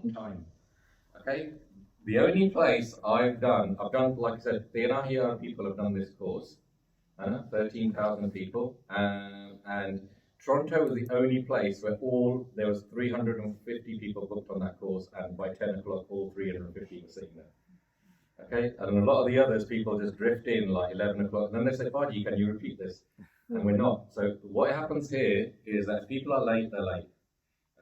long time. Okay? The only place I've done, like I said, 13,000 people have done this course, 13,000 people, and Toronto was the only place where there was 350 people booked on that course, and by 10 o'clock, all 350 were sitting there. Okay, and a lot of the others, people just drift in like 11 o'clock, and then they say, Bhai, can you repeat this? And we're not. So what happens here is that if people are late, they're late.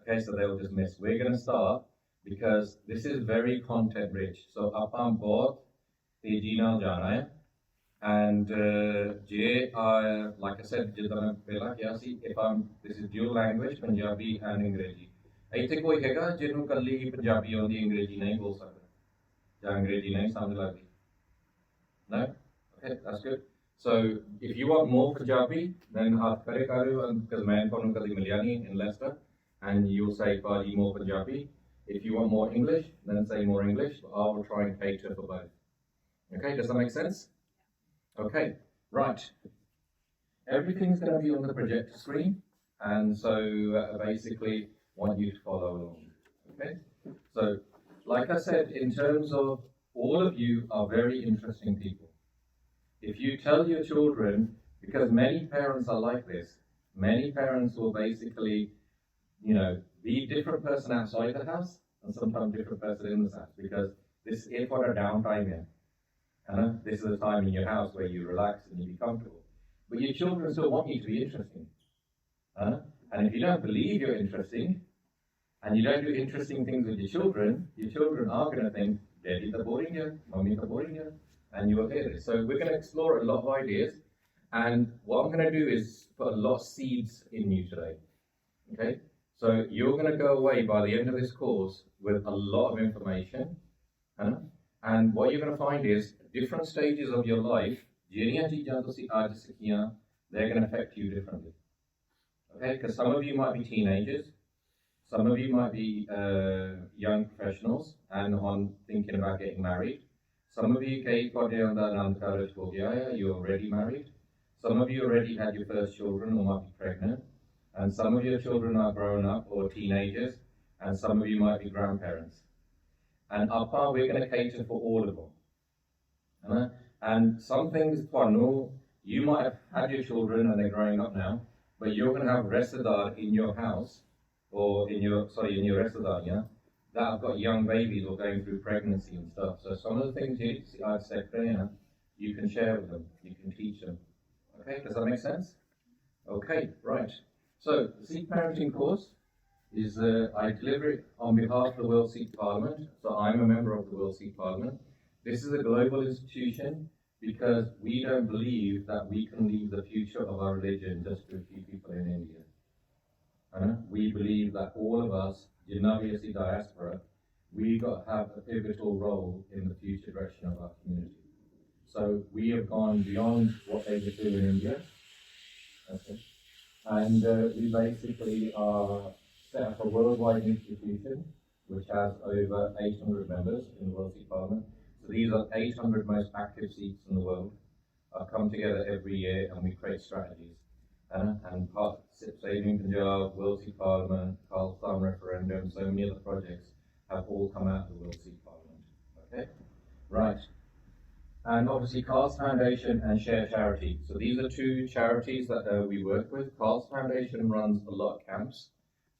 Okay, so they'll just miss. We're going to start because this is very content rich. So ਆਪਾਂ ਬਹੁਤ ਤੇਜ਼ੀ ਨਾਲ ਜਾਣਾ ਹੈ, and like I said, ਜਿੱਦਾਂ ਮੈਂ ਪਹਿਲਾਂ ਕਿਹਾ ਸੀ, this is dual language, Punjabi and ਅੰਗਰੇਜ਼ੀ. ਇੱਥੇ ਕੋਈ ਹੈਗਾ ਜਿਹਨੂੰ ਕੱਲੀ ਹੀ ਪੰਜਾਬੀ ਆਉਂਦੀ ਅੰਗਰੇਜ਼ੀ ਨਹੀਂ ਬੋਲ ਸਕਦਾ ਜਾਂ ਅੰਗਰੇਜ਼ੀ ਨਹੀਂ ਸਮਝ ਲੱਗਦੀ? No? Okay, that's good. So if you want more Punjabi, then haath khade karo, because main ਤੁਹਾਨੂੰ ਕਦੀ ਮਿਲਿਆ ਨਹੀਂ in Leicester, and you'll say Bhai more Punjabi. If you want more English, then say more English. I will try and cater for both. Okay, does that make sense? Okay, right. Everything's going to be on the projector screen, and so basically want you to follow along. Okay, so like I said, in terms of all of you are very interesting people. If you tell your children, because many parents are like this, many parents will basically, be a different person outside the house and sometimes different person in the house, because this is for a downtime here. This is a time in your house where you relax and you be comfortable. But your children still want you to be interesting. And if you don't believe you're interesting, and you don't do interesting things with your children are going to think, Daddy, the boring here, Mommy, the boring here, and you will hear this. So we're going to explore a lot of ideas, and what I'm going to do is put a lot of seeds in you today. Okay? So you're going to go away by the end of this course with a lot of information, and what you're going to find is different stages of your life, they're going to affect you differently. Okay? Because some of you might be teenagers, some of you might be young professionals and on thinking about getting married. Some of you, you're already married. Some of you already had your first children or might be pregnant. And some of your children are grown up or teenagers. And some of you might be grandparents. And we're going to cater for all of them. And some things, you might have had your children and they're growing up now, but you're going to have Resadar in your house, or in your Resadar, that have got young babies or going through pregnancy and stuff. So some of the things I've said there, you can share with them, you can teach them. Okay, does that make sense? Okay, right. So the Sikh Parenting Course is, I deliver it on behalf of the World Sikh Parliament. So I'm a member of the World Sikh Parliament. This is a global institution because we don't believe that we can leave the future of our religion just to a few people in India. We believe that all of us, Janaviyasi diaspora, we got to have a pivotal role in the future direction of our community. So we have gone beyond what they would do in India. Okay. And we basically are set up a worldwide institution which has over 800 members in the World Sikh Parliament. So these are 800 most active Sikhs in the world. Come together every year and we create strategies. And Saving Punjab, World Sikh Parliament, Khalsa referendum, so many other projects have all come out of the World Sikh Parliament. Okay? Right. And obviously Khalsa Foundation and Share Charity. So these are two charities that we work with. Khalsa Foundation runs a lot of camps.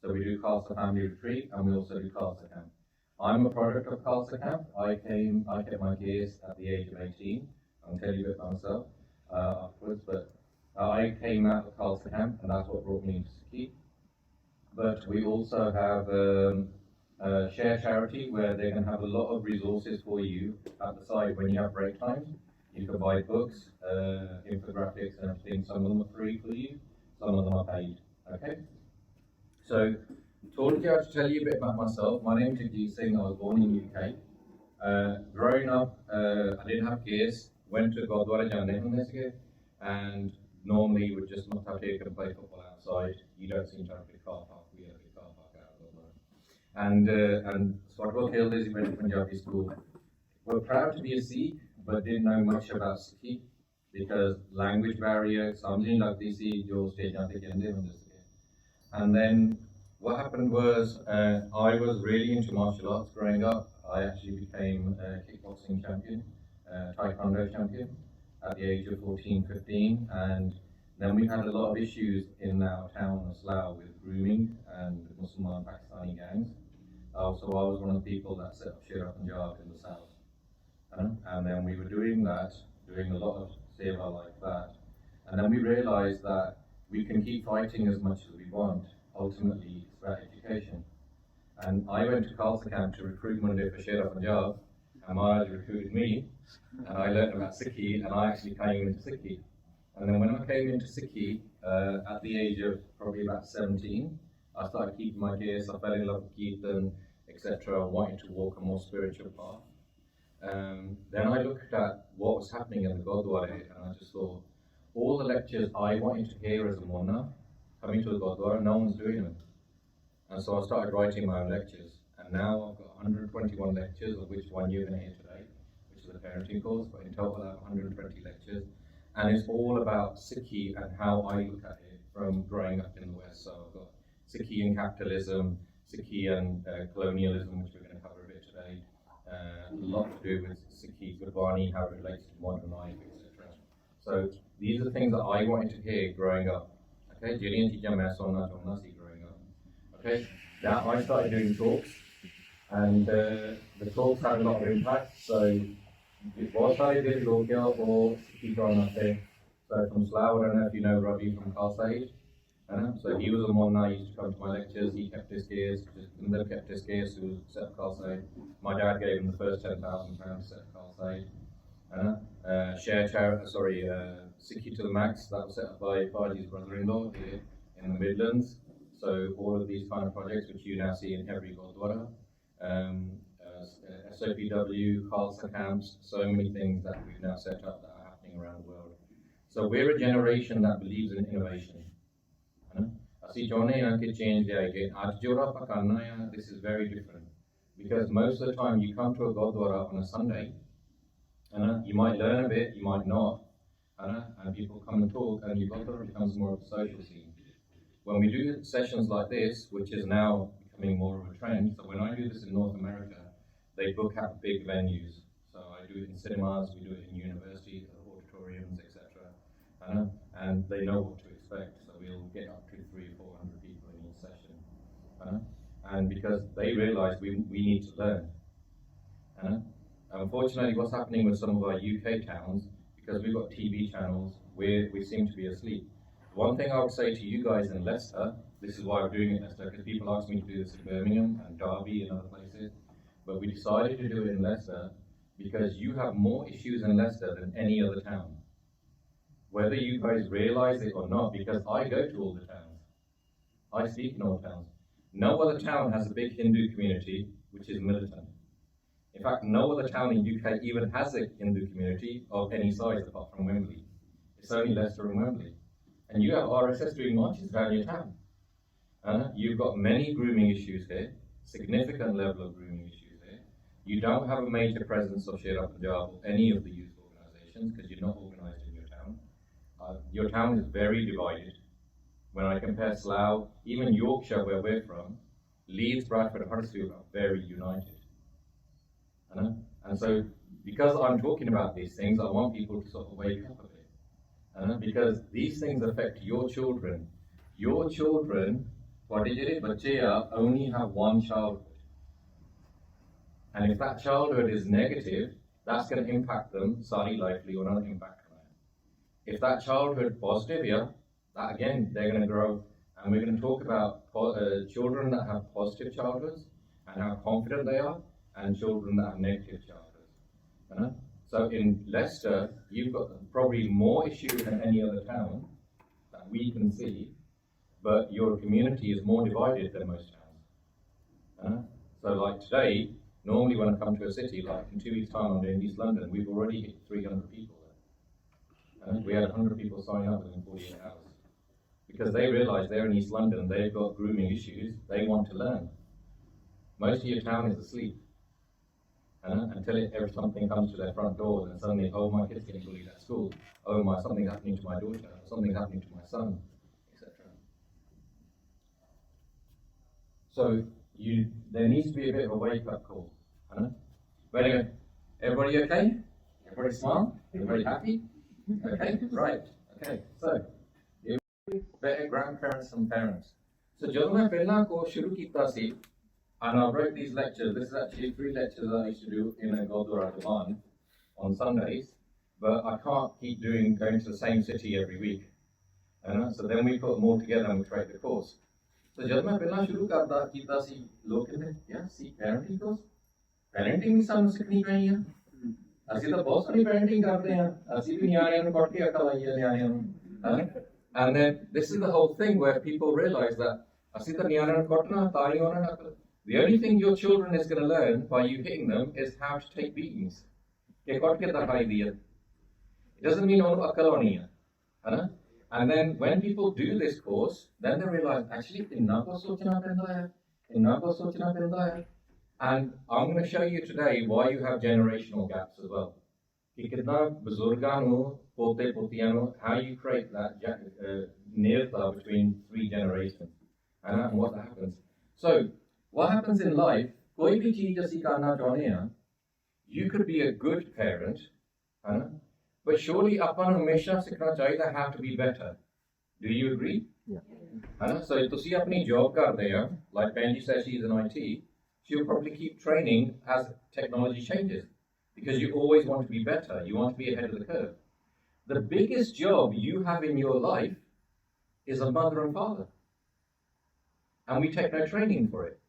So we do Khalsa Family Retreat and we also do Khalsa Camp. I'm a product of Khalsa Camp. I kept my gears at the age of 18. I'll tell you a bit about myself afterwards, but I came out of Khalsa Camp and that's what brought me into Sikhi. But we also have Share Charity where they can have a lot of resources for you at the side when you have break times. You can buy books, infographics and everything. Some of them are free for you, some of them are paid. Okay? So, to tell you a bit about myself. My name is Jagjit Singh. I was born in the UK. Growing up, I didn't have kids. Went to Gurdwara and normally would just not have taken and play football outside. You don't seem to have a big car park. We have a big car park out of the And Swartwell Hill is went to Punjabi school. We're proud to be a Sikh, but didn't know much about Sikhi because language barrier, samjhing lagdi si jo stage aate kende hunde se. And then what happened was I was really into martial arts growing up. I actually became a kickboxing champion, taekwondo champion at the age of 14, 15, and then we had a lot of issues in our town of Slough with grooming and Muslim and Pakistani gangs. So I was one of the people that set up Shira Punjab in the south. And then we were doing a lot of seva like that. And then we realized that we can keep fighting as much as we want. Ultimately, it's about education. And I went to Khalsa camp to recruit Monday for Shira Punjab, and Maharaj recruited me, and I learned about Sikhi, and I actually came into Sikhi. And then when I came into Sikhi, at the age of probably about 17, I started keeping my gears, I fell in love with Kirtan, etc., wanting to walk a more spiritual path. Then I looked at what was happening in the Gurdwara, and I just thought, all the lectures I wanted to hear as a Munna, coming to the Gurdwara, no one's doing them. And so I started writing my own lectures. And now I've got 121 lectures, of which one you're going to hear today, which is the parenting course, but in total I have 120 lectures. And it's all about Sikhi and how I look at it from growing up in the West. So I've got Sikhi and capitalism, Sikhi and colonialism, which we're going to cover a bit today. A lot to do with Sikhi Gurdwara, how it relates to modern life, etc. So these are things that I wanted to hear growing up. Okay, Jillian teacher main sonna chahna si growing up. Okay, now I started doing talks, and the talks had a lot of impact. So बहुत सारे देश लोग क्या वो Sikhi growing up there. So from Slough, I don't know if you know Ravi from Khalsa. So he was a Monna, he used to come to my lectures, he kept his gears, Jinder kept his gears who set up Khalsa. My dad gave him the first £10,000 to set up Khalsa. Sikhi to the Max, that was set up by Bhai's brother-in-law here in the Midlands. So all of these kind of projects which you now see in every Gurdwara. SOPW, Khalsa camps, so many things that we've now set up that are happening around the world. So we're a generation that believes in innovation. This is very different because most of the time you come to a Gurdwara on a Sunday, you might learn a bit, you might not, and people come and talk, and your Gurdwara becomes more of a social scene. When we do sessions like this, which is now becoming more of a trend, so when I do this in North America, they book out big venues. So I do it in cinemas, we do it in universities, auditoriums, etc. And they know what to expect. So we'll get up to 300 or 400 people in each session. And because they realize we need to learn. Unfortunately, what's happening with some of our UK towns, because we've got TV channels, we seem to be asleep. One thing I would say to you guys in Leicester, this is why we're doing it in Leicester, because people ask me to do this in Birmingham and Derby and other places, but we decided to do it in Leicester because you have more issues in Leicester than any other town. Whether you guys realize it or not, because I go to all the towns. I speak in all towns. No other town has a big Hindu community which is militant. In fact, no other town in UK even has a Hindu community of any size apart from Wembley. It's only Leicester and Wembley. And you have RSS doing marches around your town. You've got many grooming issues here, significant level of grooming issues here. You don't have a major presence of Shira Punjab or any of the youth organisations because you're not organised in your town. Your town is very divided. When I compare Slough, even Yorkshire where we're from, Leeds, Bradford, Huddersfield are very united. And so, because I'm talking about these things, I want people to sort of wake up a bit. Because these things affect your children. Your children, only have one childhood. And if that childhood is negative, that's going to impact them, sari likely or not impact them. If that childhood positive, that again, they're going to grow. And we're going to talk about children that have positive childhoods and how confident they are, and children that have negative childhoods. So in Leicester, you've got probably more issues than any other town that we can see, but your community is more divided than most towns. So like today, normally when I come to a city, like in 2 weeks' time I'm in East London, we've already hit 300 people there. We had 100 people sign up within 48 hours. Because they realise they're in East London, they've got grooming issues, they want to learn. Most of your town is asleep. Until something comes to their front door, and suddenly, oh, my kid's getting bullied at school. Oh, something's happening to my daughter. Something's happening to my son, etc. So there needs to be a bit of a wake-up call. But anyway, everybody okay? Everybody smile? Everybody happy? Okay, right. Okay, so better grandparents and parents. So ਜਦੋਂ ਮੈਂ ਪਹਿਲਾਂ course ਸ਼ੁਰੂ ਕੀਤਾ ਸੀ, and I wrote these lectures. This is actually 3 lectures I used to do in a Gurdwara Divan on Sundays, but I can't keep going to the same city every week. So then we put them all together and we create the course. So ਜਦੋਂ ਮੈਂ ਪਹਿਲਾਂ ਸ਼ੁਰੂ ਕੀਤਾ ਸੀ, ਲੋਕ ਕਹਿੰਦੇ ਯਾਰ Sikh Parenting Course, parenting ਵੀ ਸਾਨੂੰ ਸਿੱਖਣੀ ਪੈਣੀ ਆ। ਅਸੀਂ ਤਾਂ ਬਹੁਤ ਸਾਰੀ parenting ਕਰਦੇ ਹਾਂ, ਅਸੀਂ ਵੀ ਨਿਆਣਿਆਂ ਨੂੰ ਕੱਢ ਕੇ ਅਕਲ ਆਈ ਹੈ ਨਿਆਣਿਆਂ ਨੂੰ। And then this is the whole thing where people realize that ਅਸੀਂ ਤਾਂ ਨਿਆਣਿਆਂ ਨੂੰ ਕੱਢਣਾ ਤਾਂ ਹੀ ਉਹਨਾਂ ਨੂੰ ਅਕਲ। The only thing your children is going to learn by you hitting them is how to take beatings. It doesn't mean all akal honi hai. And then when people do this course, then they realize actually inna ko sochna penda hai. And I'm going to show you today why you have generational gaps as well. Ki kitna buzurgan ho, pote potiyan ho, how you create that nirta between 3 generations and what happens. So what happens in life, koi bhi cheez assi karna chahne hain, you could be a good parent, but surely apan hamesha sikhna chahiye how to be better. Do you agree? Yeah. So tusi apni job karde ho, like Benji says she's in IT, she'll probably keep training as technology changes because you always want to be better, you want to be ahead of the curve. The biggest job you have in your life is a mother and father, and we take no training for it.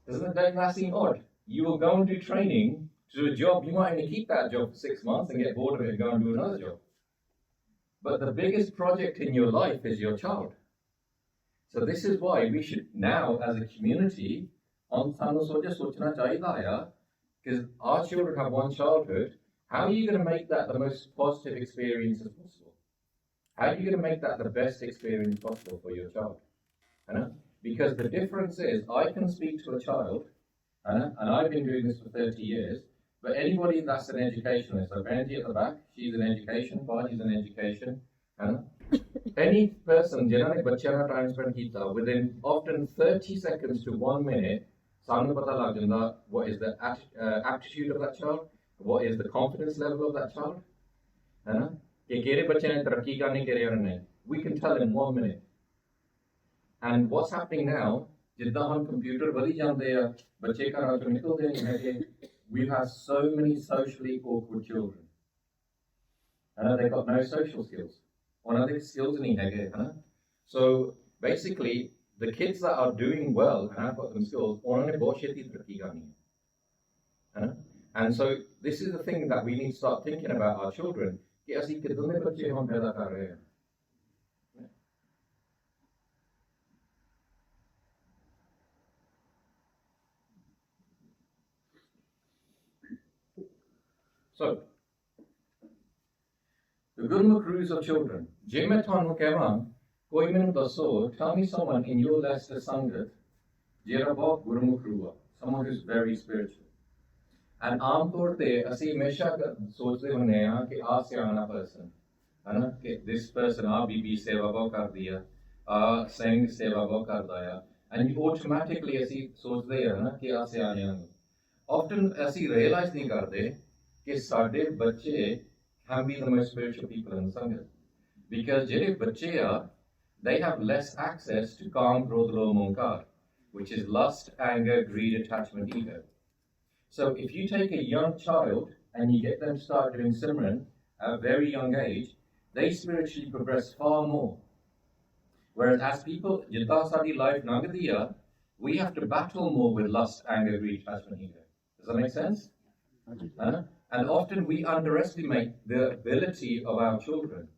Doesn't that seem odd? You will go and do training to do a job, you might only keep that job for 6 months and get bored of it and go and do another job. But the biggest project in your life is your child. So this is why we should now, as a community, because our children have one childhood, how are you going to make that the most positive experience as possible? How are you going to make that the best experience possible for your child? Because the difference is, I can speak to a child, and I've been doing this for 30 years, but anybody that's an educationalist, so Benji at the back, she's an education, Bhai is an education, any person, time spent within often 30 seconds to 1 minute, what is the aptitude of that child, what is the confidence level of that child, we can tell in 1 minute. And what's happening now, we've had so many socially awkward children. They've got no social skills. So basically, the kids that are doing well and have got them skills, and so this is the thing that we need to start thinking about our children. So, the Gurmukh rules of children. Tell me someone in your Leicester Sangat, someone who's very spiritual. And Amtor te, asi mesha sochte hunne hain ki asyana person. This person BB seva bahut kar diya, Singh seva bahut kar daya. And you automatically asi sochte hain ki asyana. Often asi realize nahi karte कि साढ़े बच्चे can be the most spiritual people in the Sangha. Because ਜਿਹੜੇ ਬੱਚੇ they have less access to Kam, Krodh, Lobh, Monkar, which is lust, anger, greed, attachment, ego. So if you take a young child and you get them to start doing Simran at a very young age, they spiritually progress far more. Whereas as people, jitna sadi life nagadiya, we have to battle more with lust, anger, greed, attachment, ego. Does that make sense? And often we underestimate the ability of our children.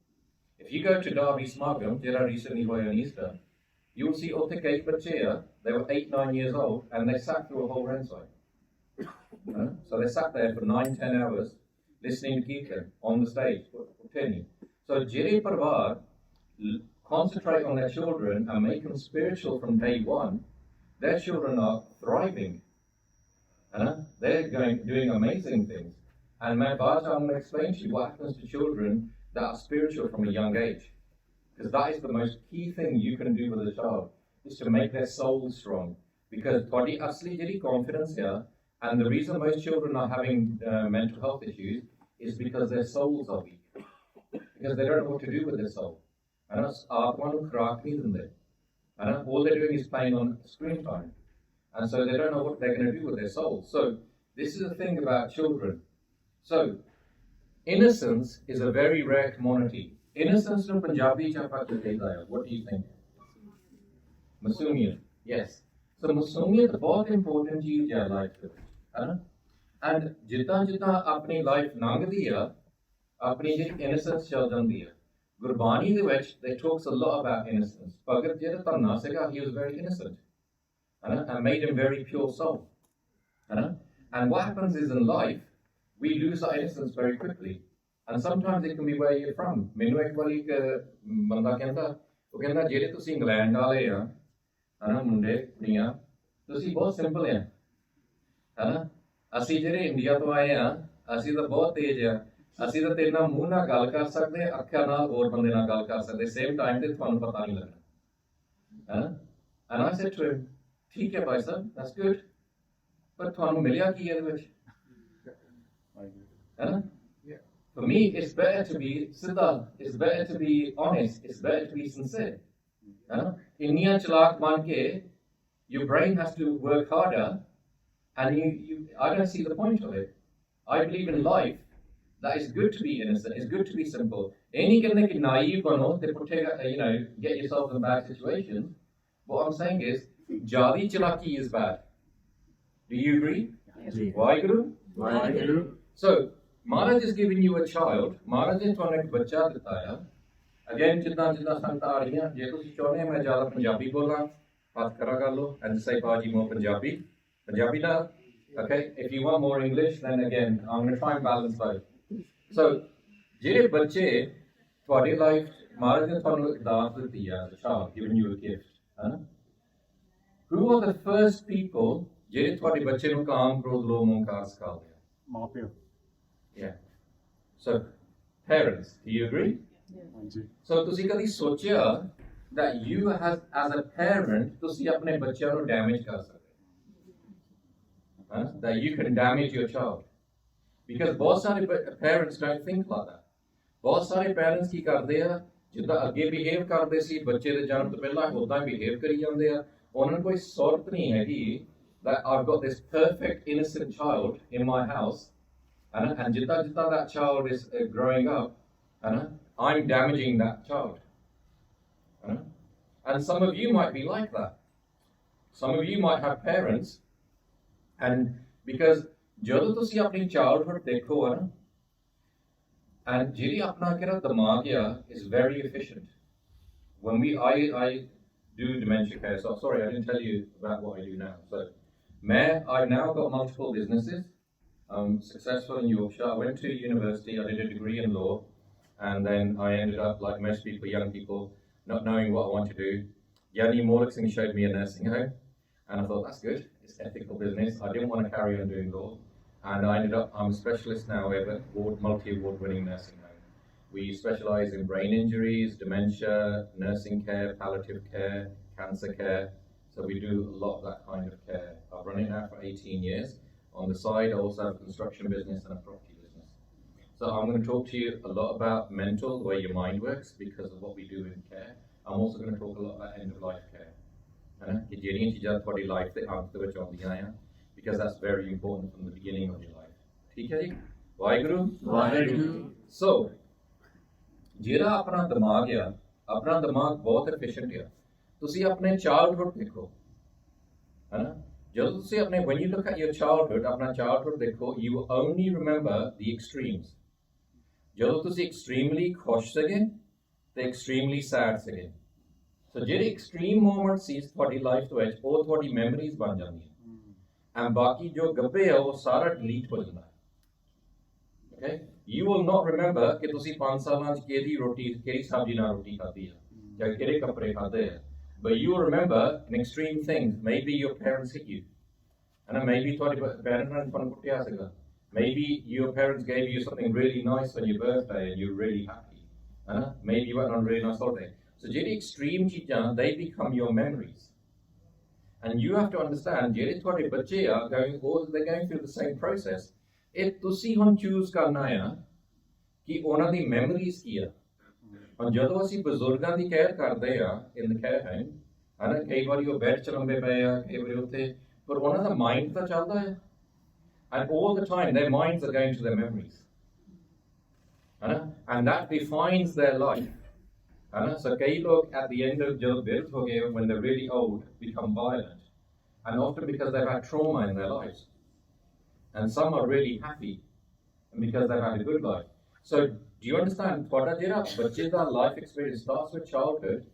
If you go to Derby Smagam, Jira recently were on Easter, you'll see Otekei Bachea, they were 8-9 years old, and they sat through a whole Rensai. So they sat there for 9-10 hours, listening to Kirtan on the stage, for 10 years. So Jiri Parvar concentrate on their children and make them spiritual from day one. Their children are thriving. They're doing amazing things. And my Bhaja, I'm going to explain to you what happens to children that are spiritual from a young age. Because that is the most key thing you can do with a child. is to make their soul strong. Because body asli jiri confidence here, and the reason most children are having mental health issues is because their souls are weak. Because they don't know what to do with their soul. And all they're doing is playing on screen time. And so they don't know what they're going to do with their soul. So this is the thing about children. So innocence is a very rare commodity. Innocence in Punjabi chapa chutega. What do you think? Masumiyat. Yes. So masumiyat बहुत important चीज है life के है. And जितना जितना अपनी life लंघदी है, अपनी ਜਿਹੜੀ innocence ਚੱਲ ਜਾਂਦੀ ਹੈ. Gurbani ਦੇ ਵਿੱਚ they talks a lot about innocence. Bhagat ਜਿਹੜਾ ਧੰਨਾ ਸੀਗਾ, he was very innocent. And made him very pure soul. And what happens is in life, we lose our innocence very quickly. And sometimes it can be where you're from. ਮੈਨੂੰ ਇੱਕ ਵਾਰੀ ਇੱਕ ਬੰਦਾ ਕਹਿੰਦਾ, ਉਹ ਕਹਿੰਦਾ ਜਿਹੜੇ ਤੁਸੀਂ ਇੰਗਲੈਂਡ ਵਾਲੇ ਆ, ਮੁੰਡੇ ਕੁੜੀਆਂ, ਤੁਸੀਂ ਬਹੁਤ ਸਿੰਪਲ ਆ, ਅਸੀਂ ਜਿਹੜੇ ਇੰਡੀਆ ਤੋਂ ਆਏ ਆ, ਅਸੀਂ ਤਾਂ ਬਹੁਤ ਤੇਜ਼ ਆ, ਅਸੀਂ ਤਾਂ ਤੇਰੇ ਨਾਲ ਮੂੰਹ ਨਾਲ ਗੱਲ ਕਰ ਸਕਦੇ, ਅੱਖਾਂ ਨਾਲ ਹੋਰ ਬੰਦੇ ਨਾਲ ਗੱਲ ਕਰ ਸਕਦੇ, same time ਤੇ ਤੁਹਾਨੂੰ ਪਤਾ ਨਹੀਂ ਲੱਗਣਾ. And I said to him, ठीक है भाई साहब, that's good. पर ਤੁਹਾਨੂੰ ਮਿਲਿਆ ਕੀ ਇਹਦੇ ਵਿੱਚ? For me, it's better to be siddha, it's better to be honest, it's better to be sincere. ਇੰਨੀਆਂ ਚਲਾਕ ਬਣ ਕੇ, your brain has to work harder, and I don't see the point of it. I believe in life that it's good to be innocent, it's good to be simple. Any ਕਹਿੰਦੇ ਕਿ naive ਬਣੋ ਤੇ ਪੁੱਠੇਗਾ, get yourself in bad situations. What I'm saying is, Jadi chalaki is bad. Do you agree? Yes. Why, Guru? Why, Guru? So, Maharaj is giving you a child. Maharaj ne ਤੁਹਾਨੂੰ ਇੱਕ ਬੱਚਾ ਦਿੱਤਾ ਆ. Again, ਜਿੱਦਾਂ ਸੰਗਤਾਂ ਆ ਰਹੀਆਂ, ਜੇ ਤੁਸੀਂ ਚਾਹੁੰਦੇ ਮੈਂ ਜ਼ਿਆਦਾ ਪੰਜਾਬੀ ਬੋਲਾਂ, ਹੱਥ ਖੜਾ ਕਰ ਲਓ and say Paji more Punjabi. Punjabi na? Okay. If you want more English, then again, I'm going to try and balance both. So, ਜਿਹੜੇ ਬੱਚੇ ਤੁਹਾਡੀ ਲਾਈਫ, Maharaj ਨੇ ਤੁਹਾਨੂੰ ਇੱਕ ਦਾਤ ਦਿੱਤੀ ਆ, as a child, given you a gift. Who are the first people ਜਿਹੜੇ ਤੁਹਾਡੇ ਬੱਚੇ ਨੂੰ ਕਾਮ ਕ੍ਰੋਧ ਲੋਭ ਮੋਹ ਕਾਰ ਸਿਖਾਉਂਦੇ ਆ? ਮਾਪਿਓ. Yeah. So, parents, do you agree? ਹਾਂਜੀ. So, ਤੁਸੀਂ ਕਦੀ ਸੋਚਿਆ that you as a parent ਤੁਸੀਂ ਆਪਣੇ ਬੱਚਿਆਂ ਨੂੰ damage ਕਰ ਸਕਦੇ? That you can damage your child? Because ਬਹੁਤ ਸਾਰੇ parents don't think like that. ਬਹੁਤ ਸਾਰੇ parents ਕੀ ਕਰਦੇ ਆ, ਜਿੱਦਾਂ ਅੱਗੇ behave ਕਰਦੇ ਸੀ ਬੱਚੇ ਦੇ ਜਨਮ ਤੋਂ ਪਹਿਲਾਂ, ਉਦਾਂ behave ਕਰੀ ਜਾਂਦੇ ਆ. ਉਹਨਾਂ ਨੂੰ ਕੋਈ ਸੌਰਤ ਨਹੀਂ ਹੈਗੀ that I've got this perfect innocent child in my house, and ਜਿੱਦਾਂ that child is growing up, I'm damaging that child. And some of you might be like that. Some of you might have parents, and because ਜਦੋਂ ਤੁਸੀਂ ਆਪਣੀ childhood ਦੇਖੋ ਨਾ, and ਜਿਹੜੀ ਆਪਣਾ ਕਿਹੜਾ ਦਿਮਾਗ ਆ is very efficient. When I do dementia care. So sorry, I didn't tell you about what I do now. So, I've now got multiple businesses. I'm successful in Yorkshire. I went to university. I did a degree in law, and then I ended up, like most people, young people, not knowing what I want to do. Yanni Morlik Singh showed me a nursing home, and I thought that's good. It's ethical business. I didn't want to carry on doing law, and I ended up. I'm a specialist now. We have a multi-award-winning nursing home. We specialize in brain injuries, dementia, nursing care, palliative care, cancer care. So we do a lot of that kind of care. I've run it now for 18 years. On the side, I also have a construction business and a property business. So I'm going to talk to you a lot about mental, the way your mind works, because of what we do in care. I'm also going to talk a lot about end-of-life care. Because that's very important from the beginning of your life. Okay? Vaheguru? Vaheguru. So, ਜਿਹੜਾ ਆਪਣਾ ਦਿਮਾਗ ਆ, ਆਪਣਾ ਦਿਮਾਗ ਬਹੁਤ efficient ਆ. ਤੁਸੀਂ ਆਪਣੇ childhood ਦੇਖੋ, ਜਦੋਂ ਤੁਸੀਂ ਆਪਣੇ when you look at your childhood, ਆਪਣਾ childhood ਦੇਖੋ, you will only remember the extremes. ਜਦੋਂ ਤੁਸੀਂ extremely ਖੁਸ਼ ਸੀਗੇ ਤੇ extremely sad ਸੀਗੇ. So ਜਿਹੜੇ extreme moments ਸੀ ਤੁਹਾਡੀ ਲਾਈਫ ਦੇ ਵਿੱਚ, ਉਹ ਤੁਹਾਡੀ memories ਬਣ ਜਾਂਦੀਆਂ. And ਬਾਕੀ ਜੋ ਗੱਭੇ ਆ, ਉਹ ਸਾਰਾ delete ਹੋ ਜਾਂਦਾ. Okay? You will not remember ਕਿ ਤੁਸੀਂ 5 ਸਾਲਾਂ 'ਚ ਕਿਹੜੀ ਸਬਜ਼ੀ ਨਾਲ ਰੋਟੀ ਖਾਧੀ ਆ, ਜਾਂ ਕਿਹੜੇ ਕੱਪੜੇ ਖਾਧੇ ਆ. But you will remember in extreme things. Maybe your parents hit you. And maybe ਤੁਹਾਡੇ parents ਨੇ ਤੁਹਾਨੂੰ ਕੁੱਟਿਆ ਸੀਗਾ. Maybe your parents gave you something really nice on your birthday and you're really happy. Maybe you went on a really nice holiday. So ਜਿਹੜੀ extreme ਚੀਜ਼ਾਂ, they become your memories. And you have to understand, ਜਿਹੜੇ ਤੁਹਾਡੇ ਬੱਚੇ ਆ they're going through the same process. ਇਹ ਤੁਸੀਂ ਹੁਣ choose ਕਰਨਾ ਆ ਕਿ ਉਹਨਾਂ ਦੀ memories ਕੀ ਆ। ਹੁਣ ਜਦੋਂ ਅਸੀਂ ਬਜ਼ੁਰਗਾਂ ਦੀ ਕੇਅਰ ਕਰਦੇ ਆ in the care home, ਹਨਾ, ਕਈ ਵਾਰੀ ਉਹ ਬੈੱਡ 'ਚ ਲੰਬੇ ਪਏ ਆ, ਕਈ ਵਾਰੀ ਉੱਥੇ, ਪਰ ਉਹਨਾਂ ਦਾ ਮਾਈਂਡ ਤਾਂ ਚੱਲਦਾ ਆ। And all the time their minds are going to their memories. And that defines their life. So kei log at the end of jab birth ho gaye, when they're really old, become violent, and often because they've had trauma in their lives. And some are really happy because they've had a good life. So do you understand? Thada jehda bachche da life experience starts with childhood.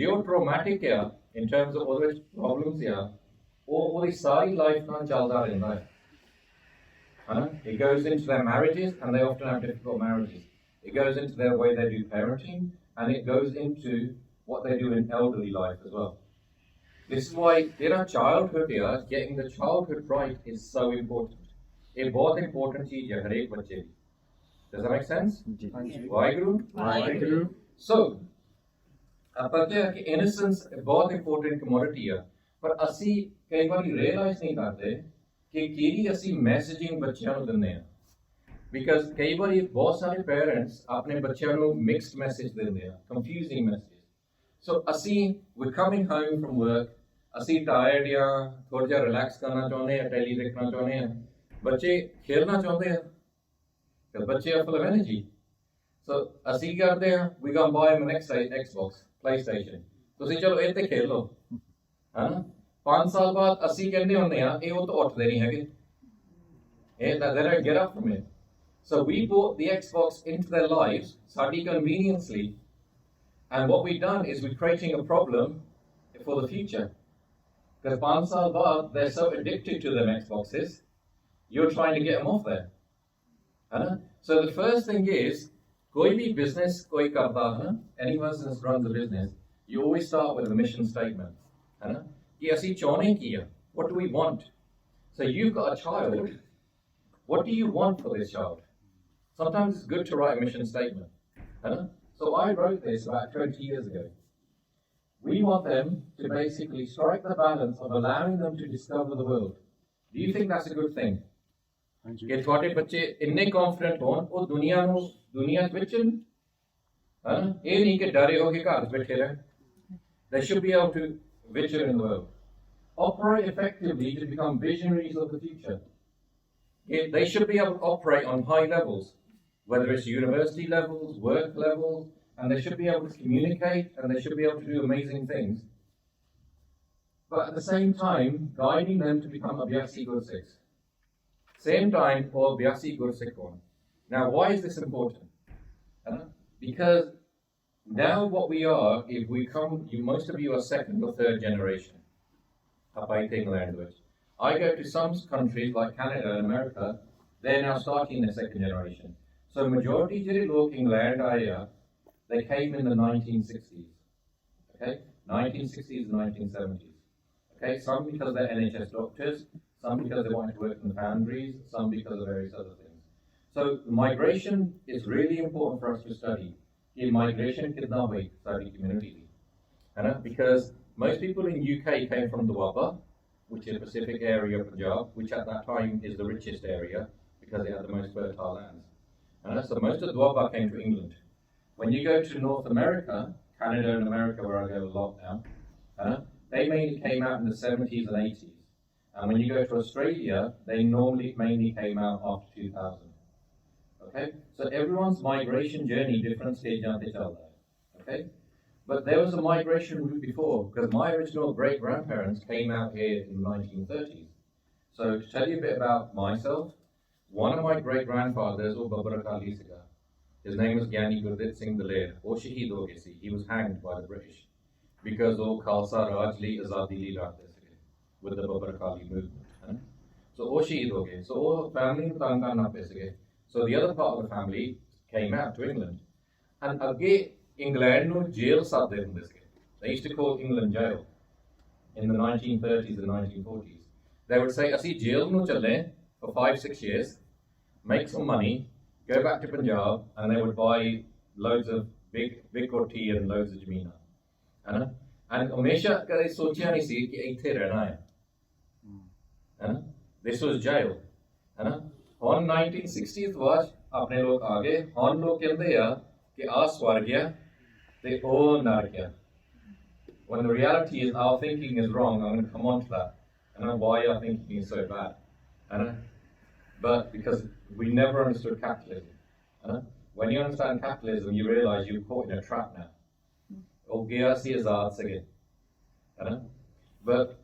Geo-traumatic hai in terms of all the problems hai, oh sari life naal chalda rehda hai. It goes into their marriages, and they often have difficult marriages. It goes into their way they do parenting, and it goes into what they do in elderly life as well. This is why childhood here, getting the childhood right is so important. It's very important चीज़ है हर एक बच्चे की. Does that make sense? Waheguru? So, ਆਪਾਂ ਕਿਹਾ ਕਿ innocence बहुत important commodity है, पर ਅਸੀਂ कई बार realize नहीं करते कि ਕਿਹੜੀ ਅਸੀਂ ਮੈਸੇਜਿੰਗ ਬੱਚਿਆਂ ਨੂੰ ਦਿੰਦੇ ਆ। ਬਿਕਾਜ਼ ਕਈ ਵਾਰੀ ਬਹੁਤ ਸਾਰੇ ਪੇਰੈਂਟਸ ਆਪਣੇ ਬੱਚਿਆਂ ਨੂੰ ਮਿਕਸਡ ਮੈਸੇਜ ਦਿੰਦੇ ਆ, ਕੰਫਿਊਜ਼ਿੰਗ ਮੈਸੇਜ। ਸੋ ਅਸੀਂ ਵੀ ਕਮਿੰਗ ਹੋਮ ਫਰਮ ਵਰਕ, ਅਸੀਂ ਟਾਇਰਡ ਜਾਂ ਥੋੜਾ ਜਿਹਾ ਰਿਲੈਕਸ ਕਰਨਾ ਚਾਹੁੰਦੇ ਆ, ਟੈਲੀ ਦੇਖਣਾ ਚਾਹੁੰਦੇ ਆ, ਬੱਚੇ ਖੇਡਣਾ ਚਾਹੁੰਦੇ ਆ, ਤੇ ਬੱਚੇ ਆ ਫੁੱਲ ਆਫ ਐਨਰਜੀ। ਸੋ ਅਸੀਂ ਕੀ ਕਰਦੇ ਆ, ਵੀ ਗੋ ਬਾਏ ਨੈਕਸਟ ਐਕਸਬਾਕਸ, ਪਲੇਸਟੇਸ਼ਨ, ਤੁਸੀਂ ਚਲੋ ਇਹ ਤੇ ਖੇਡ ਲਓ, ਹਨਾ। 5 ਸਾਲ ਬਾਅਦ ਅਸੀਂ ਕਹਿੰਦੇ ਹੁੰਦੇ ਆ ਇਹ ਉਹ ਤੋਂ ਉੱਠਦੇ ਨਹੀਂ ਹੈਗੇ, they don't get up from it. So we brought the Xbox into their lives, ਸਾਡੀ conveniently, and what we've done is we're creating a problem for the future. Because 5 ਸਾਲ ਬਾਅਦ they're so addicted to them Xboxes, you're trying to get them off there. So the first thing is, ਕੋਈ ਵੀ business ਕੋਈ ਕਰਦਾ ਹੈ, any person that runs a business, you always start with a mission statement. ਕਿ ਅਸੀਂ ਚਾਹੁੰਦੇ ਕੀ ਆ, what do we want? So you've got a child, what do you want for this child? Sometimes it's good to write a mission statement. So I wrote this about 20 years ago. We want them to basically strike the balance of allowing them to discover the world. Do you think that's a good thing? ਕਿ ਤੁਹਾਡੇ ਬੱਚੇ ਇੰਨੇ confident ਹੋਣ, ਉਹ ਦੁਨੀਆ ਵਿਚਨ, ਇਹ ਨਹੀਂ ਕਿ ਡਰੇ ਹੋ ਕੇ ਘਰ ਬੈਠੇ ਰਹਿਣ। They should be able to venture in the world, operate effectively to become visionaries of the future. They should be able to operate on high levels, whether it's university levels, work levels, and they should be able to communicate, and they should be able to do amazing things. But at the same time, guiding them to become Abhyasi Gursikhs. Same time for Abhyasi Gursikh. Now, why is this important? Because now what we are, if we come, most of you are 2nd or 3rd generation fighting language. I go to some countries like Canada and America, they're now starting their 2nd generation. So majority of log England area, they came in the 1960s. Okay? 1960s and 1970s. Okay? Some because they're NHS doctors, some because they wanted to work in the foundries, some because of various other things. So migration is really important for us to study. Migration kitna hoyi sari community di, because most people in UK came from the Wabba, which is the Pacific area of Punjab, which at that time is the richest area because it had the most fertile lands. So most of the Wabba came to England. When you go to North America, Canada and America, where I go a lot now, they mainly came out in the 70s and 80s. And when you go to Australia, they mainly came out after 2000. Okay, so everyone's migration journey, different stage on the child. Okay, but there was a migration route before, because my original great-grandparents came out here in the 1930s. So to tell you a bit about myself, one of my great-grandfathers, his name was Gyani Gurdwara Singh Daler, or Shaheed ho gaye si. He was hanged by the British because of Khalsa Raj li Azadi li raate se with the Babbar Akali movement. So ਉਹ ਸ਼ਹੀਦ ਹੋ ਗਏ, so ਉਹ family ਨੂੰ ਤੰਗ ਕਰਨਾ ਪੈ ਸਕੇ. So the other part of the family came out to England. And ਅੱਗੇ ਇੰਗਲੈਂਡ ਨੂੰ jail ਸਾਦੇ ਹੁੰਦੇ ਸੀ. They used to call England jail in the 1930s and 1940s. They would say, ਅਸੀਂ jail ਨੂੰ ਚੱਲੇ for 5-6 years, make some money, go back to Punjab, and they would buy loads of big roti and loads of jamina. And हमेशा कदे सोचा नहीं सी कि इत्थे रहना है ना? This was jail, है ना? On 1960th was अपने लोग आगे, on लोग कहते हैं कि आ स्वर्ग है, ते ओ नरक है. When the reality is our thinking is wrong, I'm going to come on to that. I know why your thinking is so bad, है ना? But because we never understood capitalism, है ना? When you understand capitalism, you realize you're caught in a trap now. Oh, gaya si azad sige, है ना? But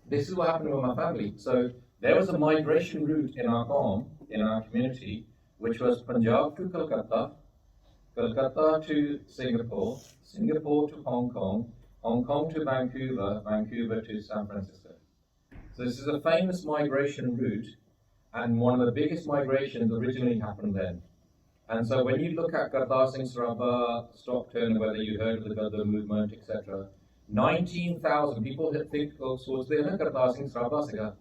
this is what happened with my family. So there was a migration route in our home, in our community, which was Punjab to Calcutta, Calcutta to Singapore, Singapore to Hong Kong, Hong Kong to Vancouver, Vancouver to San Francisco. So this is a famous migration route, and one of the biggest migrations originally happened then. And so when you look at Gurdwara Singh Sarabha, Stockton, whether you heard of the Gurdwara movement, etc., 19,000 people think सोचते हैं ना Gurdwara Singh Sarabha से का,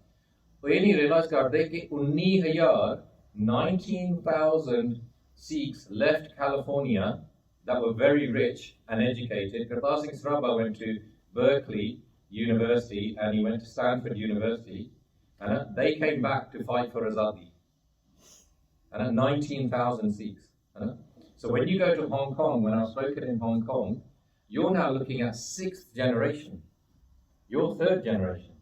तो ये नहीं realize करते कि 19,000 Sikhs left California that were very rich and educated. Gurdwara Singh Sarabha went to Berkeley University and he went to Stanford University, and they came back to fight for Azadi. And 19,000 Sikhs. So when you go to Hong Kong, when I've spoken in Hong Kong, you're now looking at 6th generation. You're 3rd generation.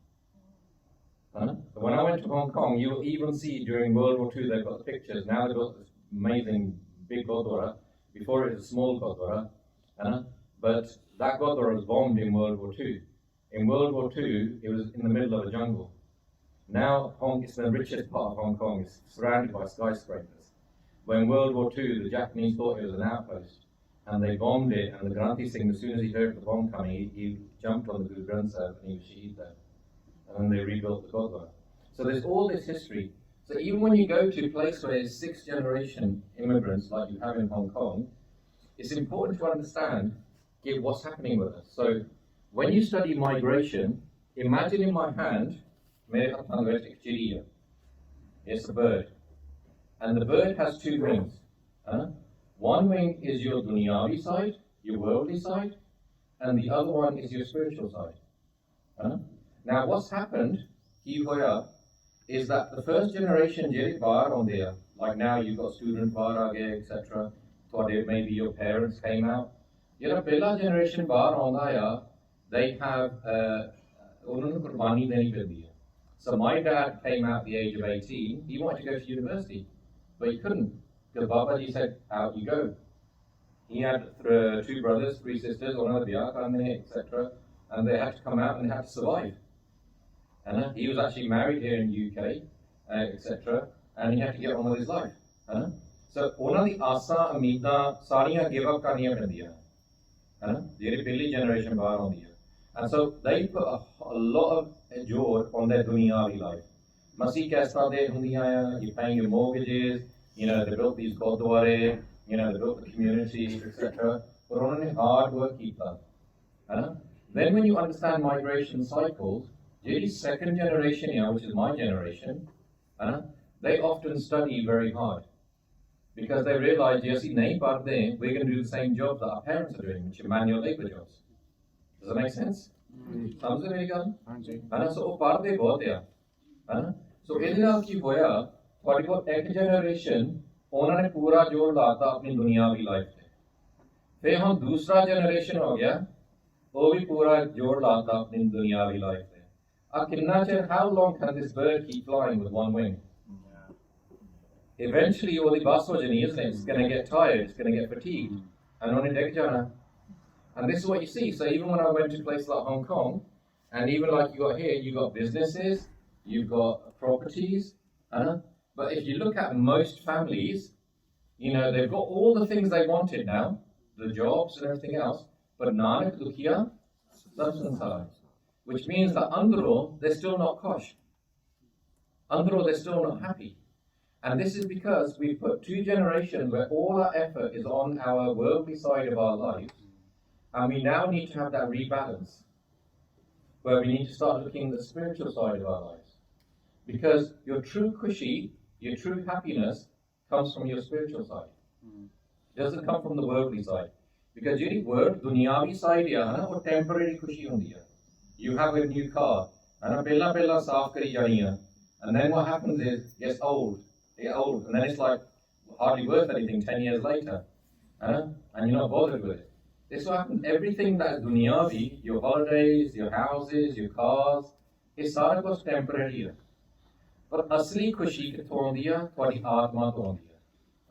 So when I went to Hong Kong, you'll even see during World War II, they've got the pictures. Now they've got this amazing big Gurdwara. Before it was a small Gurdwara. But that Gurdwara was bombed in World War II. In World War II, it was in the middle of a jungle. Now, it's the richest part of Hong Kong. It's surrounded by skyscrapers. When World War II, the Japanese thought it was an outpost, and they bombed it, and the Granthi Singh, as soon as he heard the bomb coming, he jumped on the Guru Granth Sahib and he was shaheed there. And then they rebuilt the Gurdwara. So there's all this history. So even when you go to a place where there's 6th generation immigrants, like you have in Hong Kong, it's important to understand what's happening with us. So when you study migration, imagine in my hand, it's a bird. And the bird has 2 wings. One wing is your dunyavi side, your worldly side, and the other one is your spiritual side. Now what's happened, is that the first generation, like now you've got student bar, etc., maybe your parents came out. Pehla generation bar they have So my dad came out at the age of 18. He wanted to go to university, but he couldn't because Babaji said, out you go. He had 2 brothers, 3 sisters, etc., and they had to come out and they had to survive. And he was actually married here in the UK, etc., and he had to get on with his life. So ਉਹਨਾਂ ਦੀ ਆਸਾਂ ਉਮੀਦਾਂ ਸਾਰੀਆਂ give up ਕਰਨੀਆਂ ਪੈਂਦੀਆਂ ਜਿਹੜੀ ਪਹਿਲੀ generation ਬਾਹਰ ਆਉਂਦੀ ਹੈ. And so they put a lot of joy on their dunyavi life. Masi kaisa de hundiyan, you're paying your mortgages, they built these Gurdwara, they built the communities, etc. But on a hard work keep that. Then when you understand migration cycles, the 2nd generation here, which is my generation, they often study very hard. Because they realize, we're going to do the same job that our parents are doing, which are manual labor jobs. Does that make sense? समझ रहे हैं ना? So वो पढ़ते बहुत हैं, so इधर आप की होया, थोड़ी बहुत एक generation उन्होंने पूरा जोर डाला अपनी दुनियावी life पे, फिर हम दूसरा generation हो गया, वो भी पूरा जोर डाला अपनी दुनियावी life पे. अब कितना chair, how long can this bird keep flying with one wing? Eventually, all the bus isn't it? It's going to get tired, it's going to get fatigued, and on it jana. And this is what you see. So even when I went to places like Hong Kong, and even like you got here, you've got businesses, you've got properties, but if you look at most families, they've got all the things they wanted now, the jobs and everything else, but nanak dukhiya substance, which means that andro, they're still not kosh. Andro, they're still not happy. And this is because we've put 2 generations where all our effort is on our worldly side of our lives, and we now need to have that rebalance, where we need to start looking at the spiritual side of our lives. Because your true kushi, your true happiness, comes from your spiritual side. It doesn't come from the worldly side. Because ਜਿਹੜੀ word ਦੁਨਿਆਵੀ side ਆ ਨਾ ਉਹ temporary ਖੁਸ਼ੀ ਹੁੰਦੀ ਆ. You have a new car, and ਪਹਿਲਾਂ ਸਾਫ਼ ਕਰੀ ਜਾਣੀ ਆ, and then what happens is it gets old, and then it's like hardly worth anything 10 years later, and you're not bothered with it. This what happens. Everything that is dunyavi, your holidays, your houses, your cars, it's ਸਾਰਾ ਕੁਝ temporary ਆ. ਪਰ ਅਸਲੀ ਖੁਸ਼ੀ ਕਿੱਥੋਂ ਆਉਂਦੀ ਆ? ਤੁਹਾਡੀ ਆਤਮਾ ਤੋਂ ਆਉਂਦੀ ਆ.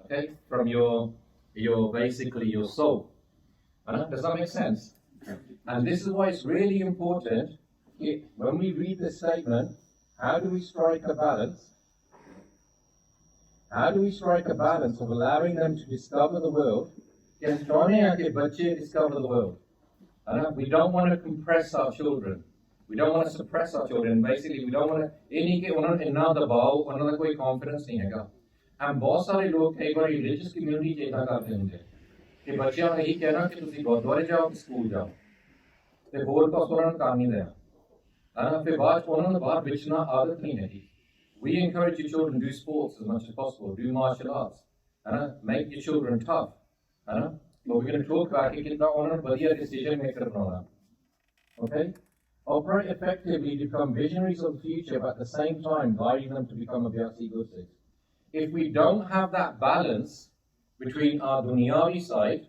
Okay, from your basically your soul. Does that make sense? And this is why it's really important when we read this statement, how do we strike a balance? How do we strike a balance of allowing them to discover the world? Yes, discover the world. We don't want to compress our children. We don't want to suppress our children. Basically, we don't want to another bow, another koi confidence nahi hai. And बहुत सारे लोग कई बार religious community चेता करते होंगे कि बच्चियां ने यही कहना कि तुसी गुरुद्वारे जाओ, स्कूल जाओ, ते होर का सुनन काम नहीं देना, है ना? फिर बाद उन्होंने बाहर बेचना आदत नहीं है. We encourage your children to do sports as much as possible, do martial arts, make your children tough, but we're going to talk about it, get on a decision maker. Okay? Operate effectively, become visionaries of the future, but at the same time guiding them to become a Vyasi Gursikhs. If we don't have that balance between our dunyavi side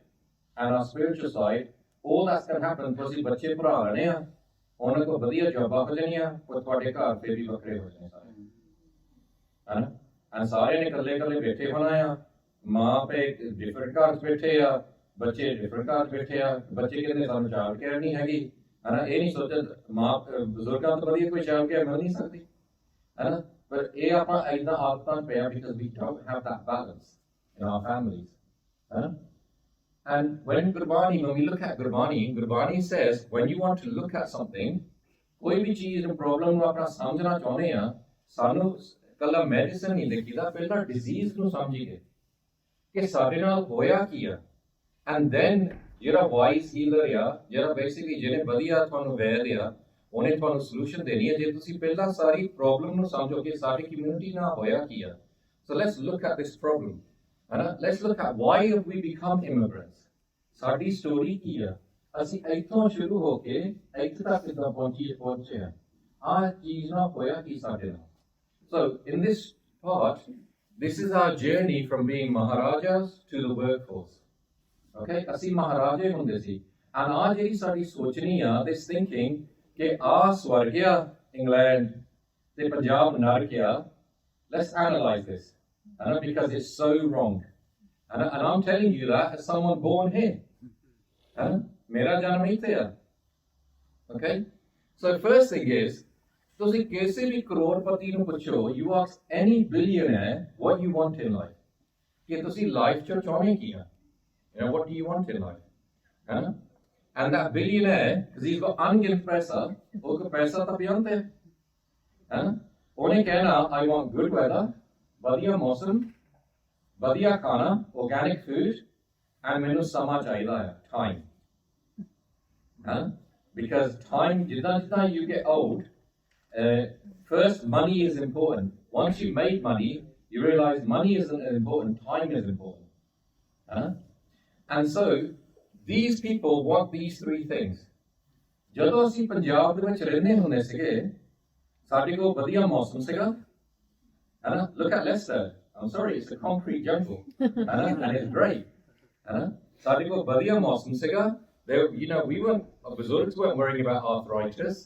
and our spiritual side, all that's going to happen because the बच्चे पढ़ा रहे हैं, उन्हें को बढ़िया job आ जानिया, वो थोड़े घर पे भी बकरे हो जाएंगे सारे, है ना? और सारे ने कल्ले बैठे बनाया, माँ पे different cars बैठे या बच्चे different cars बैठे या बच्चे के लिए सामने चाल के नहीं है कि, है ना? ये नहीं सोचते माँ बुजुर्गों तो बढ़िया कोई चाल के मिल नहीं सकती, है ना? But ये अपना ऐसा आदत पे है because we don't have that balance in our families, है ना? And when we look at Gurbani says, when you want to look at something, कोई भी चीज़ और problem को अपना समझना चाहते हैं, सानू कल्ला medicine नहीं लिखीदा, पहला disease को समझिए, कि सारे नाल होया किया, and then जरा wise healer या जरा basically जिन्हें बढ़िया थानू वैद या उन्हें थानू solution देनी है, जे तुसी पहला सारी problem को समझो कि सारी community ना होया किया. So let's look at this problem. Let's look at why have we become immigrants. Sari story की है. असी ऐतों शुरू होके ऐत तक कितना पहुंचे हैं. आज चीज़ ना होया कि साढ़े ना. So in this part, this is our journey from being Maharajas to the workforce. Okay, असी महाराजे होंदे सी. And आज ये साड़ी सोचनी है, this thinking कि आ स्वर्गया England, ते Punjab नरकया. Let's analyze this. Because it's so wrong. And I'm telling you that as someone born here. Mera janam hi the. Okay? So first thing is, तुसी कैसे भी करोड़पति नु पूछो, you ask any billionaire what you want in life. कि तुसी life च चाहने किया. What do you want in life? And that billionaire, because he's got ungiven पैसा, उसको पैसा तो पियांते हैं. उन्हें कहना, I want good weather, बढ़िया मौसम, बढ़िया खाना, organic food, and मैंने समय चाहिए है, time. Because time, जितना you get old, first money is important. Once you made money, you realize money isn't important, time is important. And so, these people want these three things. ਜਦੋਂ ਅਸੀਂ ਪੰਜਾਬ ਦੇ ਵਿੱਚ ਰਹਿੰਦੇ ਹੁੰਦੇ ਸੀਗੇ, ਸਾਡੇ ਕੋਲ ਵਧੀਆ ਮੌਸਮ ਸੀਗਾ. Look at Leicester. I'm sorry, it's a concrete jungle, and it's great. ਸਾਡੇ ਕੋਲ ਵਧੀਆ ਮੌਸਮ ਸੀਗਾ. We weren't worrying about arthritis,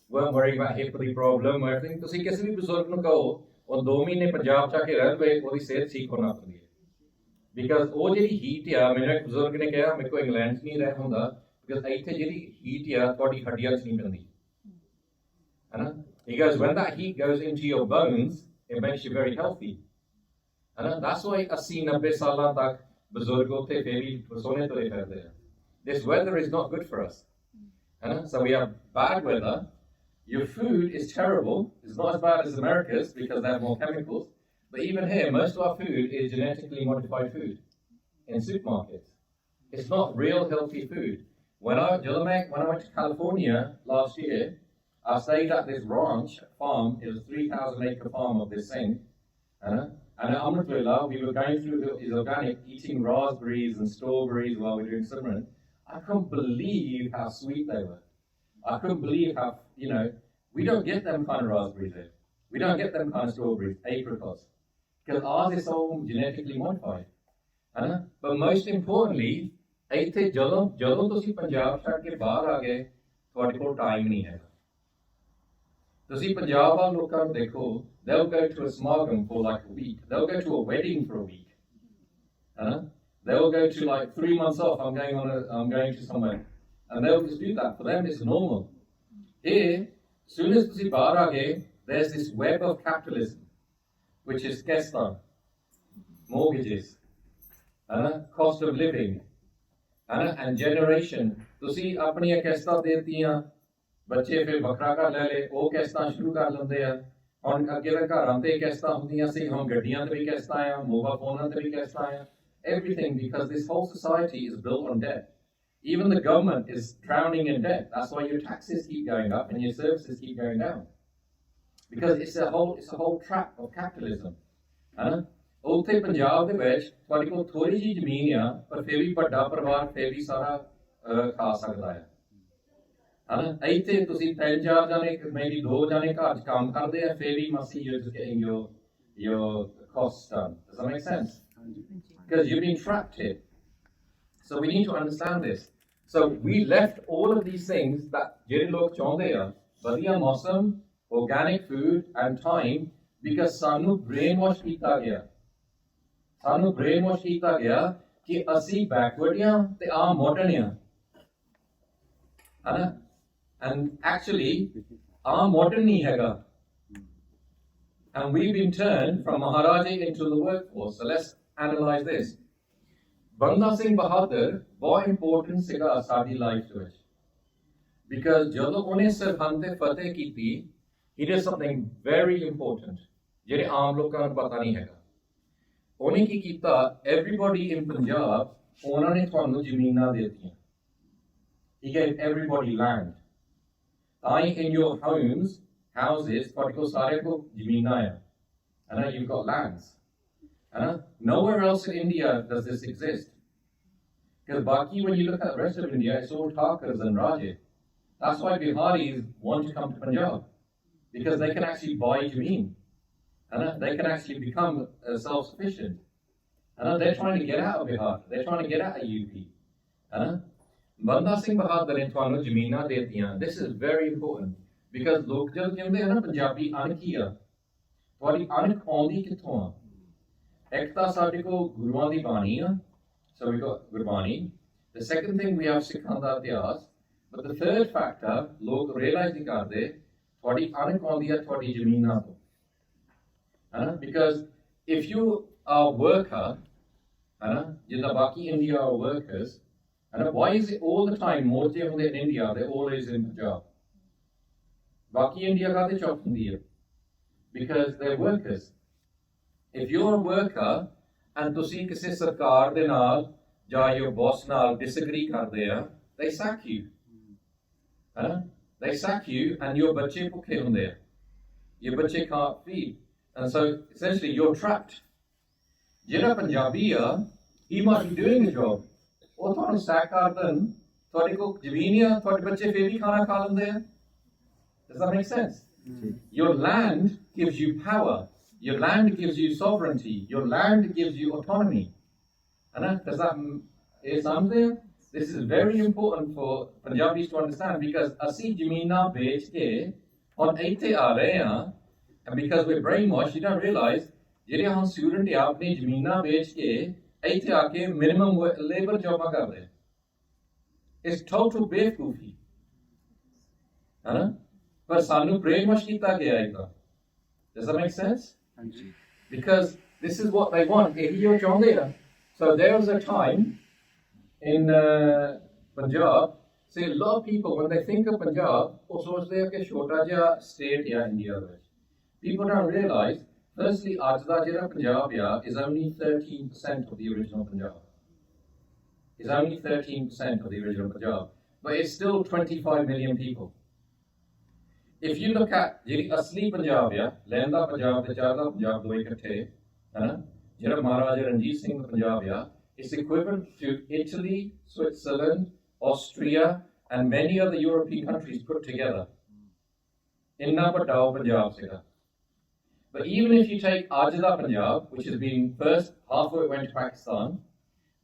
weren't worrying about hip problem or everything. ਤੁਸੀਂ ਕਿਸੇ ਵੀ ਬਜ਼ੁਰਗ ਨੂੰ ਕਹੋ, ਉਹ 2 ਮਹੀਨੇ ਪੰਜਾਬ ਚ ਆ ਕੇ ਰਹਿ ਪਏ, ਉਹਦੀ ਸਿਹਤ ਠੀਕ ਹੋਣਾ ਪੈਂਦੀ ਹੈ. Because ਉਹ ਜਿਹੜੀ heat ਆ, ਮੈਨੂੰ ਇੱਕ ਬਜ਼ੁਰਗ ਨੇ ਕਿਹਾ, ਮੇਰੇ ਕੋਲ ਇੰਗਲੈਂਡ ਚ ਨਹੀਂ ਰਹਿ ਹੁੰਦਾ, because ਇੱਥੇ ਜਿਹੜੀ heat ਆ, ਤੁਹਾਡੀ ਹੱਡੀਆਂ ਚ ਨਹੀਂ ਪੈਂਦੀ. He goes, when that heat goes into your bones, it makes you very healthy. That's why 80-90 ਸਾਲਾਂ ਤੱਕ ਬਜ਼ੁਰਗ ਉੱਥੇ ਫੇਰੀ ਸੋਨੇ ਤੁਰੇ ਫਿਰਦੇ ਆ. This weather is not good for us. So we have bad weather. Your food is terrible. It's not as bad as America's because they have more chemicals. But even here, most of our food is genetically modified food in supermarkets. It's not real healthy food. When I went to California last year, I stayed at this ranch farm. It was a 3,000-acre farm of this thing. And alhamdulillah, we were going through his organic, eating raspberries and strawberries while we were doing Simran. I couldn't believe how sweet they were. I couldn't believe how, we don't get them kind of raspberries here. We don't get them kind of strawberries, apricots, because ours is all genetically modified. But most importantly, ਇੱਥੇ ਜਦੋਂ ਤੁਸੀਂ ਪੰਜਾਬ ਛੱਡ ਕੇ ਬਾਹਰ ਆ ਗਏ, ਤੁਹਾਡੇ ਕੋਲ time ਨਹੀਂ ਹੈਗਾ। ਤੁਸੀਂ ਪੰਜਾਬ ਵਾਲੇ ਲੋਕਾਂ ਨੂੰ ਦੇਖੋ, they'll go to a smartphone for like a week. They'll go to a wedding for a week. They'll go to like 3 months off. I'm going to somewhere, and they'll just do that. For them, it's normal. Here, as soon as ਤੁਸੀਂ ਬਾਹਰ ਆ ਗਏ, there's this web of capitalism, which is ਕਿਸ਼ਤਾਂ, mortgages, cost of living, and generation. ਤੁਸੀਂ ਆਪਣੀਆਂ ਕਿਸ਼ਤਾਂ ਦੇਤੀਆਂ, ਬੱਚੇ ਫਿਰ ਵੱਖਰਾ ਘਰ ਲੈ ਲਏ, ਉਹ ਕਿਸ਼ਤਾਂ ਸ਼ੁਰੂ ਕਰ ਲੈਂਦੇ ਆ। ਹੁਣ ਅੱਗੇ ਤਾਂ ਘਰਾਂ ਤੇ ਕਿਸ਼ਤਾਂ ਹੁੰਦੀਆਂ ਸੀ, ਹੁਣ ਗੱਡੀਆਂ ਤੇ ਵੀ ਕਿਸ਼ਤਾਂ ਆ, ਮੋਬਾਈਲ ਫੋਨਾਂ ਤੇ ਵੀ ਕਿਸ਼ਤਾਂ ਆ। Everything, because this whole society is built on debt. Even the government is drowning in debt. That's why your taxes keep going up and your services keep going down. Because it's a whole trap of capitalism. ਉੱਥੇ ਪੰਜਾਬ ਦੇ ਵਿੱਚ ਤੁਹਾਡੇ ਕੋਲ ਥੋੜੀ ਜਿਹੀ ਜ਼ਮੀਨ ਆ, ਪਰ ਫਿਰ ਵੀ ਵੱਡਾ ਪਰਿਵਾਰ ਫਿਰ ਵੀ ਸਾਰਾ ਖਾ ਸਕਦਾ ਹੈ। ਇੱਥੇ ਤੁਸੀਂ 3-4 ਜਾਣੇ, maybe 2 ਜਾਣੇ ਘਰ 'ਚ ਕੰਮ ਕਰਦੇ ਆ, ਫਿਰ ਵੀ must you're just getting your costs done. Does that make sense? Because you've been trapped here. So we need to understand this. So we left all of these things that ਜਿਹੜੇ ਲੋਕ ਚਾਹੁੰਦੇ ਆ, ਵਧੀਆ ਮੌਸਮ, organic food and time, because ਸਾਨੂੰ brainwash ਕੀਤਾ ਗਿਆ। ਸਾਨੂੰ brainwash ਕੀਤਾ ਗਿਆ ਕਿ ਅਸੀਂ backward ਆ ਤੇ ਆ modern ਆ। And actually, ਆ modern ਨਹੀਂ ਹੈਗਾ. And we've been turned from Maharaja into the workforce. So let's analyze this. Banda Singh Bahadur, ਬਹੁਤ important ਸੀਗਾ ਸਾਡੀ ਲਾਈਫ ਵਿੱਚ, because ਜਦੋਂ ਉਹਨੇ ਸਰਹੰਦ ਤੇ ਫਤਿਹ ਕੀਤੀ, he did something very important ਜਿਹੜੇ ਆਮ ਲੋਕਾਂ ਨੂੰ ਪਤਾ ਨਹੀਂ ਹੈਗਾ। ਉਹਨੇ ਕੀ ਕੀਤਾ, everybody in Punjab, ਉਹਨਾਂ ਨੇ ਤੁਹਾਨੂੰ ਜ਼ਮੀਨਾਂ ਦੇ ਦਿੱਤੀਆਂ। He gave everybody land. ਤਾਂ in your houses, ਤੁਹਾਡੇ ਕੋਲ ਸਾਰਿਆਂ ਕੋਲ ਜ਼ਮੀਨਾਂ ਆ, and you've got lands. Nowhere else in India does this exist. Because Baki, when you look at the rest of India, it's all Thakkars and Rajat. That's why Biharis want to come to Punjab, because they can actually buy Jameen. They can actually become self-sufficient. They're trying to get out of Bihar. They're trying to get out of UP. Banda Singh Bahadur ne ਤੁਹਾਨੂੰ ਜ਼ਮੀਨਾਂ ਦੇ ਦਿੱਤੀਆਂ. This is very important, because ਲੋਕ ਜਦ ਕਹਿੰਦੇ ਹਨ ਪੰਜਾਬੀ ਅਣਖੀ ਆ, ਤੁਹਾਡੀ ਅਣਖ ਆਉਂਦੀ ਕਿੱਥੋਂ ਆ? ਇੱਕ ਤਾਂ ਸਾਡੇ ਕੋਲ ਗੁਰੂਆਂ ਦੀ ਬਾਣੀ ਆ, so we've got Gurbani. The second thing, we have ਸਿੱਖਾਂ ਦਾ ਇਤਿਹਾਸ. But the third factor, ਲੋਕ realize ਨਹੀਂ ਕਰਦੇ, ਤੁਹਾਡੀ ਅਣਖ ਆਉਂਦੀ ਆ ਤੁਹਾਡੀ ਜ਼ਮੀਨਾਂ ਤੋਂ। Because if you are a worker, ਜਿੱਦਾਂ ਬਾਕੀ India are workers, why is it all the time ਮੋਰਚੇ ਹੁੰਦੇ in India, they're always in Punjab? ਬਾਕੀ India ਕਾਹਦੇ ਚੌਕ ਹੁੰਦੀ ਹੈ? Because they're workers. If you're a worker and ਤੁਸੀਂ ਕਿਸੇ ਸਰਕਾਰ ਦੇ ਨਾਲ ਜਾਂ your boss ਨਾਲ disagree ਕਰਦੇ ਆ, they sack you. They sack you and your ਬੱਚੇ ਭੁੱਖੇ ਹੁੰਦੇ ਆ. Your ਬੱਚੇ can't feed. And so essentially you're trapped. ਜਿਹੜਾ ਪੰਜਾਬੀ ਆ, he might be doing the job. ਉਹ ਤੁਹਾਨੂੰ sack ਕਰ ਦੇਣ, ਤੁਹਾਡੇ ਕੋਲ ਜ਼ਮੀਨ ਆ, ਤੁਹਾਡੇ ਬੱਚੇ ਫਿਰ ਵੀ ਖਾਣਾ ਖਾ ਲੈਂਦੇ ਆ. Does that make sense? Your land gives you power. Your land gives you sovereignty. Your land gives you autonomy. Does that make sense? This is very important for Punjabis to understand, because ਅਸੀਂ ਜ਼ਮੀਨਾਂ ਵੇਚ ਕੇ ਹੁਣ ਇੱਥੇ ਆ ਰਹੇ ਹਾਂ, and because we're brainwashed, you don't realize ਜਿਹੜੇ ਹੁਣ student ਆ ਆਪਣੀ ਜ਼ਮੀਨਾਂ ਵੇਚ ਕੇ ਇੱਥੇ ਆ ਕੇ minimum labor ਜੌਬਾਂ ਕਰਦੇ। It's total ਬੇਵਕੂਫੀ। ਪਰ ਸਾਨੂੰ brainwash ਕੀਤਾ ਗਿਆ ਇਹਦਾ। Does that make sense? Because this is what they want. So there was a time in Punjab, say a lot of people, when they think of Punjab, also it's like a shortaja state in India. People don't realize, firstly, Ajda Jira Punjab is only 13% of the original Punjab. It's only 13% of the original Punjab. But it's still 25 million people. If you look at ਜਿਹੜੀ ਅਸਲੀ ਪੰਜਾਬ ਆ, ਲਹਿੰਦਾ ਪੰਜਾਬ ਤੇ ਚੜ੍ਹਦਾ ਪੰਜਾਬ ਦੋਵੇਂ ਇਕੱਠੇ, ਜਿਹੜਾ ਮਹਾਰਾਜਾ ਰਣਜੀਤ ਸਿੰਘ ਦਾ ਪੰਜਾਬ ਆ, it's equivalent to Italy, Switzerland, Austria, and many other European countries put together. Inna Padao Punjab Sikha. But even if you take Ajda Punjab, which has been first, half of it went to Pakistan,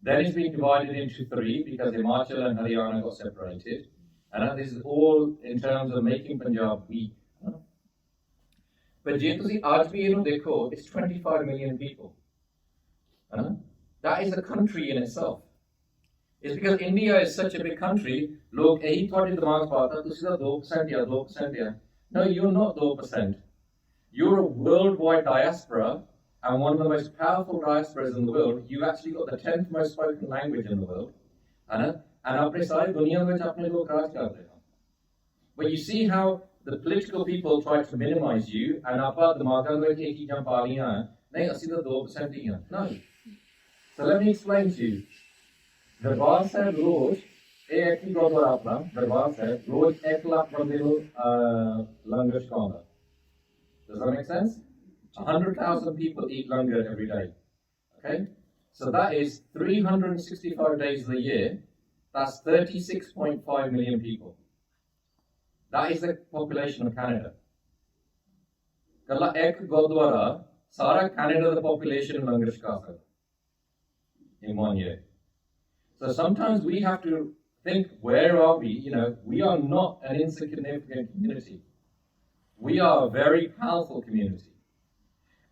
then it's been divided into three because Himachal and Haryana got separated. And this is all in terms of making Punjab weak. But je tusi aaj bhi ਇਹਨੂੰ ਦੇਖੋ, it's 25 million people. That is a country in itself. It's because India is such a big country, log ਇਹੀ ਤੁਹਾਡੇ ਦਿਮਾਗ ਪਾਤਾ ਤੁਸੀਂ ਤਾਂ 2% ਜਾਂ 2% ਆ. No, you're not 2%. You're a worldwide diaspora, and one of the most powerful diasporas in the world. You've actually got the 10th most spoken language in the world. And apne saari duniya mein apne log raaj kar rahe hain. But you see how the political people try to minimize you, and aapa dimagan mein ek cheezan paa liyan hain. Nahi, assi to 2% hi hain. No. So let me explain to you. Darbar Sahib roz, ek hi Gurdwara apna, Darbar Sahib roz 1 lakh bande nu langar chkaunda. Does that make sense? 100,000 people eat langar every day. Okay? So that is 365 days of the year. That's 36.5 million people. That is the population of Canada. Kalla ek Gurdwara, Sara Canada, the population langar chka sakda in 1 year. So sometimes we have to think, where are we? We are not an insignificant community. We are a very powerful community.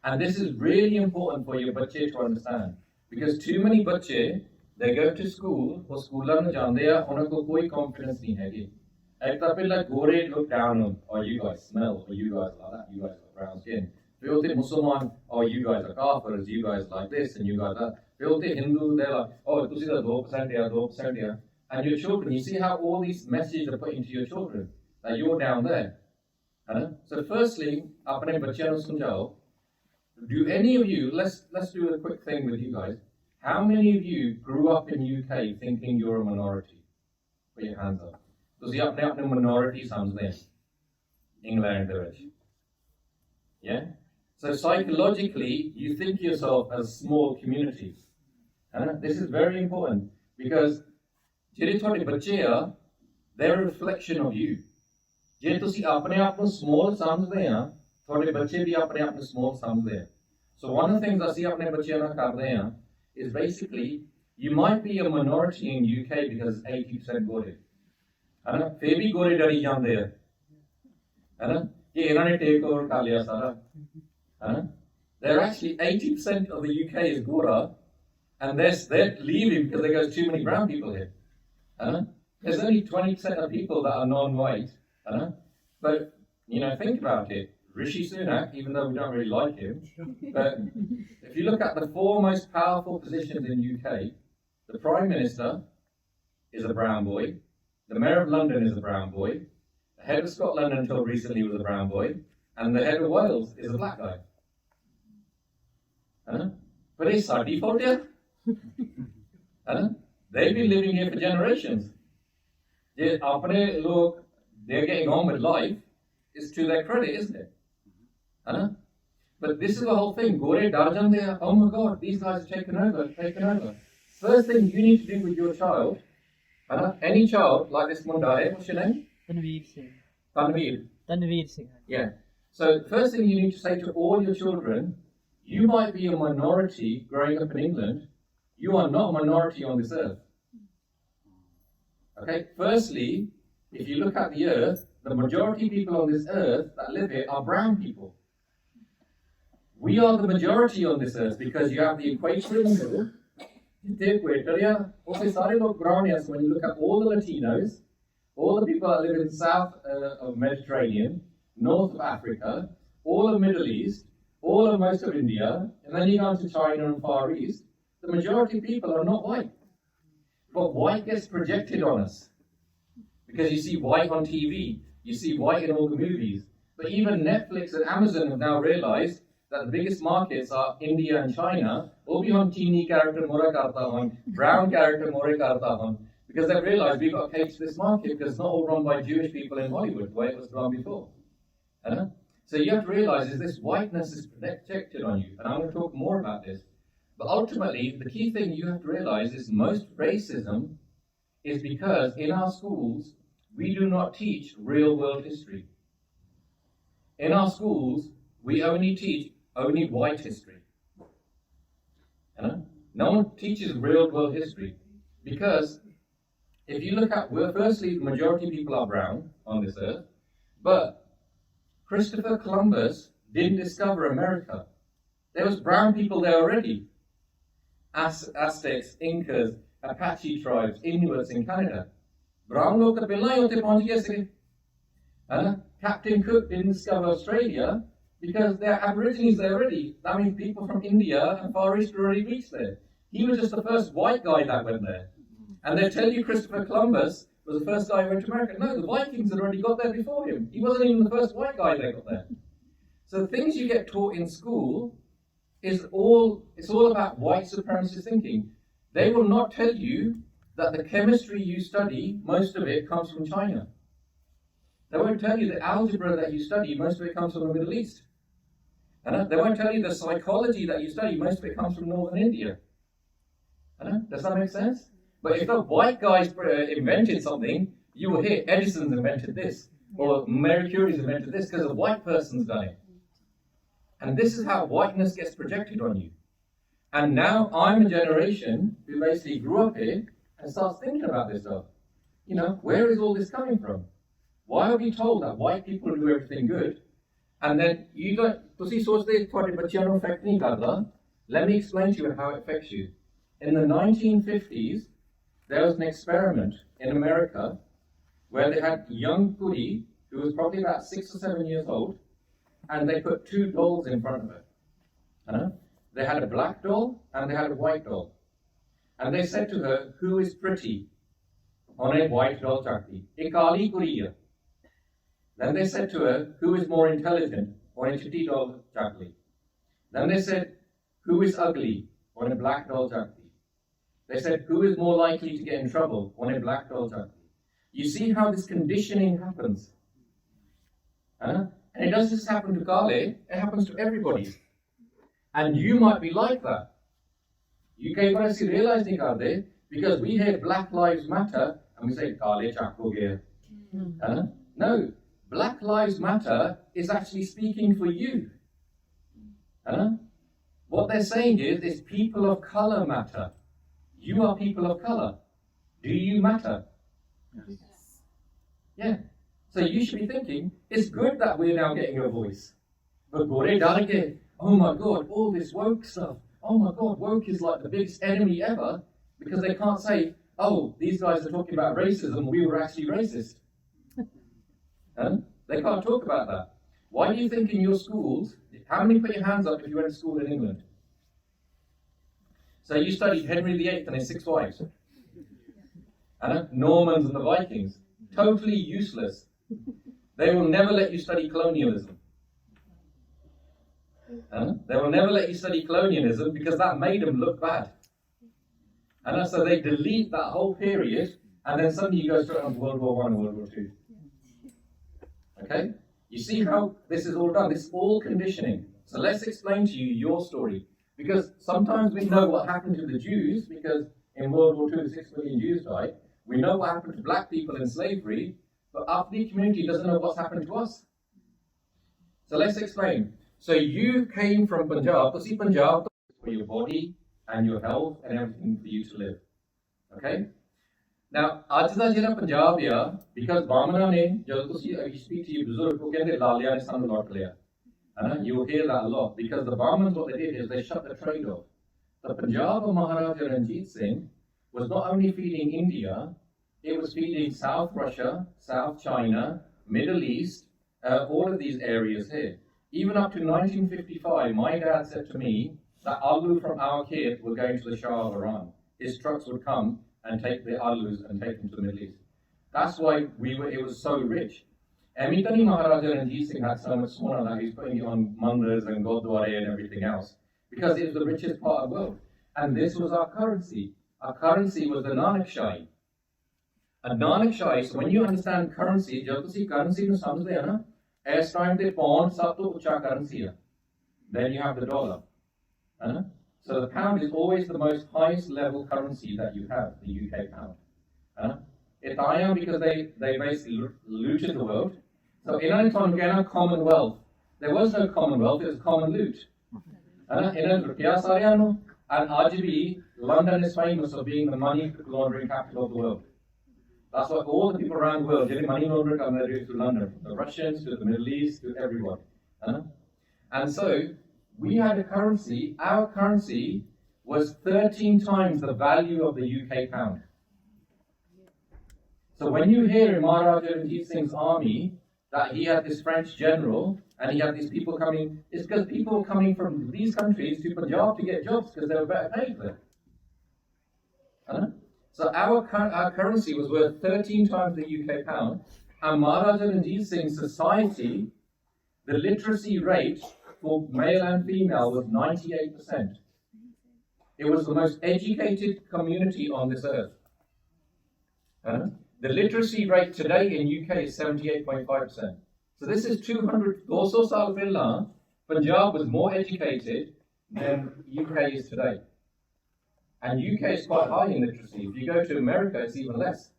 And this is really important for your bache to understand. Because too many bache, they go to school, or school mein jande hai, unhon ko koi confidence nahi hai. Ek ta pehla gore look down on, oh, you guys smell, or you guys like that, you guys got brown skin. Fir hote Musliman, oh, you guys are kafirs, you guys like this, and you guys that. Fir hote Hindu, they're like, oh, tusi da 2% ya, 2% ya. And your children, you see how all these messages are put into your children, that you're down there. So firstly, apne bachchiyan nu samjhao. Do any of you, let's do a quick thing with you guys. How many of you grew up in UK thinking you're a minority? Put your hands up. Tusi apne minority samjhde hain England de vich. Yeah? So psychologically, you think yourself as small communities. This is very important because jehde thode bachche a, they're a reflection of you. ਜੇ ਤੁਸੀਂ ਆਪਣੇ ਆਪ ਨੂੰ small ਸਮਝਦੇ ਆ, ਤੁਹਾਡੇ ਬੱਚੇ ਵੀ ਆਪਣੇ ਆਪ ਨੂੰ small ਸਮਝਦੇ ਆ. So one of the things ਅਸੀਂ ਆਪਣੇ ਬੱਚਿਆਂ ਨਾਲ ਕਰਦੇ ਆ is basically, you might be a minority in UK because 80% ਗੋਰੇ. ਫੇਰ ਵੀ ਗੋਰੇ ਡਰੀ ਜਾਂਦੇ ਆ. ਕਿ ਇਹਨਾਂ ਨੇ ਟੇਕ ਓਵਰ ਕਰ ਲਿਆ ਸਾਰਾ. They're actually 80% of the UK is Gora, and they're leaving because there's too many brown people here. There's only 20% of people that are non-white. But, think about it. Rishi Sunak, even though we don't really like him, but if you look at the 4 most powerful positions in UK, the Prime Minister is a brown boy, the Mayor of London is a brown boy, the head of Scotland until recently was a brown boy, and the head of Wales is a black guy. But it's our default here. They've been living here for generations. They're getting on with life, is to their credit, isn't it? But this is the whole thing. Gore dar jande hai. Oh my God, these guys are taken over. First thing you need to do with your child, any child, like this Munda, what's your name? Tanveer Singh. Tanveer Singh. Yeah. So first thing you need to say to all your children, you might be a minority growing up in England. You are not a minority on this earth. Okay? Firstly, if you look at the earth, the majority of people on this earth that live here are brown people. We are the majority on this earth because you have the equator in the middle. The equator, yeah. Also, sorry, look brown, yes. When you look at all the Latinos, all the people that live in the south of Mediterranean, north of Africa, all of Middle East, all of most of India, and then you go to China and Far East, the majority of people are not white. But white gets projected on us. Because you see white on TV, you see white in all the movies. But even Netflix and Amazon have now realized that the biggest markets are India and China. Obi hum Chini character mora karta hun, brown character more karta hun. Because they've realized we've got to cater to this market because it's not all run by Jewish people in Hollywood, the way it was run before. So you have to realize is this whiteness is projected on you. And I'm going to talk more about this. But ultimately, the key thing you have to realize is most racism is because in our schools, we do not teach real world history. In our schools, we only teach only white history. You know? No one teaches real world history because if you look at, well, firstly, the majority of people are brown on this earth, but Christopher Columbus didn't discover America. There was brown people there already. Aztecs, Incas, Apache tribes, Inuits in Canada. Brown log to pehla hi utte pahunch gaye sige. Captain Cook didn't discover Australia because there are Aborigines there already. That means people from India and Far East already reached there. He was just the first white guy that went there. And they tell you Christopher Columbus was the first guy who went to America. No, the Vikings had already got there before him. He wasn't even the first white guy that got there. So the things you get taught in school it's all about white supremacist thinking. They will not tell you that the chemistry you study, most of it comes from China. They won't tell you the algebra that you study, most of it comes from the Middle East. And they won't tell you the psychology that you study, most of it comes from Northern India. Does that make sense? But if the white guys invented something, you will hear Edison's invented this, or Marie Curie's invented this, because a white person's done it. And this is how whiteness gets projected on you. And now I'm a generation who basically grew up here and starts thinking about this stuff. You know, where is all this coming from? Why are we told that white people do everything good? And then you don't, ਤੁਸੀਂ ਸੋਚਦੇ ਤੁਹਾਡੇ ਬੱਚਿਆਂ ਨੂੰ affect ਨਹੀਂ ਕਰਦਾ. Let me explain to you how it affects you. In the 1950s, there was an experiment in America where they had young Kuri, who was probably about 6 or 7 years old, and they put two dolls in front of her. They had a black doll and they had a white doll. And they said to her, who is pretty? On a white doll, Jagjit. Ikali Kuriya. Then they said to her, who is more intelligent? On a chitty doll, Jagjit. Then they said, who is ugly? On a black doll, Jagjit. They said, who is more likely to get in trouble? On a black doll, Jagjit. You see how this conditioning happens? And it doesn't just happen to Kale, it happens to everybody. And you might be like that. You can realize it because we hear Black Lives Matter and we say, Kale chak ho gaya. No, Black Lives Matter is actually speaking for you. What they're saying is people of color matter. You are people of color. Do you matter? Yes. Yeah. So you should be thinking, it's good that we're now getting a voice. But oh my God, all this woke stuff. Oh my God, woke is like the biggest enemy ever because they can't say, oh, these guys are talking about racism, we were actually racist. They can't talk about that. Why do you think in your schools, how many put your hands up if you went to school in England? So you studied Henry VIII and his 6 wives. Normans and the Vikings. Totally useless. They will never let you study colonialism. They will never let you study colonialism because that made them look bad. And so they delete that whole period and then suddenly you go straight on to World War I and World War II. Okay? You see how this is all done? This is all conditioning. So let's explain to you your story. Because sometimes we know what happened to the Jews because in World War II 6 million Jews died. We know what happened to black people in slavery, but our community doesn't know what's happened to us. So let's explain. So you came from Punjab. See, Punjab for your body and your health and everything for you to live. Okay? Now, ਅੱਜ ਦਾ ਜਿਹੜਾ ਪੰਜਾਬ ਆ, because ਬਾਮਣਾ ਨੇ ਜਦੋਂ ਤੁਸੀਂ speak to your ਬਜ਼ੁਰਗ ਉਹ ਕਹਿੰਦੇ ਲਾਲਿਆਂ ਨੇ ਸਾਨੂੰ ਲੁੱਟ ਲਿਆ. You will hear that a lot because the Brahmins, what they did is they shut the trade off. The Punjab of Maharaja Ranjit Singh was not only feeding India, it was feeding South Russia, South China, Middle East, all of these areas here. Even up to 1955, my dad said to me that aloo from our kid were going to the Shah of Iran. His trucks would come and take the aloos and take them to the Middle East. That's why it was so rich. Emitani Maharaja Ranjit Singh had so much sona that he's putting it on mandirs and Gurdwara and everything else because it was the richest part of the world. And this was our currency. Our currency was the Nanak Shahi. A Nanak Shahi, so when you understand currency, jab tusi currency nu samjhde ha na, as time the pound sab to ucha currency hai. Then you have the dollar. So the pound is always the most highest level currency that you have, the UK pound. It's because they basically looted the world. So in a commonwealth, there was no commonwealth, it was common loot. And RGB, London is famous for being the money laundering capital of the world. That's why all the people around the world getting money laundering come to London, from the Russians to the Middle East to everyone. And so we had a currency, our currency was 13 times the value of the UK pound. So when you hear in Maharaja Ranjit Singh's army that he had this French general and he had these people coming, it's because people were coming from these countries to Punjab to get jobs because they were better paid there. So our currency was worth 13 times the UK pound, and Maharaja Ranjit Singh's society, the literacy rate for male and female was 98%. It was the most educated community on this earth. The literacy rate today in UK is 78.5%. So this is 200 saal pehla, Punjab was more educated than UK is today. And UK is quite high in literacy. If you go to America, it's even less.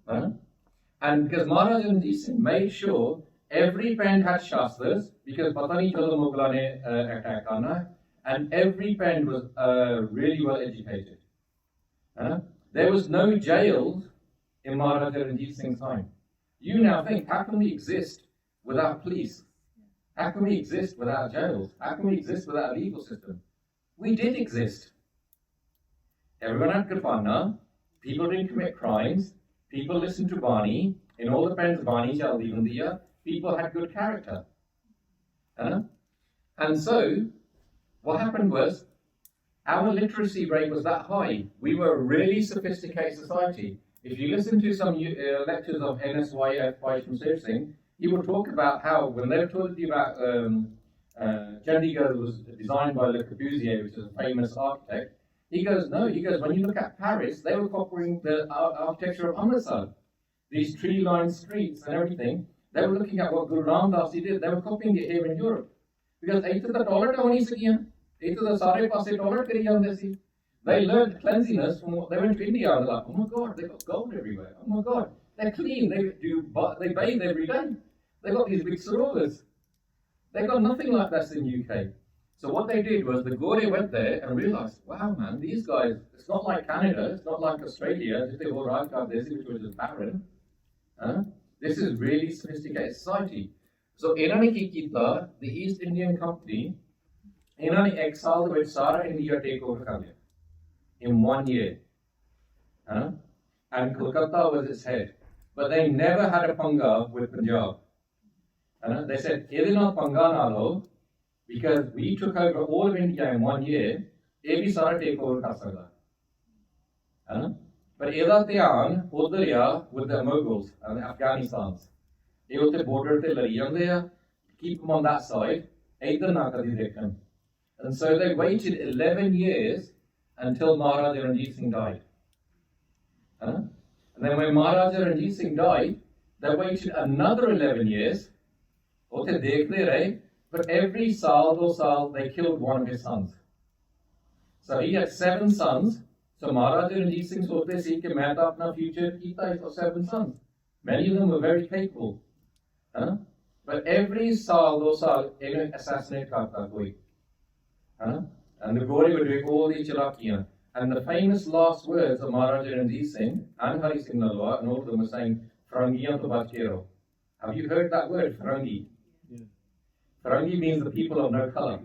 And because Maharaja Ranjit Singh made sure every band had shastras, because pata nahi chala Mughal ne attack karna, and every band was really well educated. There was no jails in Maharaja Ranjit Singh's time. You now think, how can we exist without police? How can we exist without jails? How can we exist without a legal system? We did exist. Everyone had Kirpana, people didn't commit crimes, people listened to Bani, in all the pens Bani chaldi hundi hai, people had good character. And so, what happened was, our literacy rate was that high. We were a really sophisticated society. If you listen to some lectures of NSYF by Shamsher Singh, he will talk about how, when they were talking about Chandigarh was designed by Le Corbusier, which is a famous architect, he goes, when you look at Paris, they were copying the architecture of Amritsar. These tree-lined streets and everything, they were looking at what Guru Ram Das did, they were copying it here in Europe. Because the toilet only the sare passe toilet kari jande si. They learned cleanliness from what they went to India. They're like, oh my God, they've got gold everywhere. Oh my God, they're clean. They bathe every day. They've got these big sarovars. They got nothing like this in UK. So what they did was the Gore went there and realized, wow, man, these guys, it's not like Canada, it's not like Australia, which was just barren. This is really sophisticated society. So इन्होंने की किया, the East Indian Company, इन्होंने एक साल में सारा India take over कर लिया, in 1 year. And Kolkata was its head. But they never had a panga with Punjab. They said, "Idhe na panga na lo, because we took over all of India in 1 year, ये भी सारा take over कर सकता." But ਇਹਦਾ ਧਿਆਨ ਉਧਰ ਆ with the Mughals and the Afghanistans. ਇਹ ਉੱਥੇ border ਤੇ ਲੜੀ ਜਾਂਦੇ ਆ, keep them on that side, ਇੱਧਰ ਨਾ ਕਦੀ ਦੇਖਣ. And so they waited 11 years until Maharaja Ranjit Singh died. And then when Maharaja Ranjit Singh died, they waited another 11 years. ਉੱਥੇ ਦੇਖਦੇ ਰਹੇ, but every saal, 2 saal, they killed one of his sons. So he had 7 sons. So Maharaja Ranjit Singh सोचते सी कि मैं तो अपना future कीता, he's got 7 sons. Many of them were very capable. But every saal, 2 saal, इन्हें assassinate करता कोई. And the Gori were doing all these chalakiyan. And the famous last words of Maharaja Ranjit Singh and Hari Singh Nalwa, and all of them were saying, Farangiyan to Bachkero. Have you heard that word, Farangi? Yeah. Farangi means the people of no color.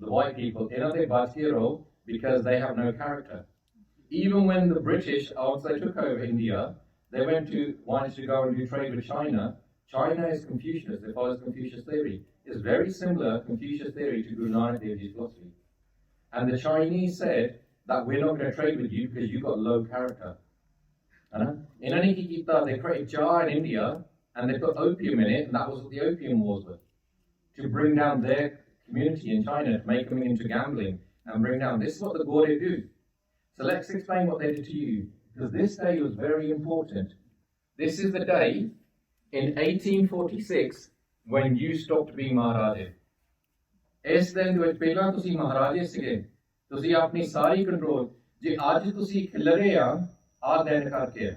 The white people. Inate Bachkero, because they have no character. Even when the British, once they took over India, they wanted to go and do trade with China. China is Confucius, it follows Confucius theory. It's very similar Confucius theory to Guru Nanak Dev Ji's philosophy. And the Chinese said that we're not going to trade with you because you've got low character. In Anikikita, they created jar in India and they put opium in it, and that was what the opium wars were. To bring down their community in China, to make them into gambling and bring down. This is what the Gore do. So let's explain what they did to you, because this day was very important. This is the day in 1846 when you stopped being Maharaja. ਇਸ ਦਿਨ ਦੇ ਵਿੱਚ ਪਹਿਲਾਂ ਤੁਸੀਂ ਮਹਾਰਾਜੇ ਸੀਗੇ, ਤੁਸੀਂ ਆਪਣੀ ਸਾਰੀ ਕੰਟਰੋਲ, ਜੇ ਅੱਜ ਤੁਸੀਂ ਖਿਲਰੇ ਆ Aden Karke.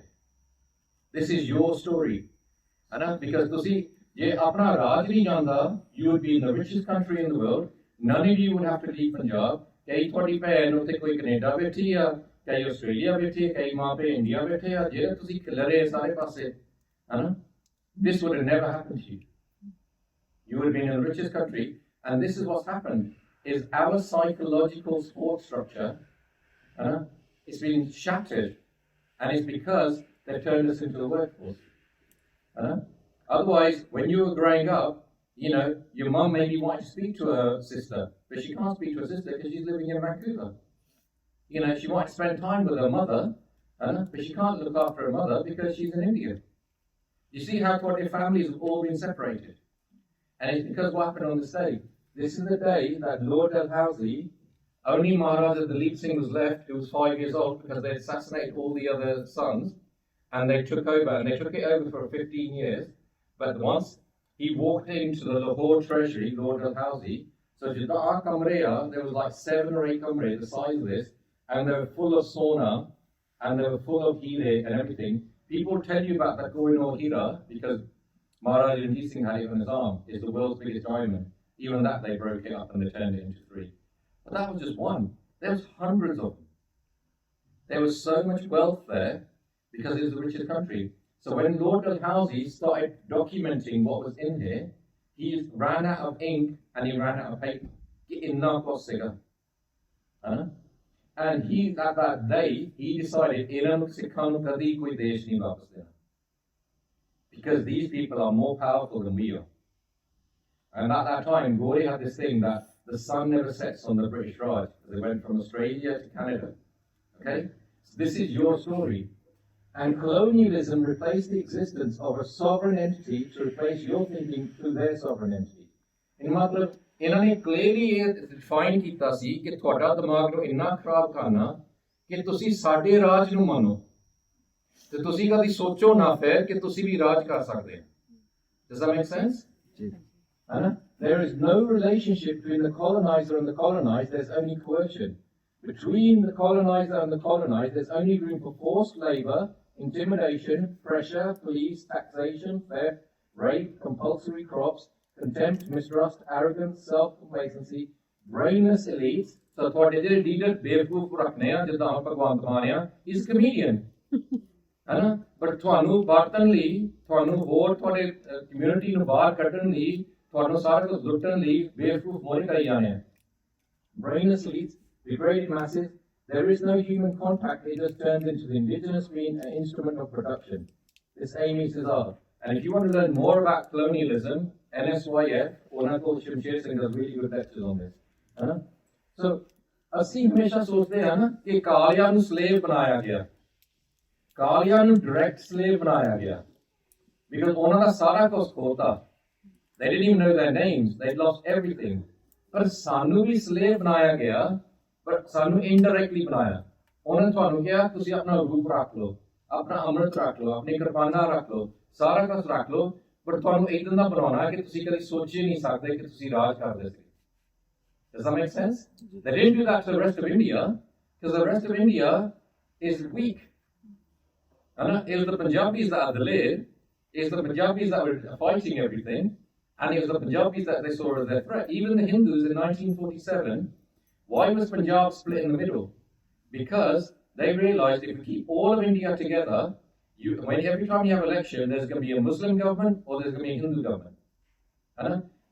This is your story. Because you see, ye apna Raj nahi janda, you would be in the richest country in the world. None of you would have to leave Punjab. Kei thodi bhੈਣ ਉੱਥੇ ਕੋਈ Canada ਬੈਠੀ ਆ, ਕਈ Australia ਬੈਠੀ ਆ, ਕਈ ਮਾਂ ਪੇ India ਬੈਠੇ ਆ, ਜਿਹੜੇ ਤੁਸੀਂ ਖਿਲਰੇ ਸਾਰੇ ਪਾਸੇ, This would have never happened to you. You would have been in the richest country, and this is what's happened, is our psychological support structure, it's been shattered, and it's because they've turned us into the workforce. Otherwise, when you were growing up, you know, your mum maybe wanted to speak to her sister, but she can't speak to her sister because she's living in Vancouver. You know, she might spend time with her mother, but she can't look after her mother because she's in India. You see how their families have all been separated. And it's because what happened on this day. This is the day that Lord Dalhousie, only Maharaja Dalip Singh was left, who was 5 years old, because they assassinated all the other sons, and they took over, and they took it over for 15 years. But once he walked into the Lahore treasury, Lord Dalhousie, so Jada Kamreya, there was like 7 or 8 kamre the size of this, and they were full of sauna, and they were full of hire and everything. People tell you about that Kohinoor Hira because Maharaja Ranjit Singh had it on his arm. It's the world's biggest diamond. Even that they broke it up and they turned it into 3. But that was just one. There was hundreds of them. There was so much wealth there because it was the richest country. So when Lord Dalhousie started documenting what was in here, he ran out of ink and he ran out of paper. And he, at that day, he decided, because these people are more powerful than we are. And at that time, Gore had this thing that the sun never sets on the British Raj. They went from Australia to Canada. Okay? So this is your story. And colonialism replaced the existence of a sovereign entity to replace your thinking through their sovereign entity. In matlab, ਇਹਨਾਂ ਨੇ clearly ਇਹ define ਕੀਤਾ ਸੀ ਕਿ ਤੁਹਾਡਾ ਦਿਮਾਗ ਨੂੰ ਇੰਨਾ ਖਰਾਬ ਕਰਨਾ ਕਿ ਤੁਸੀਂ ਸਾਡੇ ਰਾਜ ਨੂੰ ਮੰਨੋ ਤੇ ਤੁਸੀਂ ਕਦੀ ਸੋਚੋ ਨਾ ਫਿਰ ਕਿ ਤੁਸੀਂ ਵੀ ਰਾਜ ਕਰ ਸਕਦੇ ਹੋ. Does that make sense? There is no relationship between the colonizer and the colonized, there's only coercion. Between the colonizer and the colonized, there's only room for forced labor, intimidation, pressure, police, taxation, theft, rape, compulsory crops, contempt, mistrust, arrogance, self-complacency, brainless elites. So ਤੁਹਾਡੇ ਜਿਹੜੇ leader ਬੇਵਕੂਫ ਰੱਖਨੇ ਆ ਜਿੱਦਾਂ ਭਗਵੰਤ ਮਾਨ ਆ, he's a comedian. But ਤੁਹਾਨੂੰ ਵਰਤਣ ਲਈ, ਤੁਹਾਨੂੰ ਹੋਰ ਤੁਹਾਡੇ ਕਮਿਊਨਿਟੀ ਨੂੰ ਬਾਹਰ ਕੱਢਣ ਲਈ, ਤੁਹਾਨੂੰ ਸਾਰਾ ਕੁਝ ਲੁੱਟਣ ਲਈ ਬੇਵਕੂਫ ਮੋਰੇ ਕਰੀ ਜਾਣੇ ਆ. Brainless elites, degraded masses, there is no human contact, it just turns into the indigenous mean an instrument of production. This Amy Cesar. And if you want to learn more about colonialism, NSYF, ਉਹਨਾਂ ਕੋਲ Shamsher Singh does really good lectures on this. So, ਅਸੀਂ ਹਮੇਸ਼ਾ ਸੋਚਦੇ ਹਾਂ ਨਾ ਕਿ ਕਾਲਿਆਂ ਨੂੰ slave ਬਣਾਇਆ ਗਿਆ. ਕਾਲਿਆਂ ਨੂੰ direct slave ਬਣਾਇਆ ਗਿਆ. Because ਉਹਨਾਂ ਦਾ ਸਾਰਾ ਕੁਝ ਖੋਤਾ. They didn't even know their names. They'd lost everything. ਪਰ ਸਾਨੂੰ ਵੀ slave ਬਣਾਇਆ ਗਿਆ, ਪਰ ਸਾਨੂੰ indirectly ਬਣਾਇਆ. ਉਹਨਾਂ ਨੇ ਤੁਹਾਨੂੰ ਕਿਹਾ ਤੁਸੀਂ ਆਪਣਾ ਰੂਪ ਰੱਖ ਲਓ, ਆਪਣਾ ਅੰਮ੍ਰਿਤ ਰੱਖ ਲਓ, ਆਪਣੀ ਕਿਰਪਾਨਾਂ ਰੱਖ ਲਓ, ਸਾਰਾ ਕੁਝ ਰੱਖ ਲਓ, ਪਰ ਤੁਹਾਨੂੰ ਇਦਾਂ ਦਾ ਬਣਾਉਣਾ ਕਿ ਤੁਸੀਂ ਕਦੇ ਸੋਚ ਹੀ ਨਹੀਂ ਸਕਦੇ ਕਿ ਤੁਸੀਂ ਰਾਜ ਕਰਦੇ ਸੀ. Does that make sense? They didn't do that to the rest of India, because the rest of India is weak. And it was the Punjabis that had the lead, it was the Punjabis that were fighting everything, and it was the Punjabis that they saw as their threat. Even the Hindus in 1947, why was Punjab split in the middle? Because they realized if we keep all of India together, every time you have an election, there's going to be a Muslim government or there's going to be a Hindu government.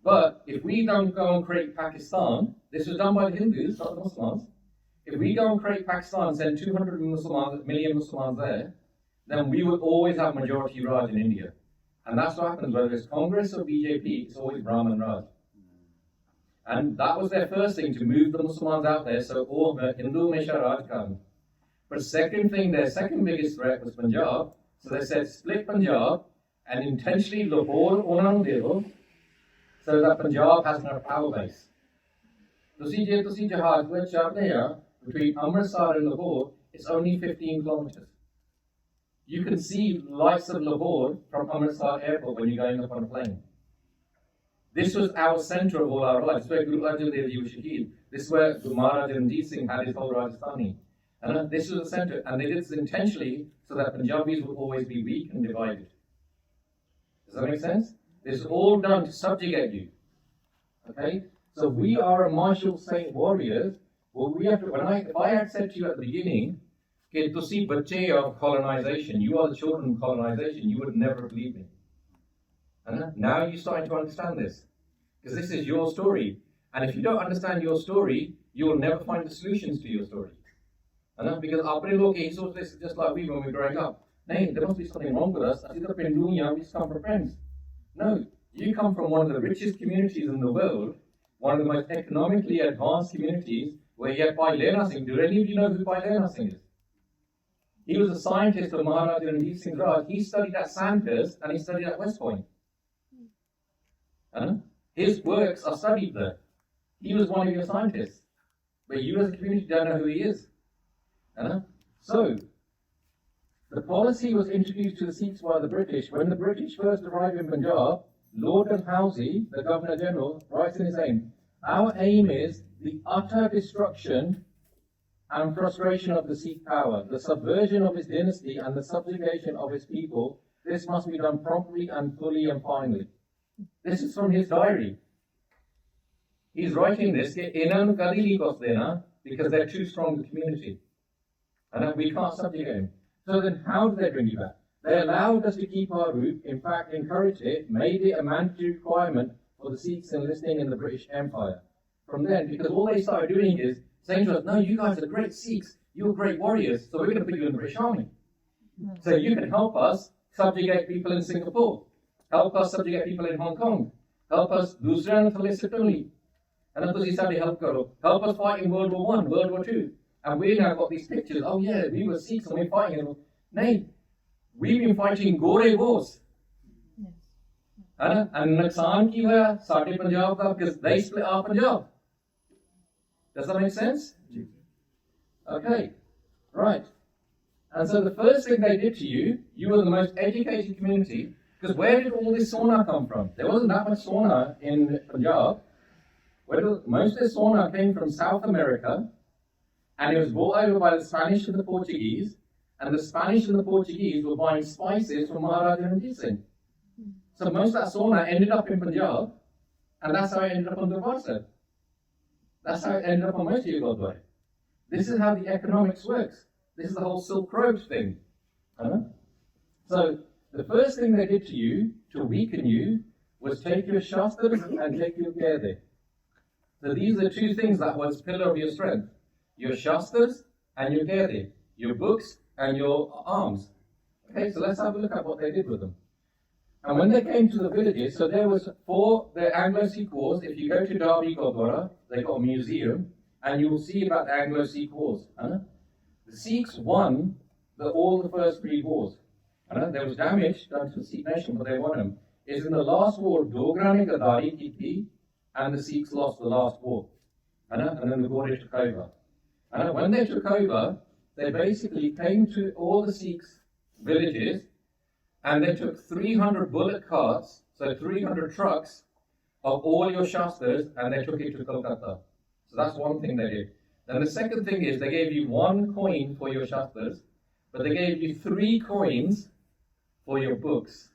But if we don't go and create Pakistan, this was done by the Hindus, not the Muslims. If we go and create Pakistan and send 200 million Muslims there, then we will always have majority Raj in India. And that's what happens, whether it's Congress or BJP, it's always Brahman Raj. And that was their first thing, to move the Muslims out there, so all the Hindu Mesha Raj come. But second thing, their second biggest threat was Punjab. So they said split Punjab and intentionally Lahore Onandero so that Punjab has no power base. Tusi jahaz with Chardaya between Amritsar and Lahore, it's only 15 kilometers. You can see lights of Lahore from Amritsar airport when you're going up on a plane. This was our center of all our lives. This is where Guru Arjan Dev Ji was Shahid. This is where Maharaja Ranjit Singh had his whole Rajasthani. And this was the center, and they did this intentionally so that Punjabis would always be weak and divided. Does that make sense? This is all done to subjugate you. Okay? So we are a martial saint warriors. Well, we have to, if I had said to you at the beginning, okay, to see bache of colonization, you are the children of colonization, you would never believe me. And now you're starting to understand this. Because this is your story. And if you don't understand your story, you will never find the solutions to your story. Because apne log he soch this just like we when we were growing up. No, there must be something wrong with us. We just come from friends. No, you come from one of the richest communities in the world, one of the most economically advanced communities, where you have Bhai Lehna Singh. Do any of you know who Bhai Lehna Singh is? He was a scientist of Maharaja Ranjit Singh Raj. He studied at Sandhurst and he studied at West Point. His works are studied there. He was one of your scientists. But you as a community don't know who he is. So, the policy was introduced to the Sikhs by the British. When the British first arrived in Punjab, Lord Dalhousie, the Governor General, writes in his aim, our aim is the utter destruction and frustration of the Sikh power, the subversion of his dynasty and the subjugation of his people. This must be done promptly and fully and finally. This is from his diary. He's writing this, because they're too strong the community. And we can't subjugate him. So then how do they bring you back? They allowed us to keep our root, in fact encouraged it, made it a mandatory requirement for the Sikhs enlisting in the British Empire. From then, because all they started doing is saying to us, no, you guys are great Sikhs, you're great warriors, so we're going to put you in the British Army. So you can help us subjugate people in Singapore, help us subjugate people in Hong Kong, help us dusriyan thale sittoni, and then ਤੁਸੀਂ ਸਾਡੀ help karo, help us fight in World War I, World War II. And we now got these pictures, oh yeah, we were Sikhs and we're fighting. No, we've been fighting Gore wars. And nuksan ki hoya saade Punjab ka, because they split our Punjab. Does that make sense? Okay, right. And so the first thing they did to you, you were the most educated community, because where did all this sauna come from? There wasn't that much sauna in Punjab. Most of the sauna came from South America, and it was brought over by the Spanish and the Portuguese, and the Spanish and the Portuguese were buying spices from Maharaja Ranjit Singh. So most of that sauna ended up in Punjab, and that's how it ended up on Gurdwara. That's how it ended up on most of your Gurdwara. This is how the economics works. This is the whole Silk Road thing. So the first thing they did to you, to weaken you, was take your shastras and take your kede. So these are the two things that was pillar of your strength. Your shastras and your kede, your books and your arms. Okay, so let's have a look at what they did with them. And when they came to the villages, so there was for the Anglo-Sikh Wars, if you go to Derby Gurdwara, they got a museum, and you will see about the Anglo-Sikh Wars. The Sikhs won all the first 3 wars. There was damage done to the Sikh nation, but they won them. It's in the last war, Dogra ne Gadari ki thi, and the Sikhs lost the last war. And then the Gordis took over. When they took over, they basically came to all the Sikhs' villages, and they took 300 bullock carts, so 300 trucks of all your shastras, and they took it to Kolkata. So that's one thing they did. Then the second thing is they gave you 1 coin for your shastras, but they gave you 3 coins for your books.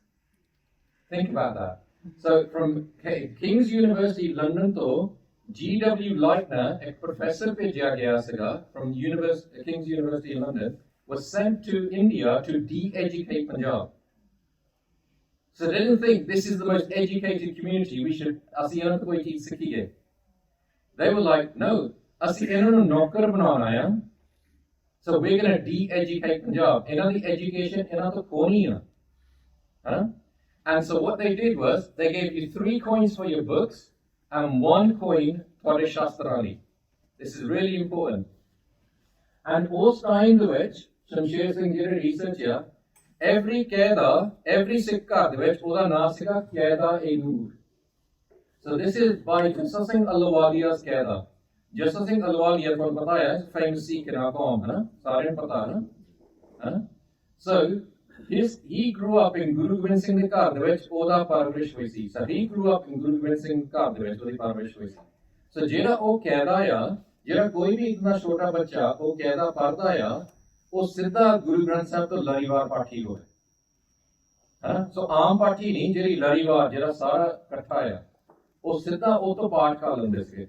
Think about that. So from King's University London to G.W. Leitner, a professor from King's University in London, was sent to India to de-educate Punjab. So they didn't think this is the most educated community, we should They were like, no, so we're going to de-educate Punjab. Inna education, inna to koni na. And so what they did was, they gave you 3 coins for your books, and 1 coin for the Shastrali. This is really important. And ਉਸ time ਦੇ ਵਿੱਚ ਸ਼ਮਸ਼ੇਰ ਸਿੰਘ ਜਿਹੜੇ researcher, every Sikh ਘਰ ਦੇ ਵਿੱਚ ਉਹਦਾ ਨਾਮ ਸੀਗਾ Qaeda-e-Noor. So this is by Jassa Singh Ahluwalia's Qaeda. Jassa Singh Ahluwalia, ਤੁਹਾਨੂੰ ਪਤਾ ਹੈ, famous Sikh in our qawm, ਹੈ ਨਾ? ਸਾਰਿਆਂ ਨੂੰ ਪਤਾ ਹੈ ਨਾ? So he grew up in Guru Gobind Singh ਦੇ ਘਰ ਦੇ ਵਿੱਚ ਉਹਦਾ ਪਰਵਰਿਸ਼ ਹੋਈ ਸੀ. So he grew up in Guru Gobind Singh ਘਰ ਦੇ ਵਿੱਚ ਉਹਦੀ ਪਰਵਰਿਸ਼ ਹੋਈ ਸੀ. So ਜਿਹੜਾ ਉਹ Qaeda ਆ, ਜਿਹੜਾ ਕੋਈ ਵੀ ਇਤਨਾ ਛੋਟਾ ਬੱਚਾ ਉਹ ਕਾਇਦਾ ਪੜ੍ਹਦਾ ਆ ਉਹ ਸਿੱਧਾ ਗੁਰੂ ਗ੍ਰੰਥ ਸਾਹਿਬ ਤੋਂ ਲੜੀਵਾਰ ਪਾਠੀ ਹੋਵੇ ਹੈ ਸੋ ਆਮ ਪਾਠੀ ਨਹੀਂ ਜਿਹੜੀ ਲੜੀਵਾਰ ਜਿਹੜਾ ਸਾਰਾ ਇਕੱਠਾ ਆ ਉਹ ਸਿੱਧਾ ਉਹ ਤੋਂ ਪਾਠ ਕਰ ਲੈਂਦੇ ਸੀਗੇ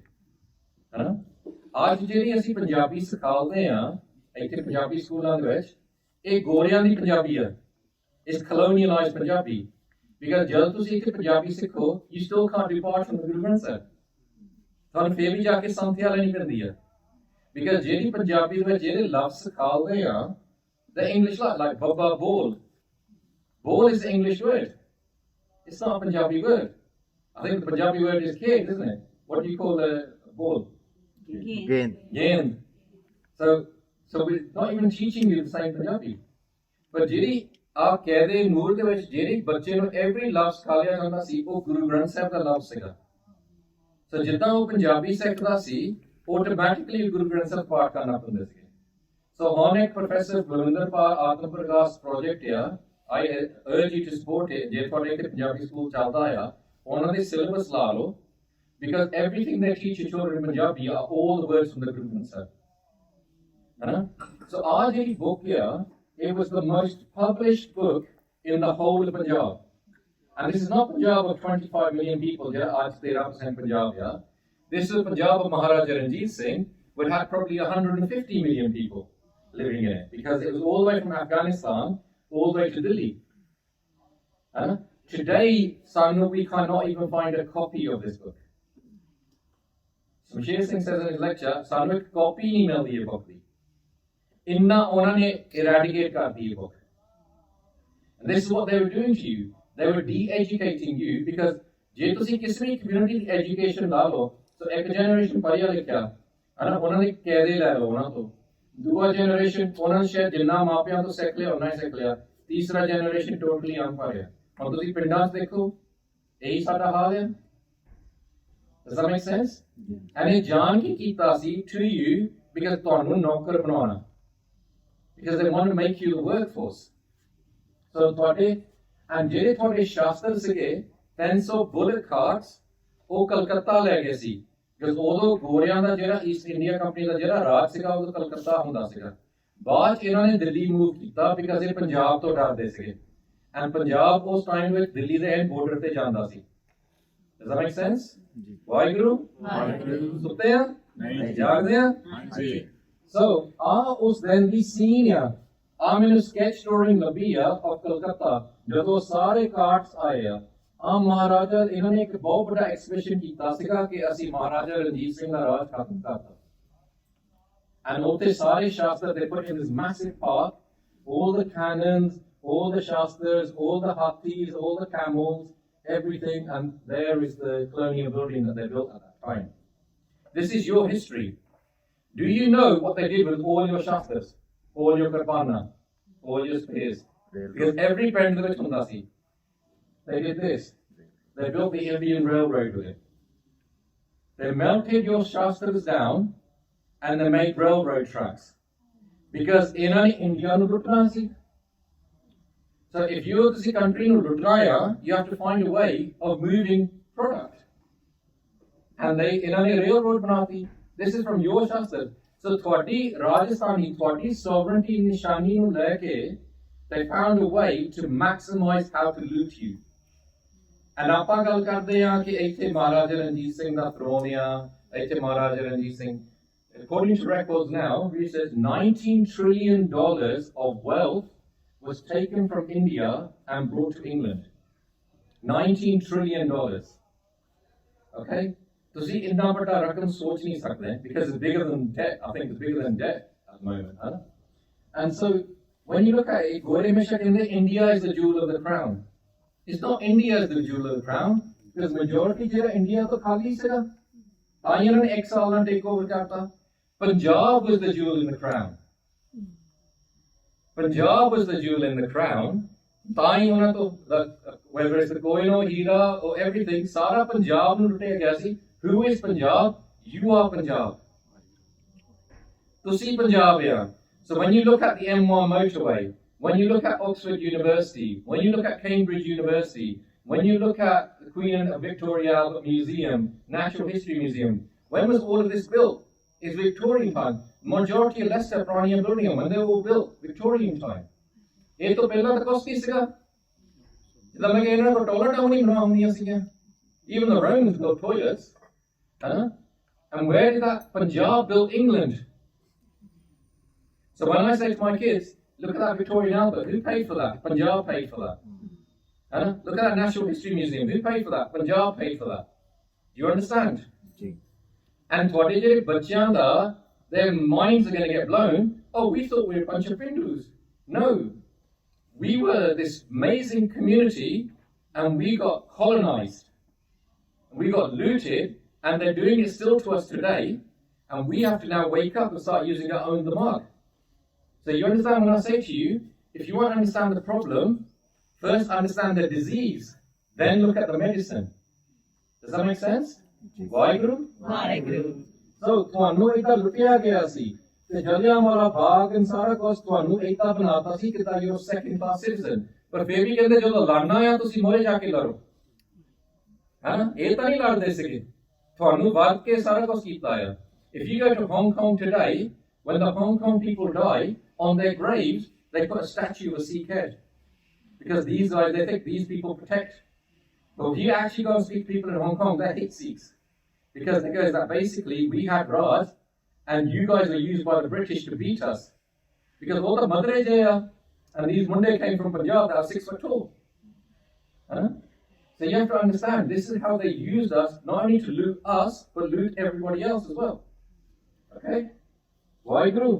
ਹੈ ਅੱਜ ਜਿਹੜੀ ਅਸੀਂ ਪੰਜਾਬੀ ਸਿਖਾਉਂਦੇ ਆ ਇੱਥੇ ਪੰਜਾਬੀ ਸਕੂਲਾਂ ਦੇ ਵਿੱਚ ਇਹ ਗੋਰਿਆਂ ਦੀ ਪੰਜਾਬੀ ਹੈ ਇਸ colonialized ਪੰਜਾਬੀ because ਜਦੋਂ ਤੁਸੀਂ ਇੱਥੇ ਪੰਜਾਬੀ ਸਿੱਖੋ you still can't depart from the Guru Granth Sahib ਤੁਹਾਨੂੰ ਫੇਰ ਵੀ ਜਾ ਕੇ ਸੰਥਿਆ ਲੈਣੀ ਪੈਂਦੀ ਹੈ because ਜਿਹੜੀ ਪੰਜਾਬੀ ਦੇ ਵਿੱਚ ਜਿਹੜੇ ਲਫ਼ਜ਼ ਸਿਖਾਉਂਦੇ ਆ the English like ਬੱਬਾ ਬੋਲ Bol is the English word. It's not a Punjabi word. I think the Punjabi word is keg, isn't it? What do you call a bol? Gend. So we're not even teaching you the same Punjabi. But jiri aap kehde noor de vich jiri bacche nu every lafz kha liya janda si oh Guru Granth Sahib da lafz siga. So jitna oh Punjabi sikhda si automatically Guru Granth Sahib path karna panda si. So hone ek Professor Balwinder Pal Atma Prakash project ya I urge you to support it. ਜੇ ਤੁਹਾਡੇ ਇੱਥੇ Punjabi school ਚੱਲਦਾ ਆ ਉਹਨਾਂ ਦੇ syllabus ਲਾ ਲਓ because everything they teach your children in Punjabi are all the words from the Guru Granth Sahib. So our ਜਿਹੜੀ book here, it was the most published book in the whole of Punjab. And this is not Punjab of 25 million people ਜਿਹੜਾ ਅੱਜ 13% ਪੰਜਾਬ ਆ. This is Punjab of Maharaja Ranjit Singh, which had probably 150 million people living in it because it was all the way from Afghanistan all the way to Delhi. Today, Sanu, we cannot even find a copy of this book. Samsher Singh says in his lecture, Sanu, a copy nahi mildi hai book di. Inna ਉਹਨਾਂ ਨੇ eradicate kar di book. And this is what they were doing to you. They were de-educating you because ਜੇ ਤੁਸੀਂ ਕਿਸੇ ਵੀ community ਦੀ education ਲਾ ਲਓ, so ਇੱਕ generation ਪੜ੍ਹਿਆ ਲਿਖਿਆ, ਉਹਨਾਂ ਦੇ ਕਾਇਦੇ ਲੈ ਲਓ ਉਹਨਾਂ ਤੋਂ. ਦੂਆ ਜਨਰੇਸ਼ਨ ਉਹਨਾਂ ਨੇ ਸ਼ਾਇਦ ਜਿੰਨਾ ਮਾਪਿਆਂ ਤੋਂ ਸਿੱਖ ਲਿਆ ਉਹਨਾਂ ਹੀ ਸਿੱਖ ਲਿਆ ਤੀਸਰਾ ਜਨਰੇਸ਼ਨ ਟੋਟਲੀ ਅਨਪੜ੍ਹ ਹੈ ਹੁਣ ਤੁਸੀਂ ਪਿੰਡਾਂ 'ਚ ਦੇਖੋ ਇਹੀ ਸਾਡਾ ਹਾਲ ਹੈ Does that make sense? And ਇਹ ਜਾਣ ਕੇ ਕੀਤਾ ਸੀ to you because ਤੁਹਾਨੂੰ ਨੌਕਰ ਬਣਾਉਣਾ because they want to make you the workforce so ਤੁਹਾਡੇ and ਜਿਹੜੇ ਤੁਹਾਡੇ ਸ਼ਾਸਤਰ ਸੀਗੇ 300 bullet carts ਉਹ ਕਲਕੱਤਾ ਲੈ ਗਏ ਸੀ because ਉਦੋਂ ਗੋਰਿਆਂ ਦਾ ਜਿਹੜਾ ਈਸਟ ਇੰਡੀਆ ਕੰਪਨੀ ਦਾ ਜਿਹੜਾ ਰਾਜ ਸੀਗਾ ਉਹ ਕਲਕੱਤਾ ਹੁੰਦਾ ਸੀਗਾ ਬਾਅਦ ਚ ਇਹਨਾਂ ਨੇ ਦਿੱਲੀ ਮੂਵ ਕੀਤਾ because ਇਹ ਪੰਜਾਬ ਤੋਂ ਡਰਦੇ ਸੀਗੇ ਐਂਡ ਪੰਜਾਬ ਉਸ ਟਾਈਮ ਵਿੱਚ ਦਿੱਲੀ ਦੇ ਐਂਡ ਬਾਰਡਰ ਤੇ ਜਾਂਦਾ ਸੀ Does that make sense? Waheguru ਸੁੱਤੇ ਆ ਨਹੀਂ ਜਾਗਦੇ ਆ ਹਾਂਜੀ So ਉਸ ਦਿਨ ਦੀ ਸੀਨ ਆ ਮੈਨੂੰ sketch drawing ਲੱਭੀ ਆ of ਕਲਕੱਤਾ ਜਦੋਂ ਸਾਰੇ ਕਾਰਟਸ ਆਏ ਆ ਮਹਾਰਾਜਾ ਇਹਨਾਂ ਨੇ ਇੱਕ ਬਹੁਤ ਵੱਡਾ ਐਕਸਪ੍ਰੈਸ਼ਨ ਕੀਤਾ ਸੀਗਾ ਕਿ ਅਸੀਂ ਮਹਾਰਾਜਾ ਰਣਜੀਤ ਸਿੰਘ ਦਾ ਰਾਜ ਖਤਮ ਕਰਤਾ and ਉੱਥੇ ਸਾਰੇ ਸ਼ਾਸਤਰ they put in this massive park all the cannons all the shastras all the hathis all the camels everything and there is the colonial building that they built at that time this is your history do you know what they did with all your shastras all your karpana all your spears because every ਪਿੰਡ ਦੇ ਵਿੱਚ ਹੁੰਦਾ ਸੀ They did this. They built the Indian Railroad with it. They melted your shastras down and they made railroad tracks. Because in India nu lutna si. So if you are this country nu lutnaya, you have to find a way of moving product. And they in railroad banati. This is from your shastras. So twadi Rajasthani, twadi sovereignty nishani nu leke, they found a way to maximize how to loot you. And ਆਪਾਂ ਗੱਲ ਕਰਦੇ ਹਾਂ ਕਿ ਇੱਥੇ ਮਹਾਰਾਜਾ ਰਣਜੀਤ ਸਿੰਘ ਦਾ throne ਆ ਇੱਥੇ Maharaja Ranjit Singh according to records now it says $19 trillion of wealth was taken from India and brought to England $19 trillion okay ਤੁਸੀਂ ਇੰਨਾ ਵੱਡਾ ਰਕਮ ਸੋਚ ਨਹੀਂ ਸਕਦੇ because it's bigger than debt I think it's bigger than debt at the moment and so when you look at it ਗੋਰੇ ਹਮੇਸ਼ਾ ਕਹਿੰਦੇ India is the jewel of the crown It's not India as the jewel of the crown, because majority ਜਿਹੜਾ India ਤੋਂ ਖਾਲੀ ਸੀਗਾ ਤਾਂ ਇਹਨਾਂ ਨੇ ਇੱਕ ਸਾਲ ਨਾਲ ਟੇਕ ਓਵਰ ਕਰਤਾ Punjab was the jewel in the crown Punjab was the jewel in the crown ਤਾਂ ਹੀ ਉਹਨਾਂ ਤੋਂ whether it's the coin or Hira or everything ਸਾਰਾ ਪੰਜਾਬ ਨੂੰ ਲੁੱਟਿਆ ਗਿਆ ਸੀ Who is Punjab? You are Punjab ਤੁਸੀਂ ਪੰਜਾਬ ਆ So when you look at the M1 motorway When you look at Oxford University, when you look at Cambridge University, when you look at the Queen and Victoria Albert Museum, Natural History Museum, when was all of this built? is Victorian time. Majority of Leicester पुरानियां buildings when they were built Victorian time. ये तो पहला तो कुछ नहीं सीगा. जब मैं कहना तो टॉयलेट नहीं बना होंगी सीगा. Even the Romans built toilets. And where did that Punjab built England? So when I say to my kids, look at that Victorian Albert, who paid for that? Punjab paid for that. Look at that National History Museum, who paid for that? Punjab paid for that. Do you understand? And what they did, Bachanda, their minds are going to get blown. Oh, we thought we were a bunch of Hindus. No. We were this amazing community and we got colonized. We got looted and they're doing it still to us today. And we have to now wake up and start using our own mark. So you understand when I say to you, if you want to understand the problem, first understand the disease, then look at the medicine. Does that make sense? Vaheguru? Vaheguru. So, ਤੁਹਾਨੂੰ ਇਦਾਂ ਲੁੱਟਿਆ ਗਿਆ ਸੀ ਤੇ Jallianwala Bagh and ਸਾਰਾ ਕੁਝ ਤੁਹਾਨੂੰ ਇਦਾਂ ਬਣਾਤਾ ਸੀ ਕਿ ਤਾਂ ਯੂ ਸੈਕੰਡ ਕਲਾਸ ਸਿਟੀਜ਼ਨ ਪਰ ਫਿਰ ਵੀ ਕਹਿੰਦੇ ਜਦੋਂ ਲੜਨਾ ਆ ਤੁਸੀਂ ਮੋਰੇ ਜਾ ਕੇ ਲੜੋ ਹਾਂ ਇਹ ਤਾਂ ਨਹੀਂ ਲੜਦੇ ਸੀਗੇ ਤੁਹਾਨੂੰ ਵੱਧ ਕੇ ਸਾਰਾ ਕੁਝ ਕੀਤਾ ਆ if you go to Hong Kong today when the Hong Kong people die on their graves they put a statue of a Sikh head because these guys they think these people protect but if you actually go and speak to people in Hong Kong they hate Sikhs because it goes that basically we had Raj and you guys were used by the British to beat us. Because all the Madre Jaya and these Munde came from Punjab that are 6 foot tall. So you have to understand, this is how they used us, not only to loot us, but loot everybody else as well. Okay? Vaheguru.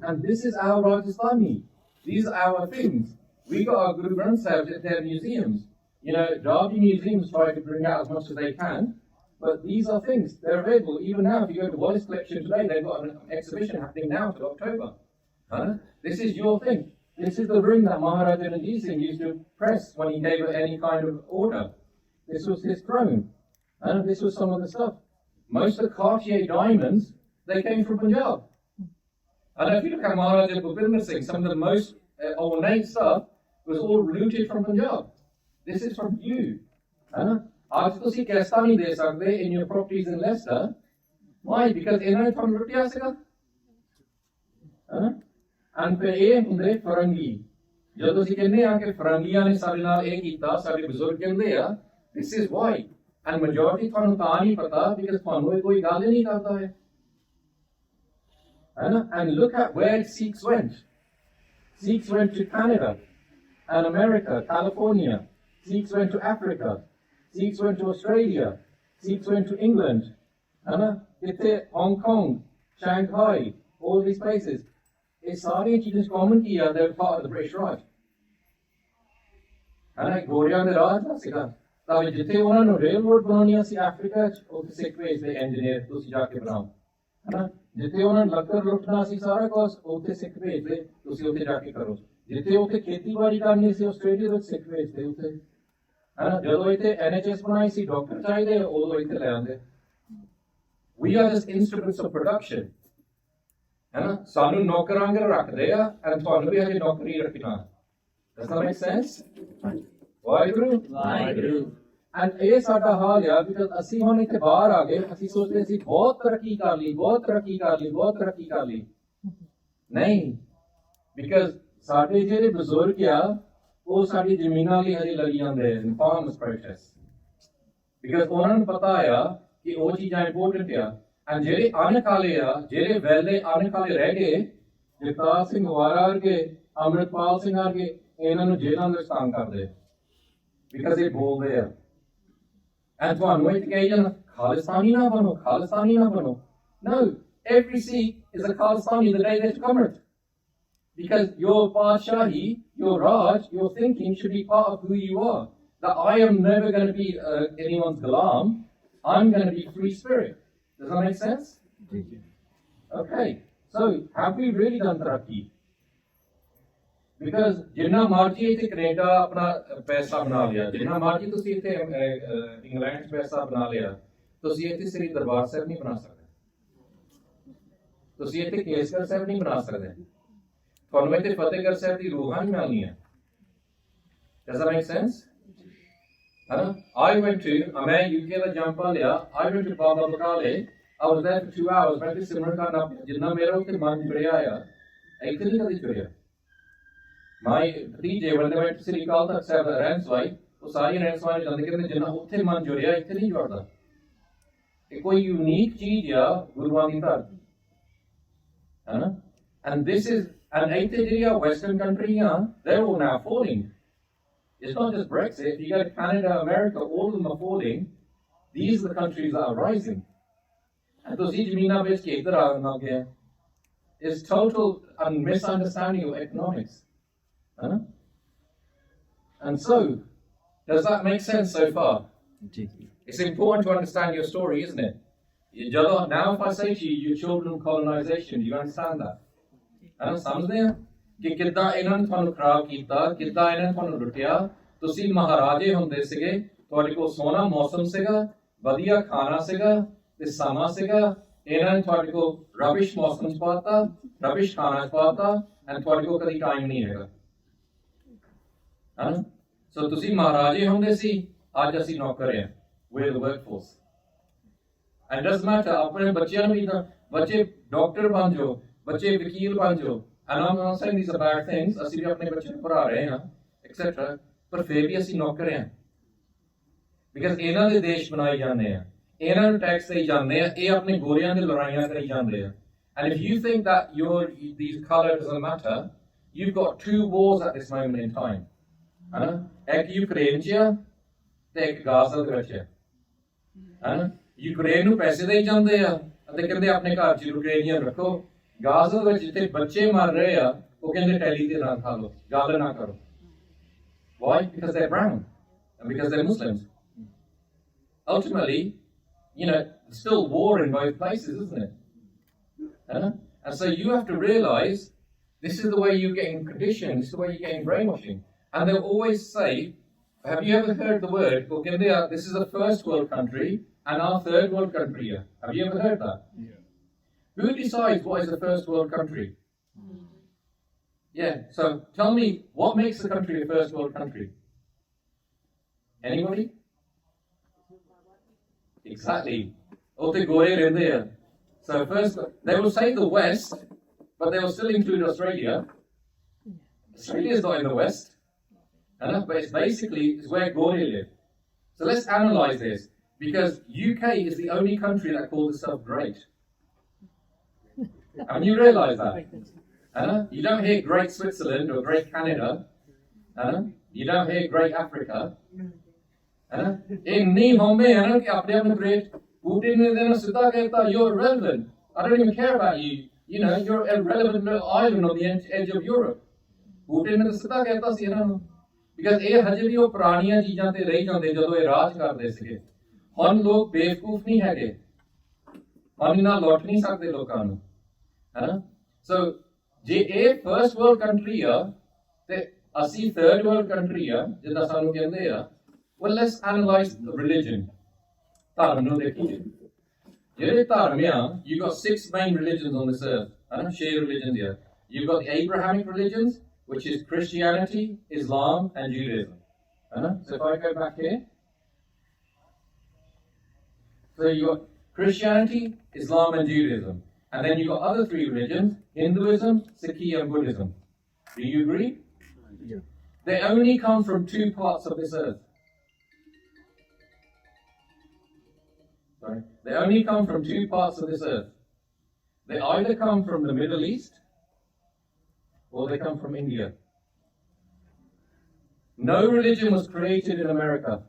And this is our Rajasthani. These are our things. We got our Guru Granth Sahib at their museums. You know, Ravi museums try to bring out as much as they can. But these are things, they're available. Even now, if you go to Wallace Collection today, they've got an exhibition happening now till October. This is your thing. This is the ring that Maharaja Ranjit Singh used to press when he gave any kind of order. This was his throne. This was some of the stuff. Most of the Cartier diamonds, they came from Punjab. And if you look at Maharaja Bhupinder Singh, some of the most ornate stuff was all looted from Punjab. This is from you. आज ਤੁਸੀਂ कैसा नहीं दे सकते in your properties in Leicester. Why? Because ਇਹਨਾਂ ਨੇ ਤੁਹਾਨੂੰ ਲੁੱਟਿਆ ਸੀਗਾ and ਫਿਰ ਇਹ ਹੁੰਦੇ ਫਰੰਗੀ ਜਦੋਂ ਤੁਸੀਂ ਕਹਿੰਦੇ ਆ ਕਿ ਫਰੰਗੀਆਂ ਨੇ ਸਾਡੇ ਨਾਲ ਇਹ ਕੀਤਾ ਸਾਡੇ ਬਜ਼ੁਰਗ ਕਹਿੰਦੇ ਆ this is why and majority ਤੁਹਾਨੂੰ ਤਾਂ ਨਹੀਂ ਪਤਾ because ਤੁਹਾਨੂੰ ਇਹ ਕੋਈ ਗੱਲ ਨਹੀਂ ਕਰਦਾ ਹੈ and look at where Sikhs went to Canada and America, California. Sikhs went to Africa. Sikhs went to Australia, Sikhs went to England, Hong Kong, Shanghai, all these places. It's सारी चीजें common की है, they're part of the British Raj. गोरियां दे राज दा सीगा तां जिथे उन्हां नु रेलरोड बनानी सी अफ्रीका च उत्थे सिख भेजदे इंजीनियर तुसीं जाके बनाओ जिथे उन्हां लक्कर लुटना सी सारा कुछ उत्थे सिख भेजदे तुसीं उत्थे जाके करो जिथे उत्थे खेतीबाड़ी करनी सी आस्ट्रेलिया विच सिख भेजदे उत्थे ਜਦੋਂ ਇੱਥੇ NHS ਬਣਾਈ ਸੀ ਡਾਕਟਰ ਚਾਹੀਦੇ ਉਦੋਂ ਇੱਥੇ ਲੈ ਆਉਂਦੇ we are just instruments of production ਸਾਨੂੰ ਨੌਕਰਾਂ ਅੰਦਰ ਰੱਖਦੇ ਆ and ਤੁਹਾਨੂੰ ਵੀ ਹਜੇ ਨੌਕਰੀ ਰੱਖਣਾ does that make sense Waheguru and ਇਹ ਸਾਡਾ ਹਾਲ ਆ because ਅਸੀਂ ਹੁਣ ਇੱਥੇ ਬਾਹਰ ਆ ਗਏ ਅਸੀਂ ਸੋਚਦੇ ਸੀ ਬਹੁਤ ਤਰੱਕੀ ਕਰ ਲਈ ਨਹੀਂ because ਸਾਡੇ ਜਿਹੜੇ ਬਜ਼ੁਰਗ ਆ ਉਹ ਸਾਡੀ ਜ਼ਮੀਨਾਂ ਲਈ ਹਜੇ ਲੱਗੀ ਜਾਂਦੇ ਨੇ farmers protest because ਉਹਨਾਂ ਨੂੰ ਪਤਾ ਆ ਕਿ ਉਹ ਚੀਜ਼ਾਂ ਇੰਪੋਰਟੈਂਟ ਆ and ਜਿਹੜੇ ਅਣਖਾਲੇ ਆ ਜਿਹੜੇ ਵੈਲੇ ਅਣਖਾਲੇ ਰਹਿ ਗਏ ਜਗਤਾਰ ਸਿੰਘ ਵਾਰਾ ਵਰਗੇ ਅੰਮ੍ਰਿਤਪਾਲ ਸਿੰਘ ਵਰਗੇ ਇਹਨਾਂ ਨੂੰ ਜੇਲ੍ਹਾਂ ਦੇ ਸਥਾਨ ਕਰਦੇ because ਇਹ ਬੋਲਦੇ ਆ and ਤੁਹਾਨੂੰ ਇਹ ਕਹੀ ਜਾਣ ਖਾਲਿਸਤਾਨੀ ਨਾ ਬਣੋ no every Sikh is a Khalistani the day they come out because your Badshahi, your Raj, your thinking should be part of who you are. That I am never going to be anyone's ghulam. I'm going to be free spirit. Does that make sense? Okay. So, have we really done taraqi? Because जिन्ना मर्जी इत्थे Canada अपना पैसा बना लिया, जिन्ना मर्जी तुसी इत्थे England पैसा बना लिया, तुसी इत्थे श्री दरबार साहिब नहीं बना सकते. तुसी इत्थे केसगढ़ साहिब नहीं बना सकते. ਤੁਹਾਨੂੰ ਇੱਥੇ ਫਤਿਹਗੜ੍ਹ ਸਾਹਿਬ ਦੀ ਰੂਹਾਂ ਨਹੀਂ ਮਿਲਣੀਆਂ does that make sense I went to ਮੈਂ UK ਦਾ ਜੰਪਾ ਲਿਆ I went to Baba Bakale I was there for 2 hours. ਮੈਂ ਤੇ ਸਿਮਰਨ ਕਰਨ ਲੱਗ ਪਿਆ ਜਿੰਨਾ ਮੇਰਾ ਉੱਤੇ ਮਨ ਜੁੜਿਆ ਆ ਇੱਥੇ ਨਹੀਂ ਕਦੀ ਜੁੜਿਆ my ਭਤੀਜੇ ਬੰਦੇ ਮੈਂ ਸ੍ਰੀ ਅਕਾਲ ਤਖਤ ਸਾਹਿਬ ਦਾ ਰਹਿਣ ਸਵਾਈ ਉਹ ਸਾਰੀ ਰਹਿਣ ਸਵਾਈ ਜਾਂਦੇ ਕਹਿੰਦੇ ਜਿੰਨਾ ਉੱਥੇ ਮਨ ਜੁੜਿਆ ਇੱਥੇ ਨਹੀਂ ਜੁੜਦਾ ਇਹ ਕੋਈ ਯੂਨੀਕ ਚੀਜ਼ ਆ ਗੁਰੂਆਂ ਦੀ ਧਰਤੀ ਹੈ ਨਾ and this is and ਇੱਥੇ ਜਿਹੜੀਆਂ western countries they're all now falling. It's not just Brexit. You go to Canada, America, all of them are falling. These are the countries that are rising. And ਤੁਸੀਂ ਜ਼ਮੀਨਾਂ ਵੇਚ ਕੇ ਇੱਧਰ ਆਉਣ ਲੱਗ ਗਏ It's total misunderstanding of economics. And so, does that make sense so far? It's important to understand your story, isn't it? Now if I say to you, your children of colonization, do you understand that? ਸਮਝਦੇ ਆ ਕਿ ਕਿੱਦਾਂ ਇਹਨਾਂ ਨੇ ਤੁਹਾਨੂੰ ਖਰਾਬ ਕੀਤਾ ਕਿੱਦਾਂ ਇਹਨਾਂ ਨੇ ਤੁਹਾਨੂੰ ਲੁੱਟਿਆ ਤੁਸੀਂ ਮਹਾਰਾਜੇ ਹੁੰਦੇ ਸੀਗੇ ਤੁਹਾਡੇ ਕੋਲ ਸੋਹਣਾ ਮੌਸਮ ਸੀਗਾ ਵਧੀਆ ਖਾਣਾ ਸੀਗਾ ਤੇ ਸਮਾਂ ਸੀਗਾ ਇਹਨਾਂ ਨੇ ਤੁਹਾਡੇ ਕੋਲ ਰਬਿਸ਼ ਮੌਸਮ ਚ ਪਾਤਾ ਰਬਿਸ਼ ਖਾਣਾ ਚ ਪਾਤਾ ਐਂਡ ਤੁਹਾਡੇ ਕੋਲ ਕਦੀ ਟਾਈਮ ਨਹੀਂ ਹੈਗਾ ਸੋ ਤੁਸੀਂ ਮਹਾਰਾਜੇ ਹੁੰਦੇ ਸੀ ਅੱਜ ਅਸੀਂ ਨੌਕਰ ਹਾਂ we're the workforce and doesn't matter ਆਪਣੇ ਬੱਚਿਆਂ ਨੂੰ ਵੀ ਤਾਂ ਬੱਚੇ ਡਾਕਟਰ ਬਣ ਜਾਓ ਬੱਚੇ ਵਕੀਲ ਬਣ ਜਾਓ and I'm not saying these are bad things ਅਸੀਂ ਵੀ ਆਪਣੇ ਬੱਚਿਆਂ ਨੂੰ ਪੜ੍ਹਾ ਰਹੇ ਹਾਂ etc ਪਰ ਫਿਰ ਵੀ ਅਸੀਂ ਨੌਕਰ ਹਾਂ because ਇਹਨਾਂ ਦੇ ਦੇਸ਼ ਬਣਾਏ ਜਾਂਦੇ ਆ ਇਹਨਾਂ ਨੂੰ ਟੈਕਸ ਦੇਈ ਜਾਂਦੇ ਆ ਇਹ ਆਪਣੇ ਗੋਰਿਆਂ ਦੇ ਲੜਾਈਆਂ ਕਰੀ ਜਾਂਦੇ ਆ and if you think that these color doesn't matter you've got 2 wars at this moment in time ਇੱਕ ਯੂਕਰੇਨ 'ਚ ਆ ਤੇ ਇੱਕ ਗਾਜ਼ਾ ਦੇ ਵਿੱਚ ਆ ਯੂਕਰੇਨ ਨੂੰ ਪੈਸੇ ਦੇਈ ਜਾਂਦੇ ਆ ਅਤੇ ਕਹਿੰਦੇ ਆਪਣੇ ਘਰ 'ਚ ਯੂਕਰੇਨੀਅਨ ਰੱਖੋ ਗਾਜ਼ਾ ਵਿੱਚ ਜਿੱਥੇ ਬੱਚੇ ਮਰ ਰਹੇ ਆ ਉਹ ਕਹਿੰਦੇ ਟੈਲੀ ਤੇ ਨਾ ਖਾ ਲਓ ਗੱਲ ਨਾ ਕਰੋ why because they're brown and because they're Muslims ultimately still war in both places isn't it and so you have to realize this is the way you're getting conditioned this is the way you're getting brainwashing and they'll always say have you ever heard the word this is a first world country and our third world country have you ever heard that who decides what is a first world country? Yeah, so tell me, what makes a country a first world country? Anybody? Exactly. So first, they will say the West, but they will still include Australia. Australia is not in the West, but it's basically where Gore live. So let's analyze this, because UK is the only country that calls itself great. And you realise that. You don't hear Great Switzerland or Great Canada. You don't hear Great Africa. Great Putin you're irrelevant. I don't even care about you. You're an irrelevant little island on the edge of Europe. Putin because ਇਹ ਹਜੇ ਵੀ ਉਹ ਪੁਰਾਣੀਆਂ ਚੀਜ਼ਾਂ ਤੇ ਰਹੀ ਜਾਂਦੇ ਜਦੋਂ ਇਹ ਰਾਜ ਕਰਦੇ ਸੀਗੇ ਹੁਣ ਲੋਕ ਬੇਵਕੂਫ ਨਹੀਂ ਹੈਗੇ ਹੁਣ ਇਹਨਾਂ ਲੁੱਟ ਨਹੀਂ ਸਕਦੇ ਲੋਕਾਂ ਨੂੰ So, ਜੇ ਇਹ first world country ਆ ਤੇ ਅਸੀਂ third world country ਆ ਜਿੱਦਾਂ ਸਾਨੂੰ ਕਹਿੰਦੇ ਆ well let's analyze the religion ਧਰਮ ਨੂੰ ਦੇਖੀਏ ਜਿਹੜੇ ਧਰਮ ਆ you've got 6 main religions on this earth 6 religions here you've got the Abrahamic religions which is Christianity, Islam and Judaism so if I go back here so you got Christianity, Islam and Judaism and then you've got other 3 religions, Hinduism, Sikh and Buddhism. Do you agree? Yeah. They only come from 2 parts of this earth. Sorry. They only come from 2 parts of this earth. They either come from the Middle East or they come from India. No religion was created in America.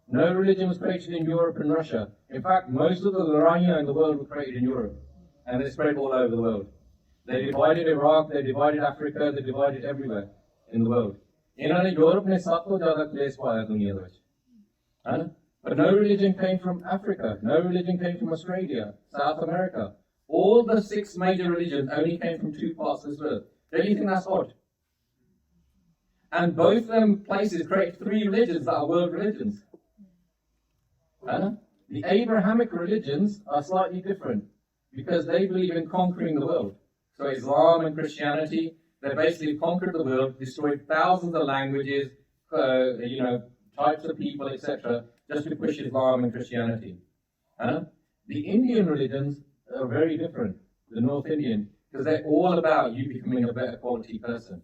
No religion was created in Europe and Russia. In fact, most of the Laranya in the world were created in Europe. And they spread all over the world. They divided Iraq, they divided Africa, they divided everywhere in the world. In Europe, but no religion came from Africa, no religion came from Australia, South America. All the 6 major religions only came from 2 parts of this earth. Don't you think that's odd? And both them places create 3 religions that are world religions. The Abrahamic religions are slightly different. Because they believe in conquering the world. So Islam and Christianity, they basically conquered the world, destroyed thousands of languages, types of people, etc., just to push Islam and Christianity. The Indian religions are very different, the North Indian, because they're all about you becoming a better quality person.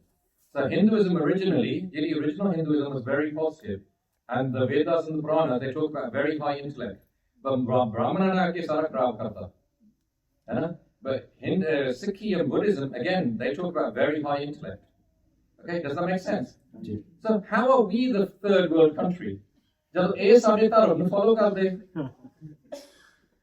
So Hinduism originally, the original Hinduism was very positive. And the Vedas and the Purana, they talk about very high intellect. But Brahmana ke sara kharab karta. But Sikh and Buddhism, again, they talk about very high intellect. Okay, does that make sense? So how are we the third world country? Jab ye sade dharam nu follow karde.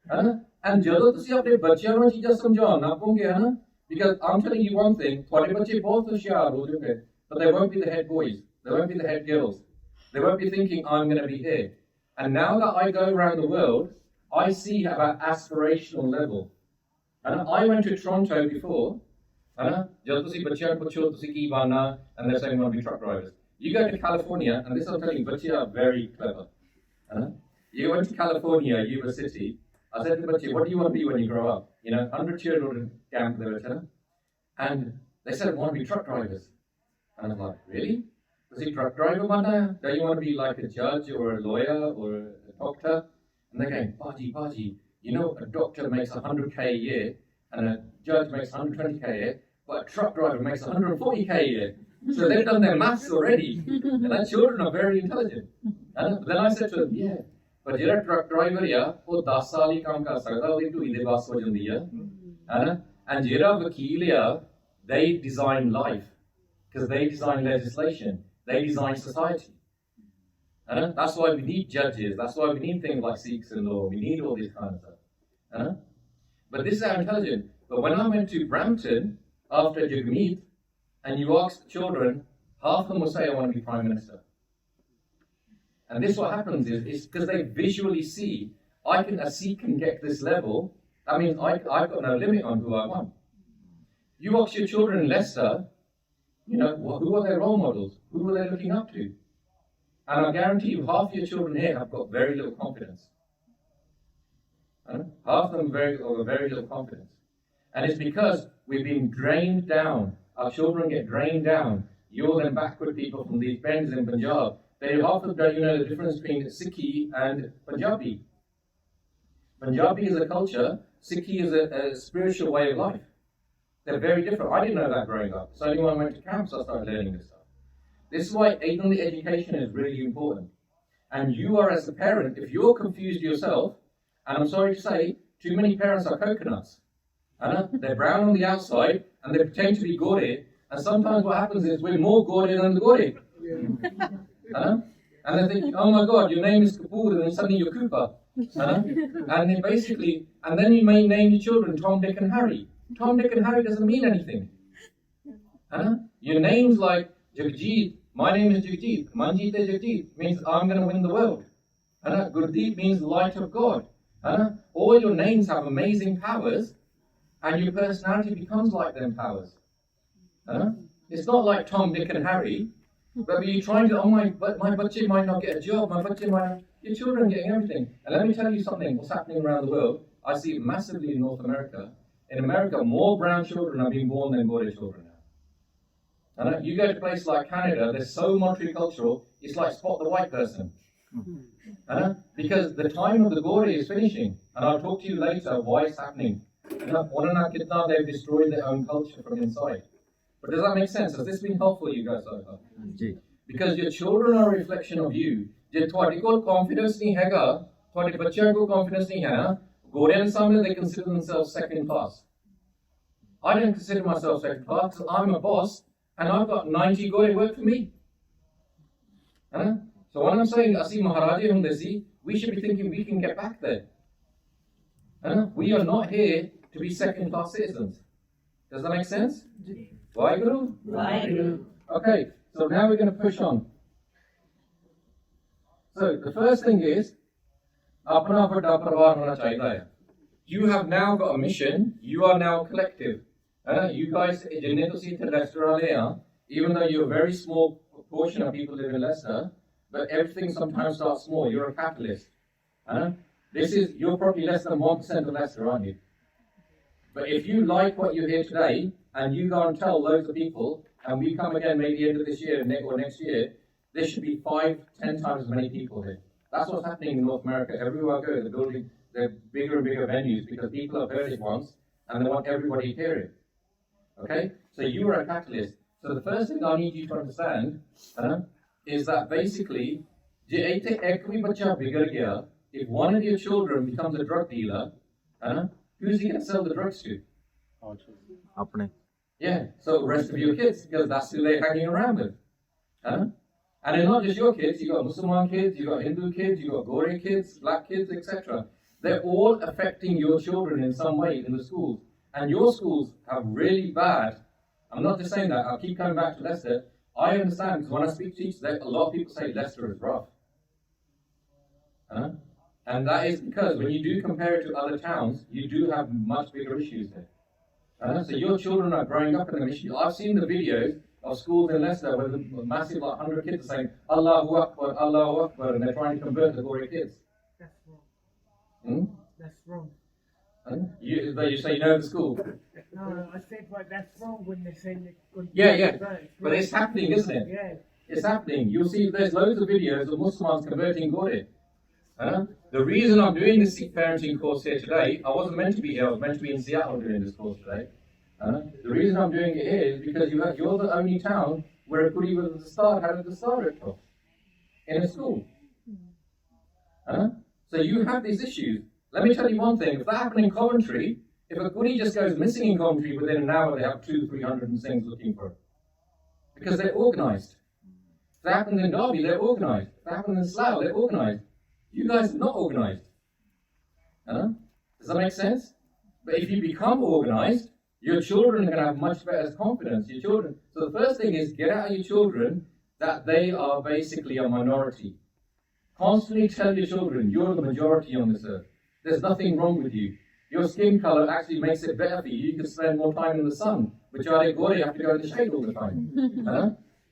And jadon tusi apne bachchiyan nu cheezan samjhaun na ponge, because I'm telling you one thing, thode bachche bahut hoshyar ho jange, but they won't be the head boys, they won't be the head girls. They won't be thinking, I'm going to be here. And now that I go around the world, I see at an aspirational level. And I went to Toronto before, and they're saying, want to be truck drivers. You go to California, and this I'm telling you, Bachchi are very clever. You went to California, Yuba City. I said to Bachchi, what do you want to be when you grow up? 100 children camp there, and they said, I want to be truck drivers. And I'm like, really? Was he truck driver, Banda? Don't you want to be like a judge or a lawyer or a doctor? And they're going, Baji, a doctor makes 100K a year, and a judge makes 120K a year, but a truck driver makes 140K a year. So they've done their maths already. And our children are very intelligent. Then I said to them, yeah, but you're a truck driver, yeah, वो 10 साल ही काम कर सकता है, वो तो इधर बात हो जाती है, and you're a वकील, yeah, they design life, because they design legislation, they design society. That's why we need judges, that's why we need things like Sikhs in law, we need all this kind of stuff. But this is how intelligent. But when I went to Brampton after Jagjit, and you ask children, half of them will say, I want to be Prime Minister. And this what happens is because they visually see, a Sikh can get this level, that means I've got no limit on who I want. You ask your children in Leicester, who are their role models? Who are they looking up to? And I guarantee you, half your children here have got very little confidence. Half of them very little confidence. And it's because we've been drained down. Our children get drained down. You're them backward people from these bends in Punjab. They half of them don't know the difference between Sikhi and Punjabi. Punjabi is a culture, Sikhi is a spiritual way of life. They're very different. I didn't know that growing up. So only when I went to camps I started learning this stuff. This is why aiding education is really important. And you are, as a parent, if you're confused yourself, and I'm sorry to say, too many parents are coconuts. They're brown on the outside, and they pretend to be Gore, and sometimes what happens is we're more Gore than the Gore. And they think, oh my God, your name is Kapoor, and then suddenly you're Cooper. And they basically, and then you may name your children Tom, Dick, and Harry. Tom, Dick, and Harry doesn't mean anything. Your name's like Jagjit. My name is Jagjit. Manjit Jagjit means I'm going to win the world. Gurdwara means light of God. All your names have amazing powers, and your personality becomes like them powers. It's not like Tom, Dick, and Harry. But you're trying to, my bachche might not get a job, your children are getting everything. And let me tell you something, what's happening around the world, I see it massively in North America. In America, more brown children are being born than Gore children now. You go to places like Canada, they're so multicultural, it's like spot the white person. Because the time of the Gore is finishing. And I'll talk to you later why it's happening. They've destroyed their own culture from inside. But does that make sense? Has this been helpful you guys so far? Because your children are a reflection of you. If you have confidence, confidence, they consider themselves second class. I don't consider myself second class because I'm a boss and I've got 90 Gore work for me. So when I'm saying Asi Maharaja Hundesi, we should be thinking we can get back there. We are not here to be second class citizens. Does that make sense? Vaheguru? Vaheguru. Okay, so now we're going to push on. So the first thing is, apna vada parivar hona chahiye hai. You have now got a mission. You are now collective. You guys, jinne tusi ithe Leicester wale hain, even though you're a very small portion of people live in Leicester, but everything sometimes starts small. You're a capitalist. You're probably less than 1% of Leicester, aren't you? But if you like what you hear today, and you go and tell loads of people, and we come again maybe end of this year or next year, there should be 5-10 times as many people here. That's what's happening in North America. Everywhere I go, they're bigger and bigger venues because people have heard it once and they want everybody to hear it. Okay? So you are a catalyst. So the first thing I need you to understand is that basically, if one of your children becomes a drug dealer, who's he going to sell the drugs to? Yeah, so the rest of your kids, because that's who they're hanging around with. And it's not just your kids, you've got Muslim kids, you've got Hindu kids, you've got Gore kids, black kids, etc. They're all affecting your children in some way in the schools. And your schools have really bad, I'm not just saying that, I'll keep coming back to Leicester. I understand, because when I speak to teachers, a lot of people say Leicester is rough. And that is because when you do compare it to other towns, you do have much bigger issues there. So your children are growing up in them issues. I've seen the videos of schools in Leicester where the massive, like 100 kids are saying, Allahu Akbar, and they're trying to convert the Gore kids. That's wrong. That's wrong. You say you know the school? No, I said, but that's wrong when they say they could. Yeah. But it's happening, isn't it? Yeah. It's happening. You'll see there's loads of videos of Muslims converting Gore. The reason I'm doing this Sikh Parenting Course here today, I wasn't meant to be here, I was meant to be in Seattle doing this course today. The reason I'm doing it here is because you're the only town where a Kuri was at the start had a Dastar talk in a school. So you have these issues. Let me tell you one thing, if that happened in Coventry, if a Kuri just goes missing in Coventry, within an hour they have 200-300 Singhs looking for it. Because they're organised. If that happens in Derby, they're organised. If that happens in Slough, they're organised. You guys are not organised. Does that make sense? But if you become organised, your children are going to have much better confidence. Your children. So the first thing is get out of your children that they are basically a minority. Constantly tell your children you're the majority on this earth. There's nothing wrong with you. Your skin colour actually makes it better for you. You can spend more time in the sun. But you have to go in the shade all the time.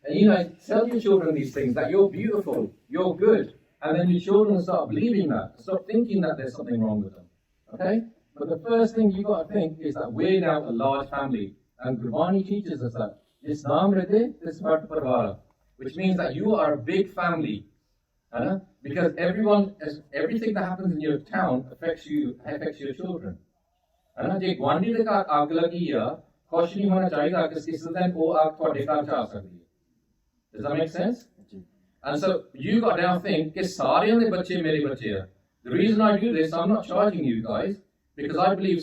And tell your children these things, that you're beautiful, you're good. And then your children start believing that. Stop thinking that there's something wrong with them. Okay? But the first thing you've got to think is that we're now a large family. And Gurdwara teaches us that. Islam rete ismat parvara. Which means that you are a big family. Because everything that happens in your town affects your children. Does that make sense? And so you got to now think, the reason I do this, I'm not charging you guys, because I believe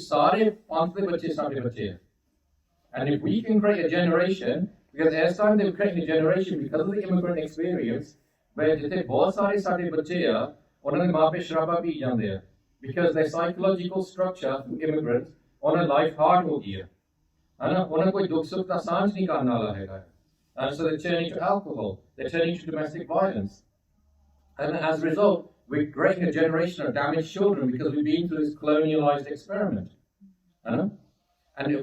and if we can create a generation, because as time they're creating a generation because of the immigrant experience, where because their psychological structure through immigrants on a life hard ho gaya. And so they're turning to alcohol, they're turning to domestic violence. And as a result, we're creating a generation of damaged children because we've been through this colonialized experiment. And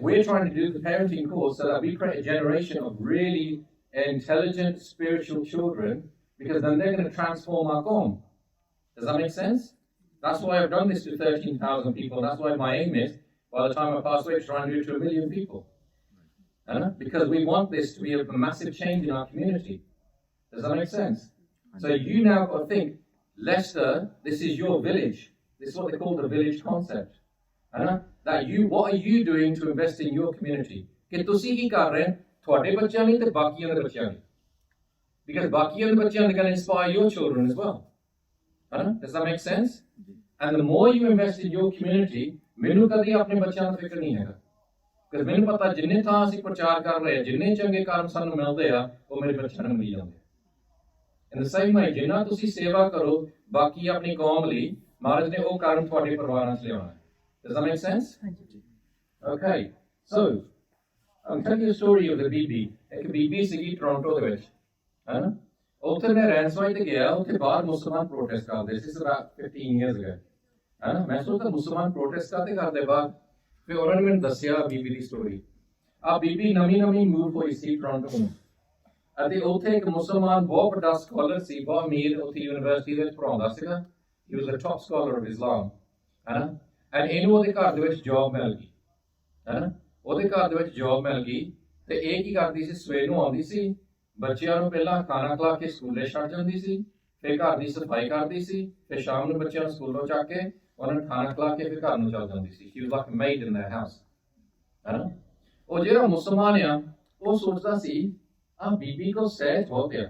we're trying to do the parenting course so that we create a generation of really intelligent, spiritual children, because then they're going to transform our qawm. Does that make sense? That's why I've done this to 13,000 people. That's why my aim is, by the time I pass away, to try and do it to 1 million people. Because we want this to be a massive change in our community. Does that make sense? So you now got to think, Leicester, this is your village. This is what they call the village concept. What are you doing to invest in your community? Because bakiyan de bachyan are going to inspire your children as well. Does that make sense? And the more you invest in your community, menu kadi apne bachyan da fikr nahi hai. Because menu pata jinne thaan assi prachar kar rahe, jinne change kaam sanu milde a, wo mere bachyan nu mil jande. In the same way, jinna tusi seva karo, baki apni qawm li, Maharaj ne wo kaam thode parvaran ch liyauna. Does that make sense? Okay, so I'm telling you a story of the BB. Ek BB sigi Toronto de vich. Uthe मैं रैंसवाई ते गया, उत्थे बाहर मुसलमान protest करते. This is about 15 years ago. मैं सोचता मुसलमान प्रोटेस्ट करते बाहर. फिर उन्होंने मैंने दसिया बीबी की स्टोरी. बीबी नवी मूव हुई सी टोरंटो में. ਅਤੇ ਉੱਥੇ ਇੱਕ ਮੁਸਲਮਾਨ ਬਹੁਤ ਵੱਡਾ ਸਕਾਲਰ ਸੀ, ਬਹੁਤ ਅਮੀਰ, ਉੱਥੇ ਯੂਨੀਵਰਸਿਟੀ ਦੇ ਵਿੱਚ ਪੜਾਉਂਦਾ ਸੀਗਾ. He was the top scholar of Islam. And ਇਹਨੂੰ ਉਹਦੇ ਘਰ ਦੇ ਵਿੱਚ ਜੌਬ ਮਿਲ ਗਈ. ਉਹਦੇ ਘਰ ਦੇ ਵਿੱਚ ਜੌਬ ਮਿਲ ਗਈ ਤੇ ਇਹ ਕੀ ਕਰਦੀ ਸੀ, ਸਵੇਰ ਨੂੰ ਆਉਂਦੀ ਸੀ, ਬੱਚਿਆਂ ਨੂੰ ਪਹਿਲਾਂ ਖਾਣਾ ਖਿਲਾ ਕੇ ਸਕੂਲੇ ਛੱਡ ਜਾਂਦੀ ਸੀ, ਫਿਰ ਘਰ ਦੀ ਸਫਾਈ ਕਰਦੀ ਸੀ, ਫਿਰ ਸ਼ਾਮ ਨੂੰ ਬੱਚਿਆਂ ਨੂੰ ਸਕੂਲੋਂ ਚੱਕ ਕੇ ਉਹਨਾਂ ਨੂੰ ਖਾਣਾ ਖਿਲਾ ਕੇ ਫਿਰ ਘਰ ਨੂੰ ਚੱਲ ਜਾਂਦੀ ਸੀ। She was like a maid in their house, ਹੈਨਾ। ਉਹ ਜਿਹੜਾ ਮੁਸਲਮਾਨ ਆ ਉਹ ਸੋਚਦਾ ਸੀ ਆ ਬੀਬੀ ਕੋਲ ਸਹਿਜ ਬਹੁਤ ਆ,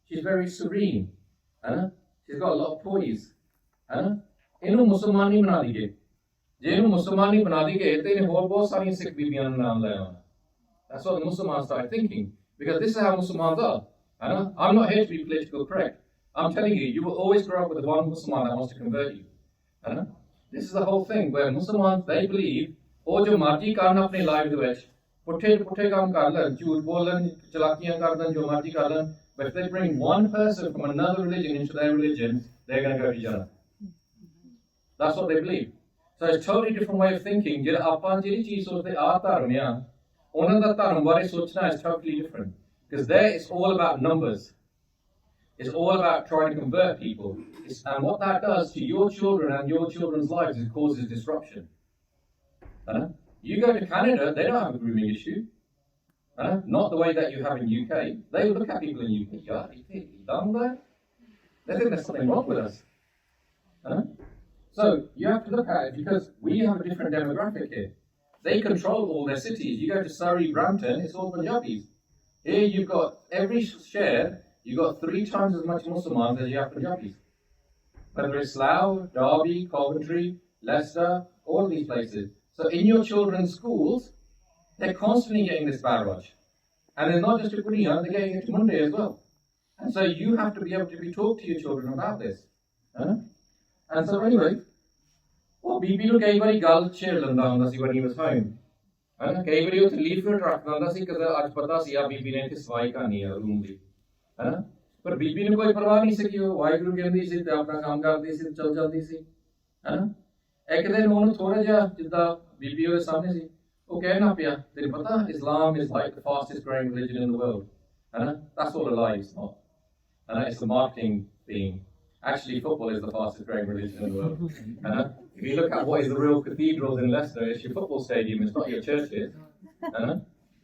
she's very serene, ਹੈਨਾ, she's got a lot of poise, ਹੈਨਾ, ਇਹਨੂੰ ਮੁਸਲਮਾਨ ਨਹੀਂ ਬਣਾ ਦਈਏ। ਜੇ ਇਹਨੂੰ ਮੁਸਲਮਾਨ ਨਹੀਂ ਬਣਾ ਦਈਏ ਤੇ ਇਹਨੇ ਹੋਰ ਬਹੁਤ ਸਾਰੀਆਂ ਸਿੱਖ ਬੀਬੀਆਂ ਨੂੰ ਨਾਮ ਲੈ ਆਉਣਾ। That's what the Muslims started thinking, because this is how Muslims are. I'm not here to be political correct. I'm telling you, you will always grow up with one Muslim that wants to convert you. This is the whole thing, where Muslims, they believe, oh, jo marji karna apne life de vich, putte kaam kar len, jhoot bolen, chalakiyan kar den, jo marji kar len, but if they bring one person from another religion into their religion, they're going to go to Jannah. That's what they believe. So it's a totally different way of thinking. Jehda apan jehdi cheez sochte aa dharm ya, ਉਹਨਾਂ ਦਾ ਧਰਮ ਬਾਰੇ ਸੋਚਣਾ is totally different, because there it's all about numbers. It's all about trying to convert people, and what that does to your children and your children's lives is causes disruption. You go to Canada, they don't have a grooming issue, not the way that you have in UK. They look at people in UK, yeah, you done that? They think there's something wrong with us. So you have to look at it, because we have a different demographic here. They control all their cities. You go to Surrey, Brampton, it's all Punjabis. Here you've got every share, you've got 3 times as much Muslims as you have Punjabis. Whether it's Slough, Derby, Coventry, Leicester, all these places. So in your children's schools, they're constantly getting this barrage. And it's not just to Korea, they're getting it to Monday as well. And so you have to be able to talk to your children about this. And so anyway, ਉਹ ਬੀਬੀ ਨੂੰ ਕਈ ਵਾਰੀ ਗੱਲ ਛੇੜ ਲੈਂਦਾ ਹੁੰਦਾ ਸੀ when he was home, ਹੈਨਾ। ਕਈ ਵਾਰੀ ਉੱਥੇ ਲੀਫਲੇਟ ਰੱਖ ਦਿੰਦਾ ਸੀ, ਕਿ ਅੱਜ ਪਤਾ ਸੀ ਆ ਬੀਬੀ ਨੇ ਇੱਥੇ ਸਫਾਈ ਕਰਨੀ ਆ ਰੂਮ ਦੀ, ਹੈਨਾ। ਪਰ ਬੀਬੀ ਨੂੰ ਕੋਈ ਪਰਵਾਹ ਨਹੀਂ ਸੀ, ਕਿ ਉਹ ਵਾਹਿਗੁਰੂ ਕਹਿੰਦੀ ਸੀ ਤੇ ਆਪਣਾ ਕੰਮ ਕਰਦੀ ਸੀ, ਚੱਲ ਜਾਂਦੀ ਸੀ, ਹੈਨਾ। ਇੱਕ ਦਿਨ ਉਹਨੂੰ ਥੋੜਾ ਜਿਹਾ, ਜਿੱਦਾਂ ਬੀਬੀ ਉਹਦੇ ਸਾਹਮਣੇ ਸੀ, ਉਹ ਕਹਿਣਾ ਪਿਆ, ਤੈਨੂੰ ਪਤਾ Islam is like the fastest growing religion in the world, ਹੈਨਾ। That's all a lie, it's not, and it's the marketing theme. Actually, football is the fastest growing religion in the world. If you look at what is the real cathedrals in Leicester, it's your football stadium, it's not your churches.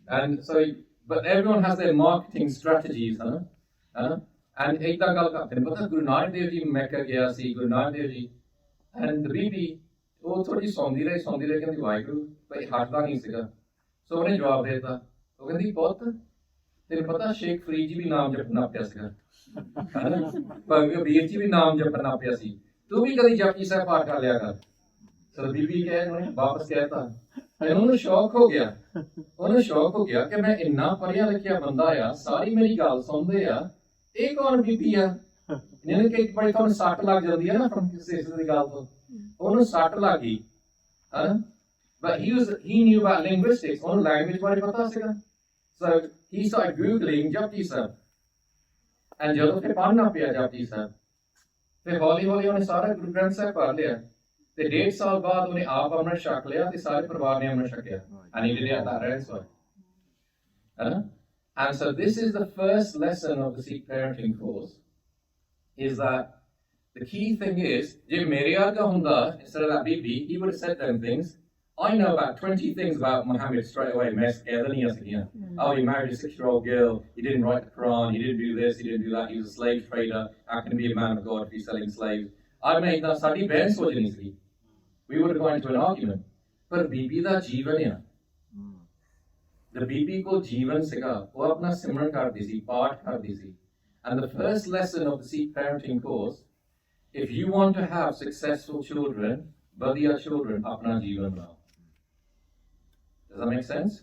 And so, but everyone has their marketing strategies. And ek da gal karte ne pata Guru Nanak Dev Ji Mecca gaya si, Guru Nanak Dev Ji, and the bibi ਉਹ ਥੋੜੀ ਸੌਂਦੀ ਰਹੀ ਕਹਿੰਦੀ ਵਾਹਿਗੁਰੂ ਭਾਈ ਹਟਦਾ ਨਹੀਂ ਸੀਗਾ। ਸੋ ਉਹਨੇ ਜਵਾਬ ਦੇ ਦਿੱਤਾ, ਉਹ ਕਹਿੰਦੀ ਪੁੱਤ ਤੈਨੂੰ ਪਤਾ ਸ਼ੇਖ ਫਰੀਦ ਜੀ ਵੀ ਨਾਮ ਜਪਣਾ ਪਿਆ ਸੀਗਾ, ਭਾਵੇਂ ਵੀਰ ਜੀ ਵੀ ਨਾਮ ਜਪਣਾ ਪਿਆ ਸੀ, ਤੂੰ ਵੀ ਕਦੀ ਜਪਜੀ ਸਾਹਿਬ ਪਾਠ ਕਰ ਲਿਆ ਕਰ। ਸੋ ਬੀਬੀ ਉਹਨੇ ਵਾਪਸ ਕਹਿਤਾ, ਉਹਨੂੰ ਸ਼ੌਕ ਹੋ ਗਿਆ ਕਿ ਮੈਂ ਇੰਨਾ ਪੜ੍ਹਿਆ ਲਿਖਿਆ ਬੰਦਾ ਆ, ਸਾਰੀ ਮੇਰੀ ਗੱਲ ਸੁਣਦੇ ਆ, ਇਹ ਕੌਣ ਬੀਬੀ ਆ। ਜਿਹਨੇ ਕਿ ਇੱਕ ਵਾਰੀ ਤੁਹਾਨੂੰ ਸੱਟ ਲੱਗ ਜਾਂਦੀ ਹੈ ਨਾ ਕਿਸੇ ਦੀ ਗੱਲ ਤੋਂ, ਉਹਨੂੰ ਸੱਟ ਲੱਗ ਗਈ, but he knew about linguistics, ਉਹਨੂੰ language ਬਾਰੇ ਪਤਾ ਸੀਗਾ। So he started googling Japji Sahib, and ਜਦੋਂ ਫਿਰ ਪੜ੍ਹਨਾ ਪਿਆ ਜਪਜੀ ਸਾਹਿਬ, ਫਿਰ ਹੌਲੀ ਹੌਲੀ ਉਹਨੇ ਸਾਰਾ ਗੁਰੂ ਗ੍ਰੰਥ ਸਾਹਿਬ ਪੜ੍ਹ ਲਿਆ, ਤੇ 1.5 ਸਾਲ ਬਾਅਦ ਉਹਨੇ ਆਪ ਅੰਮ੍ਰਿਤ ਛਕ ਲਿਆ ਤੇ ਸਾਰੇ ਪਰਿਵਾਰ ਨੇ ਅੰਮ੍ਰਿਤ ਛਕਿਆ। And he did it at that age, and so this is the first lesson of the Sikh Parenting Course, is that the key thing is, ਜੇ ਮੇਰੇ ਵਰਗਾ ਹੁੰਦਾ, instead of that bibi, he would have said them things. I know about 20 things about Muhammad straight away. Oh, he married a 6-year-old girl, he didn't write the Quran, he didn't do this, he didn't do that, he was a slave trader, how can he be a man of God if he's selling slaves? I made that study best for Janisi. We would have gone into an argument. But bibi da jeevan hai. The bibi ko jeevan siga, wo apna simran kardi si, paath kardi si. And the first lesson of the Sikh Parenting Course, if you want to have successful children, badhiya children, apna jeevan banao. Does that make sense?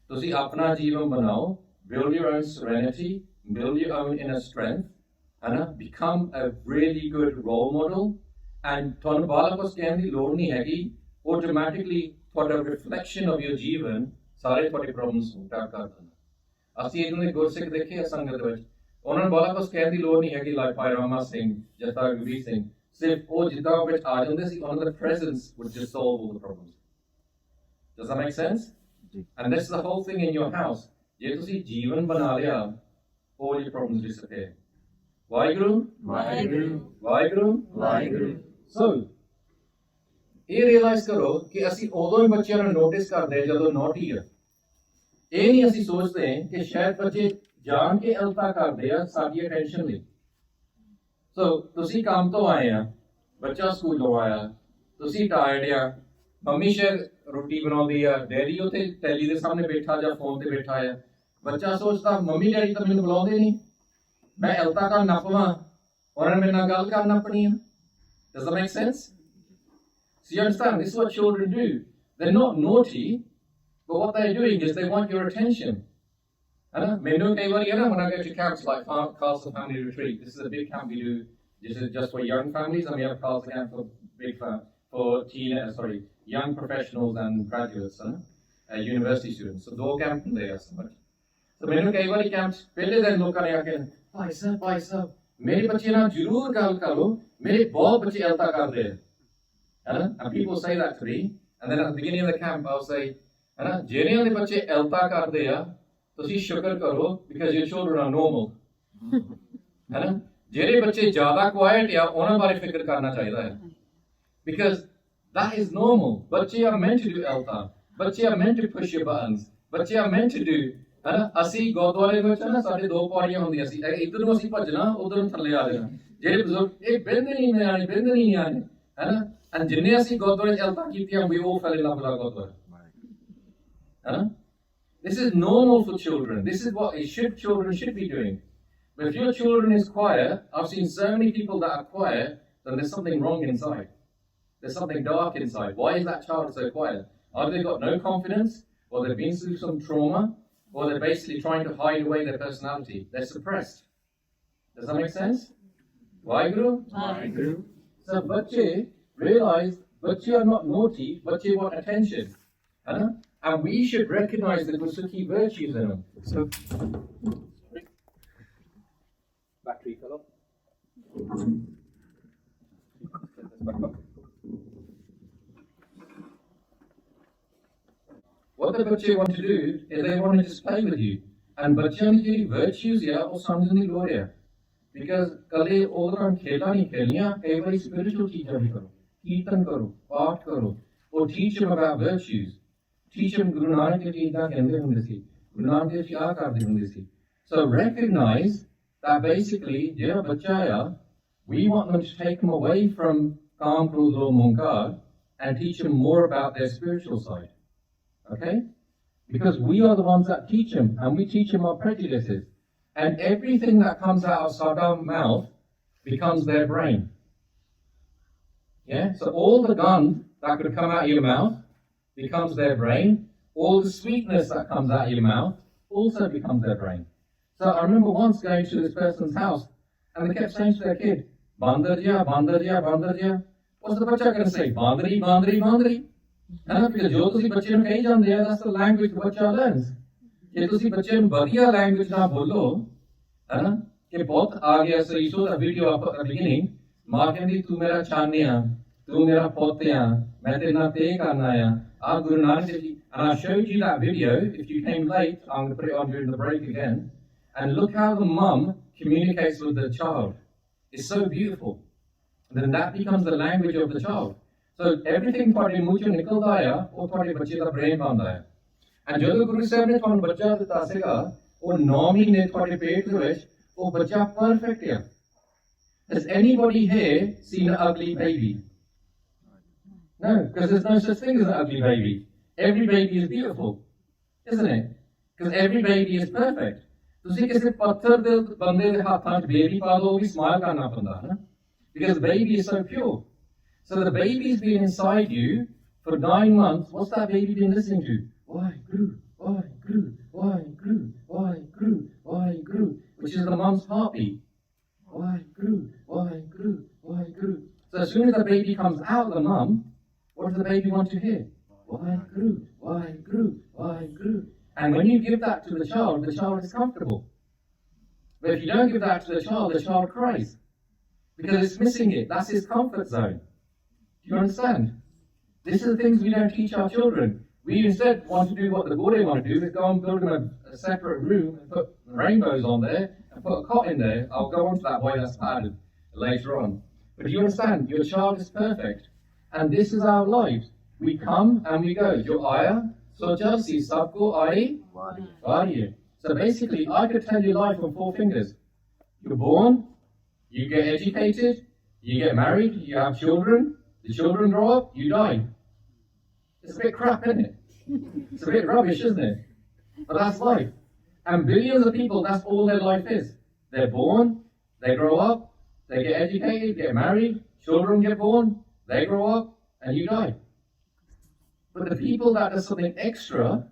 Tusi apna jeevan banao, build your own serenity, build your own inner strength, and become a really good role model. And ਤੁਹਾਨੂੰ ਬਾਲਕ ਉਸ ਕਹਿਣ ਦੀ ਲੋੜ ਨਹੀਂ ਹੈਗੀ, automatically ਤੁਹਾਡਾ reflection of your ਜੀਵਨ ਸਾਰੇ ਤੁਹਾਡੇ problems ਨੂੰ ਟੈਕ ਕਰ ਦਿੰਦਾ। ਅਸੀਂ ਇਹਨਾਂ ਦੇ ਗੁਰਸਿੱਖ ਦੇਖੇ ਸੰਗਤ ਵਿੱਚ, ਉਹਨਾਂ ਨੂੰ ਬਾਲਕ ਉਸ ਕਹਿਣ ਦੀ ਲੋੜ ਨਹੀਂ ਹੈਗੀ, like ਭਾਈ ਰਾਮਾ ਸਿੰਘ, ਜਥਾ ਗੁਰਬੀਰ ਸਿੰਘ, ਸਿਰਫ ਉਹ ਜਿੱਦਾਂ ਵਿੱਚ ਆ ਜਾਂਦੇ ਸੀ, ਉਹਨਾਂ ਦਾ presence would just solve all the problems. Does that make sense? And this is the whole thing in your house. ਜੇ ਤੁਸੀਂ ਜੀਵਨ ਬਣਾ ਲਿਆ, all your problems disappear. Waheguru Waheguru Waheguru Waheguru. So, ਇਹ realize ਕਰੋ ਕਿ ਅਸੀਂ ਉਦੋਂ ਹੀ ਬੱਚਿਆਂ ਨੂੰ ਨੋਟਿਸ ਕਰਦੇ ਜਦੋਂ naughty ਆ। ਇਹ ਨਹੀਂ ਅਸੀਂ ਸੋਚਦੇ ਕਿ ਸ਼ਾਇਦ ਬੱਚੇ ਜਾਣ ਕੇ ਅਲਤਾ ਕਰਦੇ ਆ ਸਾਡੀ attention ਲਈ। So, ਤੁਸੀਂ ਕੰਮ ਤੋਂ ਆਏ ਆ, ਬੱਚਾ ਸਕੂਲੋਂ ਆਇਆ, ਤੁਸੀਂ ਟਾਇਰਡ ਆ, ਮੰਮੀ ਸ਼ਾਇਦ ਰੋਟੀ ਬਣਾਉਂਦੀ ਆ, ਡੈਡੀ ਉੱਥੇ ਟੈਲੀ ਦੇ ਸਾਹਮਣੇ ਬੈਠਾ ਜਾਂ ਫੋਨ ਤੇ ਬੈਠਾ ਆ, ਬੱਚਾ ਸੋਚਦਾ ਮੰਮੀ ਡੈਡੀ ਤਾਂ ਮੈਨੂੰ ਬੁਲਾਉਂਦੇ ਨਹੀਂ, ਮੈਂ ਐਲਤਾ ਕਰ ਨੱਪਵਾਂ, ਉਹਨਾਂ ਨੇ ਮੇਰੇ ਨਾਲ ਗੱਲ ਕਰ ਨੱਪਣੀ ਆ। Does that make sense? So you understand, this is what children do. They're not naughty, but what they're doing is they want your attention. When I go to camps like Khalsa Family Retreat, this is a big camp we do. This is just for young families, and we have Khalsa camp for young professionals and graduates, university students. So do camp there so much. So when I go to camps, पहले दिन लोग कहने आके, भाई साहब, मेरे बच्चे ना जरूर गल करो, मेरे बहुत बच्चे अलता कर रहे हैं, and people say that to me, and then at the beginning of the camp I'll say, ਜਿਹੜੇ ਦੇ ਬੱਚੇ अलता ਕਰਦੇ ਆ, ਤੁਸੀਂ ਸ਼ੁਕਰ ਕਰੋ, because your children are normal, ਜਿਹੜੇ ਬੱਚੇ ਜ਼ਿਆਦਾ ਕੁਆਇਟ ਆ, ਉਹਨਾਂ ਬਾਰੇ ਫਿਕਰ ਕਰਨਾ ਚਾਹੀਦਾ ਹੈ, because that is normal. ਬੱਚੇ are meant to do अलता, ਬੱਚੇ are meant to push your buttons, ਬੱਚੇ are meant to do, ਅਸੀਂ ਗੁਰਦੁਆਰੇ ਵਿੱਚ ਨਾ ਸਾਡੇ ਦੋ ਪੌੜੀਆਂ ਹੁੰਦੀਆਂ ਸੀ, ਇੱਧਰ ਨੂੰ ਅਸੀਂ ਭੱਜਣਾ, ਉੱਧਰ ਨੂੰ ਥੱਲੇ ਆ ਜਾਣਾ, ਜਿਹੜੇ ਬਜ਼ੁਰਗ ਇਹ ਬਿੰਦ ਨਹੀਂ ਆਣੇ, and ਜਿੰਨੇ ਅਸੀਂ ਗੁਰਦੁਆਰੇ ਚ अलता ਕੀਤੀਆਂ, we all fell in love with our Gurdwara. This is normal for children. This is what children should be doing. But if your children is quiet, I've seen so many people that are quiet, then there's something wrong inside. There's something dark inside. Why is that child so quiet? Either they've got no confidence, or they've been through some trauma, or they're basically trying to hide away their personality. They're suppressed. Does that make sense? Why, Guru? Why, Guru? So, bache realize bache are not naughty, bache want attention. And we should recognize the Gusukhi virtues in them. So, battery fell off. What the bache want to do is they want to just play with you. And bache की virtues या वो समझने की लोड़ है. Because कले ओदरान खेला नहीं खेलियाँ, कई बारी spiritual चीज़ें भी करो, कीर्तन करो, पाठ करो, or teach them about virtues. Teach them Guru Nanak के चीज़ कहते होंगे सी, Guru Nanak के चीज़ करते होंगे सी. So recognize that basically जेरा बच्चा आया, we want them to take them away from Kam, Krodh, Munkar and teach them more about their spiritual side. Okay? Because we are the ones that teach them, and we teach them our prejudices. And everything that comes out of Saddam's mouth becomes their brain. Yeah? So all the gund that could come out of your mouth becomes their brain. All the sweetness that comes out of your mouth also becomes their brain. So I remember once going to this person's house, and they kept saying to their kid, Bandarja, Bandarja, Bandarja. What's the bacha going to say? Bandari, Bandari, Bandari. Because जो तुसी बच्चे ਨੂੰ कही ਜਾਂਦੇ ਆ, that's the language the ਬੱਚਾ learns. ਜੇ ਤੁਸੀਂ ਬੱਚੇ ਨੂੰ ਵਧੀਆ language ਨਾਲ ਬੋਲੋ, ਹੈ ਨਾ, ਕਿ ਬਹੁਤ ਆ ਗਿਆ, so you saw that video at the beginning, ਮਾਂ ਕਹਿੰਦੀ ਤੂੰ ਮੇਰਾ ਛਾਨਿਆ, ਤੂੰ ਮੇਰਾ ਪੋਤਿਆ, ਮੈਂ ਤੇਰੇ ਨਾਲ ਤੇ ਕਰਨਾ ਆ Guru Nanak Dev ji. And I showed you that video. If you came late, I'm going to put it on during the break again. And look how the mum communicates with the child. It's so beautiful. And then that becomes the language of the child. So everything ਤੁਹਾਡੇ ਮੂੰਹ ਚੋਂ ਨਿਕਲਦਾ ਆ, ਉਹ ਤੁਹਾਡੇ ਬੱਚੇ ਦਾ brain ਬਣਦਾ ਹੈ. And ਜਦੋਂ ਗੁਰੂ ਸਾਹਿਬ ਨੇ ਤੁਹਾਨੂੰ ਬੱਚਾ ਦਿੱਤਾ ਸੀਗਾ, ਉਹ 9 ਮਹੀਨੇ ਤੁਹਾਡੇ ਪੇਟ ਦੇ ਵਿੱਚ, ਉਹ ਬੱਚਾ perfect ਆ. Has anybody here seen an ugly baby? No, because there's no such thing as an ugly baby. Every baby is beautiful, isn't it? Because every baby is perfect. ਤੁਸੀਂ ਕਿਸੇ ਪੱਥਰ ਦੇ ਬੰਦੇ ਦੇ ਹੱਥਾਂ 'ਚ ਬੇਬੀ ਪਾ ਦਿਓ, ਉਹ ਵੀ ਸਮਾਈਲ ਕਰਨਾ ਪੈਂਦਾ ਹੈ ਨਾ, because the baby is so pure. So the baby's been inside you for 9 months. What's that baby been listening to? Why grew, why grew, why grew, why grew, why grew, which is the mum's heartbeat. Why grew, why grew, why grew. So as soon as the baby comes out of the mum, what does the baby want to hear? Why grew, why grew, why grew. And when you give that to the child is comfortable. But if you don't give that to the child cries. Because it's missing it. That's his comfort zone. Do you understand? This is the things we don't teach our children. We instead want to do what the Gurdwara want to do, is go and build them a separate room and put rainbows on there and put a cot in there. I'll go on to that, why that's added later on. But do you understand? Your child is perfect. And this is our lives. We come and we go. Jo aaya, socha, si sabko aaye, vaariye. So basically, I could tell you life on 4 fingers. You're born, you get educated, You get married, you have children, the children grow up, you die. It's a bit crap, isn't it? It's a bit rubbish, isn't it? But that's life. And billions of people, that's all their life is. They're born, they grow up, they get educated, get married, children get born, they grow up, and you die. But the people that do something extra,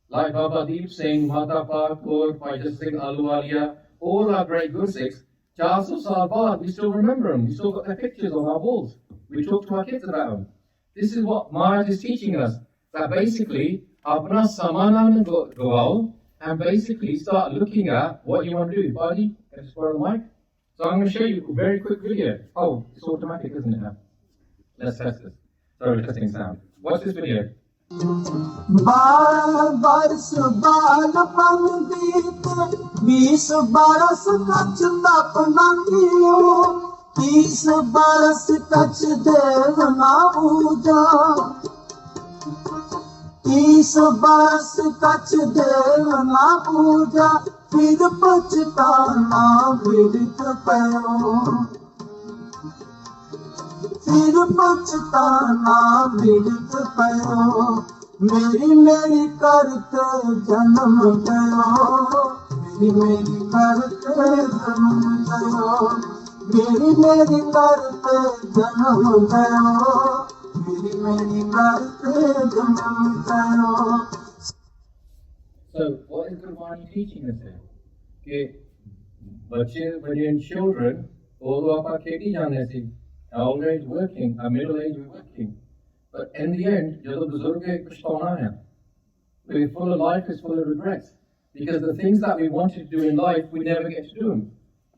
like Bahadur, Singh, Mata Kaur, Paija Singh, Ahluwalia, all our great Gursikhs, 400 saal baad, we still remember them. We still got their pictures on our walls. We talk to our kids about them. This is what Maya is teaching us. That basically, apna samanan go and basically start looking at what you want to do. Buddy, can I just borrow the mic? So I'm going to show you a very quick video. Oh, it's automatic, isn't it now? Let's test this. Sorry, testing sound. Watch this video. बारह बरस बाल बन बीते 20 बरस कछ तपना कियो 30 बरस कछ देव ना पूजा 30 बरस कछ देव ना पूजा फिर पछताना विरत पयो फिर पछताना विरत पयो मेरी करते जन्म गयो मेरी करते जन्म गयो मेरी करते जन्म गयो मेरी करते जन्म गयो. So, what is Gurdwara teaching us here? कि बच्चे, when you're children, although आप खेती जाने से, old age working, middle age working, but in the end, जब बुजुर्ग है कुछ होना है, we're full of life is full of regrets, because the things that we wanted to do in life, we never get to do them,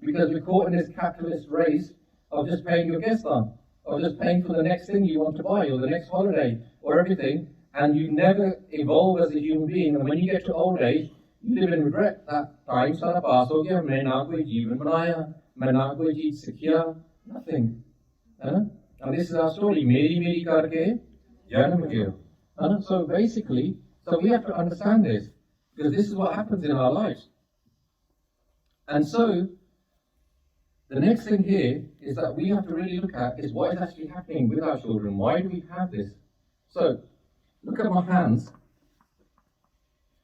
because we're caught in this capitalist race of just paying your guest on, or just paying for the next thing you want to buy, or the next holiday, or everything, and you never evolve as a human being. And when you get to old age, you live in regret. That time सारा पास हो गया, मैं ना कोई जीवन बनाया, मैं ना कोई चीज सीखिया, nothing. And this is our story. मेरी करके जन्म गया. So basically, so we have to understand this, because this is what happens in our lives. And so, the next thing here is that we have to really look at is what is actually happening with our children. Why do we have this? So, look at my hands.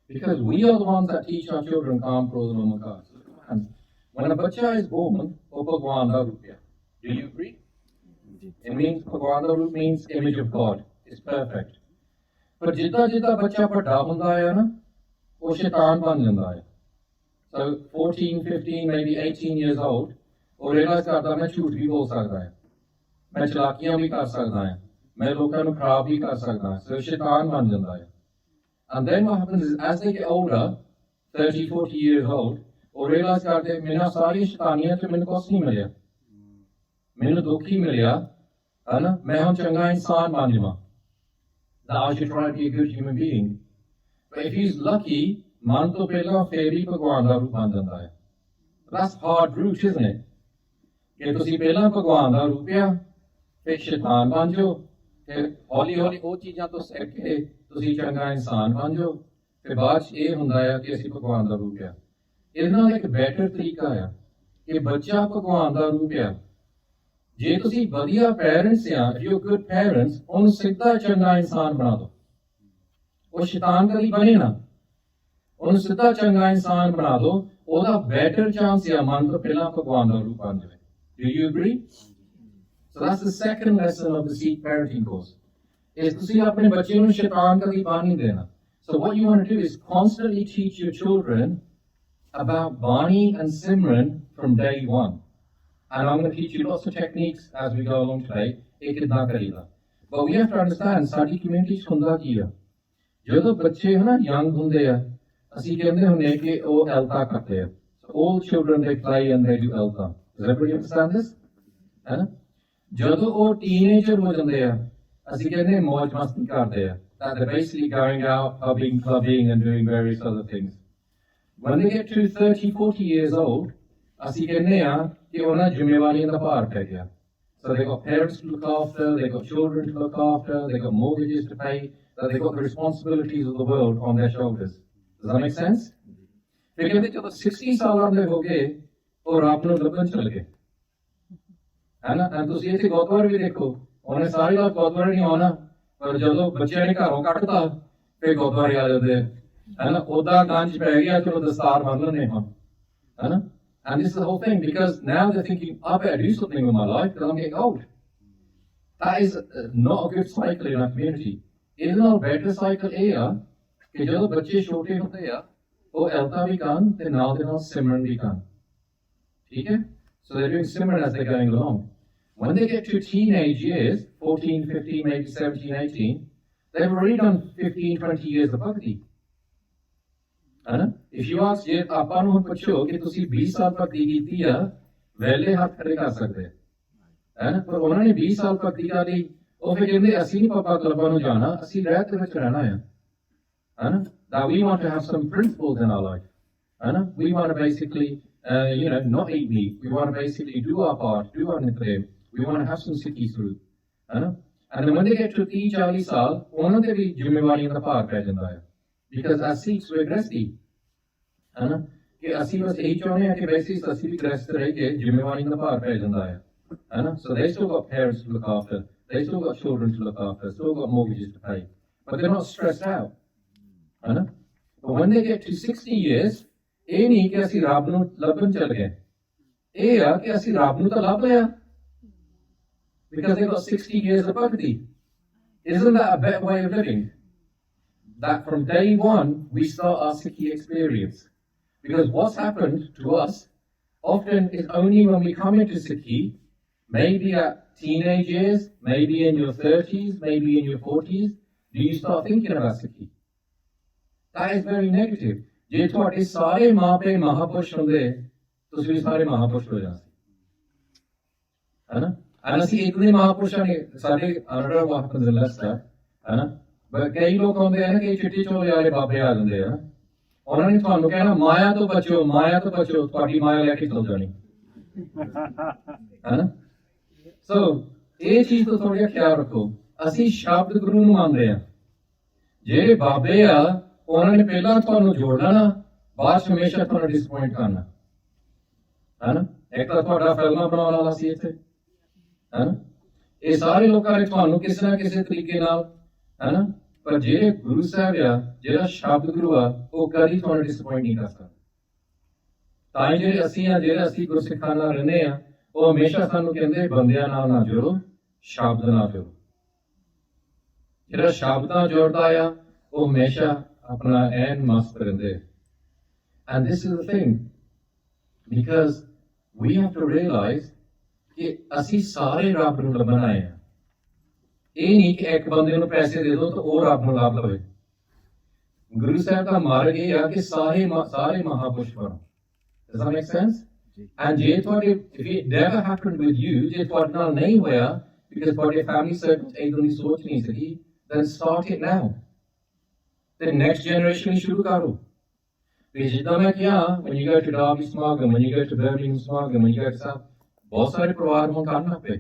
Because we are the ones that teach our children calm, pros, and omakars. Look at my hands. When a bacha is born, do you agree? It means Bhagwan root means image of God. It's perfect. But jitna bacha padda hunda hai na, wo shaitan ban janda hai. So 14, 15, maybe 18 years old, वो realize करता मैं झूठ भी बोल सकता है, मैं चलाकियां भी कर सकता है, मैं लोगों को खराब भी कर सकता है, so शैतान बन जाता है. And then what happens is, as they get older, 30, 40 years old, वो realize करते हैं मैंने सारी शैतानियां तो मैंने कुछ नहीं मिला, मैंने दुख ही मिला, है ना, मैं हम चंगा इंसान बन जाऊँ. That I should try to be a good human being. But if he's lucky, man तो पहला फिर ही भगवान का रूप बन जाता है. That's hard route, isn't it? कि तुसी पहला भगवान का रूप है, फिर शैतान बन जाओ, फिर हौली हौली वो चीज़ां तो सीख के तुसी चंगा इंसान बन जाओ, फिर बाद ये हुंदा है कि असीं भगवान का रूप है. इहदे नाल एक बेटर तरीका है कि बच्चा भगवान का रूप है. जे तुसी वधिया पेरेंट्स आ, if you're good parents, उन्हें सीधा चंगा इंसान बना दो. वो शैतान कभी बने ना, उन्हें सीधा चंगा इंसान बना दो, ओदा better chance है मन तो पहला भगवान का रूप बन जाए. Do you agree? So that's the second lesson of the Sikh Parenting Course. Is to see अपने बच्चे को शैतान का दीवान नहीं देना. So what you want to do is constantly teach your children about Bani and Simran from day one. And I'm going to teach you lots of techniques as we go along today. एक कितना करेगा. But we have to understand sari community च हुंदा की है. ਜਦੋਂ ਬੱਚੇ ਹਨ ਨਾ young ਹੁੰਦੇ ਆ, ਅਸੀਂ ਕਹਿੰਦੇ ਹੁੰਦੇ ਕਿ ਉਹ ਐਲਤਾ ਕਰਦੇ ਆ. So all children they play and they do elta. Does everybody understand this? है ना? ਜਦੋਂ ਉਹ teenager ਹੋ ਜਾਂਦੇ ਆ, ਅਸੀਂ ਕਹਿੰਦੇ ਮौज ਮਸਤੀ ਕਰਦੇ ਆ. That they're basically going out, clubbing and doing various other things. When they get to 30, 40 years old, ਅਸੀਂ ਕਹਿੰਦੇ ਆ ਕਿ ਉਹਨਾਂ ਜ਼ਿੰਮੇਵਾਰੀਆਂ ਦਾ ਭਾਰ ਪੈ ਗਿਆ. So they've got parents to look after, they've got children to look after, they've got mortgages to pay, that they've got the responsibilities of the world on their shoulders. Does that make sense? फिर कहते जब 60 साल ਦੇ ਹੋ ਗਏ और आप लोग लबन चल गए, है ना। ਤੁਸੀਂ ਇੱਥੇ ਗੁਰਦੁਆਰੇ ਵੀ ਦੇਖੋ, ਉਹਨੇ ਸਾਰੀ ਰਾਤ ਗੁਰਦੁਆਰੇ ਨਹੀਂ ਆਉਣਾ, ਪਰ ਜਦੋਂ ਬੱਚਿਆਂ ਨੇ ਘਰੋਂ ਕੱਢਤਾ ਫਿਰ ਗੁਰਦੁਆਰੇ ਆ ਜਾਂਦੇ ਹੈ ਨਾ। ਉਹਦਾ ਗੰਜ ਪੈ ਗਿਆ, ਚਲੋ ਦਸਤਾਰ ਬੰਨ ਲੈਂਦੇ ਹਾਂ, ਹੈ ਨਾ। And this is the whole thing, because now they're thinking, I better do something with my life because I'm getting old. That is not a good cycle in our community. ਇਹਦੇ ਨਾਲ better cycle ਇਹ ਆ ਕਿ ਜਦੋਂ ਬੱਚੇ ਛੋਟੇ ਹੁੰਦੇ ਆ, ਉਹ ਐਲਤਾ ਵੀ ਕਰਨ ਤੇ ਨਾਲ ਦੇ ਨਾਲ ਸਿਮਰਨ ਵੀ ਕਰਨ, ਠੀਕ ਹੈ। So they're doing Simran as they're going along. When they get to teenage years, 14, 15, maybe 17, 18, they've already done 15, 20 years of bhakti. If you ask ਜੇ ਆਪਾਂ ਨੂੰ ਪੁੱਛੋ ਕਿ ਤੁਸੀਂ 20 ਸਾਲ ਭਗਤੀ ਕੀਤੀ ਆ, ਵੈਲੇ ਹੱਥ ਖੜੇ ਕਰ ਸਕਦੇ ਹੈ ਨਾ। ਪਰ ਉਹਨਾਂ ਨੇ 20 ਸਾਲ ਭਗਤੀ ਕਰ ਲਈ, ਉਹ ਫਿਰ ਕਹਿੰਦੇ ਅਸੀਂ ਨਹੀਂ ਪਾਪਾ ਕਲਬਾਂ ਨੂੰ ਜਾਣਾ, ਅਸੀਂ ਰਹਿਤ ਦੇ ਵਿੱਚ ਰਹਿਣਾ ਹੈ ਨਾ। That we want to have some principles in our life, ਹੈ ਨਾ। We want to basically not eat meat. We want to basically do our part, do our nitrem. We want to have some Sikhi through, and then when they get to 30-40 ਸਾਲ, ਉਹਨਾਂ ਦੇ ਵੀ ਜ਼ਿੰਮੇਵਾਰੀਆਂ ਦਾ ਭਾਰ ਪੈ ਜਾਂਦਾ ਹੈ, because as Sikhs we're gresty, ਹੈ ਨਾ। ਕਿ ਅਸੀਂ ਬਸ ਇਹੀ ਚਾਹੁੰਦੇ ਹਾਂ ਕਿ ਵੈਸੇ ਅਸੀਂ ਵੀ ਗ੍ਰਸਤ ਰਹਿ ਕੇ ਜ਼ਿੰਮੇਵਾਰੀਆਂ ਦਾ ਭਾਰ ਪੈ ਜਾਂਦਾ ਹੈ ਨਾ। So they still got parents to look after, they still got children to look after, still got mortgages to pay, but they're not stressed out, ਹੈ ਨਾ। But when they get to 60 years, ਇਹ ਨਹੀਂ ਕਿ ਅਸੀਂ ਰੱਬ ਨੂੰ ਲੱਭਣ ਚੱਲ ਗਏ, ਇਹ ਆ ਕਿ ਅਸੀਂ ਰੱਬ ਨੂੰ ਤਾਂ ਲੱਭ ਲਿਆ, because they got 60 years of bhakti. Isn't that a better way of living? That from day one we start our Sikhi experience, because what's happened to us often is only when we come into Sikhi, maybe at teenage years, maybe in your 30s, maybe in your 40s, do you start thinking about Sikhi. That is very negative. ਜੇ ਤੁਹਾਡੇ ਸਾਰੇ ਮਾਪੇ ਮਹਾਪੁਰਸ਼ ਹੁੰਦੇ, ਤੁਸੀਂ ਵੀ ਸਾਰੇ ਮਹਾਪੁਰਸ਼ ਹੋ ਜਾਂਦੇ, ਹੈ ਨਾ। And ਅਸੀਂ ਇੱਕ ਦੇ ਮਹਾਪੁਰਸ਼ਾਂ ਨੇ ਸਾਡੇ ਅੰਡਰ ਵਾਹਨ ਲੈਸਟਰ, ਹੈ ਨਾ। ਪਰ ਕਈ ਲੋਕ ਹੁੰਦੇ ਆ ਨਾ ਕਿ ਚਿੱਟੀ ਚੋਲੇ ਵਾਲੇ ਬਾਬੇ ਆ ਜਾਂਦੇ ਆ, ਉਹਨਾਂ ਨੇ ਤੁਹਾਨੂੰ ਕਹਿਣਾ ਮਾਇਆ ਤੋਂ ਬਚੋ, ਮਾਇਆ ਤੋਂ ਬਚੋ, ਤੁਹਾਡੀ ਮਾਇਆ ਲੈ ਕੇ ਚਲ ਜਾਣੀ, ਹੈ ਨਾ। ਸੋ ਇਹ ਚੀਜ਼ ਤੋਂ ਥੋੜਾ ਜਿਹਾ ਖਿਆਲ ਰੱਖੋ। ਅਸੀਂ ਸ਼ਬਦ ਗੁਰੂ ਨੂੰ ਮੰਨਦੇ ਆ, ਜਿਹੜੇ ਬਾਬੇ ਆ ਉਹਨਾਂ ਨੇ ਪਹਿਲਾਂ ਤੁਹਾਨੂੰ ਜੋੜ ਲੈਣਾ, ਬਾਅਦ ਚ ਹਮੇਸ਼ਾ ਤੁਹਾਨੂੰ ਡਿਸਪੁਆਇੰਟ ਕਰਨਾ, ਹੈ ਨਾ। ਇੱਕ ਤਾਂ ਤੁਹਾਡਾ ਫਿਲਮਾਂ ਬਣਾਉਣ ਵਾਲਾ ਸੀ ਇੱਥੇ, ਹੈ ਨਾ। ਇਹ ਸਾਰੇ ਲੋਕਾਂ ਨੇ ਤੁਹਾਨੂੰ ਕਿਸੇ ਨਾ ਕਿਸੇ ਤਰੀਕੇ ਨਾਲ, ਹੈ ਨਾ। ਪਰ ਜਿਹੜੇ ਗੁਰੂ ਸਾਹਿਬ ਆ, ਜਿਹੜਾ ਸ਼ਬਦ ਗੁਰੂ ਆ, ਉਹ ਕਦੀ ਤੁਹਾਨੂੰ ਡਿਸਪੁਆਇੰਟ ਨਹੀਂ ਕਰ ਸਕਦਾ। ਤਾਂ ਹੀ ਜਿਹੜੇ ਅਸੀਂ ਆ, ਜਿਹੜੇ ਅਸੀਂ ਗੁਰਸਿੱਖਾਂ ਨਾਲ ਰਹਿੰਦੇ ਆ, ਉਹ ਹਮੇਸ਼ਾ ਸਾਨੂੰ ਕਹਿੰਦੇ ਬੰਦਿਆਂ ਨਾਲ ਨਾ ਜੁੜੋ, ਸ਼ਬਦ ਨਾਲ ਜੁੜੋ। ਜਿਹੜਾ ਸ਼ਬਦਾਂ ਜੋੜਦਾ ਆ, ਉਹ ਹਮੇਸ਼ਾ ਆਪਣਾ ਐਨ ਮਸਤ ਰਹਿੰਦੇ। And this is the thing, because we have to realize ਕਿ ਅਸੀਂ ਸਾਰੇ ਰੱਬ ਨੂੰ ਲੱਭਣ ਆਏ ਹਾਂ। ਇਹ ਨਹੀਂ ਕਿ ਇੱਕ ਬੰਦੇ ਨੂੰ ਪੈਸੇ ਦੇ ਦਿਓ ਤਾਂ ਉਹ ਰੱਬ ਨੂੰ ਲੱਭ ਲਵੇ। ਗੁਰੂ ਸਾਹਿਬ ਦਾ ਮਾਰਗ ਇਹ ਆ ਕਿ ਸਾਰੇ ਮਹਾਪੁਰਸ਼ ਬਣੋ। Does that make sense? And ਜੇ ਤੁਹਾਡੇ, if it never happened with you, ਜੇ ਤੁਹਾਡੇ ਨਾਲ ਨਹੀਂ ਹੋਇਆ because ਤੁਹਾਡੇ family circle ਇਦਾਂ ਦੀ ਸੋਚ ਨਹੀਂ ਸੀਗੀ, then start it now. ਤੇ next generation ਸ਼ੁਰੂ ਕਰੋ। ਤੇ ਜਿੱਦਾਂ ਮੈਂ ਕਿਹਾ, when you go to Derby ਸਮਾਗਮ, when you go to Birmingham ਸਮਾਗਮ, when you go to South, ਬਹੁਤ ਸਾਰੇ ਪਰਿਵਾਰ ਹੁਣ ਕਰਨ ਪਏ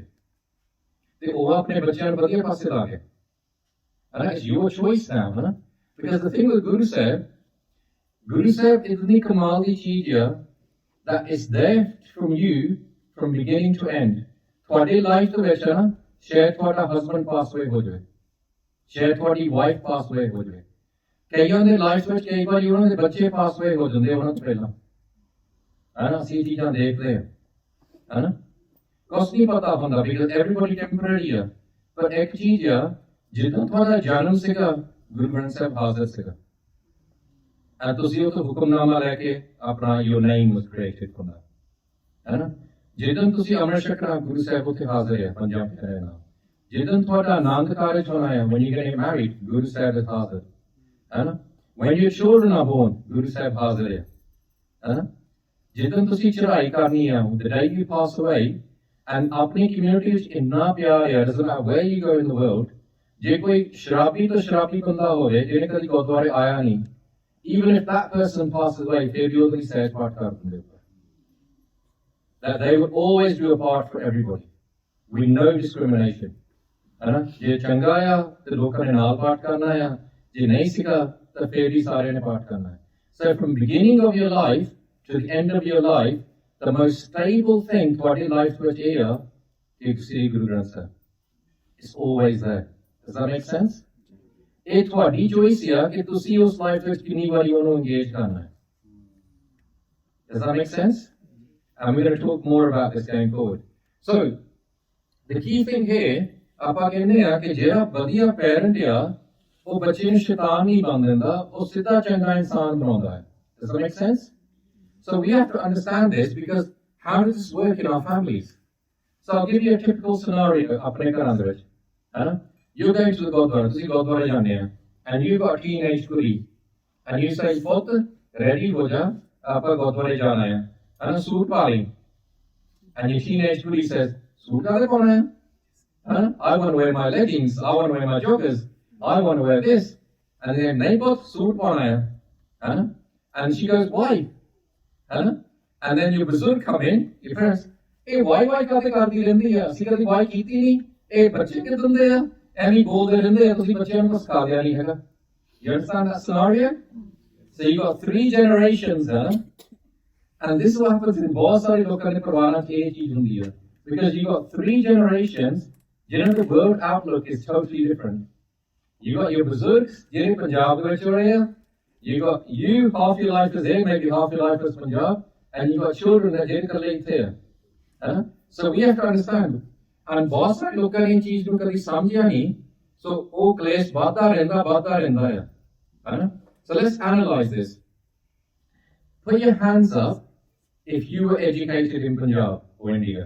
ਤੇ ਉਹ ਆਪਣੇ ਬੱਚਿਆਂ ਨੂੰ ਵਧੀਆ ਪਾਸੇ ਲਾ ਕੇ, and it's your choice now, ਹੈ ਨਾ। Because the thing with Guru Sahib ਇਤਨੀ ਕਮਾਲ ਦੀ ਚੀਜ਼ ਆ that is there from you from beginning to end. ਤੁਹਾਡੀ ਲਾਈਫ ਦੇ ਵਿੱਚ ਨਾ, ਸ਼ਾਇਦ ਤੁਹਾਡਾ ਹਸਬੈਂਡ ਪਾਸ ਅਵੇ ਹੋ ਜਾਵੇ, ਸ਼ਾਇਦ ਤੁਹਾਡੀ ਵਾਈਫ ਪਾਸ ਅਵੇ ਹੋ ਜਾਵੇ, ਕਈਆਂ ਦੇ ਲਾਈਫ ਵਿੱਚ ਕਈ ਵਾਰੀ ਉਹਨਾਂ ਦੇ ਬੱਚੇ ਪਾਸ ਅਵੇ ਹੋ ਜਾਂਦੇ ਉਹਨਾਂ ਤੋਂ ਪਹਿਲਾਂ, ਹੈ ਨਾ। ਅਸੀਂ ਇਹ ਚੀਜ਼ਾਂ ਦੇਖਦੇ ਹਾਂ, ਹੈ ਨਾ। ਕੁਛ ਨਹੀਂ ਪਤਾ ਹੁੰਦਾ because everybody temporary ਆ, ਪਰ ਇੱਕ ਚੀਜ਼ ਆ, ਜਿੱਦਾਂ ਤੁਹਾਡਾ ਜਨਮ ਸੀਗਾ, ਗੁਰੂ ਗ੍ਰੰਥ ਸਾਹਿਬ ਹਾਜ਼ਰ ਸੀਗਾ, and ਤੁਸੀਂ ਉਹ ਤੋਂ ਹੁਕਮਨਾਮਾ ਲੈ ਕੇ ਆਪਣਾ your name was created from that, ਹੈ ਨਾ। ਜਿੱਦਾਂ ਤੁਸੀਂ ਅੰਮ੍ਰਿਤ ਛਕਣਾ, ਗੁਰੂ ਸਾਹਿਬ ਉੱਥੇ ਹਾਜ਼ਰ ਹੈ ਪੰਜਾਂ ਪਿਆਰਿਆਂ ਨਾਲ। ਜਿੱਦਾਂ ਤੁਹਾਡਾ ਆਨੰਦ ਕਾਰਜ ਹੋਣਾ ਹੈ, when you get married, Guru Sahib is ਹਾਜ਼ਰ, ਹੈ ਨਾ। when your children are born, Guru Sahib ਹਾਜ਼ਰ ਹੈ, ਹੈ ਨਾ। ਜਿੱਦਾਂ ਤੁਸੀਂ ਚੜ੍ਹਾਈ ਕਰਨੀ ਆ, the day you pass away, and ਆਪਣੀ ਕਮਿਊਨਿਟੀ ਵਿੱਚ ਇੰਨਾ ਪਿਆਰ ਹੈ, doesn't matter where you go in the world, ਜੇ ਕੋਈ ਸ਼ਰਾਬੀ ਤੋਂ ਸ਼ਰਾਬੀ ਬੰਦਾ ਹੋਵੇ ਜਿਹਨੇ ਕਦੀ ਗੁਰਦੁਆਰੇ ਆਇਆ ਨਹੀਂ, even if that person passes away, ਫਿਰ ਵੀ ਉਹਦੀ ਸਹਿਜ ਪਾਠ ਕਰ ਦਿੰਦੇ। That they would always do a part for everybody, with no discrimination, ਹੈ ਨਾ। ਜੇ ਚੰਗਾ ਆ ਤੇ ਲੋਕਾਂ ਨੇ ਨਾਲ ਪਾਠ ਕਰਨਾ ਆ, ਜੇ ਨਹੀਂ ਸੀਗਾ ਤਾਂ ਫਿਰ ਵੀ ਸਾਰਿਆਂ ਨੇ ਪਾਠ ਕਰਨਾ ਹੈ। So from beginning of your life to the end of your life, the most stable thing ਤੁਹਾਡੀ ਲਾਈਫ ਵਿੱਚ ਇਹ ਆ ਇੱਕ ਸ੍ਰੀ Guru Granth Sahib. It's always there. Does that make sense? ਇਹ ਤੁਹਾਡੀ choice ਆ ਕਿ ਤੁਸੀਂ ਉਸ ਲਾਈਫ ਵਿੱਚ ਕਿੰਨੀ ਵਾਰੀ ਉਹਨੂੰ engage ਕਰਨਾ ਹੈ। Does that make sense? And we're going to talk more about this going forward. So, the key thing here, ਆਪਾਂ ਕਹਿੰਦੇ ਆ ਕਿ ਜਿਹੜਾ ਵਧੀਆ parent ਆ, ਉਹ ਬੱਚੇ ਨੂੰ ਸ਼ੈਤਾਨ ਨਹੀਂ ਬਣ ਦਿੰਦਾ, ਉਹ ਸਿੱਧਾ ਚੰਗਾ ਇਨਸਾਨ ਬਣਾਉਂਦਾ ਹੈ। Does that make sense? So we have to understand this because how does this work in our families? So I'll give you a typical scenario ਆਪਣੇ ਘਰਾਂ ਦੇ ਵਿੱਚ, ਹੈ You're going to the Gurdwara, ਤੁਸੀਂ ਗੁਰਦੁਆਰੇ ਜਾਂਦੇ ਆ, and you've got a teenage ਕੁੜੀ, and you say, ਪੁੱਤ, ready ਹੋ ਜਾ, ਆਪਾਂ ਗੁਰਦੁਆਰੇ ਜਾਣਾ ਹੈ, and ਸੂਟ ਪਾ ਲਈ, and your teenage ਕੁੜੀ says, ਸੂਟ ਕਾਹਦੇ ਪਾਉਣਾ ਹੈ? I want to wear my leggings, I want to wear my joggers, I want to wear this, and then ਨਹੀਂ ਪੁੱਤ, ਸੂਟ ਪਾਉਣਾ ਹੈ, and she goes, why? And then your Bahadur come in, your parents, hey, why ਕਾਹਤੇ ਕਰਦੀ ਰਹਿੰਦੀ ਆ, ਅਸੀਂ ਕਦੀ why ਕੀਤੀ ਨਹੀਂ, ਇਹ ਬੱਚੇ ਕਿੱਦਾਂ ਦੇ ਆ, ਐਵੇਂ ਬੋਲਦੇ ਰਹਿੰਦੇ ਆ, ਤੁਸੀਂ ਬੱਚਿਆਂ ਨੂੰ ਸਿਖਾ ਦਿਆ ਨਹੀਂ ਹੈਗਾ। You understand that scenario? So you got 3 generations, and this is what happens in ਬਹੁਤ ਸਾਰੇ ਲੋਕਾਂ ਦੇ ਪਰਿਵਾਰਾਂ 'ਚ ਇਹ ਚੀਜ਼ ਹੁੰਦੀ ਆ, because you got 3 generations, ਜਿਹਨਾਂ ਦਾ world outlook is totally different. You got your Bahadurs, ਜਿਹੜੇ ਪੰਜਾਬ ਦੇ ਵਿੱਚ ਹੋ ਰਹੇ ਆ, you got you, half your life is there, maybe half your life is Punjab, and you got children that ਜਿਹੜੇ ਇਕੱਲੇ ਇੱਥੇ ਆ। So we have to understand, and ਬਹੁਤ ਸਾਰੇ ਲੋਕਾਂ ਨੇ ਇਹ ਚੀਜ਼ ਨੂੰ ਕਦੀ ਸਮਝਿਆ ਨਹੀਂ, so ਉਹ ਕਲੇਸ਼ ਵੱਧਦਾ ਰਹਿੰਦਾ ਆ। So let's analyze this. Put your hands up if you were educated in Punjab or India.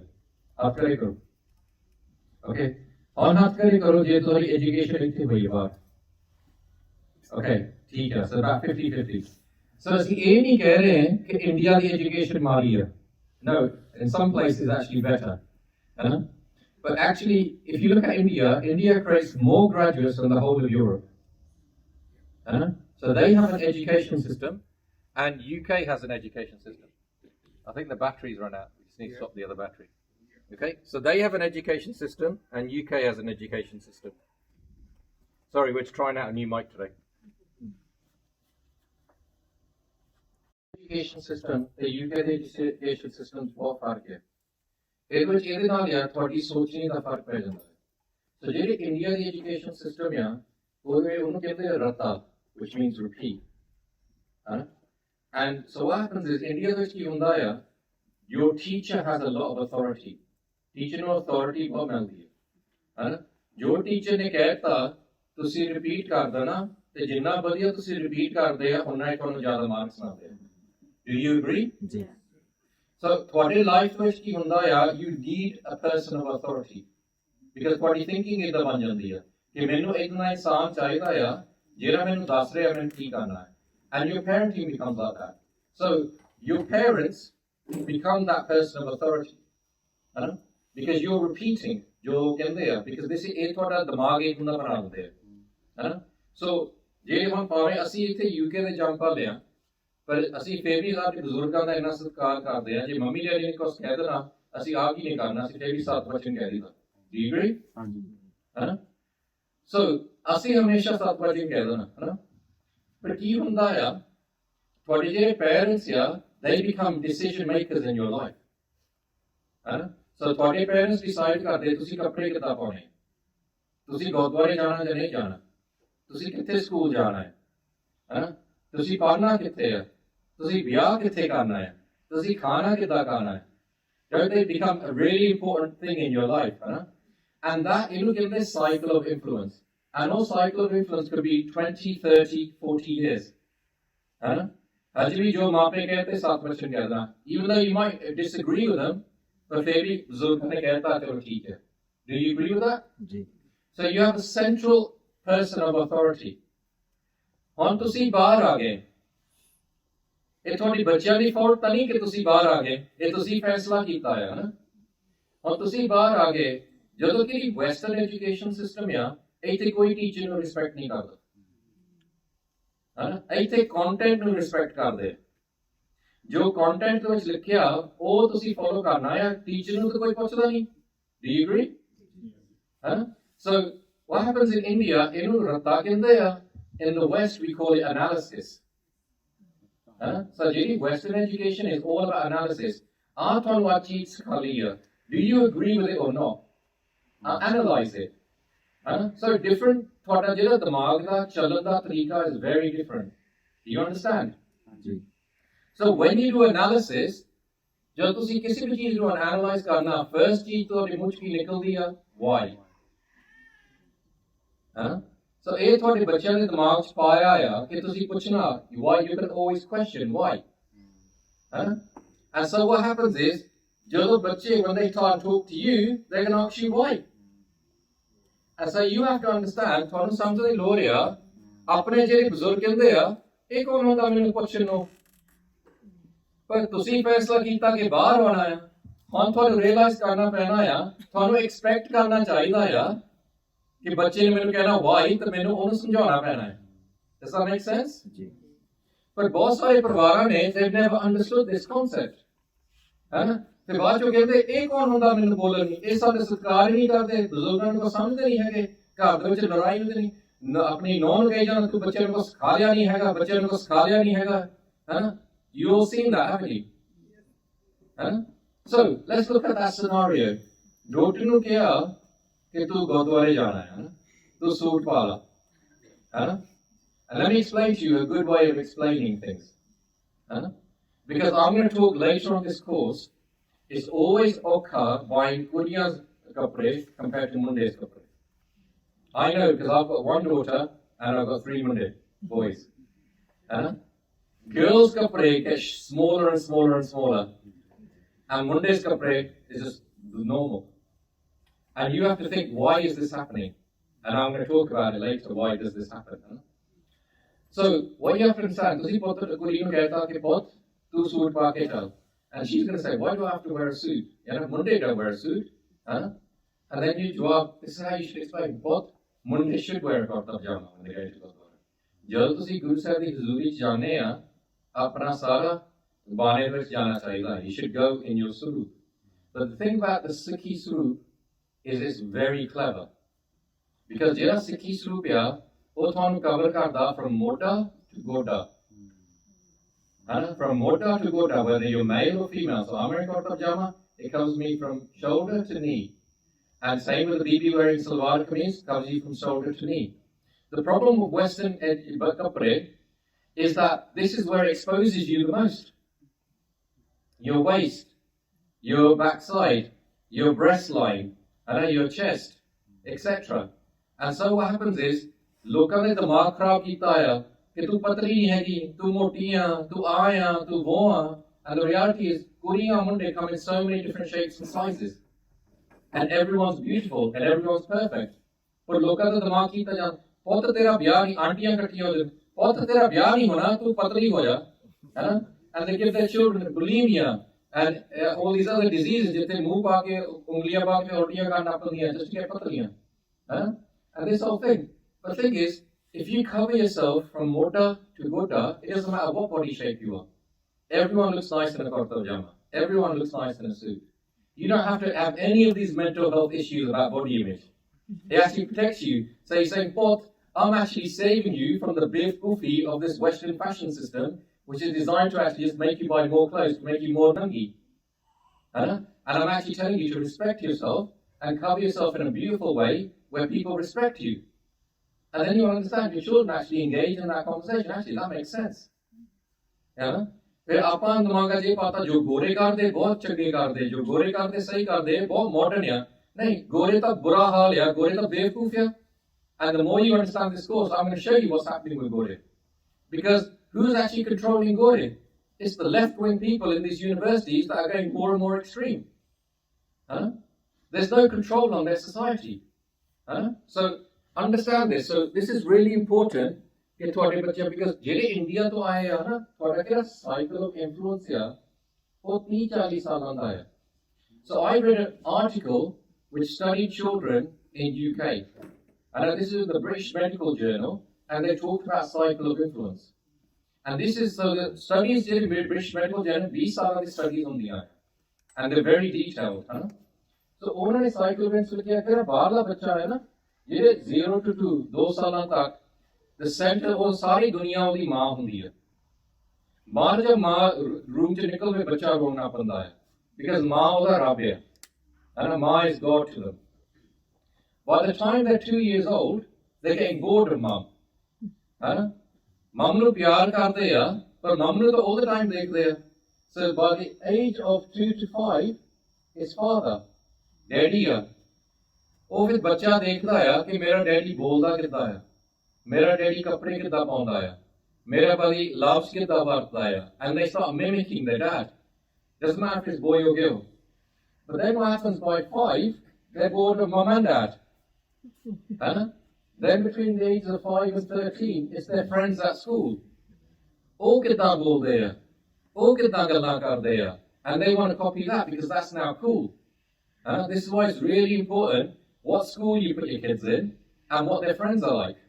ਹੱਥ ਖੜੇ ਕਰੋ। Okay, ਹੁਣ ਹੱਥ ਖੜੇ ਕਰੋ ਜੇ ਤੁਹਾਡੀ ਐਜੂਕੇਸ਼ਨ ਇੱਥੇ ਹੋਈ ਹੈ ਬਾਹਰ। Okay, ਠੀਕ ਹੈ, so about 50-50. So ਅਸੀਂ ਇਹ ਨਹੀਂ ਕਹਿ ਰਹੇ ਕਿ ਇੰਡੀਆ ਦੀ ਐਜੂਕੇਸ਼ਨ ਮਾੜੀ ਹੈ। No, in some places actually better. But actually, if you look at India, India creates more graduates than the whole of Europe. So they have an education system, and UK has an education system. I think the battery's run out. We just need to stop the other battery. Okay, so they have an education system, and UK has an education system. Sorry, we're trying out a new mic today. Education system, the UK education system ਬਹੁਤ ਫਰਕ ਹੈ। ਇਹਦੇ ਨਾਲ ਯਾਰ ਤੁਹਾਡੀ ਸੋਚਣੀ ਦਾ ਫਰਕ ਪੈ ਜਾਂਦਾ ਹੈ। ਸੋ ਜਿਹੜੀ ਇੰਡੀਆ ਦੀ ਐਜੂਕੇਸ਼ਨ ਸਿਸਟਮ ਆ, ਉਹਨੂੰ ਕਹਿੰਦੇ ਆ ਰਤਾ, which means repeat. And so what happens is, India ਦੇ ਵਿੱਚ ਕੀ ਹੁੰਦਾ ਆ, your teacher has a lot of authority. Teacher ਨੂੰ authority ਬਹੁਤ ਮਿਲਦੀ ਹੈ। ਜੋ ਟੀਚਰ ਨੇ ਕਹਿਤਾ, ਤੁਸੀਂ ਰਿਪੀਟ ਕਰ ਦੇਣਾ, ਤੇ ਜਿੰਨਾ ਵਧੀਆ ਤੁਸੀਂ ਰਿਪੀਟ ਕਰਦੇ ਆ, ਉਹਨਾਂ ਹੀ ਤੁਹਾਨੂੰ ਜ਼ਿਆਦਾ ਮਾਰਕਸ ਮਿਲਦੇ ਆ। Do you agree? ਜੀ। So, ਤੁਹਾਡੇ ਲਾਈਫ ਵਿੱਚ ਕੀ ਹੁੰਦਾ ਆ, you need a person of authority, because ਤੁਹਾਡੀ thinking ਇੱਦਾਂ ਬਣ ਜਾਂਦੀ ਆ ਕਿ ਮੈਨੂੰ ਇਤਨਾ ਇਨਸਾਨ ਚਾਹੀਦਾ ਆ ਜਿਹੜਾ ਮੈਨੂੰ ਦੱਸ ਰਿਹਾ ਮੈਨੂੰ ਕੀ ਕਰਨਾ ਹੈ, and your parenting becomes like that. So your parents become that person of authority, because you're repeating ਜੋ ਕਹਿੰਦੇ ਆ, because this ਇਹ ਤੁਹਾਡਾ ਦਿਮਾਗ ਇੱਕ ਹੁੰਦਾ ਬਣਾ ਦਿੰਦੇ ਆ। So ਜੇ ਹੁਣ ਭਾਵੇਂ ਅਸੀਂ ਇੱਥੇ UK ਦੇ ਜੰਮ ਪਾਲੇ ਆ, ਪਰ ਅਸੀਂ ਫਿਰ ਵੀ ਸਾਡੇ ਬਜ਼ੁਰਗਾਂ ਦਾ ਇੰਨਾ ਸਤਿਕਾਰ ਕਰਦੇ ਆ, ਜੇ ਮੰਮੀ ਡੈਡੀ ਨੇ ਕੁਛ ਕਹਿ ਦੇਣਾ, ਅਸੀਂ ਆਹ ਕੀ ਨਹੀਂ ਕਰਨਾ, ਅਸੀਂ ਫਿਰ ਵੀ 7 ਵਚਨ ਕਹਿ ਦਿੱਤਾ। Do you agree? ਹਾਂਜੀ। So ਅਸੀਂ ਹਮੇਸ਼ਾ 7 ਵਚਨ ਕਹਿ ਦੇਣਾ, ਪਰ ਕੀ ਹੁੰਦਾ ਆ, ਤੁਹਾਡੇ ਜਿਹੜੇ ਪੇਰੈਂਟਸ ਆ, they become decision makers in your life. So ਤੁਹਾਡੇ ਪੇਰੈਂਟਸ ਡਿਸਾਈਡ ਕਰਦੇ ਤੁਸੀਂ ਕੱਪੜੇ ਕਿੱਦਾਂ ਪਾਉਣੇ, ਤੁਸੀਂ ਗੁਰਦੁਆਰੇ ਜਾਣਾ ਜਾਂ ਨਹੀਂ ਜਾਣਾ, ਤੁਸੀਂ ਕਿੱਥੇ ਸਕੂਲ ਜਾਣਾ ਹੈ, ਤੁਸੀਂ ਪੜ੍ਹਨਾ ਕਿੱਥੇ ਹੈ, ਤੁਸੀਂ ਵਿਆਹ ਕਿੱਥੇ ਕਰਨਾ ਹੈ, ਤੁਸੀਂ ਖਾਣਾ ਕਿੱਦਾਂ ਖਾਣਾ ਹੈ। They become a really important thing in your life, and that ਇਹਨੂੰ ਕਹਿੰਦੇ cycle of influence, and all cycle of influence could be 20, 30, 40 years. ਅੱਜ ਵੀ ਜੋ ਮਾਪੇ कहते 7 ਵਚਨ कहना, even though you might disagree with them, but ਫਿਰ ਵੀ ਬਜ਼ੁਰਗ ਨੇ कहता ਚਲੋ ਠੀਕ ਹੈ। Do you agree with that? ਜੀ। So you have a central person of authority. ਹੁਣ ਤੁਸੀਂ ਬਾਹਰ ਆ ਗਏ, ਇਹ ਤੁਹਾਡੀ ਬੱਚਿਆਂ ਦੀ ਫੌਲਟ ਤਾਂ ਨਹੀਂ ਕਿ ਤੁਸੀਂ ਬਾਹਰ ਆ ਗਏ, ਇਹ ਤੁਸੀਂ ਫੈਸਲਾ ਕੀਤਾ ਹੈ ਨਾ। ਹੁਣ ਤੁਸੀਂ ਬਾਹਰ ਆ ਗਏ, ਜਦੋਂ ਕਿ ਵੈਸਟਰਨ ਐਜੂਕੇਸ਼ਨ ਸਿਸਟਮ ਆ, ਇੱਥੇ ਕੋਈ ਟੀਚਰ ਨੂੰ ਰਿਸਪੈਕਟ ਨਹੀਂ ਕਰਦਾ, ਇੱਥੇ ਕੰਟੈਂਟ ਨੂੰ ਰਿਸਪੈਕਟ ਕਰਦੇ, ਜੋ ਕੰਟੈਂਟ ਦੇ ਵਿੱਚ ਲਿਖਿਆ ਉਹ ਤੁਸੀਂ ਫੋਲੋ ਕਰਨਾ ਹੈ, ਟੀਚਰ ਨੂੰ ਤਾਂ ਕੋਈ ਪੁੱਛਦਾ ਨਹੀਂ। Do you agree? So what happens in India, ਇਹਨੂੰ ਰਤਾ ਕਹਿੰਦੇ ਆ, in the West we call it analysis. So ਜਿਹੜੀ Western education is all about analysis. ਆਹ ਤੁਹਾਨੂੰ ਆ ਚੀਜ਼ ਸਿਖਾ ਲਈ ਆ, do you agree with it or not? analyze it. So different ਤੁਹਾਡਾ ਜਿਹੜਾ ਦਿਮਾਗ ਦਾ ਚੱਲਣ ਦਾ ਤਰੀਕਾ is very different. Do you understand? So when you do analysis, ਜਦੋਂ ਤੁਸੀਂ ਕਿਸੇ ਵੀ ਚੀਜ਼ ਨੂੰ analyze ਕਰਨਾ, first ਚੀਜ਼ ਤੁਹਾਡੇ ਮੂੰਹ 'ਚ ਕੀ ਨਿਕਲਦੀ ਆ? Why? So ਇਹ ਤੁਹਾਡੇ ਬੱਚਿਆਂ ਦੇ ਦਿਮਾਗ 'ਚ ਪਾਇਆ ਆ ਕਿ ਤੁਸੀਂ ਪੁੱਛਣਾ why, you can always question why. And so what happens is, ਜਦੋਂ ਬੱਚੇ when they try and talk to you, they're going to ask you why. And so you have to understand, ਤੁਹਾਨੂੰ ਸਮਝਣ ਦੀ ਲੋੜ ਆ, ਆਪਣੇ ਜਿਹੜੇ ਬਜ਼ੁਰਗ ਕਹਿੰਦੇ ਆ, ਇਹ ਕੌਣ ਹੁੰਦਾ ਮੈਨੂੰ ਪੁੱਛਣ ਨੂੰ? ਪਰ ਤੁਸੀਂ ਫੈਸਲਾ ਕੀਤਾ ਕਿ ਬਾਹਰ ਆਉਣਾ ਆ, ਹੁਣ ਤੁਹਾਨੂੰ ਰਿਅਲਾਈਜ਼ ਕਰਨਾ ਪੈਣਾ ਆ, ਤੁਹਾਨੂੰ ਐਕਸਪੈਕਟ ਕਰਨਾ ਚਾਹੀਦਾ ਆ ਕਿ ਬੱਚੇ ਨੇ ਮੈਨੂੰ ਕਹਿਣਾ why, ਤੇ ਮੈਨੂੰ ਉਹਨੂੰ ਸਮਝਾਉਣਾ ਪੈਣਾ ਹੈ. Does that make sense? ਜੀ. ਪਰ ਬਹੁਤ ਸਾਰੇ ਪਰਿਵਾਰਾਂ ਨੇ they've never understood this concept. ਤੇ ਬਾਅਦ ਚੋਂ ਕਹਿੰਦੇ ਇਹ ਕੌਣ ਹੁੰਦਾ ਮੈਨੂੰ ਬੋਲਣ ਨਹੀਂ, ਇਹ ਸਾਡੇ ਸਤਿਕਾਰ ਹੀ ਨਹੀਂ ਕਰਦੇ, ਬਜ਼ੁਰਗਾਂ ਨੂੰ ਸਮਝਦੇ ਨਹੀਂ ਹੈਗੇ, ਘਰ ਦੇ ਵਿੱਚ ਲੜਾਈ ਹੁੰਦੀ ਨਹੀਂ, ਆਪਣੀ ਨੌਂ ਨੂੰ ਕਹੀ ਜਾਣ ਤੂੰ ਬੱਚੇ ਨੂੰ ਕੁਛ ਸਿਖਾ ਲਿਆ ਨਹੀਂ ਹੈਗਾ, ਬੱਚੇ ਨੂੰ ਕੁਛ ਸਿਖਾ ਲਿਆ ਨਹੀਂ ਹੈਗਾ. You all seen that, haven't you? So let's look at that scenario. Doctor ਨੂੰ ਕਿਹਾ ਕਿ ਤੂੰ ਗੁਰਦੁਆਰੇ ਜਾਣਾ ਹੈ, ਤੂੰ ਸੂਟ ਪਾ ਲਾ. And let me explain to you a good way of explaining things. Because I'm going to talk later on this course, it's always okay buying Kurdiya's kapre compared to Munde's kapre. I know because I've got one daughter and I've got 3 Munde boys. Girls' kapre get smaller and smaller and smaller. And Munde's kapre is just normal. And you have to think, why is this happening? And I'm going to talk about it later, why does this happen? So what you have to understand, ਤੁਸੀਂ ਪੁੱਤ ਕੁੜੀ ਨੂੰ ਕਹਿਤਾ ਕਿ ਪੁੱਤ ਤੂੰ suit ਪਾ ਕੇ ਚੱਲ. And she's going to say, why do I have to wear a suit? Monday don't wear a suit. And then you jawab, this is how you should explain. Both Monday should wear a kurta pajama when they go to Gurdwara. ਜਦੋਂ ਤੁਸੀਂ ਗੁਰੂ ਸਾਹਿਬ ਦੀ ਹਜ਼ੂਰੀ 'ਚ ਜਾਂਦੇ ਆ, ਆਪਣਾ ਸਾਰਾ ਬਾਣੇ ਵਿੱਚ ਜਾਣਾ ਚਾਹੀਦਾ. You should go in your suroop. But the thing about the Sikhi suroop is it's very clever. Because ਜਿਹੜਾ Sikhi suroop ਆ, ਉਹ ਤੁਹਾਨੂੰ cover ਕਰਦਾ from ਮੋਢਾ to ਗੋਡਾ. From Mota to Goda, whether you're male or female. So I'm wearing kurta pajama, it covers me from shoulder to knee. And same with the BB wearing salwar kameez, covers you from shoulder to knee. The problem with Western kapre is that this is where it exposes you the most. Your waist, your backside, your breast line, your chest, etc. And so what happens is, ਲੋਕਾਂ ਨੇ ਦਿਮਾਗ ਖਰਾਬ ਕੀਤਾ ਆ ਕਿ ਤੂੰ ਪਤਲੀ ਨਹੀਂ ਹੈਗੀ, ਤੂੰ ਮੋਟੀ ਆ, ਤੂੰ ਆ, ਤੂੰ ਉਹ ਆ. And the reality is, ਕੁੜੀਆਂ ਮੁੰਡੇ come in so many different shapes and sizes. And everyone's beautiful and everyone's perfect. ਪਰ ਲੋਕਾਂ ਦਾ ਦਿਮਾਗ ਕੀਤਾ ਜਾਂਦਾ, ਪੁੱਤ ਤੇਰਾ ਵਿਆਹ ਨਹੀਂ, ਆਂਟੀਆਂ ਇਕੱਠੀਆਂ ਹੋ ਜਾਣ, ਪੁੱਤ ਤੇਰਾ ਵਿਆਹ ਨਹੀਂ ਹੋਣਾ, ਤੂੰ ਪਤਲੀ ਹੋ ਜਾ. And they give their children bulimia and all these other diseases ਜਿੱਥੇ ਮੂੰਹ ਪਾ ਕੇ, ਉਂਗਲੀਆਂ ਪਾ ਕੇ ਉਲਟੀਆਂ ਕਰਨ ਲੱਗ ਪੈਂਦੀਆਂ just to get ਪਤਲੀਆਂ. And this whole thing. The thing is, if you cover yourself from Mota to Goda, it doesn't matter what body shape you are. Everyone looks nice in a kurta pajama. Everyone looks nice in a suit. You don't have to have any of these mental health issues about body image. It actually protects you. So you're saying, Pot, I'm actually saving you from the big goofy of this Western fashion system, which is designed to actually just make you buy more clothes, to make you more nungy. And I'm actually telling you to respect yourself and cover yourself in a beautiful way where people respect you. And then you understand your children actually engage in that conversation. Actually, that makes sense. ਫਿਰ ਆਪਾਂ ਦਿਮਾਗਾ ਜੇ ਪਤਾ ਜੋ ਗੋਰੇ ਕਰਦੇ ਬਹੁਤ ਚੰਗੇ ਕਰਦੇ, ਜੋ ਗੋਰੇ ਕਰਦੇ ਸਹੀ ਕਰਦੇ ਬਹੁਤ ਮਾਡਰਨ ਆ. ਨਹੀਂ, ਗੋਰੇ ਤਾਂ ਬੁਰਾ ਹਾਲ ਆ, ਗੋਰੇ ਤਾਂ ਬੇਵਕੂਫ ਆ. And the more you understand this course, I'm going to show you what's happening with Gore. Because who's actually controlling Gore? It's the left-wing people in these universities that are going more and more extreme. There's no control on their society. So understand this. So this is really important. Because ਜਿਹੜੇ India ਤੋਂ ਆਏ ਆ ਨਾ, ਤੁਹਾਡਾ ਕਿਹੜਾ cycle of influence ਆ, ਉਹ 30-40 ਸਾਲਾਂ ਦਾ ਹੈ. So I read an article which studied children in UK. And this is the British Medical Journal, and they talked about cycle of influence. And this is, so the studies in the British Medical Journal, these are the studies on the eye. And they're very detailed. So ਉਹਨਾਂ ਨੇ cycle of influence ਕਿਹਾ, ਕਿਹੜਾ ਬਾਹਰਲਾ ਬੱਚਾ ਹੈ ਨਾ, ਜਿਹੜੇ 0 to 2 ਸਾਲਾਂ ਤੱਕ, the center ਉਹ ਸਾਰੀ ਦੁਨੀਆ ਉਹਦੀ ਮਾਂ ਹੁੰਦੀ ਹੈ. ਬਾਹਰ ਜਦ ਮਾਂ ਰੂਮ ਚ ਨਿਕਲਵੇ ਬੱਚਾ ਰੋਣਾ ਪੈਂਦਾ ਹੈ, because ਮਾਂ ਉਹਦਾ ਰੱਬ ਹੈ. And ਮਾਂ is God to them. By the time they're 2 years old, they're getting bored of mum. Mum nu pyar karde ya, but mum nu to all the time dekhde ya. So by the age of 2 to 5, his father, daddy ya. ਉਹ ਫਿਰ ਬੱਚਾ ਦੇਖਦਾ ਆ ਕਿ ਮੇਰਾ daddy ਬੋਲਦਾ ਕਿੱਦਾਂ ਆ, ਮੇਰਾ ਡੈਡੀ ਕੱਪੜੇ ਕਿੱਦਾਂ ਪਾਉਂਦਾ ਆ, ਮੇਰਾ ਭਾਈ ਲਫ਼ਜ਼ ਕਿੱਦਾਂ ਵਰਤਦਾ ਆ, and they start mimicking their dad. Doesn't matter if it's boy or girl. But then what happens by 5, they're bored of mum and dad. Then between the ages of 5 and 13, it's their friends at school. ਉਹ ਕਿੱਦਾਂ ਬੋਲਦੇ ਆ, ਉਹ ਕਿੱਦਾਂ ਗੱਲਾਂ ਕਰਦੇ ਆ, and they want to copy that because that's now cool. This is why it's really important what school you put your kids in and what their friends are like,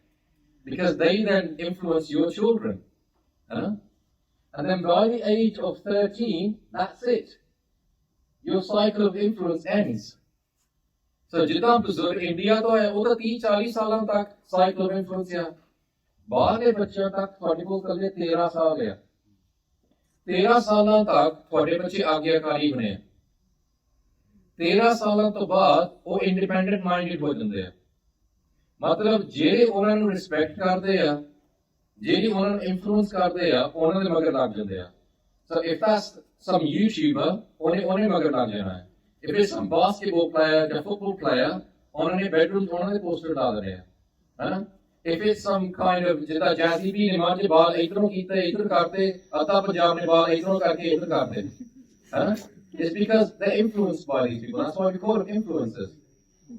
because they then influence your children. And then by the age of 13, that's it. Your cycle of influence ends. So ਜਿੱਦਾਂ ਬਜ਼ੁਰਗ India ਤੋਂ ਹੈ, ਉਹਦਾ 30-40 ਸਾਲਾਂ ਤੱਕ cycle of influence ਹੈ. ਬਾਹਰ ਦੇ ਬੱਚਿਆਂ ਤੱਕ ਤੁਹਾਡੇ ਕੋਲ ਕੱਲੇ 13 ਸਾਲ ਹੈ. 13 ਸਾਲਾਂ ਤੱਕ ਤੁਹਾਡੇ ਬੱਚੇ ਆਗਿਆਕਾਰੀ ਬਣੇ ਆ. 13 ਸਾਲਾਂ ਤੋਂ ਬਾਅਦ ਉਹ ਇੰਡੀਪੈਂਡੈਂਟ ਮਾਈਂਡਡ ਹੋ ਜਾਂਦੇ ਆ. ਮਤਲਬ ਜਿਹੜੇ ਉਹਨਾਂ ਨੂੰ ਰਿਸਪੈਕਟ ਕਰਦੇ ਆ, ਜਿਹੜੇ ਉਹਨਾਂ ਨੂੰ ਇਨਫਲੂਐਂਸ ਕਰਦੇ ਆ, ਉਹਨਾਂ ਦੇ ਮਗਰ ਲੱਗ ਜਾਂਦੇ ਆ. So if that's some YouTuber, ਉਹਨੇ ਮਗਰ ਲੱਗ ਜਾਣਾ ਹੈ. If it's some basketball player ਜਾਂ football player, ਉਹਨਾਂ ਨੇ ਬੈਡਰੂਮ ਉਹਨਾਂ ਦੇ ਪੋਸਟਰ ਲਾ ਦੇਣੇ ਆ. If it's some kind of ਜਿੱਦਾਂ ਜੈਜ਼ੀ ਵੀ ਨੇ ਮਾਝੇ ਬਾਲ ਇਧਰੋਂ ਕੀਤੇ ਇਧਰ ਕਰਦੇ, ਅੱਧਾ ਪੰਜਾਬ ਨੇ ਬਾਲ ਇਧਰੋਂ ਕਰਕੇ ਇਧਰ ਕਰਦੇ. It's because they're influenced by these people. That's why we call them influencers.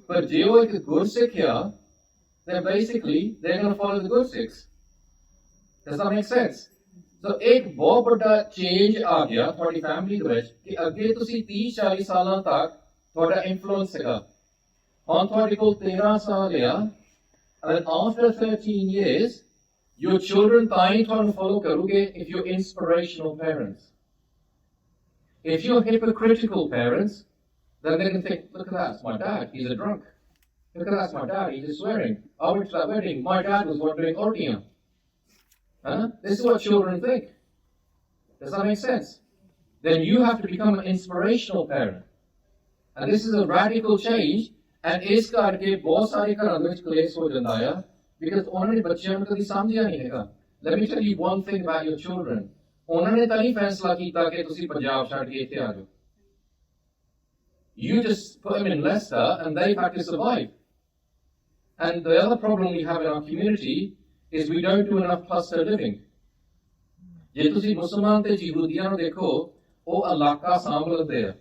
But ਜੇ ਉਹ ਇੱਕ ਗੁਰਸਿੱਖ ਆ, then basically they're going to follow the Gursikhs. Does that make sense? So एक बहुत बड़ा change आ गया ਤੁਹਾਡੀ family ਦੇ ਵਿੱਚ ਕਿ ਅੱਗੇ ਤੁਸੀਂ 30-40 ਸਾਲਾਂ ਤੱਕ ਤੁਹਾਡਾ influence ਸੀਗਾ. ਹੁਣ ਤੁਹਾਡੇ ਕੋਲ 13 ਸਾਲ ਆ, and then after 13 years, your children ਤਾਂ ਹੀ ਤੁਹਾਨੂੰ follow ਕਰੂਗੇ if you're inspirational parents. If you're hypocritical parents, then they're going to think, look at that, it's my dad, he's a drunk. Look at that, it's my dad, he's just swearing. I went to that wedding, my dad was doing orgium. This is what children think. Does that make sense? Then you have to become an inspirational parent. And this is a radical change, and ਇਸ ਕਰਕੇ ਬਹੁਤ ਸਾਰੇ ਘਰਾਂ ਦੇ ਵਿੱਚ ਕਲੇਸ਼ ਹੋ ਜਾਂਦਾ ਆ, because ਉਹਨਾਂ ਨੇ ਬੱਚਿਆਂ ਨੂੰ ਕਦੀ ਸਮਝਿਆ ਨਹੀਂ ਹੈਗਾ. Let me tell you one thing about your children. ਉਹਨਾਂ ਨੇ ਤਾਂ ਨਹੀਂ ਫੈਸਲਾ ਕੀਤਾ ਕਿ ਤੁਸੀਂ ਪੰਜਾਬ ਛੱਡ ਕੇ ਇੱਥੇ ਆ ਜਾਓ. You just put them in Leicester and they've had to survive. And the other problem we have in our community is we don't do enough cluster living. ਜੇ ਤੁਸੀਂ ਮੁਸਲਮਾਨ ਤੇ ਯਹੂਦੀਆਂ ਨੂੰ ਦੇਖੋ, ਉਹ ਇਲਾਕਾ ਸਾਂਭ ਲੈਂਦੇ ਆ.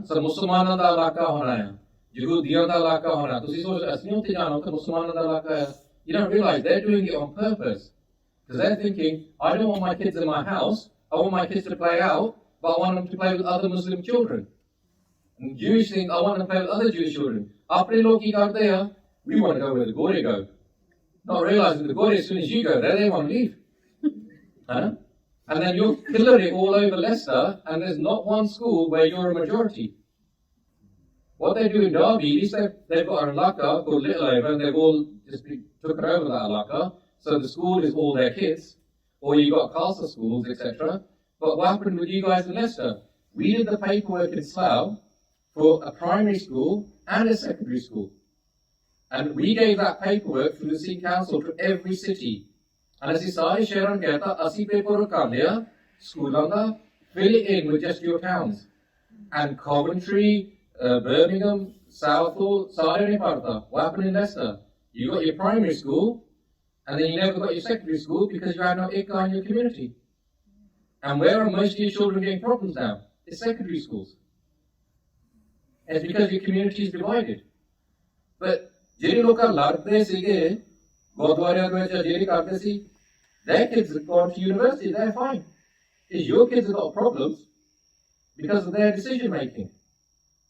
ਸੋ ਮੁਸਲਮਾਨਾਂ ਦਾ ਇਲਾਕਾ ਹੋਣਾ ਹੈ, ਯਹੂਦੀਆਂ ਦਾ ਇਲਾਕਾ ਹੋਣਾ. ਤੁਸੀਂ ਸੋਚ ਅਸੀਂ ਉੱਥੇ ਜਾਣਾ ਤਾਂ ਮੁਸਲਮਾਨਾਂ ਦਾ ਇਲਾਕਾ ਹੈ. You don't realize they're doing it on purpose. Because they're thinking, I don't want my kids in my house, I want my kids to play out, but I want them to play with other Muslim children. And Jewish think, I want them to play with other Jewish children. Apne log ki karte hai, we want to go where the Gore go. Not realizing the Gore, as soon as you go there, they want to leave. And then you're pillory all over Leicester, and there's not one school where you're a majority. What they do in Derby, at least they've got an alaka called Little Over, and they've all just took over that alaka. So the school is all their kids, or you got Khalsa schools, etc. But what happened with you guys in Leicester? We did the paperwork in Slough for a primary school and a secondary school. And we gave that paperwork through the Sikh Council to every city. And as Isai Sharon Geta, Asi paperwork Kalia, Skulanda, fill it in with just your towns. And Coventry, Birmingham, Southall, Sare Parta. What happened in Leicester? You got your primary school, and then you never got your secondary school because you had no ikka in your community. And where are most of your children getting problems now? It's secondary schools. It's because your community is divided. But ਜਿਹੜੇ ਲੋਕਾਂ ਲੜਦੇ ਸੀਗੇ ਗੁਰਦੁਆਰਿਆਂ ਵਿੱਚ ਜਿਹੜੇ ਕਰਦੇ ਸੀ, their kids have gone to university, they're fine. It's your kids have got problems because of their decision making.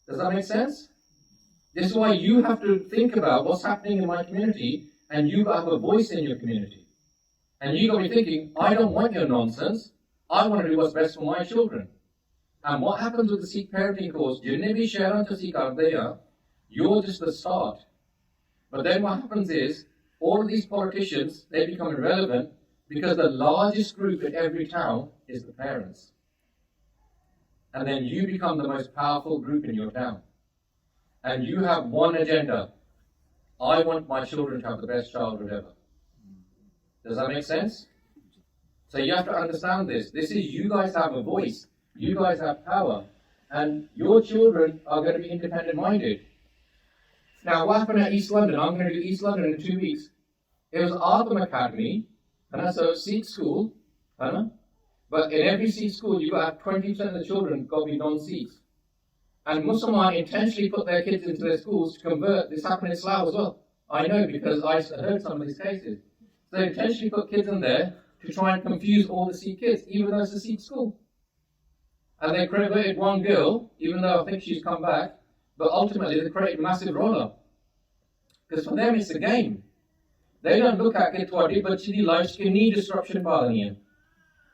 Does that make sense? This is why you have to think about what's happening in my community, and you got to have a voice in your community. And you got to be thinking, I don't want your nonsense, I want to do what's best for my children. And what happens with the Sikh Parenting Course, जिन्हें भी शहरों से सीख आते हैं, you're just the start. But then what happens is, all of these politicians, they become irrelevant because the largest group in every town is the parents. And then you become the most powerful group in your town. and you have one agenda. I want my children to have the best childhood ever. Does that make sense? So you have to understand this. This is, you guys have a voice. You guys have power. And your children are going to be independent minded. Now, what happened at East London? I'm going to do East London in 2 weeks. It was Arkham Academy, and so Sikh school, but in every Sikh school, you've got to have 20% of the children got to be non-Sikhs. And Muslims intentionally put their kids into their schools to convert. This happened in Slough as well. I know because I heard some of these cases. So they intentionally put kids in there to try and confuse all the Sikh kids, even though it's a Sikh school. And they converted one girl, even though I think she's come back, but ultimately they created a massive roll-up. Because for them it's a game. They don't look at it ਤੁਹਾਡੀ ਬੱਚੀ ਦੀ life ਕਿੰਨੀ disruption ਪਾ ਦੇਣੀ ਹੈ.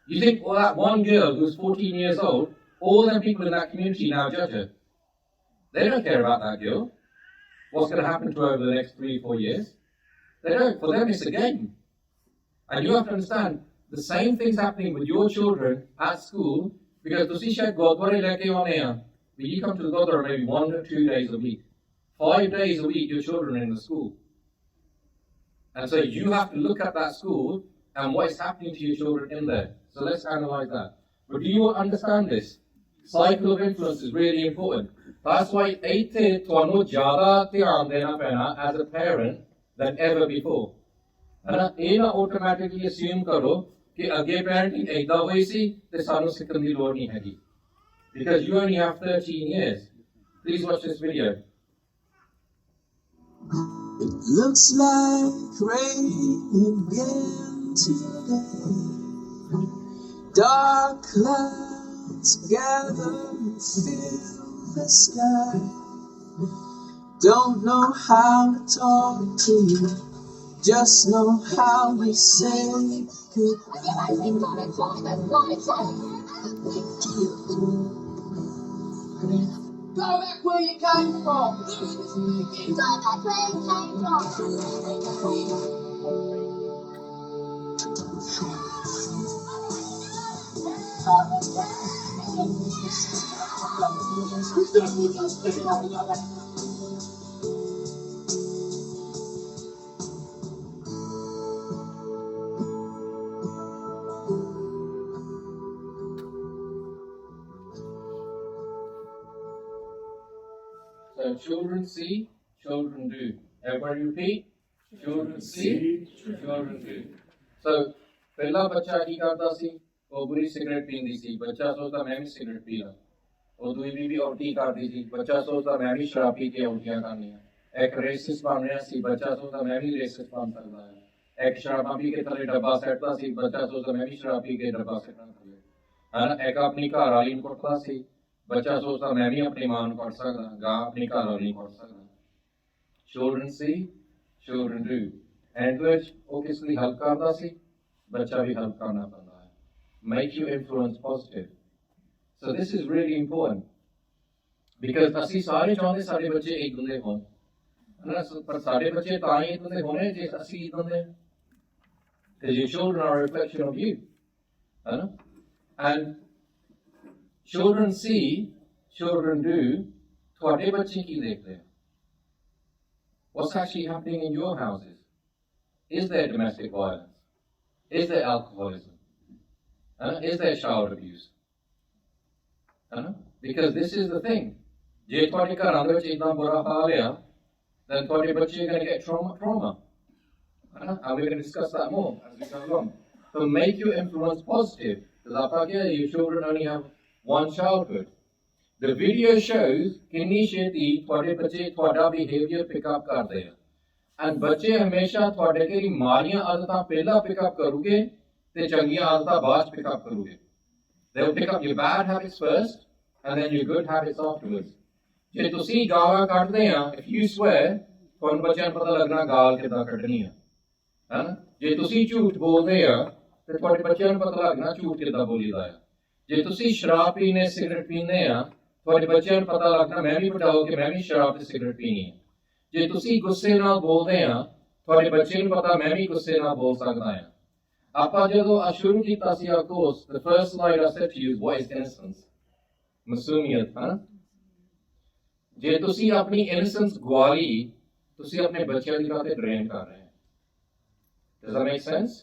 You think, well, that one girl who's 14 years old, all them people in that community now judge her. They don't care about that girl. What's going to happen to her over the next 3-4 years? They don't. For them, it's a game. And you have to understand, the same thing's happening with your children at school, because ਤੁਸੀਂ ਸ਼ਾਇਦ ਗੁਰਦੁਆਰੇ ਲੈ ਕੇ ਆਉਣੇ ਆ. But you come to the Gurdwara maybe 1 or 2 days a week. 5 days a week, your children are in the school. And so you have to look at that school and what is happening to your children in there. So let's analyze that. But do you understand this? Cycle of influence is really important. That's why ਇੱਥੇ ਤੁਹਾਨੂੰ ਜ਼ਿਆਦਾ ਧਿਆਨ ਦੇਣਾ ਪੈਣਾ as a parent than ever before. ਇਹ ਨਾ automatically assume ਕਰੋ ਕਿ ਅੱਗੇ parenting ਏਦਾਂ ਹੋਈ ਸੀ ਤੇ ਸਾਨੂੰ ਸਿੱਖਣ ਦੀ ਲੋੜ ਨਹੀਂ ਹੈਗੀ. Because you only have 13 years. Please watch this video. It looks like rain again today. Dark clouds gather and fill the sky. Don't know how to talk to you, just know how we say goodbye. Go back where you came from. Go back where you came from. So children see, children do. Everybody repeat? Children see, children do. So ਪਹਿਲਾ ਬੱਚਾ ਕੀ ਕਰਦਾ ਸੀ? ਉਹ ਬੁਰੀ cigarette ਪੀਂਦੀ ਸੀ. ਬੱਚਾ ਸੋਚਦਾ ਮੈਂ ਵੀ cigarette ਪੀ ਲਾਂ. ਉਹ ਦੂਈ ਵੀ ਉਲਟੀ ਕਰਦੀ ਸੀ. ਬੱਚਾ ਸੋਚਦਾ ਮੈਂ ਵੀ ਸ਼ਰਾਬ ਪੀ ਕੇ ਉਲਟੀਆਂ ਕਰਨੀਆਂ. ਇੱਕ ਰੇਸਿਸਟ ਬਣ ਰਿਹਾ ਸੀ. ਬੱਚਾ ਸੋਚਦਾ ਮੈਂ ਵੀ ਰੇਸਿਸਟ ਬਣ ਸਕਦਾ ਹਾਂ. ਇੱਕ ਸ਼ਰਾਬਾਂ ਪੀ ਕੇ ਥੱਲੇ ਡੱਬਾ ਸੱਟਦਾ ਸੀ. ਬੱਚਾ ਸੋਚਦਾ ਮੈਂ ਵੀ ਸ਼ਰਾਬ ਪੀ ਕੇ ਡੱਬਾ ਸੱਟਣਾ ਥੱਲੇ. ਇੱਕ ਆਪਣੀ ਘਰ ਵਾਲੀ ਨੂੰ ਕੁੱਟਦਾ ਸੀ. ਬੱਚਾ ਸੋਚਦਾ ਮੈਂ ਵੀ ਆਪਣੀ ਮਾਂ ਨੂੰ ਕੁੱਟ ਸਕਦਾ. ਗਾਂ ਆਪਣੀ ਘਰ ਵਾਲੀ ਨੂੰ ਕੁੱਟ ਸਕਦਾ. Children see, children do. And which ਉਹ ਕਿਸ ਲਈ help ਕਰਦਾ ਸੀ? ਬੱਚਾ ਵੀ help ਕਰਨਾ ਪੈਂਦਾ ਹੈ. Make your influence positive. So this is really important. Because ਅਸੀਂ ਸਾਰੇ ਚਾਹੁੰਦੇ ਸਾਡੇ ਬੱਚੇ ਇਦਾਂ ਦੇ ਹੋਣ. ਪਰ ਸਾਡੇ ਬੱਚੇ ਤਾਂ ਹੀ ਇਦਾਂ ਦੇ ਹੋਣੇ ਜੇ ਅਸੀਂ ਇਦਾਂ ਦੇ. Because your children are a reflection of you. And children see, children do. ਤੁਹਾਡੇ ਬੱਚੇ ਕੀ ਦੇਖਦੇ ਆ? What's actually happening in your houses? Is there domestic violence? Is there alcoholism? Is there child abuse? Because this is the thing. ਜੇ ਤੁਹਾਡੇ ਘਰਾਂ ਦੇ ਵਿੱਚ ਇੰਨਾ ਬੁਰਾ ਹਾਲ ਆ, then ਤੁਹਾਡੇ ਬੱਚੇ are going to get trauma. And we're going to discuss that more as we go along. So make your influence positive. Because ਆਪਾਂ ਕਿਹਾ your children only have one childhood. The video shows ਕਿੰਨੀ ਛੇਤੀ ਤੁਹਾਡੇ ਬੱਚੇ ਤੁਹਾਡਾ behavior pick up ਕਰਦੇ ਆ. And ਬੱਚੇ ਹਮੇਸ਼ਾ ਤੁਹਾਡੇ ਕੋਲ ਮਾੜੀਆਂ ਆਦਤਾਂ ਪਹਿਲਾਂ pick up ਕਰੂਗੇ ਤੇ ਚੰਗੀਆਂ ਆਦਤਾਂ ਬਾਅਦ pick up ਕਰੂਗੇ. They will pick up your bad habits first and then your good habits afterwards. ਜੇ ਤੁਸੀਂ ਗਾਲਾਂ ਕੱਢਦੇ ਆ, if you swear, ਤੁਹਾਨੂੰ ਬੱਚਿਆਂ ਨੂੰ ਪਤਾ ਲੱਗਣਾ ਗਾਲ ਕਿੱਦਾਂ ਕੱਢਣੀ ਆ. ਜੇ ਤੁਸੀਂ ਝੂਠ ਬੋਲਦੇ ਆ ਤੇ ਤੁਹਾਡੇ ਬੱਚਿਆਂ ਨੂੰ ਪਤਾ ਲੱਗਣਾ ਝੂਠ ਕਿੱਦਾਂ ਬੋਲੀਦਾ ਆ. ਜੇ ਤੁਸੀਂ ਸ਼ਰਾਬ ਪੀਣੇ ਸਿਗਰਟ ਪੀਂਦੇ ਆ, ਤੁਹਾਡੇ ਬੱਚਿਆਂ ਨੂੰ ਪਤਾ ਲੱਗਣਾ ਮੈਂ ਵੀ ਵੱਡਾ ਹੋ ਕੇ ਮੈਂ ਵੀ ਸ਼ਰਾਬ ਤੇ ਸਿਗਰਟ ਪੀਣੀ ਹੈ. ਜੇ ਤੁਸੀਂ ਗੁੱਸੇ ਨਾਲ ਬੋਲਦੇ ਆ, ਤੁਹਾਡੇ ਬੱਚੇ ਨੂੰ ਪਤਾ ਮੈਂ ਵੀ ਗੁੱਸੇ ਨਾਲ ਬੋਲ ਸਕਦਾ ਹਾਂ. ਆਪਾਂ ਜਦੋਂ ਸ਼ੁਰੂ ਕੀਤਾ ਸੀ our course, the first slide I said to you is what is innocence? ਮਾਸੂਮੀਅਤ, ਜੇ ਤੁਸੀਂ ਆਪਣੀ ਇਨੋਸੈਂਸ ਗਵਾ ਲਈ ਤੁਸੀਂ ਆਪਣੇ ਬੱਚਿਆਂ ਦੀ ਰਾਤੇ ਡਰੇਨ ਕਰ ਰਹੇ ਹੋ does that make sense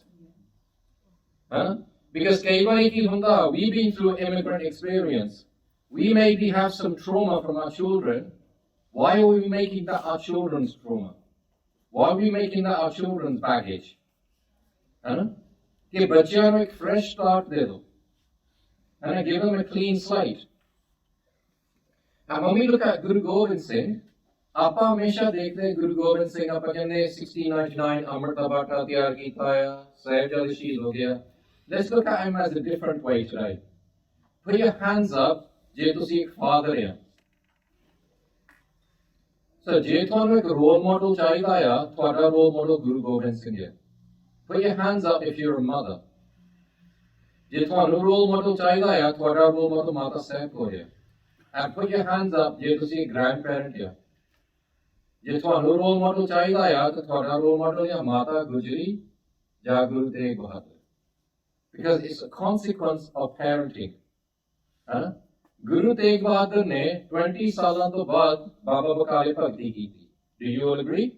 huh? Because ਕਈ ਵਾਰੀ ਕੀ ਹੁੰਦਾ we've been through immigrant experience we maybe have some trauma from our children why are we making that our children's trauma why are we making that our children's baggage huh? ਕਿ ਬੱਚਿਆਂ ਨੂੰ ਇੱਕ fresh start ਦੇ ਦਿਓ and give them a clean slate and when we look at Guru Gobind Singh ਆਪਾਂ ਹਮੇਸ਼ਾ ਦੇਖਦੇ ਗੁਰੂ ਗੋਬਿੰਦ ਸਿੰਘ ਆਪਾਂ ਕਹਿੰਦੇ 1699 ਅੰਮ੍ਰਿਤ ਦਾ ਬਾਟਾ ਤਿਆਰ ਕੀਤਾ ਆ ਸਾਹਿਬਜ਼ਾਦੇ ਸ਼ਹੀਦ ਹੋ ਗਿਆ let's look at him as a different way today put your hands up ਜੇ ਤੁਸੀਂ ਇੱਕ father ਆ so ਜੇ ਤੁਹਾਨੂੰ ਇੱਕ role model ਚਾਹੀਦਾ ਆ ਤੁਹਾਡਾ role model ਗੁਰੂ ਗੋਬਿੰਦ ਸਿੰਘ ਹੈ put your hands up if you're a mother ਜੇ ਤੁਹਾਨੂੰ role model ਚਾਹੀਦਾ ਆ ਤੁਹਾਡਾ role model ਮਾਤਾ ਸਾਹਿਬ ਹੋ ਹੈ and put your hands up ਜੇ ਤੁਸੀਂ grandparent ਆ ਜੇ ਤੁਹਾਨੂੰ ਰੋਲ ਮਾਡਲ ਚਾਹੀਦਾ ਆ ਤਾਂ ਤੁਹਾਡਾ ਰੋਲ ਮਾਡਲ ਜਾਂ ਮਾਤਾ ਗੁਜਰੀ ਜਾਂ Guru Tegh Bahadur because it's a consequence of parenting Guru Tegh Bahadur ਨੇ 20 ਸਾਲਾਂ ਤੋਂ ਬਾਅਦ ਬਾਬਾ ਬਕਾਲੇ ਭਗਤੀ ਕੀਤੀ do you all agree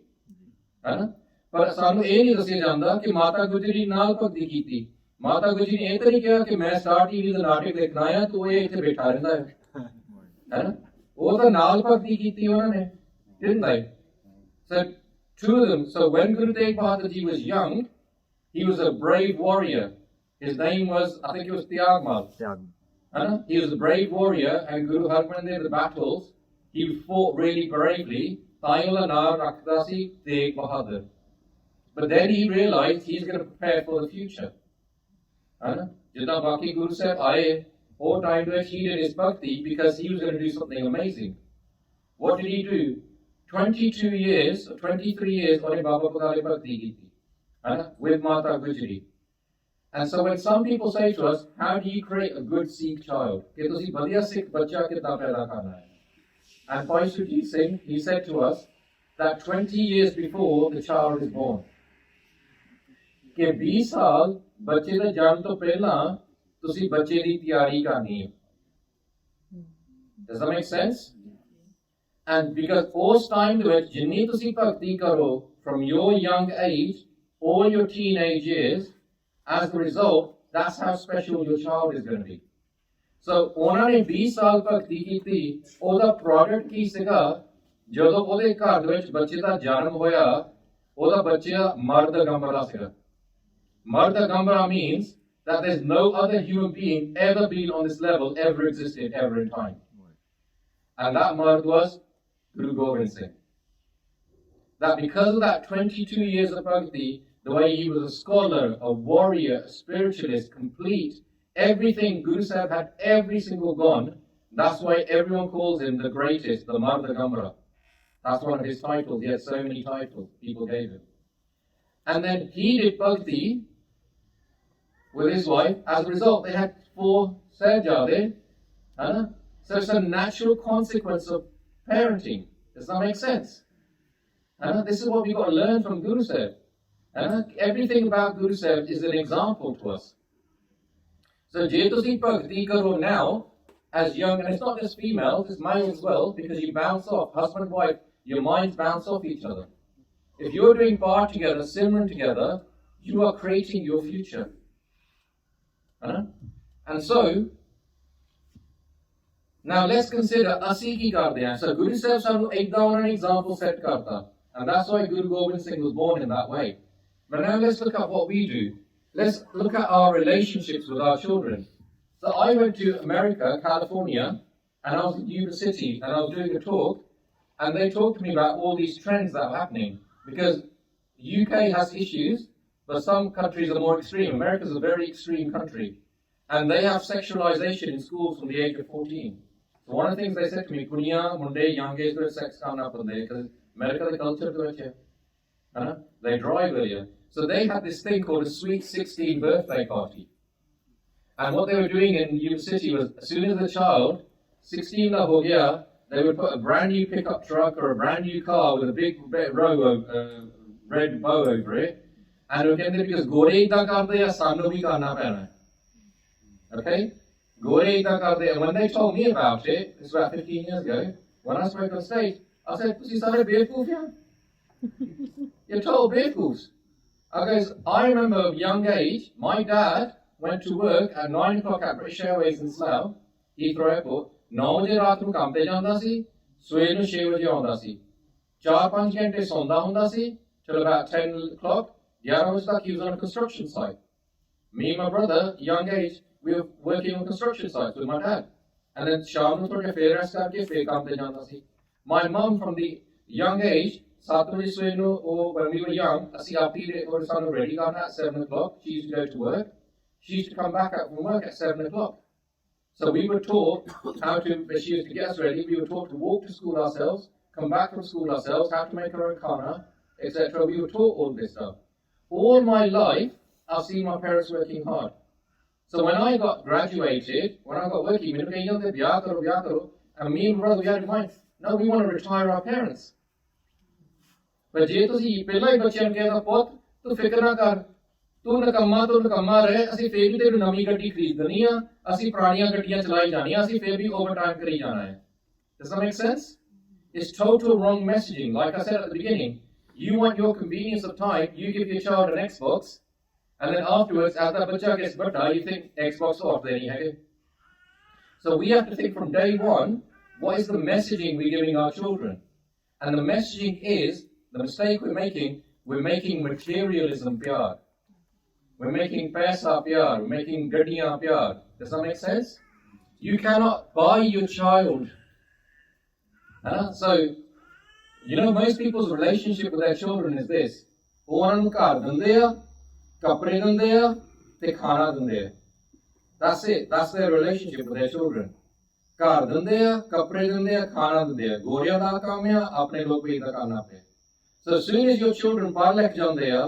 ਪਰ ਸਾਨੂੰ ਇਹ ਨਹੀਂ ਦੱਸਿਆ ਜਾਂਦਾ ਕਿ ਮਾਤਾ ਗੁਜਰੀ ਨਾਲ ਭਗਤੀ ਕੀਤੀ ਮਾਤਾ ਗੁਜਰੀ ਨੇ ਇਹ ਤਾਂ ਨਹੀਂ ਕਿਹਾ ਕਿ ਮੈਂ ਸਟਾਰ ਟੀਵੀ ਦਾ ਨਾਟਕ ਦੇਖਣਾ ਆ ਤੂੰ ਇਹ ਇੱਥੇ ਬੈਠਾ ਰਹਿੰਦਾ ਹੈ ਉਹ ਤਾਂ ਨਾਲ ਭਗਤੀ ਕੀਤੀ ਉਹਨਾਂ ਨੇ didn't they? So, two of them. So, when Guru Tegh Bahadur Ji was young, he was a brave warrior. His name was, I think it was Tyagmal. He was a brave warrior, and Guru Harmandir, the battles, he fought really bravely. Tayula Nar Rakdasi Tegh Bahadur. But then he realized he's going to prepare for the future. Jitna Baki Guru said, all time he did his bhakti because he was going to do something amazing. What did he do? 22 years, or 23 years, on Baba Bhagale Bhakti Giti, with Mata Gujari. And so when some people say to us, how do you create a good Sikh child? And Bhai Jagjit Singh, he said to us that 20 years before the child is born, कि 20 साल बच्चे दा जन्म तो पहला तुसी बच्चे दी तैयारी करनी है. Does that make sense? And because ਉਸ time ਦੇ ਵਿੱਚ ਜਿੰਨੀ ਤੁਸੀਂ ਭਗਤੀ ਕਰੋ from your young age, all your teenage years, as a result, that's how special your child is going to be. So ਉਹਨਾਂ ਨੇ 20 ਸਾਲ ਭਗਤੀ ਕੀਤੀ ਉਹਦਾ ਪ੍ਰੋਡਕਟ ਕੀ ਸੀਗਾ ਜਦੋਂ ਉਹਦੇ ਘਰ ਦੇ ਵਿੱਚ ਬੱਚੇ ਦਾ ਜਨਮ ਹੋਇਆ ਉਹਦਾ ਬੱਚਾ ਮਰਦ ਗੰਭਰਾ ਸੀਗਾ. ਮਰਦ ਗੰਭਰਾ means that there's no other human being ever been on this level ever existed ever in time. And that mard was Guru Gobind Singh. That because of that 22 years of bhakti, the way he was a scholar, a warrior, a spiritualist, complete, everything Guru Sahib had every single gone, that's why everyone calls him the greatest, the Marda Gamra. That's one of his titles. He had so many titles people gave him. And then he did bhakti with his wife. As a result, they had 4 Sajjade. So it's a natural consequence of parenting. Does that make sense? This is what we've got to learn from Guru Sahib. Everything about Guru Sahib is an example to us. So je tusi bhakti karo now, as young, and it's not just females, it's male as well, because you bounce off, husband and wife, your minds bounce off each other. If you're doing bar together, Simran together, you are creating your future. And so, now let's consider asi ki karde hain. So Guru Sahib sanu ekdam an example set karta. And that's why Guru Gobind Singh was born in that way. But now let's look at what we do. Let's look at our relationships with our children. So I went to America, California, and I was in Yuba City, and I was doing a talk, and they talked to me about all these trends that are happening. Because UK has issues, but some countries are more extreme. America is a very extreme country. And they have sexualization in schools from the age of 14. So one of the things they said to me, Kunya, Munde, young age, sex can't happen there, because America, the culture to it, they drive earlier. So they had this thing called a sweet 16 birthday party. And what they were doing in Yuba City was, as soon as the child, 16 la ho gaya, they would put a brand new pickup truck or a brand new car with a big red bow over it. And it was because Gore ida karde ya sanu bhi karna pena. Okay? Gore ida karde. And when they told me about it, this was about 15 years ago, when I spoke on stage, I said, "ਤੁਸੀਂ ਸਾਰੇ ਬੇਵਕੂਫ ਆ? You're total bearcoos." I remember at a young age, my dad went to work at 9 o'clock at British Airways in Slough, Heathrow Airport. 9 ਵਜੇ ਰਾਤ ਨੂੰ ਕੰਮ ਤੇ ਜਾਂਦਾ ਸੀ, ਸਵੇਰ ਨੂੰ 6 ਵਜੇ ਆਉਂਦਾ ਸੀ। 4-5 ਘੰਟੇ ਸੌਂਦਾ ਹੁੰਦਾ ਸੀ, till about 10 o'clock. 11 ਵਜੇ ਤੱਕ he was on a construction site. Me and my brother, young age, we were working on construction sites with my dad. And then ਸ਼ਾਮ ਨੂੰ ਥੋੜ੍ਹਾ ਫੇਰ ਰੈਸਟ ਕਰਕੇ ਫੇਰ ਕੰਮ ਤੇ ਜਾਂਦਾ ਸੀ। My mum from the young age, 7 ਵਜੇ ਸਵੇਰ ਨੂੰ, when we were young, ਅਸੀਂ ਆਪੀ ਸਾਨੂੰ ready ਕਰਨਾ at 7 o'clock. She used to go to work. She used to come back from work at 7 o'clock. So we were taught how to, when she used to get us ready, we were taught to walk to school ourselves, come back from school ourselves, how to make our own khana, etc. We were taught all this stuff. All my life, I've seen my parents working hard. So when I got graduated, when I got working, and me and my brother, we had in mind, no, we want to retire our parents. But ਜੇ ਤੁਸੀਂ ਪਹਿਲਾਂ ਹੀ ਬੱਚਿਆਂ ਨੂੰ ਕਹਿੰਦਾ ਪੁੱਤ ਤੂੰ ਫਿਕਰ ਨਾ ਕਰ, ਤੂੰ ਨਕੰਮਾ ਰਹੇ, ਅਸੀਂ ਫੇਰ ਵੀ ਤੈਨੂੰ ਨਵੀਂ ਗੱਡੀ ਖਰੀਦਣੀ ਆ, ਅਸੀਂ ਪੁਰਾਣੀਆਂ ਗੱਡੀਆਂ ਚਲਾਈ ਜਾਣੀਆਂ, ਅਸੀਂ ਫੇਰ ਵੀ ਓਵਰਟਾਈਮ ਕਰੀ ਜਾਣਾ ਹੈ. Does that make sense? It's total wrong messaging. Like I said at the beginning, you want your convenience of time, you give your child an Xbox, and then afterwards, as that bacha gets bada, you think Xbox off there, you. So we have to think from day one, what is the messaging we're giving our children? And the messaging is, the mistake we're making materialism pyar. We're making paisa pyar, we're making gadiyan pyar. Does that make sense? You cannot buy your child. So, you know, most people's relationship with their children is this. ਉਹਨਾਂ ਨੂੰ ਘਰ ਦਿੰਦੇ ਆ, ਕੱਪੜੇ ਦਿੰਦੇ ਆ, ਤੇ ਖਾਣਾ ਦਿੰਦੇ ਆ. That's it. That's their relationship with their children. ਘਰ ਦਿੰਦੇ ਆ, ਕੱਪੜੇ ਦਿੰਦੇ ਆ, ਖਾਣਾ ਦਿੰਦੇ ਆ. ਗੋਰਿਆਂ ਦਾ ਕੰਮ ਆ, ਆਪਣੇ ਲੋਕ ਵੀ ਇਹਦਾ ਕਰਨਾ ਪਿਆ. So as soon as your children ਪੜ੍ਹ ਲਿਖ ਜਾਂਦੇ ਆ,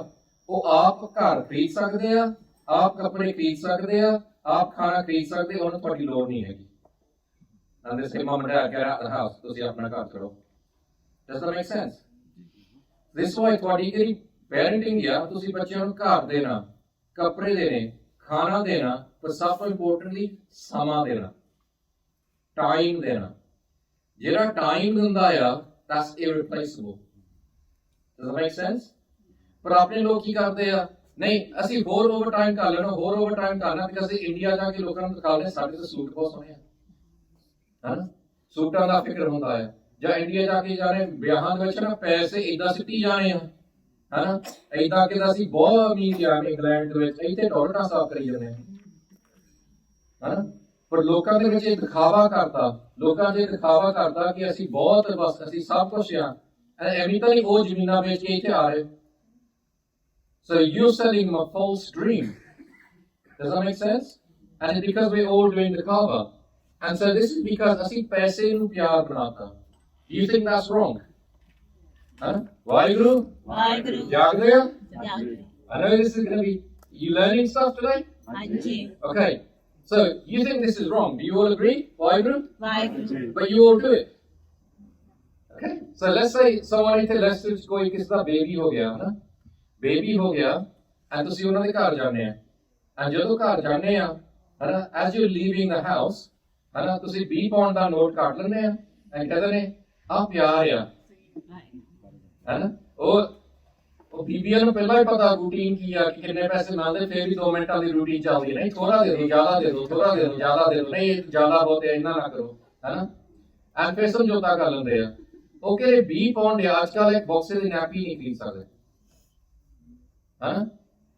ਉਹ ਆਪ ਘਰ ਖਰੀਦ ਸਕਦੇ ਆ, ਆਪ ਕੱਪੜੇ ਖਰੀਦ ਸਕਦੇ ਆ, ਆਪ ਖਾਣਾ ਖਰੀਦ ਸਕਦੇ ਆ, ਉਹਨੂੰ ਤੁਹਾਡੀ ਲੋੜ ਨਹੀਂ ਹੈਗੀ. And they say, Mom and Dad, get out of the house. ਤੁਸੀਂ ਆਪਣਾ ਘਰ ਕਰੋ. Does that make sense? This is why ਤੁਹਾਡੀ ਜਿਹੜੀ parenting ਆ, ਤੁਸੀਂ ਬੱਚਿਆਂ ਨੂੰ ਘਰ ਦੇਣਾ, ਕੱਪੜੇ ਦੇਣੇ, ਖਾਣਾ ਦੇਣਾ, ਪਰ ਸਭ ਤੋਂ importantly ਸਮਾਂ ਦੇਣਾ, time ਦੇਣਾ. ਜਿਹੜਾ time ਦਿੰਦਾ ਆ, that's irreplaceable. Does that make sense? ਪਰ ਆਪਣੇ ਲੋਕ ਕੀ ਕਰਦੇ ਆ? ਨਹੀਂ, ਅਸੀਂ ਹੋਰ ਓਵਰਟਾਈਮ ਕਰ ਲੈਣਾ, ਹੋਰ ਓਵਰਟਾਈਮ ਕਰਨਾ, because ਅਸੀਂ ਇੰਡੀਆ ਜਾ ਕੇ ਲੋਕਾਂ ਨੂੰ ਦਿਖਾਉਂਦੇ ਸਾਡੇ ਤਾਂ ਸੂਟ ਬਹੁਤ ਸੋਹਣੇ ਆ, ਹਨਾ? ਸੂਟਾਂ ਦਾ ਫਿਕਰ ਹੁੰਦਾ ਹੈ. ਜਾਂ ਇੰਡੀਆ ਜਾ ਕੇ ਜਾਣੇ ਵਿਆਹਾਂ ਦੇ ਵਿੱਚ ਨਾ ਪੈਸੇ ਏਦਾਂ ਸਿੱਟੀ ਜਾਣੇ ਆ, ਹਨਾ? ਏਦਾਂ ਕਿ ਅਸੀਂ ਬਹੁਤ ਅਮੀਰ ਆ ਇੰਗਲੈਂਡ ਦੇ ਵਿੱਚ, ਇੱਥੇ ਟੋਇਲਟਾਂ ਸਾਫ਼ ਕਰੀ ਜਾਂਦੇ ਆ, ਹਨਾ? ਪਰ ਲੋਕਾਂ ਦੇ ਵਿੱਚ ਇਹ ਦਿਖਾਵਾ ਕਰਦਾ ਕਿ ਅਸੀਂ ਬਹੁਤ, ਬਸ ਅਸੀਂ ਸਭ ਕੁਛ ਆ, ਐਵੇਂ ਤਾਂ ਨਹੀਂ ਉਹ ਜ਼ਮੀਨਾਂ ਵੇਚ ਕੇ ਇੱਥੇ ਆ ਰਹੇ. So you're selling them a false dream. Does that make sense? And it's because we're all doing the kava. And so this is because ਅਸੀਂ ਪੈਸੇ ਨੂੰ ਪਿਆਰ ਬਣਾਤਾ. Do you think that's wrong? Vaheguru? Vaheguru. Jagjit? Jagjit. I know this is going to be, you learning stuff today? ਹਾਂਜੀ. Okay. So you think this is wrong. Do you all agree? Vaheguru? Vaheguru. But you all do it. Okay. So let's say someone ਇੱਥੇ Leicester ਵਿੱਚ ਕੋਈ ਕਿਸੇ ਦਾ baby ਹੋ ਗਿਆ, ਹਨਾ? Baby ਹੋ ਗਿਆ, and ਤੁਸੀਂ ਉਹਨਾਂ ਦੇ ਘਰ ਜਾਂਦੇ ਆ, and ਜਦੋਂ ਘਰ ਜਾਂਦੇ ਆ, ਹਨਾ, as you're leaving the house, ਹਨਾ, ਤੁਸੀਂ 20 ਪਾਉਂਡ ਦਾ ਨੋਟ ਕੱਢ ਲੈਂਦੇ ਆ, and ਕਹਿੰਦੇ ਨੇ ਆ ਪਿਆਰ ਆ, ਹਨਾ? ਉਹ ਬੀਬੀਆਂ ਨੂੰ ਪਹਿਲਾਂ ਹੀ ਪਤਾ ਰੂਟੀਨ ਕੀ ਆ, ਕਿ ਕਿੰਨੇ ਪੈਸੇ ਮਿਲਦੇ, ਫਿਰ ਵੀ 2 ਮਿੰਟਾਂ ਦੀ ਰੂਟੀਨ ਚੱਲਦੀ, ਨਹੀਂ ਥੋੜਾ ਦੇ ਦਿਓ, ਜ਼ਿਆਦਾ ਦੇ ਦਿਓ, ਥੋੜਾ ਦੇ ਦਿਓ, ਜ਼ਿਆਦਾ ਦੇ ਦਿਓ, ਨਹੀਂ ਜ਼ਿਆਦਾ ਬਹੁਤ ਹੈ, ਇੰਨਾ ਨਾ ਕਰੋ, ਹਨਾ? and ਫਿਰ ਸਮਝੌਤਾ ਕਰ ਲੈਂਦੇ ਆ. ਉਹ ਕਹਿੰਦੇ 20 ਪਾਉਂਡ ਆ, ਅੱਜ ਕੱਲ੍ਹ ਇੱਕ ਬਾਕਸੇ ਦੀ ਨੈਪੀ ਨਹੀਂ ਖਰੀਦ ਸਕਦੇ, ਹਨਾ?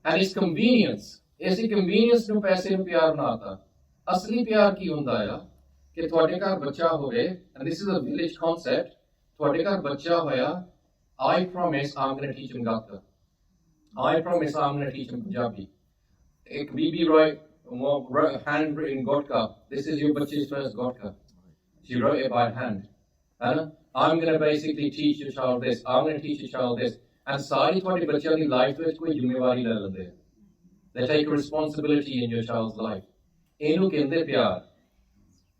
and it's convenience. ਇਸੇ convenience ਨੂੰ ਪੈਸੇ ਨੂੰ ਪਿਆਰ ਬਣਾਤਾ. ਅਸਲੀ ਪਿਆਰ ਕੀ ਹੁੰਦਾ ਆ? ਕਿ ਤੁਹਾਡੇ ਘਰ ਬੱਚਾ ਹੋਵੇ, and this is a village concept, ਤੁਹਾਡੇ ਘਰ ਬੱਚਾ ਹੋਇਆ, I promise I'm going to teach him Gata. I promise I'm going to teach him Punjabi. Ek bibi wrote handwritten Gotka. This is your bachche's first Gotka. She wrote it by hand. I'm going to basically teach your child this. I'm going to teach your child this. And सारी ਤੁਹਾਡੇ ਬੱਚਿਆਂ ਦੀ life ਵਿੱਚ ਕੋਈ ਜ਼ਿੰਮੇਵਾਰੀ ਲੈ ਲੈਂਦੇ ਆ. They take a responsibility in your child's life. ਇਹਨੂੰ ਕਹਿੰਦੇ ਪਿਆਰ.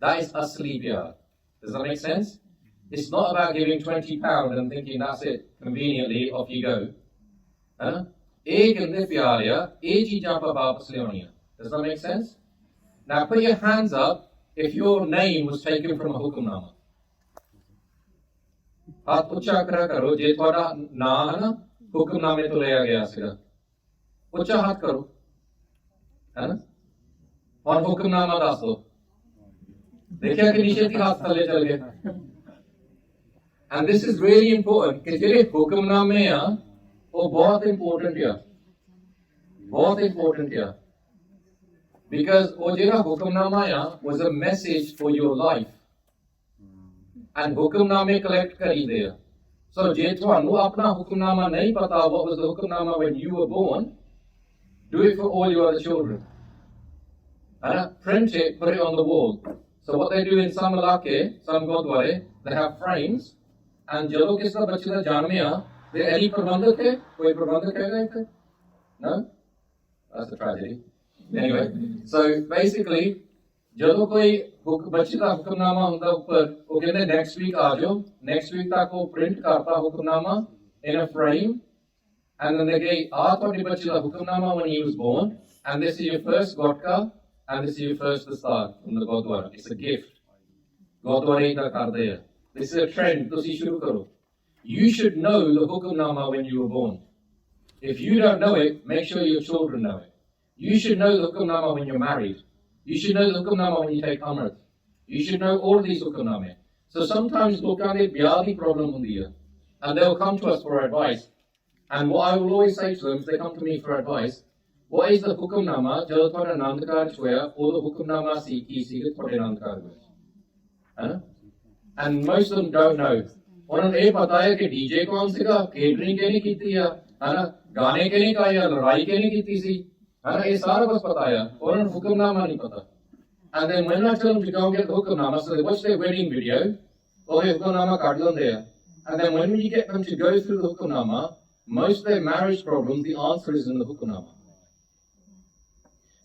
That is asli pyar. Does that make sense? It's not about giving £20 and thinking that's it, conveniently, off you go. ਇਹ ਕਹਿੰਦੇ ਪਿਆਰ ਆ, ਇਹ ਚੀਜ਼ਾਂ ਆਪਾਂ ਵਾਪਸ ਲਿਆਉਣੀਆਂ. Does that make sense? Now put your hands up if your name was taken from a hukumnama. ਹੱਥ ਉੱਚਾ ਕਰੋ ਜੇ ਤੁਹਾਡਾ ਨਾਂ ਹੈ ਨਾ ਹੁਕਮਨਾਮੇ ਤੋਂ ਲਿਆ ਗਿਆ ਸੀਗਾ, ਉੱਚਾ ਹੱਥ ਕਰੋ, ਹੈ ਨਾ। ਹੁਣ ਹੁਕਮਨਾਮਾ ਦੱਸ ਦੋ, ਦੇਖਿਆ ਕਿ ਨੀਚੇ ਦੀ ਹੱਥ ਥੱਲੇ ਚਲ ਗਏ। And this is really important ਕਿ ਜਿਹੜੇ ਹੁਕਮਨਾਮੇ ਆ ਉਹ ਬਹੁਤ ਇੰਪੋਰਟੈਂਟ ਆ, ਬਹੁਤ ਇੰਪੋਰਟੈਂਟ ਆ, because ਉਹ ਜਿਹੜਾ ਹੁਕਮਨਾਮਾ ਆ was a message for your life, and ਹੁਕਮਨਾਮੇ ਕਲੈਕਟ ਕਰੀਦੇ ਆ। So ਜੇ ਤੁਹਾਨੂੰ ਆਪਣਾ ਹੁਕਮਨਾਮਾ ਨਹੀਂ ਪਤਾ, what was the hukamnama when you were born, do it for all your other children, and print it, put it on the wall. So what they do in some ilake, some Gurdwara, they have frames, and ਜਦੋਂ ਕਿਸੇ ਦਾ ਬੱਚੇ ਦਾ ਜਨਮ ਆ, ਤੇ any ਪ੍ਰਬੰਧਕ ਹੈ, ਕੋਈ ਪ੍ਰਬੰਧਕ ਹੈਗਾ ਇੱਥੇ? No? That's a tragedy. Anyway, so basically, ਜਦੋਂ ਕੋਈ ਬੱਚੇ ਦਾ ਹੁਕਮਨਾਮਾ ਹੁੰਦਾ ਉੱਪਰ, ਉਹ ਕਹਿੰਦੇ next week ਆ ਜਾਓ, next week ਤੱਕ ਉਹ print ਕਰਤਾ ਹੁਕਮਨਾਮਾ in a frame, and then they say, ਤੁਹਾਡੇ ਬੱਚੇ ਦਾ ਹੁਕਮਨਾਮਾ when he was born, and this is your first godka, and this is your first dastar from the Gurdwara. It's a gift. Gurdwara ਇਹਦਾ ਕਰਦੇ ਆ। This is a trend, ਤੁਸੀਂ ਸ਼ੁਰੂ ਕਰੋ। You should know the hukamnama when you were born. If you don't know it, make sure your children know it. You should know the hukamnama when you're married. You should know the hukamnama when you take amrit. You should know all these hukamname. So sometimes look at the biyadi problem on the and they'll come to us for advice. And what I will always say to them, if they come to me for advice, what is the hukamnama? Jado thora nandkar choya, or the hukamnama si ki si thora nandkar hoya. And most of them don't know. ਉਹਨਾਂ ਨੂੰ ਇਹ ਪਤਾ ਹੈ ਕਿ DJ ਕੌਣ ਸੀਗਾ, catering ਕਿਹਨੇ ਕੀਤੀ ਆ, ਹਨਾ, ਗਾਣੇ ਕਿਹਨੇ ਗਾਏ ਆ, ਲੜਾਈ ਕਿਹਨੇ ਕੀਤੀ ਸੀ, ਹਨਾ, ਇਹ ਸਾਰਾ ਕੁਝ ਪਤਾ ਆ, ਉਹਨਾਂ ਨੂੰ ਹੁਕਮਨਾਮਾ ਨਹੀਂ ਪਤਾ। And then when I tell them to go and get the hukamnama, so they watch their wedding video, ਉਹ ਹੁਕਮਨਾਮਾ ਕੱਢ ਲੈਂਦੇ ਆ। And then when you get them to go through the hukamnama, most of their marriage problems, the answer is in the hukamnama.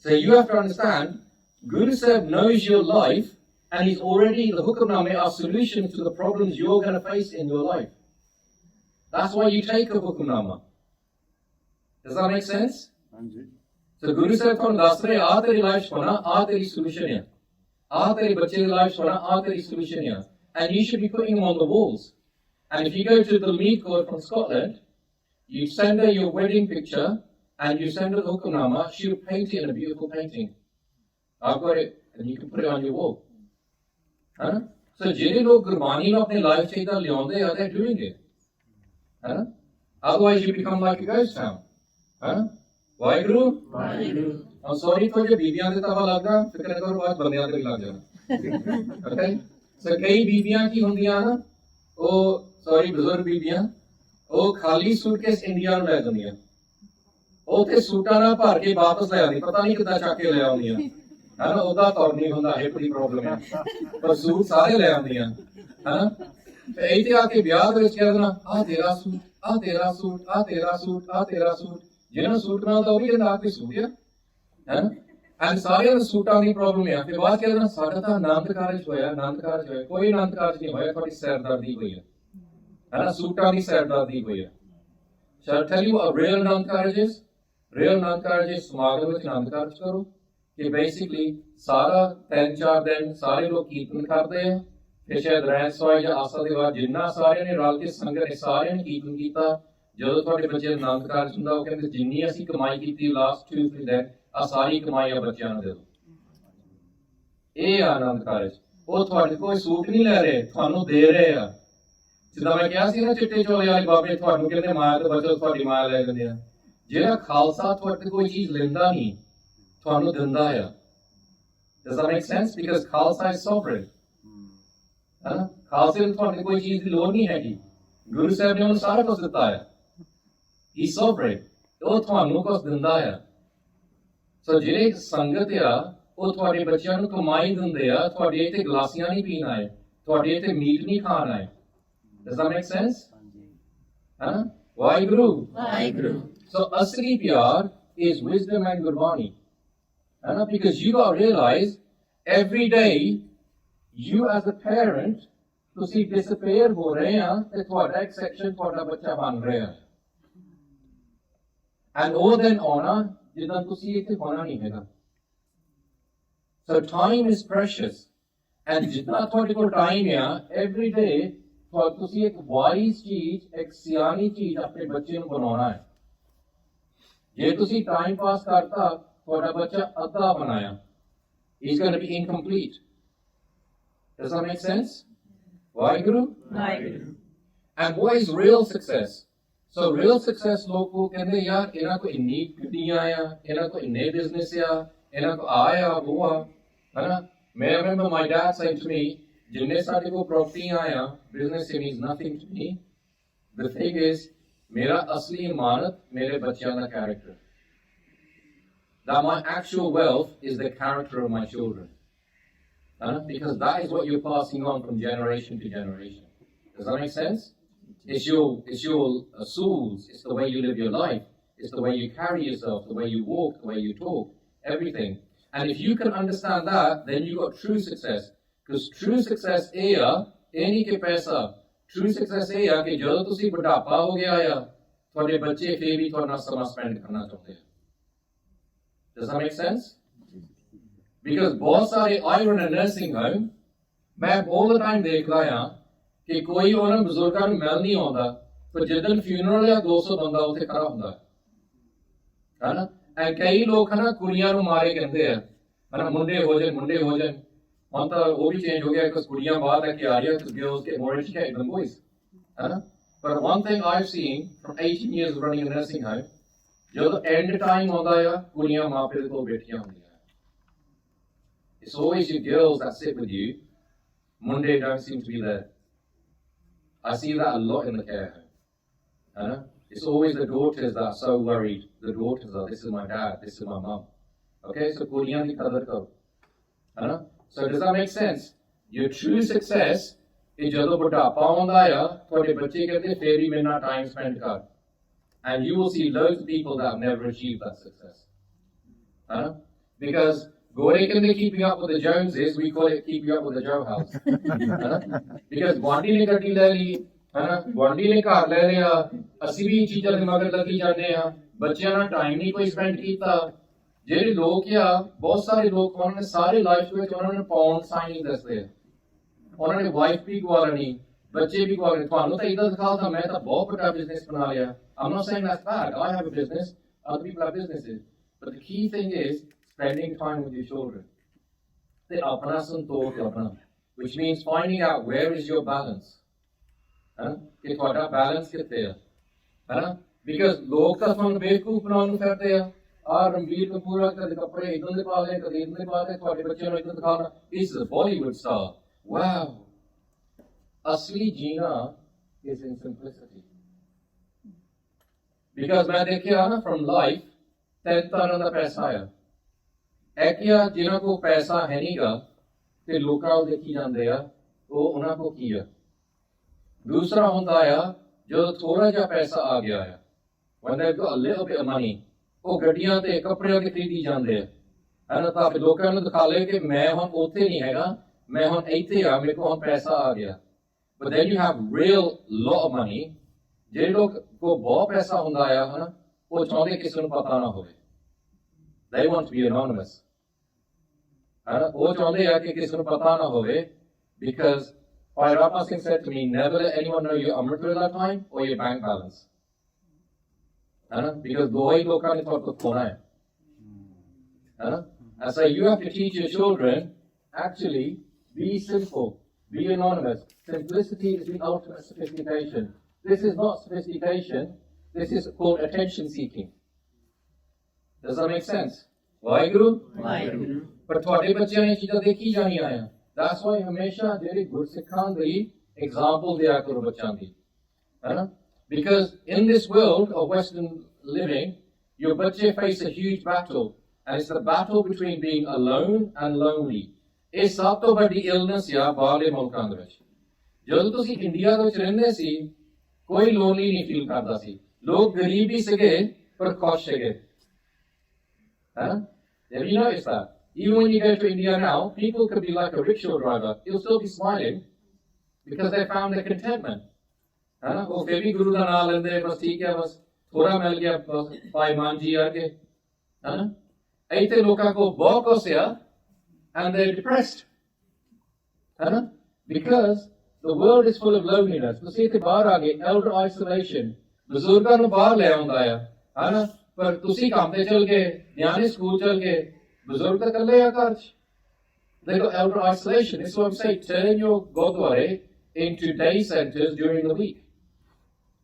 So you have to understand, Guru Sahib knows your life, and he's already, the hukamname are solutions to the problems you're going to face in your life. That's why you take a hukamnama. Does that make sense? So Guru Sahib ਤੁਹਾਨੂੰ ਦੱਸ ਰਹੇ, ਆ ਤੇਰੀ life ਹੋਣਾ, ਆ ਤੇਰੀ solution ਹੈ, ਆ ਤੇਰੇ ਬੱਚੇ ਦੀ ਲਾਈਫ ਹੋਣਾ, ਆ ਤੇਰੀ solution ਹੈ, and you should be putting them on the walls. And if you go to the lead girl from Scotland, you send her your wedding picture, and you send her the hukamnama, she'll paint it in a beautiful painting. I've got it, and you can put it on your wall. Huh? So ਜਿਹੜੇ ਲੋਕ ਗੁਰਬਾਣੀ ਨੂੰ ਆਪਣੀ life 'ਚ ਇਦਾਂ ਲਿਆਉਂਦੇ ਆ, they're doing it. Huh? Otherwise you become like a ghost town. Huh? Waheguru Waheguru. I'm sorry ਤੁਹਾਡੇ ਬੀਬੀਆਂ ਦੇ ਤਵਾ ਲੱਗਦਾ, ਫਿਕਰ ਕਰੋ ਬਾਅਦ ਬੰਦਿਆਂ ਤੇ ਵੀ ਲੱਗ ਜਾਣਾ। Okay? So ਕਈ ਬੀਬੀਆਂ ਕੀ ਹੁੰਦੀਆਂ ਨਾ, ਉਹ ਬਜ਼ੁਰਗ ਬੀਬੀਆਂ, ਉਹ ਖਾਲੀ ਸੂਟਕੇਸ ਇੰਡੀਆ ਨੂੰ ਲੈ ਜਾਂਦੀਆਂ, ਉਹ ਉੱਥੇ ਸੂਟਾਂ ਨਾਲ ਭਰ ਕੇ ਵਾਪਸ ਲੈ ਆਉਂਦੀ, ਪਤਾ ਨਹੀਂ ਕਿੱਦਾਂ ਚੱਕ ਕੇ ਲੈ ਆਉਂਦੀਆਂ, ਹਨਾ, ਉਹਦਾ ਤੌਰ ਨਹੀਂ ਹੁੰਦਾ, ਹਿੱਪ ਦੀ ਪ੍ਰੋਬਲਮ ਹੈ, ਪਰ ਸੂਟ ਸਾਰੇ ਲੈ ਆਉਂਦੀਆਂ, ਹਨਾ। ਤੇ ਇੱਥੇ ਆ ਕੇ ਵਿਆਹ ਦੇ ਵਿੱਚ ਕਹਿ ਦੇਣਾ, ਆਹ ਤੇਰਾ ਸੂਟ, ਆਹ ਤੇਰਾ ਸੂਟ, ਆਹ ਤੇਰਾ ਸੂਟ, ਆਹ ਤੇਰਾ ਸੂਟ, ਜਿਹਨਾਂ ਸੂਟ ਨਾਲ ਤਾਂ ਉਹ ਵੀ ਕਹਿੰਦਾ ਆਹ ਕੋਈ ਸੂਟ ਆ, ਹਨਾ। ਐਂਡ ਸਾਰਿਆਂ ਨੂੰ ਸੂਟਾਂ ਦੀ ਪ੍ਰੋਬਲਮ ਹੈ। ਫਿਰ ਬਾਅਦ ਕਹਿ ਦੇਣਾ ਸਾਡਾ ਤਾਂ ਆਨੰਦ ਕਾਰਜ ਹੋਇਆ, ਆਨੰਦ ਕਾਰਜ ਹੋਇਆ, ਕੋਈ ਆਨੰਦ ਕਾਰਜ ਨਹੀਂ ਹੋਇਆ, ਤੁਹਾਡੀ ਸਿਰਦਰਦੀ ਹੋਈ ਹੈ, ਹਨਾ, ਸੂਟਾਂ ਦੀ ਸਿਰਦਰਦੀ ਹੋਈ ਹੈ। Shall I tell you what a real Anand Karaj is? Real Anand Karaj is ਸਮਾਗਮ ਵਿੱਚ ਆਨੰਦ ਕਾਰਜ ਕਰੋ, ਕਿ ਬੇਸਿਕਲੀ ਸਾਰਾ 3-4 ਦਿਨ ਸਾਰੇ ਲੋਕ ਕੀਰਤਨ ਕਰਦੇ ਆ, ਫਿਰ ਸ਼ਾਇਦ ਰਹਿਸ ਹੋਏ ਜਾਂ ਆਸਾ ਦੇ ਬਾਅਦ ਜਿੰਨਾ ਸਾਰਿਆਂ ਨੇ ਰਲ ਕੇ ਸੰਗਤ ਨੇ ਸਾਰਿਆਂ ਨੇ ਕੀਰਤਨ ਕੀਤਾ। ਜਦੋਂ ਤੁਹਾਡੇ ਬੱਚੇ ਦਾ ਆਨੰਦ ਕਾਰਜ ਹੁੰਦਾ, ਉਹ ਕਹਿੰਦੇ ਜਿੰਨੀ ਅਸੀਂ ਕਮਾਈ ਕੀਤੀ ਲਾਸਟ 2-3 ਦਿਨ, ਆ ਸਾਰੀ ਕਮਾਈ ਆ ਬੱਚਿਆਂ ਨੂੰ ਦੇ ਦਿਓ। ਇਹ ਆਨੰਦ ਕਾਰਜ, ਉਹ ਤੁਹਾਡੇ ਕੋਈ ਸੂਟ ਨਹੀਂ ਲੈ ਰਹੇ, ਤੁਹਾਨੂੰ ਦੇ ਰਹੇ ਆ। ਜਿੱਦਾਂ ਮੈਂ ਕਿਹਾ ਸੀ ਨਾ, ਚਿੱਟੇ ਚੋਲੇ ਵਾਲੇ ਬਾਬੇ ਤੁਹਾਨੂੰ ਕਹਿੰਦੇ ਮਾਇਆ ਤੇ ਬਚੋ, ਤੁਹਾਡੀ ਮਾਇਆ ਲੈ ਜਾਂਦੇ ਆ। ਜਿਹੜਾ ਖਾਲਸਾ ਤੁਹਾਡੇ ਕੋਈ ਚੀਜ਼ ਲੈਂਦਾ ਨਹੀਂ, ਤੁਹਾਨੂੰ ਦਿੰਦਾ ਆ। Does that make sense? Because Khalsa is sovereign. ਖਾਲਸੇ ਨੂੰ ਤੁਹਾਡੇ ਕੋਈ ਚੀਜ਼ ਦੀ ਲੋੜ ਨਹੀਂ ਹੈਗੀ, ਗੁਰੂ ਸਾਹਿਬ ਨੇ ਉਹਨੂੰ ਸਾਰਾ ਕੁਝ ਦਿੱਤਾ ਆ। He is sovereign. ਉਹ ਤੁਹਾਨੂੰ ਕੁਝ ਦਿੰਦਾ ਆ। ਸੋ ਜਿਹੜੇ ਸੰਗਤ ਆ, ਉਹ ਤੁਹਾਡੇ ਬੱਚਿਆਂ ਨੂੰ ਕਮਾਈ ਦਿੰਦੇ ਆ, ਤੁਹਾਡੇ ਇੱਥੇ ਗਲਾਸੀਆਂ ਨਹੀਂ ਪੀਣ ਆਏ, ਤੁਹਾਡੇ ਇੱਥੇ ਮੀਟ ਨਹੀਂ ਖਾਣ ਆਏ। Does that make sense? Waheguru Waheguru. So ਅਸਲੀ ਪਿਆਰ is wisdom and Gurbani. Because you got to realize every day you as a parent ਤੁਸੀਂ disappear ਹੋ ਰਹੇ ਆ ਤੇ ਤੁਹਾਡਾ ਇੱਕ section ਤੁਹਾਡਾ ਬੱਚਾ ਬਣ ਰਿਹਾ ਹੈ। And ਉਹ ਦਿਨ ਆਉਣਾ ਜਿੱਦਾਂ ਤੁਸੀਂ ਇੱਥੇ ਹੋਣਾ ਨਹੀਂ ਹੈਗਾ। So time is precious, and ਜਿੰਨਾ ਤੁਹਾਡੇ ਕੋਲ time ਆ, every day ਤੁਸੀਂ ਇੱਕ ਵਾਈਜ਼ ਚੀਜ਼, ਇੱਕ ਸਿਆਣੀ ਚੀਜ਼ ਆਪਣੇ ਬੱਚੇ ਨੂੰ ਬਣਾਉਣਾ ਹੈ। ਜੇ ਤੁਸੀਂ ਟਾਈਮ ਪਾਸ ਕਰਤਾ, ਤੁਹਾਡਾ ਬੱਚਾ ਅੱਧਾ ਬਣਾਇਆ, he's going to be incomplete. Does that make sense? Vaheguru? Waheguru And what is real success? So real success ਲੋਕੋ ਕਹਿੰਦੇ ਯਾਰ ਇਹਨਾਂ ਕੋ ਇੰਨੀ ਗੱਡੀਆਂ ਆ, ਇਹਨਾਂ ਕੋ ਇੰਨੇ ਬਿਜ਼ਨਸ ਆ, ਇਹਨਾਂ ਕੋ ਆਇਆ ਉਹ ਆ, ਹਨਾ? ਮੈਂ remember my dad saying to me, ਜਿੰਨੇ ਸਾਡੇ ਕੋ ਪ੍ਰਾਪਰਟੀਆਂ ਆ, business means nothing to me. The thing is, ਮੇਰਾ ਅਸਲੀ ਇਮਾਨਤ ਮੇਰੇ ਬੱਚਿਆਂ ਦਾ character. That my actual wealth is the character of my children. Because that is what you're passing on from generation to generation. Does that make sense? It's your souls, it's the way you live your life, it's the way you carry yourself, the way you walk, the way you talk, everything. And if you can understand that, then you've got true success. Because true success any ke paisa, true success कि ਜਦੋਂ ਤੁਸੀਂ ਬੁਢਾਪਾ ਹੋ ਗਿਆ ਆ, ਤੁਹਾਡੇ ਬੱਚੇ ਫੇਰ ਵੀ ਤੁਹਾਡੇ ਨਾਲ ਸਮਾਂ spend ਕਰਨਾ ਚਾਹੁੰਦੇ ਆ. Does that make sense? Because ਬਹੁਤ ਸਾਰੇ I run a nursing home, ਮੈਂ all the time ਦੇਖਦਾ ਆ ਕਿ ਕੋਈ ਉਹਨਾਂ ਬਜ਼ੁਰਗਾਂ ਨੂੰ ਮਿਲ ਨਹੀਂ ਆਉਂਦਾ, ਪਰ ਜਦੋਂ ਫਿਊਨਰਲ ਆ 200 ਬੰਦਾ ਉੱਥੇ ਖੜਾ ਹੁੰਦਾ ਹੈ ਨਾ। ਐ ਕਈ ਲੋਕ ਹਨਾ ਕੁੜੀਆਂ ਨੂੰ ਮਾਰੇ ਕਹਿੰਦੇ ਆ, ਹਨਾ ਮੁੰਡੇ ਹੋ ਜਾਣ, ਹੁਣ ਤਾਂ ਉਹ ਵੀ ਚੇਂਜ ਹੋ ਗਿਆ ਕਿ ਕੁੜੀਆਂ ਬਾਹਰ ਲੈ ਕੇ ਆ ਰਹੀਆਂ, because girls get more educated than boys, ਹਨਾ। But one thing I've seen from 18 years of running a nursing home, ਜਦੋਂ end time ਆਉਂਦਾ ਆ, ਕੁੜੀਆਂ ਮਾਪੇ ਦੇ ਕੋਲ ਬੈਠੀਆਂ ਹੁੰਦੀਆਂ। It's always your girls that sit with you. Monday don't seem to be there. I see that a lot in the care home. It's always the daughters that are so worried. The daughters are, this is my dad, this is my mum. Okay, so kudiyan di qadar karo. So does that make sense? Your true success is jadon budhapa aunda ya, ਤੁਹਾਡੇ ਬੱਚੇ ਕਹਿੰਦੇ ਫੇਰ ਵੀ ਮੇਰੇ ਨਾਲ time spend ਕਰ. And you will see loads of people that have never achieved that success. Because Gore ਕਹਿੰਦੇ keeping up with the Joneses, we call it keeping up with the Joe House. Because ਗੁਆਂਢੀ ਨੇ ਗੱਡੀ ਲੈ ਲਈ, ਗੁਆਂਢੀ ਨੇ ਘਰ ਲੈ ਲਿਆ, ਅਸੀਂ ਵੀ ਚੀਜ਼ਾਂ ਦੇ ਮਗਰ ਲੱਗੀ ਜਾਂਦੇ ਆ, ਬੱਚਿਆਂ ਨਾਲ ਟਾਈਮ ਨਹੀਂ ਕੋਈ ਸਪੈਂਡ ਕੀਤਾ। ਜਿਹੜੇ ਲੋਕ ਆ, ਬਹੁਤ ਸਾਰੇ ਲੋਕ ਉਹਨਾਂ ਨੇ ਸਾਰੇ ਲਾਈਫ ਵਿੱਚ ਉਹਨਾਂ ਨੇ ਪਾਉਂਡ ਸਾਈਨ ਦੱਸਦੇ ਆ, ਉਹਨਾਂ ਨੇ ਵਾਈਫ ਵੀ ਗਵਾ ਲੈਣੀ, ਬੱਚੇ ਵੀ ਗਵਾ ਲੈਣੇ। ਤੁਹਾਨੂੰ ਤਾਂ ਇਦਾਂ ਦਿਖਾਉਂਦਾ ਮੈਂ ਤਾਂ ਬਹੁਤ ਵੱਡਾ ਬਿਜ਼ਨਸ ਬਣਾ ਲਿਆ। I'm not saying that's bad. I have a business, other people have businesses. But the key thing is spending time with your children. The apna santosh apna, which means finding out where is your balance. Ki ਤੁਹਾਡਾ balance ਕਿੱਥੇ ਆ? Because ਲੋਕ ਤਾਂ ਤੁਹਾਨੂੰ ਬੇਵਕੂਫ ਬਣਾਉਣ ਨੂੰ ਫਿਰਦੇ ਆ। ਰਣਬੀਰ ਕਪੂਰ ਕਦੇ ਕੱਪੜੇ ਇਦਾਂ ਦੇ ਪਾ ਲਏ, ਕਦੇ ਇਦਾਂ ਦੇ ਪਾ ਲਏ, ਤੁਹਾਡੇ ਬੱਚਿਆਂ ਨੂੰ ਇਦਾਂ ਦਿਖਾਉਣਾ। This is a Bollywood star. Wow. ਅਸਲੀ ਜੀਣਾ is in simplicity. Because ਮੈਂ ਦੇਖਿਆ ਨਾ from life, 3 ਤਰ੍ਹਾਂ ਦਾ ਪੈਸਾ ਆ। ਇੱਕ ਆ ਜਿਨ੍ਹਾਂ ਕੋਲ ਪੈਸਾ ਹੈ ਨਹੀਂਗਾ ਤੇ ਲੋਕਾਂ ਨੂੰ ਦੇਖੀ ਜਾਂਦੇ ਆ, ਉਹ ਉਹਨਾਂ ਕੋਲ ਕੀ ਆ। ਦੂਸਰਾ ਹੁੰਦਾ ਆ ਜਦੋਂ ਥੋੜਾ ਜਿਹਾ ਪੈਸਾ ਆ ਗਿਆ ਆ, when they've got a little bit of money, ਉਹ ਗੱਡੀਆਂ ਤੇ ਕੱਪੜਿਆਂ ਤੇ ਖਰੀਦੀ ਜਾਂਦੇ ਆ, ਤਾਂ ਫਿਰ ਲੋਕਾਂ ਨੂੰ ਦਿਖਾ ਲਏ ਕਿ ਮੈਂ ਹੁਣ ਉੱਥੇ ਨਹੀਂ ਹੈਗਾ, ਮੈਂ ਹੁਣ ਇੱਥੇ ਆ, ਮੇਰੇ ਕੋਲ ਹੁਣ ਪੈਸਾ ਆ ਗਿਆ। But then you have real lot of money, ਜਿਹੜੇ ਲੋਕ ਕੋਲ ਬਹੁਤ ਪੈਸਾ ਹੁੰਦਾ ਆ, ਉਹ ਚਾਹੁੰਦੇ ਕਿਸੇ ਨੂੰ ਪਤਾ ਨਾ ਹੋਵੇ। They want to be anonymous. ਉਹ ਚਾਹੁੰਦੇ ਆ ਕਿ ਕਿਸੇ ਨੂੰ ਪਤਾ ਨਾ ਹੋਵੇ, because Bhai Rapa Singh said to me, never let anyone know your Amrit time or your bank balance. Because ਦੋ ਹੀ ਲੋਕਾਂ ਨੇ ਤੁਹਾਡੇ ਤੋਂ ਖੋਣਾ ਹੈ। And so you have to teach your children, actually, be simple, be anonymous. Simplicity is the ultimate sophistication. This is not sophistication, this is called attention seeking. Does that make sense? Vaheguru? Waheguru ਪਰ ਤੁਹਾਡੇ ਬੱਚਿਆਂ ਨੇ ਚੀਜ਼ਾਂ ਦੇਖੀ ਜਾਣੀਆਂ ਆ। That's why ਹਮੇਸ਼ਾ ਜਿਹੜੇ ਗੁਰਸਿੱਖਾਂ ਦੀ example ਦਿਆ ਕਰੋ ਬੱਚਿਆਂ ਦੀ, Because in this world of Western living, your ਬੱਚੇ face a huge battle, and it's the battle between being alone and lonely. ਇਹ ਸਭ ਤੋਂ ਵੱਡੀ illness ਆ ਬਾਹਰਲੇ ਮੁਲਕਾਂ ਦੇ ਵਿੱਚ। ਜਦੋਂ ਤੁਸੀਂ ਇੰਡੀਆ ਦੇ ਵਿੱਚ ਰਹਿੰਦੇ ਸੀ, ਕੋਈ ਲੋਨਲੀ ਨਹੀਂ ਫੀਲ ਕਰਦਾ ਸੀ। ਲੋਕ ਗਰੀਬ ਵੀ ਸੀਗੇ ਪਰ ਖੁਸ਼ ਸੀਗੇ। Have you noticed that? Even when you go to India now, people could be like a rickshaw driver. He'll still be smiling because they found their contentment. ਉਹ ਫਿਰ ਵੀ ਗੁਰੂ ਦਾ ਨਾਮ ਲੈਂਦੇ, ਬਸ ਠੀਕ ਹੈ, ਬਸ ਥੋੜਾ ਮਿਲ ਗਿਆ, ਭਾਈ ਮਾਨ ਜੀ ਆਗੇ। ਇੱਥੇ ਲੋਕਾਂ ਕੋਲ ਬਹੁਤ ਕੁਛ ਆ and they're depressed. Because The world is full of loneliness. ਤੁਸੀਂ ਇੱਥੇ ਬਾਹਰ ਆ ਗਏ, elder isolation. ਬਜ਼ੁਰਗਾਂ ਨੂੰ ਬਾਹਰ ਲੈ ਆਉਂਦਾ ਆ, ਹਨਾ? ਪਰ ਤੁਸੀਂ ਕੰਮ ਤੇ ਚਲ ਗਏ, ਨਿਆਣੇ ਸਕੂਲ ਚਲ ਗਏ, ਬਜ਼ੁਰਗ ਤਾਂ ਇਕੱਲੇ ਆ ਘਰ 'ਚ. They got elder isolation. This is what I'm saying. Turn your Gurdwara into day centers during the week.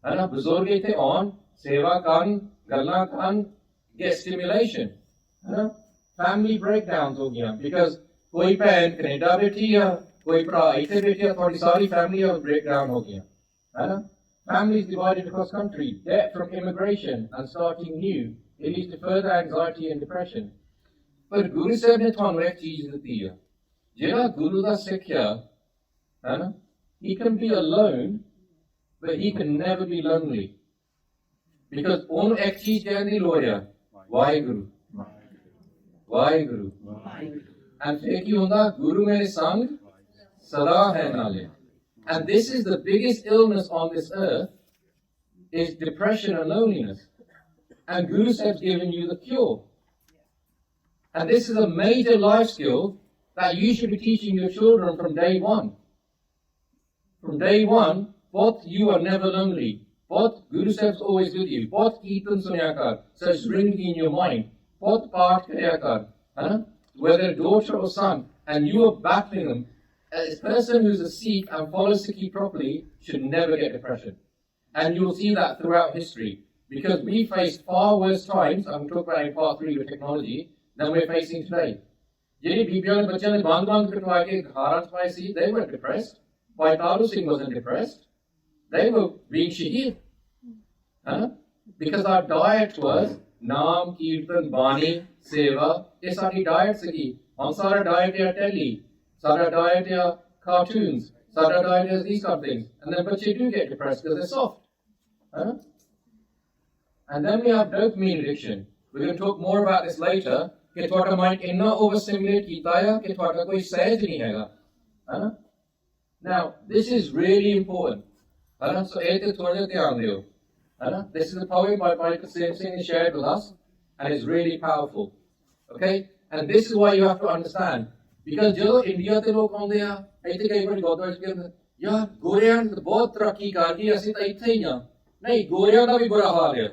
ਹਨਾ? ਬਜ਼ੁਰਗ ਇੱਥੇ ਆਉਣ, ਸੇਵਾ ਕਰਨ, ਗੱਲਾਂ ਕਰਨ, get stimulation. ਹਨਾ? Family breakdowns ਹੋ ਗਈਆਂ because ਕੋਈ ਭੈਣ ਕੈਨੇਡਾ ਬੈਠੀ ਆ, ਕੋਈ ਭਰਾ ਇੱਥੇ ਬੈਠਿਆ, ਤੁਹਾਡੀ ਸਾਰੀ family of breakdown ਹੋ ਗਈਆਂ. ਹਨਾ? Families divided across country, debt from immigration and starting new. It leads to further anxiety and depression. ਪਰ ਗੁਰੂ ਸਾਹਿਬ ਨੇ ਤੁਹਾਨੂੰ ਇੱਕ ਚੀਜ਼ ਦਿੱਤੀ ਆ. ਜਿਹੜਾ ਗੁਰੂ ਦਾ ਸਿੱਖਿਆ, ਹਨਾ? He can be alone, but he can never be lonely. Because ਉਹਨੂੰ ਇੱਕ ਚੀਜ਼ ਕਹਿਣ ਦੀ ਲੋੜ ਆ, ਵਾਹਿਗੁਰੂ. ਵਾਹਿਗੁਰੂ. And ਫਿਰ ਕੀ ਹੁੰਦਾ? ਗੁਰੂ ਮੇਰੇ ਸੰਗ ਸਦਾ ਹੈ ਨਾਲੇ. And this is the biggest illness on this earth, is depression and loneliness. And Guru Sahib's given you the cure. And this is a major life skill that you should be teaching your children from day one. From day one, both you are never lonely. Both Guru Sahib's always with you. Both Kirtan Sunyakar, so it's ringing in your mind. Both Path Karyakar. Whether daughter or son, and you are battling them. A person who's a Sikh and follows Sikhi properly should never get depression. And you will see that throughout history. Because we faced far worse times, I'm talking about in part 3 with technology, than we're facing today. They weren't depressed. Bahadur Singh wasn't depressed. They were being shaheed. Because our diet was Naam, Kirtan, Bani, Seva. This is our diet. Our diet is telly. Our diet is cartoons. Our diet is these kind of things. And then but you do get depressed because they're soft. And then we have dopamine addiction. We're going to talk more about this later. कि ਤੁਹਾਡਾ mind ਇੰਨਾ overstimulate ਕੀਤਾ ਹੈ ਕਿ ਤੁਹਾਡਾ ਕੋਈ ਸਹਿਜ ਨਹੀਂ ਹੈਗਾ. Now, this is really important. So ਇਹ ਤੇ ਥੋੜਾ ਜਿਹਾ ਧਿਆਨ ਦਿਓ. This is a poem by Singh shared with us, and it's really powerful. Okay? And this is why you have to understand. Because ਜਦੋਂ ਇੰਡੀਆ ਤੇ ਲੋਕ ਆਉਂਦੇ ਆ, ਇੱਥੇ ਕਈ ਵਾਰੀ ਗੁਰਦੁਆਰੇ ਚ ਕਹਿੰਦੇ, ਯਾਰ ਗੋਰਿਆਂ ਨੇ ਬਹੁਤ ਤਰੱਕੀ ਕਰ ਲਈ, ਅਸੀਂ ਤਾਂ ਇੱਥੇ ਹੀ ਆ. ਨਹੀਂ, ਗੋਰਿਆਂ ਦਾ ਵੀ ਬੁਰਾ ਹਾਲ ਹੈ.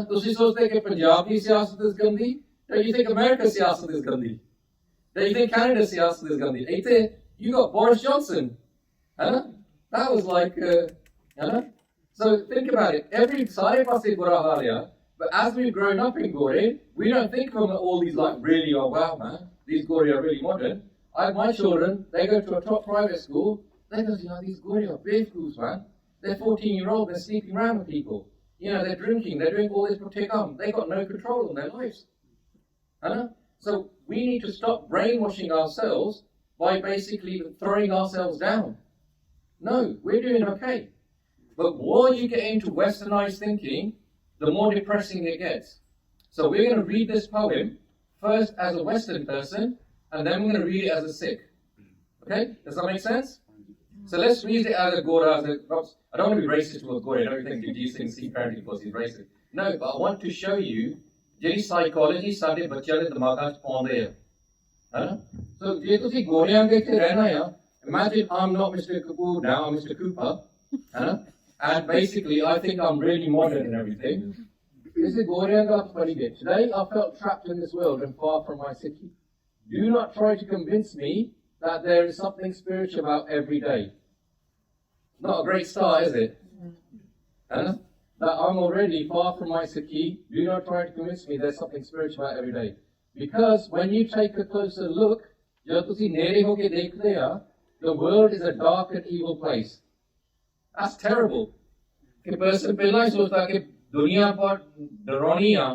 ਤੁਸੀਂ ਸੋਚਦੇ ਕਿ ਪੰਜਾਬ ਦੀ ਸਿਆਸਤ is ਗੰਦੀ? Do you think America's siyasat is gandhi? Do you think Canada's siyasat is gandhi? You got Boris Johnson. That was like, So think about it. Every sare paase bura haal hai, but as we've grown up in Gore, we don't think of all these like really, oh wow man, these Gore are really modern. I have my children, they go to a top private school, they go, these Gore are big schools, man. They're 14-year-old, they're sleeping around with people. They're drinking, they're doing all this protekam. They've got no control on their lives. So we need to stop brainwashing ourselves by basically throwing ourselves down. No, we're doing okay. But the more you get into westernized thinking, the more depressing it gets. So we're going to read this poem first as a Western person, and then we're going to read it as a Sikh. Okay? Does that make sense? So let's read it as a Gora. I don't want to be racist towards Gora. I don't think you think Sikh Parenting Course is racist. No, but I want to show you ਜਿਹੜੀ psychology ਸਾਡੇ ਬੱਚਿਆਂ ਦੇ ਦਿਮਾਗਾਂ 'ਚ ਪਾਉਂਦੇ ਆ. So ਜੇ ਤੁਸੀਂ ਗੋਰਿਆਂ ਦੇ ਇੱਥੇ ਰਹਿਣਾ ਆ, imagine I'm not Mr. Kapoor now, I'm Mr. Cooper. And basically I think I'm really modern and everything. This is ਗੋਰਿਆਂ ਦਾ funny bit. Today I felt trapped in this world and far from my Sikhi. Do not try to convince me that there is something spiritual about every day. Not a great start, is it? That I'm already far from my Sikhi. Do not try to convince me there's something spiritual about every day. Because when you take a closer look, the world is a dark and evil place. That's terrible. कि person पहला ही सोचता कि दुनिया पर डरावनी है,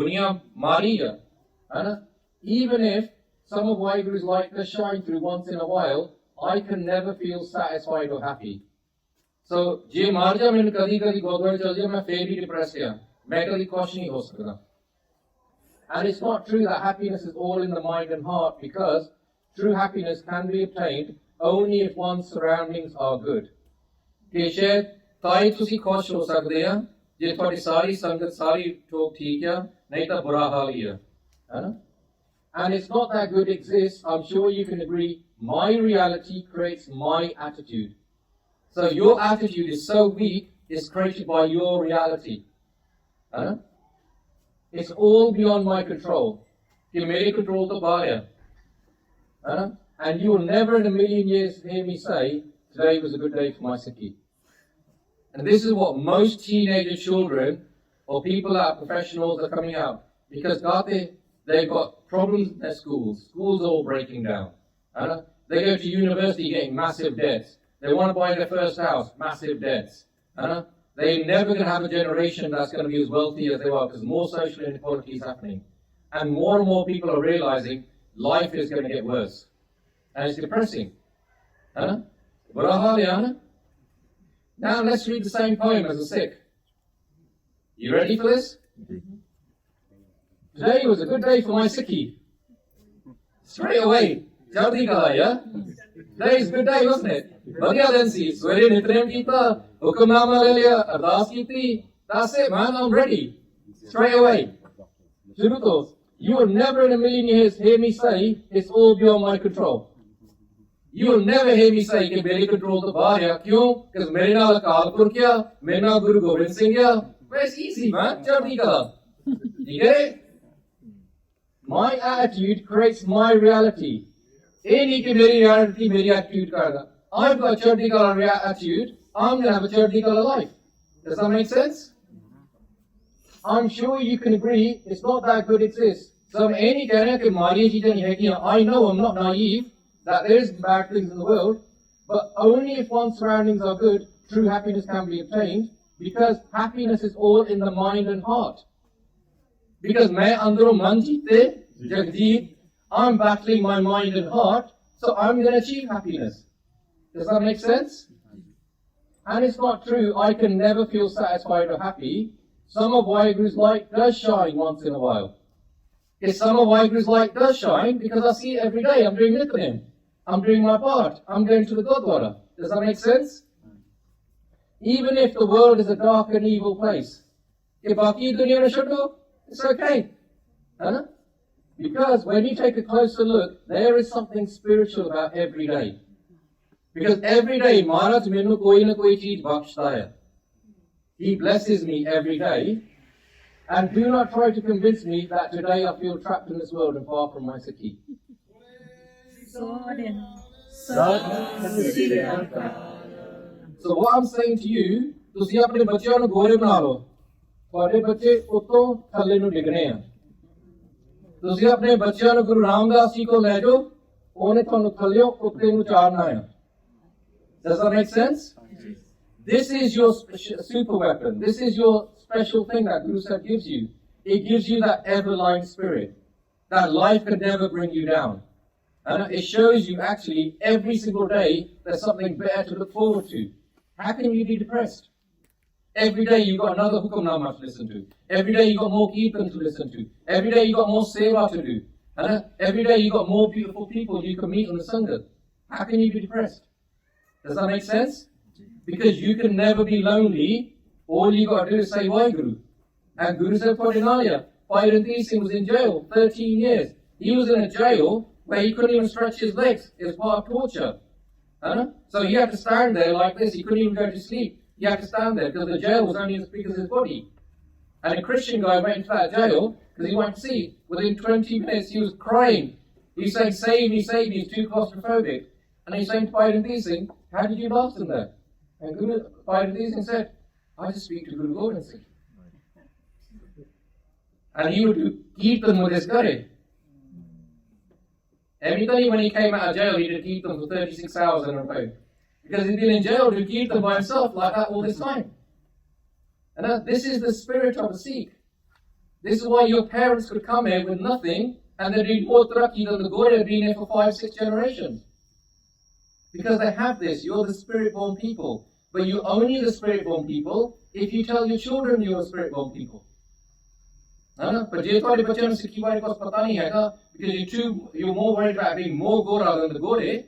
दुनिया मारी है, Even if some of Waheguru's light does shine through once in a while, I can never feel satisfied or happy. So, ਜੇ ਮਾਰ ਜਾ ਮੈਨੂੰ ਕਦੀ ਗੁਰਦੁਆਰੇ ਚਲ ਜਾ ਮੈਂ ਫੇਰ ਵੀ ਡਿਪਰੈਸ ਆ, ਮੈਂ ਕਦੀ ਖੁਸ਼ ਨਹੀਂ ਹੋ ਸਕਦਾ. And it's not true that happiness is all in the mind and heart, because true happiness can be obtained only if one's surroundings are good. ਕਿ ਸ਼ਾਇਦ ਤਾਂ ਹੀ ਤੁਸੀਂ ਖੁਸ਼ ਹੋ ਸਕਦੇ ਆ ਜੇ ਤੁਹਾਡੀ ਸਾਰੀ ਸੰਗਤ ਸਾਰੀ ਲੋਕ ਠੀਕ ਆ, ਨਹੀਂ ਤਾਂ ਬੁਰਾ ਹਾਲ ਹੀ ਆ. And it's not that good exists. I'm sure you can agree my reality creates my attitude. So your attitude is so weak, it's created by your reality. It's all beyond my control. कि मेरे control तो बाहर है. And you will never in a million years hear me say, today was a good day for my Sikhi. And this is what most teenager children or people that are professionals are coming out. Because they've got problems in their schools. Schools are all breaking down. They go to university getting massive debts. They want to buy their first house, massive debts. They're never going to have a generation that's going to be as wealthy as they are because more social inequality is happening. And more people are realizing life is going to get worse. And it's depressing. Now let's read the same poem as a Sikh. You ready for this? Today was a good day for my Sikhi. Straight away. Jaldi kala, yeah? Today is a good day, wasn't it? Badhiya din si. Swere nitnem kita. Hukamnama le liya. Ardas kiti. That's it, man. I'm ready. Straight away. Shuru to. You will never in a million years hear me say, it's all beyond my control. You will never hear me say कि मेरी control तो बाहर है. क्यों? Because मेरे नाल अकालपुर किया, मेरे नाल गुरु गोविंद सिंह किया. It's easy, man. चढ़ती कला. You get it? My attitude creates my reality. ये नहीं कि मेरी reality मेरी attitude करेगा. I've got a चढ़ती कला attitude. I'm going to have a चढ़ती कला life. Does that make sense? I'm sure you can agree it's not that good exists. So हम ये नहीं कह रहे हैं कि हमारी चीजें नहीं है कि I know I'm not naive. That there is bad things in the world, but only if one's surroundings are good, true happiness can be obtained, because happiness is all in the mind and heart. Because मैं अंदरों मन जीते, Jagjit, I'm battling my mind and heart, so I'm going to achieve happiness. Does that make sense? And it's not true, I can never feel satisfied or happy. Some of Waheguru's light does shine once in a while. If some of Waheguru's light does shine, because I see it every day, I'm doing Nityam. I'm doing my part. I'm going to the Gurdwara. Does that make sense? Even if the world is a dark and evil place, it's okay. Because when you take a closer look, there is something spiritual about every day. Because every day, Maharaj minnu koi na koi cheez bakshta hai. He blesses me every day. And do not try to convince me that today I feel trapped in this world and far from my Sikhi. So what I'm saying to you, ਤੁਸੀਂ ਆਪਣੇ ਬੱਚਿਆਂ ਨੂੰ ਗੋਰੇ ਬਣਾ ਲਓ. ਤੁਹਾਡੇ ਬੱਚੇ ਉੱਤੋਂ ਥੱਲੇ ਨੂੰ ਡਿੱਗਣੇ ਆ. ਤੁਸੀਂ ਆਪਣੇ ਬੱਚਿਆਂ ਨੂੰ ਗੁਰੂ ਰਾਮਦਾਸ ਜੀ ਕੋਲ ਲੈ ਜਾਓ, ਉਹਨੇ ਤੁਹਾਨੂੰ ਥੱਲਿਓਂ ਉੱਤੇ ਨੂੰ ਚਾੜਨਾ ਆ. Does that make sense? This is your super weapon. This is your special thing that Guru Sahib gives you. It gives you that ever-lying spirit. That life can never bring you down. And it shows you actually every single day there's something better to look forward to. How can you be depressed? Every day you've got another hukamnama to listen to. Every day you've got more kirtan to listen to. Every day you've got more seva to do. And every day you've got more beautiful people you can meet on the Sangha. How can you be depressed? Does that make sense? Because you can never be lonely. All you got to do is say Waheguru. And Guru Sahib put in earlier, Bhai Singh was in jail 13 years. He was in a jail where he couldn't even stretch his legs. It was part of torture. So he had to stand there like this. He couldn't even go to sleep. He had to stand there because the jail was only as big as his body. And a Christian guy went into that jail because he wanted to see. Within 20 minutes he was crying. He was saying, save me, he's too claustrophobic. And he's saying to Bhai Singh, how did you last in there? And Bhai Singh said, I just speak to Guru Gobind Singh. And he would do kirtan with his curry. Every time when he came out of jail, he did kirtan for 36 hours in a row. Because he'd been in jail doing kirtan by himself like that all this time. And this is the spirit of a Sikh. This is why your parents could come here with nothing and they're doing more taraqi than the Gurdwara have been here for 5-6 generations. Because they have this. You're the spirit-born people. But you're only the spirit-born people if you tell your children you're a spirit-born people. But je ਤੁਹਾਡੇ ਬੱਚਿਆਂ ਨੂੰ ਸਿੱਖੀ ਬਾਰੇ ਕੁਝ ਪਤਾ ਨਹੀਂ ਹੈਗਾ because you're more worried about being more Gora than the Gore.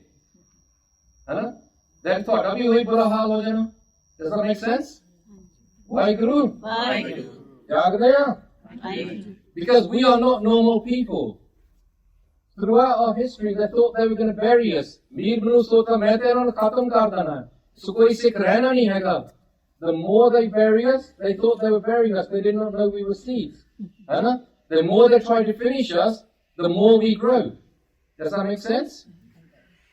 Then ਤੁਹਾਡਾ ਵੀ ਉਹੀ ਬੁਰਾ ਹਾਲ ਹੋ ਜਾਣਾ. Does that make sense? Waheguru. Waheguru. ਜਾਗਦੇ ਆ? Waheguru. Because we are not normal people. throughout our history, they thought they were going to bury us. Mir Banu Sota, main te inhone khatam kar dena hai. So koi Sikh rehna nahi hega. The more they bury us, they thought they were burying us. They did not know we were seeds. The more they try to finish us, the more we grow. Does that make sense?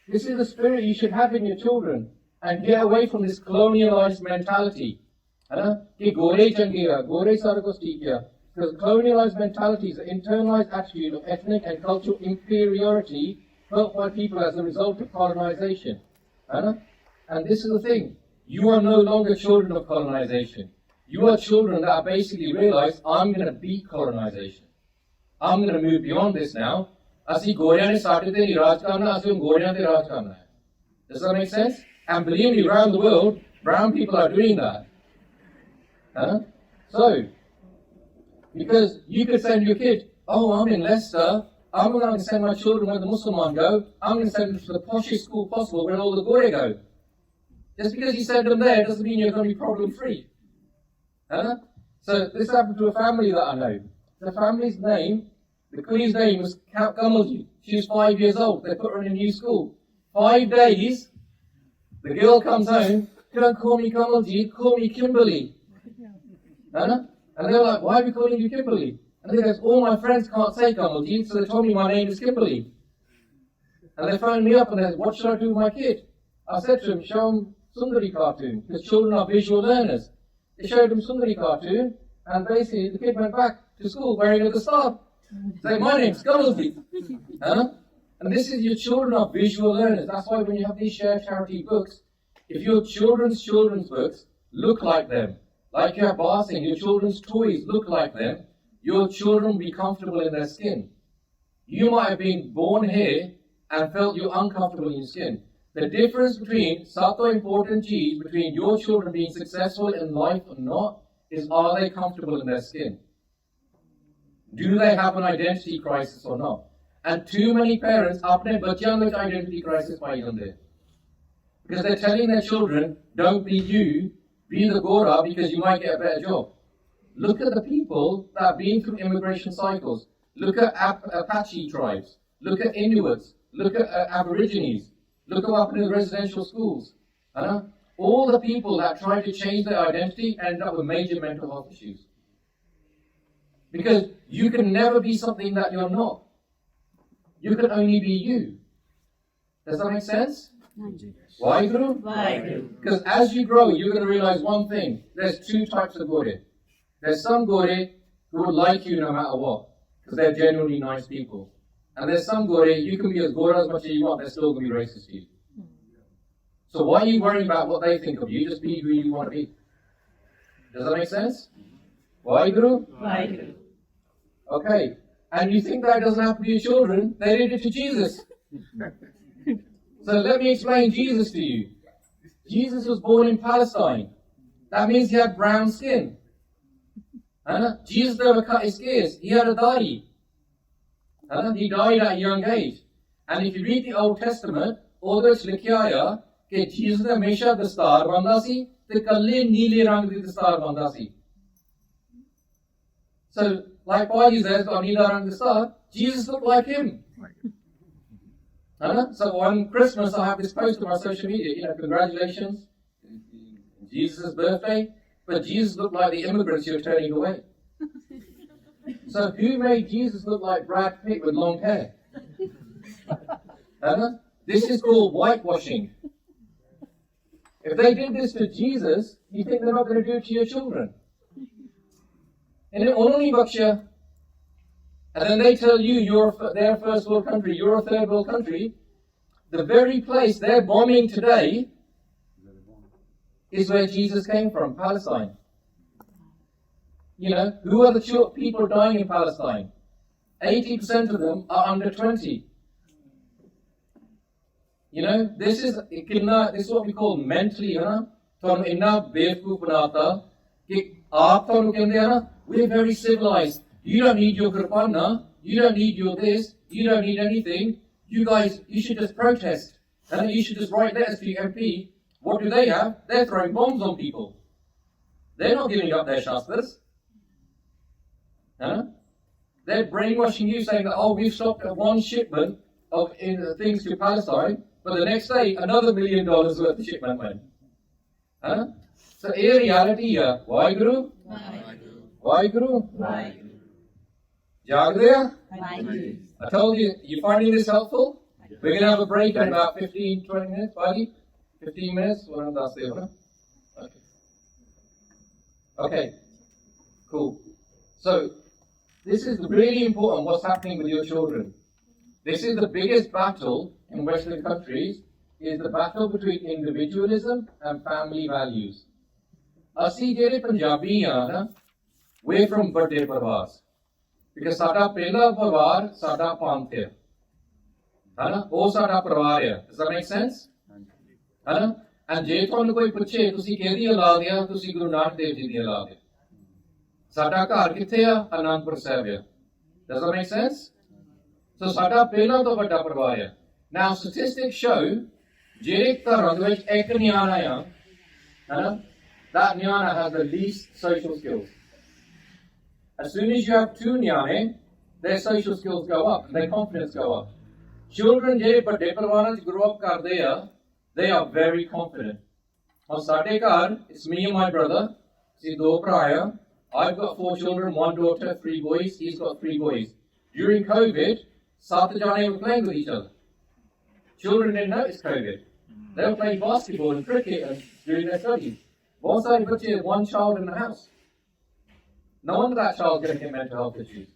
This is the spirit you should have in your children. And get away from this colonialized mentality. Ki gore changiya, gore sara kuch theek hai. Because colonialized mentality is an internalized attitude of ethnic and cultural inferiority felt by people as a result of colonization. And this is the thing. You are no longer children of colonization. You are children that basically realize, I'm going to beat colonization. I'm going to move beyond this now. Asi Goriyan ne saate te raj karna, asi Goriyan te raj karna hai. Does that make sense? And believe me, around the world, brown people are doing that. So, because you could send your kid, oh, I'm in Leicester, I'm going to send my children where the Muslims go, I'm going to send them to the poshest school possible where all the Gore go. Just because you send them there doesn't mean you're going to be problem-free. So this happened to a family that I know. The family's name, the queen's name was Kamalji. She was 5 years old. They put her in a new school. 5 days, the girl comes home, don't call me Kamalji, call me Kimberly. And they're like, why are we calling you Kimberly? And they goes, all my friends can't say Kamalji, so they told me my name is Kimberly. And they phoned me up and they said, what should I do with my kid? I said to him, show him Sundari cartoon, because children are visual learners. They showed him Sundari cartoon, and basically the kid went back to school wearing a star. Saying, my name's Kamalji. And this is your children are visual learners. That's why when you have these shared charity books, if your children's books look like them, like you have Barsing, your children's toys look like them, your children will be comfortable in their skin. You might have been born here and felt you're uncomfortable in your skin. The difference between sato important cheese between your children being successful in life or not is, are they comfortable in their skin? Do they have an identity crisis or not? And too many parents apne bachyan vich identity crisis pai jande. Because they're telling their children, don't be you, be the Gora because you might get a better job. Look at the people that have been through immigration cycles. Look at Apache tribes. Look at Inuits. Look at Aborigines. Look at what happened in the residential schools. All the people that try to change their identity end up with major mental health issues. Because you can never be something that you're not. You can only be you. Does that make sense? Why, Guru? Because as you grow, you're going to realize one thing. There's two types of Gore. There's some Gore who would like you no matter what, because they're genuinely nice people. And there's some Gore, you can be as Gore as much as you want, they're still going to be racist to you. So why are you worrying about what they think of you? Just be who you want to be. Does that make sense? Why, Guru? Okay. And you think that doesn't happen to your children? They did it to Jesus. So let me explain Jesus to you. Jesus was born in Palestine. That means he had brown skin. Jesus never cut his ears. He had a dari. He died at a young age. And if you read the Old Testament, ਉਹਦੇ ਵਿੱਚ ਲਿਖਿਆ ਆ ਕਿ Jesus ਨੇ ਹਮੇਸ਼ਾ ਦਸਤਾਰ ਬੰਨ੍ਹਦਾ ਸੀ ਤੇ ਕੱਲੇ ਨੀਲੇ ਰੰਗ ਦੀ ਦਸਤਾਰ ਬੰਨ੍ਹਦਾ ਸੀ. So, like Bhai says, got Nila Rang Dasta, Jesus looked like him. So on Christmas, I have this post on my social media, congratulations, Jesus' birthday, but Jesus looked like the immigrants you're turning away. So who made Jesus look like Brad Pitt with long hair? This is called whitewashing. If they did this to Jesus, you think they're not going to do it to your children? And only Baksha, and then they tell you they're a first world country, you're a third world country. The very place they're bombing today is where Jesus came from, Palestine. Who are the people dying in Palestine? 80% of them are under 20. This is what we call mentally, we're very civilized. You don't need your Kripana, you don't need your this, you don't need anything. You guys, you should just protest. And you should just write letters to your MP. What do they have? They're throwing bombs on people. They're not giving up their shastras. They're brainwashing you, saying that, oh, we've stopped at one shipment of things to Palestine, but the next day, another $1 million worth of shipment went. Huh? So, a reality here. Why, Guru? Why, Guru? Jagjit? I told you, you finding this helpful? We're going to have a break in about 15, 20 minutes, buddy? 15 minutes? Okay. Cool. So, this is really important what's happening with your children. This is the biggest battle in Western countries, is the battle between individualism and family values. Asi jehde Punjabi haan na, we're from bade parvaars. Because sada pehla parvaar, sada panth hai. Hana? Oh sada parvaar hai. Does that make sense? Hana? And je ਤੁਹਾਨੂੰ ਕੋਈ ਪੁੱਛੇ ਤੁਸੀਂ ਕਿਹਦੀ ਔਲਾਦ ਆ ਤੁਸੀਂ ਗੁਰੂ ਨਾਨਕ ਦੇਵ ਜੀ ਦੀ ਔਲਾਦ ਆ ਸਾਡਾ ਘਰ ਕਿੱਥੇ ਆ ਅਨੰਦਪੁਰ ਸਾਹਿਬ ਆ Does that make sense? So ਸਾਡਾ ਪਹਿਲਾਂ ਤੋਂ ਵੱਡਾ ਪਰਿਵਾਰ ਆ Now statistics show ਜਿਹੜੇ ਘਰਾਂ ਦੇ ਵਿੱਚ ਇੱਕ ਨਿਆਣਾ ਆ ਹਨਾ that ਨਿਆਣਾ has the least social skills As soon as you have two ਨਿਆਣੇ their social skills go up and their confidence go up Children ਜਿਹੜੇ ਵੱਡੇ ਪਰਿਵਾਰਾਂ 'ਚ grow up ਕਰਦੇ ਆ They are very confident. On Saturday car, it's me and my brother. See, do prior. I've got 4 children, 1 daughter, 3 boys. He's got 3 boys. During COVID, Saturday were playing with each other. Children didn't know it's COVID. They were playing basketball and cricket and doing their studies. One side put you 1 child in the house. No wonder that child's going to get mental health issues.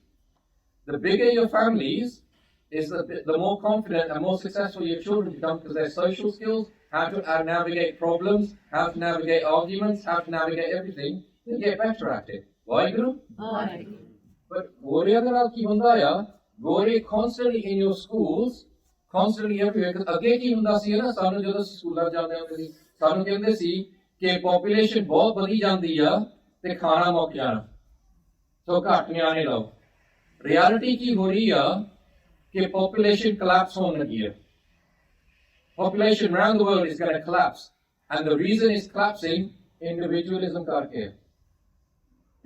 The bigger your families, is the more confident and more successful your children become because their social skills, how to navigate problems, how to navigate arguments, how to navigate everything, they get better at it. Why, Guru? Why? But Gorya de naal ki hunda ya, Gorya constantly in your schools, constantly everywhere, because ਅੱਗੇ ਕੀ ਹੁੰਦਾ ਸੀ ਨਾ ਸਾਨੂੰ ਜਦੋਂ ਸਕੂਲਾਂ ਜਾਂਦੇ ਹੁੰਦੇ ਸੀ ਸਾਨੂੰ ਕਹਿੰਦੇ ਸੀ ਕਿ ਪੋਪੂਲੇਸ਼ਨ ਬਹੁਤ ਵਧੀ ਜਾਂਦੀ ਆ ਤੇ ਖਾਣਾ ਮੁੱਕ ਜਾਣਾ ਸੋ ਘੱਟ ਨਿਆਣੇ ਲਓ ਰਿਐਲਿਟੀ ਕੀ ਹੋ ਰਹੀ ਆ कि population collapse hone lagi hai. Population around the world is going to collapse. And the reason it's collapsing, individualism karke hai.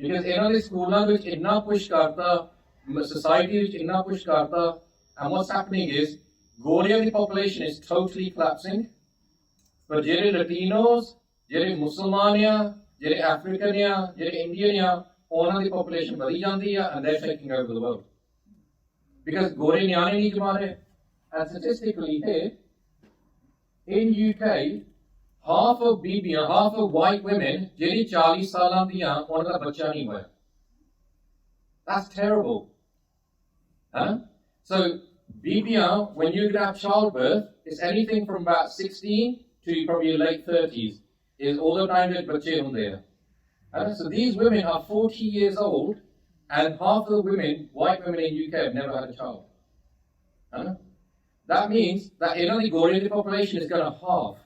Because ਇਹਨਾਂ ਦੇ ਸਕੂਲਾਂ ਵਿੱਚ ਇੰਨਾ push ਕਰਤਾ, society ਵਿੱਚ ਇੰਨਾ push ਕਰਤਾ, and what's happening is, Goria the population is totally collapsing. But ਜਿਹੜੇ Latinos, ਜਿਹੜੇ Musliman ya, ਜਿਹੜੇ African ya, ਜਿਹੜੇ Indian ya, ਉਹਨਾਂ ਦੀ population ਵਧੀ ਜਾਂਦੀ ਆ, and they're taking over the world. Because Gore Nyane nahi jama rahe. And statistically here, in UK, half of BBs, half of white women, jehdi 40 salan diyan, ਉਹਨਾਂ ਦਾ ਬੱਚਾ ਨਹੀਂ ਹੋਇਆ. That's terrible. Huh? So, BBs, when you have childbirth, it's anything from about 16 to probably your late 30s, is all the time that ਬੱਚੇ ਹੁੰਦੇ ਆ. So these women are 40 years old, and half of the women, white women in UK, have never had a child. That means that in only Goria, the population is going to halve.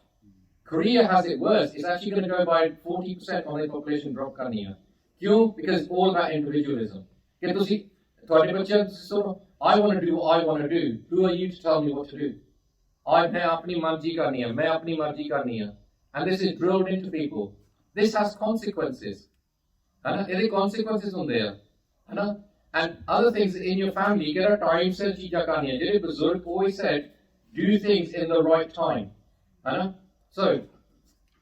Korea has it worse. It's actually going to go by 40% on their population drop. Because it's all about individualism. I want to do what I want to do. Who are you to tell me what to do? मैं अपनी मर्जी करनी है, मैं अपनी मर्जी करनी है. And this is drilled into people. This has consequences. There consequences on there. And other things in your family, you get a time se cheeja karniya. Jehde Bazurg always said, do things in the right time. So,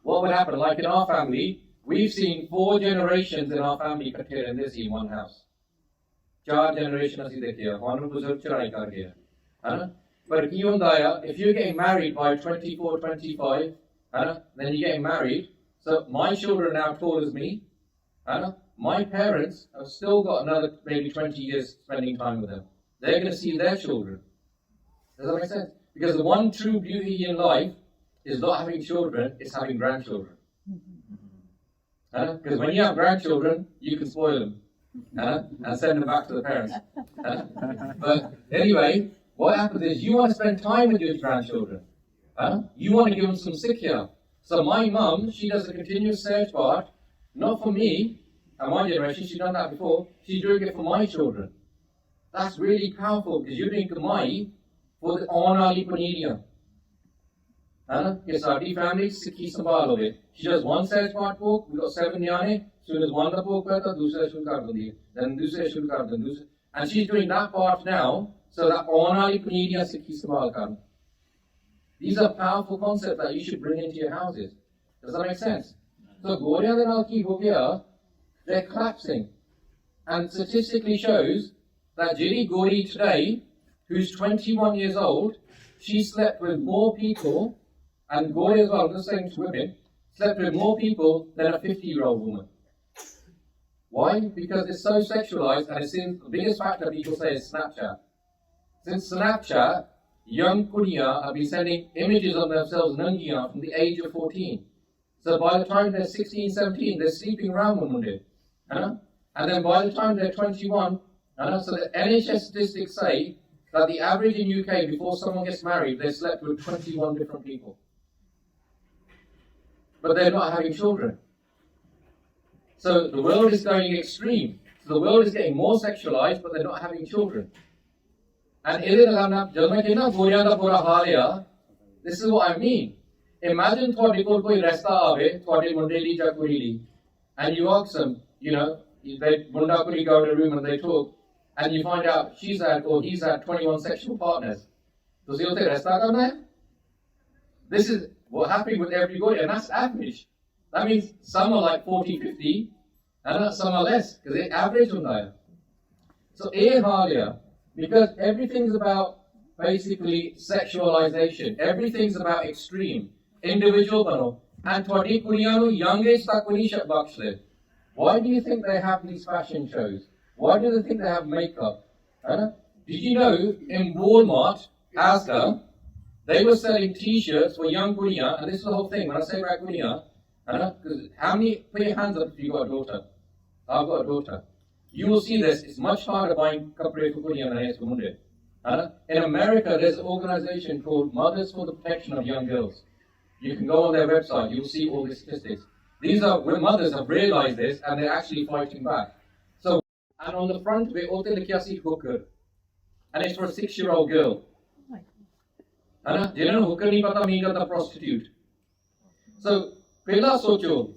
what would happen? Like in our family, we've seen 4 generations in our family cut here in this in one house. 4 generations assi dekhiya. Hanu Bazurg charai kar gaya. But if you're getting married by 24, 25, then you're getting married. So my children are now tall as me. My parents have still got another maybe 20 years spending time with them. They're going to see their children. Does that make sense? Because the one true beauty in life is not having children, it's having grandchildren. Because when you have grandchildren, you can spoil them and send them back to the parents. But anyway, what happens is you want to spend time with your grandchildren. You want to give them some sikha. So my mum, she does a continuous search part, not for me, and my generation, she's done that before, she's doing it for my children. That's really powerful, because you're doing kamai for the onali paniriya. Yes, our family, Sikhi Sambal of it. She does 1 search part book, we've got 7 nyane, as soon as one da book pehta, dusra shuru kar dendi, then dusra shuru kar dendi, And she's doing that part now so that onali paniya Sikhi sabal karan. These are powerful concepts that you should bring into your houses. Does that make sense? So Goriya de nal ki ho gaya, they're collapsing. And statistically shows that Jiri Gori today, who's 21 years old, she slept with more people, and Gori as well, I'm just saying to women, slept with more people than a 50-year-old woman. Why? Because it's so sexualized, and it's in the biggest factor people say is Snapchat. Since Snapchat, young Kuriya have been sending images of themselves nangiya from the age of 14. So by the time they're 16, 17, they're sleeping around with Munde. And then by the time they're 21, so the NHS statistics say that the average in UK before someone gets married, they slept with 21 different people. But they're not having children. So the world is going extreme. So the world is getting more sexualized, but they're not having children. And this is what I mean. Imagine and you ask them, they go to a room and they talk, and you find out she's had or he's had 21 sexual partners. This is what happened with everybody, and that's average. That means some are like 40, 50, and some are less, because they average on that. So, because everything's about basically sexualization, everything's about extreme, individual bano, and twadi kuriyanu youngest takuni bakshle. Why do you think they have these fashion shows? Why do they think they have makeup? Did you know in Walmart, Asda, they were selling t-shirts for young Kuriya, and this is the whole thing. When I say about Kuriya, because how many, put your hands up if you've got a daughter. I've got a daughter. You will see this, it's much harder buying kapre for Kuriya than it is for Munde. In America, there's an organization called Mothers for the Protection of Young Girls. You can go on their website, you'll see all the statistics. These are where mothers have realized this and they're actually fighting back. So, and on the front of it, hooker. And it's for a 6-year-old girl. You know, hooker nahi pata means the prostitute. So, pehla socho,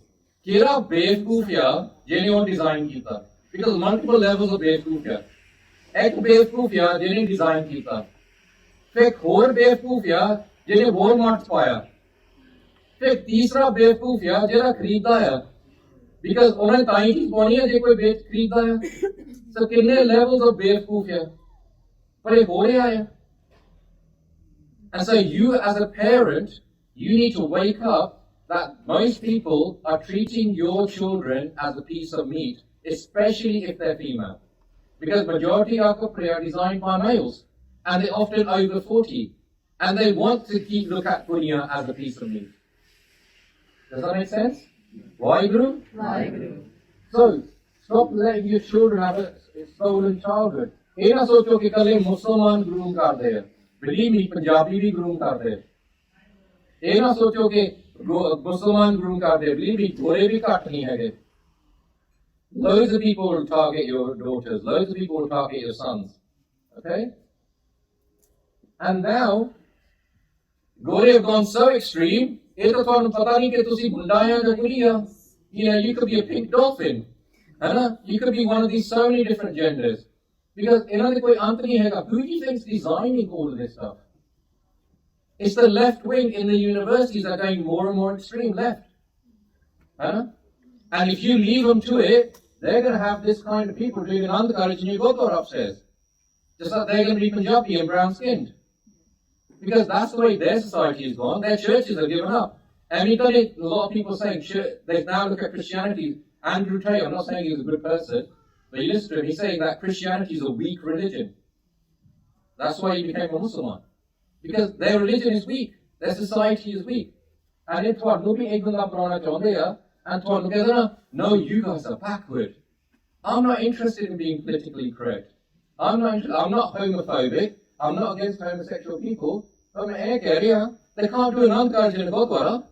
kira bevkoof ya, jene on design kita. Because multiple levels of bevkoof ya. Ek bevkoof ya, jene design kita. Fek hor bevkoof ya, jene Walmart paya. फिर तीसरा बेवकूफ या जरा खरीदा है because उन्हें ताई की पानी है जे कोई बेच खरीदा है so कितने levels of बेवकूफ है पर ये हो रहा है and so you as a parent you need to wake up that most people are treating your children as a piece of meat, especially if they're female, because majority of couple are designed by males and they're often over 40 and they want to look at dunya as a piece of meat. Does that make sense? Why, Guru? Why, Guru? So, stop letting your children have a stolen childhood. ये ना सोचो कि कल ये मुसलमान groom कर दे, believe me, Punjabi भी groom कर दे. ये ना सोचो कि मुसलमान groom कर दे, believe me, गोरे भी घट नहीं है. Loads of people will target your daughters. Loads of people will target your sons. Okay? And now, Gore have gone so extreme. You know, you could be a pink dolphin. You could be one of these so many different genders. Because who do you think is designing all of this stuff? It's the left wing in the universities that are going more and more extreme left. And if you leave them to it, they're going to have this kind of people doing an undercarriage and you go upstairs. Just like they're going to be Punjabi and brown skinned. Because that's the way their society has gone. Their churches have given up. And a lot of people saying, they now look at Christianity. Andrew Tate, I'm not saying he's a good person, but you listen to him, he's saying that Christianity is a weak religion. That's why he became a Muslim. Because their religion is weak. Their society is weak. And if no, you guys are backward. I'm not interested in being politically correct. I'm not homophobic. I'm not against homosexual people. They can't do an ankaraj in a Gurdwara.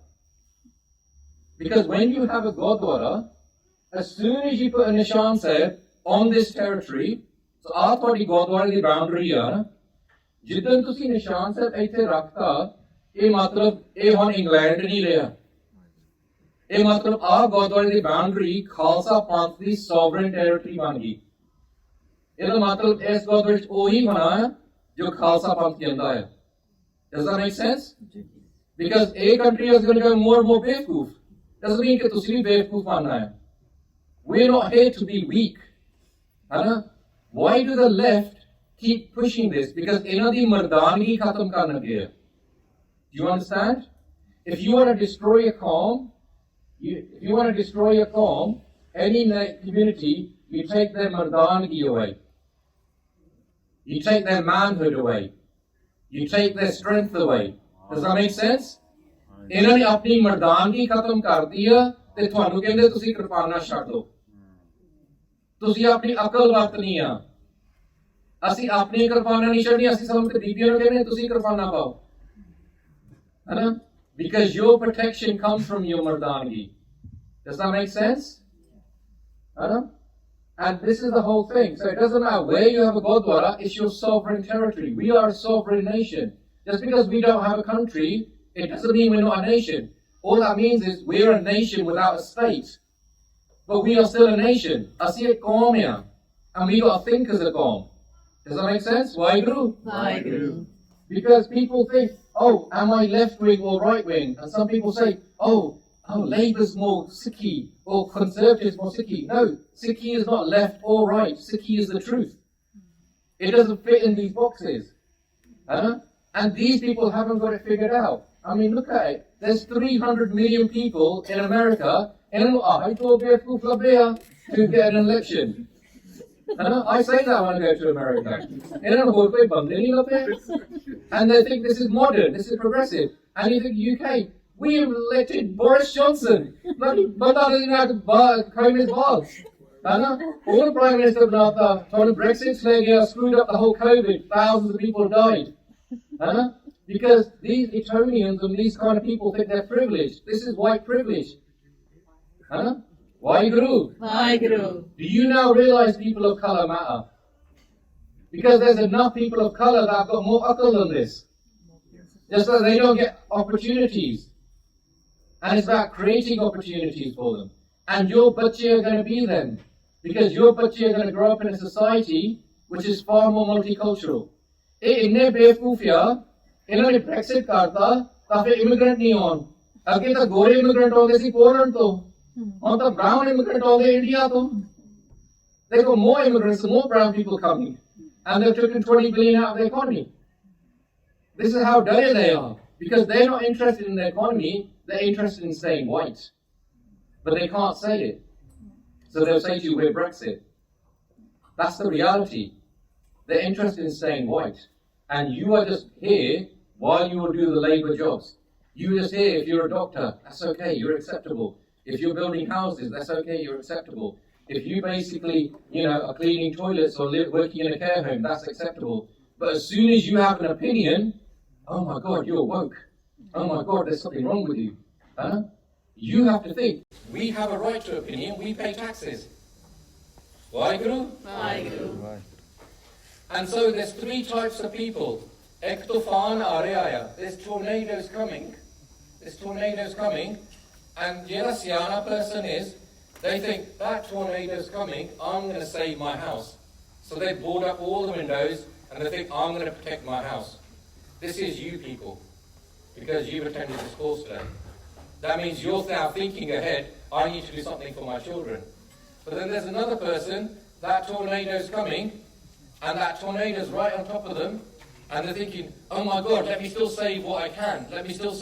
Because when you have a Gurdwara, as soon as you put a Nishan Sahib on this territory, so aap thodi Gurdwara di boundary hai, jidan tusi Nishan Sahib aithe rakhta, ਇਹ ਮਤਲਬ ਇਹ ਹੁਣ England ਨਹੀਂ ਰਿਹਾ ਇਹ ਮਤਲਬ ਆ ਗੁਰਦੁਆਰੇ ਦੀ ਬਾਉਂਡਰੀ ਖਾਲਸਾ ਪੰਥ ਦੀ ਸੋਵਰਨ ਟੈਰੀਟਰੀ ਬਣ ਗਈ ਇਹਦਾ ਮਤਲਬ ਇਸ ਗੱਲ ਵਿੱਚ ਉਹੀ ਹੋਣਾ ਹੈ ਜੋ ਖਾਲਸਾ ਪੰਥ ਕਹਿੰਦਾ ਹੈ. Does that make sense? Because a country is going to go more and more bevkoof. Doesn't mean that ਤੁਸੀਂ ਵੀ ਬੇਵਕੂਫ ਬਣਨਾ ਹੈ. We're not here to be weak. Why do the left keep pushing this? Because ਇਹਨਾਂ ਦੀ ਮਰਦਾਨਗੀ ਖਤਮ ਕਰਨ ਲੱਗੇ ਹੈ. Do you understand? If you want to destroy a qawm, any community, you take their mardangi away. You take their manhood away. You take their strength away. Does that make sense? ਇਹਨਾਂ ਨੇ ਆਪਣੀ ਮਰਦਾਨਗੀ ਖਤਮ ਕਰਦੀ ਆ ਤੇ ਤੁਹਾਨੂੰ ਕਹਿੰਦੇ ਤੁਸੀਂ ਕਿਰਪਾਨਾਂ ਛੱਡ ਦਿਓ. ਤੁਸੀਂ ਆਪਣੀ ਅਕਲ ਵਰਤਣੀ ਆ. ਅਸੀਂ ਆਪਣੀ ਕਿਰਪਾਨਾਂ ਨਹੀਂ ਛੱਡਣੀ. ਅਸੀਂ ਸਭ ਤੇ ਬੀਬੀਆਂ ਨੂੰ ਕਹਿੰਦੇ ਤੁਸੀਂ ਕਿਰਪਾਨਾਂ ਪਾਓ. ਹੈਨਾ? Because your protection comes from your mardangi. Does that make sense? And this is the whole thing. So it doesn't matter where you have a Gurdwara, it's your sovereign territory. We are a sovereign nation. Just because we don't have a country, it doesn't mean we're not a nation. All that means is we're a nation without a state. But we are still a nation. Asi ek qawm hai. And we got to think as a qawm. Does that make sense? Why Guru? Why Guru? Because people think, oh, am I left wing or right wing? And some people say, oh, Labour's more Sikhi or Conservatives more Sikhi. No, Sikhi is not left or right. Sikhi is the truth. It doesn't fit in these boxes. And these people haven't got it figured out. I mean, look at it. There's 300 million people in America, and I told you to get an election. I say that when I go to America. And they think this is modern, this is progressive. And you think UK, we elected Boris Johnson. But that doesn't have to comb his balls. All the Prime Minister when Brexit screwed up the whole COVID. Thousands of people died. Because these Etonians and these kind of people think they're privileged. This is white privilege. Why Guru? Why Guru? Do you now realize people of colour matter? Because there's enough people of colour that have got more akal than this. Just that they don't get opportunities. And it's about creating opportunities for them. And your bache are going to be them. Because your bache are going to grow up in a society which is far more multicultural. Inne bevkufia, inna ne Brexit karta, tafe immigrant nahi on. Age ta gore immigrant honde si Poland to. On the brown immigrant all the India though. They got more immigrants, more brown people coming. And they've taken 20 billion out of the economy. This is how dirty they are. Because they're not interested in the economy, they're interested in staying white. But they can't say it. So they'll say to you, we're Brexit. That's the reality. They're interested in staying white. And you are just here while you will do the labour jobs. You're just here if you're a doctor, that's okay, you're acceptable. If you're building houses, that's okay, you're acceptable. If you basically, are cleaning toilets or working in a care home, that's acceptable. But as soon as you have an opinion, oh my God, you're woke. Oh my God, there's something wrong with you. You have to think, we have a right to opinion, we pay taxes. Why Guru? Why Guru? And so there's three types of people. Ek tufan aa raha hai. There's tornadoes coming. And the Siyana person is, they think, that tornado's coming, I'm going to save my house. So they board up all the windows, and they think, I'm going to protect my house. This is you people, because you've attended this course today. That means you're now thinking ahead, I need to do something for my children. But then there's another person, that tornado's coming, and that tornado's right on top of them, and they're thinking, oh my God, let me still save what I can. And he still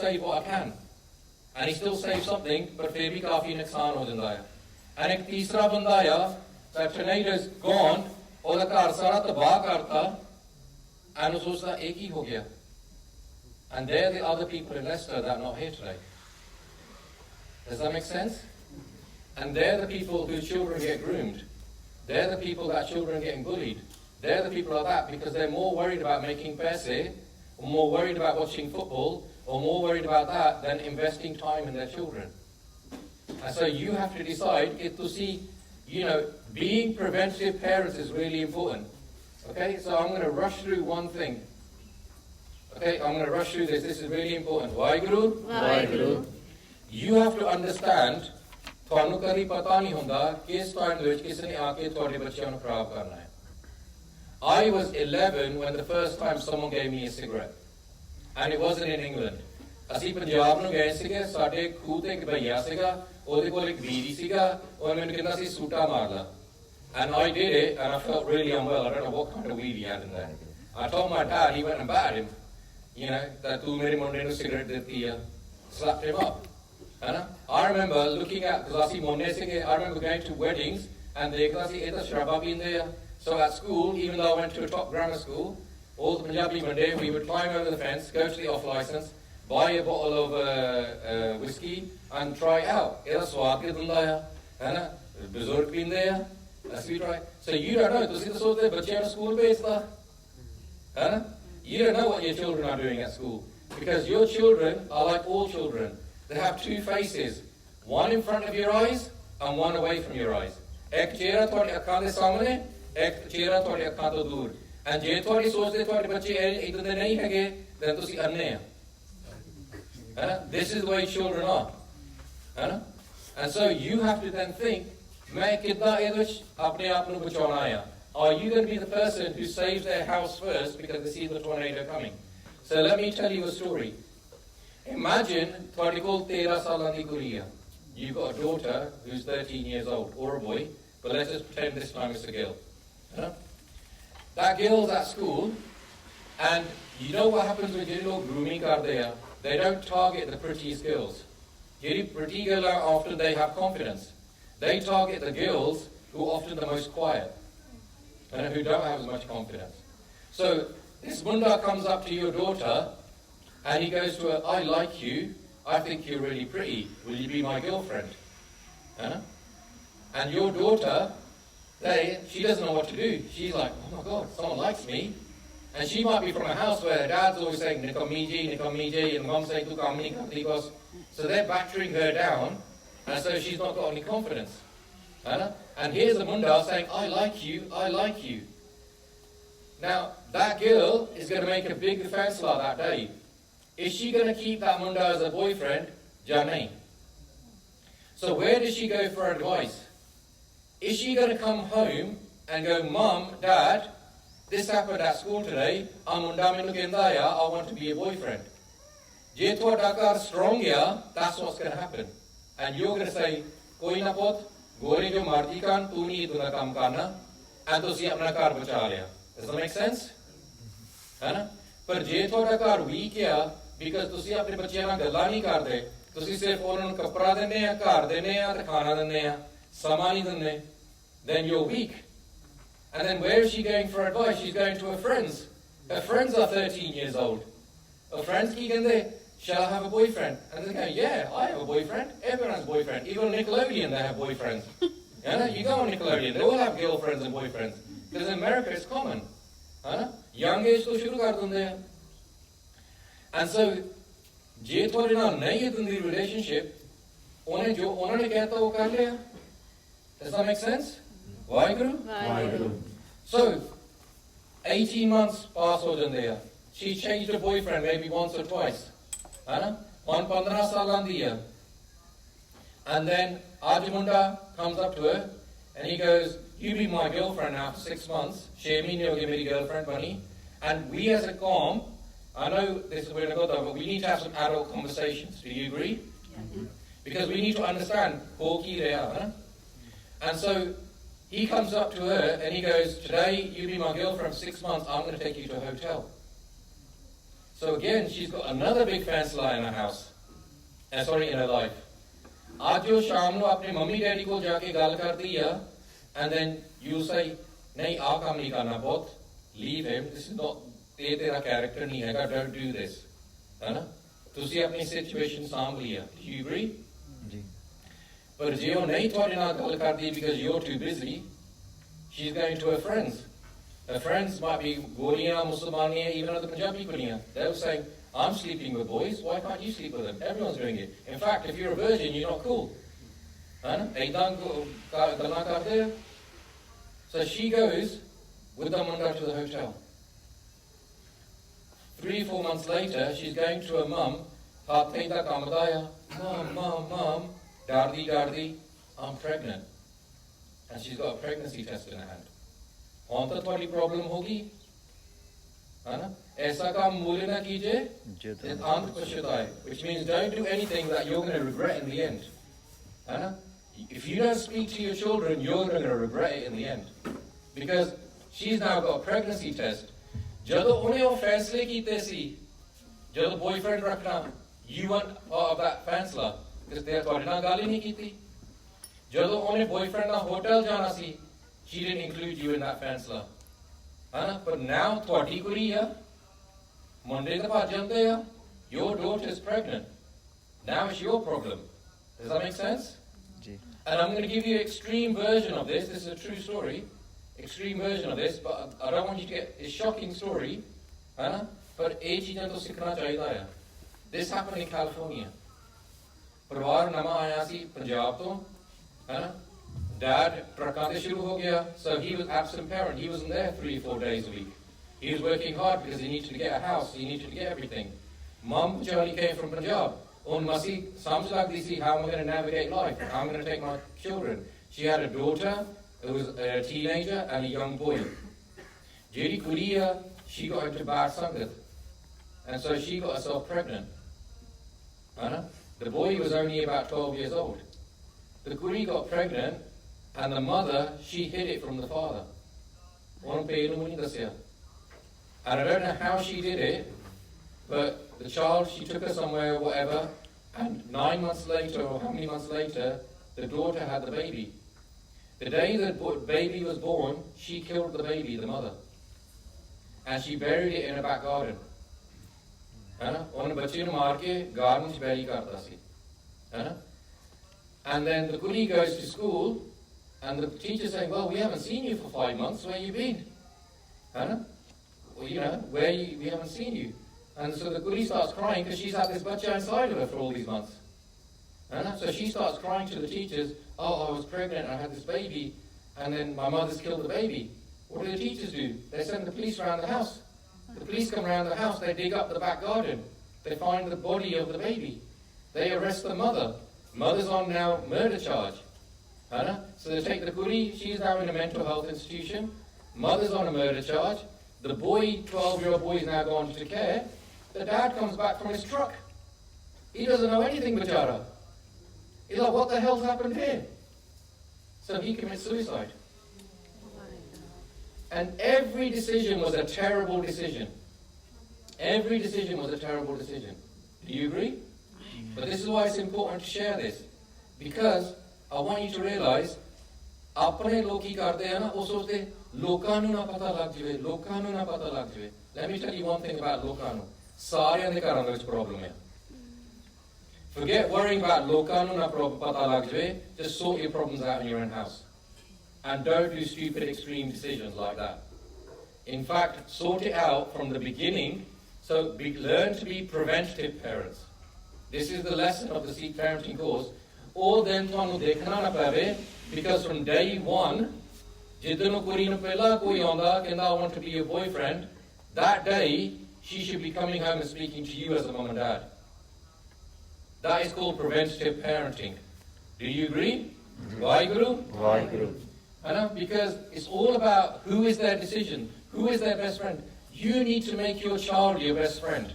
saves something, but फिर भी काफी नुकसान हो जाता है. And एक तीसरा बंदा आया, that tornado's gone, और the कार सारा तबाह करता, and उसको सोचता एक ही हो गया. And they're the other people in Leicester that are not here today. Does that make sense? And they're the people whose children get groomed. They're the people that children are getting bullied. They're the people like that because they're more worried about making paise, or more worried about watching football, or more worried about that than investing time in their children. And so you have to decide if to see, being preventative parents is really important. Okay, so I'm going to rush through one thing. Okay, I'm going to rush through this. This is really important. Why Guru? Why Guru? You have to understand, ਤੁਹਾਨੂੰ ਕਦੀ ਪਤਾ ਨਹੀਂ ਹੁੰਦਾ ਕਿਸ time ਦੇ ਵਿੱਚ ਕਿਸੇ ਨੇ ਆ ਕੇ ਤੁਹਾਡੇ ਬੱਚਿਆਂ ਨੂੰ ਖਰਾਬ ਕਰਨਾ ਹੈ. I was 11 when the first time someone gave me a cigarette. And it wasn't in England. ਅਸੀਂ ਪੰਜਾਬ ਨੂੰ ਗਏ ਸੀਗੇ, ਸਾਡੇ ਖੂਹ ਤੇ ਇੱਕ ਭਈਆ ਸੀਗਾ, ਉਹਦੇ ਕੋਲ ਇੱਕ ਬੀੜੀ ਸੀਗਾ, ਉਹ ਮੈਨੂੰ ਕਹਿੰਦਾ ਸੀ ਸੂਟਾ ਮਾਰ ਲਾ. And I did it, and I felt really unwell. I don't know what kind of weed he had in there. I told my dad, he went and battered him. You know, that tu mere munde nu cigarette deti hai, slapped him up. I remember looking at, because I see munde sige, I remember going to weddings, and dekhna si eta shraba pinde hai. So at school, even though I went to a top grammar school, all the Punjabi munde, we would climb over the fence, go to the off license, buy a bottle of whiskey, and try it out. Eta swad ke dunda hai, buzurg pinde hai. That's sweet, right? So you don't know. Tusi to sote bachche nu school bhejta. You don't know what your children are doing at school, because your children are like all children. They have two faces, one in front of your eyes and one away from your eyes. Ek chehra ਤੁਹਾਡੀ ਅੱਖਾਂ ਦੇ ਸਾਹਮਣੇ, ਇੱਕ ਚਿਹਰਾ ਤੁਹਾਡੀ ਅੱਖਾਂ ਤੋਂ ਦੂਰ. And ਜੇ ਤੁਹਾਡੀ ਸੋਚਦੇ ਤੁਹਾਡੇ ਬੱਚੇ ਇਦਾਂ ਦੇ ਨਹੀਂ ਹੈਗੇ, then ਤੁਸੀਂ ਅੰਨੇ ਆ. This is the way children are. And so you have to then think, ਮੈਂ ਕਿੱਦਾਂ ਇਹਦੇ ਵਿੱਚ ਆਪਣੇ ਆਪ ਨੂੰ ਬਚਾਉਣਾ ਆ? Are you going to be the person who saves their house first because they see the tornado coming? So let me tell you a story. Imagine ਤੁਹਾਡੇ ਕੋਲ 13 ਸਾਲਾਂ ਦੀ ਕੁੜੀ ਆ. You've got a daughter who's 13 years old, or a boy, but let's just pretend this time it's a girl. That girl's at school, and you know what happens when you're grooming ਕਰਦੇ ਆ? They don't target the prettiest girls. ਜਿਹੜੀ pretty girls are often, they have confidence. They target the girls who are often the most quiet and who don't have as much confidence. So this Munda comes up to your daughter and he goes to her, I like you, I think you're really pretty, will you be my girlfriend? And your daughter, she doesn't know what to do. She's like, oh my God, someone likes me. And she might be from a house where her dad's always saying, Nikamiji, and mom's saying, tu kam nahi karti bas. So they're battering her down. And so she's not got any confidence. And here's a Munda saying, I like you, I like you. Now, that girl is going to make a big defense law that day. Is she going to keep that Munda as a boyfriend? Jane. So where does she go for advice? Is she going to come home and go, Mum, Dad, this happened at school today, I want to be a boyfriend. Je ਤੁਹਾਡਾ ਘਰ strong ਆ, that's what's going to happen. And you're going to say, koi na pot, gore jo marji kan, tu nahi iduna kam karna, and tusi apna ghar bacha liya. Does that make sense? Par je thoda ghar weak ya, because tusi apne bachchiyan ਨਾਲ ਗੱਲਾਂ ਨਹੀਂ ਕਰਦੇ, ਤੁਸੀਂ ਸਿਰਫ ਉਹਨਾਂ ਨੂੰ ਕੱਪੜਾ ਦਿੰਦੇ ਆ, ਘਰ ਦਿੰਦੇ ਆ ਤੇ ਖਾਣਾ ਦਿੰਦੇ ਆ, ਸਮਾਂ ਨਹੀਂ ਦਿੰਦੇ, then you're weak. And then where is she going for advice? She's going to her friends. Her friends are 13 years old. Her friends ਕੀ ਕਹਿੰਦੇ? Shall I have a boyfriend? And they go, yeah, I have a boyfriend. Everyone has a boyfriend. Even on Nickelodeon, they have boyfriends. You go on Nickelodeon, they all have girlfriends and boyfriends. Because in America, it's common. Young age to shuru kar dende. And so, je thode naal nahi hai tundi relationship, ਉਹਨਾਂ ਨੇ ਕਹਿਤਾ ਉਹ ਕਰ ਲਿਆ. Does that make sense? Waheguru? So, 18 months pass ho jande a. She changed her boyfriend maybe once or twice. On 15 ਸਾਲਾਂ ਦੀ ਆ. And then Ajamunda comes up to her and he goes, you be my girlfriend now for 6 months. 6 ਮਹੀਨੇ ਹੋ ਗਏ ਮੇਰੀ girlfriend ਬਣੀ. And we as a com, I know this is where I got that, but we need to have some adult conversations. Do you agree? Yeah. Because we need to understand ho ki reha. And so he comes up to her and he goes, today you be my girlfriend for 6 months, I'm going to take you to a hotel. So again, she's got another big fancy lie in her house. In her life. Aaj jo shaam nu apne mummy daddy ko jaake gal kardi hai, and then you say, nahi aa kaam nahi karna bahut, leave him, this is not, ye tera character nahi hai, don't do this. Tusi apni situation saam liya. Do you agree? But je oh nahi thode naal gal kardi because you're too busy, she's going to her friends. Her friends might be Goriya, Musulmaniya, even other Punjabi Kuriya. They're saying, I'm sleeping with boys, why can't you sleep with them? Everyone's doing it. In fact, if you're a virgin, you're not cool. So she goes with the Munda to the hotel. 3 or 4 months later, she's going to her mum, Mom, Dardi, I'm pregnant. And she's got a pregnancy test in her hand. ਹੁਣ ਤਾਂ ਤੁਹਾਡੀ problem होगी, है ना? ऐसा काम मूल्य ना कीजिए, अंत पश्चाताय, which means don't do anything that you're going to regret in the end, है ना? If you don't speak to your children, you're going to regret it in the end, because she's now got a pregnancy test. ਜਦੋਂ ਉਹਨੇ ਉਹ ਫੈਸਲੇ ਕੀਤੇ ਸੀ, ਜਦੋਂ boyfriend ਰੱਖਣਾ, you weren't part of that ਫੈਸਲਾ, because ਤੇ ਤੁਹਾਡੇ ਨਾਲ ਗੱਲ ਹੀ ਨਹੀਂ ਕੀਤੀ. ਜਦੋਂ ਉਹਨੇ boyfriend ਨਾਲ ਹੋਟਲ ਜਾਣਾ ਸੀ, she didn't include you in that ਫੈਸਲਾ, ਹੈ ਨਾ? But now ਤੁਹਾਡੀ ਕੁੜੀ ਆ, ਮੁੰਡੇ ਤਾਂ ਭੱਜ ਜਾਂਦੇ ਆ, your daughter is pregnant, now it's your problem. Does that make sense? And I'm going to give you an extreme version of this. This is a true story. Extreme version of this, but I don't want you to get a shocking story. But this happened in California. Parivar nama aaya si Punjab to. Dad truckaan te shuru ho gaya, so he was absent parent. He wasn't there 3 or 4 days a week. He was working hard because he needed to get a house, he needed to get everything. Mum Charlie came from Punjab. On masi samjh lagdi si, how am I going to navigate life? How am I going to take my children? She had a daughter, who was a teenager, and a young boy. Jeri Kuriya, she got into bad sangat, and so she got herself pregnant. The boy was only about 12 years old. The Kuri got pregnant, and the mother, she hid it from the father. And I don't know how she did it, but the child, she took her somewhere or whatever, and 9 months later, or how many months later, the daughter had the baby. The day the baby was born, she killed the baby, the mother. And she buried it in a back garden. And then the Kuri goes to school, and the teacher's saying, well, we haven't seen you for 5 months, where you been? Well, you know, we haven't seen you. And so the Kuri starts crying because she's had this bacha inside of her for all these months. So she starts crying to the teachers, oh, I was pregnant, I had this baby, and then my mother's killed the baby. What do the teachers do? They send the police around the house. The police come around the house, they dig up the back garden. They find the body of the baby. They arrest the mother. Mother's on now murder charge. So they take the Kuri, she's now in a mental health institution. Mother's on a murder charge. The boy, 12-year-old boy, is now gone to care. The dad comes back from his truck. He doesn't know anything, Bachara. He's like, what the hell's happened here? So he commits suicide. And every decision was a terrible decision. Every decision was a terrible decision. Do you agree? But this is why it's important to share this. Because I want you to realize, apne loki karde hai na, wo sochte lokan nu na pata lag jave, lokan nu na pata lag jave. Let me tell you one thing about lokan nu. Saaryan de karan de vich problem hai. Forget worrying about lokan nu na pata lag jave, just sort your problems out in your own house. And don't do stupid extreme decisions like that. In fact, sort it out from the beginning, so learn to be preventative parents. This is the lesson of the Sikh Parenting Course. Or then ਤੁਹਾਨੂੰ ਦੇਖਣਾ ਨਾ ਪਵੇ, because from day one, ਜਿੱਦਨ ਕੁੜੀ ਨੂੰ ਪਹਿਲਾ ਕੋਈ ਆਉਂਦਾ ਕਹਿੰਦਾ I want to be your boyfriend, that day she should be coming home and speaking to you as a mom and dad. That is called preventative parenting. Do you agree? Vaheguru? Vaheguru. Because it's all about who is their decision, who is their best friend. You need to make your child your best friend,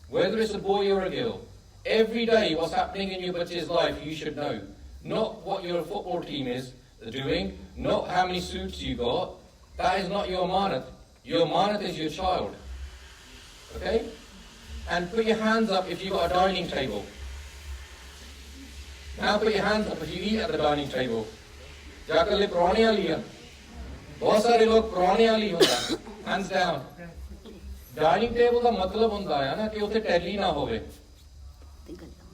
whether it's a boy or a girl. Every day what's happening in your butcher's life you should know. Not what your football team is doing, not how many suits you got. That is not your manat. Your manat is your child. Okay? And put your hands up if you've got a dining table. Now put your hands up if you eat at the dining table. Jaakale praune wali hai. Bahut sare log praune wali hunda. Hands down. Dining table da matlab hunda hai na ki utte tally na hove.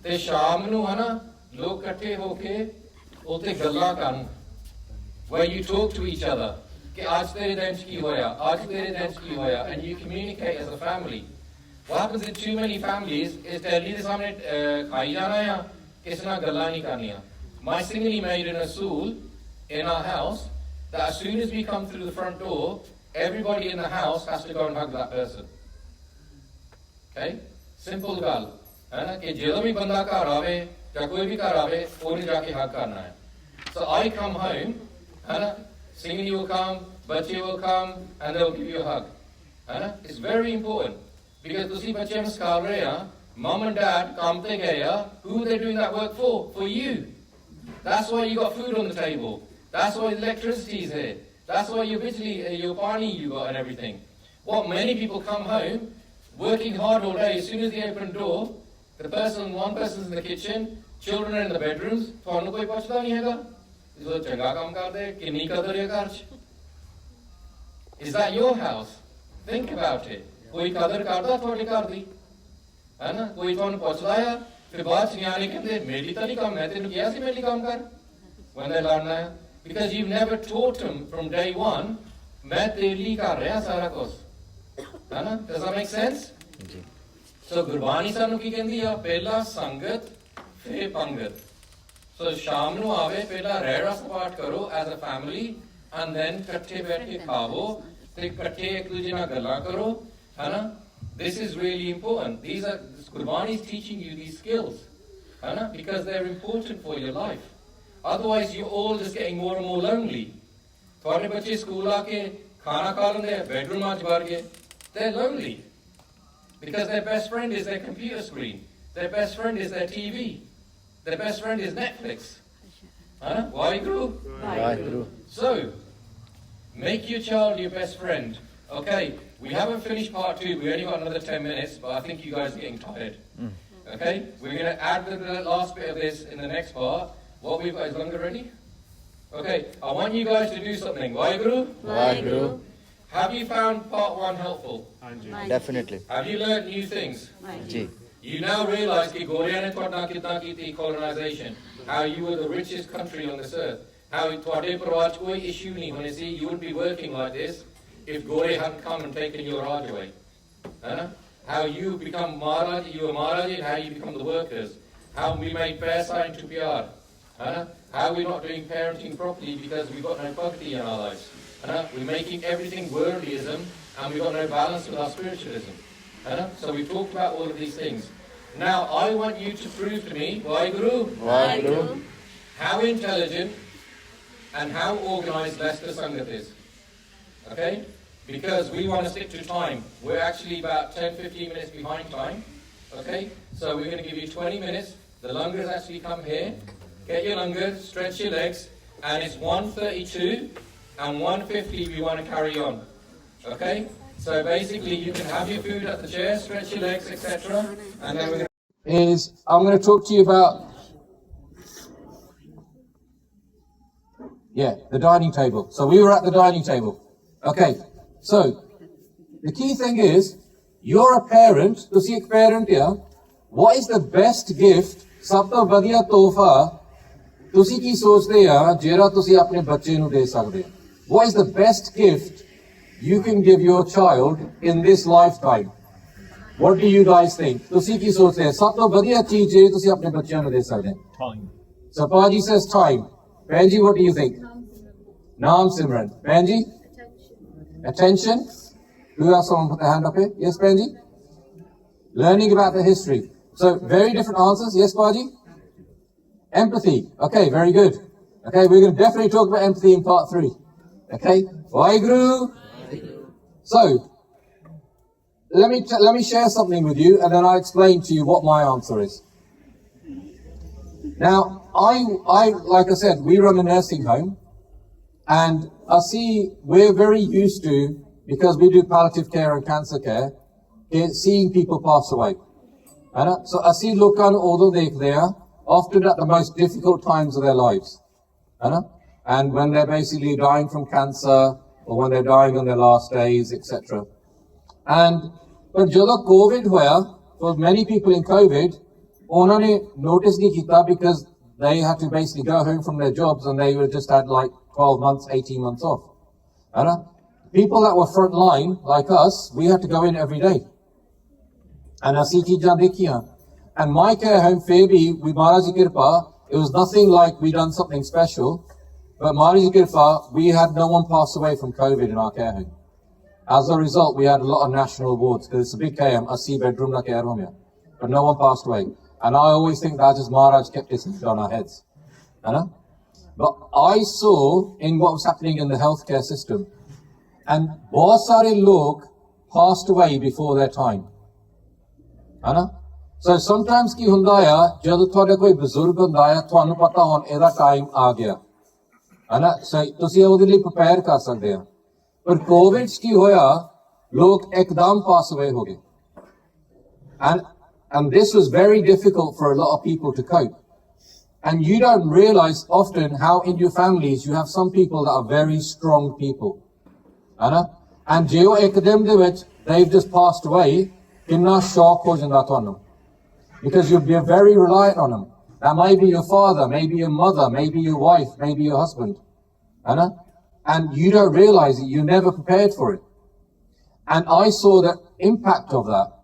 ਤੇ ਸ਼ਾਮ ਨੂੰ ਹਨਾ ਲੋਕ ਇਕੱਠੇ ਹੋ ਕੇ ਉੱਥੇ ਗੱਲਾਂ ਕਰਨ, where you talk to each other ਕਿ ਅੱਜ ਤੇਰੇ ਦਿਨ 'ਚ ਕੀ ਹੋਇਆ, ਅੱਜ ਤੇਰੇ ਦਿਨ 'ਚ ਕੀ ਹੋਇਆ, and you communicate as a family. What happens in too many families is Tally ਦੇ ਸਾਹਮਣੇ ਖਾਈ ਜਾਣਾ ਆ, ਕਿਸੇ ਨਾਲ ਗੱਲਾਂ ਨਹੀਂ ਕਰਨੀਆਂ. My singly made an usul in our house that as soon as we come through the front door, everybody in the house has to go and hug that person. Okay? Simple ਗੱਲ. कि ਜਦੋਂ ਵੀ ਬੰਦਾ ਘਰ ਆਵੇ ਜਾਂ ਕੋਈ ਵੀ ਘਰ ਆਵੇ ਉਹਨੇ ਜਾ ਕੇ ਹੱਕ ਕਰਨਾ ਹੈ. So I come home, Singh will come, बच्चे will come and they'll give you a hug. है ना? It's very important because तुसी बच्चे में सिखा रहे हैं, mom and dad काम ते गए हैं, who are they doing that work for? For you. That's why you got food on the table. That's why electricity is here. That's why your bijli, your pani you got and everything. What many people come home, working hard all day, as soon as they open the door, one person's in the kitchen, children are in the bedrooms, ਤੁਹਾਨੂੰ ਕੋਈ ਪੁੱਛਦਾ ਨਹੀਂ ਹੈਗਾ, ਜੋ ਚੰਗਾ ਕੰਮ ਕਰਦੇ, ਕਿੰਨੀ ਕਦਰ ਹੈ ਘਰ 'ਚ? Is that your house? Think about it. ਕੋਈ ਕਦਰ ਕਰਦਾ ਤੁਹਾਡੇ ਘਰ ਦੀ? ਹੈ ਨਾ? ਕੋਈ ਤੁਹਾਨੂੰ ਪੁੱਛਦਾ ਆ? ਫਿਰ ਬਾਅਦ 'ਚ ਨਿਆਣੇ ਕਹਿੰਦੇ, ਮੇਰੀ ਤਾਂ ਨਹੀਂ ਕੰਮ, ਮੈਂ ਤੈਨੂੰ ਕਿਹਾ ਸੀ ਮੇਰੀ ਕੰਮ ਕਰ? When they learn that, because you've never taught them from day one, ਮੈਂ ਤੇਰੇ ਲਈ ਕਰ ਰਿਹਾ ਸਾਰਾ ਕੁਝ. ਹੈ ਨਾ? Does that make sense? So Gurbani ਸਾਨੂੰ ਕੀ ਕਹਿੰਦੀ ਆ? ਪਹਿਲਾ ਸੰਗਤ, ਫਿਰ ਪੰਗਤ. So ਸ਼ਾਮ ਨੂੰ ਆਵੇ, ਪਹਿਲਾਂ ਰਹਿਰਾਸ ਪਾਠ ਕਰੋ as a family, and then ਇਕੱਠੇ ਬੈਠ ਕੇ ਖਾਵੋ, ਤੇ ਇਕੱਠੇ ਇੱਕ ਦੂਜੇ ਨਾਲ ਗੱਲਾਂ ਕਰੋ, ਹੈ ਨਾ? This is really important. Gurbani is teaching you these skills, है ना? Because they're important for your life. Otherwise, you're all just getting more and more lonely. थोड़े बच्चे स्कूल आके खाना खा लेंगे, bedroom आज बाहर गए, they're lonely. Because their best friend is their computer screen. Their best friend is their TV. Their best friend is Netflix. Huh? Waheguru? So, make your child your best friend. Okay, we haven't finished part 2. We only got another 10 minutes, but I think you guys are getting tired. Okay, we're going to add the last bit of this in the next part. What we've got is longer ready? Okay, I want you guys to do something. Waheguru? Have you found part 1 helpful? Definitely. Have you learned new things? Ji. You now realize that colonization, how you were the richest country on this earth, how issue you wouldn't be working like this if Gore hadn't come and taken your Raj away. How you become Maharaj, you were Maharaj, and how you become the workers. How we made Paisa into PR. How we're not doing parenting properly because we've got no bhakti in our lives. We're making everything worldlyism and we've got no balance with our spiritualism. So we've talked about all of these things. Now I want you to prove to me, Waheguru, how intelligent and how organized Leicester Sangat is. Okay? Because we want to stick to time. We're actually about 10-15 minutes behind time. Okay? So we're going to give you 20 minutes. The langars actually come here. Get your langar, stretch your legs, and it's 1:32 and 1:50 we want to carry on. Okay? So basically you can have your food at the chair, stretch your legs, etc. And then I'm going to talk to you about the dining table. So we were at the dining table. Okay. So the key thing is, you're a parent, ਤੁਸੀਂ ਇੱਕ parent ਆ, what is the best gift, ਸਭ ਤੋਂ ਵਧੀਆ ਤੋਹਫਾ ਤੁਸੀਂ ਕੀ ਸੋਚਦੇ ਆ ਜਿਹੜਾ ਤੁਸੀਂ ਆਪਣੇ ਬੱਚੇ ਨੂੰ ਦੇ ਸਕਦੇ ਆ? What is the best gift you can give your child in this lifetime? What do you guys think? ਤੁਸੀਂ ਕੀ ਸੋਚਦੇ ਆ ਸਭ ਤੋਂ ਵਧੀਆ ਚੀਜ਼ ਜਿਹੜੀ ਤੁਸੀਂ ਆਪਣੇ ਬੱਚਿਆਂ ਨੂੰ ਦੇ ਸਕਦੇ ਆ? Time. So Paji says time. Benji, what do you think? Naam Simran. Benji? Attention. Do you have someone put their hand up here? Yes, Benji? Learning about the history. So very different answers. Yes, Paji? Empathy. Okay, very good. Okay, we're going to definitely talk about empathy in part 3. Okay? Waheguru. So, let me share something with you, and then I'll explain to you what my answer is. Now, I like I said, we run a nursing home, and I see we're very used to, because we do palliative care and cancer care, seeing people pass away. So I see lokan although they are often at the most difficult times of their lives. And when they're basically dying from cancer, or when they're dying on their last days, etc. But jada COVID hoya, for many people in COVID, unhone notice nahi kita because they had to basically go home from their jobs and they just had like 12 months, 18 months off. People that were front line, like us, we had to go in every day. And ਅਸੀਂ ਚੀਜ਼ਾਂ ਦੇਖੀਆਂ. And my care home, Fabi, we Maharaj Ji Kirpa, it was nothing like we done something special, but Maharaj Ji Kirpa, we had no one pass away from COVID in our care home. As a result, we had a lot of national awards, because it's a big KM, asi bedroom la care home, but no one passed away. And I always think that just Maharaj kept his head on our heads. But I saw in what was happening in the healthcare system, and बहुत सारे लोग passed away before their time, है ना? So sometimes ਕੀ ਹੁੰਦਾ ਆ ਜਦੋਂ ਤੁਹਾਡਾ ਕੋਈ ਬਜ਼ੁਰਗ ਹੁੰਦਾ ਆ ਤੁਹਾਨੂੰ ਪਤਾ ਹੁਣ ਇਹਦਾ ਟਾਈਮ ਆ ਗਿਆ, है ना? So ਤੁਸੀਂ ਉਹਦੇ ਲਈ prepare ਕਰ ਸਕਦੇ ਆ। ਪਰ ਕੋਵਿਡ 'ਚ ਕੀ ਹੋਇਆ, ਲੋਕ ਇੱਕਦਮ pass away ਹੋ ਗਏ, and this was very difficult for a lot of people to cope. And you don't realize often how in your families you have some people that are very strong people, है ना? And ਜੇ ਉਹ ਇੱਕਦਮ ਦੇ ਵਿੱਚ they've just passed away, ਕਿੰਨਾ shock ਹੋ ਜਾਂਦਾ ਤੁਹਾਨੂੰ, because you're very reliant on them. That may be your father, maybe your mother, maybe your wife, maybe your husband, है ना? And you don't realize it, you're never prepared for it. And I saw the impact of that.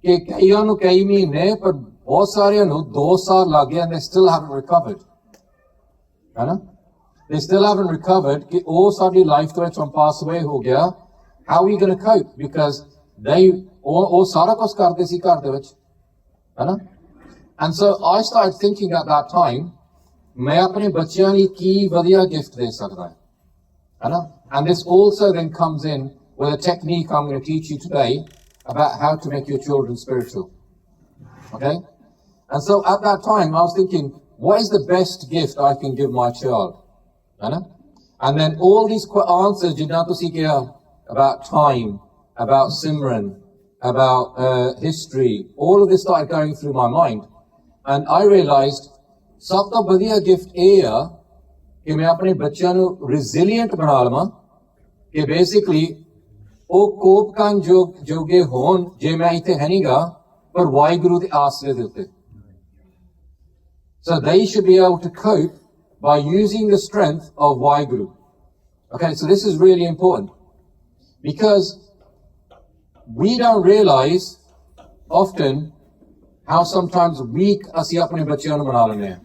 ਕਿ ਕਈਆਂ ਨੂੰ ਕਈ ਮਹੀਨੇ, ਪਰ ਬਹੁਤ ਸਾਰਿਆਂ ਨੂੰ 2 ਸਾਲ ਲੱਗ ਗਏ and they still haven't recovered, है ना? They still haven't recovered ਕਿ ਉਹ ਸਾਡੀ ਲਾਈਫ ਤੋਂ ਵਿੱਚ pass away ਹੋ ਗਿਆ. How are we going to cope? Because ਉਹ ਸਾਰਾ ਕੁਝ ਕਰਦੇ ਸੀ ਘਰ ਦੇ ਵਿੱਚ, है ना? And so I started thinking at that time, मैं अपने बच्चों ਲਈ ਕੀ ਵਧੀਆ gift ਦੇ ਸਕਦਾ है ना? And this also then comes in with a technique I'm going to teach you today about how to make your children spiritual. Okay? And so at that time I was thinking, what is the best gift I can give my child? है ना? And then all these answers जिन्ना तुसी किया about time, about Simran, about history, all of this started going through my mind. And I realized ਸਭ ਤੋਂ ਵਧੀਆ gift ਇਹ ਆ ਕਿ ਮੈਂ ਆਪਣੇ ਬੱਚਿਆਂ ਨੂੰ resilient ਬਣਾ ਲਵਾਂ ਕਿ basically ਉਹ ਕੋਪ ਕਰਨ ਜੋਗੇ ਹੋਣ ਜੇ ਮੈਂ ਇੱਥੇ ਹੈ ਨਹੀਂਗਾ, ਪਰ ਵਾਹਿਗੁਰੂ ਦੇ ਆਸਰੇ ਦੇ ਉੱਤੇ. So they should be able to cope by using the strength of Waheguru. Okay, so this is really important because we don't realize often how sometimes weak ਅਸੀਂ ਆਪਣੇ ਬੱਚਿਆਂ ਨੂੰ ਬਣਾ ਲੈਂਦੇ ਹਾਂ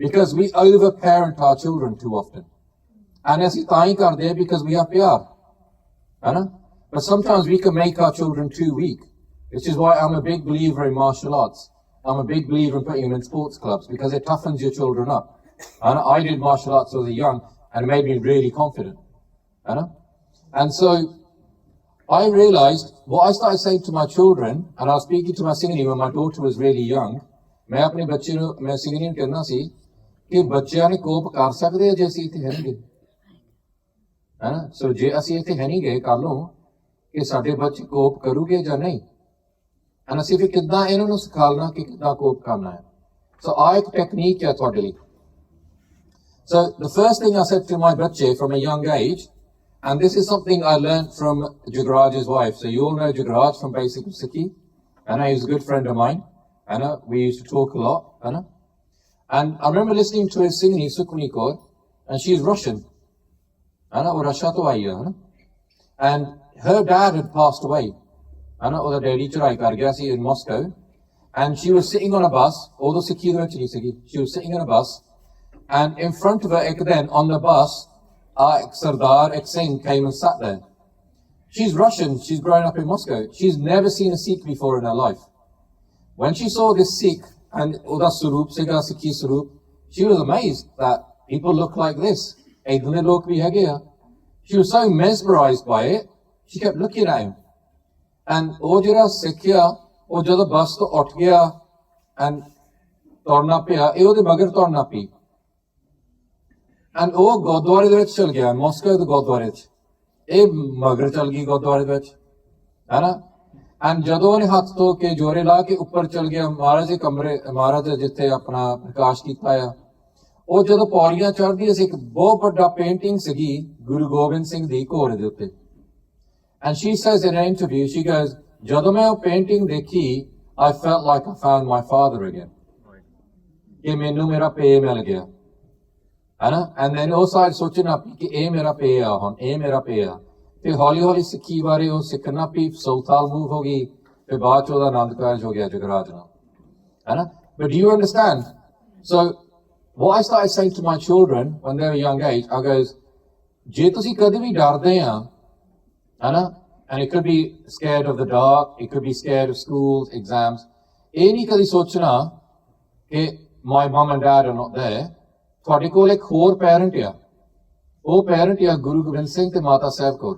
because we over-parent our children too often. And ਅਸੀਂ ਤਾਂ ਹੀ ਕਰਦੇ ਹਾਂ because we have ਪਿਆਰ, ਹੈ ਨਾ? But sometimes we can make our children too weak, which is why I'm a big believer in martial arts. I'm a big believer in putting them in sports clubs because it toughens your children up. And I did martial arts when I was young and it made me really confident, you know? And so I realized what I started saying to my children, and I was speaking to my Singh when my daughter was really young. मैं अपने बच्चे ਨੂੰ मैं Singh ਨੂੰ कहना ਸੀ ਕਿ ਬੱਚਿਆਂ ਨੇ ਕੋਪ ਕਰ ਸਕਦੇ ਜੇ ਅਸੀਂ ਇੱਥੇ ਹੈ ਨਹੀਂ ਗਏ, ਹੈ ਨਾ? ਸੋ ਜੇ ਅਸੀਂ ਇੱਥੇ ਹੈ ਨਹੀਂ ਗਏ ਕੱਲ ਨੂੰ ਕਿ ਸਾਡੇ ਬੱਚੇ ਕੋਪ ਕਰੂਗੇ ਜਾਂ ਨਹੀਂ, and ਅਸੀਂ ਫਿਰ ਕਿੱਦਾਂ ਇਹਨਾਂ ਨੂੰ ਸਿਖਾਉਣਾ ਕਿ ਕਿੱਦਾਂ ਕੋਪ ਕਰਨਾ ਹੈ. So ਆ ਇੱਕ ਟੈਕਨੀਕ ਹੈ ਤੁਹਾਡੇ ਲਈ. So the first thing I said to my bache from a young age, and this is something I learned from Jagraj's wife. So you all know Jagraj from Basic Sikhi, and he's a good friend of mine, and we used to talk a lot, and I remember listening to his singing Sukhmani Kaur, and she's Russian, or Russia to aayi hai, and her dad had passed away, ਉਹਦਾ daddy ਚੜਾਈ ਕਰ ਗਿਆ ਸੀ in Moscow, and she was sitting on a bus, ਉਦੋਂ ਸਿੱਖੀ ਦੇ ਵਿੱਚ ਨਹੀਂ ਸੀਗੀ, she was sitting on a bus, and in front of her ek then on the bus ek Sardar, ek Singh came and sat there. She's Russian, she's grown up in Moscow, she's never seen a Sikh before in her life. When she saw this Sikh and uda Surup, Sikha Sikhi Surup, she was amazed that people look like this. Edne log bhi hage. She was so mesmerized by it, she kept looking at him. And ਉਹ ਜਿਹੜਾ ਸਿੱਖਿਆ ਉਹ ਜਦੋਂ ਬੱਸ ਤੋਂ ਉੱਠ ਗਿਆ and ਤੁਰਨਾ ਪਿਆ, ਇਹ ਉਹਦੇ ਮਗਰ ਤੁਰਨਾ ਪਈ, and ਉਹ ਗੁਰਦੁਆਰੇ ਦੇ ਵਿੱਚ ਚਲ ਗਿਆ, ਮਾਸਕੋ ਦੇ ਗੁਰਦੁਆਰੇ 'ਚ ਇਹ ਮਗਰ ਚਲ ਗਈ ਗੁਰਦੁਆਰੇ ਦੇ ਵਿੱਚ, ਹੈ ਨਾ? and ਜਦੋਂ ਉਹਨੇ ਹੱਥ ਧੋ ਕੇ ਜੋਰੇ ਲਾ ਕੇ ਉੱਪਰ ਚਲ ਗਿਆ ਮਹਾਰਾਜ ਦੇ ਕਮਰੇ, ਮਹਾਰਾਜ ਜਿੱਥੇ ਆਪਣਾ ਪ੍ਰਕਾਸ਼ ਕੀਤਾ ਆ, ਉਹ ਜਦੋਂ ਪੌੜੀਆਂ ਚੜ੍ਹਦੀ ਸੀ ਇੱਕ ਬਹੁਤ ਵੱਡਾ ਪੇਂਟਿੰਗ ਸੀਗੀ ਗੁਰੂ ਗੋਬਿੰਦ ਸਿੰਘ ਦੀ ਘੋੜੇ ਦੇ ਉੱਤੇ. And she says in an interview, she goes, ਜਦੋਂ ਮੈਂ ਉਹ ਪੇਂਟਿੰਗ ਦੇਖੀ, I felt like I found my father again. ਕਿ ਮੈਨੂੰ ਮੇਰਾ ਪੇ ਮਿਲ ਗਿਆ, ਹੈ ਨਾ? And then ਉਹ ਸਾਰੇ ਸੋਚਣਾ ਕਿ ਇਹ ਮੇਰਾ ਪੇ ਆ, ਹੁਣ ਇਹ ਮੇਰਾ ਪੇ ਆ. ਫਿਰ ਹੌਲੀ ਹੌਲੀ ਸਿੱਖੀ ਬਾਰੇ ਉਹ ਸਿੱਖਣਾ ਵੀ ਸੌਤਾਲ ਮੂਵ ਹੋ ਗਈ, ਫਿਰ ਬਾਅਦ 'ਚ ਉਹਦਾ ਆਨੰਦ ਕਾਰਜ ਹੋ ਗਿਆ ਜਗਰਾਜ ਨਾਲ, ਹੈ ਨਾ? But do you understand? So what I started saying to my children when they were young age, I goes, ਜੇ ਤੁਸੀਂ ਕਦੇ ਵੀ ਡਰਦੇ ਆ, and it could be scared of the dark, it could be scared of schools, exams, ਇਹ ਨਹੀਂ ਕਦੀ ਸੋਚਣਾ ਕਿ my mom and dad are not there. ਤੁਹਾਡੇ ਕੋਲ ਇੱਕ ਹੋਰ parent ਆ, ਉਹ parent ਆ ਗੁਰੂ ਗੋਬਿੰਦ ਸਿੰਘ ਤੇ ਮਾਤਾ ਸਾਹਿਬ ਕੌਰ,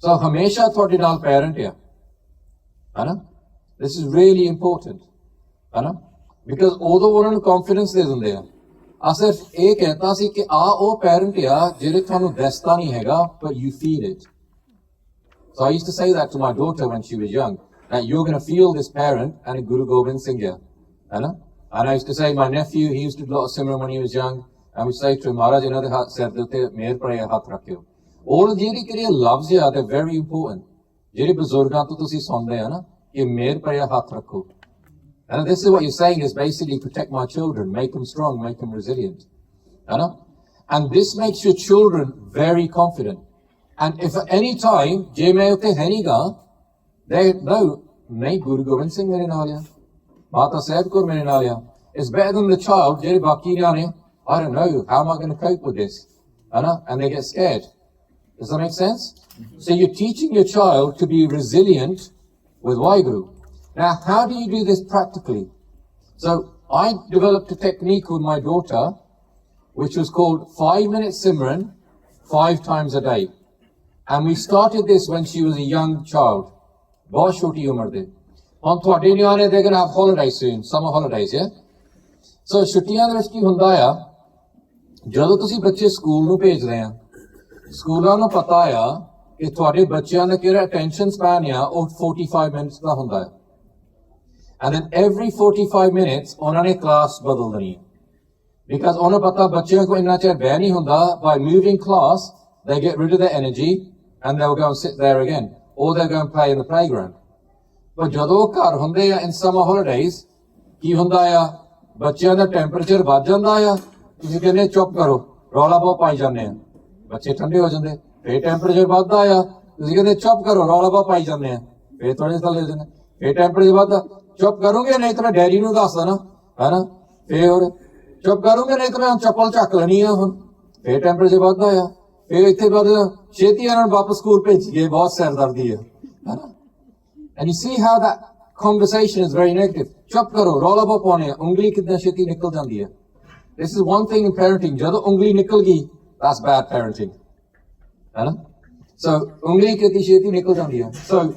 So ਹਮੇਸ਼ਾ ਤੁਹਾਡੇ ਨਾਲ parent ਆ ਹੈ ਨਾ this is really important ਹੈ ਨਾ because ਉਦੋਂ ਉਹਨਾਂ ਨੂੰ confidence ਦੇ ਦਿੰਦੇ ਆ ਸਿਰਫ ਇਹ ਕਹਿੰਦਾ ਸੀ ਕਿ ਉਹ parent ਆ ਜਿਹੜੇ ਤੁਹਾਨੂੰ ਦੱਸਦਾ ਨਹੀਂ ਹੈਗਾ but you feel it. So I used to say that to my daughter when she was young, that you're going to feel this parent and a Guru Gobind Singh, you know? And I used to say, my nephew, he used to do a lot of Simran when he was young, and we say to him, Maharaj, ਇਹਨਾਂ ਦੇ ਹੱਥ ਸਿਰ ਦੇ ਉੱਤੇ ਮੇਰ ਪਰੇ ਹੱਥ ਰੱਖਿਓ. ਔਰ ਜਿਹੜੇ ਲਫ਼ਜ਼ ਆ they're very important. ਜਿਹੜੇ ਬਜ਼ੁਰਗਾਂ ਤੋਂ ਤੁਸੀਂ ਸੁਣਦੇ ਆ ਨਾ ਕਿ ਮੇਰ ਪਰੇ ਹੱਥ ਰੱਖੋ. And this is what you're saying is basically protect my children, make them strong, make them resilient. You know? And this makes your children very confident. And if at any time, je main utte hai nahi ga, they know, nahi Guru Gobind Singh mere naal ya, Mata Sahib Kaur mere naal ya. It's better than the child, jehde baki ne, I don't know, how am I going to cope with this? And they get scared. Does that make sense? So you're teaching your child to be resilient with Waheguru. Now, how do you do this practically? So I developed a technique with my daughter, which was called 5-minute Simran, 5 times a day. And we started this when she was a young child. बहुत छोटी उम्र दे. हम ਤੁਹਾਡੇ ਨਿਆਣੇ they're going to have holidays soon, summer holidays, yeah? So ਛੁੱਟੀਆਂ ਦੇ ਵਿੱਚ ਕੀ ਹੁੰਦਾ ਆ ਜਦੋਂ ਤੁਸੀਂ ਬੱਚੇ ਸਕੂਲ ਨੂੰ ਭੇਜਦੇ ਆ ਸਕੂਲਾਂ ਨੂੰ ਪਤਾ ਆ ਕਿ ਤੁਹਾਡੇ ਬੱਚਿਆਂ ਦਾ ਕਿਹੜਾ attention span ਆ ਉਹ 45 minutes ਦਾ ਹੁੰਦਾ ਹੈ. And then every 45 minutes ਉਹਨਾਂ ਨੇ class ਬਦਲ ਦੇਣੀ ਹੈ. Because ਉਹਨਾਂ ਪਤਾ ਬੱਚਿਆਂ ਕੋ ਇੰਨਾ ਚਿਰ ਬਹਿ ਨਹੀਂ ਹੁੰਦਾ by moving class they get rid of their energy and they'll go and sit there again, or they'll go and play in the playground. But ਜਦੋਂ ਘਰ ਹੁੰਦੇ ਆ in summer holidays, ਕੀ ਹੁੰਦਾ ਆ ਬੱਚਿਆਂ ਦਾ ਟੈਂਪਰੇਚਰ ਵੱਧ ਜਾਂਦਾ ਆ ਤੁਸੀਂ ਕਹਿੰਦੇ ਚੁੱਪ ਕਰੋ ਰੌਲਾ ਬਹੁਤ ਪਾਈ ਜਾਂਦੇ ਆ ਬੱਚੇ ਠੰਡੇ ਹੋ ਜਾਂਦੇ ਫੇਰ ਟੈਂਪਰੇਚਰ ਵੱਧਦਾ ਆ ਤੁਸੀਂ ਕਹਿੰਦੇ ਚੁੱਪ ਕਰੋ ਰੌਲਾ ਬਹੁਤ ਪਾਈ ਜਾਂਦੇ ਆ ਫੇਰ ਥੋੜੇ ਥੱਲੇ ਹੋ ਜਾਂਦੇ ਫੇਰ ਟੈਂਪਰੇਚਰ ਵੱਧਦਾ ਚੁੱਪ ਕਰੋਗੇ ਨਹੀਂ ਤਾਂ ਮੈਂ ਡੈਡੀ ਨੂੰ ਦੱਸ ਦੇਣਾ ਹੈਨਾ ਫੇਰ ਚੁੱਪ ਕਰੋਗੇ ਨਹੀਂ ਤਾਂ ਮੈਂ ਚੱਪਲ ਚੱਕ ਲੈਣੀ ਆ ਹੁਣ ਫੇਰ ਟੈਂਪਰੇਚਰ ਵੱਧਦਾ ਆ ਫੇਰ ਇੱਥੇ ਬਾਅਦ ਛੇਤੀ ਇਹਨਾਂ ਨੂੰ ਵਾਪਸ ਸਕੂਲ ਭੇਜੀਏ ਬਹੁਤ ਸਿਰਦਰਦੀ ਹੈ ਹੈਨਾ and you see how that conversation is very negative. Chup karo rola ba paune ungli kitna sheti nikal jandi hai. This is one thing in parenting, jado ungli nikal gi that's bad parenting, hai na? So ungli kitni sheti nikal jandi hai. So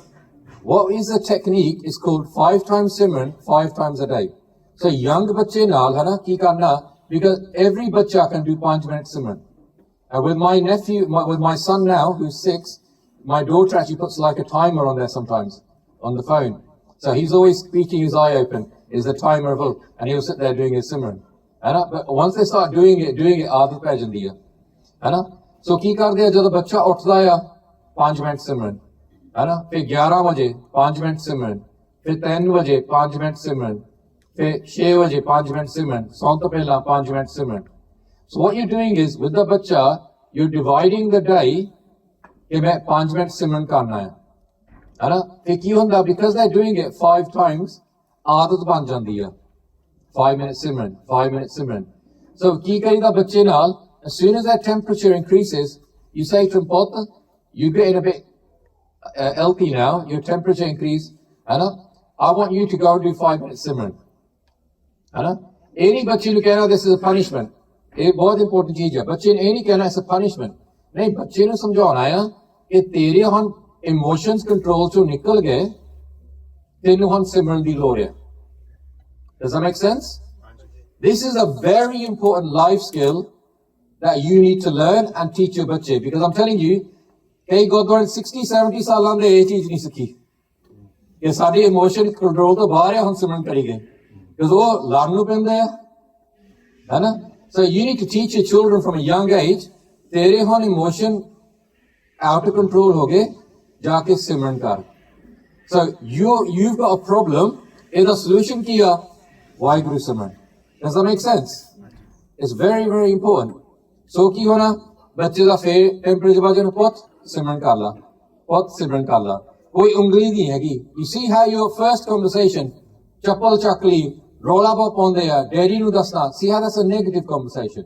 what is the technique is called 5 times Simran 5 times a day. So young bacche naal hai na ki karna, because every bacha can do 5 minutes Simran. And with my nephew, with my son now who's 6, my daughter actually puts like a timer on there sometimes on the phone. So he's always keeping his eye open, is the timer of hope, and he'll sit there doing his Simran. But once they start doing it, aadat pੈ ਜਾਂਦੀ ਹੈ ਹੈਨਾ ਸੋ ਕੀ ਕਰਦੇ ਆ ਜਦੋਂ ਬੱਚਾ ਉੱਠਦਾ ਆ 5 minute ਸਿਮਰਨ ਹੈਨਾ ਫਿਰ 11 ਵਜੇ 5 ਮਿੰਟ ਸਿਮਰਨ ਫਿਰ 3 ਵਜੇ 5 ਮਿੰਟ ਸਿਮਰਨ ਫਿਰ 6 ਵਜੇ 5 ਮਿੰਟ ਸਿਮਰਨ ਸੌਣ ਤੋਂ ਪਹਿਲਾਂ 5 minute Simran So what you're doing is with the bacha you're dividing the day ਕਿ ਮੈਂ 5 ਮਿੰਟ ਸਿਮਰਨ ਕਰਨਾ ਹੈ है ना फिर की होंदा because they're doing it 5 times आदत बन जाती है 5 minutes Simran so की करीदा बच्चे नाल as soon as their temperature increases you say to them you get a bit healthy now your temperature increase है ना I want you to go and do 5 minutes Simran है ना ये नहीं बच्चे ने कहना this is a punishment ये बहुत important चीज है बच्चे ने ये नहीं कहना it's a punishment नहीं बच्चे ने समझाना है कि तेरे हम emotions control to nikal gaye tenu han simran di lor hai does that make sense this is a very important life skill that you need to learn and teach your bacche because I'm telling you kay Gurdwara 60-70 salan de ye cheez nahi sikhi ye sadi emotion control to bahar hai han simran kari gaye because wo laan nu pende hai na so you need to teach your children from a young age tere han emotion out of control ho gaye जाके सिमरन कर so you've got a problem in the solution kiya Waheguru Simran does that make sense it's very very important so ki hona bacche da fe temperature bajan pot simran kar la pot simran kar la koi ungli nahi hegi you see how your first conversation chappal chakli rola ba paunde ya daddy nu dasna see how that's a negative conversation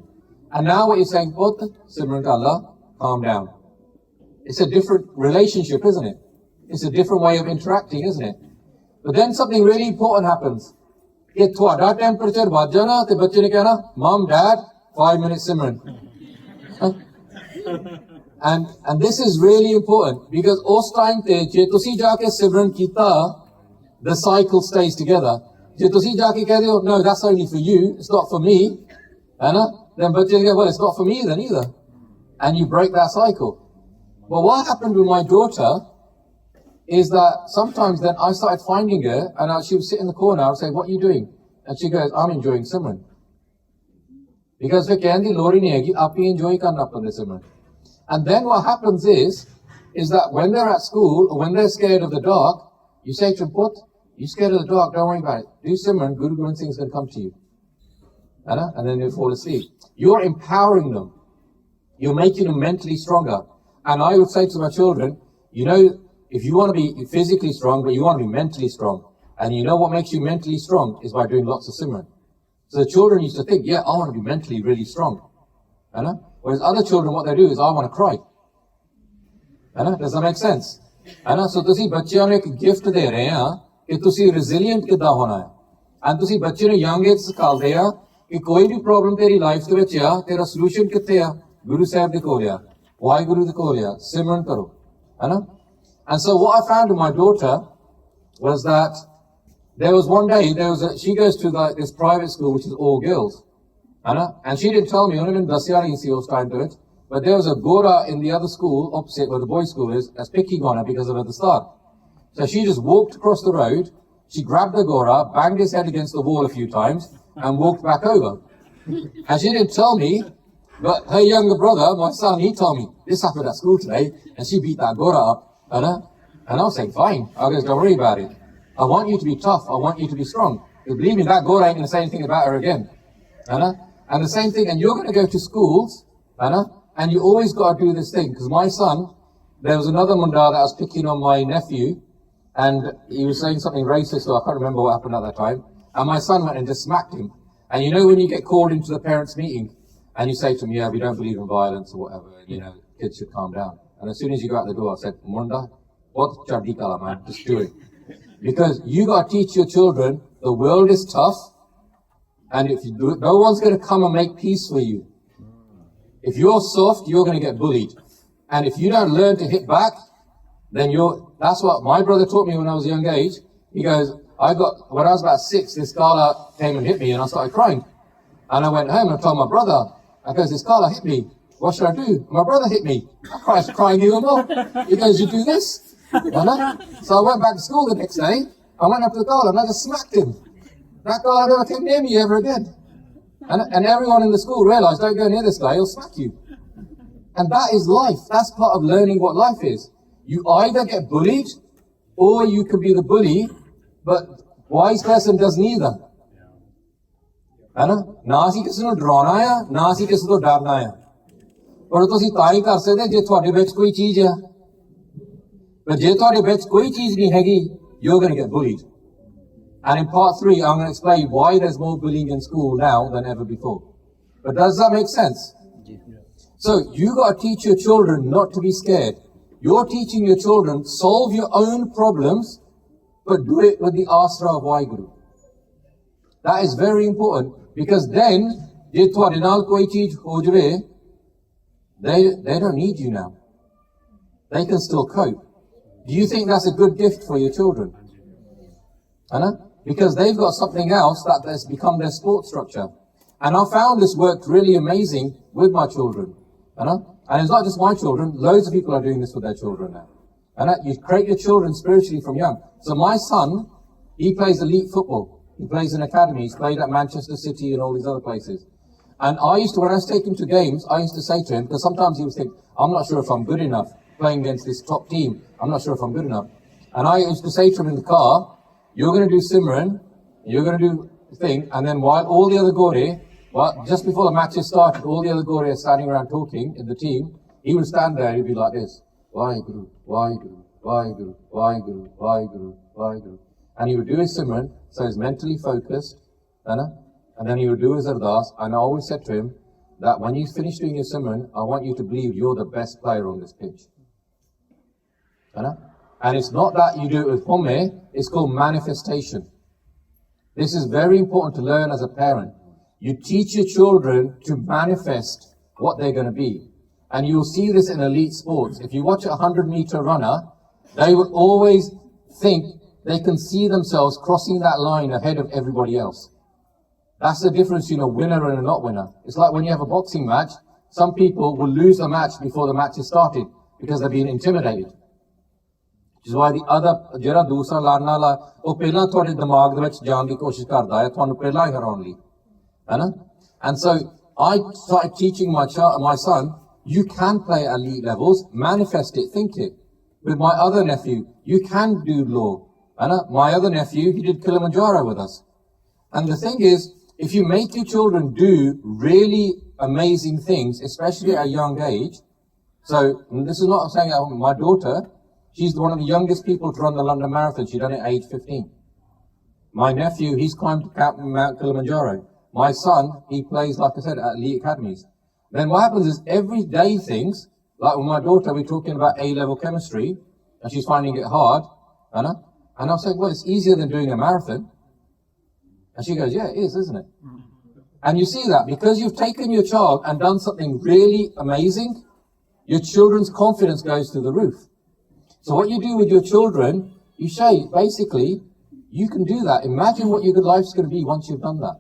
and now what you're saying pot simran kar la calm down. It's a different relationship, isn't it? It's a different way of interacting, isn't it? But then something really important happens. If ਤੁਹਾਡਾ temperature ਵੱਧ ਜਾਣਾ ਤੇ ਬੱਚੇ ਨੇ ਕਹਿਣਾ, Mom, Dad, 5 minutes Simran. And this is really important because ਉਸ time ਤੇ ਜੇ ਤੁਸੀਂ ਜਾ ਕੇ ਸਿਮਰਨ ਕੀਤਾ, the cycle stays together. ਜੇ ਤੁਸੀਂ ਜਾ ਕੇ ਕਹਦੇ ਹੋ, no, that's only for you, it's not for me, then ਬੱਚੇ go, well, it's not for me then either. And you break that cycle. But what happened with my daughter is that sometimes then I started finding her and she would sit in the corner, I would say, what are you doing? And she goes, I'm enjoying Simran. Because we can't enjoy Simran. And then what happens is that when they're at school or when they're scared of the dark, you say to them, Put, you're scared of the dark, don't worry about it. Do Simran, Guru Gobind Singh is going to come to you. And then they'll fall asleep. You're empowering them. You're making them mentally stronger. And I would say to my children, you know, if you want to be physically strong, but you want to be mentally strong, and you know what makes you mentally strong is by doing lots of Simran. So the children used to think, yeah, I want to be mentally really strong. Whereas other children, what they do is, I want to cry. Does that make sense? So ਤੁਸੀਂ ਬੱਚਿਆਂ ਨੂੰ ਇੱਕ gift ਦੇ ਰਹੇ ਆ ਕਿ ਤੁਸੀਂ resilient ਕਿੱਦਾਂ ਹੋਣਾ ਹੈ। And ਤੁਸੀਂ ਬੱਚੇ ਨੂੰ young age ਸਿਖਾਉਂਦੇ ਆ ਕਿ ਕੋਈ ਵੀ ਪ੍ਰੋਬਲਮ ਤੇਰੀ ਲਾਈਫ ਦੇ ਵਿੱਚ ਆ, ਤੇਰਾ ਸੋਲੂਸ਼ਨ ਕਿੱਥੇ ਆ? ਗੁਰੂ ਸਾਹਿਬ ਦੇ ਕੋਲ ਆ, ਵਾਹਿਗੁਰੂ ਦੇ ਕੋਲ ਆ, ਸਿਮਰਨ ਕਰੋ। And so what I found in my daughter was that there was one day, she goes to this private school which is all girls. And she didn't tell me, but there was a Gora in the other school, opposite where the boys' school is, that's picking on her because of her at the start. So she just walked across the road, she grabbed the Gora, banged his head against the wall a few times, and walked back over. And she didn't tell me, but her younger brother, my son, he told me, this happened at school today, and she beat that Gora up. And I was saying, fine, I goes, don't worry about it. I want you to be tough, I want you to be strong. Because believe me, that Gora ain't going to say anything about her again. And the same thing, and you're going to go to schools, and you always got to do this thing. Because my son, there was another munda that was picking on my nephew, and he was saying something racist, so I can't remember what happened at that time. And my son went and just smacked him. And you know when you get called into the parents' meeting, and you say to them, yeah, we don't believe in violence or whatever, and, you know, kids should calm down. And as soon as you go out the door, I said, Munda, what chaddi kala, man, just do it. Because you got to teach your children, the world is tough, and if you do, no one's going to come and make peace for you. If you're soft, you're going to get bullied. And if you don't learn to hit back, then that's what my brother taught me when I was a young age. He goes, when I was about 6, this Kala came and hit me and I started crying. And I went home and I told my brother, I goes, this Kala hit me. What should I do? My brother hit me. I was crying even more. He goes, you do this? So I went back to school the next day. I went up to the Kala and I just smacked him. That Kala never came near me ever again. And everyone in the school realized, don't go near this guy, he'll smack you. And that is life. That's part of learning what life is. You either get bullied, or you can be the bully, but wise person does neither. ਨਾ ਅਸੀਂ ਕਿਸੇ ਨੂੰ ਡਰਾਉਣਾ ਆ, ਨਾ ਅਸੀਂ ਕਿਸੇ ਤੋਂ ਡਰਨਾ ਆ। ਪਰ ਤੁਸੀਂ ਤਾਂ ਹੀ ਕਰ ਸਕਦੇ ਜੇ ਤੁਹਾਡੇ ਵਿੱਚ ਕੋਈ ਚੀਜ਼ ਆ। ਪਰ ਜੇ ਤੁਹਾਡੇ ਵਿੱਚ ਕੋਈ ਚੀਜ਼ ਨਹੀਂ ਹੈਗੀ, you're going to get bullied. And in part 3, I'm going to explain why there's more bullying in school now than ever before. But does that make sense? So you got to teach your children not to be scared. You're teaching your children, solve your own problems, but do it with the asra of Waheguru. That is very important, because then, je ਤੁਹਾਡੇ ਨਾਲ ਕੋਈ ਚੀਜ਼ ਹੋ ਜਾਵੇ, they don't need you now. They can still cope. Do you think that's a good gift for your children? Because they've got something else that has become their support structure. And I found this worked really amazing with my children. And it's not just my children, loads of people are doing this with their children now. You create your children spiritually from young. So my son, he plays elite football. He plays in academy. He's played at Manchester City and all these other places. And I used to, when I was taking him to games, I used to say to him, because sometimes he would think, I'm not sure if I'm good enough playing against this top team. I'm not sure if I'm good enough. And I used to say to him in the car, you're going to do Simran, you're going to do the thing, and then while all the other Gore, just before the matches started, all the other Gore are standing around talking in the team, he would stand there and he'd be like this, Waheguru, Waheguru, Waheguru, Waheguru, Waheguru, Waheguru. And he would do his Simran, so he's mentally focused, and then he would do his Ardas, and I always said to him that when you finish doing your Simran, I want you to believe you're the best player on this pitch. And it's not that you do it with Homme, it's called manifestation. This is very important to learn as a parent. You teach your children to manifest what they're going to be. and you'll see this in elite sports. If you watch a 100-meter runner, they will always think they can see themselves crossing that line ahead of everybody else. That's the difference between a winner and a not winner. It's like when you have a boxing match, some people will lose the match before the match has started because they're being intimidated. Which is why the other, jera dusra laadne wala, oh pehla thode dimag de vich jaan di koshish karda hai, thonu pehla hi haraun li. Hai na? And so I started teaching my son, you can play at elite levels, manifest it, think it. With my other nephew, you can do law. Hai na? My other nephew, he did Kilimanjaro with us. And the thing is, if you make your children do really amazing things, especially at a young age, so this is not saying my daughter, she's one of the youngest people to run the London Marathon. She done it at age 15. My nephew, he's climbed Mount Kilimanjaro. My son, he plays, like I said, at elite academies. Then what happens is everyday things, like with my daughter, we're talking about A-level chemistry, and she's finding it hard, and I'll say, well, it's easier than doing a marathon. And she goes, yeah, it is, isn't it? And you see that because you've taken your child and done something really amazing, your children's confidence goes through the roof. So what you do with your children, you say, basically, you can do that. Imagine what your good life's going to be once you've done that.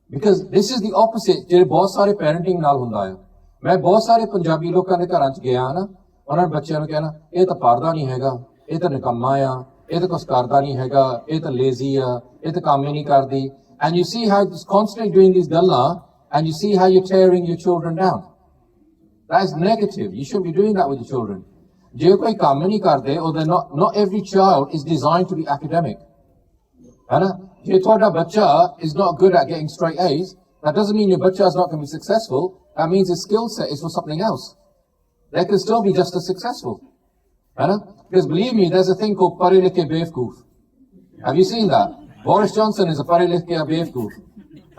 Because this is the opposite. ਜਿਹੜੇ ਬਹੁਤ ਸਾਰੇ parenting ਨਾਲ ਹੁੰਦਾ ਹੈ ਮੈਂ ਬਹੁਤ ਸਾਰੇ ਪੰਜਾਬੀ ਲੋਕਾਂ ਦੇ ਘਰਾਂ 'ਚ ਗਿਆ ਨਾ ਉਹਨਾਂ ਦੇ ਬੱਚਿਆਂ ਨੂੰ ਕਹਿਣਾ ਇਹ ਤਾਂ ਪੜ੍ਹਦਾ ਨਹੀਂ ਹੈਗਾ ਇਹ ਤਾਂ ਨਿਕੰਮਾ ਆ ਇਹ ਤਾਂ ਕੁਛ ਕਰਦਾ ਨਹੀਂ ਹੈਗਾ ਇਹ ਤਾਂ lazy ਆ ਇਹ ਤਾਂ ਕੰਮ ਹੀ ਨਹੀਂ ਕਰਦੀ and you see how it's constantly doing these ਗੱਲਾਂ and you see how you're tearing your children down. That is negative. You shouldn't be doing that with your children. ਜੇ ਕੋਈ ਕੰਮ ਹੀ ਨਹੀਂ ਕਰਦੇ or they're not every child is designed to be academic. ਹੈ ਨਾ ਜੇ ਤੁਹਾਡਾ ਬੱਚਾ is not good at getting straight A's, that doesn't mean your ਬੱਚਾ is not going to be successful. That means his skill set is for something else. They can still be just as successful. है ना? Because believe me, there's a thing called पढ़े लिखे बेवकूफ. Have you seen that? Boris Johnson is a पढ़े लिखे बेवकूफ.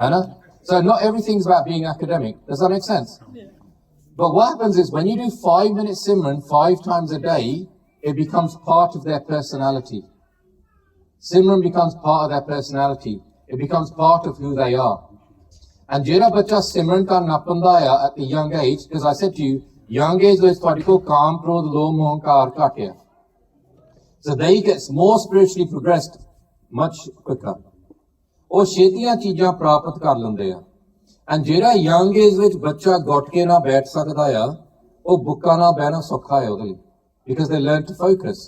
है ना? So not everything's about being academic. Does that make sense? Yeah. But what happens is when you do 5-minute Simran 5 times a day, it becomes part of their personality. Simran becomes part of their personality. It becomes part of who they are. And jera bacha Simran ka napandaya at a young age, because I said to you, young age is particle calm, krodh, loh, moh, ankar, katya. So they get more spiritually progressed much quicker. ਉਹ ਛੇਤੀਆਂ ਚੀਜ਼ਾਂ ਪ੍ਰਾਪਤ ਕਰ ਲੈਂਦੇ ਆ and ਜਿਹੜਾ young age ਵਿੱਚ ਬੱਚਾ ਗੁੱਟ ਕੇ ਨਾ ਬੈਠ ਸਕਦਾ ਆ ਉਹ ਬੁੱਕਾਂ ਨਾਲ ਬਹਿਣਾ ਸੌਖਾ ਹੈ ਉਹਦੇ ਲਈ because they learn to focus.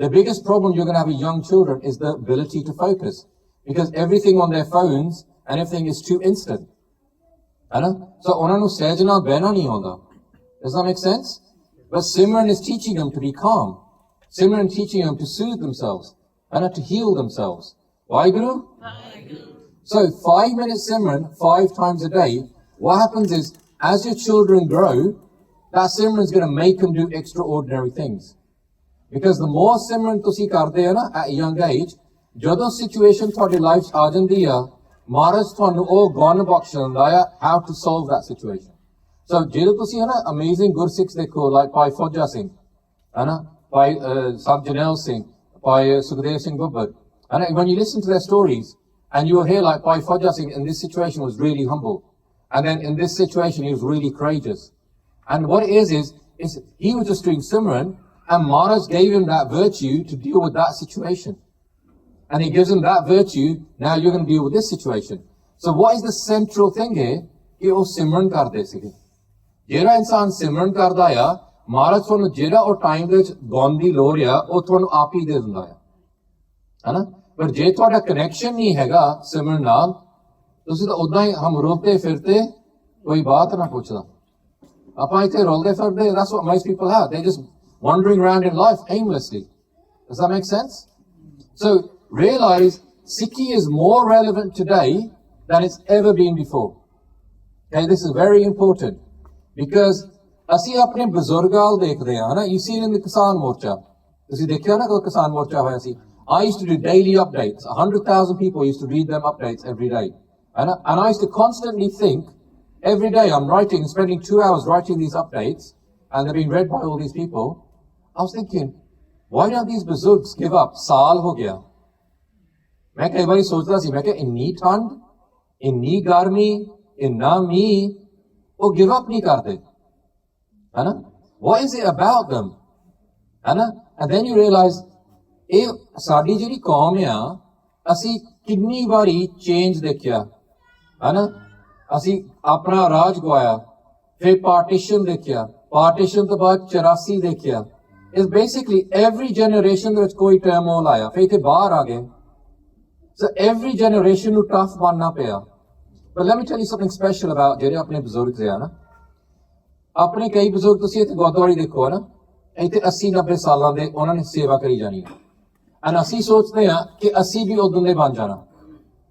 The biggest problem you're going to have with young children is the ability to focus because everything on their phones and everything is too instant. ਹੈ ਨਾ ਸੋ ਉਹਨਾਂ ਨੂੰ ਸਹਿਜ ਨਾਲ ਬਹਿਣਾ ਨਹੀਂ ਆਉਂਦਾ. Does that make sense? But Simran is teaching them to be calm. Simran is teaching them to soothe themselves and to heal themselves. Why, Guru? So 5-minute Simran 5 times a day, what happens is as your children grow, that Simran is going to make them do extraordinary things. Because the more Simran tusi karde hai na at a young age, jadon situation thodi life aa jandi hai, Maharaj thonu oh gyan bakhsh danda hai how to solve that situation. So jadon tusi hai na amazing Gursikhs dekho like Bhai Fauja Singh, hai na, Bhai Subjugation Singh, Bhai Sukhdev Singh Babbar. And when you listen to their stories, and you will hear like Bhai Fauja Singh in this situation was really humble. And then in this situation, he was really courageous. And what it is he was just doing Simran, and Maharaj gave him that virtue to deal with that situation. And he gives him that virtue, now you're going to deal with this situation. So what is the central thing here? Ki oh Simran karde sige. Jera insan Simran karda ya, Maharaj thonu jera or time vich gondi lor ya, oh thonu aap hi de dunda ya. है ना पर जे थोड़ा connection नहीं हैगा सिमरन नाल तुसी तो उदां ही हम रोते फिरते कोई बात ना पूछदा ਆਪਾਂ ਇੱਥੇ ਰੋਲਦੇ ਫਿਰਦੇ that's what most people have they're just wandering around in life aimlessly. Does that make sense? So realize Sikhi is more relevant today than it's ever been before. Okay, this is very important because ਅਸੀਂ ਆਪਣੇ ਬਜ਼ੁਰਗਾਂ ਨੂੰ ਦੇਖਦੇ ਹਾਂ ਨਾ you see in the Kisan Morcha ਤੁਸੀਂ ਦੇਖਿਆ ਨਾ ਕੋਈ ਕਿਸਾਨ ਮੋਰਚਾ ਹੋਇਆ ਸੀ I used to do daily updates. 100,000 people used to read them updates every day. And I used to constantly think, every day I'm writing, spending 2 hours writing these updates, and they're being read by all these people. I was thinking, why don't these bazooks give up? Saal ho gaya. मैं कई बार सोचता सी मैं कि इन्नी ठंड इन्नी गर्मी इन्ना मींह वो गिव अप नहीं करते है ना? What is it about them? है ना? And then you realize ਇਹ ਸਾਡੀ ਜਿਹੜੀ ਕੌਮ ਆ ਅਸੀਂ ਕਿੰਨੀ ਵਾਰੀ ਚੇਂਜ ਦੇਖਿਆ ਹੈ ਨਾ ਅਸੀਂ ਆਪਣਾ ਰਾਜ ਗਵਾਇਆ ਫਿਰ ਪਾਰਟੀਸ਼ਨ ਦੇਖਿਆ ਪਾਰਟੀਸ਼ਨ ਤੋਂ ਬਾਅਦ 84 ਦੇਖਿਆ ਇਸ ਬੇਸਿਕਲੀ ਐਵਰੀ ਜਨਰੇਸ਼ਨ ਦੇ ਵਿੱਚ ਕੋਈ ਟਰਮੋਲ ਆਇਆ ਫਿਰ ਇੱਥੇ ਬਾਹਰ ਆ ਗਏ ਸੋ ਐਵਰੀ ਜਨਰੇਸ਼ਨ ਨੂੰ ਟਫ ਬਣਨਾ ਪਿਆ but let me tell you something special about ਜਿਹੜੇ ਆਪਣੇ ਬਜ਼ੁਰਗ ਆ ਨਾ ਆਪਣੇ ਕਈ ਬਜ਼ੁਰਗ ਤੁਸੀਂ ਇੱਥੇ ਗੁਰਦੁਆਰੇ ਦੇਖੋ ਨਾ ਇੱਥੇ 80-90 ਸਾਲਾਂ ਦੇ ਉਹਨਾਂ ਨੇ ਸੇਵਾ ਕਰੀ ਜਾਣੀ ਹੈ and ਅਸੀਂ ਸੋਚਦੇ ਹਾਂ ਕਿ ਅਸੀਂ ਵੀ ਉਦੋਂ ਦੇ ਬਣ ਜਾਣਾ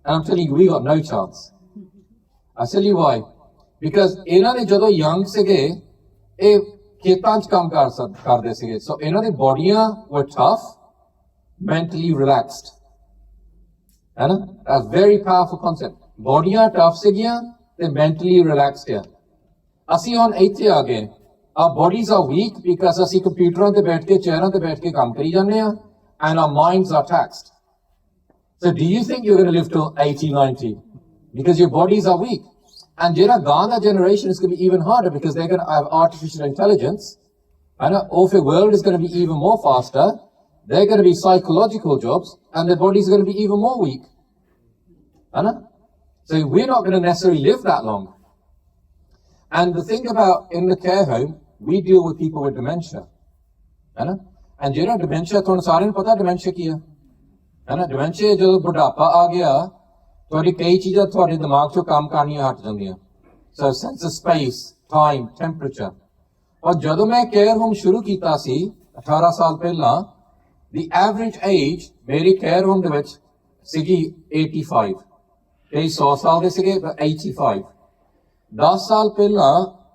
and I'm telling you we got no chance I'll tell you why because ਇਹਨਾਂ ਦੇ ਜਦੋਂ young ਸੀਗੇ ਇਹ ਖੇਤਾਂ 'ਚ ਕੰਮ ਕਰਦੇ ਸੀਗੇ so ਇਹਨਾਂ ਦੀ ਬੋਡੀਆਂ were tough mentally relaxed ਹੈ ਨਾ that's very powerful concept ਬੋਡੀਆਂ tough ਸੀਗੀਆਂ ਤੇ mentally relaxed ਆ ਅਸੀਂ ਹੁਣ ਇੱਥੇ ਆ ਗਏ our bodies are weak because ਅਸੀਂ ਕੰਪਿਊਟਰਾਂ ਤੇ ਬੈਠ ਕੇ ਚੇਅਰਾਂ ਤੇ ਬੈਠ ਕੇ ਕੰਮ ਕਰੀ ਜਾਂਦੇ ਆ and our minds are taxed. So do you think you're going to live till 80, 90? Because your bodies are weak. And Jera Gandha generation is going to be even harder because they're going to have artificial intelligence. And the world is going to be even more faster. They're going to be psychological jobs and their bodies are going to be even more weak. So we're not going to necessarily live that long. And the thing about in the care home, we deal with people with dementia. And ਜਿਹੜਾ dementia ਤੁਹਾਨੂੰ ਸਾਰਿਆਂ ਨੂੰ ਪਤਾ dementia ਕੀ ਹੈ ਨਾ dementia ਜਦੋਂ ਬੁਢਾਪਾ ਆ ਗਿਆ ਤੁਹਾਡੀ ਕਈ ਚੀਜ਼ਾਂ ਤੁਹਾਡੇ ਦਿਮਾਗ 'ਚੋਂ ਕੰਮ ਕਰਨੀਆਂ ਹਟ ਜਾਂਦੀਆਂ so sense of space time temperature ਔਰ ਜਦੋਂ ਮੈਂ ਕੇਅਰ ਹੋਮ ਸ਼ੁਰੂ ਕੀਤਾ ਸੀ 18 ਸਾਲ ਪਹਿਲਾਂ ਦੀ ਐਵਰੇਜ ਏਜ ਮੇਰੀ ਕੇਅਰ ਹੋਮ ਦੇ ਵਿੱਚ ਸੀਗੀ 85 ਕਈ 100 ਸਾਲ ਦੇ ਸੀਗੇ 85 10 ਸਾਲ ਪਹਿਲਾਂ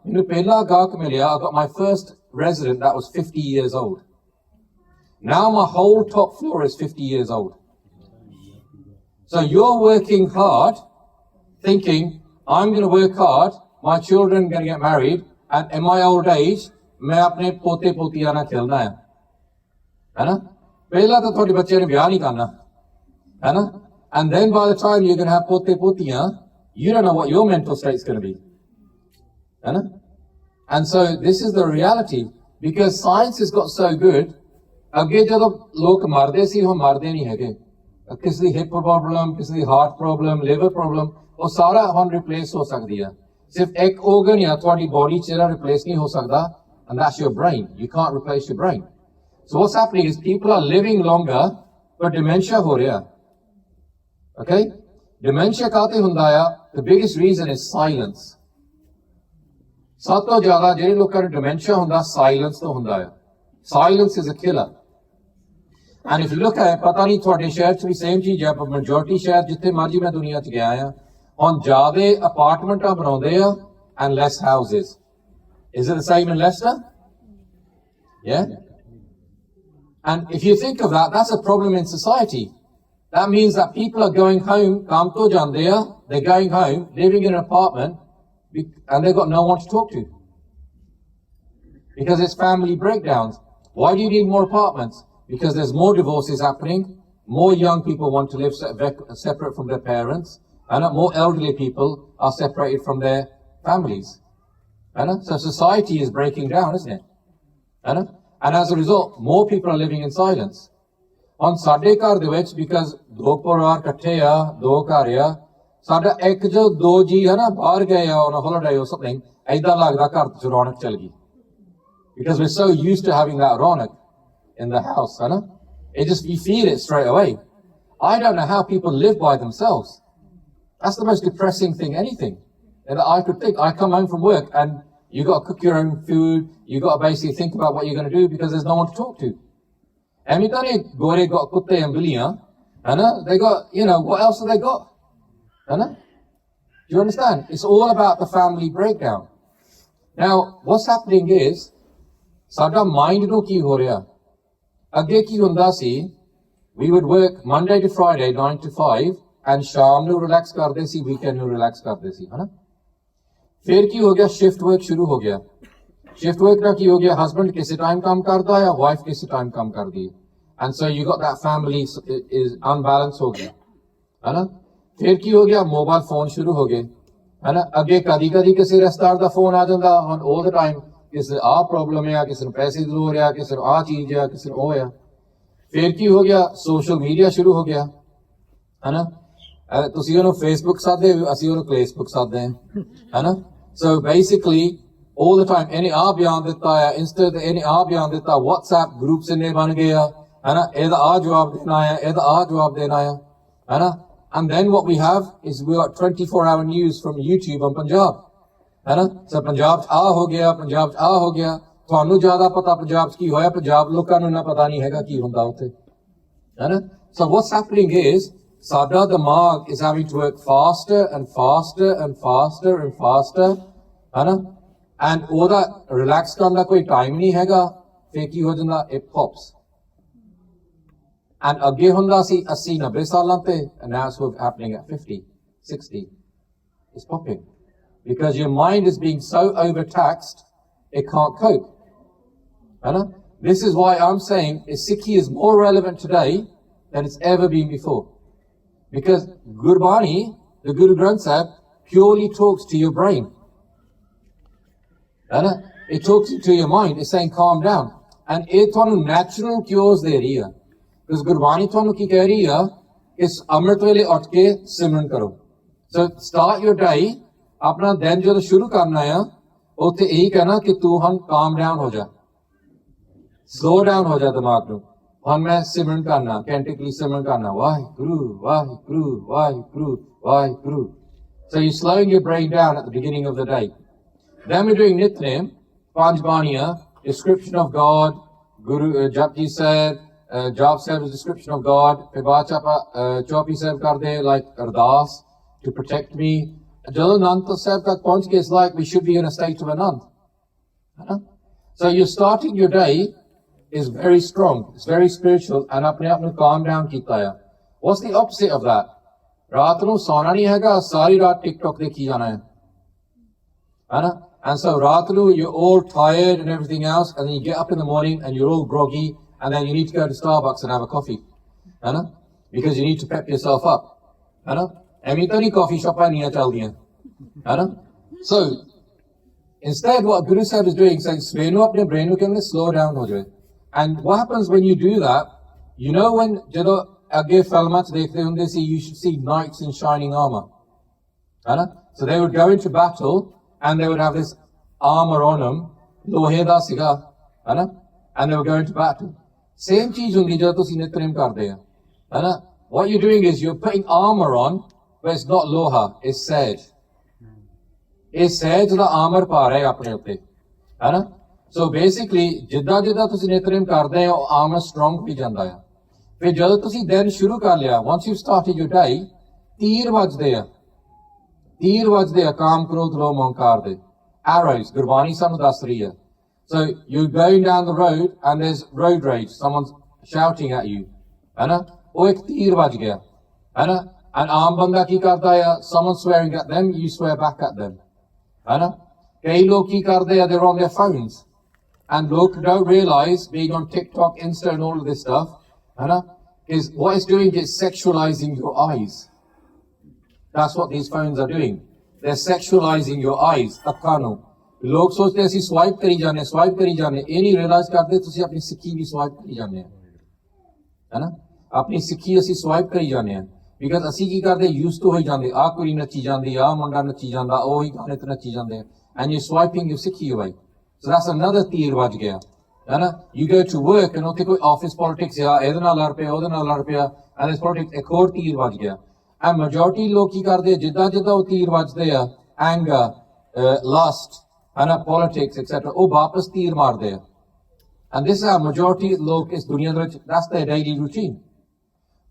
ਮੈਨੂੰ ਪਹਿਲਾ ਗਾਹਕ ਮਿਲਿਆ I got my first resident that was 50 years old Now my whole top floor is 50 years old. So you're working hard, thinking, I'm going to work hard, my children are going to get married, and in my old age, मैं अपने पोते पोतियां ना खेलना है ना? पहला तो थोड़ी बच्चे ने ब्याह नहीं करना, है ना? And then by the time you're going to have pote potiyan, you don't know what your mental state is going to be, है ना? And so this is the reality because science has got so good. ਅੱਗੇ ਜਦੋਂ ਲੋਕ ਮਰਦੇ ਸੀ ਉਹ ਮਰਦੇ ਨਹੀਂ ਹੈਗੇ ਕਿਸੇ ਦੀ ਹਿਪ ਪ੍ਰੋਬਲਮ ਕਿਸੇ ਦੀ ਹਾਰਟ ਪ੍ਰੋਬਲਮ ਲਿਵਰ ਪ੍ਰੋਬਲਮ ਉਹ ਸਾਰਾ ਹੁਣ ਰਿਪਲੇਸ ਹੋ ਸਕਦੀ ਆ ਸਿਰਫ ਇੱਕ organ ਜਾਂ ਤੁਹਾਡੀ ਬੋਡੀ 'ਚ ਜਿਹੜਾ ਰਿਪਲੇਸ ਨਹੀਂ ਹੋ ਸਕਦਾ and that's your brain you can't replace your brain so what's happening is people are living longer but dementia ਹੋ ਰਿਹਾ okay dementia ਕਾਹਤੇ ਹੁੰਦਾ ਆ the biggest reason is silence ਸਭ ਤੋਂ ਜ਼ਿਆਦਾ ਜਿਹੜੇ ਲੋਕਾਂ ਨੂੰ dementia ਹੁੰਦਾ silence ਤੋਂ ਹੁੰਦਾ ਆ silence is a killer And if you look at ਪਤਾ ਨਹੀਂ ਤੁਹਾਡੇ ਸ਼ਹਿਰ 'ਚ ਵੀ ਸੇਮ ਚੀਜ਼ ਹੈ ਪਰ ਮੈਜੋਰਟੀ ਸ਼ਹਿਰ ਜਿੱਥੇ ਮਰਜ਼ੀ ਮੈਂ ਦੁਨੀਆ 'ਚ ਗਿਆ ਆ ਹੁਣ ਜ਼ਿਆਦਾ ਅਪਾਰਟਮੈਂਟਾਂ ਬਣਾਉਂਦੇ ਆ and less houses. Is it the same in Leicester? Yeah? And if you think of that, that's a problem in society. That means that people are going home, ਕੰਮ ਤੋਂ ਜਾਂਦੇ ਆ, they're going home, living in an apartment, and they've got no one to talk to. Because it's family breakdowns. Why do you need more apartments? Because there's more divorces happening, more young people want to live separate from their parents, and more elderly people are separated from their families. So society is breaking down, isn't it? And as a result, more people are living in silence. On ਸਾਡੇ ਘਰ ਦੇ ਵਿੱਚ because ਦੋ ਪਰਿਵਾਰ ਇਕੱਠੇ ਆ ਦੋ ਘਰ ਆ ਸਾਡਾ ਇੱਕ ਜੋ ਦੋ ਜੀ ਹੈ ਨਾ ਬਾਹਰ ਗਏ ਆ on a holiday or something ਏਦਾਂ ਲੱਗਦਾ ਘਰ 'ਚ ਰੌਣਕ ਚਲ ਗਈ because we're so used to having that ਰੌਣਕ in the house, you feel it straight away. I don't know how people live by themselves. That's the most depressing thing, anything. And I could think, I come home from work and you got to cook your own food, you got to basically think about what you're going to do because there's no one to talk to. And you don't gore got kutte and billion, they got, what else have they got? Do you understand? It's all about the family breakdown. Now, what's happening is, sada mind no ki ho reha. ਅੱਗੇ ਕੀ ਹੁੰਦਾ ਸੀ we would work Monday to Friday 9 to 5 and ਸ਼ਾਮ ਨੂੰ relax ਕਰਦੇ ਸੀ weekend ਨੂੰ relax ਕਰਦੇ ਸੀ ਹਨਾ ਫਿਰ ਕੀ ਹੋ ਗਿਆ ਸ਼ਿਫਟ ਵਰਕ ਸ਼ੁਰੂ ਹੋ ਗਿਆ ਸ਼ਿਫਟ ਵਰਕ ਨਾਲ ਕੀ ਹੋ ਗਿਆ ਹਸਬੈਂਡ ਕਿਸੇ ਟਾਈਮ ਕੰਮ ਕਰਦਾ ਹੈ ਵਾਈਫ ਕਿਸੇ ਟਾਈਮ ਕੰਮ ਕਰਦੀ ਹੈ and so you got that family is unbalanced ਹੋ ਗਿਆ ਹਨਾ ਫਿਰ ਕੀ ਹੋ ਗਿਆ ਮੋਬਾਈਲ ਫੋਨ ਸ਼ੁਰੂ ਹੋ ਗਏ ਹਨਾ ਅੱਗੇ ਕਦੀ ਕਿਸੇ ਰਿਸ਼ਤੇਦਾਰ ਦਾ ਫੋਨ ਆ ਜਾਂਦਾ ਹੁਣ all the time ਕਿਸੇ ਆਹ ਪ੍ਰੋਬਲਮ ਆ, ਕਿਸੇ ਨੂੰ ਪੈਸੇ ਦੀ ਲੋੜ ਆ, ਕਿਸੇ ਨੂੰ ਆਹ ਚੀਜ਼ ਆ, ਕਿਸੇ ਨੂੰ ਉਹ ਆ। ਫਿਰ ਕੀ ਹੋ ਗਿਆ, ਸੋਸ਼ਲ ਮੀਡੀਆ ਸ਼ੁਰੂ ਹੋ ਗਿਆ, ਹੈਨਾ। ਤੁਸੀਂ ਉਹਨੂੰ ਫੇਸਬੁੱਕ ਸਾਧਦੇ, ਅਸੀਂ ਉਹਨੂੰ ਫੇਸਬੁੱਕ ਸਾਧਦੇ ਹਾਂ, ਹੈਨਾ। So basically all the time ਇਹਨੇ ਆਹ ਬਿਆਨ ਦਿੱਤਾ ਆ, ਇੰਸਟਾ ਤੇ ਇਹਨੇ ਆਹ ਬਿਆਨ ਦਿੱਤਾ, WhatsApp ਗਰੁੱਪਸ ਇੰਨੇ ਬਣ ਗਏ ਆ, ਹੈਨਾ, ਇਹਦਾ ਆਹ ਜਵਾਬ ਦੇਣਾ ਆ, ਇਹਦਾ ਆਹ ਜਵਾਬ ਦੇਣਾ ਆ, ਹੈਨਾ। And then what we have is we got 24-hour news from YouTube on Punjab, ਹੈਨਾ। ਸੋ ਪੰਜਾਬ 'ਚ ਆਹ ਹੋ ਗਿਆ, ਪੰਜਾਬ 'ਚ ਆਹ ਹੋ ਗਿਆ। ਤੁਹਾਨੂੰ ਜ਼ਿਆਦਾ ਪਤਾ ਪੰਜਾਬ 'ਚ ਕੀ ਹੋਇਆ, ਪੰਜਾਬ ਲੋਕਾਂ ਨੂੰ ਇੰਨਾ ਪਤਾ ਨਹੀਂ ਹੈਗਾ ਕੀ ਹੁੰਦਾ ਉੱਥੇ, ਹੈਨਾ। So what's happening is ਸਾਡਾ ਦਿਮਾਗ is having to work faster and faster and faster and faster, ਹੈਨਾ। And ਉਹਦਾ ਰਿਲੈਕਸ ਕਰਨ ਦਾ ਕੋਈ ਟਾਈਮ ਨਹੀਂ ਹੈਗਾ। ਫਿਰ ਕੀ ਹੋ ਜਾਂਦਾ, it pops. And ਅੱਗੇ ਹੁੰਦਾ ਸੀ 80-90 ਸਾਲਾਂ ਤੇ, and now it's happening at 50, 60. It's popping. Because your mind is being so overtaxed, it can't cope. Right? This is why I'm saying Sikhi is more relevant today than it's ever been before. Because Gurbani, the Guru Granth Sahib, purely talks to your brain. Right? It talks to your mind. It's saying calm down. And it one natural cures there here. Because Gurbani ਤੁਹਾਨੂੰ ਕੀ ਕਹਿ ਰਹੀ ਆ, ਇਸ ਅੰਮ੍ਰਿਤ ਵੇਲੇ ਉੱਠ ਕੇ ਸਿਮਰਨ ਕਰੋ। ਸੋ start your ਡੇ, ਆਪਣਾ ਦਿਨ ਜਦੋਂ ਸ਼ੁਰੂ ਕਰਨਾ ਆ, ਉੱਥੇ ਇਹੀ ਕਹਿਣਾ ਕਿ ਤੂੰ ਹੁਣ ਕਾਮ ਡਾਊਨ ਹੋ ਜਾ, ਸਲੋ ਡਾਊਨ ਹੋ ਜਾ ਦਿਮਾਗ ਨੂੰ। ਹੁਣ ਮੈਂ ਸਿਮਰਨ ਕਰਨਾ, ਕੈਂਟਿਕਲੀ ਸਿਮਰਨ ਕਰਨਾ, Waheguru Waheguru Waheguru Waheguru. So you're slowing your brain down at the beginning of the day. Then we're doing Nitnem, Panj Baniya, description of God, Guru Jagjit said, Job said was description of God. ਫਿਰ ਬਾਅਦ ਚ ਆਪਾਂ ਚੌਪੀ ਸਾਹਿਬ ਕਰਦੇ like ਅਰਦਾਸ to protect me. ਜਦੋਂ ਅਨੰਤ ਸਾਹਿਬ ਤੱਕ ਪਹੁੰਚ ਕੇ it's like we should be in a state of anand. So you're starting your day is very strong, it's very spiritual, and ਆਪਣੇ ਆਪ ਨੂੰ calm down ਕੀਤਾ ਆ। What's the opposite of that? ਰਾਤ ਨੂੰ ਸੌਣਾ ਨਹੀਂ ਹੈਗਾ, ਸਾਰੀ ਰਾਤ TikTok ਦੇਖੀ ਜਾਣਾ ਹੈ, ਹੈਨਾ। And so ਰਾਤ ਨੂੰ you're all tired and everything else, and then you get up in the morning and you're all groggy. And then you need to go to Starbucks and have a coffee, because you need to pep yourself up. Every coffee shop I need to tell. So instead, what Guru Sahib is doing, saying, brain can slow down. And what happens when you do that? You know, when you should see knights in shining armor. So they would go into battle and they would have this armor on them, and they would go into battle. Same cheez hundi jad tusi nitnem karde ha, hai na. What you're doing is you're putting armor on, but it's not loha, it's sage. It's sage da armor pa rahe apne utte, hai na. So basically jidda tusi nitnem karde ho, armor strong ho janda hai. Fir jad tusi din shuru kar liya, once you've started your day, teer vajde ha, kaam krodh lo mohankar de, arrows, Gurbani sanu das rahi hai. So you're going down the road and there's road rage. Someone's shouting at you. And aam banda ki karta hai, someone's swearing at them, you swear back at them. Kei log ki karde hai, they're on their phones. And log don't realize, being on TikTok, Insta and all of this stuff, is what it's doing is sexualizing your eyes. That's what these phones are doing. They're sexualizing your eyes. Akkano. ਲੋਕ ਸੋਚਦੇ ਅਸੀਂ swipe ਕਰੀ ਜਾਂਦੇ, ਇਹ ਨਹੀਂ realise ਕਰਦੇ ਤੁਸੀਂ ਆਪਣੀ ਸਿੱਖੀ ਵੀ ਸਵਾਈਪ ਕਰੀ ਜਾਂਦੇ ਆ, ਹੈਨਾ। ਆਪਣੀ ਸਿੱਖੀ ਅਸੀਂ ਸਵਾਈਪ ਕਰੀ ਜਾਂਦੇ ਆ, ਬਿਕਾਜ਼ ਅਸੀਂ ਕੀ ਕਰਦੇ, ਯੂਜ਼ ਟੂ ਹੋਈ ਜਾਂਦੇ, ਆਹ ਕੁੜੀ ਨੱਚੀ ਜਾਂਦੀ, ਆਹ ਮੁੰਡਾ ਨੱਚੀ ਜਾਂਦਾ, ਉਹੀ ਗਾਣੇ ਤੇ ਨੱਚੀ ਜਾਂਦੇ ਆ, ਐਂਡ ਯੂ ਸਵਾਈਪਿੰਗ ਯੂ ਸਿੱਖੀ away. So that's another ਤੀਰ ਵੱਜ ਗਿਆ, ਹੈਨਾ। You go to work and ਉੱਥੇ ਕੋਈ ਆਫਿਸ ਪੋਲਿਟਿਕਸ ਆ, ਇਹਦੇ ਨਾਲ ਲੜ ਪਿਆ, ਉਹਦੇ ਨਾਲ ਲੜ ਪਿਆ, and this politics ਇੱਕ ਹੋਰ ਤੀਰ ਵੱਜ ਗਿਆ। ਐਂਡ ਮੈਜੋਰਟੀ ਲੋਕ ਕੀ ਕਰਦੇ, ਜਿੱਦਾਂ ਉਹ ਤੀਰ ਵੱਜਦੇ ਆ, ਐਂਗਰ, ਲਸਟ, politics, etc. ਉਹ ਵਾਪਸ ਤੀਰ ਮਾਰਦੇ ਆ। And this is how majority ਲੋਕ ਇਸ ਦੁਨੀਆ ਦੇ ਵਿੱਚ, that's their daily routine.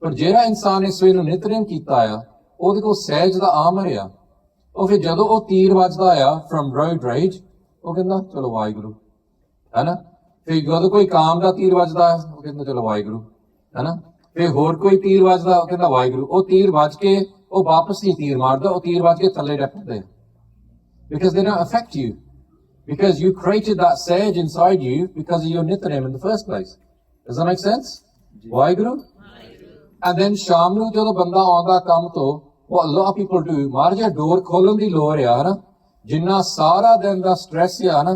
ਪਰ ਜਿਹੜਾ ਇਨਸਾਨ ਇਸ ਵੇਲੇ ਨਿਤਨੇਮ ਕੀਤਾ ਆ, ਉਹਦੇ ਕੋਲ ਸਹਿਜ ਦਾ ਆਮਰ ਆ, ਉਹ ਫਿਰ ਜਦੋਂ ਉਹ ਤੀਰ ਵੱਜਦਾ ਆ from road rage, ਉਹ ਕਹਿੰਦਾ ਚਲੋ ਵਾਹਿਗੁਰੂ, ਹੈਨਾ। ਫਿਰ ਜਦੋਂ ਕੋਈ ਕਾਮ ਦਾ ਤੀਰ ਵੱਜਦਾ, ਉਹ ਕਹਿੰਦਾ ਚਲੋ ਵਾਹਿਗੁਰੂ, ਹੈਨਾ। ਫਿਰ ਹੋਰ ਕੋਈ ਤੀਰ ਵੱਜਦਾ, ਉਹ ਕਹਿੰਦਾ ਵਾਹਿਗੁਰੂ। ਉਹ ਤੀਰ ਵੱਜ ਕੇ ਉਹ ਵਾਪਸ ਨਹੀਂ ਤੀਰ ਮਾਰਦਾ, ਉਹ ਤੀਰ ਵੱਜ ਕੇ ਥੱਲੇ ਡੱਪਦੇ, because they don't affect you. Because you created that sage inside you because of your Nitnem in the first place. Does that make sense? Waheguru? And then sham nu jadon banda aunda kam to, what a lot of people do, mar ja door kholan di lor ya na, jinna sara din da stress ya na,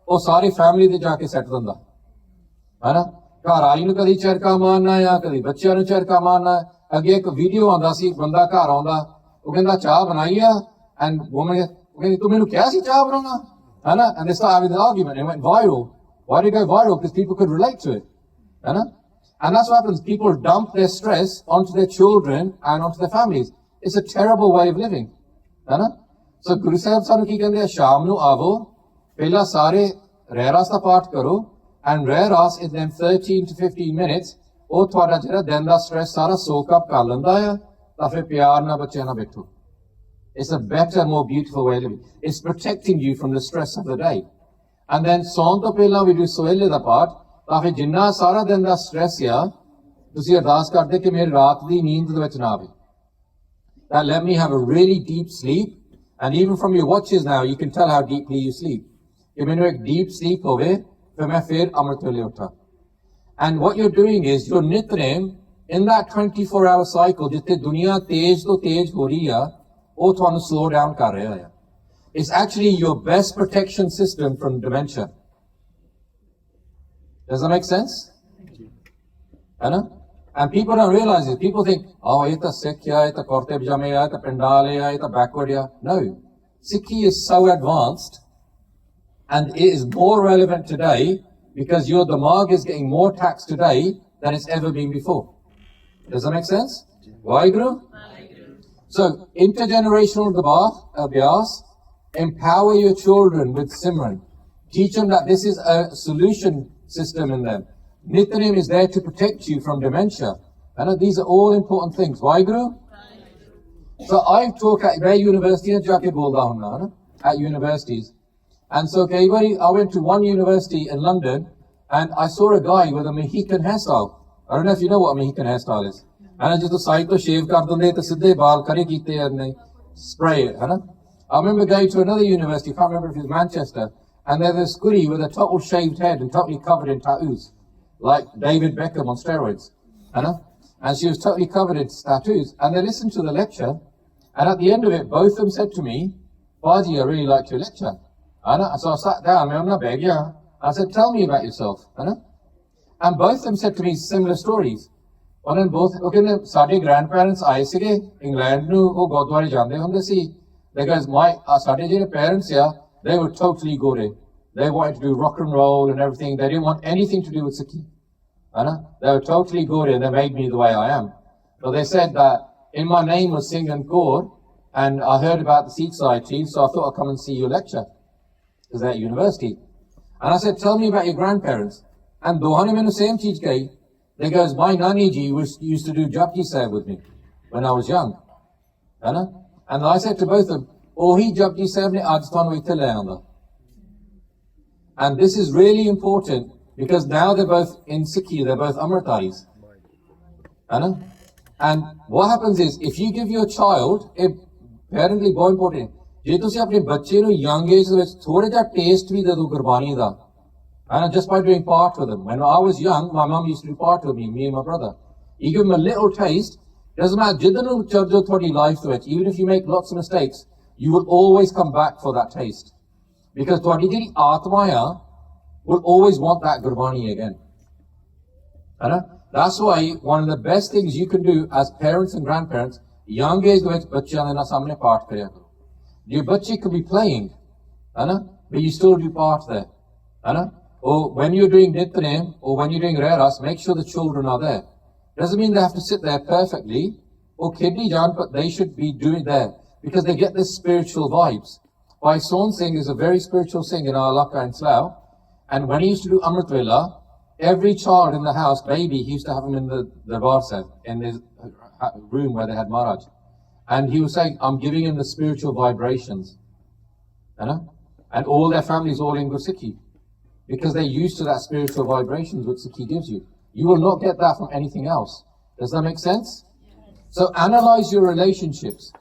ਉਹ ਸਾਰੀ family ਦੇ ਜਾ ਕੇ set ਦਿੰਦਾ ਹੈ ਨਾ ਘਰ ਆਈ ਨੂੰ ਕਦੀ ਚਰਕਾ ਮਾਰਨਾ ਜਾਂ ਕਦੀ ਬੱਚਿਆਂ ਨੂੰ ਚਰਕਾ ਮਾਰਨਾ ਅੱਗੇ ਇੱਕ ਵੀਡੀਓ ਆਉਂਦਾ ਸੀ ਬੰਦਾ ਘਰ ਆਉਂਦਾ ਉਹ ਕਹਿੰਦਾ ਚਾਹ ਬਣਾਈ ਆ ਐਂਡ ਵੂਮਨ ਕਹਿੰਦੀ ਤੂੰ ਮੈਨੂੰ ਕਿਹਾ ਸੀ ਚਾਹ ਬਣਾਉਣਾ ਹੈ ਨਾ and they started having an argument and it went viral. Why did it go viral? Because people could relate to it है ना and that's what happens, people dump their stress onto their children and onto their families. It's a terrible way of living है ना so Guru Sahib ਸਾਨੂੰ ਕੀ ਕਹਿੰਦੇ ਆ ਸ਼ਾਮ ਨੂੰ ਆਵੋ ਪਹਿਲਾਂ ਸਾਰੇ ਰਹਿਰਾਸ ਦਾ ਪਾਠ ਕਰੋ and Rehras in them 13 to 15 minutes ਉਹ ਤੁਹਾਡਾ ਜਿਹੜਾ ਦਿਨ ਦਾ ਸਟ੍ਰੈਸ ਸਾਰਾ ਸੋਕ ਅਪ ਕਰ ਲੈਂਦਾ ਆ ਤਾਂ ਫਿਰ ਪਿਆਰ ਨਾਲ ਬੱਚਿਆਂ ਨਾਲ ਬੈਠੋ It's a better, more beautiful way of living. It's protecting you from the stress of the day. And then ਸੌਣ ਤੋਂ ਪਹਿਲਾਂ ਵੀ do ਸਵੇਲੇ ਦਾ ਪਾਠ ਤਾਂ ਫਿਰ ਜਿੰਨਾ ਸਾਰਾ ਦਿਨ ਦਾ ਸਟ੍ਰੈਸ ਆ ਤੁਸੀਂ ਅਰਦਾਸ ਕਰਦੇ ਕਿ ਮੇਰੀ ਰਾਤ ਦੀ ਨੀਂਦ ਦੇ ਵਿੱਚ ਨਾ ਆਵੇ That let me have a really deep sleep and even from your watches now you can tell how deeply you sleep. ਕਿ ਮੈਨੂੰ ਇੱਕ deep sleep ਹੋਵੇ ਫਿਰ ਮੈਂ ਫਿਰ ਅੰਮ੍ਰਿਤ ਵੇਲੇ ਉੱਠਾਂ And what you're doing is your nitnem in that 24-hour cycle ਜਿੱਥੇ ਦੁਨੀਆ ਤੇਜ਼ ਤੋਂ ਤੇਜ਼ ਹੋ ਰਹੀ ਆ ਉਹ ਤੁਹਾਨੂੰ slow down ਕਰ ਰਿਹਾ ਆ It's actually your best protection system from dementia. Does that make sense? है ना And people don't realize it. People think, oh, ये तो Sikh है, ये तो kurte pajame है, ये तो pendal है, ये तो backward है. No. Sikhi is so advanced and it is more relevant today because your damag is getting more taxed today than it's ever been before. Does that make sense? Waheguru? So, intergenerational abhyas, empower your children with Simran. Teach them that this is a solution system in them. Nityanim is there to protect you from dementia. And these are all important things. Waheguru? So I talk at Bay University at universities. And so I went to one university in London and I saw a guy with a Mohican hairstyle. I don't know if you know what a Mohican hairstyle is. And I just side to shave kar dande to siddhe baal kare kite and spray it. I remember going to another university, I can't remember if it was Manchester, and there's this guri with a total shaved head and totally covered in tattoos, like David Beckham on steroids. And she was totally covered in tattoos. And they listened to the lecture, and at the end of it, both of them said to me, Baji, I really liked your lecture. So I sat down, I said, tell me about yourself. And both of them said to me similar stories. And then both, ਸਾਡੇ grandparents ਆਏ ਸੀਗੇ England ਨੂੰ ਉਹ ਗੁਰਦੁਆਰੇ ਜਾਂਦੇ ਹੁੰਦੇ ਸੀ because ਸਾਡੇ ਜਿਹੜੇ parents they were totally gore. They wanted to do rock and roll and everything. They didn't want anything to do with Sikhi. They were totally gore and they made me the way I am. So they said that in my name was Singh and Kaur and I heard about the Sikh Society so I thought I'd come and see your lecture because they're at university. And I said, tell me about your grandparents. And dohane menu same cheez gayi. They goes, my Nani ji used to do Jagjit Sahib with me when I was young. And I said to both of them, oh, he Jagjit Sahib ne aaj tanu itthe le aanda. And this is really important because now they're both in Sikhi, they're both Amritaris. And what happens is, if you give your child, apparently very important, ਜੇ ਤੁਸੀਂ ਆਪਣੇ ਬੱਚੇ ਨੂੰ young age ਦੇ ਵਿੱਚ ਥੋੜਾ ਜਿਹਾ taste ਵੀ ਦੇ ਦਿਓ ਗੁਰਬਾਣੀ ਦਾ And just by doing part with them. When I was young, my mum used to do part with me and my brother. You give them a little taste, doesn't matter, jidanu charjo thodi life to it. Even if you make lots of mistakes, you will always come back for that taste. Because thodi jiri atmaya will always want that gurbani again. That's why one of the best things you can do as parents and grandparents, young age vich bachchiyan de na samne part karya karo. Your bachche could be playing, but you still do part there. Or when you're doing Nityanem or when you're doing Reras, make sure the children are there. Doesn't mean they have to sit there perfectly or kidney jan, but they should be doing there because they get this spiritual vibes. Bhai Singh is a very spiritual Singh in our Laka and Slough. And when he used to do Amrit Vela, every child in the house, baby, he used to have him in the Varsa, in his room where they had Maharaj. And he was saying, I'm giving him the spiritual vibrations. And all their families all in Gursikhi. Because they're used to that spiritual vibrations which Sikhi gives you. You will not get that from anything else. Does that make sense? So analyze your relationships.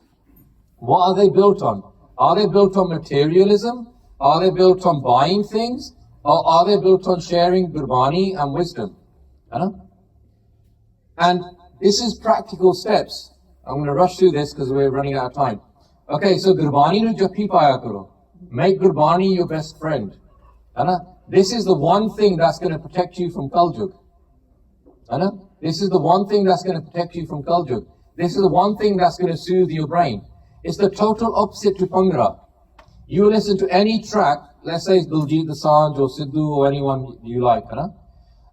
What are they built on? Are they built on materialism? Are they built on buying things? Or are they built on sharing Gurbani and wisdom? And this is practical steps. I'm going to rush through this because we're running out of time. Okay, so Gurbani nu japi paya karo. Make Gurbani your best friend. This is the one thing that's going to protect you from Kaljug. This is the one thing that's going to protect you from Kaljug. This is the one thing that's going to soothe your brain. It's the total opposite to Bhangra. You listen to any track, let's say it's Diljit Dosanjh or Sidhu or anyone you like,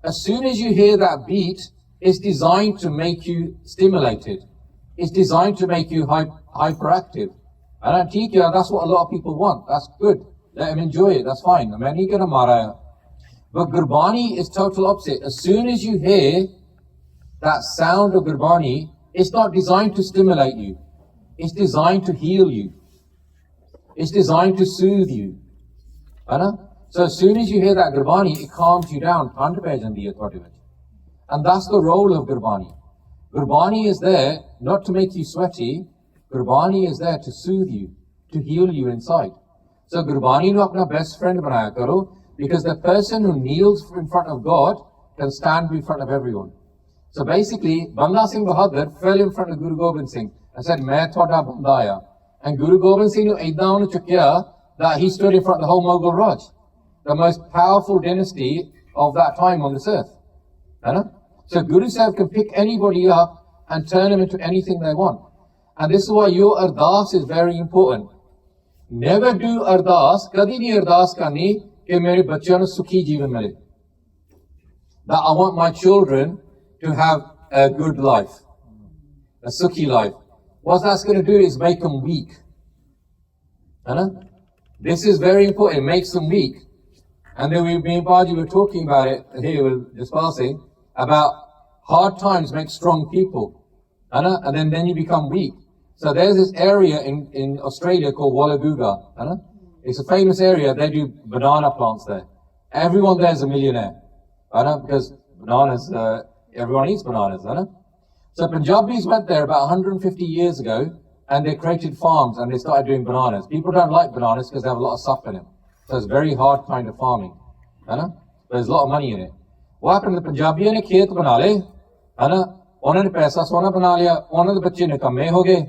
as soon as you hear that beat, it's designed to make you stimulated. It's designed to make you hyperactive. That's what a lot of people want. That's good. Let them enjoy it. That's fine. But Gurbani is total opposite. As soon as you hear that sound of Gurbani, it's not designed to stimulate you. It's designed to heal you. It's designed to soothe you. So as soon as you hear that Gurbani, it calms you down. And that's the role of Gurbani. Gurbani is there not to make you sweaty. Gurbani is there to soothe you, to heal you inside. So Gurbani nu apna best friend banaya karo, because the person who kneels in front of God can stand in front of everyone. So basically, Banda Singh Bahadur fell in front of Guru Gobind Singh and said, "Main thoda banda aya." And Guru Gobind Singh nu idda onu chukya that he stood in front of the whole Mughal Raj, the most powerful dynasty of that time on this earth. So Guru Sahib can pick anybody up and turn them into anything they want. And this is why your ardas is very important. Never do ardas, kadi nahi ardas karni ke mere bachyan nu sukhi jeevan mile. That I want my children to have a good life, a sukhi life. What that's going to do is make them weak. This is very important. It makes them weak. And then me and Baji were talking about it here with dispersing about hard times make strong people. And then you become weak. So there's this area in Australia called Wallaguga. It's a famous area. They do banana plants there. Everyone there is a millionaire. Because bananas, everyone eats bananas. So Punjabis went there about 150 years ago and they created farms and they started doing bananas. People don't like bananas because they have a lot of stuff in them. So it's very hard kind of farming. There's a lot of money in it. What happened to the Punjabiyan ne khet bana le, ਉਹਨਾਂ ਨੇ ਪੈਸਾ ਸੋਨਾ ਬਣਾ ਲਿਆ, ਉਹਨਾਂ ਦੇ ਬੱਚੇ ਨਿਕੰਮੇ ਹੋ ਗਏ,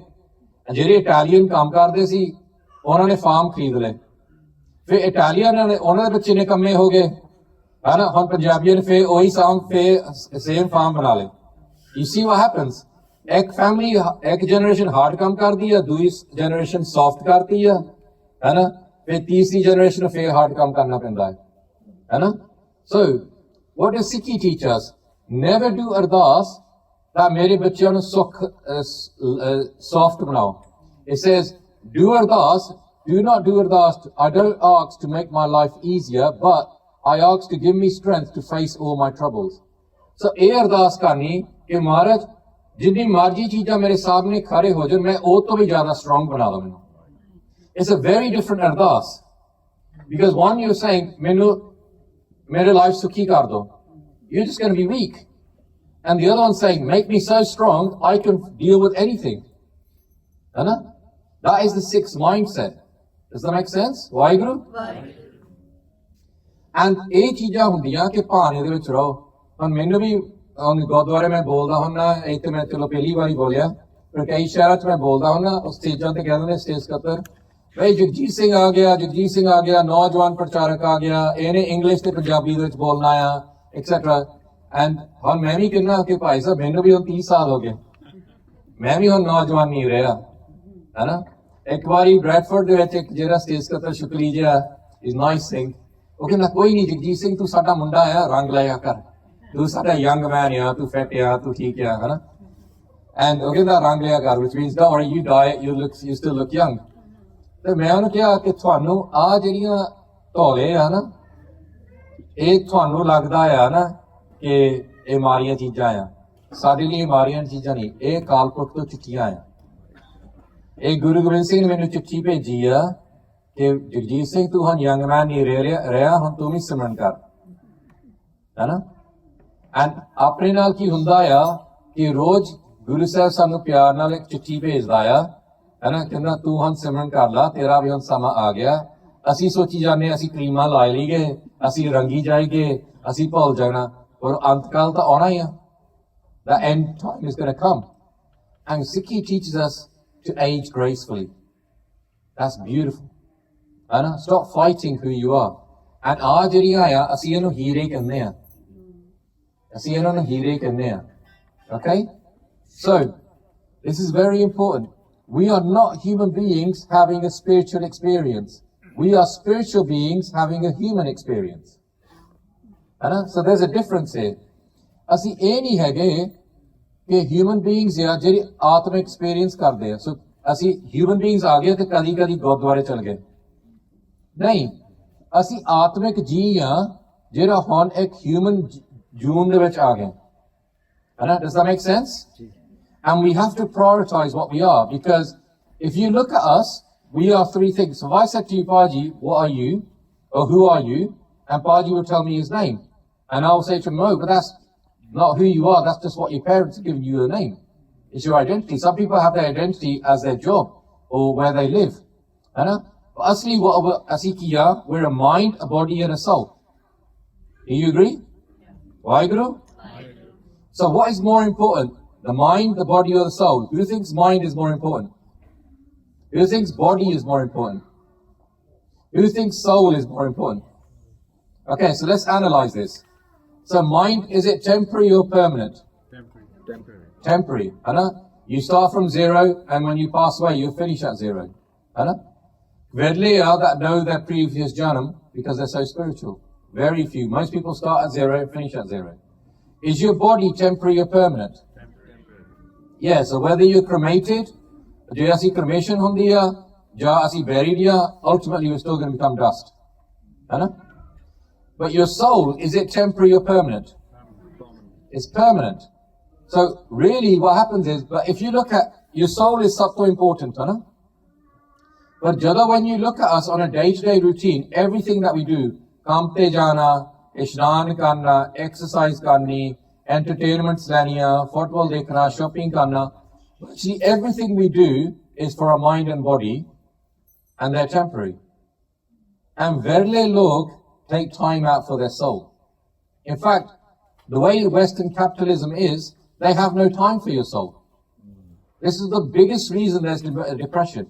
ਜਿਹੜੇ ਇਟਾਲੀਅਨ ਕੰਮ ਕਰਦੇ ਸੀ ਉਹਨਾਂ ਨੇ ਫਾਰਮ ਖਰੀਦ ਲਏ, ਫਿਰ ਇਟਾਲੀਅਨ ਨੇ ਉਹਨਾਂ ਦੇ ਬੱਚੇ ਨਿਕੰਮੇ ਹੋ ਗਏ, ਹੁਣ ਪੰਜਾਬੀਆਂ ਨੇ ਫਿਰ ਉਹੀ ਸੇਮ ਫਾਰਮ ਬਣਾ ਲਏ. You see what happens? ਇੱਕ ਫੈਮਿਲੀ ਇੱਕ ਜਨਰੇਸ਼ਨ ਹਾਰਡ ਕੰਮ ਕਰਦੀ ਆ, ਦੂਜੀ ਜਨਰੇਸ਼ਨ ਸੌਫਟ ਕਰਦੀ ਆ, ਫਿਰ ਤੀਸਰੀ ਜਨਰੇਸ਼ਨ ਨੂੰ ਫਿਰ ਹਾਰਡ ਕੰਮ ਕਰਨਾ ਪੈਂਦਾ ਹੈ. So what does Sikhi teach us? Never do ardas that mere bachyan nu soft banao. It says, do ardas, do not do ardas. I don't ask to make my life easier, but I ask to give me strength to face all my troubles. So ਇਹ ਅਰਦਾਸ ਕਰਨੀ ਕਿ ਮਹਾਰਾਜ ਜਿੰਨੀ ਮਰਜ਼ੀ ਚੀਜ਼ਾਂ ਮੇਰੇ ਸਾਹਮਣੇ ਖੜੇ ਹੋ ਜਾਣ, ਮੈਂ ਉਹ ਤੋਂ ਵੀ ਜ਼ਿਆਦਾ strong ਬਣਾ ਲਵਾਂ ਮੈਨੂੰ. It's a very different ardas. Because one, you're saying, mere life sukhi kar do. You're just going to be weak. And the other one saying, make me so strong, I can deal with anything. That is the Sikh's mindset. Does that make sense? Waheguru? And ਇਹ ਚੀਜ਼ਾਂ ਹੁੰਦੀਆਂ ਕਿ ਭਾਣੇ ਦੇ ਵਿੱਚ ਰਹੋ. ਹੁਣ ਮੈਨੂੰ ਵੀ ਗੁਰਦੁਆਰੇ ਮੈਂ ਬੋਲਦਾ ਹੁੰਦਾ, ਇੱਥੇ ਮੈਂ ਚਲੋ ਪਹਿਲੀ ਵਾਰੀ ਬੋਲਿਆ, ਪਰ ਕਈ ਸ਼ਹਿਰਾਂ 'ਚ ਮੈਂ ਬੋਲਦਾ ਹੁੰਦਾ, ਉਸ ਸਟੇਜਾਂ ਤੇ ਕਹਿੰਦੇ ਨੇ ਸਟੇਜ ਸਕੱਤਰ, ਬਈ ਜਗਜੀਤ ਸਿੰਘ ਆ ਗਿਆ, ਨੌਜਵਾਨ ਪ੍ਰਚਾਰਕ ਆ ਗਿਆ, ਇਹਨੇ ਇੰਗਲਿਸ਼ ਤੇ ਪੰਜਾਬੀ ਦੇ ਵਿੱਚ ਬੋਲਣਾ ਆ, ਐਕਸੈਟਰਾ. ਐਂਡ ਹੁਣ ਮੈਂ ਵੀ ਕਹਿੰਦਾ ਕਿ ਭਾਈ ਸਾਹਿਬ ਮੈਨੂੰ ਵੀ ਹੁਣ 30 ਸਾਲ ਹੋ ਗਏ, ਮੈਂ ਵੀ ਹੁਣ ਨੌਜਵਾਨ ਨਹੀਂ ਰਿਹਾ. ਇੱਕ ਵਾਰੀ ਬ੍ਰੈਡਫੋਰਡ ਦੇ ਵਿੱਚ ਇੱਕ ਜਿਹੜਾ ਸਟੇਜ ਸਕੱਤਰ ਸ਼ੁਕਲੀ ਜਿਹਾ ਇਜ਼ ਨਾਈਸ ਸਿੰਘ, ਉਹ ਕਹਿੰਦਾ ਕੋਈ ਨਹੀਂ ਜਗਜੀਤ ਸਿੰਘ ਤੂੰ ਸਾਡਾ ਮੁੰਡਾ ਆ, ਰੰਗ ਲਾਇਆ ਕਰ, ਤੂੰ ਸਾਡਾ ਯੰਗ ਮੈਨ ਆ, ਤੂੰ ਫਿੱਟ ਆ, ਤੂੰ ਠੀਕ ਆ, ਐਂਡ ਉਹ ਕਹਿੰਦਾ ਰੰਗ ਲਿਆ ਕਰ, which means don't worry, you diet, you still look young. ਤੇ ਮੈਂ ਉਹਨੂੰ ਕਿਹਾ ਕਿ ਤੁਹਾਨੂੰ ਆ ਜਿਹੜੀਆਂ ਧੌਲੇ ਆ ਨਾ, ਇਹ ਤੁਹਾਨੂੰ ਲੱਗਦਾ ਆ ਨਾ ਕਿ ਇਹ ਮਾਰੀਆਂ ਚੀਜ਼ਾਂ ਆ, ਸਾਡੇ ਲਈ ਮਾਰੀਆਂ ਚੀਜ਼ਾਂ ਨਹੀਂ, ਇਹ ਕਾਲਪੁਰਖ ਤੋਂ ਚਿੱਠੀਆਂ ਆ. ਇਹ ਗੁਰੂ ਗੋਬਿੰਦ ਸਿੰਘ ਨੇ ਮੈਨੂੰ ਚਿੱਠੀ ਭੇਜੀ ਆ ਕਿ ਜਗਜੀਤ ਸਿੰਘ ਤੂੰ ਹੁਣ ਯੰਗ ਮੈਨ ਨਹੀਂ ਰਿਹਾ, ਹੁਣ ਤੂੰ ਵੀ ਸਿਮਰਨ ਕਰ. ਐਂਡ ਆਪਣੇ ਨਾਲ ਕੀ ਹੁੰਦਾ ਆ ਕਿ ਰੋਜ਼ ਗੁਰੂ ਸਾਹਿਬ ਸਾਨੂੰ ਪਿਆਰ ਨਾਲ ਇੱਕ ਚਿੱਠੀ ਭੇਜਦਾ ਆ, ਕਹਿੰਦਾ ਤੂੰ ਹੁਣ ਸਿਮਰਨ ਕਰ ਲਾ, ਤੇਰਾ ਵੀ ਹੁਣ ਸਮਾਂ ਆ ਗਿਆ. ਅਸੀਂ ਸੋਚੀ ਜਾਂਦੇ ਅਸੀਂ ਕਰੀਮਾਂ ਲਾ ਲਈਏ, ਅਸੀਂ ਰੰਗੀ ਜਾਈਏ, ਅਸੀਂ ਭੁੱਲ ਜਾਣਾ, ਪਰ ਅੰਤਕਾਲ ਤਾਂ ਆਉਣਾ ਹੀ ਆ. The end time is going to come. And Sikhi teaches us to age gracefully. That's beautiful. Stop fighting who you are. And ਆ ਜਿਹੜੀਆਂ ਆ ਅਸੀਂ ਇਹਨੂੰ ਹੀਰੇ ਕਹਿੰਦੇ ਆ ਅਸੀਂ ਇਹਨਾਂ ਨੂੰ ਹੀਰੇ ਕਹਿੰਦੇ ਆ okay so this is very important we are not human beings having a spiritual experience we are spiritual beings having a human experience so there's a difference here ਅਸੀਂ ਇਹ ਨਹੀਂ ਹੈਗੇ ਕਿ human beings ਆ ਜਿਹੜੀ ਆਤਮਿਕ experience ਕਰਦੇ ਆ so ਅਸੀਂ human beings ਆ ਗਏ ਤੇ ਕਦੀ ਕਦੀ ਗੁਰਦੁਆਰੇ ਚਲ ਗਏ ਨਹੀਂ ਅਸੀਂ ਆਤਮਿਕ ਜੀ ਆ ਜਿਹੜਾ ਹੁਣ ਇੱਕ ਹਿਊਮਨ ਜੂਨ ਦੇ ਵਿੱਚ ਆ ਗਏ does that make sense and we have to prioritize what we are because if you look at us we are three things so if I said to you Paji what are you or who are you and Paji would tell me his name and I'll say to him no but that's not who you are that's just what your parents have given you a name it's your identity some people have their identity as their job or where they live but asli what ਅਸੀਂ ਕੀ ਆ we're a mind a body and a soul do you agree Waheguru so what is more important the mind the body or the soul who thinks mind is more important who thinks body is more important who thinks soul is more important okay so let's analyze this so mind is it temporary or permanent temporary you start from zero and when you pass away you finish at zero Vedli are that know their previous janam because they're so spiritual. Very few. Most people start at zero and finish at zero. Is your body temporary or permanent? Temporary. Yeah, so whether you're cremated, do you see cremation hundiya, ja asi buried ya, ultimately you're still going to become dust. But your soul, is it temporary or permanent? It's permanent. So really what happens is, but if you look at, your soul is so important, But Jada, when you look at us on a day-to-day routine, everything that we do, kamte jana, ishnan karna, exercise karni, entertainment laniya, football dekhna, shopping karna, see, everything we do is for our mind and body, and they're temporary. And verle log take time out for their soul. In fact, the way Western capitalism is, they have no time for your soul. This is the biggest reason there's depression.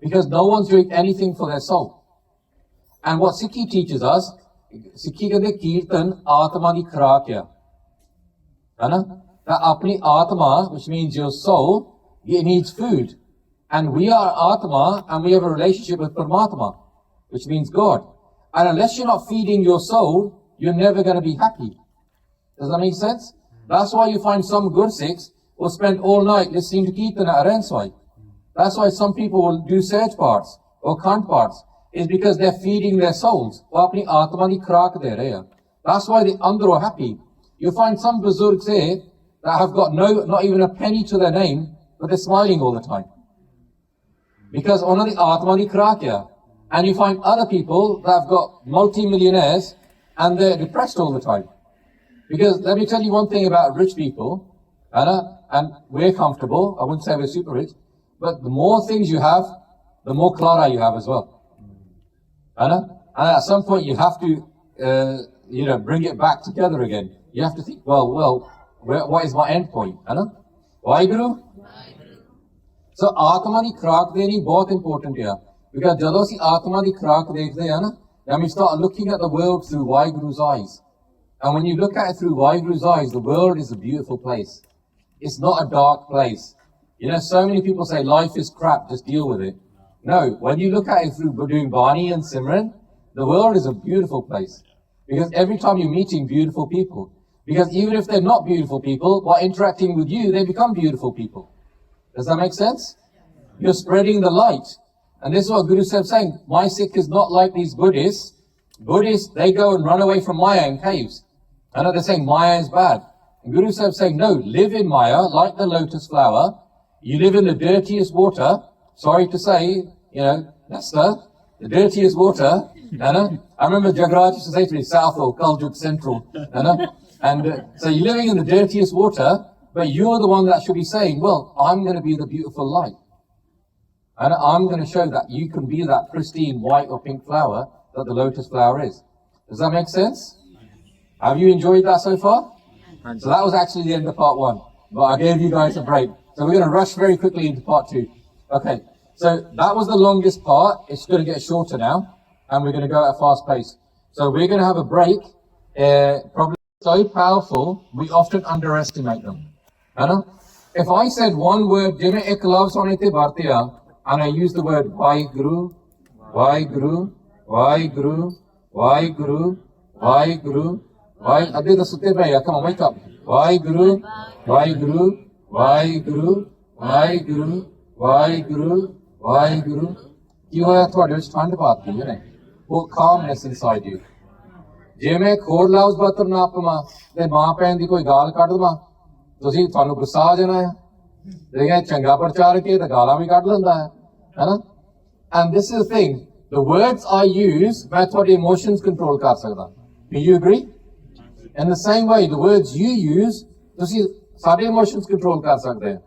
Because no one's doing anything for their soul. And what Sikhi teaches us, Sikhi kehde kirtan atma di khuraak hai. That apni atma, which means your soul, it needs food. And we are atma and we have a relationship with Paramatma, which means God. And unless you're not feeding your soul, you're never going to be happy. Does that make sense? That's why you find some Gursikhs will spend all night listening to kirtan at Arenswai. That's why some people will do surge parts or kant parts, is because they're feeding their souls. That's why the andro are happy. You find some Buzurgs here that have got not even a penny to their name, but they're smiling all the time. Because only atma di khuraak. And you find other people that have got multi-millionaires and they're depressed all the time. Because let me tell you one thing about rich people, and we're comfortable, I wouldn't say we're super rich, but the more things you have, the more clara you have as well. And at some point you have to, bring it back together again. You have to think, what is my end point? Waheguru? So, Atma di khuraak deni bahut important hai. Because jadon si Atma di khuraak dekhde hai na, then we start looking at the world through Waheguru's eyes. And when you look at it through Waheguru's eyes, the world is a beautiful place. It's not a dark place. So many people say life is crap, just deal with it. No, when you look at it through doing Bani and Simran, the world is a beautiful place. Because every time you're meeting beautiful people, because even if they're not beautiful people, by interacting with you, they become beautiful people. Does that make sense? You're spreading the light. And this is what Guru Sahib is saying. My Sikh is not like these Buddhists. Buddhists, they go and run away from Maya in caves. I know they're saying Maya is bad. And Guru Sahib is saying, no, live in Maya like the lotus flower. You live in the dirtiest water. Sorry to say, Leicester, the dirtiest water. I remember Jagraj used to say to me, South or Cultivating Central. So you're living in the dirtiest water, but you're the one that should be saying, well, I'm going to be the beautiful light. And I'm going to show that you can be that pristine white or pink flower that the lotus flower is. Does that make sense? Have you enjoyed that so far? So that was actually the end of part 1. But I gave you guys a break. So we're going to rush very quickly into part 2. Okay, so that was the longest part. It's going to get shorter now, and we're going to go at a fast pace. So we're going to have a break. Probably so powerful, we often underestimate them. If I said one word, and I use the word Vaheguru, Vaheguru, Vaheguru, Vaheguru, Vaheguru, Vaheguru, come on, wake up. Vaheguru, Vaheguru, Vaheguru, Vaheguru, Vaheguru, Vaheguru. ਕੀ ਹੋਇਆ ਤੁਹਾਡੇ ਵਿੱਚ ਠੰਡ ਪਾਤੀ ਹੈ ਉਹ calmness inside you. ਜੇ ਮੈਂ ਖੋੜ ਲਫ਼ਜ਼ ਬਤਰ ਨਾ ਪਵਾਂ ਤੇ ਮਾਂ ਭੈਣ ਦੀ ਕੋਈ ਗਾਲ ਕੱਢ ਦਵਾਂ ਤੁਹਾਨੂੰ ਗੁੱਸਾ ਆ ਜਾਣਾ ਹੈ ਦੇਖਿਆ ਚੰਗਾ ਪ੍ਰਚਾਰ ਕੇ ਤਾਂ ਗਾਲਾਂ ਵੀ ਕੱਢ ਲੈਂਦਾ ਹੈ ਨਾ and this is the thing, the words I use ਮੈਂ ਤੁਹਾਡੇ emotions control ਕਰ ਸਕਦਾ. Do you agree? In the same way, the words you use ਤੁਸੀਂ ਸਾਡੇ emotions control ਕਰ ਸਕਦੇ ਹੋ.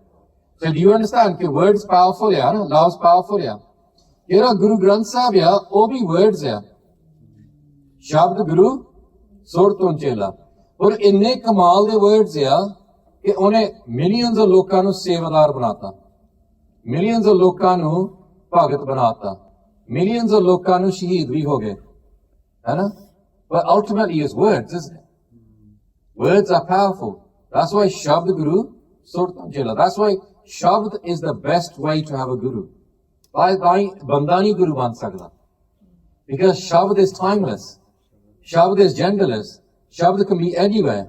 So do you understand ਕਿ words powerful ਹੈ ਨਾ love's powerful ਹੈ. ਜਿਹੜਾ ਗੁਰੂ ਗ੍ਰੰਥ ਸਾਹਿਬ ਆ ਉਹ ਵੀ words ਆ ਸ਼ਬਦ ਗੁਰੂ ਸੁਰ ਤੋਂ ਚੇਲਾ ਔਰ ਇੰਨੇ ਕਮਾਲ ਦੇ words ਆ ਕਿ ਉਹਨੇ millions of ਲੋਕਾਂ ਨੂੰ ਸੇਵਾਦਾਰ ਬਣਾਤਾ millions of ਲੋਕਾਂ ਨੂੰ ਭਗਤ ਬਣਾਤਾ millions of ਲੋਕਾਂ ਨੂੰ ਸ਼ਹੀਦ ਵੀ ਹੋ ਗਏ ਹੈ ਨਾ but ultimately is words, isn't it? Words are powerful. That's why ਸ਼ਬਦ ਗੁਰੂ ਸੁਰ ਤੋਂ ਚੇਲਾ. That's why ਸ਼ਬਦ is the best way to have a guru. ਬੰਦਾ ਨਹੀਂ ਗੁਰੂ ਬਣ ਸਕਦਾ because ਸ਼ਬਦ is timeless, ਸ਼ਬਦ is genderless, ਸ਼ਬਦ can be anywhere.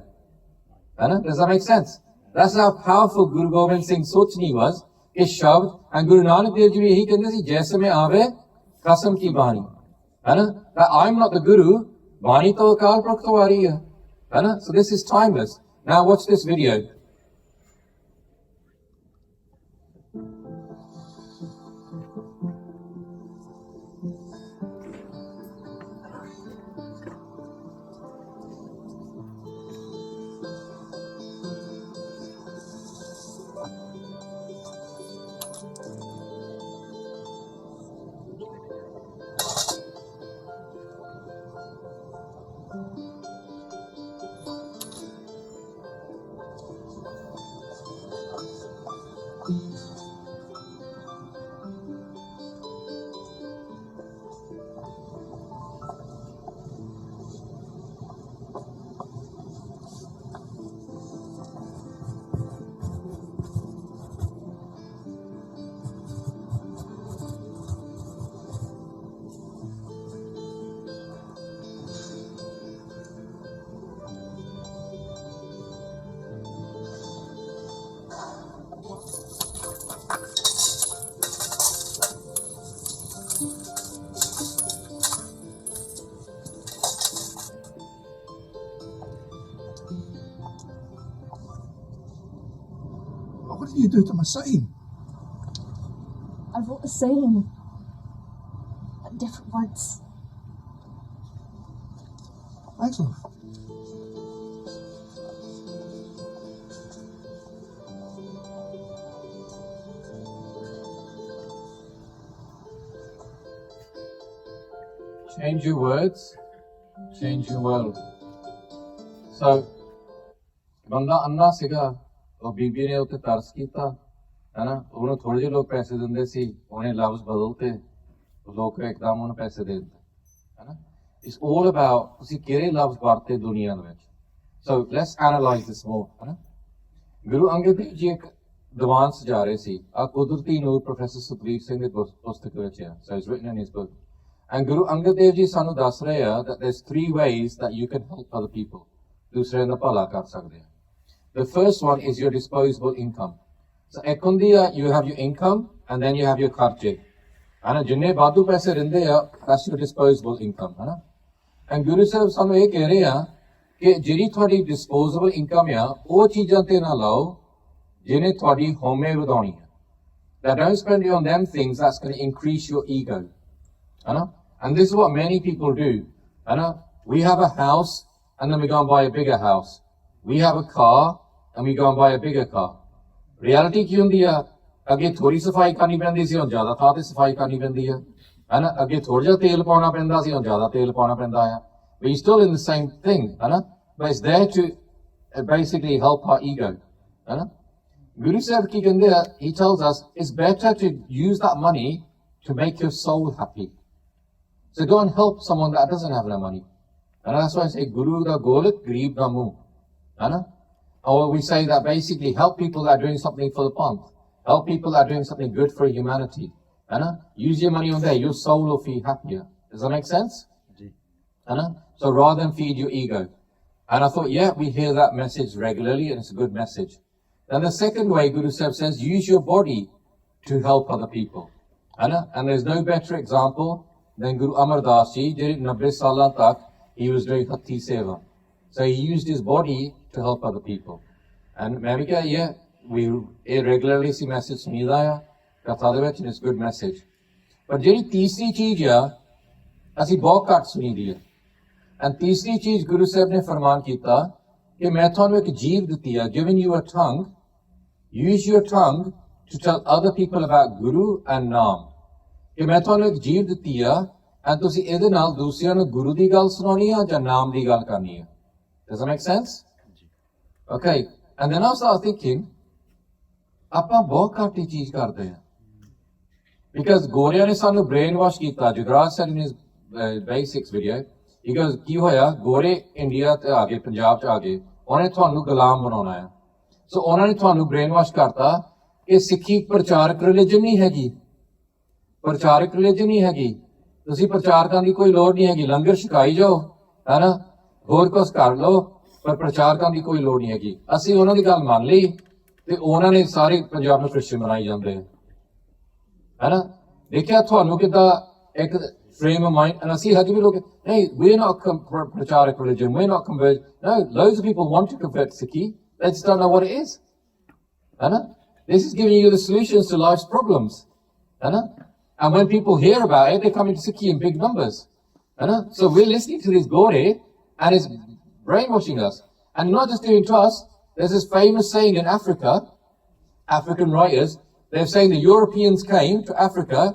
Does that make sense? That's how powerful Guru Gobind Singh Sochni was. कि शब्द and Guru Nanak Dev Ji यही कहते थे जैसे में आवे कसम की बानी है ना that I'm not the guru बानी तो अकाल पुरख तो आ रही है ना so this is timeless. Now watch this video. What did you do to my saying? I wrote a saying, but different words. Thanks, love. Change your words, change your world. So, ਬੰਦਾ ਅੰਨਾ ਸੀਗਾ ਉਹ ਬੀਬੀ ਨੇ ਉੱਤੇ ਤਰਸ ਕੀਤਾ ਹੈ ਨਾ ਉਹਨੂੰ ਥੋੜੇ ਜਿਹੇ ਲੋਕ ਪੈਸੇ ਦਿੰਦੇ ਸੀ ਉਹਨੇ ਲਫ਼ਜ਼ ਬਦਲਤੇ ਲੋਕ ਇੱਕਦਮ ਉਹਨੂੰ ਪੈਸੇ ਦੇ ਦਿੰਦੇ ਹੈ ਨਾ ਇਟਸ ਆਲ ਅਬਾਊਟ ਤੁਸੀਂ ਕਿਹੜੇ ਲਫ਼ਜ਼ ਵਰਤੇ ਦੁਨੀਆ ਦੇ ਵਿੱਚ ਸੋ ਲੈਟਸ ਐਨਾਲਾਈਜ਼ ਦਿਸ ਮੋਰ ਹੈ ਨਾ ਗੁਰੂ ਅੰਗਦ ਦੇਵ ਜੀ ਇੱਕ ਦੀਵਾਨ ਸਜਾ ਰਹੇ ਸੀ ਆ ਕੁਦਰਤੀ ਨੂਰ ਪ੍ਰੋਫੈਸਰ ਸੁਖਬੀਰ ਸਿੰਘ ਦੇ ਪੁਸਤਕ ਵਿੱਚ ਹੈ so it's written in his book and Guru Angad Dev ji ਸਾਨੂੰ ਦੱਸ ਰਹੇ ਆ that there's 3 ways that you can help other people ਦੂਸਰਿਆਂ ਦਾ ਭਲਾ ਕਰ ਸਕਦੇ ਆ. The first one is your disposable income. So ek hundi you have your income and then you have your kharche. Hana jinne baadu paise rinde that's your disposable income, hana. And Guru Sahib sanu ਇਹ ਕਹਿ ਰਹੇ ਆ ਕਿ ਜਿਹੜੀ ਤੁਹਾਡੀ disposable income ਆ ਉਹ ਚੀਜ਼ਾਂ ਤੇ ਨਾ ਲਾਓ ਜਿਹਨੇ ਤੁਹਾਡੀ ਹਉਮੈ ਵਧਾਉਣੀ ਹੈ. That don't spend it on them things that's going to increase your ego. Hana. And this is what many people do. Hana. We have a house and then we go and buy a bigger house. We have a car and we go and buy a bigger car. Reality ਕੀ ਹੁੰਦੀ ਆ ਅੱਗੇ ਥੋੜੀ ਸਫਾਈ ਕਰਨੀ ਪੈਂਦੀ ਸੀ ਹੁਣ ਜ਼ਿਆਦਾ ਥਾਂ ਤੇ ਸਫਾਈ ਕਰਨੀ ਪੈਂਦੀ ਆ ਹੈਨਾ ਅੱਗੇ ਥੋੜਾ ਜਿਹਾ ਤੇਲ ਪਾਉਣਾ ਪੈਂਦਾ ਸੀ ਹੁਣ ਜ਼ਿਆਦਾ ਤੇਲ ਪਾਉਣਾ ਪੈਂਦਾ ਆ but you're still in the same thing ਹੈਨਾ but it's there to basically help our ego ਹੈਨਾ Guru Sahib ਕੀ ਕਹਿੰਦੇ ਆ he tells us it's better to use that money to make your soul happy so go and help someone that doesn't have no money And that's why I say Guru da Golat, Garib da Muh. Or we say that basically help people that are doing something for the Panth. Help people that are doing something good for humanity. Use your money on there, your soul will feel happier. Does that make sense? So rather than feed your ego. And I thought, yeah, we hear that message regularly and it's a good message. Then the second way Guru Sahib says, use your body to help other people. And there's no better example than Guru Amar Das Ji did it 90 salan tak, he was doing Hathi Seva. So he used his body to help other people. And मैं भी क्या ये we regularly see message सुनीदा है कथा दे विच, and it's a good message. But ਜਿਹੜੀ ਤੀਸਰੀ ਚੀਜ਼ ਆ ਅਸੀਂ ਬਹੁਤ ਘੱਟ ਸੁਣੀਦੀ ਹੈ. And ਤੀਸਰੀ ਚੀਜ਼ ਗੁਰੂ ਸਾਹਿਬ ਨੇ ਫਰਮਾਨ ਕੀਤਾ ਕਿ ਮੈਂ ਤੁਹਾਨੂੰ ਇੱਕ ਜੀਭ ਦਿੱਤੀ ਹੈ, given you a tongue, use your tongue to tell other people about Guru and Naam. ਕਿ ਮੈਂ ਤੁਹਾਨੂੰ ਇੱਕ ਜੀਭ ਦਿੱਤੀ ਆ and ਤੁਸੀਂ ਇਹਦੇ ਨਾਲ ਦੂਸਰਿਆਂ ਨੂੰ ਗੁਰੂ ਦੀ ਗੱਲ ਸੁਣਾਉਣੀ ਆ ਜਾਂ ਨਾਮ ਦੀ ਗੱਲ ਕਰਨੀ ਆ. Does that make sense? Okay. And then I started thinking, ਆਪਾਂ ਬਹੁਤ ਘੱਟ ਹੀ ਚੀਜ਼ ਕਰਦੇ ਆ. Because ਗੋਰਿਆਂ ਨੇ ਸਾਨੂੰ brain wash ਕੀਤਾ. Jagjit said in his basics video, he goes, ਕੀ ਹੋਇਆ ਗੋਰੇ ਇੰਡੀਆ ਤੇ ਆ ਗਏ, ਪੰਜਾਬ ਚ ਆ ਗਏ, ਉਹਨੇ ਤੁਹਾਨੂੰ ਗੁਲਾਮ ਬਣਾਉਣਾ ਆ. ਸੋ ਉਹਨਾਂ ਨੇ ਤੁਹਾਨੂੰ brain wash ਕਰਤਾ ਕਿ ਸਿੱਖੀ ਪ੍ਰਚਾਰਕ ਰਿਲੀਜਨ ਨਹੀਂ ਹੈਗੀ. ਪ੍ਰਚਾਰਕ ਰਿਲੀਜਨ ਨਹੀਂ ਹੈਗੀ. ਤੁਸੀਂ ਪ੍ਰਚਾਰਕਾਂ ਦੀ ਕੋਈ ਲੋੜ ਨਹੀਂ ਹੈਗੀ. ਲੰਗਰ ਛਕਾਈ ਜਾਓ, ਹੈਨਾ, ਹੋਰ ਕੁਛ ਕਰ ਲਓ, ਪਰ ਪ੍ਰਚਾਰਕਾਂ ਦੀ ਕੋਈ ਲੋੜ ਨਹੀਂ ਹੈਗੀ. ਅਸੀਂ ਉਹਨਾਂ ਦੀ ਗੱਲ ਮੰਨ ਲਈ ਤੇ ਉਹਨਾਂ ਨੇ ਸਾਰੇ ਪੰਜਾਬ ਨੂੰ ਕ੍ਰਿਸਚਨ ਬਣਾਈ ਜਾਂਦੇ ਆ. ਹੈਨਾ, ਦੇਖਿਆ ਤੁਹਾਨੂੰ ਕਿੱਦਾਂ ਇੱਕ frame of mind, and I see how do we look at, hey, we're not Pracharek religion, we're not converted. No, loads of people want to convert Sikhi, they just don't know what it is. This is giving you the solutions to life's problems. And when people hear about it, they come into Sikhi in big numbers. So we're listening to this Gore, and it's brainwashing us. And not just doing to us, there's this famous saying in Africa, African writers, they're saying the Europeans came to Africa,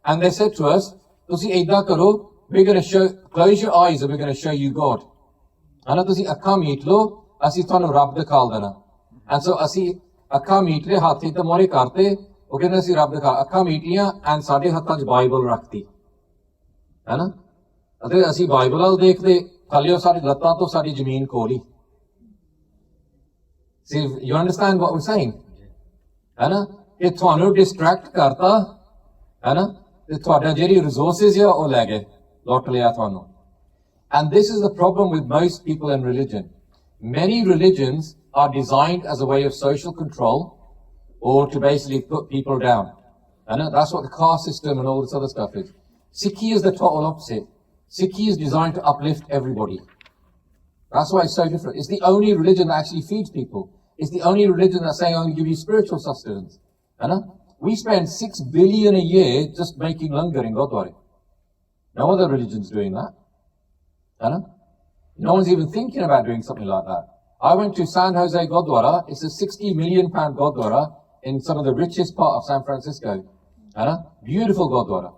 and they said to us, ਤੁਸੀਂ ਏਦਾਂ ਕਰੋ, we're going to show, close your eyes and we're going to show you God. ਤੁਸੀਂ ਅੱਖਾਂ meat ਲਓ, ਅਸੀਂ ਤੁਹਾਨੂੰ ਰੱਬ ਦਿਖਾ ਦੇਣਾ. And so ਅਸੀਂ ਅੱਖਾਂ ਮੀਟ ਲਏ, ਹੱਥ ਤੇ ਮੋਰੇ ਕਰਤੇ, ਉਹ ਕਹਿੰਦੇ ਅਸੀਂ ਰੱਬ ਦਿਖਾ, ਅੱਖਾਂ ਮੀਟ ਲੀਆਂ and ਸਾਡੇ ਹੱਥਾਂ 'ਚ ਬਾਈਬਲ ਰੱਖਤੀ. ਅਤੇ ਅਸੀਂ ਬਾਈਬਲ ਵੱਲ ਦੇਖਦੇ, ਥੱਲੇ ਸਾਡੀ ਲੱਤਾਂ ਤੋਂ ਸਾਡੀ ਜ਼ਮੀਨ ਕੋਲ ਹੀ. See, you understand what we're saying? ਕਿ ਤੁਹਾਨੂੰ distract ਕਰਤਾ, ਤੁਹਾਡਾ ਜਿਹੜੀ resources ਆ ਉਹ ਲੈ ਗਏ, ਲੁੱਟ ਲਿਆ ਤੁਹਾਨੂੰ. And this is the problem with most people in religion. Many religions are designed as a way of social control or to basically put people down. That's what the caste system and all this other stuff is. Sikhi is the total opposite. Sikhi is designed to uplift everybody. That's why it's so different. It's the only religion that actually feeds people. It's the only religion that's saying, I'm going to give you spiritual sustenance. We spend 6 billion a year just making langar in Gurdwara. No other religion's doing that. No one's even thinking about doing something like that. I went to San Jose Gurdwara. It's a £60 million Gurdwara in some of the richest part of San Francisco. Beautiful Gurdwara.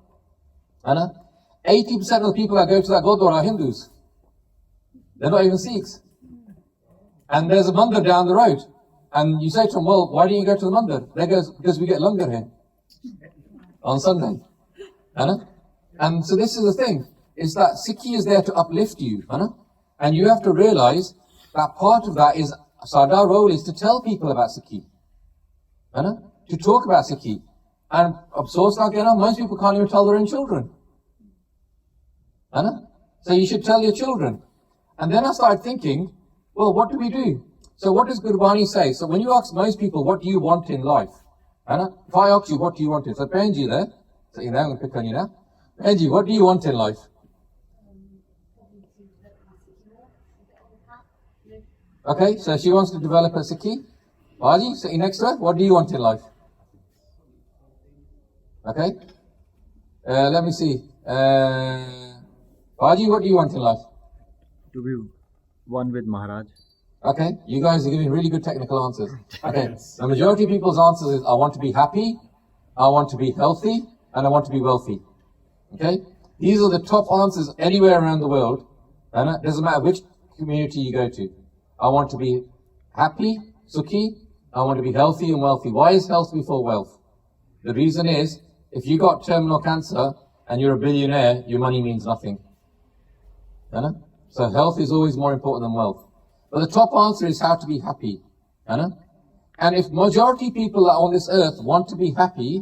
80% of the people that go to that Gurdwara are Hindus. They're not even Sikhs. And there's a mandir down the road. And you say to them, well, why don't you go to the mandir? They go, because we get langar here on Sunday. And so this is the thing, is that Sikhi is there to uplift you. And you have to realize that part of that is, our role is to tell people about Sikhi. To talk about Sikhi. And most people can't even tell their own children. So you should tell your children. And then I started thinking, well, what do we do? So what does Gurbani say? So when you ask most people, what do you want in life? If I ask you, what do you want in life? So Benji there, so you know, I'm going to pick on you now. Benji, what do you want in life? Okay, so she wants to develop a Sikhi. Baji, sitting next to her, what do you want in life? Okay. Let me see. Baji, what do you want in life? To be one with Maharaj. Okay, you guys are giving really good technical answers. Okay, the majority of people's answers is, I want to be happy, I want to be healthy, and I want to be wealthy. Okay, these are the top answers anywhere around the world, and it doesn't matter which community you go to. I want to be happy, sukhi, I want to be healthy and wealthy. Why is health before wealth? The reason is, if you got terminal cancer and you're a billionaire, your money means nothing. So health is always more important than wealth. But the top answer is how to be happy. And if majority people are on this earth want to be happy,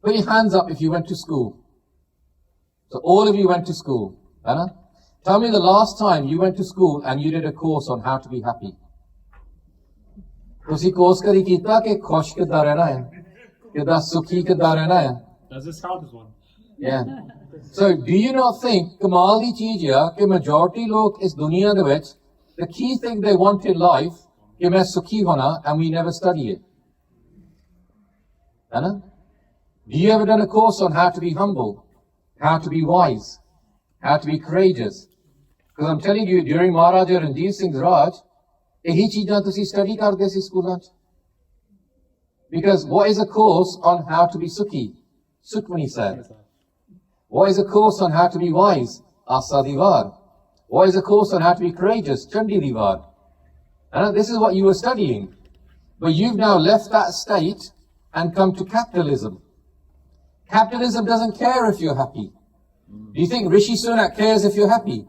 put your hands up if you went to school. So all of you went to school. Tell me the last time you went to school and you did a course on how to be happy. ਤੁਸੀਂ course ਕਦੀ ਕੀਤਾ ਕਿ ਖੁਸ਼ ਕਿੱਦਾਂ ਰਹਿਣਾ ਹੈ ਕਿੱਦਾਂ ਸੁਖੀ ਕਿੱਦਾਂ ਰਹਿਣਾ ਹੈ Does this count as one? Yeah. So do you not think ਕਮਾਲ ਦੀ ਚੀਜ਼ ਆ ਕਿ majority ਲੋਕ ਇਸ ਦੁਨੀਆ ਦੇ ਵਿੱਚ the key thing they want in life ਕਿ ਮੈਂ ਸੁਖੀ ਹੋਣਾ and we never study it. Do you ever done a course on how to be humble, how to be wise, how to be courageous? Because I'm telling you, during Maharaja Ranjit Singh's Raj, ਇਹੀ ਚੀਜ਼ਾਂ ਤੁਸੀਂ study ਕਰਦੇ ਸੀ ਸਕੂਲਾਂ 'ਚ because what is a course on how to be sukhi Sukhmani said. What is a course on how to be wise? Asa Divar. What is a course on how to be courageous? Chandi Divar. And this is what you were studying, but you've now left that state and come to capitalism. Capitalism doesn't care if you're happy. Do you think Rishi Sunak cares if you're happy?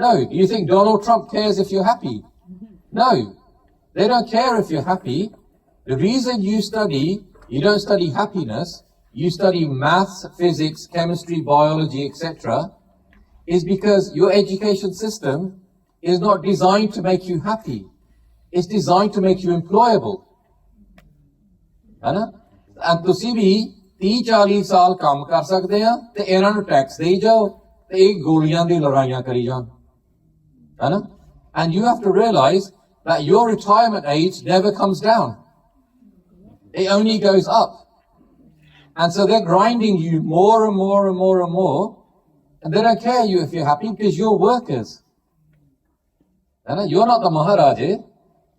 No. Do you think Donald Trump cares if you're happy? No, they don't care if you're happy. The reason you don't study happiness, you study maths, physics, chemistry, biology, etc., is because your education system is not designed to make you happy. It's designed to make you employable. And ਤੁਸੀਂ ਵੀ 30-40 ਸਾਲ ਕੰਮ ਕਰ ਸਕਦੇ ਆ ਤੇ ਇਹਨਾਂ ਨੂੰ tax ਦੇਈ ਜਾਓ ਤੇ ਇਹ ਗੋਲੀਆਂ ਦੀ ਲੜਾਈਆਂ ਕਰੀ ਜਾਣ And you have to realize that your retirement age never comes down. It only goes up. And so they're grinding you more and more and more and more. And they don't care you if you're happy because you're workers. You're not the Maharaja.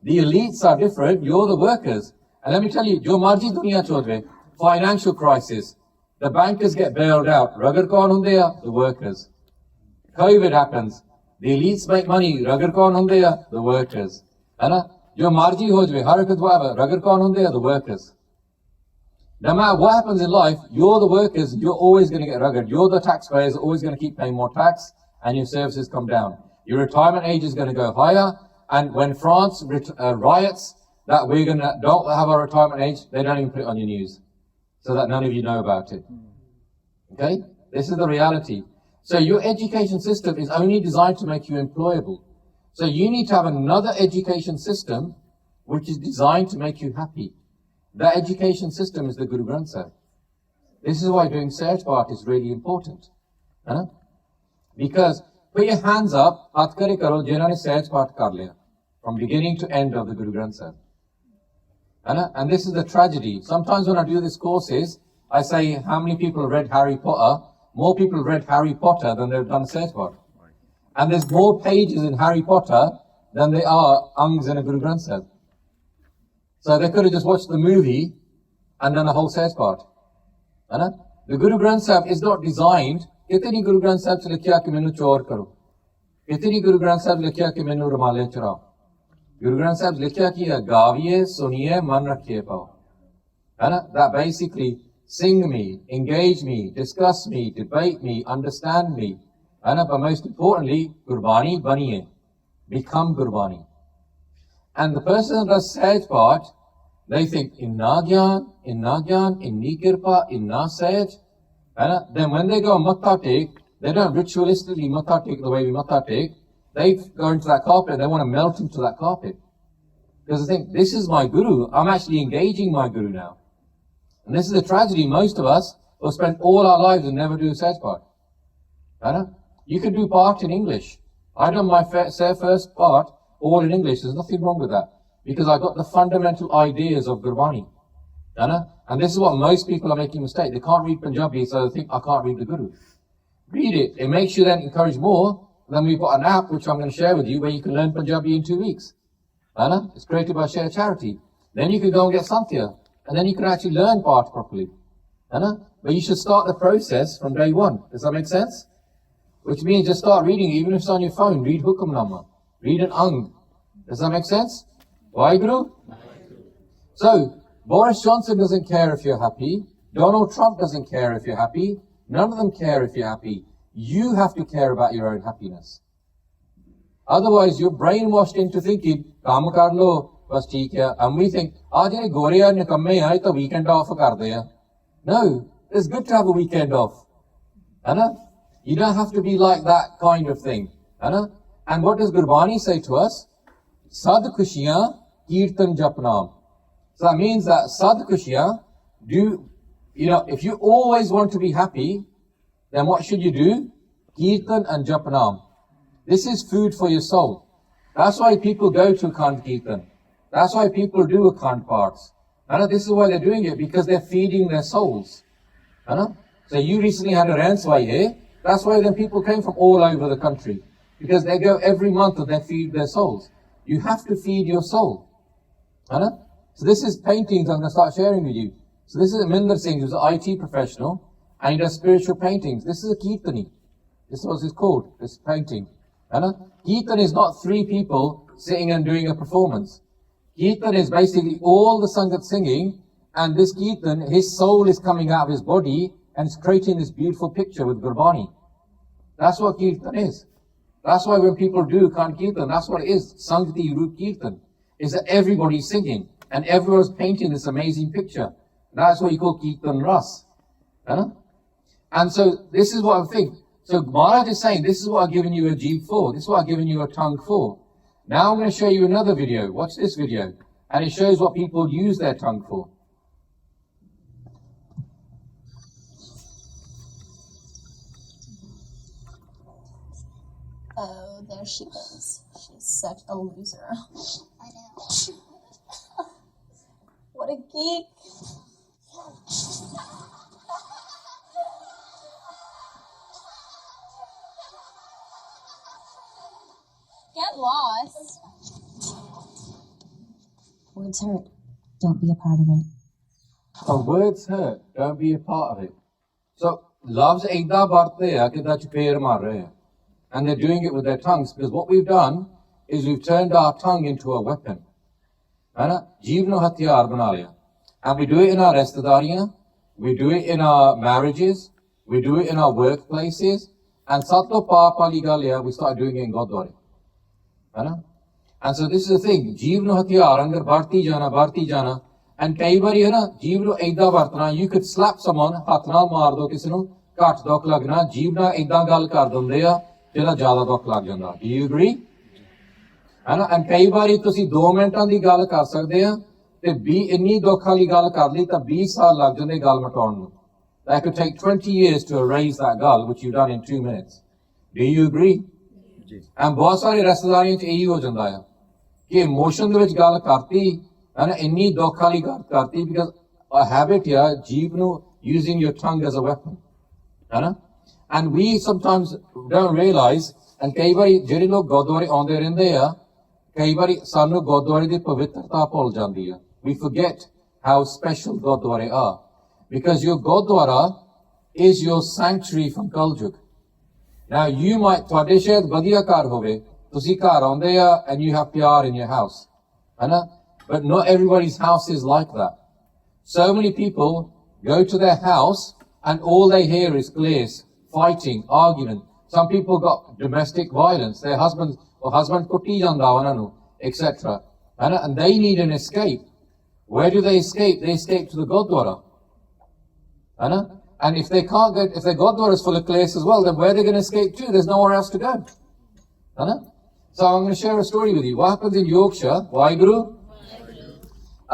The elites are different. You're the workers. And let me tell you, jo marji duniya chodve, financial crisis. The bankers get bailed out. Ragar kaun hunde ya? The workers. COVID happens. The elites make money. Ragar kaun hunde ya? The workers. Jo marji ho jave, harakat whatever. Ragar kaun hunde ya? The workers. No matter what happens in life, you're the workers. You're always going to get rugged. You're the taxpayers. Always going to keep paying more tax, and your services come down. Your retirement age is going to go higher. And when France riots that we're going to don't have our retirement age, they don't even put it on your news, so that none of you know about it. Okay, this is the reality. So your education system is only designed to make you employable. So you need to have another education system which is designed to make you happy. That education system is the Guru Granth Sahib. This is why doing Sehj Path is really important. Because put your hands up, hath kare karo, jinhone Sehj Path kar liya, from beginning to end of the Guru Granth Sahib. And this is the tragedy. Sometimes when I do these courses, I say, how many people have read Harry Potter? More people have read Harry Potter than they've done Sehj Path. And there's more pages in Harry Potter than there are angs in a Guru Granth Sahib. So they could have just watched the movie and done a whole Sehj Path. The Guru Granth Sahib is not designed. Kitni Guru Granth Sahib se likhya ki mainu chor karo. Kitni Guru Granth Sahib likhya ki mainu rumale churao. Guru Granth Sahib likhya ki gaviye, suniye, man rakhiye pao. That basically sing me, engage me, discuss me, debate me, understand me. But most importantly, Gurbani baniye. Become Gurbani. And the person that does Sehj Path, they think, inna gyan, inni kirpa, inna Sehj. Then when they go Matha Tekh, they don't ritualistically Matha Tekh the way we Matha Tekh. They go into that carpet and they want to melt into that carpet. Because they think, this is my Guru, I'm actually engaging my Guru now. And this is the tragedy, most of us will spend all our lives and never do Sehj Path. You can do part in English. I done my first part all in English. There's nothing wrong with that, because I got the fundamental ideas of Gurbani. And this is what most people are making a mistake. They can't read Punjabi, so they think, I can't read the Guru. Read it. It makes you then encourage more. Then we've got an app which I'm going to share with you where you can learn Punjabi in 2 weeks. It's created by Share Charity. Then you can go and get Santhya, and then you can actually learn part properly. But you should start the process from day one. Does that make sense? Which means just start reading, even if it's on your phone. Read Hukamnama. Read an Ang. Does that make sense? Waheguru? So, Boris Johnson doesn't care if you're happy. Donald Trump doesn't care if you're happy. None of them care if you're happy. You have to care about your own happiness. Otherwise, you're brainwashed into thinking, kaam kar lo, bas theek hai. And we think, jehde gore aa nikamme aa, to weekend off kar de aa. No, it's good to have a weekend off. You don't have to be like that kind of thing. And what does Gurbani say to us? Sad khushiyan, kirtan japnam. So that means that sad khushiyan, if you always want to be happy, then what should you do? Kirtan and japnam. This is food for your soul. That's why people go to Akhand Kirtan. That's why people do Akhand parts. This is why they're doing it, because they're feeding their souls. So you recently had a Ranswai here. That's why then people came from all over the country. Because they go every month and they feed their souls. You have to feed your soul. So this is paintings I'm going to start sharing with you. So this is Minder Singh, who's an IT professional, and he does spiritual paintings. This is a Kirtani. This is what it's called, this painting. Kirtan is not three people sitting and doing a performance. Kirtan is basically all the Sangat singing, and this Kirtan, his soul is coming out of his body, and it's creating this beautiful picture with Gurbani. That's what Kirtan is. That's why when people do Akhand Kirtan, that's what it is. Sangati Roop Kirtan. Is that everybody's singing, and everyone's painting this amazing picture. That's what you call Kirtan Ras. And so this is what I think. So Maharaj is saying, this is what I've given you a jeeb for. This is what I've given you a tongue for. Now I'm going to show you another video. Watch this video. And it shows what people use their tongue for. Oh, there she is. She's such a loser. I know. What a geek. Get lost. Words hurt. Don't be a part of it. So words hurt. Don't be a part of it. So loves ekda barte hai ki da chpeer maar rahe hain. And they're doing it with their tongues, because what we've done is we've turned our tongue into a weapon. Jeev no hathiyar bana liya. And we do it in our restadariyan, we do it in our marriages, we do it in our workplaces, and satto paap wali gal hai, we start doing it in Gurdwara. And so this is the thing, jeev no hathiyar angar bharti jana, and kai bari hai na, jeev no ekda vartana, you could slap someone, hath naal maar do kisi nu, kat dok lagna, jeev na ekda gal kar dinde a, jada jada dok lag janda. Do you agree? And kai bari tusi 2 minutes di gal kar sakde a, te 20 inni dukh wali gal kar li ta 20 saal lag jande gal mataun nu. That could take 20 years to erase that gal, which you've done in 2 minutes. Do you agree? And बहुत सारे रिश्तेदारियों च यही हो जाता है कि emotion ਦੇ ਵਿੱਚ ਗੱਲ ਕਰਤੀ ਹੈ ਨਾ ਇੰਨੀ ਦੁੱਖ ਵਾਲੀ ਗੱਲ ਕਰਤੀ because a habit ਹੈ ਜੀਭ ਨੂੰ using your tongue as a weapon ਹੈ ਨਾ and we sometimes don't realize and ਕਈ ਵਾਰੀ ਜਿਹੜੇ ਲੋਕ ਗੁਰਦੁਆਰੇ ਆਉਂਦੇ ਰਹਿੰਦੇ ਆ ਕਈ ਵਾਰੀ ਸਾਨੂੰ ਗੁਰਦੁਆਰੇ ਦੀ ਪਵਿੱਤਰਤਾ ਭੁੱਲ ਜਾਂਦੀ ਆ we forget how special ਗੁਰਦੁਆਰੇ are because your Gurdwara is your sanctuary from Kaljug. Now you might, ਤੁਹਾਡੇ ਸ਼ਾਇਦ ਵਧੀਆ ਘਰ ਹੋਵੇ, ਤੁਸੀਂ ਘਰ ਆਉਂਦੇ ਆ and you have pyar in your house, but not everybody's house is like that. So many people go to their house and all they hear is glares, fighting, argument. Some people got domestic violence, their husband kutti janda ਉਹਨਾਂ ਨੂੰ, etc. And they need an escape. Where do they escape? They escape to the Gurdwara. And if they can't get, if their Gurdwara is full of clays as well, then where are they going to escape to? There's nowhere else to go. So I'm going to share a story with you. What happens in Yorkshire? Waheguru?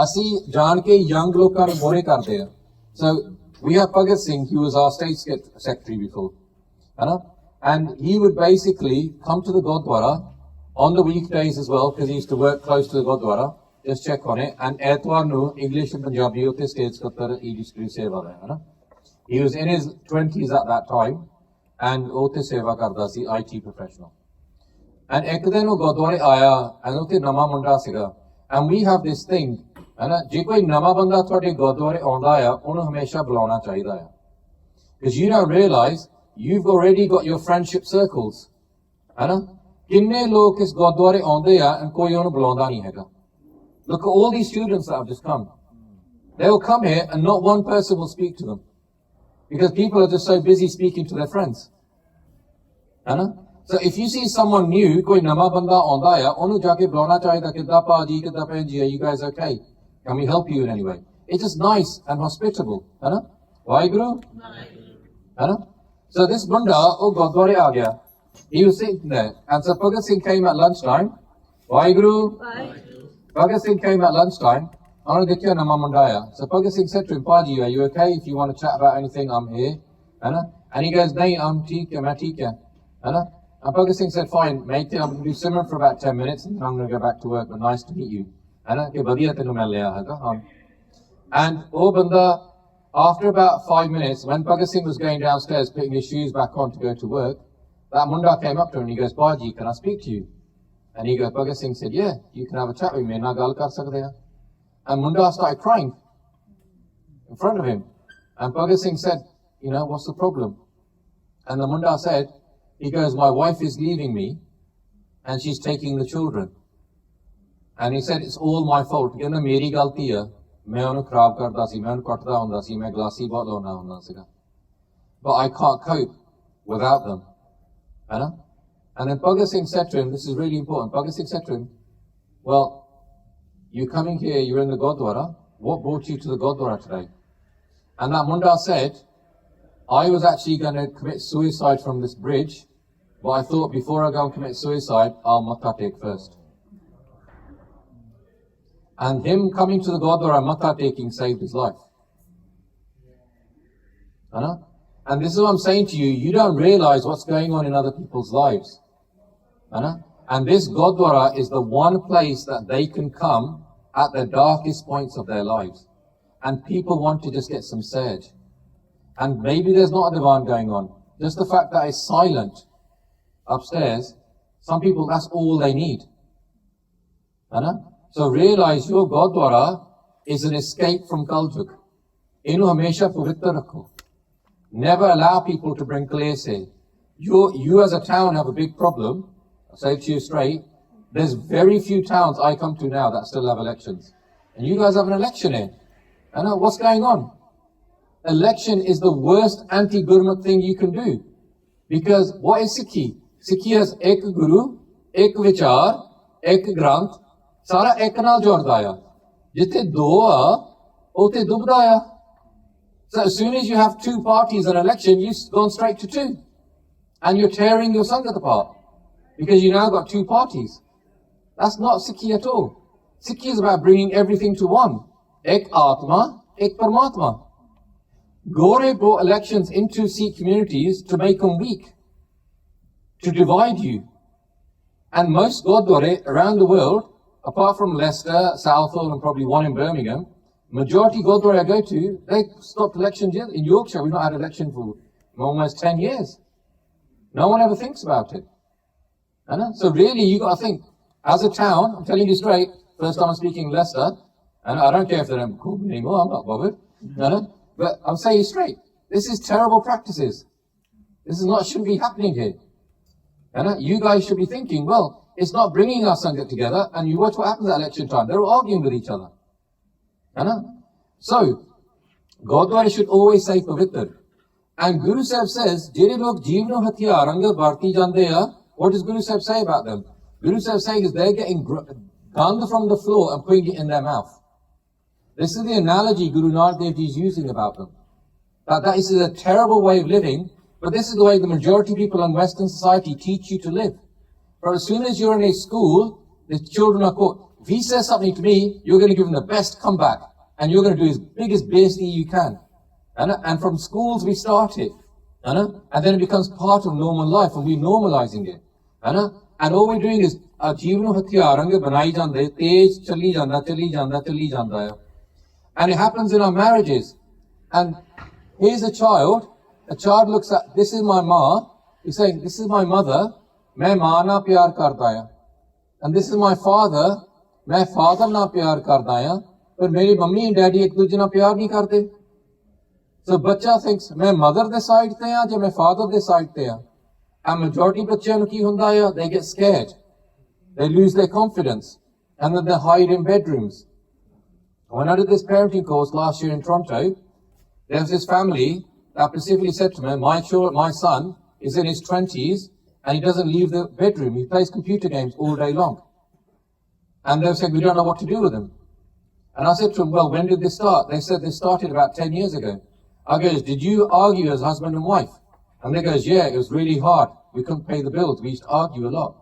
Asi jaan ke young lokan nu more karde hain. So we have Bhagat Singh, who was our state secretary before. And he would basically come to the Gurdwara on the weekdays as well, because he used to work close to the Gurdwara. Just check on it. And Etwar nu English and Punjabi utte stage katar e-district seva hai. He was in his 20s at that time, and utte seva karda si, IT professional. And ek din ਉਹ ਗੁਰਦੁਆਰੇ ਆਇਆ, and ਉਥੇ ਨਵਾਂ ਮੁੰਡਾ ਸੀਗਾ. And we have this thing, ਜੇ ਕੋਈ ਨਵਾਂ ਬੰਦਾ ਤੁਹਾਡੇ ਗੁਰਦੁਆਰੇ ਆਉਂਦਾ ਆ, ਉਹਨੂੰ ਹਮੇਸ਼ਾ ਬੁਲਾਉਣਾ ਚਾਹੀਦਾ ਆ. Because you don't realize, you've already got your friendship circles. ਕਿੰਨੇ ਲੋਕ ਇਸ ਗੁਰਦੁਆਰੇ ਆਉਂਦੇ ਆ, and ਕੋਈ ਉਹਨੂੰ ਬੁਲਾਉਂਦਾ ਨਹੀਂ ਹੈਗਾ. Look at all these students that have just come. They will come here, and not one person will speak to them. Because people are just so busy speaking to their friends. So if you see someone new, koi nama banda aunda hai, onu jaake bulana chahida, kidda paaji, kidda bhenji, are you guys okay? Can we help you in any way? It's just nice and hospitable, है ना? Waheguru? है ना? So this bunda, Gurdwara aa gaya. He was sitting there, and so Bhagat Singh came at lunchtime. Waheguru? Bhagat Singh came at lunchtime. So Bhagat Singh said to him, Paji, are you okay? If you want to chat about anything, I'm here. And he goes, nahin, I'm theek hai, main theek hai. And Bhagat Singh said, fine, mate, I'm going to do simran for about 10 minutes, and then I'm going to go back to work, but nice to meet you. And oh banda, after about 5 minutes, when Bhagat Singh was going downstairs, putting his shoes back on to go to work, that munda came up to him and he goes, Paji, can I speak to you? And he goes, Bhagat Singh said, yeah, you can have a chat with me, na gal kar sakde hain. And Munda started crying in front of him. And Bhagat Singh said, you know, what's the problem? And the Munda said, he goes, my wife is leaving me and she's taking the children. And he said, it's all my fault. He meri galti hai. Main onu kharab karda si, main onu katta hunda si, main glassy bahut lona hunda siga. But I can't cope without them. And then Bhagat Singh said to him, this is really important, Bhagat Singh said to him, well, you're coming here, you're in the Gurdwara. What brought you to the Gurdwara today? And that Munda said, I was actually going to commit suicide from this bridge, but I thought before I go and commit suicide, I'll Matha take first. And him coming to the Gurdwara and Matha taking saved his life. And this is what I'm saying to you, you don't realize what's going on in other people's lives. And this Gurdwara is the one place that they can come at the darkest points of their lives. And people want to just get some sage. And maybe there's not a divan going on. Just the fact that it's silent upstairs, some people, that's all they need. So realize your Gurdwara is an escape from Kaljug. Inu hamesha pavitra rakho. Never allow people to bring clears here. You as a town have a big problem. I'll say it to you straight. There's very few towns I come to now that still have elections. And you guys have an election here. What's going on? Election is the worst anti-Gurmat thing you can do. Because what is Sikhi? Sikhi has ek guru, ek vichar, ek granth, sara ek naal jordaya. Jithe do aa, ote dubdaya. So as soon as you have two parties in an election, you've gone straight to two. And you're tearing your Sangat apart. Because you now got two parties. That's not Sikhi at all. Sikhi is about bringing everything to one. Ek Atma, ek Paramatma. Gore brought elections into Sikh communities to make them weak. To divide you. And most Gurdwara around the world, apart from Leicester, Southall and probably one in Birmingham, majority Gurdwara I go to, they stopped elections. In Yorkshire, we've not had an election for almost 10 years. No one ever thinks about it. So really, you got to think, as a town, I'm telling you straight, first time I'm speaking in Leicester, and I don't care if they don't call me anymore, I'm not bothered. But I'm saying straight, this is terrible practices. This is not, shouldn't be happening here. You guys should be thinking, well, it's not bringing our Sangat together, and you watch what happens at election time. They're all arguing with each other. So, Gurdwara should always say Pavitr. And Guru Sahib says, Jere log jeev no hathiyar anga bharti jande hai. What does Guru Sahib say about them? Guru Sahib saying is they're getting gand from the floor and putting it in their mouth. This is the analogy Guru Nanak Dev Ji is using about them. That is a terrible way of living, but this is the way the majority of people in Western society teach you to live. For as soon as you're in a school, the children are caught. If he says something to me, you're going to give him the best comeback. And you're going to do as big as basically you can. And from schools we start it. And then it becomes part of normal life and we're normalizing it. And all we're doing is, jeevan hathiyar anga banai jande, tej chali janda. And it happens in our marriages. And here's a child looks at, this is my ma, he's saying, this is my mother, main maa na pyar karta hai. And this is my father, main father na pyar karta hai. But meri mummy and daddy ek duje na pyar nahi karte. So bacha thinks, main mother de side te ha, ya main father de side te ha. And majority bachchiyan nu ki hunda hai, they get scared. They lose their confidence. And then they hide in bedrooms. When I did this parenting course last year in Toronto, there was this family that specifically said to me, my son is in his 20s and he doesn't leave the bedroom. He plays computer games all day long. And they've said, we don't know what to do with him. And I said to them, well, when did this start? They said this started about 10 years ago. I goes, did you argue as husband and wife? And they goes, yeah, it was really hard. We couldn't pay the bills. We used to argue a lot.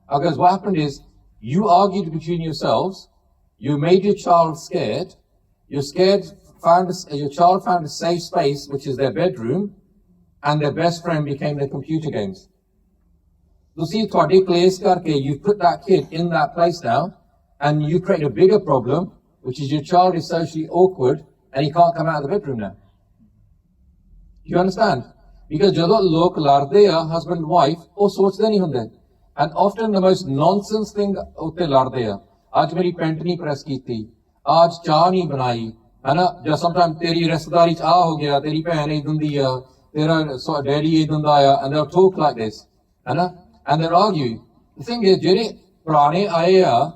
I goes, what happened is, you argued between yourselves, you made your child scared, your child found a safe space, which is their bedroom, and their best friend became their computer games. You've put that kid in that place now, and you create a bigger problem, which is your child is socially awkward, and he can't come out of the bedroom now. Do you understand? Because jadon lok lardde ya, husband and wife, oh sochde nahi hunde. And often the most nonsense thing utte lardde ya. Aaj meri pant nahi press kiti, aaj cha nahi banai, hai na? Just sometimes teri restedari ch ho gaya, teri bhean nahi dundi ya, tera daddy nahi dunda ya, and they'll talk like this, hai na? And they'll argue. The thing is, jehde purane aaye ya,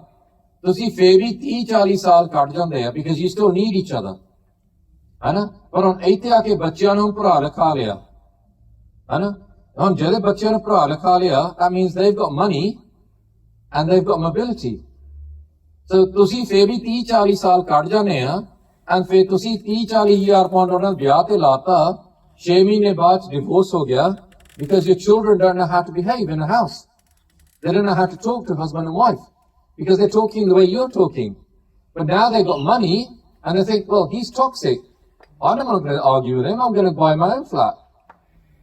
ਤੁਸੀਂ ਫੇਰ ਵੀ 30-40 ਸਾਲ ਕੱਢ ਜਾਂਦੇ ਆ because you still need each other, ਹੈ ਨਾ? ਪਰ ਹੁਣ ਇੱਥੇ ਆ ਕੇ ਬੱਚਿਆਂ ਨੂੰ ਪੜ੍ਹਾ ਲਿਖਾ ਲਿਆ, ਹੈ ਨਾ? ਹੁਣ ਜਿਹੜੇ ਬੱਚਿਆਂ ਨੂੰ ਪੜ੍ਹਾ ਲਿਖਾ ਲਿਆ, that means they've got money and they've got mobility. So ਤੁਸੀਂ ਫੇਰ ਵੀ 30-40 ਸਾਲ ਕੱਢ ਜਾਂਦੇ ਆ, and ਫਿਰ ਤੁਸੀਂ 30-40 ਹਜ਼ਾਰ ਪਾਉਂਡ ਉਹਨਾਂ ਨੂੰ ਵਿਆਹ ਤੇ ਲਾਤਾ, 6 ਮਹੀਨੇ ਬਾਅਦ divorce ਹੋ ਗਿਆ because your children don't know how to behave in a house. They don't know how to talk to husband and wife. Because they're talking the way you're talking. But now they've got money, and they think, well, he's toxic. I'm not going to argue with him, I'm going to buy my own flat.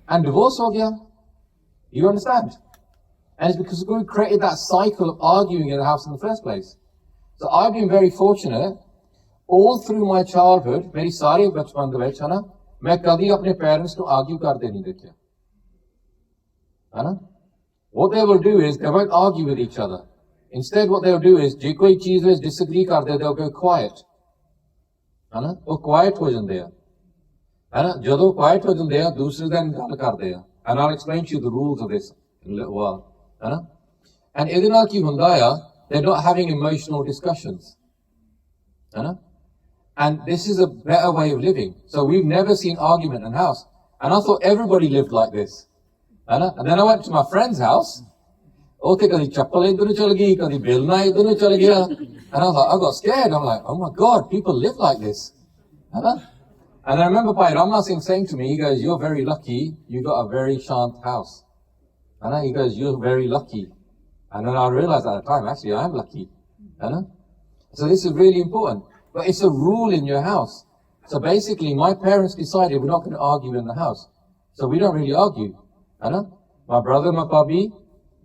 And divorce ho gaya. You understand? And it's because we created that cycle of arguing in the house in the first place. So I've been very fortunate, all through my childhood, meri sari bachpan de vich, hai na, main kadi apne parents to argue karde nahi dekhya. Hai na? What they will do is, they won't argue with each other. Instead, what they'll do is, je koi cheez with disagree karde, they'll go quiet. है ना? वो quiet हो जाते हैं, है ना? जब वो quiet हो जाते हैं, दूसरे दिन गल करते हैं. And I'll explain to you the rules of this in a little while, है ना? And इधर ना की हुंदा है, they're not having emotional discussions, है ना? And this is a better way of living. So we've never seen argument in the house. And I thought everybody lived like this, है ना? And then I went to my friend's house. Okay, kadi chappal idhar chal gayi, kadi belna idhar chal gaya. And I was like, I got scared. I'm like, oh my God, people live like this. And I remember Bhai Ramna Singh saying to me, he goes, you're very lucky, you got a very shant house. And he goes, you're very lucky. And then I realized at the time, actually, I am lucky. So this is really important. But it's a rule in your house. So basically, my parents decided we're not going to argue in the house. So we don't really argue. My brother, my puppy,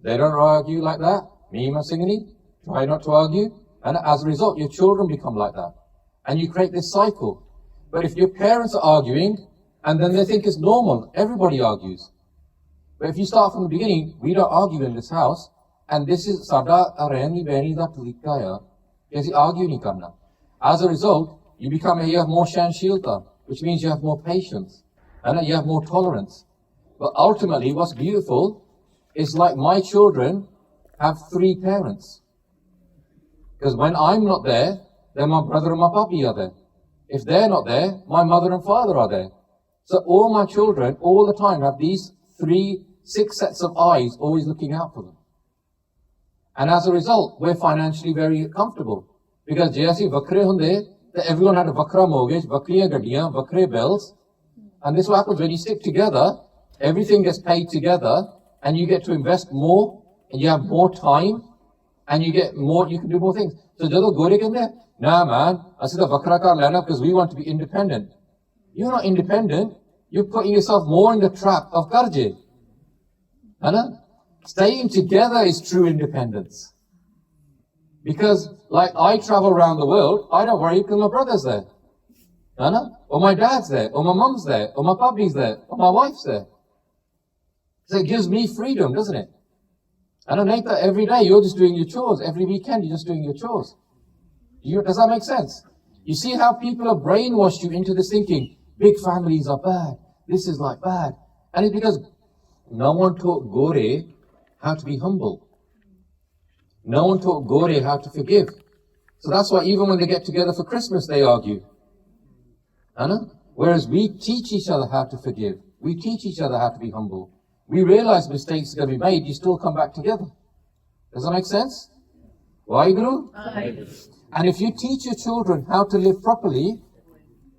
they don't argue like that. Me, my Singhini, try not to argue. And as a result, your children become like that. And you create this cycle. But if your parents are arguing, and then they think it's normal, everybody argues. But if you start from the beginning, we don't argue in this house, and this is sada areni beni da tulikaya, because you argue nahi karna. As a result, you have more shanshilta, which means you have more patience, and you have more tolerance. But ultimately, what's beautiful is like my children have 3 parents. Because when I'm not there, then my brother and my puppy are there. If they're not there, my mother and father are there. So all my children, all the time, have these 6 sets of eyes always looking out for them. And as a result, we're financially very comfortable. Because jaisi vakre hunde, everyone had a vakra mortgage, vakriya gadiyan, vakre bells. And this is what happens when you stick together, everything gets paid together, and you get to invest more, and you have more time, and you get more, you can do more things. So jado gore kende, nah man, asida vakra kar lena because we want to be independent. You're not independent, you're putting yourself more in the trap of karje. Staying together is true independence. Because like I travel around the world, I don't worry because my brother's there. Or my dad's there, or my mum's there, or my puppy's there, or my wife's there. So it gives me freedom, doesn't it? And I think that every day you're just doing your chores. Every weekend you're just doing your chores. Does that make sense? You see how people have brainwashed you into this thinking, big families are bad. This is like bad. And it's because no one taught Gore how to be humble. No one taught Gore how to forgive. So that's why even when they get together for Christmas, they argue. Whereas we teach each other how to forgive. We teach each other how to be humble. we realize mistakes are going to be made, you still come back together. Does that make sense? Waheguru? And if you teach your children how to live properly,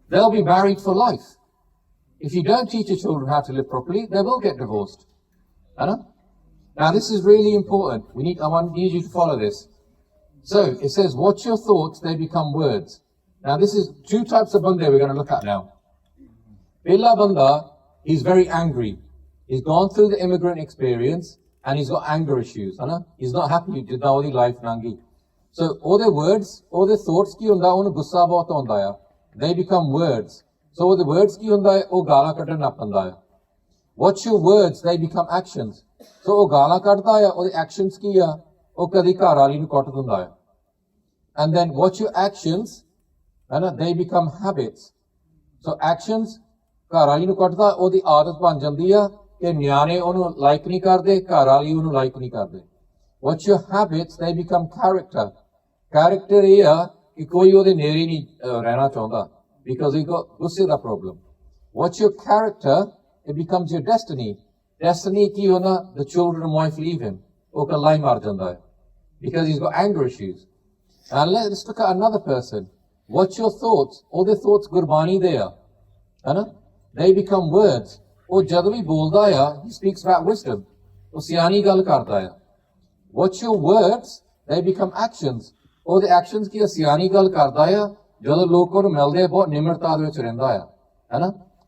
they'll be married for life. If you don't teach your children how to live properly, they will get divorced. Now this is really important. I need you to follow this. So it says, watch your thoughts, they become words. Now this is two types of bande we're going to look at now. Billa banda, he's very angry. He's gone through the immigrant experience and he's got anger issues. He's not happy with his life nangi. So all their words, all their thoughts ki hunda ohnu gussa bahut aunda hai. They become words. So the words ki hunda hai oh gala kadana panda hai. Watch your words, they become actions. So oh gala kadda hai, or the actions ki hai oh kadi ghar wali nu kut dunda hai. And then watch your actions, they become habits. So actions, ghar wali nu kutda ohdi aadat ban jandi hai कि न्याणे ਉਹਨੂੰ like नहीं करते, घर वाली ਉਹਨੂੰ like नहीं करते. What's your habits? They become character. Character ਇਹ ਆ ਕਿ ਕੋਈ ਉਹਦੇ ਨੇੜੇ ਨਹੀਂ ਰਹਿਣਾ ਚਾਹੁੰਦਾ because he got ਗੁੱਸੇ ਦਾ problem. What's your character? It becomes your destiny. Destiny ਕੀ ਹੋਣਾ? The children and wife leave him. ਉਹ ਇਕੱਲਾ ਹੀ ਮਰ ਜਾਂਦਾ ਹੈ because he's got anger issues. And let's look at another person. What's your thoughts? All the thoughts Gurbani ਦੇ ਆ. They become words. ਉਹ ਜਦ ਵੀ ਬੋਲਦਾ ਆ, he speaks about wisdom. ਉਹ ਸਿਆਣੀ ਗੱਲ ਕਰਦਾ ਆ. What's your words? They become actions. ਉਹਦੇ actions ਕੀ ਸਿਆਣੀ ਗੱਲ ਕਰਦਾ ਆ, ਜਦੋਂ ਲੋਕ ਉਹਨੂੰ ਮਿਲਦੇ ਆ ਬਹੁਤ ਨਿਮਰਤਾ ਦੇ ਵਿੱਚ ਰਹਿੰਦਾ ਆ.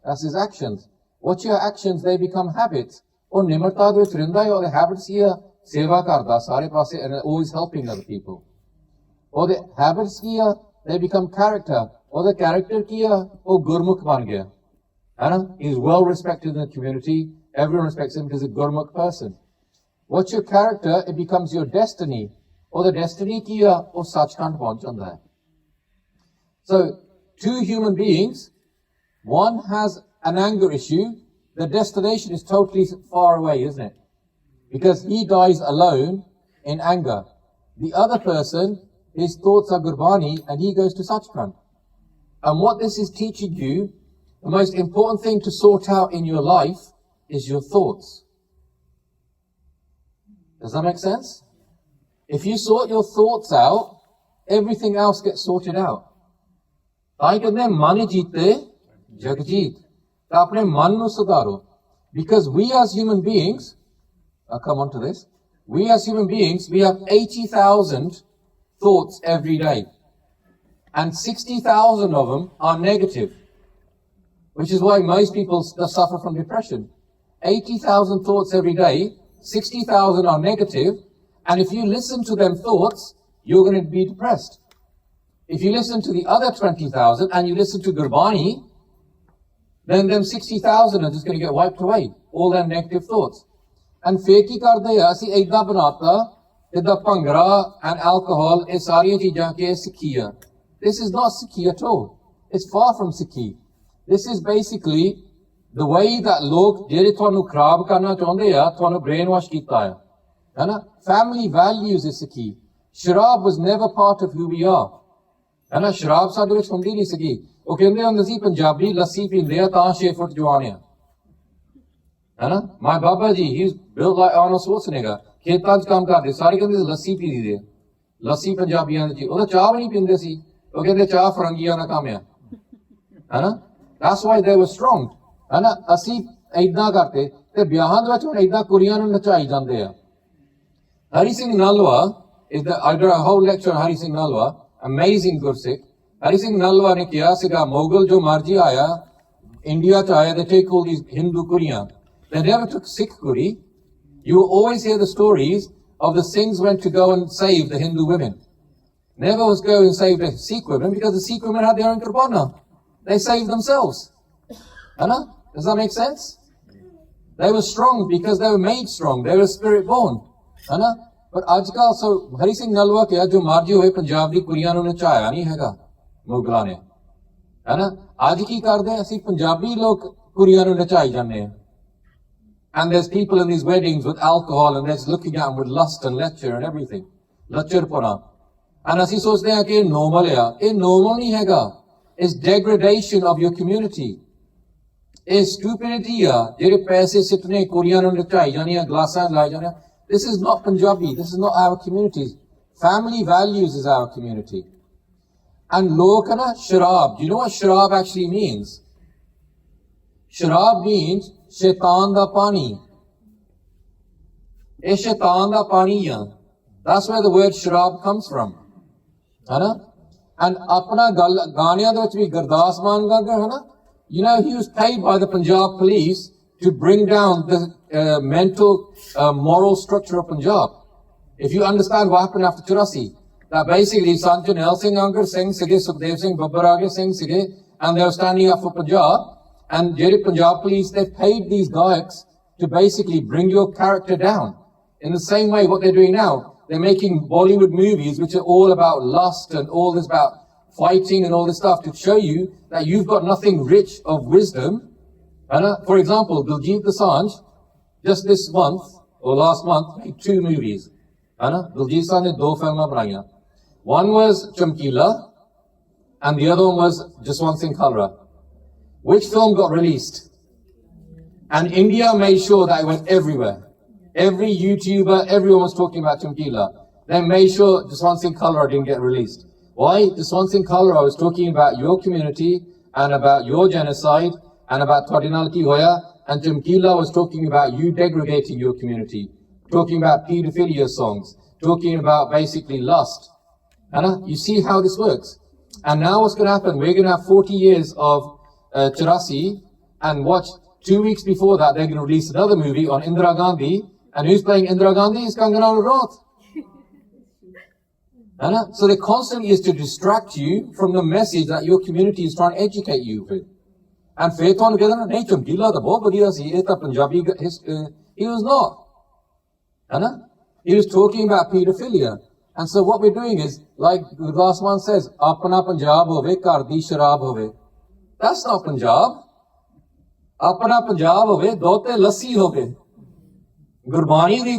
That's his actions. What's your actions? They become habits. ਉਹ ਨਿਮਰਤਾ ਦੇ ਵਿੱਚ ਰਹਿੰਦਾ ਆ, ਉਹਦੇ habits ਕੀ ਆ, ਸੇਵਾ ਕਰਦਾ ਸਾਰੇ ਪਾਸੇ and always helping other people. ਉਹਦੇ habits ਕੀ ਆ, they become character. ਉਹਦੇ character ਕੀ ਆ, ਉਹ ਗੁਰਮੁਖ ਬਣ ਗਿਆ. He's well respected in the community. Everyone respects him because he's a Gurmukh person. What's your character? It becomes your destiny. Or the destiny ki hai, oh Sachkhand pahunch janda hai. So, two human beings, one has an anger issue. The destination is totally far away, isn't it? Because he dies alone in anger. The other person, his thoughts are Gurbani and he goes to Sachkhand. And what this is teaching you, the most important thing to sort out in your life is your thoughts. Does that make sense? If you sort your thoughts out, everything else gets sorted out. Jagjit. Because we as human beings, I'll come on to this, we as human beings, we have 80,000 thoughts every day. And 60,000 of them are negative. Which is why most people suffer from depression. 80,000 thoughts every day, 60,000 are negative, and if you listen to them thoughts, you're going to be depressed. If you listen to the other 20,000 and you listen to Gurbani, then them 60,000 are just going to get wiped away, all their negative thoughts. And fir ki karde hai, assi aida banata, idda bhangra and alcohol, ਇਹ ਸਾਰੀਆਂ ਚੀਜ਼ਾਂ ਕਿ ਸਿੱਖੀ ਆ. This is not Sikhi at all. It's far from Sikhi. This is basically the way that log ਜਿਹੜੇ ਤੁਹਾਨੂੰ ਖਰਾਬ ਕਰਨਾ ਚਾਹੁੰਦੇ ਆ, ਤੁਹਾਨੂੰ brainwash ਕੀਤਾ ਹੈ. Family values is Sikhi. Sharab was never part of who we are. Sharab ਸਾਡੇ ਵਿੱਚ ਹੁੰਦੀ ਨਹੀਂ ਸੀਗੀ. ਉਹ ਕਹਿੰਦੇ ਹੁੰਦੇ ਸੀ ਪੰਜਾਬੀ ਲੱਸੀ ਪੀਂਦੇ ਆ ਤਾਂ 6 ਫੁੱਟ ਜਵਾਨ ਆ. My Baba ji, he's built like Arnold Schwarzenegger. ਖੇਤਾਂ 'ਚ ਕੰਮ ਕਰਦੇ ਸਾਰੇ ਕਹਿੰਦੇ ਲੱਸੀ ਪੀਂਦੇ ਦੇ. ਲੱਸੀ ਪੰਜਾਬੀਆਂ ਦੀ ਉਹਦਾ ਚਾਹ ਵੀ ਨਹੀਂ ਪੀਂਦੇ ਸੀ. ਉਹ ਕਹਿੰਦੇ ਚਾਹ ਫਰੰਗੀਆਂ ਦਾ ਕੰਮ ਆ. That's why they were strong. ਅਸੀਂ ਏਦਾਂ ਕਰਦੇ ਤੇ ਵਿਆਹਾਂ ਦੇ ਵਿੱਚ ਹੁਣ ਏਦਾਂ ਕੁੜੀਆਂ ਨੂੰ ਨਚਾਈ ਜਾਂਦੇ ਆ. Hari Singh Nalwa I did a whole lecture on Hari Singh Nalwa, amazing Gursikh. Hari Singh Nalwa ne kiya siga Mughal jo marji aaya, India to aaya, they take all these Hindu kuriyan. They never took Sikh kuri. You will always hear the stories of the Singhs went to go and save the Hindu women. Never was go and save the Sikh women because the Sikh women had their own kurbana. They saved themselves. Does that make sense? They were strong because they were made strong. They were spirit born. But ajkal, so Hari Singh Nalwa kiya jo marji hoye Punjab di kuriyan nu nachaya nahi hega Mughਲਾਂ ne. Aaj ki karde assi Punjabi log kuriyan nu nachai janne. And there's people in these weddings with alcohol and they're looking at them with lust and lecture and everything. Lachurpana. And assi sochte hain ki normal hai. Normal nahi hega. It's degradation of your community. ਇਹ stupidity ਆ ਜਿਹੜੇ ਪੈਸੇ ਸਿੱਟਨੇ ਕੁੜੀਆਂ ਨੂੰ ਲਟਾਈ ਜਾਣੀਆਂ ਗਲਾਸਾਂ ਲਾਈ ਜਾਣੀਆਂ this is not Punjabi, this is not our community. Family values is our community. And ਲੋਕ ਨਾ ਸ਼ਰਾਬ, do you know what ਸ਼ਰਾਬ actually means? ਸ਼ਰਾਬ means ਸ਼ੈਤਾਨ ਦਾ ਪਾਣੀ ਇਹ ਸ਼ੈਤਾਨ ਦਾ ਪਾਣੀ ਆ that's where the word ਸ਼ਰਾਬ comes from ਹੈ ਨਾ and ਆਪਣਾ ਗੱਲ ਗਾਣਿਆਂ ਦੇ ਵਿੱਚ ਵੀ ਗੁਰਦਾਸ ਮਾਨ ਗਾਗਾ ਹੈ ਨਾ you know he was paid by the Punjab police to bring down the mental moral structure of Punjab. If you understand what happened after 84, that basically Sant Janel Singh Angar Singh Sige Sukhdev Singh Babbar Age Singh Sige and they were standing up for Punjab and the Punjab police they paid these gayaks to basically bring your character down. In the same way what they're doing now, they're making Bollywood movies which are all about lust and all this about fighting and all this stuff to show you that you've got nothing rich of wisdom. And for example, Jagjit Dosanjh, just this month or last month, made 2 movies. Jagjit Dosanjh ne 2 films banaiyan. One was Chamkila, and the other one was Jaswant Singh Khalra. Which film got released? And India made sure that it went everywhere. Every YouTuber, everyone was talking about Chamkila. They made sure Jaswant Singh Khalra didn't get released. Why? Jaswant Singh Khalra was talking about your community and about your genocide and about Twadinal Ki Hoya, and Chamkila was talking about you degrading your community, talking about pedophilia songs, talking about basically lust. You see how this works. And now what's going to happen? We're going to have 40 years of Chirasi, and watch 2 weeks before that they're going to release another movie on Indira Gandhi, and who's playing Indira Gandhi? It's Kangana Ranaut. So they constantly is to distract you from the message that your community is trying to educate you with. And ਫਿਰ ਤੁਹਾਨੂੰ ਕਹਿੰਦਾ ਨਾ ਨਹੀਂ ਚਮਕੀਲਾ ਤਾਂ ਬਹੁਤ ਵਧੀਆ ਸੀ ਇਹ ਤਾਂ Punjabi he was not. He was talking about pedophilia. And so what we're doing is, like the last one says, ਆਪਣਾ ਪੰਜਾਬ ਹੋਵੇ ਘਰ ਦੀ ਸ਼ਰਾਬ ਹੋਵੇ. That's not Punjab. ਆਪਣਾ ਪੰਜਾਬ ਹੋਵੇ ਦੁੱਧ ਤੇ ਲੱਸੀ ਹੋਵੇ ਗੁਰਬਾਣੀ ਦੀ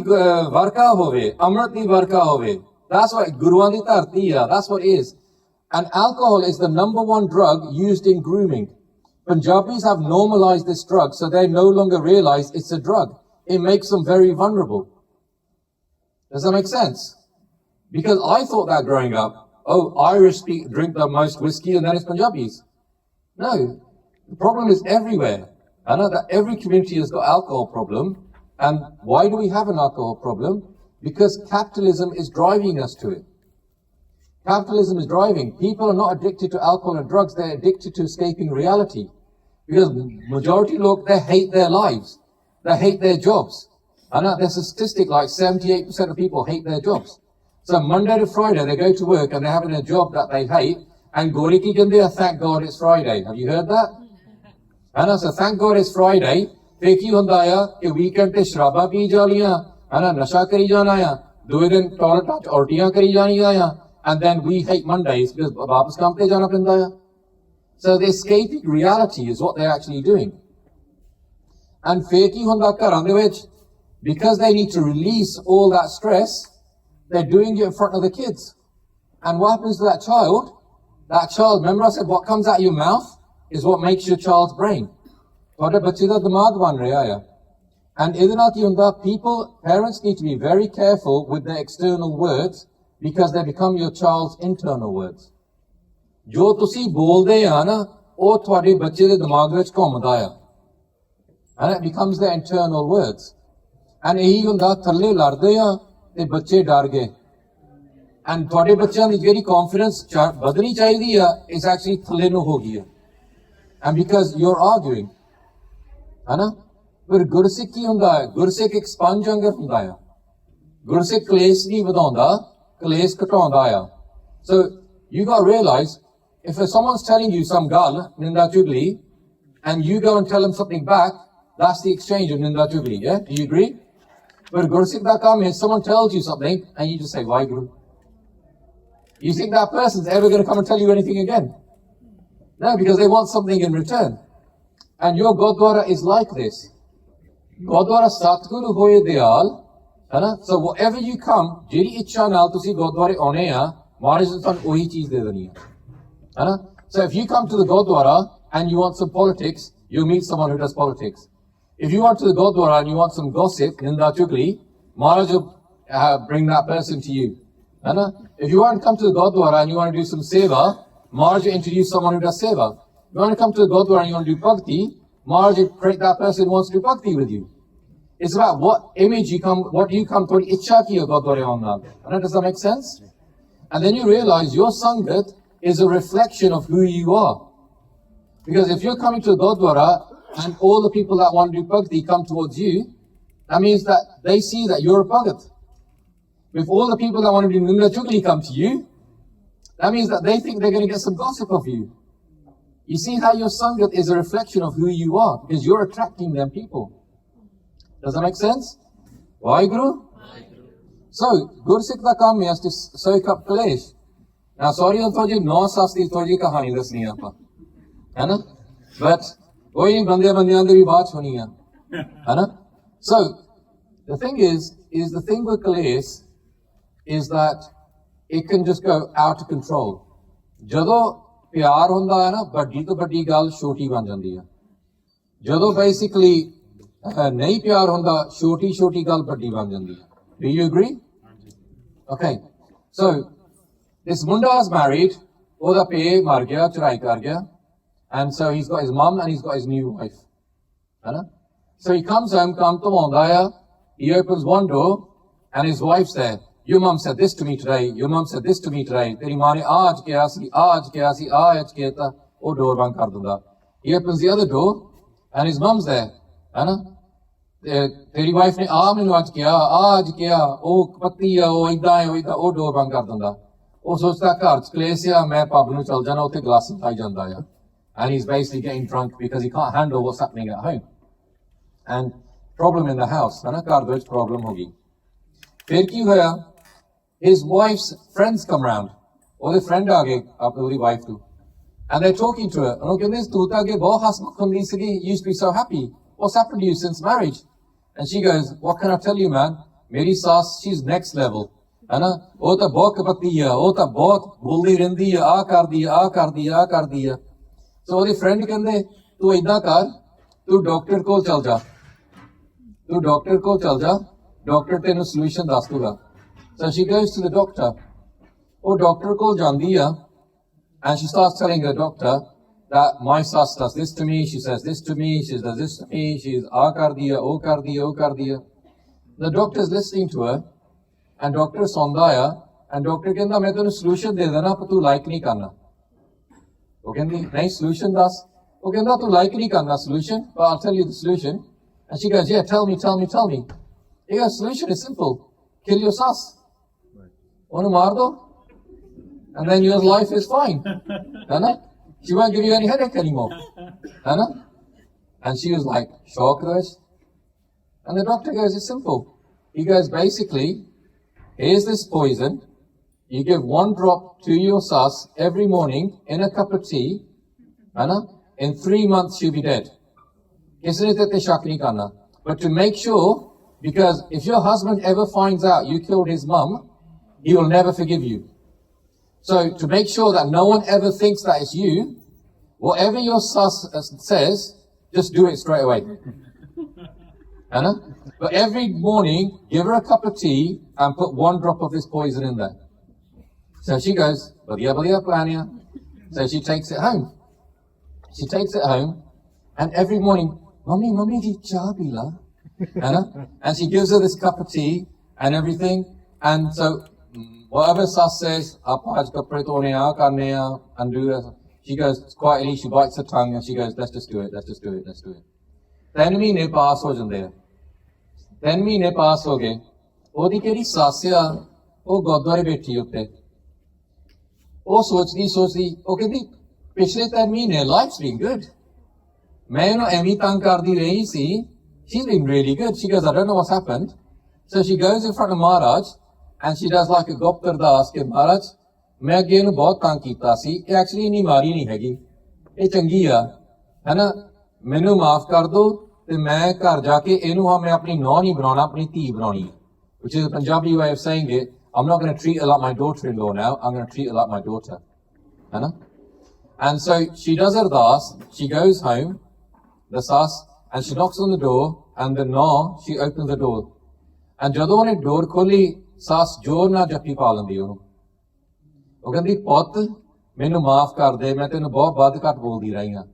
ਵਰਖਾ ਹੋਵੇ ਅੰਮ੍ਰਿਤ ਦੀ ਵਰਖਾ ਹੋਵੇ. That's what Guruan di Dharti, that's what it is. And alcohol is the #1 drug used in grooming. Punjabis have normalized this drug, so they no longer realize it's a drug. It makes them very vulnerable. Does that make sense? Because I thought that growing up, Irish drink the most whiskey and then it's Punjabis. No, the problem is everywhere. I know that every community has got alcohol problem. And why do we have an alcohol problem? Because capitalism is driving us to it. Capitalism is driving. People are not addicted to alcohol and drugs, they're addicted to escaping reality. Because majority look, they hate their lives. They hate their jobs. I know there's a statistic like 78% of people hate their jobs. So Monday to Friday they go to work and they're having a job that they hate and Gori ki kande thank God it's Friday. Have you heard that? I know, so thank God it's Friday. Fir ki hunda hai ki weekend te shraba pi jaliyan. Nasha kari jana hai, 2 din toilet touch ultiyan kari jani hai, and then we hate Mondays because wapas kam pe jana penda hai. So the escaping reality is what they're actually doing. And fir ki hunda gharan de vich, because they need to release all that stress, they're doing it in front of the kids. And what happens to that child? That child, remember I said what comes out of your mouth is what makes your child's brain. ਤੁਹਾਡੇ ਬੱਚੇ ਦਾ ਦਿਮਾਗ ਬਣ ਰਿਹਾ ਹੈ. And parents need to be very careful with their external words because they become your child's internal words. ਜੋ ਤੁਸੀਂ ਬੋਲਦੇ ਆ ਨਾ ਉਹ ਤੁਹਾਡੇ ਬੱਚੇ ਦੇ ਦਿਮਾਗ ਵਿੱਚ ਘੁੰਮਦਾ ਆ. And it becomes their internal words. And ਇਹੀ ਹੁੰਦਾ ਥੱਲੇ ਲੜਦੇ ਆ ਤੇ ਬੱਚੇ ਡਰ ਗਏ. And ਤੁਹਾਡੇ ਬੱਚਿਆਂ ਦੀ ਜਿਹੜੀ confidence ਵਧਣੀ ਚਾਹੀਦੀ ਆ is actually ਥੱਲੇ ਨੂੰ ਹੋ ਗਈ ਆ. And because you're arguing. ਹੈ ਫਿਰ ਗੁਰਸਿੱਖ ਕੀ ਹੁੰਦਾ ਹੈ ਗੁਰਸਿੱਖ ਇੱਕ ਸਪੰਜ ਵਾਂਗਰ ਹੁੰਦਾ ਆ ਗੁਰਸਿੱਖ ਕਲੇਸ਼ ਨਹੀਂ ਵਧਾਉਂਦਾ ਕਲੇਸ਼ ਘਟਾਉਂਦਾ ਆ so you got to realize if someone's telling you some gal ninda chugli and you go and tell them something back that's the exchange of ninda chugli yeah do you agree but gursik da kam is someone tells you something and you just say why guru you think that person's ever going to come and tell you anything again no because they want something in return and your Gurdwara is like this Gurdwara Satguru hoye dayal so whatever you come jehdi ichha naal tusi Gurdwara aune a maharaj ne tanu ohi cheez de deni hai so if you come to the Gurdwara and you want some politics you'll meet someone who does politics. If you want to the Gurdwara and you want some gossip, Ninda Chugli, Maharaj will bring that person to you. If you want to come to the Gurdwara and you want to do some seva, Maharaj will introduce someone who does seva. If you want to come to the Gurdwara and you want to do bhakti, Maharaj will create that person who wants to do bhakti with you. It's about what image you come, what you come to ichha ki Gurdwara on. Does that make sense? And then you realize your sangat is a reflection of who you are. Because if you're coming to the Gurdwara and all the people that want to do bhakti come towards you, that means that they see that you're a bhagat. If all the people that want to do Ninda Chugli come to you, that means that they think they're going to get some gossip of you. You see how your sangat is a reflection of who you are, because you're attracting them people. Does that make sense? Vaheguru? So, Gursikh da kam is to soak up Kalesh. Now, sorry, I told you, no sasti toji kahani dasni aapa. But, koi nahi bande andar bhi baat honi hai. So, the thing is the thing with Kalesh is that it can just go out of control. Jado pyar honda hai na, baddi to baddi gal shoti ban jandi hai. Jado basically nahi pyar honda, shoti gal baddi ban jandi hai. Do you agree? Okay. So, this Munda is married, oda pe mar gaya, charai kar gaya, and so he's got his mum and he's got his new wife. So he comes home, he opens one door and his wife's there. Your mum said this to me today, your mum said this to me today. Teri maa ne aaj kiya tha, oh door band kar dunda. He opens the other door and his mum's there. Teri wife ne menu aaj kiya, oh patti hai, oh idda, oh door band kar dunda. Oh sochta ghar ch kalesh hai, main pub nu chal jana, utte glasses khai janda hai. And he's basically getting drunk because he can't handle what's happening at home. And problem in the house, ghar vich problem hogi. Fir ki hoya? His wife's friends come round. Or the friend aage, apni wife tu. And they're talking to her. And okay, this tuta ke bahut hasmukh hundi sigi, you used to be so happy. What's happened to you since marriage? And she goes, what can I tell you, man? Meri saas, she's next level. Oh ta bahut kapatti hai, oh ta bahut boldi rendi hai, aa kar diya. So the friend kende, tu idda kar, tu doctor kol chal ja. Doctor tenu solution das duga. So she goes to the doctor. Oh, doctor kol jandi hai, and she starts telling the doctor that my sas does this to me, she says this to me, she does this to me, she's aa kar diya, oh kar diya. The doctor's listening to her, and doctor sonda hai, and doctor kenda main tenu solution de dena, par tu like nahi karna. वो कहती नहीं solution das. वो कहता तू like नहीं करना solution, but I'll tell you the solution. And she goes, yeah, tell me. He goes, solution is simple. Kill your sas. Onu maar do. And then your life is fine. She won't give you any headache anymore. And she was like, shocked. And the doctor goes, it's simple. He goes, basically, here's this poison. You give one drop to your sas every morning in a cup of tea, in 3 months you'll be dead. But to make sure, because if your husband ever finds out you killed his mum, he will never forgive you. So to make sure that no one ever thinks that it's you, whatever your sas says, just do it straight away. But every morning, give her a cup of tea and put one drop of this poison in there. So she goes, badhiya plan hai. So she takes it home. And every morning, Mummy ki cha pila. And she gives her this cup of tea and everything. And so whatever sas says, aap aaj kapde dhone aa karne aa, and do this. She goes quietly, she bites her tongue and she goes, let's just do it. 3 mahine pass ho jande hai. 3 mahine pass ho gaye. Odi kehdi sas hai, oh Gurdwara baithi utte. ਉਹ ਸੋਚਦੀ ਉਹ ਕਹਿੰਦੀ ਪਿਛਲੇ 3 ਮਹੀਨੇ life's been good. ਮੈਂ ਇਹਨੂੰ ਐਵੇਂ ਤੰਗ ਕਰਦੀ ਰਹੀ ਸੀ. She's been really good. She goes, I don't know what's happened. So she goes in front of Maharaj and she does like a Gop Ardas ke Maharaj, ਮੈਂ ਅੱਗੇ ਇਹਨੂੰ ਬਹੁਤ ਤੰਗ ਕੀਤਾ ਸੀ. ਇਹ ਐਕਚੁਅਲੀ ਇੰਨੀ ਮਾਰੀ ਨਹੀਂ ਹੈਗੀ. ਇਹ ਚੰਗੀ ਆ. ਮੈਨੂੰ ਮਾਫ ਕਰ ਦਿਓ ਤੇ ਮੈਂ ਘਰ ਜਾ ਕੇ ਇਹਨੂੰ ਮੈਂ ਆਪਣੀ ਨੌਂ ਨਹੀਂ ਬਣਾਉਣਾ, ਆਪਣੀ ਧੀ ਬਣਾਉਣੀ. Which is a Punjabi way of saying it. I'm not going to treat her like my daughter-in-law now. I'm going to treat her like my daughter. And so she does her das. She goes home. the sas, and she knocks on the door, and the no, she opens the door. And ਜਦੋਂ ਉਹਨੇ door ਖੋਲੀ, ਸੱਸ ਜ਼ੋਰ ਨਾਲ ਜੱਫੀ ਪਾ ਲੈਂਦੀ ਉਹਨੂੰ। ਉਹ ਕਹਿੰਦੀ ਪੁੱਤ ਮੈਨੂੰ ਮਾਫ ਕਰ ਦੇ, ਮੈਂ ਤੈਨੂੰ ਬਹੁਤ ਵੱਧ ਘੱਟ ਬੋਲਦੀ ਰਹੀ ਹਾਂ,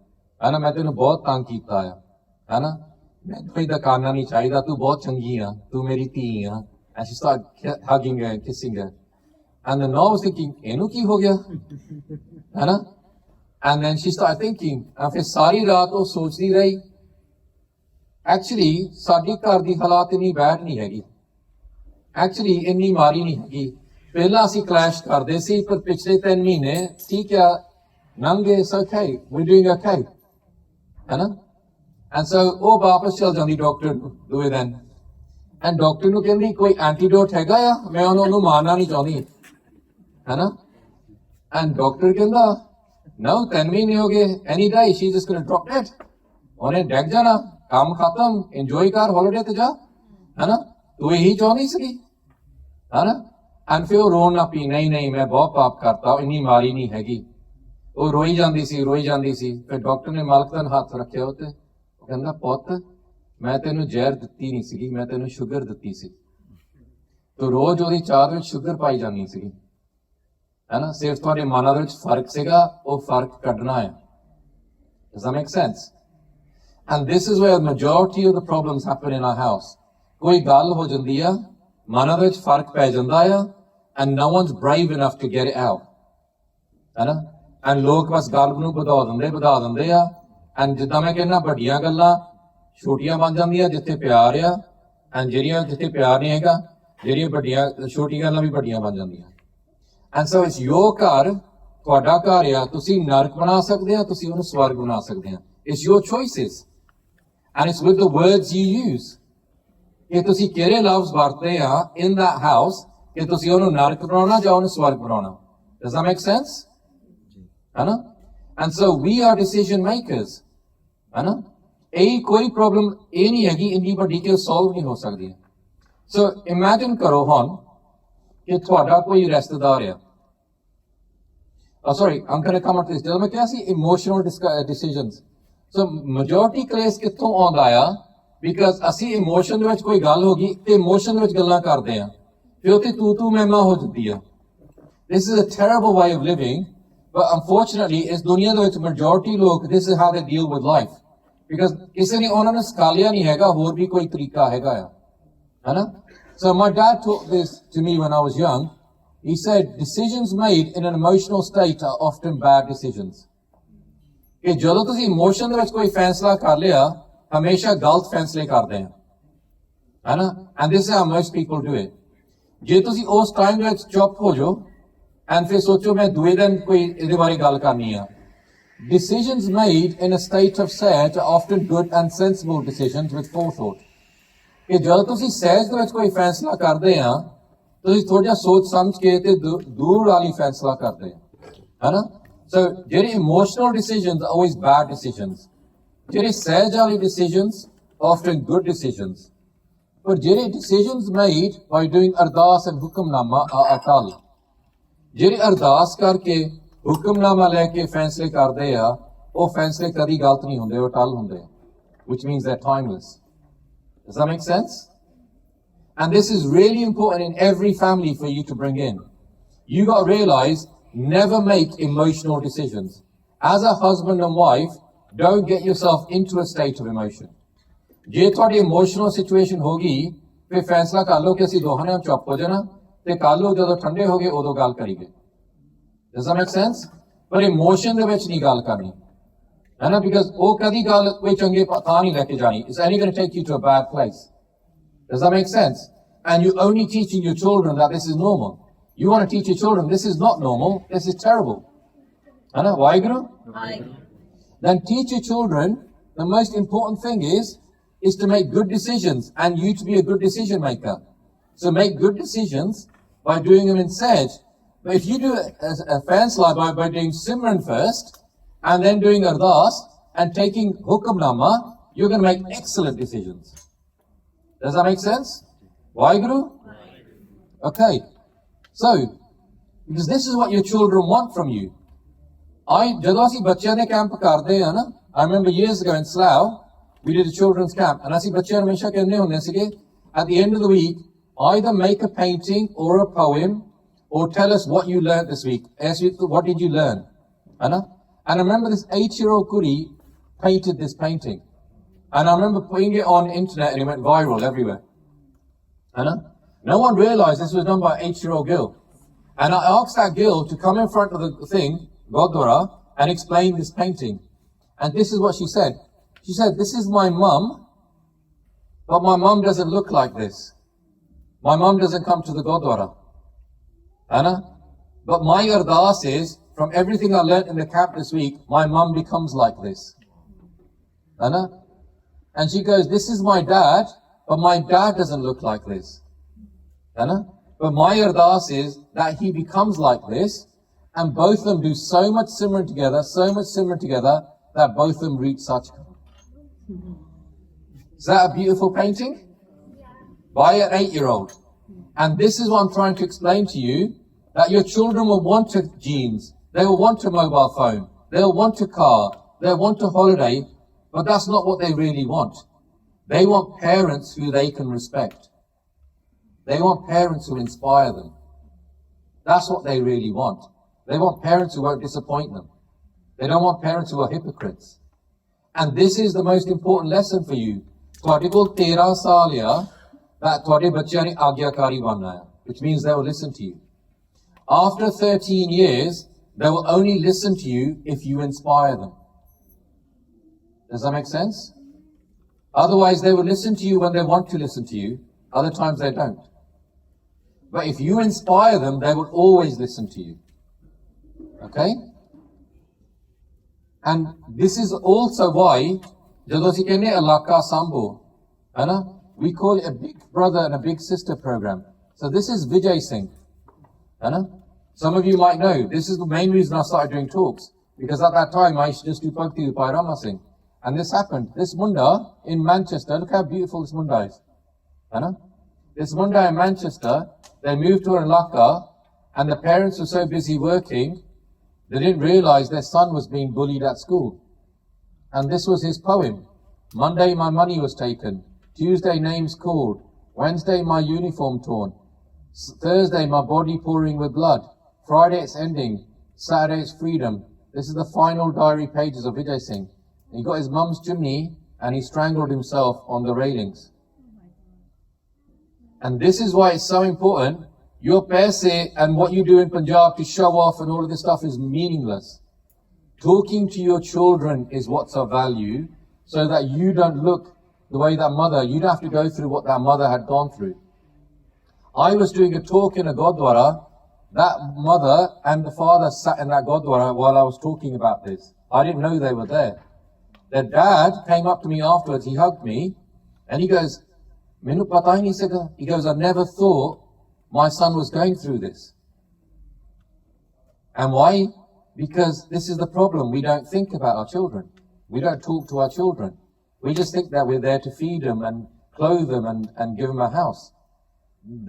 ਹੈਨਾ, ਮੈਂ ਤੈਨੂੰ ਬਹੁਤ ਤੰਗ ਕੀਤਾ ਆ, ਹੈਨਾ, ਮੈਨੂੰ ਕੋਈ ਦੁਕਾਨਾ ਨਹੀਂ ਚਾਹੀਦਾ, ਤੂੰ ਬਹੁਤ ਚੰਗੀ ਆ, ਤੂੰ ਮੇਰੀ ਧੀ ਆ। And she started hugging her and kissing her. And the no was thinking, ਇਹਨੂੰ ਕੀ ਹੋ ਗਿਆ, ਹੈਨਾ? And then she started thinking, and ਫਿਰ ਸਾਰੀ ਰਾਤ ਉਹ ਸੋਚਦੀ ਰਹੀ, actually ਸਾਡੀ ਘਰ ਦੀ ਹਾਲਾਤ ਇੰਨੀ bad ਨਹੀਂ ਹੈਗੀ, actually ਇੰਨੀ ਮਾੜੀ ਨਹੀਂ ਹੈਗੀ। ਪਹਿਲਾਂ ਅਸੀਂ ਕਲੈਸ਼ ਕਰਦੇ ਸੀ, ਪਰ ਪਿਛਲੇ 3 ਮਹੀਨੇ ਠੀਕ ਆ ਲੰਘ ਗਏ, it's okay, we're doing okay, ਹੈਨਾ? And so ਉਹ ਵਾਪਸ ਚਲ ਜਾਂਦੀ ਡਾਕਟਰ ਦੂਏ ਦਿਨ, and ਡਾਕਟਰ ਨੂੰ ਕਹਿੰਦੀ ਕੋਈ ਐਂਟੀਡੋਟ ਹੈਗਾ ਆ, ਮੈਂ ਉਹਨੂੰ ਮਾਰਨਾ ਨਹੀਂ ਚਾਹੁੰਦੀ, ਹੈਨਾ? and ਡਾਕਟਰ ਕਹਿੰਦਾ no, 10 ਮਹੀਨੇ ਹੋ ਗਏ, any day she's just going to drop dead, ਉਹਨੇ ਡੈਗ ਜਾਣਾ, ਕੰਮ ਖਤਮ, enjoy ਕਰ, holiday ਤੇ ਜਾ, ਹੈਨਾ? ਤੂੰ ਇਹੀ ਚਾਹੁੰਦੀ ਸੀ, ਹੈਨਾ? and ਫਿਰ ਉਹ ਰੋਣ ਲੱਗ ਪਈ, ਨਹੀਂ ਮੈਂ ਬਹੁਤ ਪਾਪ ਕਰਤਾ, ਇੰਨੀ ਮਾਰੀ ਨਹੀਂ ਹੈਗੀ। ਉਹ ਰੋਈ ਜਾਂਦੀ ਸੀ। ਫਿਰ ਡਾਕਟਰ ਨੇ ਮਾਲਕਨ ਹੱਥ ਰੱਖਿਆ ਉੱਤੇ, ਉਹ ਕਹਿੰਦਾ ਪੁੱਤ ਮੈਂ ਤੈਨੂੰ ਜ਼ਹਿਰ ਦਿੱਤੀ ਨਹੀਂ ਸੀਗੀ, ਮੈਂ ਤੈਨੂੰ ਸ਼ੂਗਰ ਦਿੱਤੀ ਸੀ, ਤੂੰ ਰੋਜ਼ ਉਹਦੀ ਚਾਹ ਵਿੱਚ ਸ਼ੂਗਰ ਪਾਈ ਜਾਂਦੀ ਸੀਗੀ, ਹੈਨਾ? ਸਿਰਫ ਤੁਹਾਡੇ ਮਨਾਂ ਦੇ ਵਿੱਚ ਫਰਕ ਸੀਗਾ, ਉਹ ਫਰਕ ਕੱਢਣਾ ਹੈ। Does that make sense? And this is where majority of the problems happen in our house. ਕੋਈ ਗੱਲ ਹੋ ਜਾਂਦੀ ਆ, ਮਨਾਂ ਦੇ ਵਿੱਚ ਫਰਕ ਪੈ ਜਾਂਦਾ ਆ, and no one's brave enough to get it out, ਹੈਨਾ? and ਲੋਕ ਬਸ ਗੱਲ ਨੂੰ ਵਧਾ ਦਿੰਦੇ ਆ, and ਜਿੱਦਾਂ ਮੈਂ ਕਹਿੰਦਾ ਵੱਡੀਆਂ ਗੱਲਾਂ ਛੋਟੀਆਂ ਬਣ ਜਾਂਦੀਆਂ ਜਿੱਥੇ ਪਿਆਰ ਆ, and ਜਿਹੜੀਆਂ ਜਿੱਥੇ ਪਿਆਰ ਨਹੀਂ ਹੈਗਾ, ਜਿਹੜੀਆਂ ਵੱਡੀਆਂ ਛੋਟੀਆਂ ਗੱਲਾਂ ਵੀ ਵੱਡੀਆਂ ਬਣ ਜਾਂਦੀਆਂ। and so it's your ਘਰ, ਤੁਹਾਡਾ ਘਰ ਆ, ਤੁਸੀਂ ਨਰਕ ਬਣਾ ਸਕਦੇ ਆ, ਤੁਸੀਂ ਉਹਨੂੰ ਸਵਰਗ ਬਣਾ ਸਕਦੇ ਆ। it's your choices and it's with the words you use, ਕਿ ਤੁਸੀਂ ਕਿਹੜੇ ਲਫ਼ਜ਼ ਵਰਤਦੇ ਆ in that house, ਕਿ ਤੁਸੀਂ ਉਹਨੂੰ ਨਰਕ ਬਣਾਉਣਾ ਜਾਂ ਉਹਨੂੰ ਸਵਰਗ ਬਣਾਉਣਾ। Does that make sense? ਹੈਨਾ? and so we are decision makers, ਹੈਨਾ? ਇਹ ਕੋਈ ਪ੍ਰੋਬਲਮ ਇਹ ਨਹੀਂ ਹੈਗੀ ਇੰਨੀ ਵੱਡੀ ਕਿ ਸੋਲਵ ਨਹੀਂ ਹੋ ਸਕਦੀ। ਸੋ ਇਮੇਜਿਨ ਕਰੋ ਹੁਣ ਕਿ ਤੁਹਾਡਾ ਕੋਈ ਰਿਸ਼ਤੇਦਾਰ ਆ, sorry, I'm going to come at this, ਜਦੋਂ ਮੈਂ ਕਿਹਾ ਸੀ ਇਮੋਸ਼ਨਲ decisions, so majority ਕਲੇਸ ਕਿੱਥੋਂ ਆਉਂਦਾ ਆ, ਬਿਕਾਜ਼ ਅਸੀਂ ਇਮੋਸ਼ਨ ਦੇ ਵਿੱਚ ਕੋਈ ਗੱਲ ਹੋ ਗਈ ਤੇ ਇਮੋਸ਼ਨ ਦੇ ਵਿੱਚ ਗੱਲਾਂ ਕਰਦੇ ਆ, ਫਿਰ ਉੱਥੇ ਤੂੰ ਮੈਂ ਹੋ ਜਾਂਦੀ ਆ। This is a terrible way of living, but unfortunately ਇਸ ਦੁਨੀਆ ਦੇ ਵਿੱਚ majority ਲੋਕ this is how they deal with life, because ਕਿਸੇ ਨੇ ਉਹਨਾਂ ਨੂੰ ਸਿਖਾਇਆ ਨਹੀਂ ਹੈਗਾ ਹੋਰ ਵੀ ਕੋਈ ਤਰੀਕਾ ਹੈਗਾ ਆ, ਹੈਨਾ? So my dad taught this to me when I was young. He said decisions made in an emotional state are often bad decisions. ਕਿ ਜਦੋਂ ਤੁਸੀਂ ਇਮੋਸ਼ਨ ਦੇ ਵਿੱਚ ਕੋਈ ਫੈਸਲਾ ਕਰ ਲਿਆ, ਹਮੇਸ਼ਾ ਗਲਤ ਫੈਸਲੇ ਕਰਦੇ ਆ, ਹੈਨਾ? and this is how most people do it. ਜੇ ਤੁਸੀਂ ਉਸ ਟਾਈਮ ਦੇ ਵਿੱਚ ਚੁੱਪ ਹੋ ਜਾਓ and ਫਿਰ ਸੋਚੋ ਮੈਂ ਦੂਏ ਦਿਨ ਕੋਈ ਇਹਦੇ ਬਾਰੇ ਗੱਲ ਕਰਨੀ ਆ, decisions made in a state of sad are often good and sensible decisions with forethought. ਕਿ ਜਦੋਂ ਤੁਸੀਂ ਸਹਿਜ ਦੇ ਵਿੱਚ ਕੋਈ ਫੈਸਲਾ ਕਰਦੇ ਆ, ਤੁਸੀਂ ਥੋੜਾ ਜਿਹਾ ਸੋਚ ਸਮਝ ਕੇ ਤੇ ਦੂਰ ਵਾਲੀ ਫੈਸਲਾ ਕਰਦੇ ਆ, ਹੈਨਾ? so ਜਿਹੜੇ emotional decisions are always bad decisions, ਜਿਹੜੇ ਸਹਿਜ ਵਾਲੀ decisions often good decisions, ਪਰ ਜਿਹੜੇ decisions made by doing ਅਰਦਾਸ and ਹੁਕਮਨਾਮਾ are ਅਟਲ, ਜਿਹੜੇ ਅਰਦਾਸ ਕਰਕੇ ਹੁਕਮਨਾਮਾ ਲੈ ਕੇ ਫੈਸਲੇ ਕਰਦੇ ਆ, ਉਹ ਫੈਸਲੇ ਕਦੀ ਗਲਤ ਨਹੀਂ ਹੁੰਦੇ, ਉਹ ਅਟਲ ਹੁੰਦੇ ਆ, which means they're timeless. Does that make sense? And this is really important in every family for you to bring in. You got to realize, never make emotional decisions. As a husband and wife, don't get yourself into a state of emotion. ਜੇ ਤੁਹਾਡੀ emotional situation ਹੋ ਗਈ, ਫਿਰ ਫੈਸਲਾ ਕਰ ਲਓ ਕਿ ਅਸੀਂ ਦੋਹਾਂ ਨੇ ਚੁੱਪ ਹੋ ਜਾਣਾ ਤੇ ਕੱਲ ਨੂੰ ਜਦੋਂ ਠੰਡੇ ਹੋ ਗਏ ਉਦੋਂ ਗੱਲ ਕਰੀਏ। Does that make sense? ਪਰ ਇਮੋਸ਼ਨ ਦੇ ਵਿੱਚ ਨਹੀਂ ਗੱਲ ਕਰਨੀ, ਹੈ ਨਾ? ਬਿਕਾਜ਼ ਉਹ ਕਦੀ ਗੱਲ ਕੋਈ ਚੰਗੇ ਥਾਂ ਨਹੀਂ ਲੈ ਕੇ ਜਾਣੀ। It's only going to take you to a bad place. Does that make sense? And you're only teaching your children that this is normal. You want to teach your children this is not normal, this is terrible. है ना? Waheguru? Then teach your children the most important thing is to make good decisions and you to be a good decision maker. So make good decisions by doing them in Saj. But if you do a fansla by doing Simran first and then doing Ardas and taking Hukamnama, you're going to make excellent decisions. Does that make sense? Waheguru? Okay. So, because this is what your children want from you. ਜਦੋਂ ਅਸੀਂ ਬੱਚਿਆਂ ਦੇ camp ਕਰਦੇ ਆ ਨਾ, I remember years ago in Slough, we did a children's camp, and ਅਸੀਂ ਬੱਚਿਆਂ ਨੂੰ ਹਮੇਸ਼ਾ ਕਹਿੰਦੇ ਹੁੰਦੇ ਸੀਗੇ, at the end of the week, either make a painting or a poem, or tell us what you learned this week. Ask you, what did you learn? And I remember this 8-year-old Kuri painted this painting. And I remember putting it on the internet and it went viral everywhere. No one realized this was done by an 8-year-old girl. And I asked that girl to come in front of the thing, Gurdwara, and explain this painting. And this is what she said. She said, this is my mum, but my mum doesn't look like this. My mum doesn't come to the Gurdwara. But my ardas is, from everything I learned in the camp this week, my mum becomes like this. And she goes, this is my dad, but my dad doesn't look like this. But my ardas is that he becomes like this, and both of them do so much simran together, that both of them reach such. Is that a beautiful painting? By an 8-year-old. And this is what I'm trying to explain to you, that your children will want a jeans, they will want a mobile phone, they'll want a car, they'll want a holiday, but that's not what they really want. They want parents who they can respect. They want parents who inspire them. That's what they really want. They want parents who won't disappoint them. They don't want parents who are hypocrites. And this is the most important lesson for you. ਤੁਹਾਡੇ ਕੋਲ 13 ਸਾਲ ਆ that ਤੁਹਾਡੇ ਬੱਚਿਆਂ ਨੇ ਆਗਿਆਕਾਰੀ ਬਣਨਾ ਹੈ, which means they will listen to you. After 13 years, they will only listen to you if you inspire them. Does that make sense? Otherwise, they will listen to you when they want to listen to you. Other times they don't. But if you inspire them, they will always listen to you. Okay? And this is also why, ਜਦੋਂ ਅਸੀਂ ਕਹਿੰਦੇ ਇਲਾਕਾ ਸੰਭੋ, we call it a big brother and a big sister program. So this is Vijay Singh. Some of you might know, this is the main reason I started doing talks, because at that time I used to just do Bhakti with Bhai Rama Singh. And this happened. This Munda in Manchester, look how beautiful this Munda is. This Munda in Manchester, they moved to an Ilaka, and the parents were so busy working, they didn't realize their son was being bullied at school. And this was his poem. Monday my money was taken. Tuesday names called. Wednesday my uniform torn. Thursday my body pouring with blood. Friday it's ending. Saturday it's freedom. This is the final diary pages of Vijay Singh. He got his mum's chimney and he strangled himself on the railings. And this is why it's so important. Your paise and what you do in Punjab to show off and all of this stuff is meaningless. Talking to your children is what's of value, so that you don't look the way that mother, you don't have to go through what that mother had gone through. I was doing a talk in a Gurdwara. That mother and the father sat in that Gurdwara while I was talking about this. I didn't know they were there. Their dad came up to me afterwards, he hugged me, and he goes, "Mainu pata hi nahi saka." He goes, "I never thought my son was going through this." And why? Because this is the problem. We don't think about our children. We don't talk to our children. We just think that we're there to feed them and clothe them and give them a house.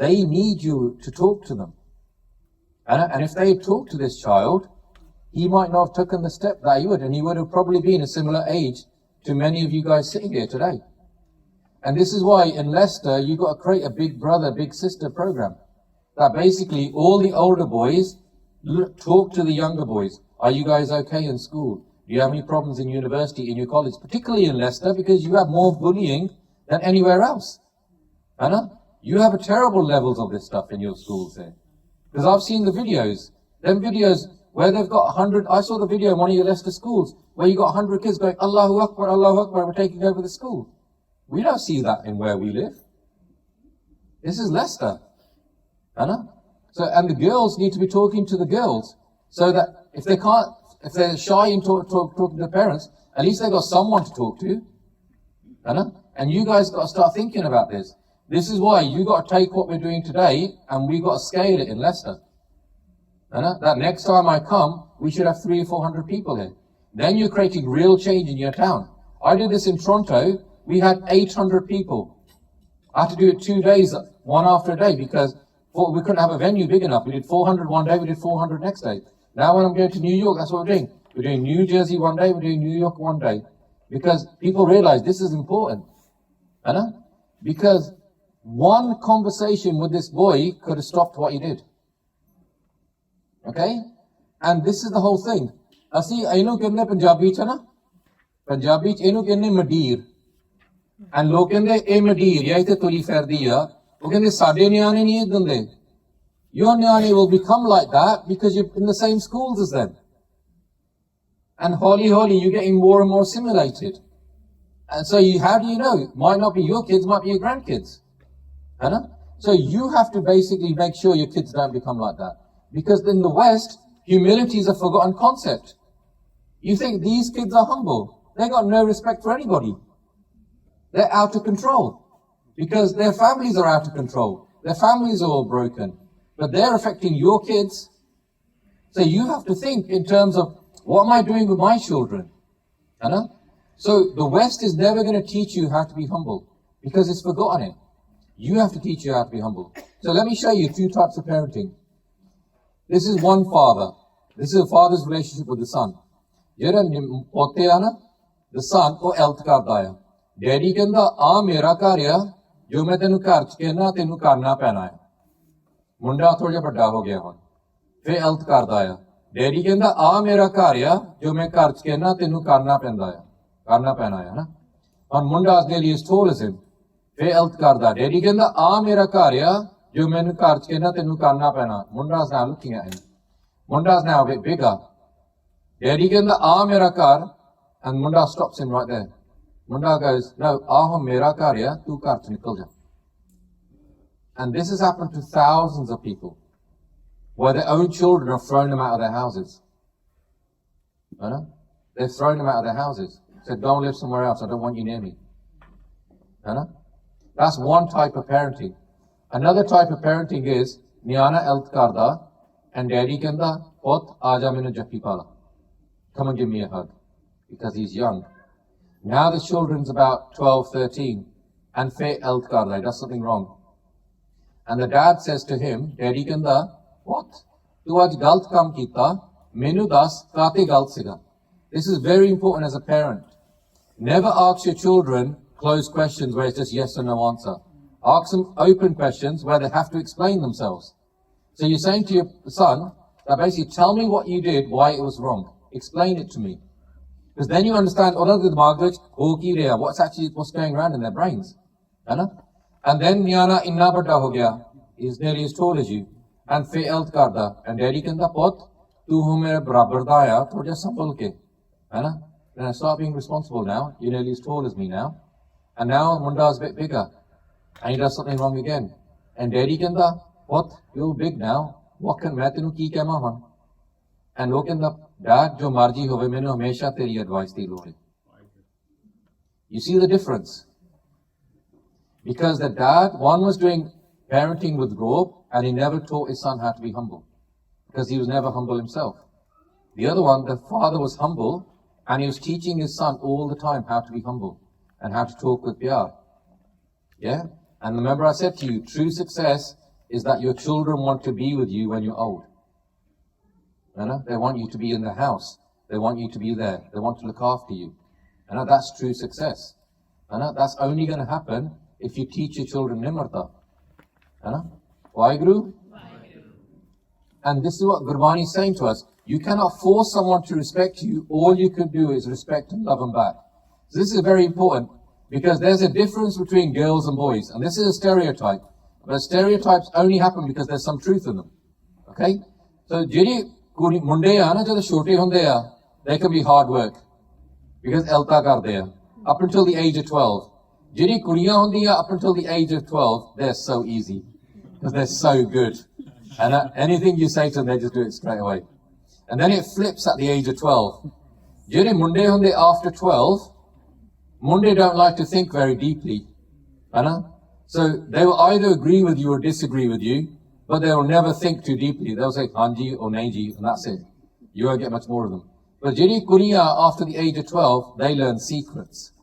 They need you to talk to them. And if they talk to this child, he might not have taken the step that he would, and he would have probably been a similar age to many of you guys sitting here today. And this is why in Leicester, you've got to create a big brother, big sister program. That basically all the older boys talk to the younger boys. Are you guys okay in school? Do you have any problems in university, in your college? Particularly in Leicester, because you have more bullying than anywhere else. You have a terrible levels of this stuff in your schools there. Because I've seen the videos. Them videos where they've got 100, I saw the video in one of your Leicester schools, where you got 100 kids going, Allahu Akbar, we're taking over the school. We don't see that in where we live. This is Leicester. So, and the girls need to be talking to the girls, so that if they're shy in talking to parents, at least they've got someone to talk to. And you guys got to start thinking about this. This is why you got to take what we're doing today and we got to scale it in Leicester. That next time I come, we should have 300 or 400 people here. Then you're creating real change in your town. I did this in Toronto. We had 800 people. I had to do it 2 days, one after a day, because we couldn't have a venue big enough. We did 400 one day, we did 400 next day. Now when I'm going to New York, that's what we're doing. We're doing New Jersey one day, we're doing New York one day. Because people realize this is important. Because one conversation with this boy could have stopped what he did. Okay? And this is the whole thing. Asi ainu kenne Punjabi cha na? Punjabi ch ainu kenne madir. And log kende e madir ya ite tuli ferdi ya. O kende sade niyaane nahi dande. Your niyaane will become like that because you're in the same schools as them. And holy, you're getting more and more assimilated. And so how do you know? It might not be your kids, might be your grandkids. So you have to basically make sure your kids don't become like that. Because in the West, humility is a forgotten concept. You think these kids are humble. They got no respect for anybody. They're out of control. Because their families are out of control. Their families are all broken. But they're affecting your kids. So you have to think in terms of, what am I doing with my children? So the West is never going to teach you how to be humble. Because it's forgotten it. You have to teach you how to be humble. So let me show you two types of parenting. This is one father. This is a father's relationship with the son. The son ko elth karda hai. Daddy kehanda aa mera ghar hai jo main tenu ghar ch kehna tenu karna paina hai. Munda thoda jiha vadda ho gaya hun. Fir elth karda hai. Daddy kehanda aa mera ghar hai jo main ghar ch kehna tenu karna paina hai. Karna paina hai na. And munda is nearly as tall as him. Fir elth karda. Daddy kehanda aa mera ghar hai jo main ghar ch kehna tenu karna paina. Munda is now looking at him. Munda is now a bit bigger. Daddy kehanda aa mera ghar, and Munda stops him right there. Munda goes, no, aa mera ghar hai, tu ghar ch nikal ja. And this has happened to thousands of people, where their own children have thrown them out of their houses. They've thrown them out of their houses. Said, go and live somewhere else, I don't want you near me. That's one type of parenting. Another type of parenting is, Niana elth karda, and daddy kehanda, pot aaja mainu jaffi pala. Come and give me a hug. Because he's young. Now the children's about 12, 13, and fe elth karda, does something wrong. And the dad says to him, Daddy kehanda, what? Tu aaj galt kam kita, mainu das kaate galt siga. This is very important as a parent. Never ask your children closed questions where it's just yes or no answer. Ask them open questions where they have to explain themselves. So you're saying to your son, that basically tell me what you did, why it was wrong. Explain it to me. Because then you understand, what's going around in their brains. And then Niana inna badda ho gaya, is nearly as tall as you. And fe elth karda, and daddy kehanda pot, tu ho mere barabar da aya, thoda sambal ke. Then I start being responsible now, you're nearly as tall as me now. And now Munda's a bit bigger. And he does something wrong again. And daddy kehanda, pot, you're big now, what can main tenu ki kehna han? And wo kehanda, Dad, jo marji hove, mainu hamesha teri advice di lode. You see the difference? Because the dad, one was doing parenting with robe, and he never taught his son how to be humble. Because he was never humble himself. The other one, the father was humble, and he was teaching his son all the time how to be humble, and how to talk with pyar. Yeah? And remember I said to you, true success is that your children want to be with you when you're old. They want you to be in the house. They want you to be there. They want to look after you. That's true success. That's only going to happen if you teach your children nimarta. Waheguru? And this is what Gurdwara is saying to us. You cannot force someone to respect you. All you can do is respect and love them back. So this is very important because there's a difference between girls and boys. And this is a stereotype. But stereotypes only happen because there's some truth in them. Okay? So, they can be hard work because elta karde up until the age of 12. Jiri kuriyan hundiya up until the age of 12, they're so easy because they're so good. And anything you say to them, they just do it straight away. And then it flips at the age of 12. Jiri munde hunde after 12, munde don't like to think very deeply. So they will either agree with you or disagree with you, but they will never think too deeply. They'll say Hanji or Neji, and that's it. You won't get much more of them. But Jiri Kuriya, after the age of 12, they learn secrets.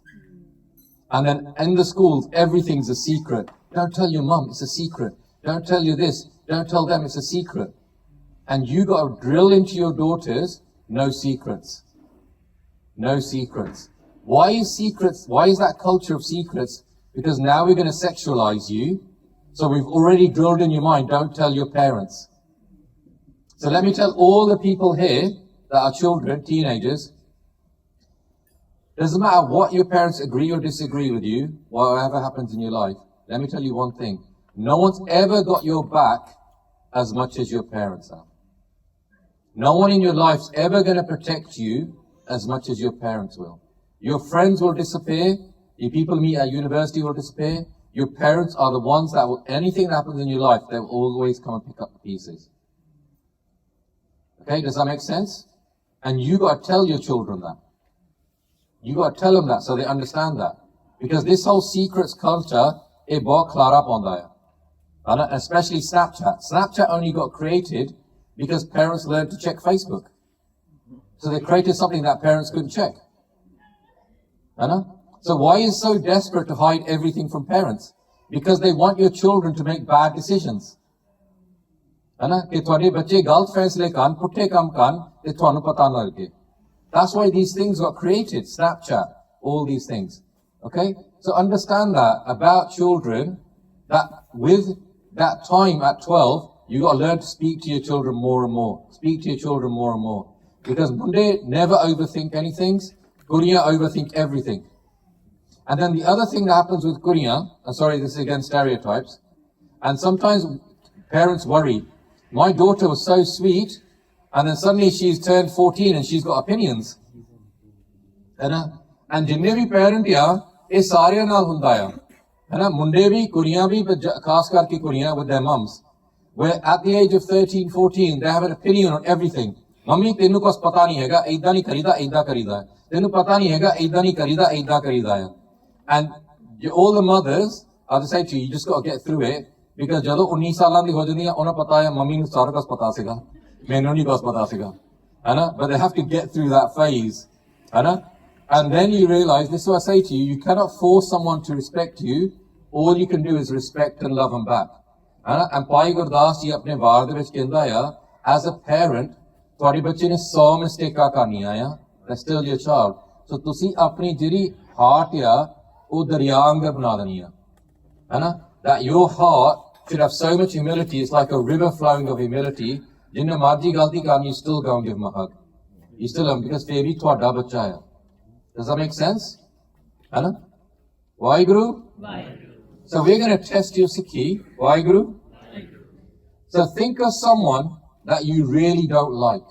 And then in the schools, everything's a secret. Don't tell your mum, it's a secret. Don't tell you this, don't tell them, it's a secret. And you got to drill into your daughters, no secrets. No secrets. Why is secrets? Why is that culture of secrets? Because now we're going to sexualize you. So we've already drilled in your mind, don't tell your parents. So let me tell all the people here that are children, teenagers, doesn't matter what your parents agree or disagree with you, whatever happens in your life, let me tell you one thing. No one's ever got your back as much as your parents have. No one in your life's ever going to protect you as much as your parents will. Your friends will disappear. The people you meet at university will disappear. Your parents are the ones that will, anything that happens in your life, they will always come and pick up the pieces. Okay, does that make sense? And you got to tell your children that. You got to tell them that so they understand that. Because this whole secrets culture, it bahut khlara paunda hai. Especially Snapchat. Snapchat only got created because parents learned to check Facebook. So they created something that parents couldn't check. So why is it so desperate to hide everything from parents? Because they want your children to make bad decisions. That's why these things got created, Snapchat, all these things. Okay? So understand that about children, that with that time at 12, you got to learn to speak to your children more and more. Speak to your children more and more. Because Munde never overthink anything, Kuriya overthink everything. And then the other thing that happens with Kuriya, sorry, this is again stereotypes, and sometimes parents worry. My daughter was so sweet, and then suddenly she's turned 14 and she's got opinions. And jinne bhi parent ya, ye saare naal hunda ya. Munde bhi, Kuriyan bhi, khas karke Kuriyan with their mums. Where at the age of 13, 14, they have an opinion on everything. Mummy, tenu kos pata nahi hega, aida nahi karida, aida karida hai. Tenu pata nahi hega, aida nahi karida, aida karida hai. And all the mothers are to say to you, you just got to get through it. Because jado 19 salan di ho jandi hai, ona pata hai, mummy nu sara kos pata siga. Mainu nahi kos pata siga. But they have to get through that phase. And then you realize, this is what I say to you, you cannot force someone to respect you. All you can do is respect and love them back. And Bhai Gurdas ji apne baar de vich kenda ya, as a parent, ਤੁਹਾਡੇ ਬੱਚੇ ਨੇ 100 ਮਿਸਟੇਕਾਂ ਕਰਨੀਆਂ ਆ, that's still your child. So ਤੁਸੀਂ ਆਪਣੀ ਜਿਹੜੀ heart ਆ, ਉਹ ਦਰਿਆ ਅੰਦਰ ਬਣਾ ਦੇਣੀ ਆ. That your heart should have so much humility, it's like a river flowing of humility. ਜਿੰਨੇ ਮਰਜ਼ੀ ਗਲਤੀ ਕਰਨੀ, you still go and give him a hug. You still have, because ਫਿਰ ਵੀ ਤੁਹਾਡਾ ਬੱਚਾ ਆ. Does that make sense? Waheguru? So we're going to test your Sikhi. Waheguru? So think of someone that you really don't like.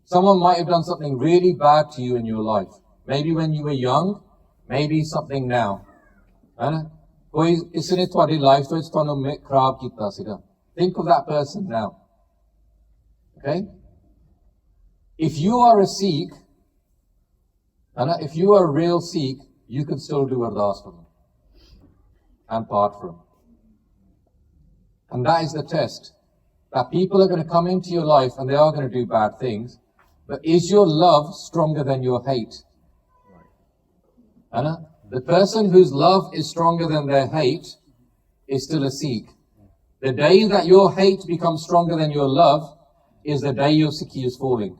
Someone might have done something really bad to you in your life. Maybe when you were young, maybe something now. Koi isne ਤੁਹਾਡੀ life ਵਿੱਚ ਤੁਹਾਨੂੰ ਖਰਾਬ ਕੀਤਾ ਸੀਗਾ. Think of that person now. Okay? If you are a Sikh, if you are a real Sikh, you can still do ardas for them and part from. And that is the test. That people are going to come into your life and they are going to do bad things. But is your love stronger than your hate? The person whose love is stronger than their hate is still a Sikh. The day that your hate becomes stronger than your love is the day your Sikhi is falling.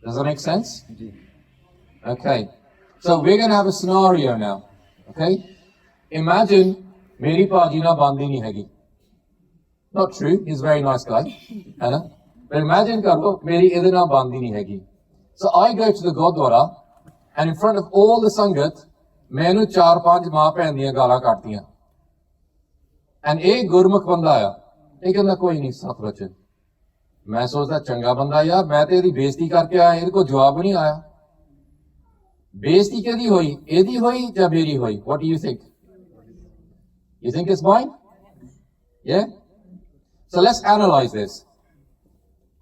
Does that make sense? Okay. So we're going to have a scenario now. Okay? Imagine, meri paaji na bandi nahi hegi. Not true, he's a very nice guy. But imagine karo, meri idhe na bandi nahi hegi. So I go to the Gurdwara, and in front of all the Sangat, mainu 4-5 maa bhain diyan gaalan kadtiyan. And ek Gurmukh banda aaya. Ek kehda koi nahi sat bache. Main sochda changa banda yaar, main te edi besti karke aaya, ede ko jawab nahi aaya. Besti kedi hoi? Edi hoi ya meri hoi? What do you think? You think it's mine? Yeah? So let's analyze this.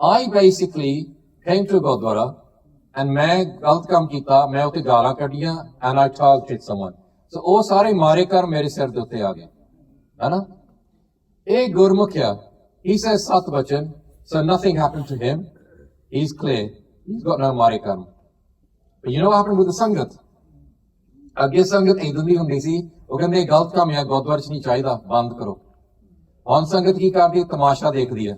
I basically came to Gurdwara and main galt kam kita, main utte gaalan kaddiyan and I targeted someone. So oh sare mare kar mere sir de utte aa gaye. Ek Gurmukh hai, he says Sat Vachan, so nothing happened to him. He's clear. He's got no mare karm. But you know what happened with the Sangat? Agge Sangat idan di hundi si, ਉਹ ਕਹਿੰਦੇ ਗਲਤ ਕੰਮ ਹੈ ਗੁਰਦੁਆਰੇ 'ਚ ਨਹੀਂ ਚਾਹੀਦਾ ਬੰਦ ਕਰੋ ਹੁਣ ਸੰਗਤ ਕੀ ਕਰਦੀ ਹੈ ਤਮਾਸ਼ਾ ਦੇਖਦੀ ਹੈ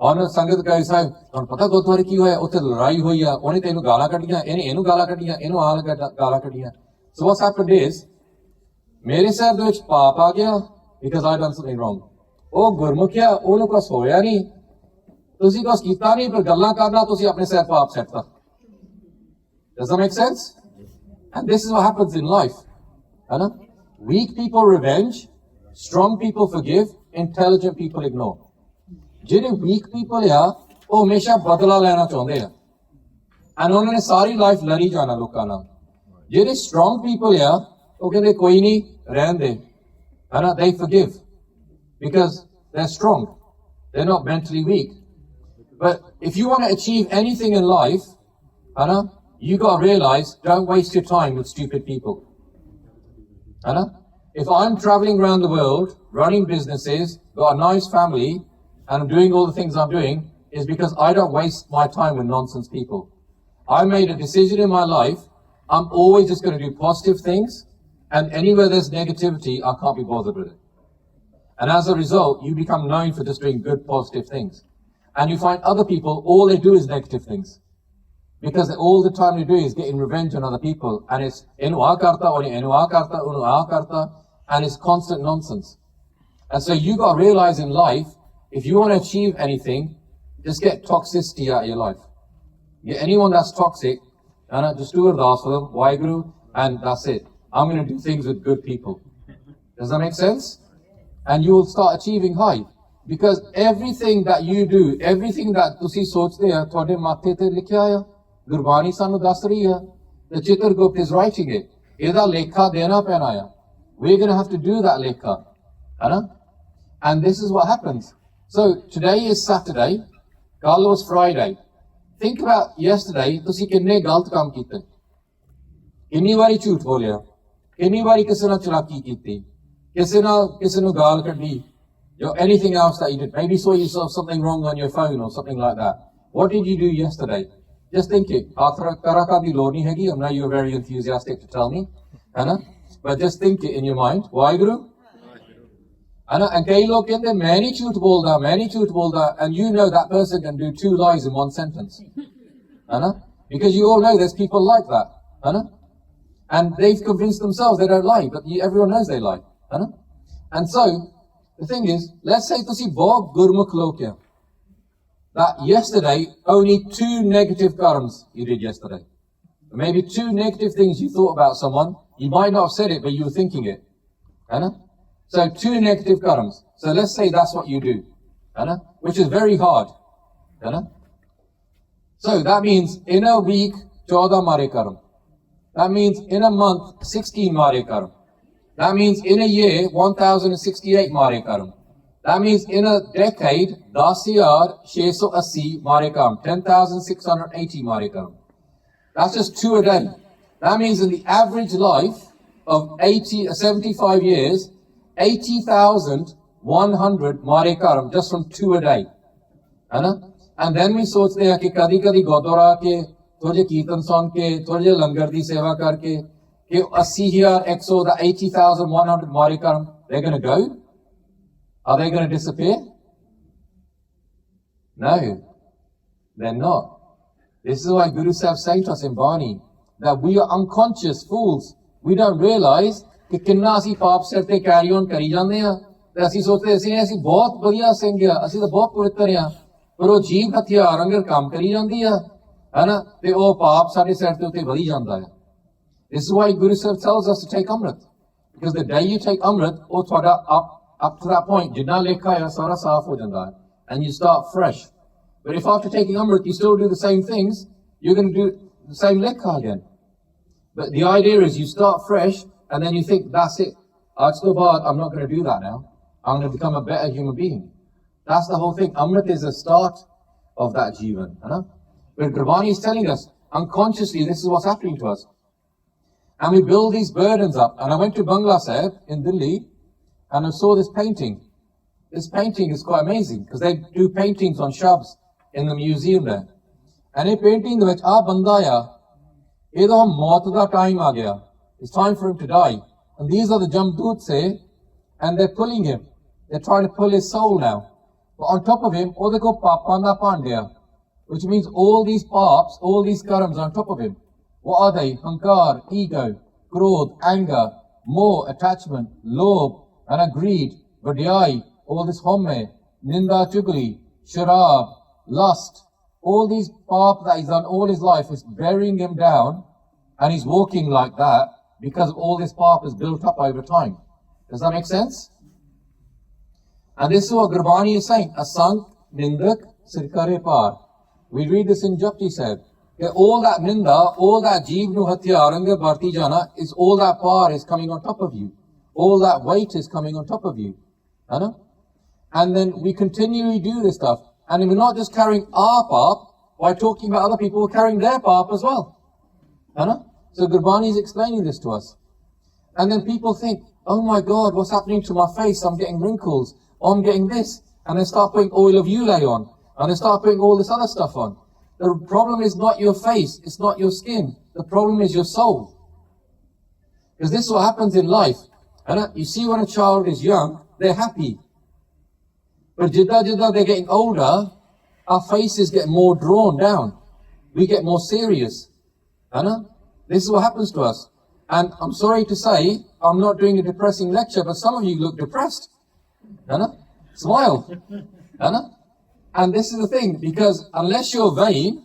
ਹੁਣ ਸੰਗਤ ਕਹੇ ਸਾਹਿਬ ਤੁਹਾਨੂੰ ਪਤਾ ਗੁਰਦੁਆਰੇ ਕੀ ਹੋਇਆ, ਉੱਥੇ ਲੜਾਈ ਹੋਈ ਆ, ਉਹਨੇ ਤੈਨੂੰ ਗਾਲਾਂ ਕੱਢੀਆਂ, ਇਹਨੇ ਇਹਨੂੰ ਗਾਲਾਂ ਕੱਢੀਆਂ, ਇਹਨੂੰ ਆਹ ਗਾਲਾਂ ਕੱਢੀਆਂ. So what's happened is, ਮੇਰੇ ਸਿਰ ਦੇ ਵਿੱਚ ਪਾਪ ਆ ਗਿਆ because I done something wrong. ਉਹ ਗੁਰਮੁਖਿਆ, ਉਹਨੂੰ ਕੁਛ ਹੋਇਆ ਨਹੀਂ, ਤੁਸੀਂ ਕੁਛ ਕੀਤਾ ਨਹੀਂ, ਪਰ ਗੱਲਾਂ ਕਰਨਾ ਤੁਸੀਂ ਆਪਣੇ ਸਿਰ ਪਾਪ ਸੱਟਦਾ. Does that make sense? And this is what happens in life. Weak people revenge, strong people forgive, intelligent people ignore. ਜਿਹੜੇ weak people ਆ ਉਹ ਹਮੇਸ਼ਾ ਬਦਲਾ ਲੈਣਾ ਚਾਹੁੰਦੇ ਆ ਐਂਡ ਉਹਨਾਂ ਨੇ ਸਾਰੀ ਲਾਈਫ ਲੜੀ ਜਾਣਾ ਲੋਕਾਂ ਨਾਲ. ਜਿਹੜੇ strong people ਆ ਉਹ ਕਹਿੰਦੇ ਕੋਈ ਨਹੀਂ ਰਹਿਣ ਦੇ, they forgive because they're strong, they're not mentally weak. But if you want to achieve anything in life, you got to realize, don't waste your time with stupid people. If I'm traveling around the world, running businesses, got a nice family, and I'm doing all the things I'm doing, is because I don't waste my time with nonsense people. I made a decision in my life, I'm always just going to do positive things, and anywhere there's negativity, I can't be bothered with it. And as a result, you become known for just doing good, positive things. And you find other people, all they do is negative things. Because all the time they do is getting revenge on other people. And it's, enu aa karta, enu aa karta, unu aa karta, and it's constant nonsense. And so you got to realize in life, if you want to achieve anything, just get toxicity out of your life. Get anyone that's toxic, just do ardas for them, Waheguru, and that's it. I'm going to do things with good people. Does that make sense? And you will start achieving high. Because everything that you do, everything that tusi sochte hai, ਤੁਹਾਡੇ ਮਾਥੇ ਤੇ ਲਿਖਿਆ ਆ, ਗੁਰਬਾਣੀ ਸਾਨੂੰ ਦੱਸ ਰਹੀ ਆ, the Chitragupta is writing it. ਇਹਦਾ ਲੇਖਾ ਦੇਣਾ ਪੈਣਾ ਆ. We're going to have to do that lekha. And this is what happens. So today is Saturday, ਕੱਲ was Friday. Think about yesterday, ਤੁਸੀਂ ਕਿੰਨੇ ਗਲਤ ਕੰਮ ਕੀਤੇ, ਕਿੰਨੀ ਵਾਰੀ ਝੂਠ ਬੋਲਿਆ, ਕਿੰਨੀ ਵਾਰੀ ਕਿਸੇ ਨਾਲ ਚਲਾਕੀ ਕੀਤੀ, ਕਿਸੇ ਨੂੰ ਗਾਲ ਕੱਢੀ, anything else that you did. Maybe saw yourself something wrong on your phone or something like that. What did you do yesterday? Just think it. Karaka di lo nahi hegi. I know you're very enthusiastic to tell me. But just think it in your mind. Waheguru? And kei log kehte main hi jhoot bolda, and you know that person can do 2 lies in 1 sentence. Because you all know there's people like that. And they've convinced themselves they don't lie, but everyone knows they lie. And so the thing is, let's say tusi bahut gurmukh log hai, that yesterday only 2 negative karmas you did yesterday. Maybe 2 negative things you thought about someone. You might not have said it, but you were thinking it. So 2 negative karmas. So let's say that's what you do. Which is very hard. So that means in a week, 14 mare karam. That means in a month, 16 mare karam. That means in a year, 1068 mare karam. That means in a decade, 10,680 mare karam. 10,680 mare karam. That's just 2 a day. That means in the average life of 75 years, 80,100 mare karam just from 2 a day. And then we sochte hain ki kadi Gurdwara ke thoje kirtan sun ke thoje langar di seva karke ke 80,100, the 80,100 mare karam, they're going to go? Are they going to disappear? No, they're not. This is why Guru Sahib saying to us in Bani that we are unconscious fools. We don't realize कि किन्ना असी पाप सिर ते carry on करी जांदे आ ते असी सोचते असी बहुत बढ़िया सिंह आ, असी तो बहुत पवित्र आ, पर वो जीव हथियार अंगर काम करी जांदी आ, है ना, ते वो पाप साडे सिर ते उत्ते वधी जांदा है. This is why Guru Sahib tells us to take Amrit, because the day you take Amrit, वो थोड़ा up to that point जिन्ना लेखा है सारा साफ हो जांदा है, and you start fresh. But if after taking Amrit you still do the same things, you're going to do the same lekha again. But the idea is you start fresh, and then you think, that's it. It's so bad, I'm not going to do that now. I'm going to become a better human being. That's the whole thing. Amrit is the start of that jivan. But Gurdwara is telling us, unconsciously, this is what's happening to us. And we build these burdens up. And I went to Bangla Sahib in Delhi, and I saw this painting. This painting is quite amazing, because they do paintings on shrubs in the museum there. And a painting which bandaya, ido maut da time aa gaya. It's time for him to die. And these are the Jamdut say, and they're pulling him. They're trying to pull his soul now. But on top of him, ਉਹਦੇ ਕੋਲ ਪਾਪਾਂ ਦਾ ਭਾਂਡਿਆ, which means all these paps, all these karams on top of him. What are they? Hankar, ego, krodh, anger, more attachment, lobh, and greed, vadiyai, all this homme, ninda chugli, sharab, lust. All these pap that he's done all his life is bearing him down, and he's walking like that because all this pap is built up over time. Does that make sense? And this is what Gurbani is saying. Asank nindak sirkare par. We read this in Jagjit said. That all that ninda, all that jeev nu hatyaranga bharti jana, is all that par is coming on top of you. All that weight is coming on top of you. And then we continually do this stuff. And we're not just carrying our pap, by talking about other people, we're carrying their pap as well. So Gurbani is explaining this to us. And then people think, oh my God, what's happening to my face? I'm getting wrinkles. I'm getting this. And they start putting oil of ulay on. And they start putting all this other stuff on. The problem is not your face. It's not your skin. The problem is your soul. Because this is what happens in life. You see when a child is young, they're happy. But jidda they're getting older, our faces get more drawn down. We get more serious. This is what happens to us. And I'm sorry to say, I'm not doing a depressing lecture, but some of you look depressed. Smile. And this is the thing, because unless you're vain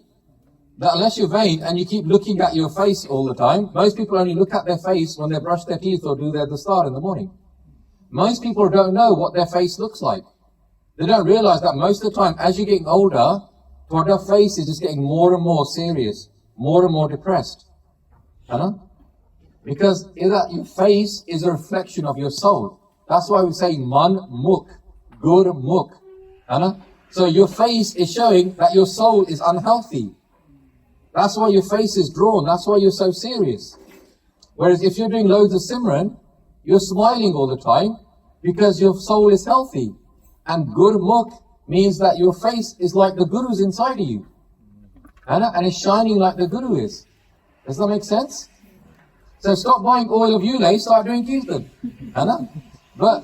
and you keep looking at your face all the time, most people only look at their face when they brush their teeth or do their dastar in the morning. Most people don't know what their face looks like. They don't realize that most of the time, as you're getting older, your face is just getting more and more serious, more and more depressed. Because your face is a reflection of your soul. That's why we say man mukh, gur mukh. So your face is showing that your soul is unhealthy. That's why your face is drawn. That's why you're so serious. Whereas if you're doing loads of simran, you're smiling all the time because your soul is healthy. And Gurmukh means that your face is like the Guru's inside of you. And it's shining like the Guru is. Does that make sense? So stop buying oil of ulay, start doing kirtan. But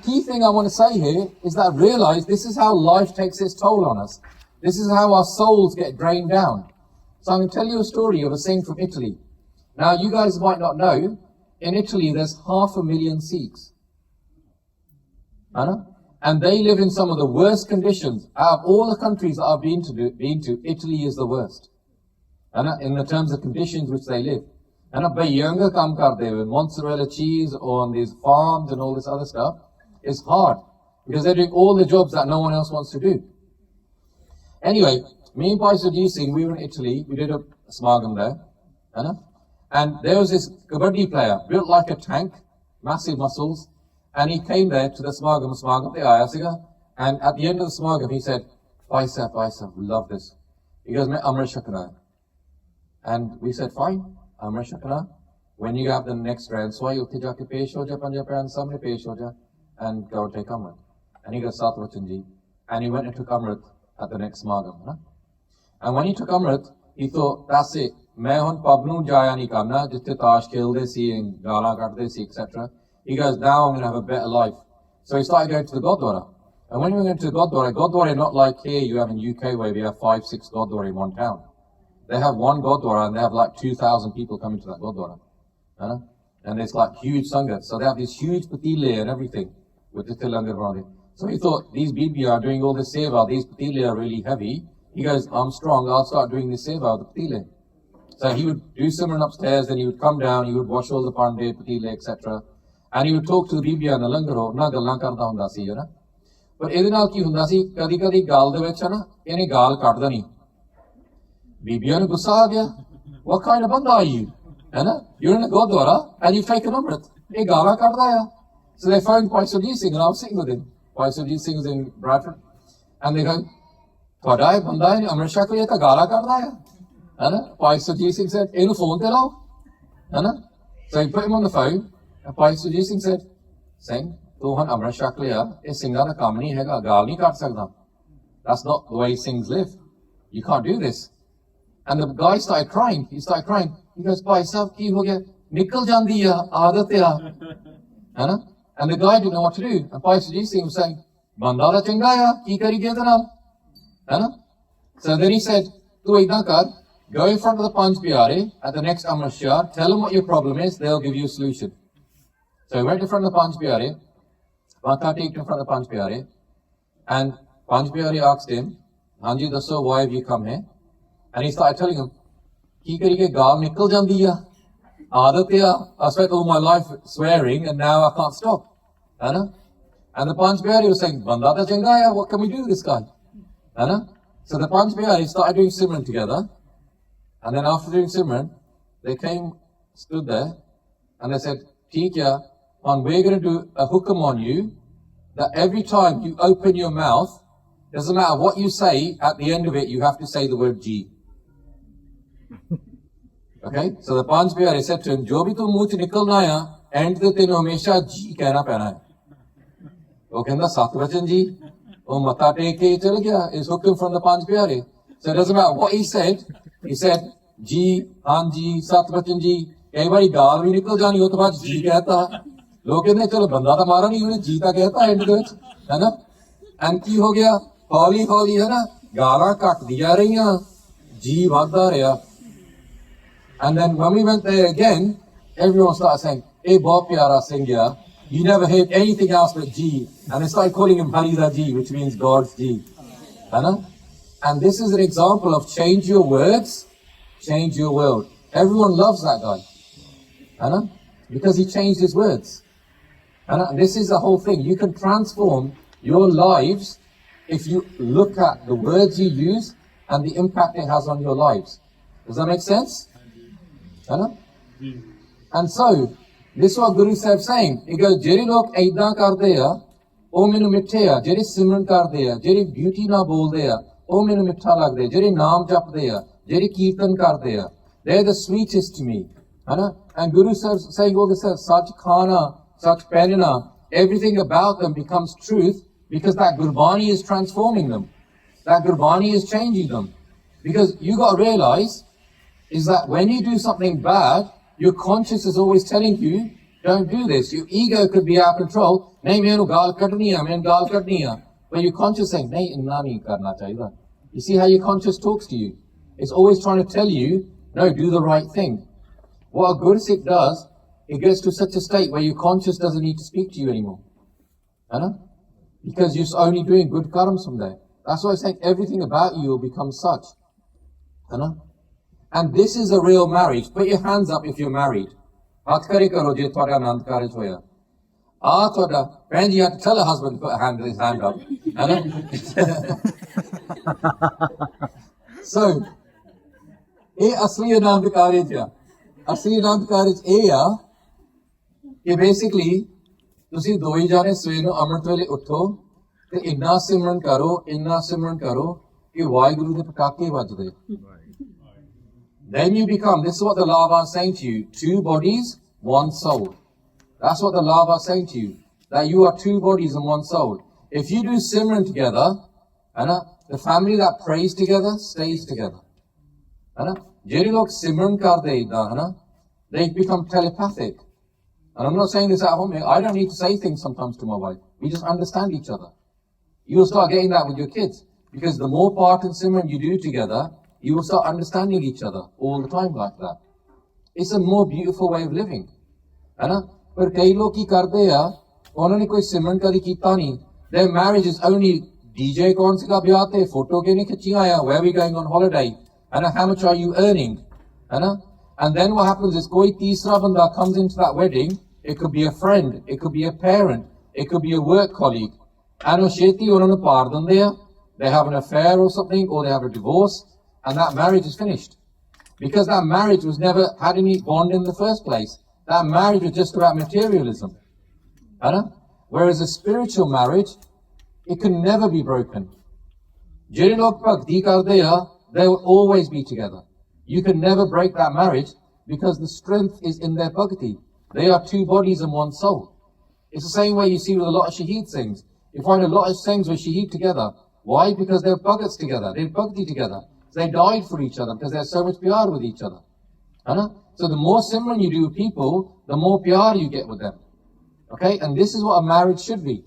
key thing I want to say here is that realize this is how life takes its toll on us. This is how our souls get drained down. So I'm going to tell you a story of a Singh from Italy. Now you guys might not know, in Italy there's 500,000 Sikhs. And they live in some of the worst conditions. Out of all the countries that I've been to, Italy is the worst. In the terms of conditions which they live. And by younger kam karde with mozzarella cheese on these farms and all this other stuff, it's hard. Because they're doing all the jobs that no one else wants to do. Anyway, me and Bhai Singh, we were in Italy, we did a smagam there. And there was this kabaddi player, built like a tank, massive muscles. And he came there to the smagam te aaya siga. And at the end of the smagam, he said, Paisa, we love this. He goes, main Amrit Shakna. And we said, fine, Amrit Shakna. When you have the next round, swai uthi ja ke pesh ho ja, panja pran samne pesh ho ja, and go take Amrit. And he goes, Sat Vachan ji. And he went and took Amrit at the next smagam. And when he took Amrit, he thought, that's it. Main hun pub nu jaya nahi karna, jitte tash khelde si, and gala kadde si, etc. He goes, now I'm going to have a better life. So he started going to the Gurdwara. And when we went to the Gurdwara not like here you have in UK where we have 5, 6 Gurdwara in one town. They have one Gurdwara and they have like 2,000 people coming to that Gurdwara. And it's like huge sangat. So they have this huge patile and everything with the tilangar around it. So he thought, these bibi are doing all this seva, these patile are really heavy. He goes, I'm strong, I'll start doing this seva with the patile. So he would do simran upstairs, then he would come down, he would wash all the pande, patile, etc. And he would talk to the bibia na langaro, na gallan karda hunda si, But ਇਹਦੇ ਨਾਲ ਕੀ ਹੁੰਦਾ ਸੀ, ਕਦੀ ਗਾਲ ਦੇ ਵਿੱਚ ਇਹਨੇ ਗਾਲ ਕੱਢਦਾ ਨਹੀਂ. ਬੀਬੀਆਂ ਨੂੰ ਗੁੱਸਾ ਆ ਗਿਆ. What kind of ਬੰਦਾ are you? You're in a Gurdwara and you've taken Amrit. ਇਹ ਗਾਲਾਂ ਕੱਢਦਾ ਆ. So they phoned Bhai Singh and I was sitting with him. Bhai Singh was in Bradford. And they go, ਤੁਹਾਡਾ ਇਹ ਬੰਦਾ ਹੈ ਅੰਮ੍ਰਿਤ ਛਕ ਲਿਆ ਤਾਂ ਗਾਲਾਂ ਕੱਢਦਾ ਆ. Bhai Singh said, ਇਹਨੂੰ ਫੋਨ ਤੇ ਲਾਓ. So he put him on the phone. And Bhai Singh said, Singh, ਤੂੰ ਹੁਣ ਅੰਮ੍ਰਿਤ ਛਕ ਲਿਆ, ਇਹ ਸਿੰਘਾਂ ਦਾ ਕੰਮ ਨਹੀਂ ਹੈਗਾ, ਗਾਲ ਨਹੀਂ ਕੱਢ ਸਕਦਾ. That's not the way Singhs live. You can't do this. And the guy started crying. He started crying. He goes, Bhai Sahib, ki ho gaya? Nikal jandi hai, aadat hai. And the guy didn't know what to do. And Bhai Singh was saying, Banda da changa ya, ki kari ge na? So then he said, tu idna kar, go in front of the Panch Pyare at the next Amrit Shah, tell them what your problem is, they'll give you a solution. So he went in front of the Panch Pyare, Matha taked in front of the Panch Pyare, and Panch Pyare asked him, Hanji dasso, why have you come here? And he started telling him, ki kari ke gaal nikal jandi ya. Adat I spent all my life swearing and now I can't stop. And the Panch Pyare was saying, Banda da changa ya, what can we do with this guy? So the Panch Pyare started doing Simran together, and then after doing Simran, they stood there, and they said, Theek ya, and we're going to do a hukam on you, that every time you open your mouth, doesn't matter what you say, at the end of it, you have to say the word G. Okay? So the Panch Pyare said to him, Jo bhi tu muh ch nikalna ya, end te tenu hamesha G kehna pehna hai. वो कहता सात वचन जी वो मत्था take के चल गया is hooking from the Panch Pyare. So it doesn't matter what he said जी हाँ जी सात वचन जी कई बार गाल भी निकल जानी हो तो बाद जी कहता लोग कहते चलो बंदा तो मारा नहीं उन्हें जी का कहता एंड के है ना एंड की हो गया हौली हौली है ना गाला कट दिया रही जी बढ़ता रहा and then when we went there again everyone started saying ए बहुत प्यारा सिंह गया. You never heard anything else but G. And they started calling him Harida G, which means God's G. And this is an example of change your words, change your world. Everyone loves that guy. Because he changed his words. And this is the whole thing. You can transform your lives if you look at the words you use and the impact it has on your lives. Does that make sense? And so, this is what Guru Sahib is saying. He goes, Jere log aida karde ya, o menu mithe ya, Jere simran karde ya, Jere beauty na bolde ya, o menu mitha lagde, Jere naam japde ya, Jere kirtan karde ya. They're the sweetest to me. And Guru Sahib is saying all this, such khana, such penina, everything about them becomes truth because that Gurbani is transforming them. That Gurbani is changing them. Because you got to realize is that when you do something bad, your conscience is always telling you, don't do this. Your ego could be out of control. Nahi, mainu gaal kadni hai, main gaal kadni hai. But your conscience saying, nahi, inna nahi karna chahiye. You see how your conscience talks to you? It's always trying to tell you, no, do the right thing. What a good Sikh does, it gets to such a state where your conscience doesn't need to speak to you anymore. Because you're only doing good karmas from there. That's why I say everything about you will become such. And this is a real marriage. Put your hands up if you're married. Hath kare karo je thwada anand karaj hoya. Thwada. Friend, you have to tell a husband to put his hand up. So, ਇਹ ਅਸਲੀ ਆਨੰਦ ਕਾਰਜ ਆ. ਅਸਲੀ ਆਨੰਦ ਕਾਰਜ ਇਹ ਆ ਕਿ basically ਤੁਸੀਂ ਦੋਈ ਜਾਣੇ ਸਵੇਰ ਨੂੰ ਅੰਮ੍ਰਿਤ ਵੇਲੇ ਉੱਠੋ ਤੇ ਇੰਨਾ ਸਿਮਰਨ ਕਰੋ ਕਿ ਵਾਹਿਗੁਰੂ ਦੇ ਪਟਾਕੇ ਵੱਜਦੇ. Then you become, this is what the Lava is saying to you, 2 bodies, 1 soul. That's what the Lava is saying to you, that you are 2 bodies and 1 soul. If you do Simran together, the family that prays together stays together. Jere log Simran karde, they become telepathic. And I'm not saying this at home, I don't need to say things sometimes to my wife. We just understand each other. You'll start getting that with your kids. Because the more part in Simran you do together, you will start understanding each other all the time like that. It's a more beautiful way of living. But kai log ki karde ya, unhone koi simran kadi kita nahi. Their marriage is only DJ kaun se ka biyah te, photo ke nahi khichiyan ya, where are we going on holiday? How much are you earning? And then what happens is koi teesra banda comes into that wedding, it could be a friend, it could be a parent, it could be a work colleague. And sheti unhone paar dende ya, they have an affair or something, or they have a divorce. And that marriage is finished. Because that marriage was never had any bond in the first place. That marriage was just about materialism. Whereas a spiritual marriage, it can never be broken. Jere log bhakti karde ya, they will always be together. You can never break that marriage because the strength is in their bhakti. They are 2 bodies and 1 soul. It's the same way you see with a lot of shaheed things. You find a lot of things with shaheed together. Why? Because they're bhagats together. They're bhakti together. They died for each other because there's so much pyar with each other. So the more simran you do with people, the more pyar you get with them. Okay? And this is what a marriage should be.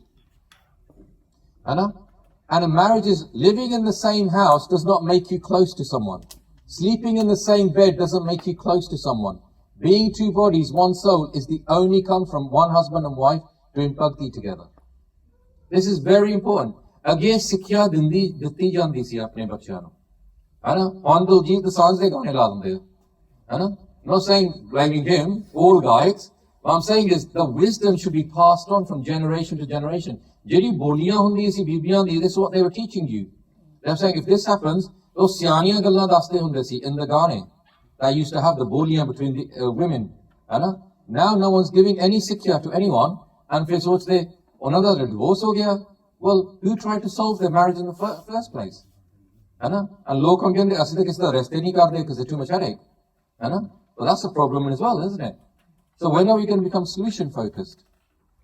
And a marriage is living in the same house does not make you close to someone. Sleeping in the same bed doesn't make you close to someone. Being two bodies, one soul is the only come from one husband and wife doing bhakti together. This is very important. Again, ਸਿੱਖਿਆ ਦਿੱਤੀ ਜਾਂਦੀ ਸੀ ਆਪਣੇ ਬੱਚਿਆਂ ਨੂੰ, ਹੁਣ ਦਿਲਜੀਤ ਦੋਸਾਂਝ ਦੇ ਗਾਣੇ ਲਾ ਦਿੰਦੇ ਆ, I'm not saying blaming him, all guys. What I'm saying is the wisdom should be passed on from generation to generation. ਜਿਹੜੀ ਬੋਲੀਆਂ ਹੁੰਦੀਆਂ ਸੀ ਬੀਬੀਆਂ ਦੀ, this is what they were teaching you. They're saying if this happens, ਉਹ ਸਿਆਣੀਆਂ ਗੱਲਾਂ ਦੱਸਦੇ ਹੁੰਦੇ ਸੀ in the ਗਾਣੇ. That used to have the ਬੋਲੀਆਂ between the women. Now no one's giving any ਸਿੱਖਿਆ to anyone, and ਫਿਰ ਸੋਚਦੇ ਉਹਨਾਂ ਦਾ divorce ਹੋ ਗਿਆ. Well, who tried to solve their marriage in the first place? And ਲੋਕ ਕਹਿੰਦੇ ਅਸੀਂ ਤਾਂ ਕਿਸੇ ਦਾ ਰਿਸ਼ਤੇ ਨਹੀਂ ਕਰਦੇ because they're too much headache. Well, that's a problem as well, isn't it? So when are we going to become solution focused?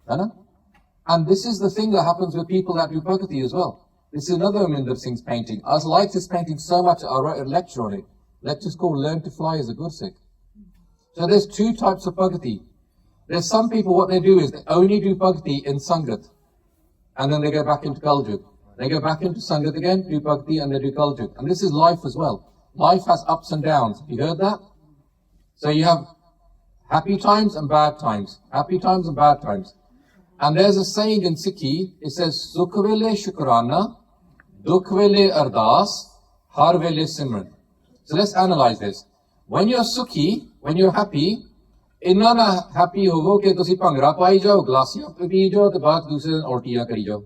And this is the thing that happens with people that do bhakti as well. This is another Minder Singh's painting. I like this painting so much, I wrote a lecture on it. Lecture's called Learn to Fly as a Gursikh. So there's two types of bhakti. There's some people, what they do is they only do bhakti in Sangat. And then they go back into Kaljug. They go back into Sangat again, do bhakti, and they do Kaljug. And this is life as well. Life has ups and downs. Have you heard that? So you have happy times and bad times. Happy times and bad times. And there's a saying in Sikhi, it says, Sukh vele shukrana, dukh vele ardas, har vele simran. So let's analyze this. When you're sukhi, when you're happy, inna na happy hovo ke tusi bhangra pai jao, glassiyan pi jao, te baad dusre din ultiyan kari jao.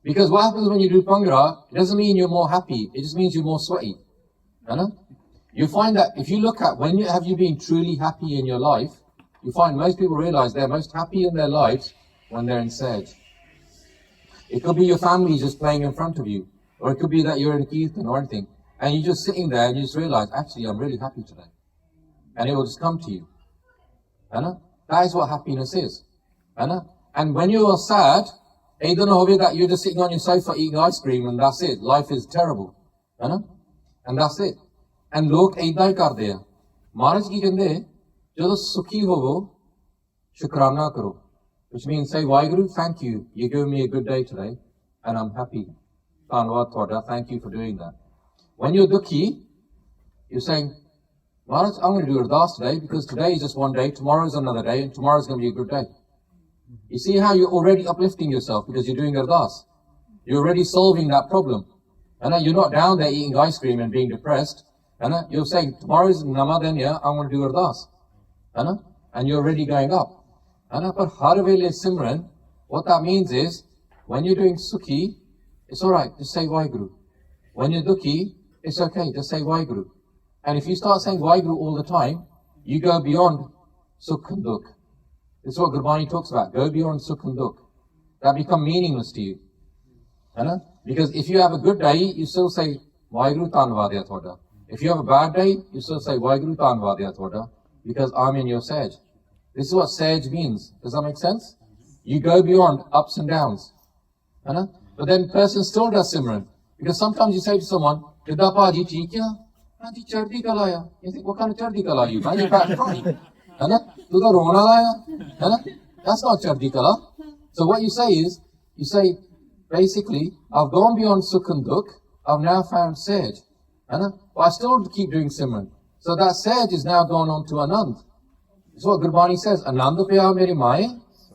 Because what happens when you do bhangra, it doesn't mean you're more happy, it just means you're more sweaty. You find that if you look at when have you been truly happy in your life, you find most people realize they're most happy in their lives when they're in Sej. It could be your family just playing in front of you, or it could be that you're in Kirtan or anything, and you're just sitting there and you just realize, actually, I'm really happy today. And it will just come to you. That is what happiness is. And when you are sad, it doesn't know that you're just sitting on your sofa eating ice cream and that's it. Life is terrible. And that's it. And ਲੋਕ ਏਦਾਂ ਹੀ ਕਰਦੇ ਆ. ਮਹਾਰਾਜ ਕੀ ਕਹਿੰਦੇ, ਜਦੋਂ ਸੁਖੀ ਹੋਵੋ, ਸ਼ੁਕਰਾਨਾ ਕਰੋ. Which means say, Waheguru, thank you. You're giving me a good day today, and I'm happy. ਧੰਨਵਾਦ ਤੁਹਾਡਾ, thank you for doing that. When you're dukhi, you're saying, Maharaj, I'm going to do ardas today because today is just one day, tomorrow is another day, and tomorrow is going to be a good day. You see how you're already uplifting yourself because you're doing ardas. You're already solving that problem. And you're not down there eating ice cream and being depressed. You're saying, tomorrow is Namadanya, I'm going to do ardas. And you're already going up. But har vele simran, what that means is, when you're doing sukhi, it's alright, just say Waheguru. When you're dukhi, it's okay, just say Waheguru. And if you start saying Waheguru all the time, you go beyond sukh and dukh. This is what Gurbani talks about, go beyond sukh and dukh. That become meaningless to you. Because if you have a good day, you still say Waheguru Tanvadya Thoda. If you have a bad day, you still say Waheguru Tanvadya Thoda, because I'm in your Sej. This is what Sej means. Does that make sense? You go beyond ups and downs. But then person still does Simran. Because sometimes you say to someone, Kida Paji Tikya? Paji Chardi Kalaya. You think, what kind of Chardi Kala are you? You're back crying. Tuda Rona Laya? That's not Chardi Kala. So what you say is, you say, basically, I've gone beyond Sukh and Dukh, I've now found Sej. But I still keep doing Simran. So that Sej is now gone on to Anand. That's what Gurbani says, Anand paya meri Mai,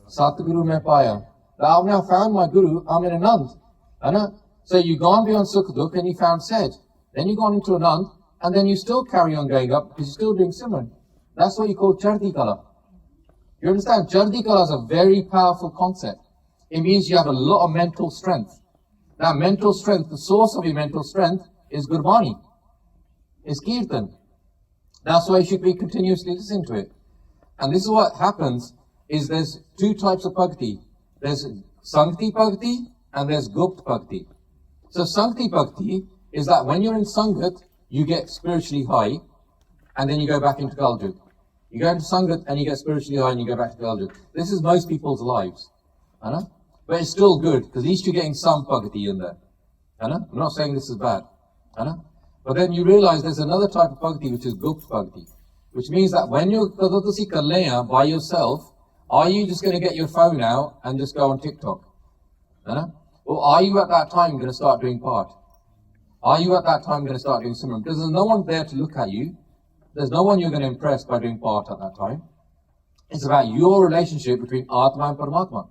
Satguru mein paya. I've now found my Guru, I'm in Anand. So you've gone beyond Sukh Dukh and you found Sej. Then you've gone into Anand, and then you still carry on going up because you're still doing Simran. That's what you call Chardi Kala. You understand? Chardi Kala is a very powerful concept. It means you have a lot of mental strength. That mental strength, the source of your mental strength is Gurbani. Is Kirtan. That's why you should be continuously listening to it. And this is what happens, is there's two types of bhakti. There's Sankti Bhakti and there's Gupt Bhakti. So Sankti Bhakti is that when you're in Sangat, you get spiritually high, and then you go back into Kaljug. You go into Sangat and you get spiritually high and you go back to Kaljug. This is most people's lives. But it's still good, because at least you're getting some bhakti in there. I'm not saying this is bad. But then you realize there's another type of bhakti which is Gupt Bhakti. Which means that when you're by yourself, are you just going to get your phone out and just go on TikTok? Or are you at that time going to start doing part? Are you at that time going to start doing Simran? Because there's no one there to look at you. There's no one you're going to impress by doing part at that time. It's about your relationship between Atma and Paramatma.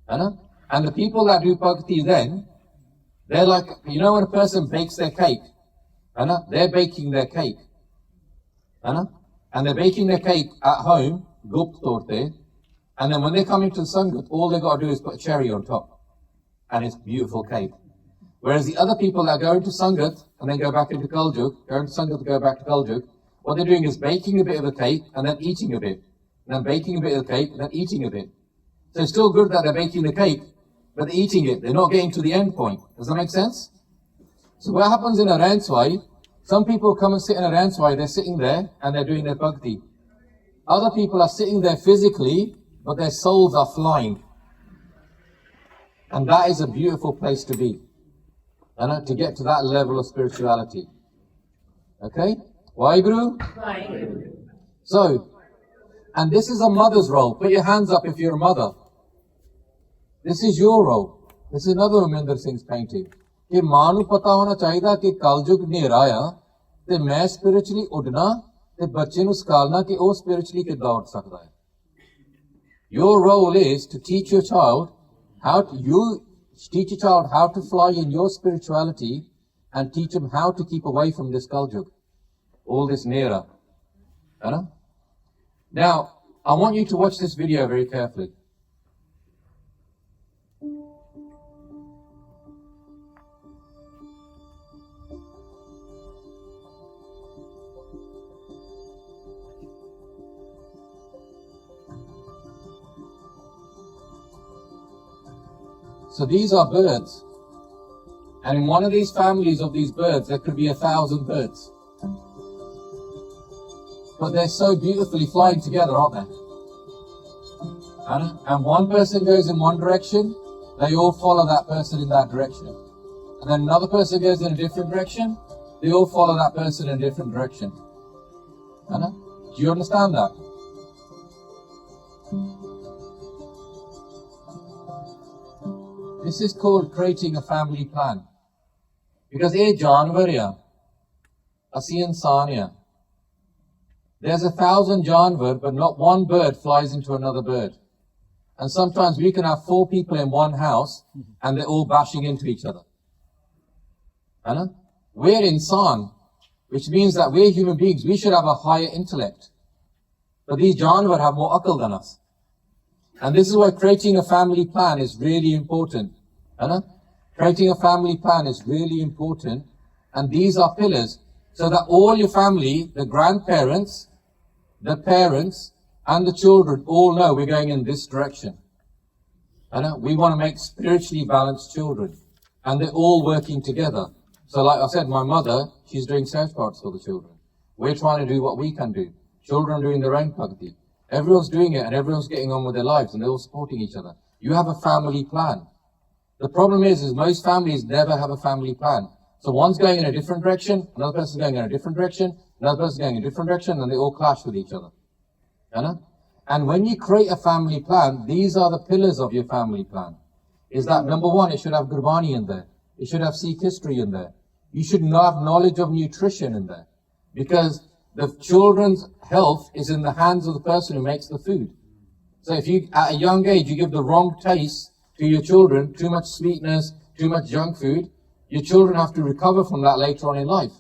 And the people that do bhakti then, they're like, you know when a person bakes their cake, they're baking their cake. And they're baking their cake at home, gupt torte, and then when they come into the Sangat, all they got to do is put a cherry on top. And it's beautiful cake. Whereas the other people that go into Sangat and then go back into Kaljuk, go into Sangat and go back to Kaljuk, what they're doing is baking a bit of the cake and then eating a bit. And then baking a bit of the cake and then eating a bit. So it's still good that they're baking the cake, but they're eating it. They're not getting to the end point. Does that make sense? So what happens in a Ranswai, some people come and sit in a Ranswai, they're sitting there and they're doing their bhakti. Other people are sitting there physically, but their souls are flying. And that is a beautiful place to be. To get to that level of spirituality. Okay? Waheguru? Waheguru. So, and this is a mother's role. Put your hands up if you're a mother. This is your role. This is another Raminder Singh's painting. कि मां नू पता होना चाहिए कि कलयुग नेरा आया ते मैं स्पिरिचुअली उड़ना ते बच्चे नू सिखाना कि वो स्पिरिचुअली किद्दां उड़ सकदा है. Your role is to teach your child how to fly in your spirituality and teach him how to keep away from this Kaljug, all this Nera. Now, I want you to watch this video very carefully. So these are birds. And in one of these families of these birds, there could be 1,000 birds. But they're so beautifully flying together, aren't they? And one person goes in one direction, they all follow that person in that direction. And then another person goes in a different direction, they all follow that person in a different direction. Do you understand that? This is called creating a family plan. Because a janwar hai, asi insaan hai. There's 1,000 janwar, but not one bird flies into another bird. And sometimes we can have 4 people in one house and they're all bashing into each other. We're insan, which means that we're human beings. We should have a higher intellect. But these janwar have more akal than us. And this is why creating a family plan is really important. Creating a family plan is really important. And these are pillars. So that all your family, the grandparents, the parents, and the children all know we're going in this direction. We want to make spiritually balanced children. And they're all working together. So like I said, my mother, she's doing search parts for the children. We're trying to do what we can do. Children are doing their own bhakti. Everyone's doing it and everyone's getting on with their lives and they're all supporting each other. You have a family plan. The problem is most families never have a family plan. So one's going in a different direction, another person's going in a different direction, another person's going in a different direction, and they all clash with each other. And when you create a family plan, these are the pillars of your family plan. Is that number one, it should have Gurbani in there. It should have Sikh history in there. You should have knowledge of nutrition in there. Because the children's health is in the hands of the person who makes the food. So if you, at a young age, you give the wrong taste to your children, too much sweetness, too much junk food, your children have to recover from that later on in life.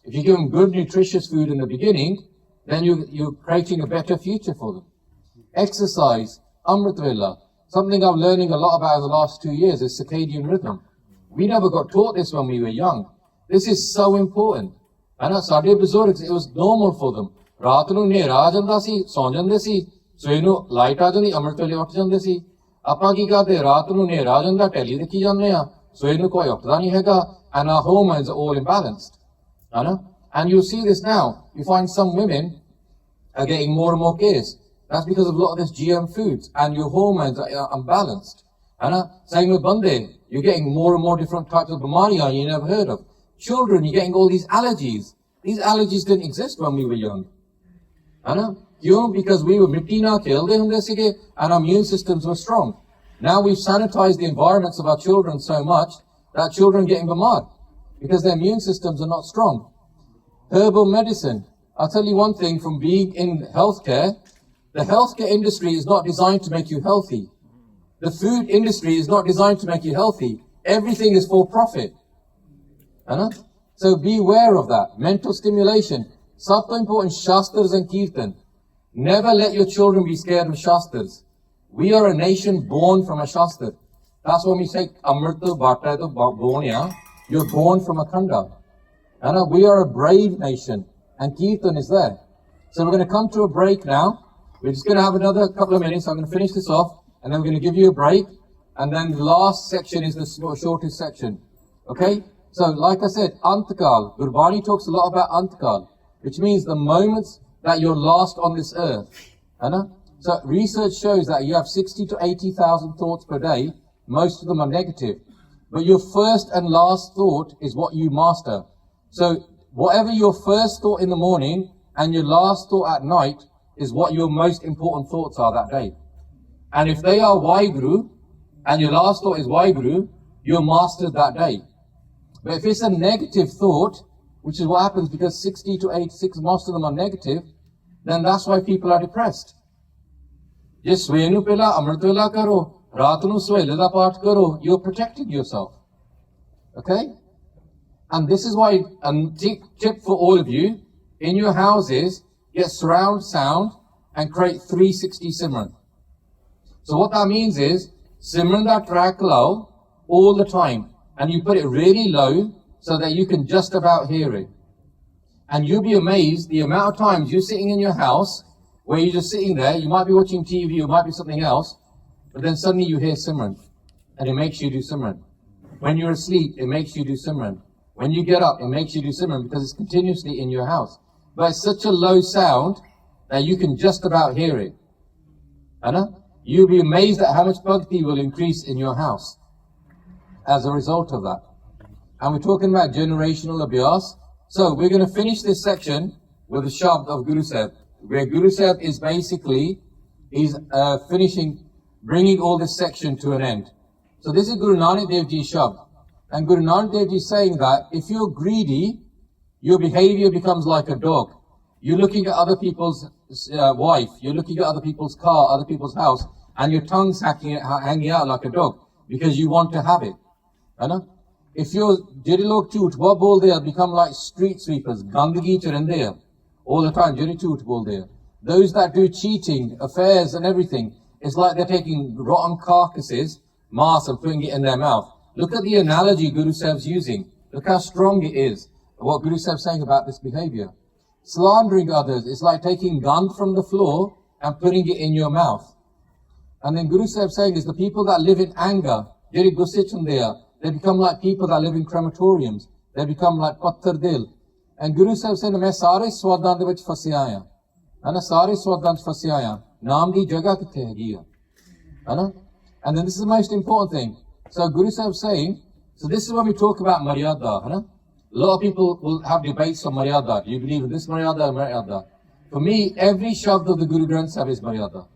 If you give them good, nutritious food in the beginning, then you're creating a better future for them. Exercise, Amrit Vela. Something I'm learning a lot about in the last 2 years is circadian rhythm. We never got taught this when we were young. This is so important. Sade buzurgs, it was normal for them. Raat nu nera aa janda si, saun jande si. Sਵੇਰ ਨੂੰ light ਆ ਜਾਂਦੀ, ਅੰਮ੍ਰਿਤ ਵੇਲੇ ਉੱਠ ਜਾਂਦੇ ਸੀ. ਆਪਾਂ ਕੀ ਕਰਦੇ, ਰਾਤ ਨੂੰ ਹਨੇਰਾ ਆ ਜਾਂਦਾ, ਟੈਲੀ ਦੇਖੀ ਜਾਂਦੇ ਆ, ਸਵੇਰ ਨੂੰ ਕੋਈ ਉੱਠਦਾ ਨਹੀਂ ਹੈਗਾ. And our hormones are all imbalanced. And you see this now. You find some women are getting more and more kids. That's because of a lot of this GM foods and your hormones are unbalanced. Same with Bande. You're getting more and more different types of bimariyan you never heard of. Children, you're getting all these allergies. These allergies didn't exist when we were young. Because we were mitti na khelde hunde sige and our immune systems were strong. Now we've sanitized the environments of our children so much that children are getting bamar because their immune systems are not strong. Herbal medicine. I'll tell you one thing from being in healthcare. The healthcare industry is not designed to make you healthy. The food industry is not designed to make you healthy. Everything is for profit. So beware of that. Mental stimulation. Sabto important, Shastras and Kirtan. Never let your children be scared of Shastras. We are a nation born from a Shastra. That's when we say, Amrita Bhatta Bonya, you're born from a Khanda. We are a brave nation, and Kirtan is there. So we're going to come to a break now. We're just going to have another couple of minutes. I'm going to finish this off, and then we're going to give you a break. And then the last section is the shortest section. Okay? So, like I said, Antakal. Gurbani talks a lot about Antakal, which means the moments that you're last on this earth. So research shows that you have 60 to 80,000 thoughts per day. Most of them are negative. But your first and last thought is what you master. So whatever your first thought in the morning and your last thought at night is what your most important thoughts are that day. And if they are Waheguru and your last thought is Waheguru, you're mastered that day. But if it's a negative thought, which is what happens because 60 to 86, most of them are negative, then that's why people are depressed. Just swenu pela amritula karo, ratnu swelada part karo, you're protecting yourself. Okay? And this is why, a tip for all of you, in your houses, get surround sound and create 360 Simran. So what that means is, Simran that track low all the time, and you put it really low so that you can just about hear it. And you'll be amazed the amount of times you're sitting in your house where you're just sitting there, you might be watching TV, or might be something else, but then suddenly you hear Simran, and it makes you do Simran. When you're asleep, it makes you do Simran. When you get up, it makes you do Simran because it's continuously in your house. But it's such a low sound that you can just about hear it. You'll be amazed at how much bhakti will increase in your house as a result of that. And we're talking about generational abhyas. So we're going to finish this section with a shabd of Guru Sahib, where Guru Sahib is basically, bringing all this section to an end. So this is Guru Nanak Dev Ji's shabd. And Guru Nanak Dev Ji is saying that if you're greedy, your behavior becomes like a dog. You're looking at other people's wife, you're looking at other people's car, other people's house, and your tongue's hanging out like a dog because you want to have it. If you're ਜਿਹੜੇ ਲੋਕ ਝੂਠ ਬਹੁਤ ਬੋਲਦੇ ਆ, become like street sweepers, ਗੰਦਗੀ ਚ ਰਹਿੰਦੇ ਆ all the time, ਜਿਹੜੇ ਝੂਠ ਬੋਲਦੇ ਆ. Those that do cheating, affairs and everything, it's like they're taking rotten carcasses, mass, and putting it in their mouth. Look at the analogy Guru Sahib's using. Look how strong it is, what Guru Sahib's saying about this behavior. Slandering others is like taking gand from the floor and putting it in your mouth. And then Guru Sahib saying is the people that live in anger, ਜਿਹੜੇ ਗੁੱਸੇ ਚ ਹੁੰਦੇ ਆ, they become like people that live in crematoriums. They become like patthar dil. And Guru Sahib said, मैं सारे स्वादां दे विच फसिया आया. सारे स्वादां च फसिया आया. नाम दी जगह किथे हैगी आ. And then this is the most important thing. So Guru Sahib saying, so this is when we talk about maryada. A lot of people will have debates on maryada. Do you believe in this maryada or maryada? For me, every shabd of the Guru Granth Sahib is maryada.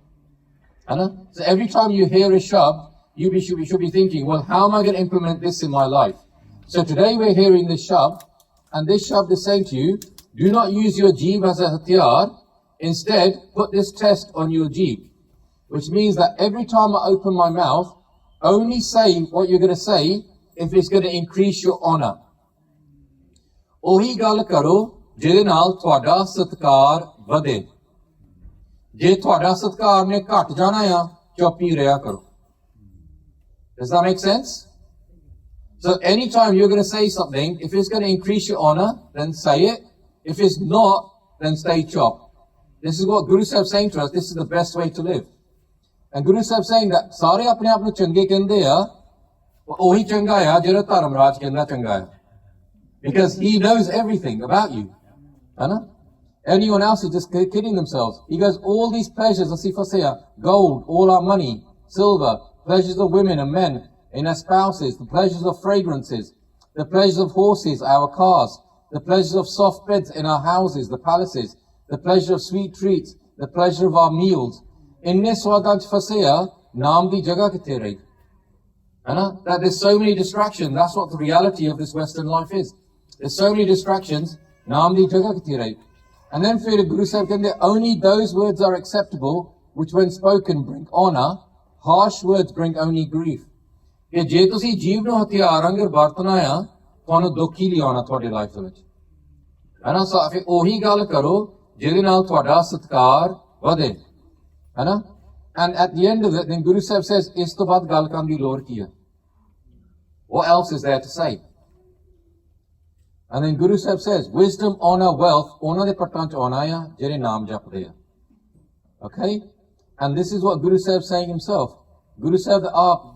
So every time you hear a shabd, you should be thinking, well, how am I going to implement this in my life? So today we're hearing this shabd, and this shabd is saying to you, do not use your jeeb as a hatyar. Instead, put this test on your jeeb. Which means that every time I open my mouth, only say what you're going to say if it's going to increase your honor. Ohi gal karo, jede naal ਤੁਹਾਡਾ ਸਤਕਾਰ ਵਧੇ. ਜੇ ਤੁਹਾਡਾ ਸਤਕਾਰ ਨੇ ਘਟ ਜਾਣਾ ਆ, ਚੁੱਪ ਹੀ ਰਿਹਾ ਕਰੋ. Does that make sense? So anytime you're going to say something, if it's going to increase your honor, then say it. If it's not, then stay chop. This is what Guru Sahib is saying to us. This is the best way to live. And Guru Sahib is saying that ਸਾਰੇ ਆਪਣੇ ਆਪ ਨੂੰ ਚੰਗੇ ਕਹਿੰਦੇ ਆ, ਉਹੀ ਚੰਗਾ ਆ ਜਿਹੜਾ ਧਰਮਰਾਜ ਕਹਿੰਦਾ ਚੰਗਾ ਆ. Because he knows everything about you. Anyone else is just kidding themselves. He goes, all these pleasures, gold, all our money, silver, pleasures of women and men in our spouses, the pleasures of fragrances, the pleasures of horses, our cars, the pleasures of soft beds in our houses, the palaces, the pleasure of sweet treats, the pleasure of our meals. In this swadaj fasaya, naam di jagah kithe rahi. That there's so many distractions. That's what the reality of this Western life is. There's so many distractions. Naam di jagah kithe rahi. And then for the Guru Sahib kende, only those words are acceptable which when spoken bring honor. Harsh words bring only grief. ਕਿ ਜੇ ਤੁਸੀਂ ਜੀਵ ਨੂੰ ਹਥਿਆਰ ਵਾਂਗਰ ਵਰਤਣਾ ਆ ਤੁਹਾਨੂੰ ਦੁੱਖ ਹੀ ਲਿਆਉਣਾ ਤੁਹਾਡੀ ਲਾਈਫ ਦੇ ਵਿੱਚ ਹੈ ਨਾ ਸੋ ਫਿਰ ਉਹੀ ਗੱਲ ਕਰੋ ਜਿਹਦੇ ਨਾਲ ਤੁਹਾਡਾ ਸਤਿਕਾਰ ਵਧੇ ਹੈ ਨਾ and at the end of it then Guru Sahib says ਇਸ ਤੋਂ ਬਾਅਦ ਗੱਲ ਕਰਨ ਦੀ ਲੋੜ ਕੀ ਹੈ what else is there to say and then Guru Sahib says wisdom honor wealth ਉਹਨਾਂ ਦੇ ਪੱਟਾਂ ਚ ਆਉਣਾ ਆ ਜਿਹੜੇ ਨਾਮ ਜਪਦੇ ਆ okay and this is what Guru Sahib saying himself Guru Sahib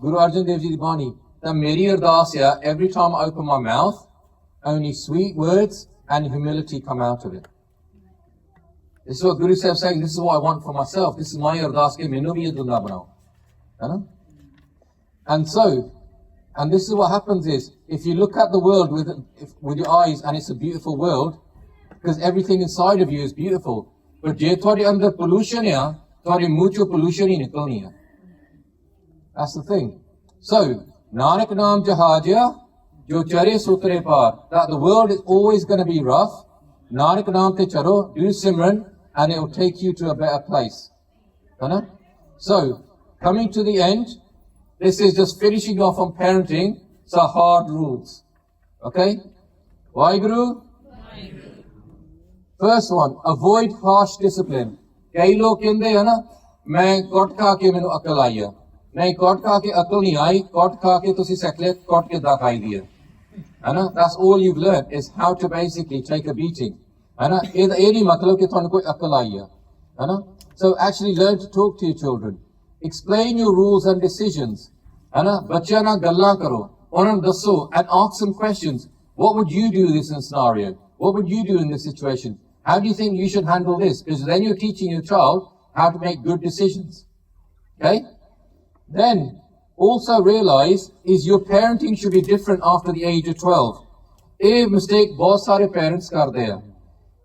Guru Arjan Dev Ji di Bani that meri ardas ya every time I open my mouth only sweet words and humility come out of it. This is what Guru Sahib saying, this is what I want for myself. This is my ardas ke mainu bhi dunna banao. And so, and this is what happens is, if you look at the world with your eyes and it's a beautiful world, because everything inside of you is beautiful, but je thode andar pollution ya, thode muh cho pollution hi nikalni hai. That's the thing. So, Nanak Naam Jahajya, Jo Chare Sutre Par, that the world is always going to be rough. Nanak Naam Te Charo, do Simran, and it will take you to a better place. So, coming to the end, this is just finishing off on parenting, so hard rules. Okay? Waheguru? First one, avoid harsh discipline. Kai log kende hai na, main kot kha ke mainu akal aayi hai. नहीं cot खा के अकल नहीं आई cot खा के तुसी सकले cot के दा खाई दिया है ना that's all you've learned is how to basically take a beating है ना ये नहीं मतलब कि थाने कोई अकल आई है ना so actually learn to talk to your children explain your rules and decisions है ना बच्चा ना गल्ला करो उन्हें दसो and ask some questions what would you do in this scenario what would you do in this situation how do you think you should handle this because then you're teaching your child how to make good decisions okay. Then, also realize is your parenting should be different after the age of 12. A mistake बहुत सारे parents करते हैं.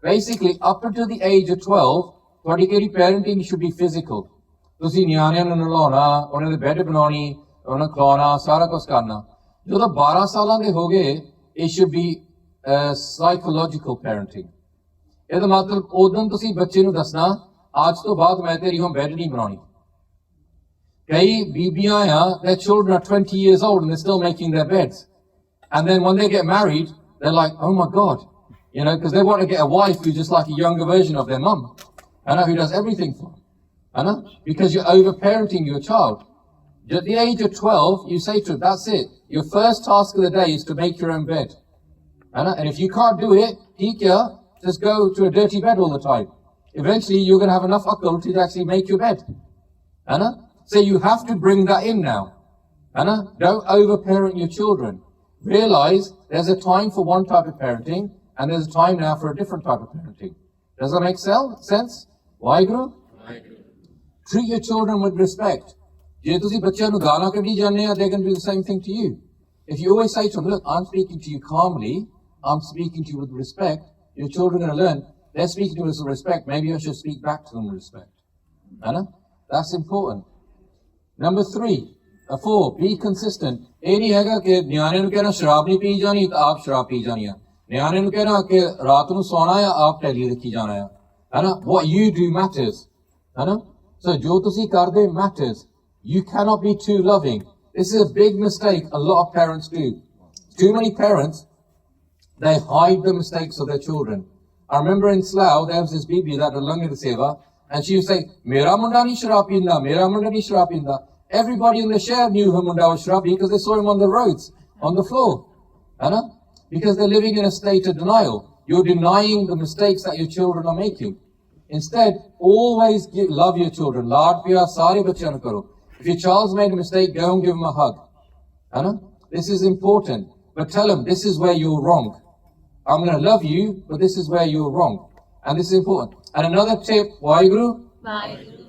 Basically, up until the age of 12, ਤੁਹਾਡੀ ਕਿਹੜੀ parenting should be physical. ਤੁਸੀਂ ਨਿਆਣਿਆਂ ਨੂੰ ਨਲਾਉਣਾ, ਉਹਨਾਂ ਦੇ ਬੈੱਡ ਬਣਾਉਣੀ, ਉਹਨਾਂ ਨੂੰ ਖਿਲਾਉਣਾ, ਸਾਰਾ ਕੁਝ ਕਰਨਾ. ਜਦੋਂ 12 ਸਾਲਾਂ ਦੇ ਹੋ ਗਏ, it should be psychological parenting. ਇਹਦਾ ਮਤਲਬ ਉਦੋਂ ਤੁਸੀਂ ਬੱਚੇ ਨੂੰ ਦੱਸਣਾ, ਅੱਜ ਤੋਂ ਬਾਅਦ ਮੈਂ ਤੇਰੀ ਹੁਣ ਬੈੱਡ ਨਹੀਂ ਬਣਾਉਣੀ. Kay BBIA, their children are 20 years old and they're still making their beds. And then when they get married, they're like, oh my God, you know, because they want to get a wife who's just like a younger version of their mum, who does everything for them. Because you're over-parenting your child. At the age of 12, you say to them, that's it. Your first task of the day is to make your own bed. And if you can't do it, just go to a dirty bed all the time. Eventually, you're going to have enough akal to actually make your bed. So you have to bring that in now. Don't over-parent your children. Realize there's a time for one type of parenting and there's a time now for a different type of parenting. Does that make sense? Waheguru? Treat your children with respect. Je tusi bachchiyan nu gaana kadhi janne ha, they're going to do the same thing to you. If you always say to them, look, I'm speaking to you calmly, I'm speaking to you with respect, your children are going to learn, they're speaking to us with respect, maybe I should speak back to them with respect. That's important. Number 4, be consistent. ਇਹ ਨਹੀਂ ਹੈਗਾ ਕਿ ਨਿਆਣੇ ਨੂੰ ਕਹਿਣਾ ਸ਼ਰਾਬ ਨਹੀਂ ਪੀ ਜਾਣੀ ਤਾਂ ਆਪ ਸ਼ਰਾਬ ਪੀ ਜਾਣੀ ਆ ਨਿਆਣੇ ਨੂੰ ਕਹਿਣਾ ਕਿ ਰਾਤ ਨੂੰ ਸੌਣਾ ਆ ਆਪ ਟੈਲੀ ਰੱਖੀ ਜਾਣਾ ਆ ਹੈਨਾ what you do matters ਹੈਨਾ so ਜੋ ਤੁਸੀਂ ਕਰਦੇ matters you cannot be too loving this is a big mistake a lot of parents do too many parents they hide the mistakes of their children I remember in Slough there was this bibi that had langar seva and she would say mera munda nahi sharab peenda mera munda nahi sharab peenda. Everybody in the share knew her munda was shrabi because they saw him on the roads, on the floor. Because they're living in a state of denial. You're denying the mistakes that your children are making. Instead, always love your children. Laad pyar sare bachchiyan nu karo. If your child's made a mistake, go and give him a hug. This is important. But tell him, this is where you're wrong. I'm going to love you, but this is where you're wrong. And this is important. And another tip, Waheguru?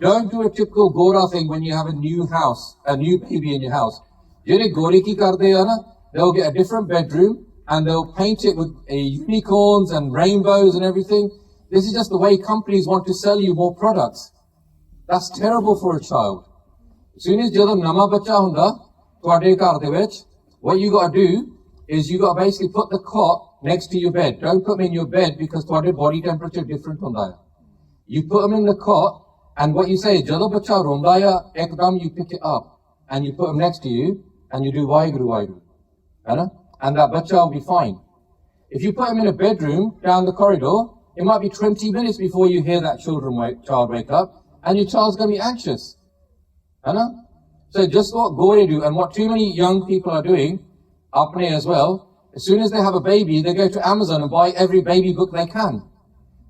Don't do a typical Gora thing when you have a new house, a new baby in your house. Jehde Gori ki karde hai na, they'll get a different bedroom and they'll paint it with unicorns and rainbows and everything. This is just the way companies want to sell you more products. That's terrible for a child. As soon as ਜਦੋਂ ਨਵਾਂ ਬੱਚਾ ਹੁੰਦਾ ਤੁਹਾਡੇ ਘਰ ਦੇ ਵਿੱਚ, what you got to do is you got to basically put the cot next to your bed. Don't put them in your bed because ਤੁਹਾਡੇ body temperature different ਹੁੰਦਾ ਹੈ. You put them in the cot, and what you say is ਜਦੋਂ ਬੱਚਾ ਰੋਂਦਾ ਆ ਇੱਕਦਮ you pick it up and you put them next to you and you do Waheguru Waheguru, ਹੈ ਨਾ, and that bacha will be fine. If you put him in a bedroom down the corridor, it might be 20 minutes before you hear that child wake up, and your child's going to be anxious. You know? So just what Goya do, and what too many young people are doing, apne as well, as soon as they have a baby, they go to Amazon and buy every baby book they can.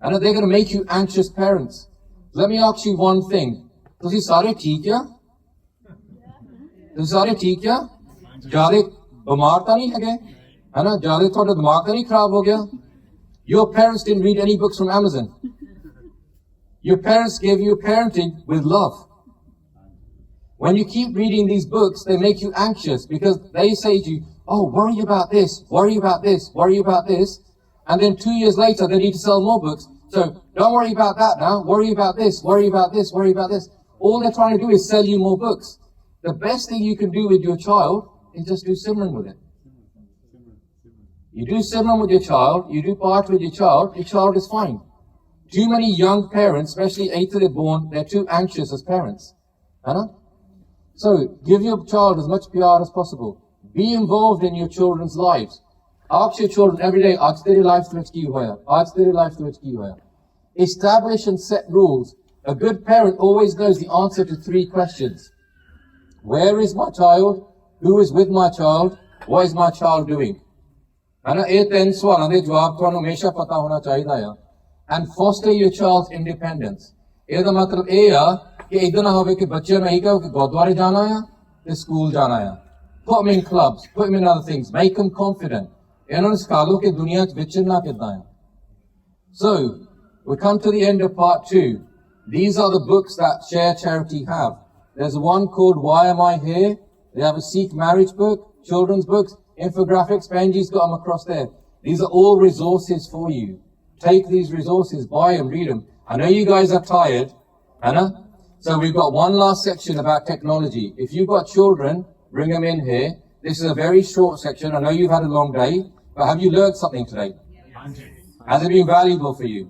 And they're going to make you anxious parents. Let me ask you one thing. Tusi sare theek ya? Tusi sare theek ya? Jare bimar ta nahi hage? है ना, ज़्यादा थोड़ा दिमाग तो नहीं खराब हो गया? Your parents didn't read any books from Amazon. Your parents gave you parenting with love. When you keep reading these books, they make you anxious because they say to you, oh, worry about this, worry about this, worry about this. And then 2 years later, they need to sell more books. So don't worry about that now, worry about this, worry about this, worry about this. All they're trying to do is sell you more books. The best thing you can do with your child is just do Simran with it. You do Simran with your child, you do part with your child is fine. Too many young parents, especially after they're born, they're too anxious as parents. So give your child as much pyar as possible. Be involved in your children's lives. Ask your children every day, aaj tere life de vich ki hoya? Aaj tere life de vich ki hoya? Establish and set rules. A good parent always knows the answer to 3 questions. Where is my child? Who is with my child? What is my child doing? है ना, ये 3 सवालों के जवाब तो हमेशा पता होना चाहिए है. And foster your child's independence. ਇਹਦਾ ਮਤਲਬ ਇਹ ਆ ਕਿ ਇਦਾਂ ਨਾ ਹੋਵੇ ਕਿ ਬੱਚੇ ਨੂੰ ਇਹੀ ਕਹੋ ਕਿ ਗੁਰਦੁਆਰੇ ਜਾਣਾ ਆ ਤੇ ਸਕੂਲ ਜਾਣਾ ਆ. Put them in clubs, put them in other things, make them confident. ਇਹਨਾਂ ਨੂੰ ਸਿਖਾ ਲਓ ਕਿ ਦੁਨੀਆ 'ਚ ਵਿਚਰਨਾ ਕਿੱਦਾਂ ਆ. So, we come to the end of part 2. These are the books that Share Charity have. There's one called Why Am I Here? They have a Sikh marriage book, children's books, infographics. Benji's got them across there. These are all resources for you. Take these resources, buy them, read them. I know you guys are tired, Anna. So we've got one last section about technology. If you've got children, bring them in here. This is a very short section. I know you've had a long day, but have you learned something today? Has it been valuable for you?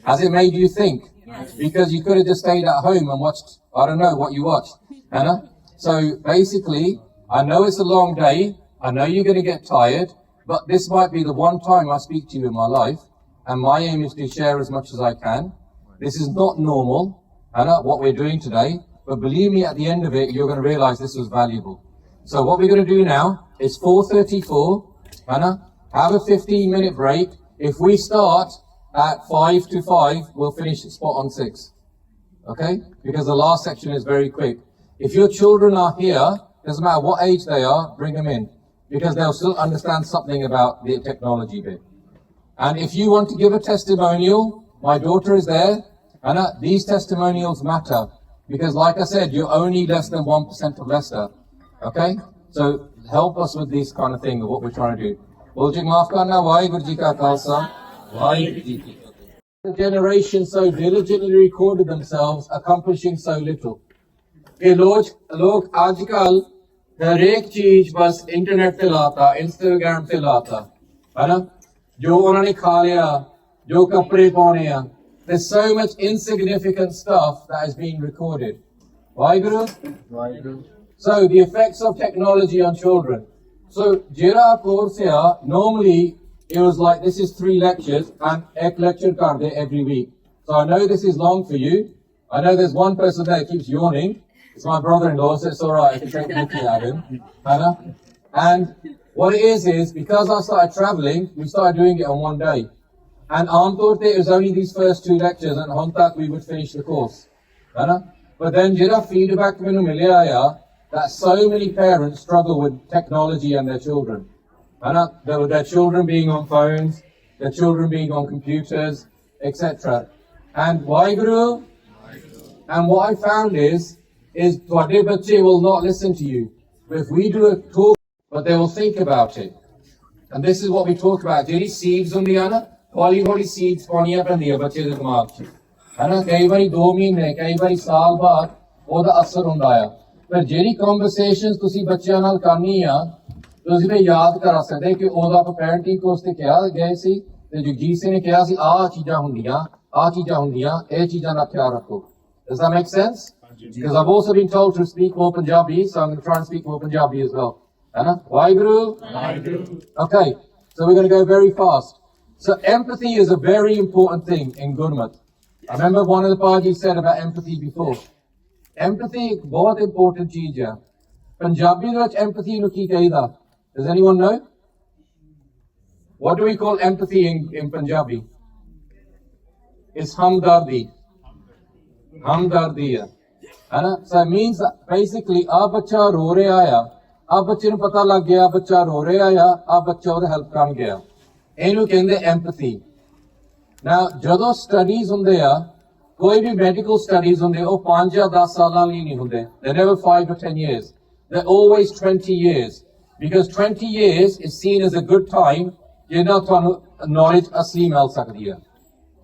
Has it made you think? Because you could have just stayed at home and watched, I don't know what you watched, Anna. So basically, I know it's a long day. I know you're going to get tired, but this might be the one time I speak to you in my life, and my aim is to share as much as I can. This is not normal, Anna, what we're doing today, but believe me, at the end of it, you're going to realize this was valuable. So what we're going to do now is 4:34, Anna, have a 15-minute break. If we start at 5 to 5, we'll finish spot on 6, okay? Because the last section is very quick. If your children are here, doesn't matter what age they are, bring them in. Because they'll still understand something about the technology bit. And if you want to give a testimonial, my daughter is there, and these testimonials matter. Because like I said, you're only less than 1% of Leicester. Okay? So help us with this kind of thing, of what we're trying to do. The generation so diligently recorded themselves, accomplishing so little. Log aajkal हर एक चीज बस internet पे लाता, Instagram पे लाता, है ना, जो उन्होंने खा लिया, जो कपड़े पहने हैं. There's so much insignificant stuff that is being recorded. Waheguru? Waheguru. So the effects of technology on children. So jira course here, normally it was like this is 3 lectures and ek lecture kar de every week. So I know this is long for you. I know there's one person there that keeps yawning. It's my brother-in-law, so it's all right. I can take looking at him. And what it is because I started traveling, we started doing it on one day. And it was only these first 2 lectures, and on that we would finish the course. But then jira feedback that so many parents struggle with technology and their children. Their children being on phones, their children being on computers, etc. And Waheguru? And what I found is ਤੁਹਾਡੇ ਬੱਚੇ will not listen to you. But if we do a talk, but they will think about it. And this is what we talk about. ਜਿਹੜੀ seeds ਹੁੰਦੀਆਂ ਨਾ, ਹੌਲੀ seeds ਪਾਉਣੀਆਂ ਪੈਂਦੀਆਂ ਬੱਚੇ ਦੇ ਦਿਮਾਗ 'ਚ. ਕਈ ਵਾਰੀ 2 ਮਹੀਨੇ, ਕਈ ਵਾਰੀ ਸਾਲ ਬਾਅਦ ਉਹਦਾ ਅਸਰ ਹੁੰਦਾ ਆ. ਪਰ ਜਿਹੜੀ ਕਨਵਰਸੇਸ਼ਨਸ ਤੁਸੀਂ ਬੱਚਿਆਂ ਨਾਲ ਕਰਨੀ ਆ ਤੁਸੀਂ ਵੀ ਯਾਦ ਕਰਾ ਸਕਦੇ ਕਿ ਉਹਦਾ ਆਪਾਂ ਪੈਰੈਂਟਿੰਗ ਕੋਰਸ ਤੇ ਕਿਹਾ ਗਏ ਸੀ ਤੇ ਜਗਜੀਤ ਸਿੰਘ ਨੇ ਕਿਹਾ ਸੀ ਆਹ ਚੀਜ਼ਾਂ ਹੁੰਦੀਆਂ ਇਹ ਚੀਜ਼ਾਂ ਦਾ ਖਿਆਲ ਰੱਖੋ. Does that make sense? Because I've also been told to speak more Punjabi, so I'm going to try and speak more Punjabi as well. Anna? Waheguru? Okay, so we're going to go very fast. So empathy is a very important thing in Gurmat. I remember one of the Bhai said about empathy before. Empathy is a very important cheez hai. Punjabi de vich empathy nu ki kahida? Does anyone know? What do we call empathy in Punjabi? It's hamdardi. Hamdardi hai. So it means that basically a bacha ro reha hai, a bache nu pata lag gaya bacha ro reha hai, a bacha ode help kan gaya. Enu kende empathy. Now jado studies hunde a, koi bhi medical studies hunde oh 5 ya 10 saalan li nahi hunde. They're never 5 or 10 years. They're always 20 years. Because 20 years is seen as a good time ਜਿਹਨਾਂ ਤੁਹਾਨੂੰ knowledge asli ਮਿਲ ਸਕਦੀ ਹੈ.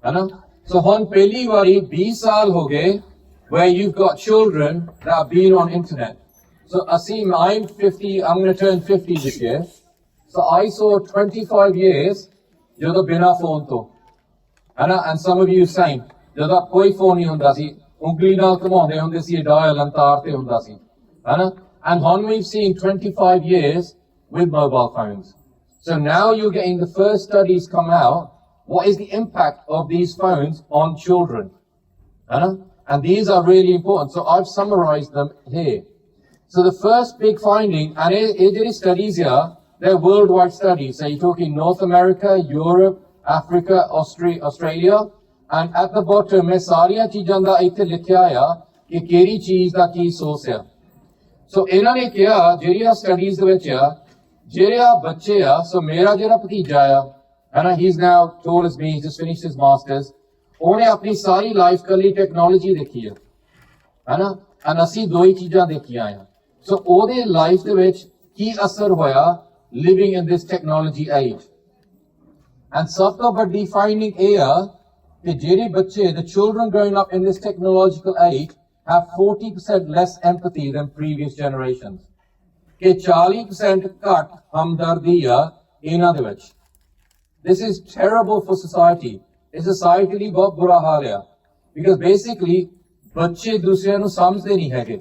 ਹੈਨਾ? So ਹੁਣ ਪਹਿਲੀ ਵਾਰੀ 20 ਸਾਲ ਹੋ ਗਏ where you've got children that have been on internet. So I'm 50, I'm going to turn 50 this year. So I saw 25 years ਜਦੋਂ ਬਿਨਾ ਫੋਨ ਤੋਂ. ਹੈਨਾ? And some of you same. ਜਦੋਂ ਕੋਈ ਫੋਨ ਨਹੀਂ ਹੁੰਦਾ ਸੀ, ਉਂਗਲੀ ਨਾਲ ਘੁਮਾਉਂਦੇ ਹੁੰਦੇ ਸੀ, ਡਾਇਲ ਅੰਤਾਰ ਤੇ ਹੁੰਦਾ ਸੀ. ਹੈਨਾ? And when we've seen 25 years with mobile phones. So now you're getting the first studies come out. What is the impact of these phones on children? And these are really important. So I've summarized them here. So the first big finding, and it studies here, they're worldwide studies. So you're talking North America, Europe, Africa, Australia. And at the bottom, मैं सारियां चीज़ां दा इत्थे लिखिया है कि केरी चीज़ दा की सोच है. So इन्हां ने किया जेरिया स्टडीज दे विच जेरिया बच्चे आ so मेरा जेरा भतीजा आ and he's now tall as me, he's just finished his masters. ਉਹਨੇ ਆਪਣੀ ਸਾਰੀ ਲਾਈਫ ਕੱਲੀ ਟੈਕਨੋਲੋਜੀ ਦੇਖੀ ਹੈ ਨਾ and ਅਸੀਂ ਦੋ ਹੀ ਚੀਜ਼ਾਂ ਦੇਖੀਆਂ ਆ. So ਉਹਦੇ ਲਾਈਫ ਦੇ ਵਿੱਚ ਕੀ ਅਸਰ ਹੋਇਆ living in this technology age. And ਸਭ ਤੋਂ ਵੱਡੀ finding ਇਹ ਆ ਕਿ ਜਿਹੜੇ ਬੱਚੇ the children growing up in this technological age have 40% less empathy than previous generations. ਕਿ 40% ਘੱਟ ਹਮਦਰਦੀ ਆ ਇਹਨਾਂ ਦੇ ਵਿੱਚ. This is terrible for society. ਇਸ society ਲਈ ਬਹੁਤ ਬੁਰਾ ਹਾਲ ਆ. Because basically ਬੱਚੇ ਦੂਸਰਿਆਂ ਨੂੰ ਸਮਝਦੇ ਨਹੀਂ ਹੈਗੇ.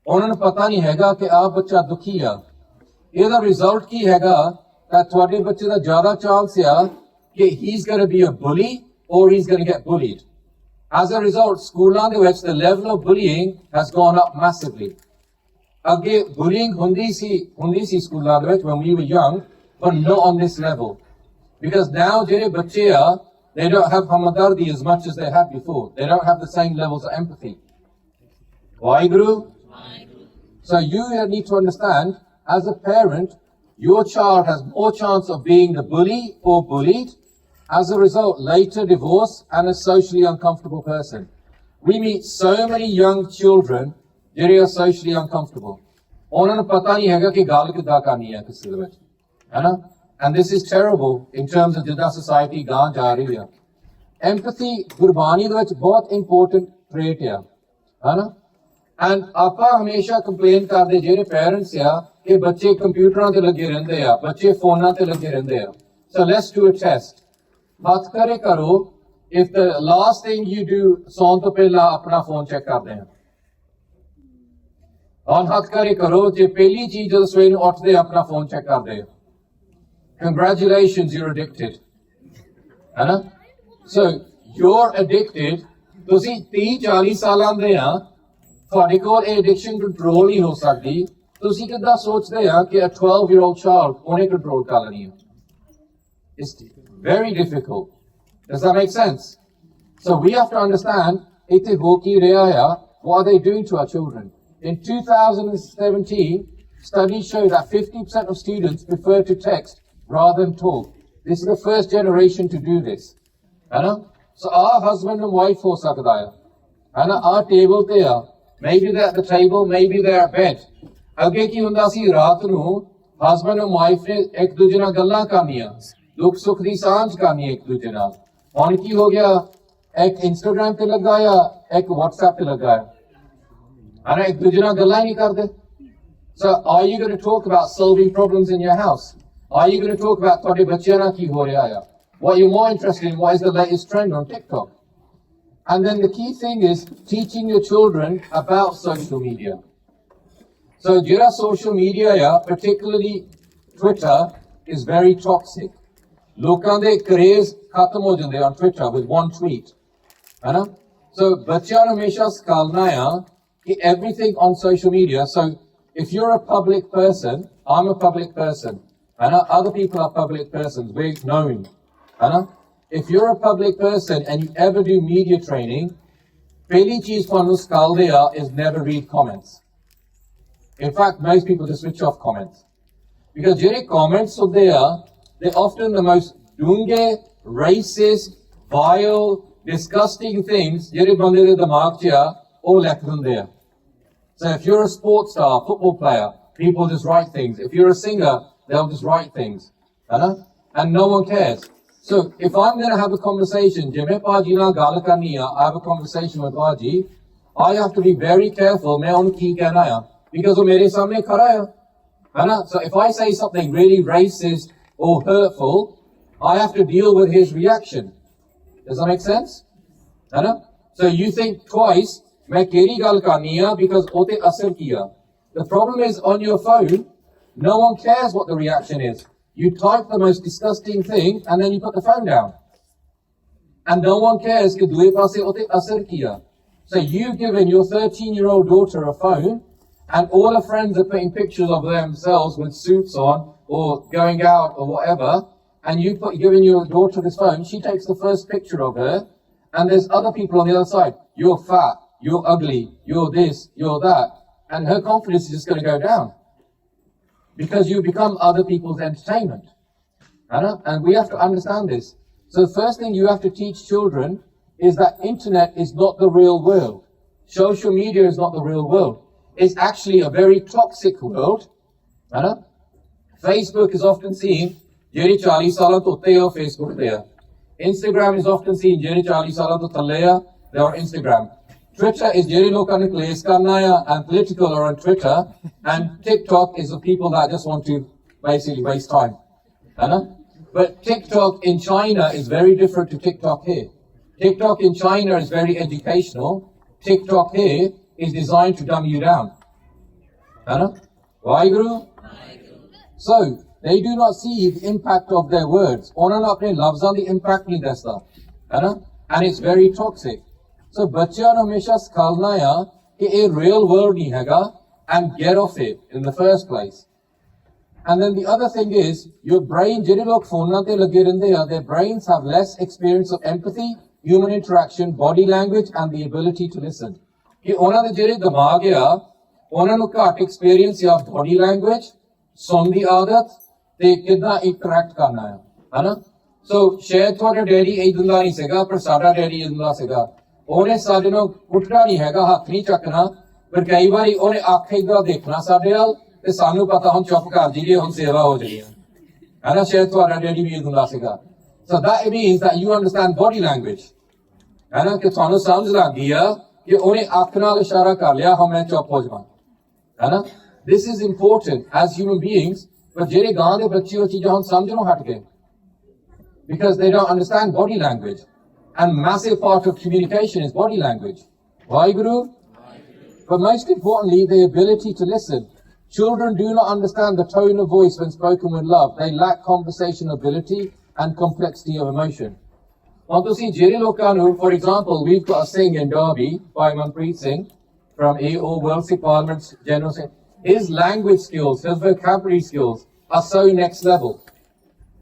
ਉਹਨਾਂ ਨੂੰ ਪਤਾ ਨਹੀਂ ਹੈਗਾ ਕਿ ਆਹ ਬੱਚਾ ਦੁਖੀ ਆ. ਇਹਦਾ ਰਿਜ਼ਲਟ ਕੀ ਹੈਗਾ ਕਿ ਤੁਹਾਡੇ ਬੱਚੇ ਦਾ ਜ਼ਿਆਦਾ ਚਾਂਸ ਆ ਕਿ he's going to be a bully or he's going to get bullied. As a result, schooਲਾਂ ਦੇ ਵਿੱਚ the level of bullying has gone up massively. ਅੱਗੇ bullying ਹੁੰਦੀ ਸੀ ਸਕੂਲਾਂ ਦੇ ਵਿੱਚ when we were young, but not on this level. Because now ਜਿਹੜੇ ਬੱਚੇ ਆ they don't have hamadardi as much as they had before. They don't have the same levels of empathy. Waheguru? So you need to understand, as a parent, your child has more chance of being the bully or bullied. As a result, later divorce and a socially uncomfortable person. We meet so many young children who are socially uncomfortable. ਉਹਨਾਂ ਨੂੰ ਪਤਾ ਨਹੀਂ ਹੈਗਾ ਕਿ ਗੱਲ ਕਿੱਦਾਂ ਕਰਨੀ ਹੈ ਕਿਸੇ ਦੇ ਵਿੱਚ. ਹੈਨਾ? And this is terrible in terms of ਜਿੱਦਾਂ society ਗਾਂ ਜਾ ਰਹੀ ਆ. Empathy ਗੁਰਬਾਣੀ ਦੇ ਵਿੱਚ ਬਹੁਤ important trait ਆ. ਹੈਨਾ? And ਆਪਾਂ ਹਮੇਸ਼ਾ ਕੰਪਲੇਨ ਕਰਦੇ ਜਿਹੜੇ ਪੈਰੈਂਟਸ ਆ ਕਿ ਬੱਚੇ ਕੰਪਿਊਟਰਾਂ ਤੇ ਲੱਗੇ ਰਹਿੰਦੇ ਆ, ਬੱਚੇ ਫੋਨਾਂ ਤੇ ਲੱਗੇ ਰਹਿੰਦੇ ਆ. So let's do a test. ਹੱਥ ਕਰੇ ਕਰੋ if the last thing you do ਸੌਣ ਤੋਂ ਪਹਿਲਾਂ ਆਪਣਾ ਫੋਨ ਚੈੱਕ ਕਰਦੇ ਆ. ਹੁਣ ਹੱਥ ਕਰੇ ਕਰੋ ਜੇ ਪਹਿਲੀ ਚੀਜ਼ ਜਦੋਂ ਸਵੇਰ ਨੂੰ ਉੱਠਦੇ ਆਪਣਾ ਫੋਨ ਚੈੱਕ ਕਰਦੇ ਆ. Congratulations, you're addicted. Anna? So, you're addicted. ਤੁਸੀਂ 30-40 ਸਾਲਾਂ ਦੇ ਆ ਤੁਹਾਡੇ ਕੋਲ ਇਹ addiction control ਨਹੀਂ ਹੋ ਸਕਦੀ. ਤੁਸੀਂ ਕਿੱਦਾਂ ਸੋਚਦੇ ਆ ਕਿ a 12-year-old child ਉਹਨੇ control ਕਰ ਲੈਣੀ ਹੈ? It's very difficult. Does that make sense? So we have to understand ਇੱਥੇ ਹੋ ਕੀ ਰਿਹਾ ਆ. What are they doing to our children? In 2017, studies show that 50% of students prefer to text rather than talk. This is the first generation to do this. So our husband and wife ho sakda hai. Our table te a. Maybe they're at the table, maybe they're at bed. Agge ki hunda si raat nu husband and wife ne ek duje ਨਾਲ ਗੱਲਾਂ ਕਰਨੀਆਂ, ਦੁੱਖ ਸੁੱਖ ਦੀ ਸਾਂਝ ਕਰਨੀ ਇੱਕ ਦੂਜੇ ਨਾਲ. ਹੁਣ ਕੀ ਹੋ ਗਿਆ? ਇੱਕ ਇੰਸਟਾਗ੍ਰਾਮ ਤੇ ਲਗਾਇਆ, ਇੱਕ WhatsApp ਤੇ ਲਗਾਇਆ. And ek duje naal gallan nahi karte. So are you going to talk about solving problems in your house? Are you going to talk about ਤੁਹਾਡੇ ਬੱਚਿਆਂ ਨਾਲ ਕੀ ਹੋ ਰਿਹਾ ਆ? What you're more interested in, what is the latest trend on TikTok? And then the key thing is teaching your children about social media. So jira social media, particularly Twitter, is very toxic. Lokan de craze khatam ho jande on Twitter with one tweet. Hai na? So bachya nu hamesha sikhana ki everything on social media. So if you're a public person, I'm a public person. Hai na? Other people are public persons. We're known. Hai na? If you're a public person and you ever do media training, pehli cheez ਤੁਹਾਨੂੰ ਸਿਖਾਉਂਦੇ ਆ is never read comments. In fact, most people just switch off comments. Because ਜਿਹੜੇ comments ਹੁੰਦੇ ਆ, they're often the most ਡੂੰਘੇ, racist, vile, disgusting things ਜਿਹੜੇ ਬੰਦੇ ਦੇ ਦਿਮਾਗ 'ਚ ਆ, ਉਹ ਲਿਖ ਦਿੰਦੇ ਆ. So if you're a sports star, football player, people just write things. If you're a singer, they'll just write things. And no one cares. So if I'm going to have a conversation, I have a conversation with Baji, I have to be very careful because so if I say something really racist or hurtful, I have to deal with his reaction. Does that make sense? So you think twice, because the problem is on your phone, no one cares what the reaction is. You type the most disgusting thing and then you put the phone down. And no one cares. So you've given your 13-year-old daughter a phone and all her friends are putting pictures of themselves with suits on or going out or whatever, and giving your daughter this phone. She takes the first picture of her and there's other people on the other side. You're fat, you're ugly, you're this, you're that. And her confidence is just going to go down. Because you become other people's entertainment. And we have to understand this. So the first thing you have to teach children is that internet is not the real world. Social media is not the real world. It's actually a very toxic world. Facebook is often seen, jeri 40 salan to utte ho Facebook te. Instagram is often seen, jeri 40 salan to thalle hai, they are Instagram. Twitter is jeri lokan ne clash karna hai and political are on Twitter, and TikTok is the people that just want to basically waste time. But TikTok in China is very different to TikTok here. TikTok in China is very educational. TikTok here is designed to dumb you down. Why, Guru? So they do not see the impact of their words. The impact and it's very toxic. So बच्चा हमेशा सिखाना है कि ये real world नहीं हैगा and get off it in the first place. And then the other thing is your brain, जिन्हें लोग फोन ते लगे रहंदे हैं, their brains have less experience of empathy, human interaction, body language, and the ability to listen. कि उन्हां दे ਜਿਹੜੇ ਦਿਮਾਗ ਆ, उन्हां ਨੂੰ घट experience या body language, सुन दी आदत ते कितना interact करना है, So शायद ਤੁਹਾਡਾ डैडी इदां दा नहीं सीगा, पर साडा डैडी इदां दा सीगा. ਉਹਨੇ ਸਾਡੇ ਨੂੰ ਉੱਠਣਾ ਨਹੀਂ ਹੈਗਾ, ਹੱਥ ਨਹੀਂ ਚੱਕਣਾ, ਪਰ ਕਈ ਵਾਰੀ ਉਹਨੇ ਅੱਖ ਇਦਾਂ ਦੇਖਣਾ ਸਾਡੇ ਵੱਲ ਤੇ ਸਾਨੂੰ ਪਤਾ ਹੁਣ ਚੁੱਪ ਕਰ ਜੀਏ, ਹੁਣ ਸੇਵਾ ਹੋ ਜਾਈ ਹੈ ਸ਼ਾਇਦ ਤੁਹਾਡਾ ਡੈਡੀ ਵੀ ਹੁੰਦਾ ਸੀਗਾ. So that means that you understand body language. ਕਿ ਤੁਹਾਨੂੰ ਸਮਝ ਲੱਗ ਗਈ ਆ ਕਿ ਉਹਨੇ ਅੱਖ ਨਾਲ ਇਸ਼ਾਰਾ ਕਰ ਲਿਆ, ਹੁਣ ਮੈਂ ਚੁੱਪ ਹੋ ਜਾਵਾਂ. This is important as human beings, ਪਰ ਜਿਹੜੇ ਗਾਂ ਦੇ ਬੱਚੇ ਉਹ ਚੀਜ਼ਾਂ ਹੁਣ ਸਮਝਣੋਂ ਹਟ ਗਏ because they don't understand body language. And massive part of communication is body language. Why, Guru? But most importantly, the ability to listen. Children do not understand the tone of voice when spoken with love. They lack conversation ability and complexity of emotion. For example, we've got a Singh in Derby by Manpreet Singh from AO World Sikh Parliament's General Singh. His language skills, his vocabulary skills are so next level.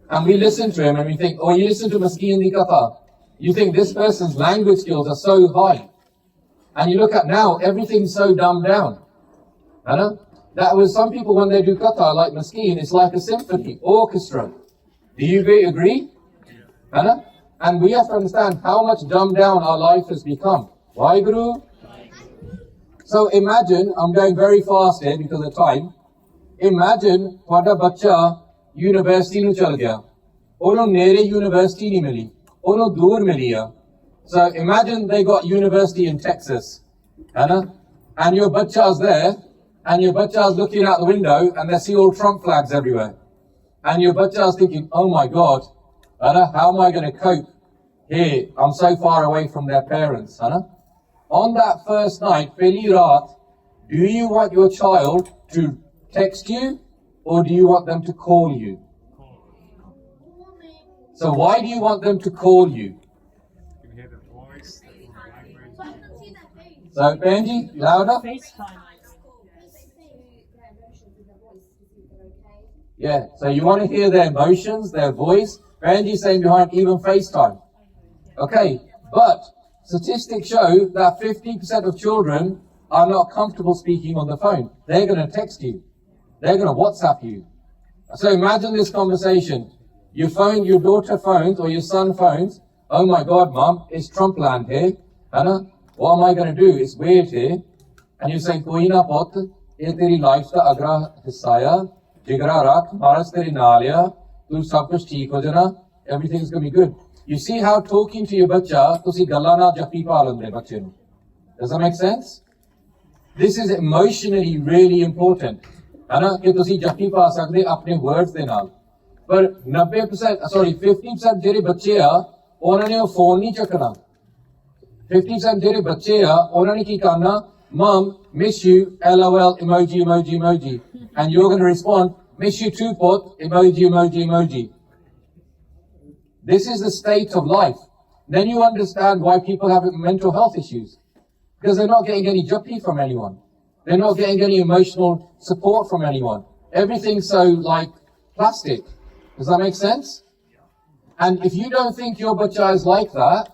And we listen to him and we think, oh, you listen to Maskeen Di Katha. You think this person's language skills are so high. And you look at now, everything's so dumbed down. That was some people when they do katha, like Maskeen, it's like a symphony, orchestra. Do you agree? And we have to understand how much dumbed down our life has become. Why, Guru? So imagine, I'm going very fast here because of time. Imagine, ਤੁਹਾਡਾ ਬੱਚਾ university ਨੂੰ ਚਲ ਗਿਆ. ਉਹਨੂੰ ਨੇੜੇ university ਨਹੀਂ ਮਿਲੀ. ਉਹਨੂੰ ਦੂਰ ਮਿਲੀ ਆ. So imagine they got university in Texas. and your bacha's there, and your bacha's looking out the window, and they see all Trump flags everywhere. And your bacha's thinking, oh my God, how am I going to cope here? I'm so far away from their parents. On that first night, pehli raat, do you want your child to text you, or do you want them to call you? So why do you want them to call you? You can hear the voice, the language. So Benji, louder? FaceTime. Yeah, so you want to hear their emotions, their voice. Benji's saying behind even FaceTime. Okay, but statistics show that 50% of children are not comfortable speaking on the phone. They're going to text you. They're going to WhatsApp you. So imagine this conversation. Your daughter phones or your son phones. Oh my God, Mum, it's Trump land here. What am I going to do? It's weird here. And you say, koi na pot, ye teri life's da agra hissaya, jigra rakh, maras teri naaliya, tu sab kuch theek ho jana, everything's going to be good. You see how talking to your bacha, tusi galla na jappi pa lande bache nu. Does that make sense? This is emotionally really important. Ki tusi jappi pa sakde apne words de naal. But 50% ਜਿਹੜੇ ਬੱਚੇ ਆ ਉਹਨਾਂ ਨੇ ਉਹ phone ਨਹੀਂ ਚੱਕਣਾ 50% ਜਿਹੜੇ ਬੱਚੇ ਆ ਉਹਨਾਂ ਨੇ ਕੀ ਕਰਨਾ mom miss you lol emoji and you're going to respond miss you too pot emoji. This is the state of life. Then you understand why people have mental health issues, because they're not getting any jappi from anyone. They're not getting any emotional support from anyone. Everything's so like plastic. Does that make sense? And if you don't think your bacha is like that,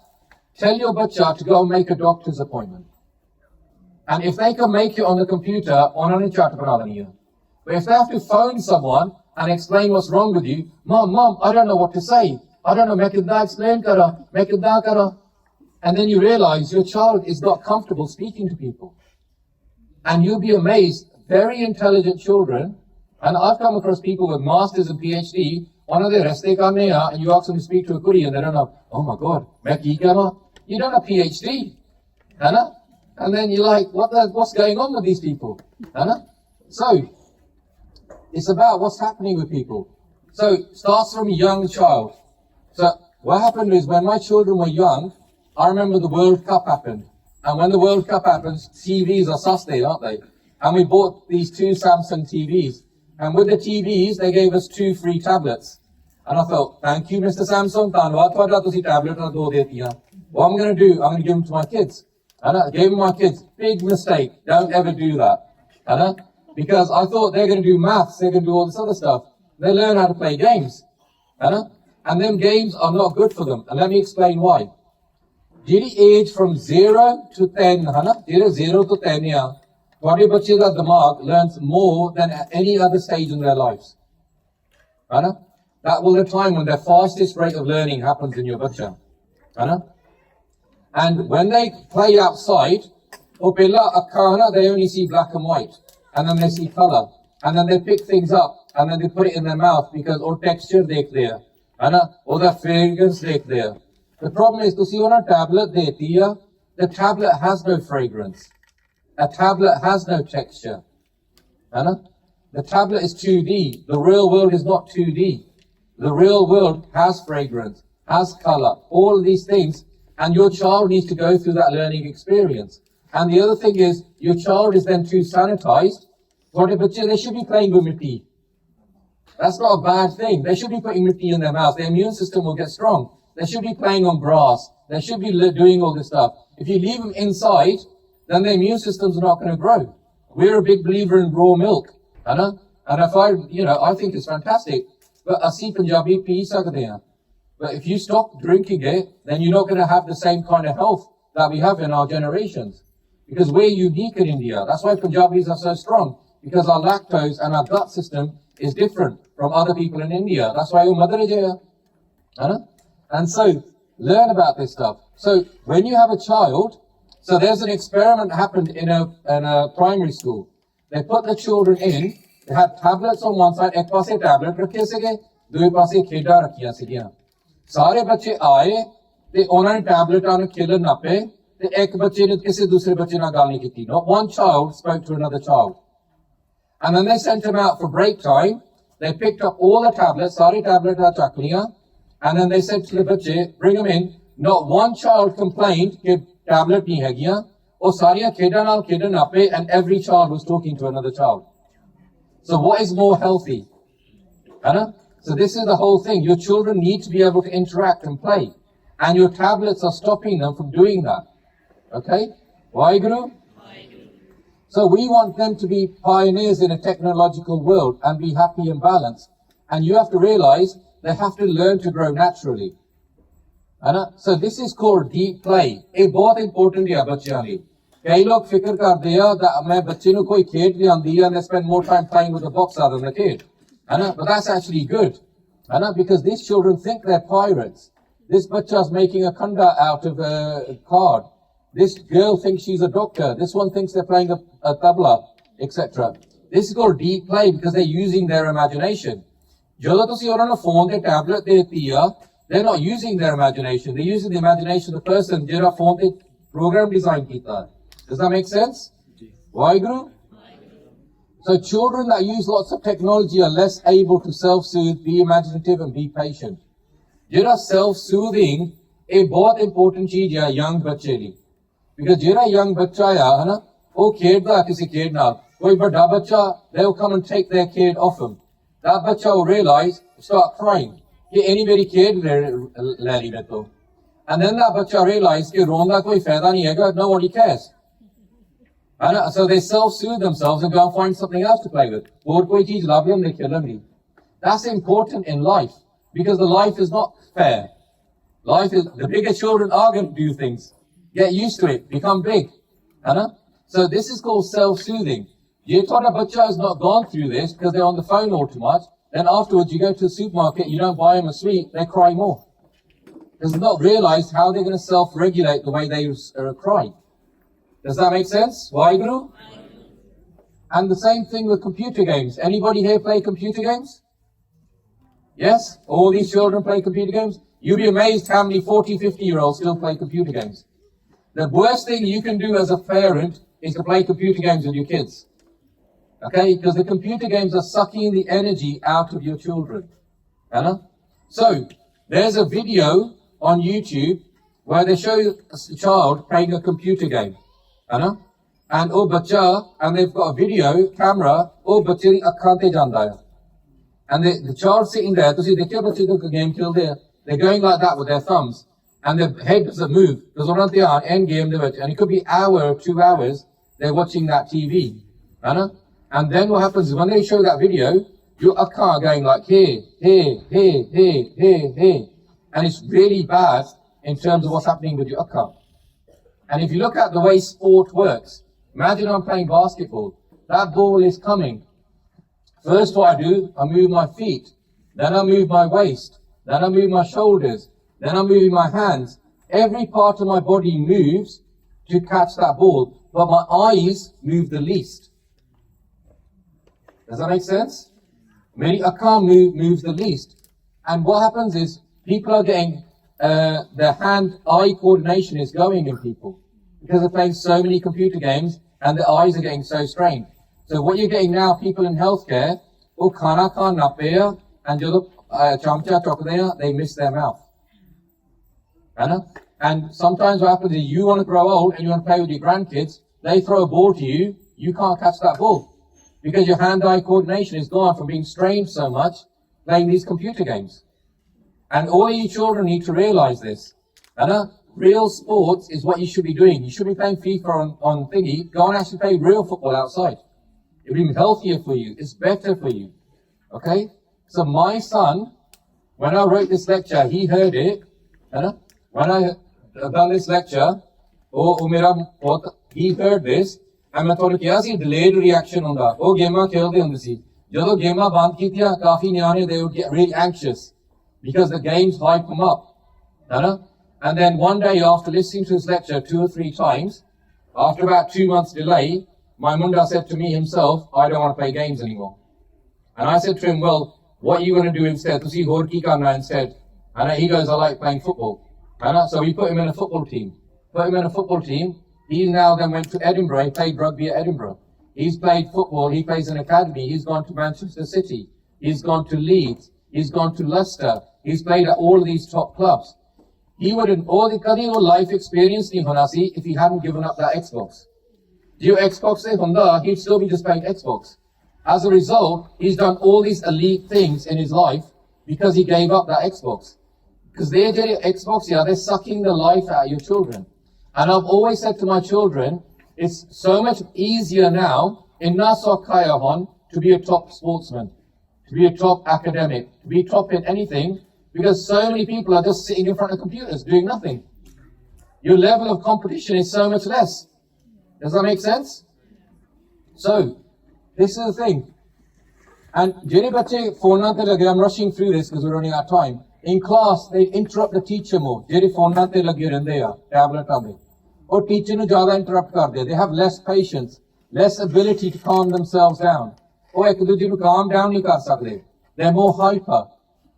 tell your bacha to go and make a doctor's appointment. And if they can make it on the computer, but if they have to phone someone and explain what's wrong with you, Mom, I don't know what to say. I don't know, explain kara. And then you realize your child is not comfortable speaking to people. And you'll be amazed, very intelligent children. And I've come across people with masters and PhD, one of the reste karne hai, and you ask them to speak to a kuri and they don't know, oh my God, you don't have PhD. And then you're like, what's going on with these people? So, it's about what's happening with people. So, it starts from a young child. So, what happened is when my children were young, I remember the World Cup happened. And when the World Cup happens, TVs are sustained, aren't they? And we bought these 2 Samsung TVs. And with the TVs, they gave us 2 free tablets. And I thought, thank you, Mr. Samsung. What I'm going to do, I'm going to give them to my kids. And I gave them my kids. Big mistake. Don't ever do that. Because I thought they're going to do maths, they're going to do all this other stuff. They learn how to play games. And them games are not good for them. And let me explain why. Jiri age from 0 to 10, 0 to 10, yeah. Body bache da dimag learns more than at any other stage in their lives. That will be the time when the fastest rate of learning happens in your bacha. And when they play outside, they only see black and white. And then they see color. And then they pick things up. And then they put it in their mouth because or texture dekh there. Or the fragrance dekh there. The problem is, to see on a tablet, the tablet has no fragrance. A tablet has no texture. The tablet is 2D. The real world is not 2D. The real world has fragrance, has color, all of these things. And your child needs to go through that learning experience. And the other thing is, your child is then too sanitized. They should be playing with mitti. That's not a bad thing. They should be putting mitti in their mouth. Their immune system will get strong. They should be playing on grass. They should be doing all this stuff. If you leave them inside, then their immune systems are not going to grow. We're a big believer in raw milk, and if I think it's fantastic. But asi Punjabi pee sakde hain. But if you stop drinking it, then you're not going to have the same kind of health that we have in our generations. Because we're unique in India. That's why Punjabis are so strong. Because our lactose and our gut system is different from other people in India. That's why your mother is here. And so, learn about this stuff. So, when you have a child, so there's an experiment happened in a primary school. They put the children in, they had tablets on one side, ek paase tablet rakhe sige, dooje paase kheda rakhiyan sigiyan. Sare bache aaye, te ਉਹਨਾਂ ਨੇ ਟੈਬਲੇਟਾਂ ਨੂੰ ਖੇਲਣ ਨਾ ਪਏ ਤੇ ਇੱਕ ਬੱਚੇ ਨੇ ਕਿਸੇ ਦੂਸਰੇ ਬੱਚੇ ਨਾਲ ਗੱਲ ਨਹੀਂ ਕੀਤੀ. Not one child spoke to another child. And then they sent him out for break time. They picked up all the tablets, sari tablet ਚੱਕ ਲੀਆਂ, and then they said to the ਬੱਚੇ, bring them in. Not one child complained ਕਿ tablet ਨਹੀਂ ਹੈਗੀਆਂ. ਉਹ ਸਾਰੀਆਂ ਖੇਡਾਂ ਨਾਲ ਖੇਡਣ ਆਪੇ, and every child was talking to another child. So what is more healthy? So this is the whole thing. Your children need to be able to interact and play. And your tablets are stopping them from doing that. Okay? Waheguru? So we want them to be pioneers in a technological world and be happy and balanced. And you have to realize they have to learn to grow naturally. So this is called deep play. It's very important है बच्चों लिए. कई लोग फिक्र करते हैं that मैं बच्चे को कोई खेल ले आंदी है and they spend more time playing with the box rather than the kid. But that's actually good. Because these children think they're pirates. This bacha's making a kanda out of a card. This girl thinks she's a doctor. This one thinks they're playing a tabla, etc. This is called deep play because they're using their imagination. ਜਦੋਂ ਤੁਸੀਂ ਉਹਨਾਂ ਨੂੰ phone ਤੇ tablet ਦੇਤੀ ਆ, they're not using their imagination. They're using the imagination of the person ਜਿਹੜਾ phone ਤੇ program design ਕੀਤਾ. Does that make sense? Waheguru? So children that use lots of technology are less able to self-soothe, be imaginative and be patient. ਜਿਹੜਾ self-soothing ਇਹ ਬਹੁਤ important ਚੀਜ਼ ਹੈ young ਬੱਚੇ ਲਈ. Because ਜਿਹੜਾ young ਬੱਚਾ ਆ ਉਹ ਖੇਡਦਾ ਕਿਸੇ ਖੇਡ ਨਾਲ. ਕੋਈ ਵੱਡਾ ਬੱਚਾ, they'll come and take their kid off him. That ਬੱਚਾ will realize, start crying. ਕਿ ਇਹਨੀ ਮੇਰੀ ਖੇਡ ਲੈ ਲਈ ਮੇਰੇ ਤੋਂ. And then that ਬੱਚਾ realize ਕਿ ਰੋਣ ਦਾ ਕੋਈ ਫਾਇਦਾ ਨਹੀਂ ਹੈਗਾ, nobody cares. So they self-soothe themselves and go and find something else to play with. ਹੋਰ ਕੋਈ ਚੀਜ਼ ਲੱਭ ਲੈਂਦੇ ਖੇਡਣ ਲਈ. That's important in life. Because the life is not fair. Life is, the bigger children are going to do things. Get used to it, become big. So this is called self-soothing. If your bacha has not gone through this because they're on the phone all too much, then afterwards you go to the supermarket, you don't buy them a sweet, they cry more. Because they've not realized how they're going to self-regulate the way they cry. Does that make sense? Waheguru? And the same thing with computer games. Anybody here play computer games? Yes? All these children play computer games? You'd be amazed how many 40, 50-year-olds still play computer games. The worst thing you can do as a parent is to play computer games with your kids. Okay? Because the computer games are sucking the energy out of your children. So, there's a video on YouTube where they show a child playing a computer game. And oh bacha, and they've got a video camera, oh bacha di akhan te janda hai. And the child sitting there, tusi dekhiya bache ko game khel there, they're going like that with their thumbs, and their head doesn't move because ਉਹਨਾਂ ਦੇ end game ਦੇ ਵਿੱਚ, and it could be hour or 2 hours they're watching that TV. And then what happens is when they show that video, your akhan are going like here, and it's really bad in terms of what's happening with your akhan. And if you look at the way sport works, imagine I'm playing basketball. That ball is coming. First what I do, I move my feet. Then I move my waist. Then I move my shoulders. Then I'm moving my hands. Every part of my body moves to catch that ball. But my eyes move the least. Does that make sense? Many akhan moves the least. And what happens is people are getting their hand-eye coordination is going in people because they're playing so many computer games and their eyes are getting so strained. So what you're getting now, people in healthcare, oh khana khan na paya, and jado chamcha chokdeya, they miss their mouth. And sometimes what happens is you want to grow old and you want to play with your grandkids, they throw a ball to you, you can't catch that ball because your hand-eye coordination is gone from being strained so much playing these computer games. And all you children need to realize this. Real sports is what you should be doing. You should be playing FIFA on thingy. Go and actually play real football outside. It'll be healthier for you. It's better for you. Okay? So my son, when I wrote this lecture, he heard it. When I done this lecture, he heard this. And I thought, he delayed reaction on that. Oh, gamer killed him. Jado gamer band ki thiya, kafi nyane, they would get really anxious. Because the games hype them up. And then one day after listening to his lecture 2 or 3 times, after about 2 months delay, my munda said to me himself, I don't want to play games anymore. And I said to him, well, what are you going to do instead? To see Horki Karna instead. And he goes, I like playing football. So we put him in a football team. put him in a football team. He now then went to Edinburgh, he played rugby at Edinburgh. He's played football, he plays in academy, he's gone to Manchester City, he's gone to Leeds, he's gone to Leicester, he's played at all of these top clubs. He wouldn't, all the kadi or life experience nahi hona si if he hadn't given up that Xbox. Do Xbox se hunda, he'd still be just playing Xbox. As a result, he's done all these elite things in his life because he gave up that Xbox. Because they're Xbox, yeah, they're sucking the life out of your children. And I've always said to my children, it's so much easier now in Nasokayahon to be a top sportsman, to be a top academic, to be top in anything, because so many people are just sitting in front of computers doing nothing. Your level of competition is so much less. Does that make sense? So, this is the thing. And jehde bache phone te lage, I'm rushing through this because we're running out of time. In class, they interrupt the teacher more. Jehde phone te lage rehde ya, tablet aage. Or teacher nu jyada interrupt karde. They have less patience, less ability to calm themselves down. Or ek duje nu calm down nahi kar sakde. They're more hyper.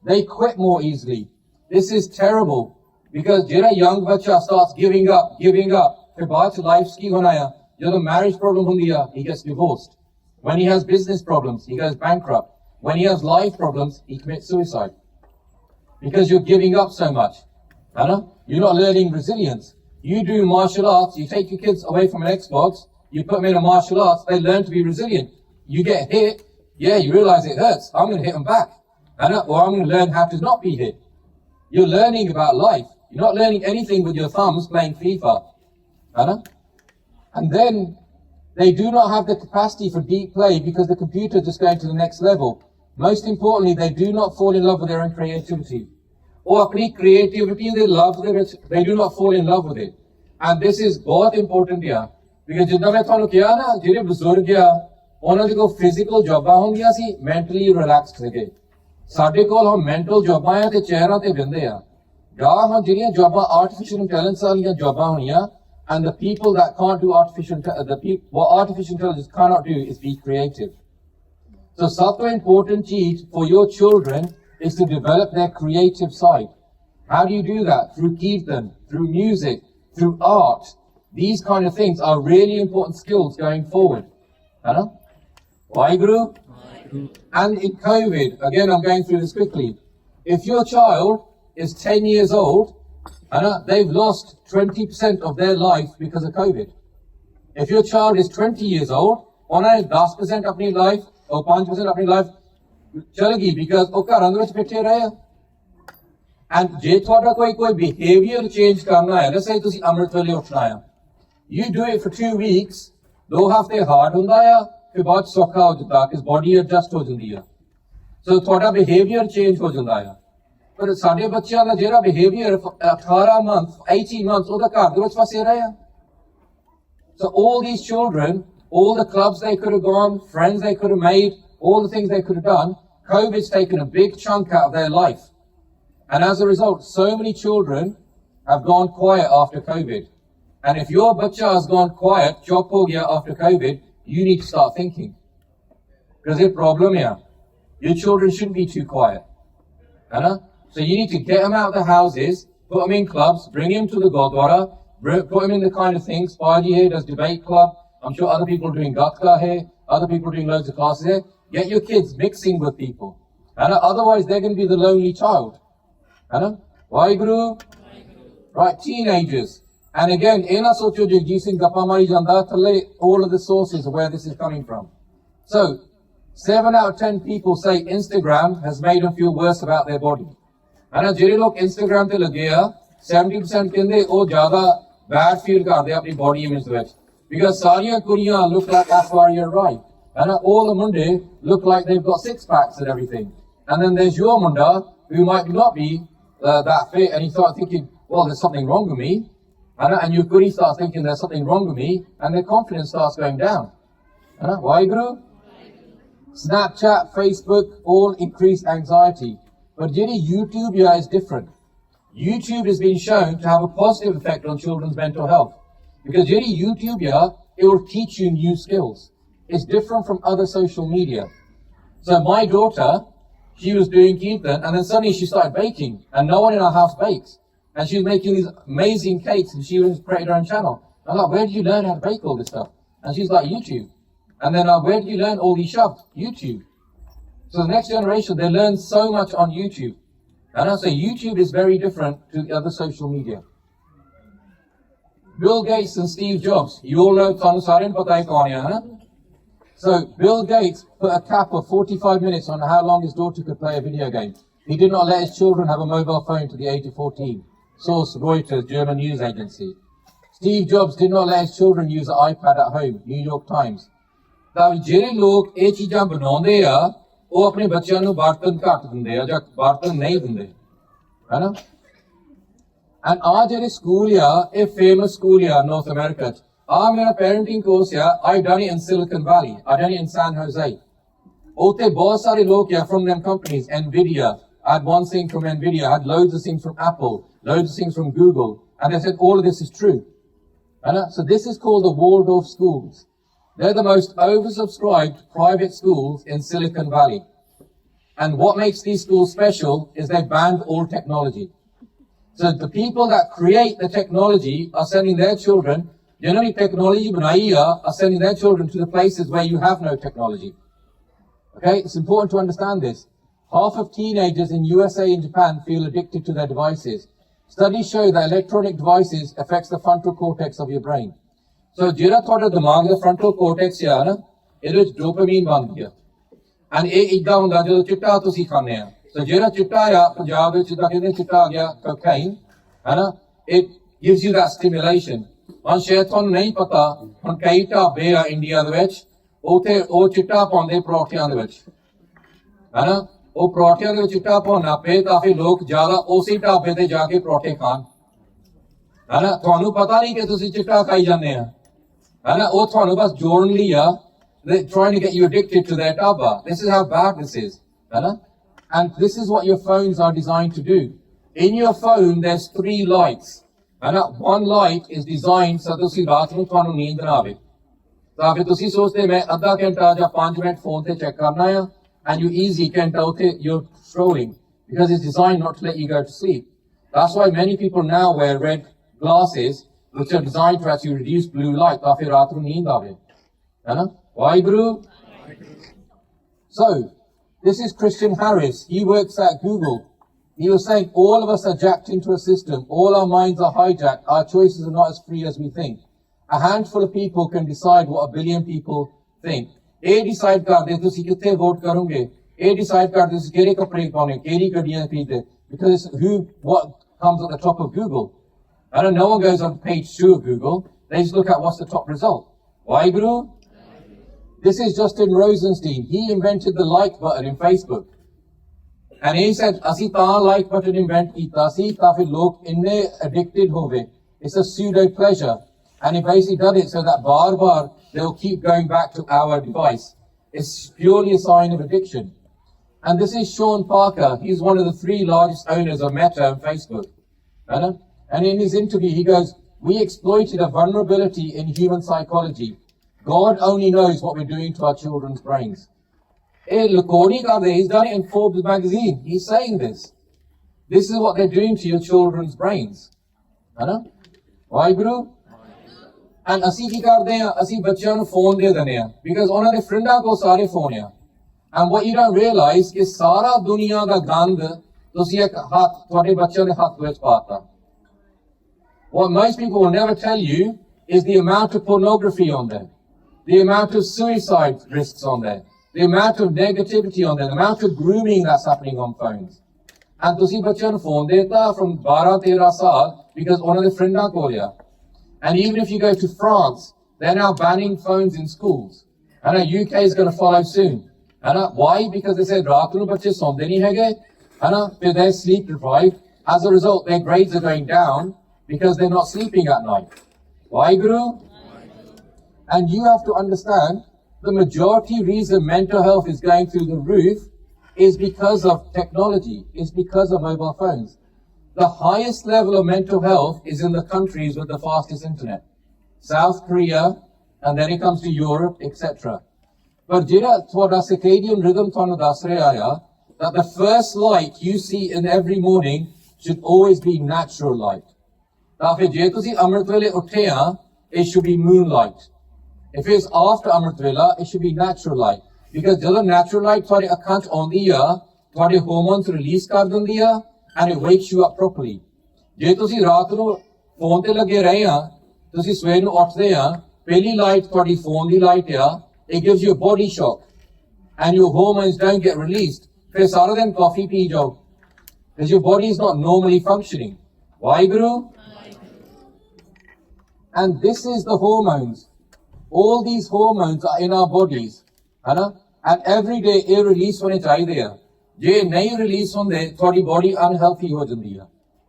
They quit more easily. This is terrible because jehda young bacha starts giving up. Fir baad ch life's ki hona ya. Jadon marriage problem hundi ya, he gets divorced. When he has business problems, he goes bankrupt. When he has life problems, he commits suicide. Because you're giving up so much. You're not learning resilience. You do martial arts, you take your kids away from an Xbox, you put them in a martial arts, they learn to be resilient. You get hit, yeah, you realize it hurts. I'm going to hit them back. Or I'm going to learn how to not be hit. You're learning about life. You're not learning anything with your thumbs playing FIFA. And then they do not have the capacity for deep play because the computer is just going to the next level. Most importantly, they do not fall in love with their own creativity. Or apni creativity, they do not fall in love with it. And this is बहुत important here. Because जितना मैं थानू किया ना, जिहड़े बुजुर्ग आ, उन्हां दे कोल physical जॉबां होंदियां सी, mentally relaxed सीगे. साडे कोल हम mental जॉबां आ ते चेहरा ते बिंदे आ. गां हम जिहड़ियां जॉबां artificial intelligence वालियां जॉबां होणियां, and the people that can't do what artificial intelligence cannot do is be creative. So सबसे important चीज for your children is to develop their creative side. How do you do that? Through kirtan, through music, through art. These kind of things are really important skills going forward. Waheguru? And in COVID, again I'm going through this quickly. If your child is 10 years old, they've lost 20% of their life because of COVID. If your child is 20 years old, उन्हें 10% अपनी life or 5% अपनी life चलेगी because वो घरां दे विच बैठे रहे. And जे तुहाडा कोई behavior change करना है, let's say तुसी अमृत वेले उठना है, you do it for 2 weeks, 2 हफ्ते hard हुंदा है, फिर बाद सौखा हो जाता है, because body adjust हो जाती है. So तुहाडा behavior change हो जाता है. पर साडे बच्चों का जेड़ा behavior 18 months, 18 months, ਉਹਦਾ ਘਰ ਦੇ ਵਿੱਚ ਫਸੇ ਰਹੇ ਆ. So all these children, all the clubs they could have gone, friends they could have made, all the things they could have done, COVID's taken a big chunk out of their life. And as a result, so many children have gone quiet after COVID. And if your bacha has gone quiet, chop ho gaya after COVID, you need to start thinking. Because there's a problem here. Your children shouldn't be too quiet. So you need to get them out of the houses, put them in clubs, bring them to the Gurdwara, put them in the kind of things. Baji here does debate club. I'm sure other people are doing gatka here. Other people are doing loads of classes here. Get your kids mixing with people. Otherwise, they're going to be the lonely child. Waheguru? Right, teenagers. And again, ena socho Jagjit Singh gappa mari janda, thalle all of the sources of where this is coming from. So, 7 out of 10 people say Instagram has made them feel worse about their body. And ਜਿਹੜੇ ਲੋਕ Instagram ਤੇ ਲੱਗੇ ਆ 70% ਕਹਿੰਦੇ ਉਹ ਜ਼ਿਆਦਾ bad feel ਕਰਦੇ ਆਪਣੀ body image ਦੇ ਵਿੱਚ because ਸਾਰੀਆਂ ਕੁੜੀਆਂ look like Aishwarya Rai and all the munde look like they've got 6 packs and everything, and then there's your munda who might not be that fit, and you start thinking, well, there's something wrong with me, and your kuri starts thinking there's something wrong with me, and their confidence starts going down. Waheguru? Snapchat, Facebook, all increase anxiety. But YouTube is different. YouTube has been shown to have a positive effect on children's mental health. Because YouTube, it will teach you new skills. It's different from other social media. So my daughter, she was doing kirtan, and then suddenly she started baking, and no one in our house bakes. and she was making these amazing cakes, and she was creating her own channel. I'm like, where did you learn how to bake all this stuff? And she's like, YouTube. And then where did you learn all these shops? YouTube. So the next generation, they learn so much on YouTube. And I say YouTube is very different to the other social media. Bill Gates and Steve Jobs, you all know Tanu Sarin Patai Konya, huh? So Bill Gates put a cap of 45 minutes on how long his daughter could play a video game. He did not let his children have a mobile phone to the age of 14. Source Reuters, German news agency. Steve Jobs did not let his children use an iPad at home, New York Times. ਤਾਂ ਜਿਹੜੇ ਲੋਕ ਇਹ ਚੀਜ਼ਾਂ ਬਣਾਉਂਦੇ ਆ ਉਹ ਆਪਣੇ ਬੱਚਿਆਂ ਨੂੰ ਬਰਤਨ ਘੱਟ ਦਿੰਦੇ ਆ ਜਾਂ ਬਰਤਨ ਨਹੀਂ ਦਿੰਦੇ ਹੈਨਾ ਐਂਡ ਆ ਜਿਹੜੇ ਸਕੂਲ ਆ ਇਹ ਫੇਮਸ ਸਕੂਲ ਆ ਨਾਰਥ ਅਮਰੀਕਾ ਚ ਆ ਮੇਰਾ ਪੈਰੈਂਟਿੰਗ ਕੋਰਸ ਆ I done it in Silicon Valley I done it in San Jose ਉੱਥੇ ਬਹੁਤ ਸਾਰੇ ਲੋਕ ਆ from them companies NVIDIA I had one thing from NVIDIA I had loads of things from Apple loads of things from Google and they said all of this is true so this is called the Waldorf schools. They're the most oversubscribed private schools in Silicon Valley. And what makes these schools special is they banned all technology. So the people that create the technology are sending their children, generally technology banaiya, are sending their children to the places where you have no technology. Okay, it's important to understand this. Half of teenagers in USA and Japan feel addicted to their devices. Studies show that electronic devices affects the frontal cortex of your brain. So ਜਿਹੜਾ ਤੁਹਾਡਾ ਦਿਮਾਗ ਦਾ frontal cortex ਆ ਨਾ ਇਹਦੇ ਵਿੱਚ dopamine ਬਣਦੀ ਆ and ਇਹ ਇਦਾਂ ਹੁੰਦਾ ਜਦੋਂ ਚਿੱਟਾ ਤੁਸੀਂ ਖਾਂਦੇ ਆ ਸੋ ਜਿਹੜਾ ਚਿੱਟਾ ਆ ਪੰਜਾਬ ਵਿੱਚ ਜਿੱਦਾਂ ਕਹਿੰਦੇ ਚਿੱਟਾ ਆ ਗਿਆ ਕੋਕਾਈਨ ਹੈਨਾ it gives you that stimulation ਹੁਣ ਸ਼ਾਇਦ ਤੁਹਾਨੂੰ ਨਹੀਂ ਪਤਾ ਹੁਣ ਕਈ ਢਾਬੇ ਆ ਇੰਡੀਆ ਦੇ ਵਿੱਚ ਉੱਥੇ ਉਹ ਚਿੱਟਾ ਪਾਉਂਦੇ ਪਰੌਠਿਆਂ ਦੇ ਵਿੱਚ ਹੈਨਾ ਉਹ ਪਰੌਠਿਆਂ ਦੇ ਵਿੱਚ ਚਿੱਟਾ ਪਾਉਣਾ ਪਏ ਤਾਂ ਫਿਰ ਲੋਕ ਜ਼ਿਆਦਾ ਉਸੇ ਢਾਬੇ ਤੇ ਜਾ ਕੇ ਪਰੌਠੇ ਖਾਣ ਹੈਨਾ ਤੁਹਾਨੂੰ ਪਤਾ ਨਹੀਂ ਕਿ ਤੁਸੀਂ ਚਿੱਟਾ ਖਾਈ ਜਾਂਦੇ ਆ And ਉਹ ਤੁਹਾਨੂੰ ਬਸ ਜੋੜਨ ਲਈ ਆ they're trying to get you addicted to their taba. This is how bad this is. And this is what your phones are designed to do. In your phone there's 3 lights. One light is designed so ਤੁਸੀਂ ਰਾਤ ਨੂੰ ਤੁਹਾਨੂੰ ਨੀਂਦ ਨਾ ਆਵੇ ਤਾਂ ਫਿਰ ਤੁਸੀਂ ਸੋਚਦੇ ਮੈਂ ਅੱਧਾ ਘੰਟਾ ਜਾਂ 5 ਮਿੰਟ ਫੋਨ ਤੇ ਚੈੱਕ ਕਰਨਾ ਆ and you easy ਘੰਟਾ ਉੱਥੇ you're scrolling because it's designed not to let you go to sleep. That's why many people now wear red glasses which are designed to actually reduce blue light ਤਾਂ ਫਿਰ ਰਾਤ ਨੂੰ ਨੀਂਦ ਆਵੇ ਹੈਨਾ Waheguru So this is Christian Harris. He works at Google. He was saying all of us are jacked into a system. All our minds are hijacked. Our choices are not as free as we think. A handful of people can decide what a billion people think. ਇਹ decide ਕਰਦੇ ਤੁਸੀਂ ਕਿੱਥੇ vote ਕਰੋਗੇ ਇਹ decide ਕਰਦੇ ਤੁਸੀਂ ਕਿਹੜੇ ਕੱਪੜੇ ਪਾਉਣੇ ਕਿਹੜੀ ਗੱਡੀਆਂ ਖਰੀਦਦੇ because it's what comes at the top of Google. I don't know, no one goes on page 2 of Google. They just look at what's the top result. Why, Guru? This is Justin Rosenstein. He invented the like button in Facebook. And he said, Asi ta like button invent kita si ta fir log inne addicted hove. It's a pseudo pleasure. And he basically done it so that bar they'll keep going back to our device. It's purely a sign of addiction. And this is Sean Parker. He's one of the 3 largest owners of Meta and Facebook. And in his interview, he goes, we exploited a vulnerability in human psychology. God only knows what we're doing to our children's brains. He's done it in Forbes magazine. He's saying this. This is what they're doing to your children's brains. Why, Guru? And ਅਸੀਂ ਕੀ ਕਰਦੇ ਆ ਅਸੀਂ ਬੱਚਿਆਂ ਨੂੰ phone ਦੇ ਦਿੰਦੇ ਆ because ਉਹਨਾਂ ਦੇ ਫਰੈਂਡਾਂ ਕੋਲ ਸਾਰੇ ਫੋਨ ਆ and what you don't realize ਕਿ ਸਾਰਾ ਦੁਨੀਆ ਦਾ ਗੰਦ ਤੁਸੀਂ ਇੱਕ ਹੱਥ ਤੁਹਾਡੇ ਬੱਚਿਆਂ ਦੇ ਹੱਥ ਵਿੱਚ ਪਾਤਾ What most people will never tell you is the amount of pornography on there, the amount of suicide risks on there, the amount of negativity on there, the amount of grooming that's happening on phones. And ਤੁਸੀਂ ਬੱਚਿਆਂ ਨੂੰ phone ਦੇਤਾ from 12-13 ਸਾਲ because ਉਹਨਾਂ ਦੇ ਫਰੈਂਡਾਂ ਕੋਲ ਆ And even if you go to France, they're now banning phones in schools. And the UK is going to follow soon. And why? Because they said ਰਾਤ ਨੂੰ ਬੱਚੇ ਸੌਂਦੇ ਨਹੀਂ ਹੈਗੇ they're sleep deprived. As a result, their grades are going down because they're not sleeping at night. Why, Guru? And you have to understand, the majority reason mental health is going through the roof is because of technology, is because of mobile phones. The highest level of mental health is in the countries with the fastest internet. South Korea, and then it comes to Europe, etc. But ਜਿਹੜਾ ਤੁਹਾਡਾ circadian rhythm ਤੁਹਾਨੂੰ ਦੱਸ ਰਿਹਾ ਆ that the first light you see in every morning should always be natural light. Now, if je tusi Amrit Vele uthe ha, it should be moonlight. If it's after Amrit Vela, it should be natural light. Because jadon natural light thwade akhan ch aundi ha, thwade hormones release kar dindi ha, and it wakes you up properly. Je tusi raat nu phone te lage rahe ha, tusi swer nu uthde ha, pehli light thwadi phone di light ha, it gives you a body shock. And your hormones don't get released. Fir sara din coffee pee jao. Because your body is not normally functioning. Why, Guru? And this is the hormones. All these hormones are in our bodies. And every day they release hone chahiye ha. Je nahi release honde, thodi body unhealthy ho jandi hai.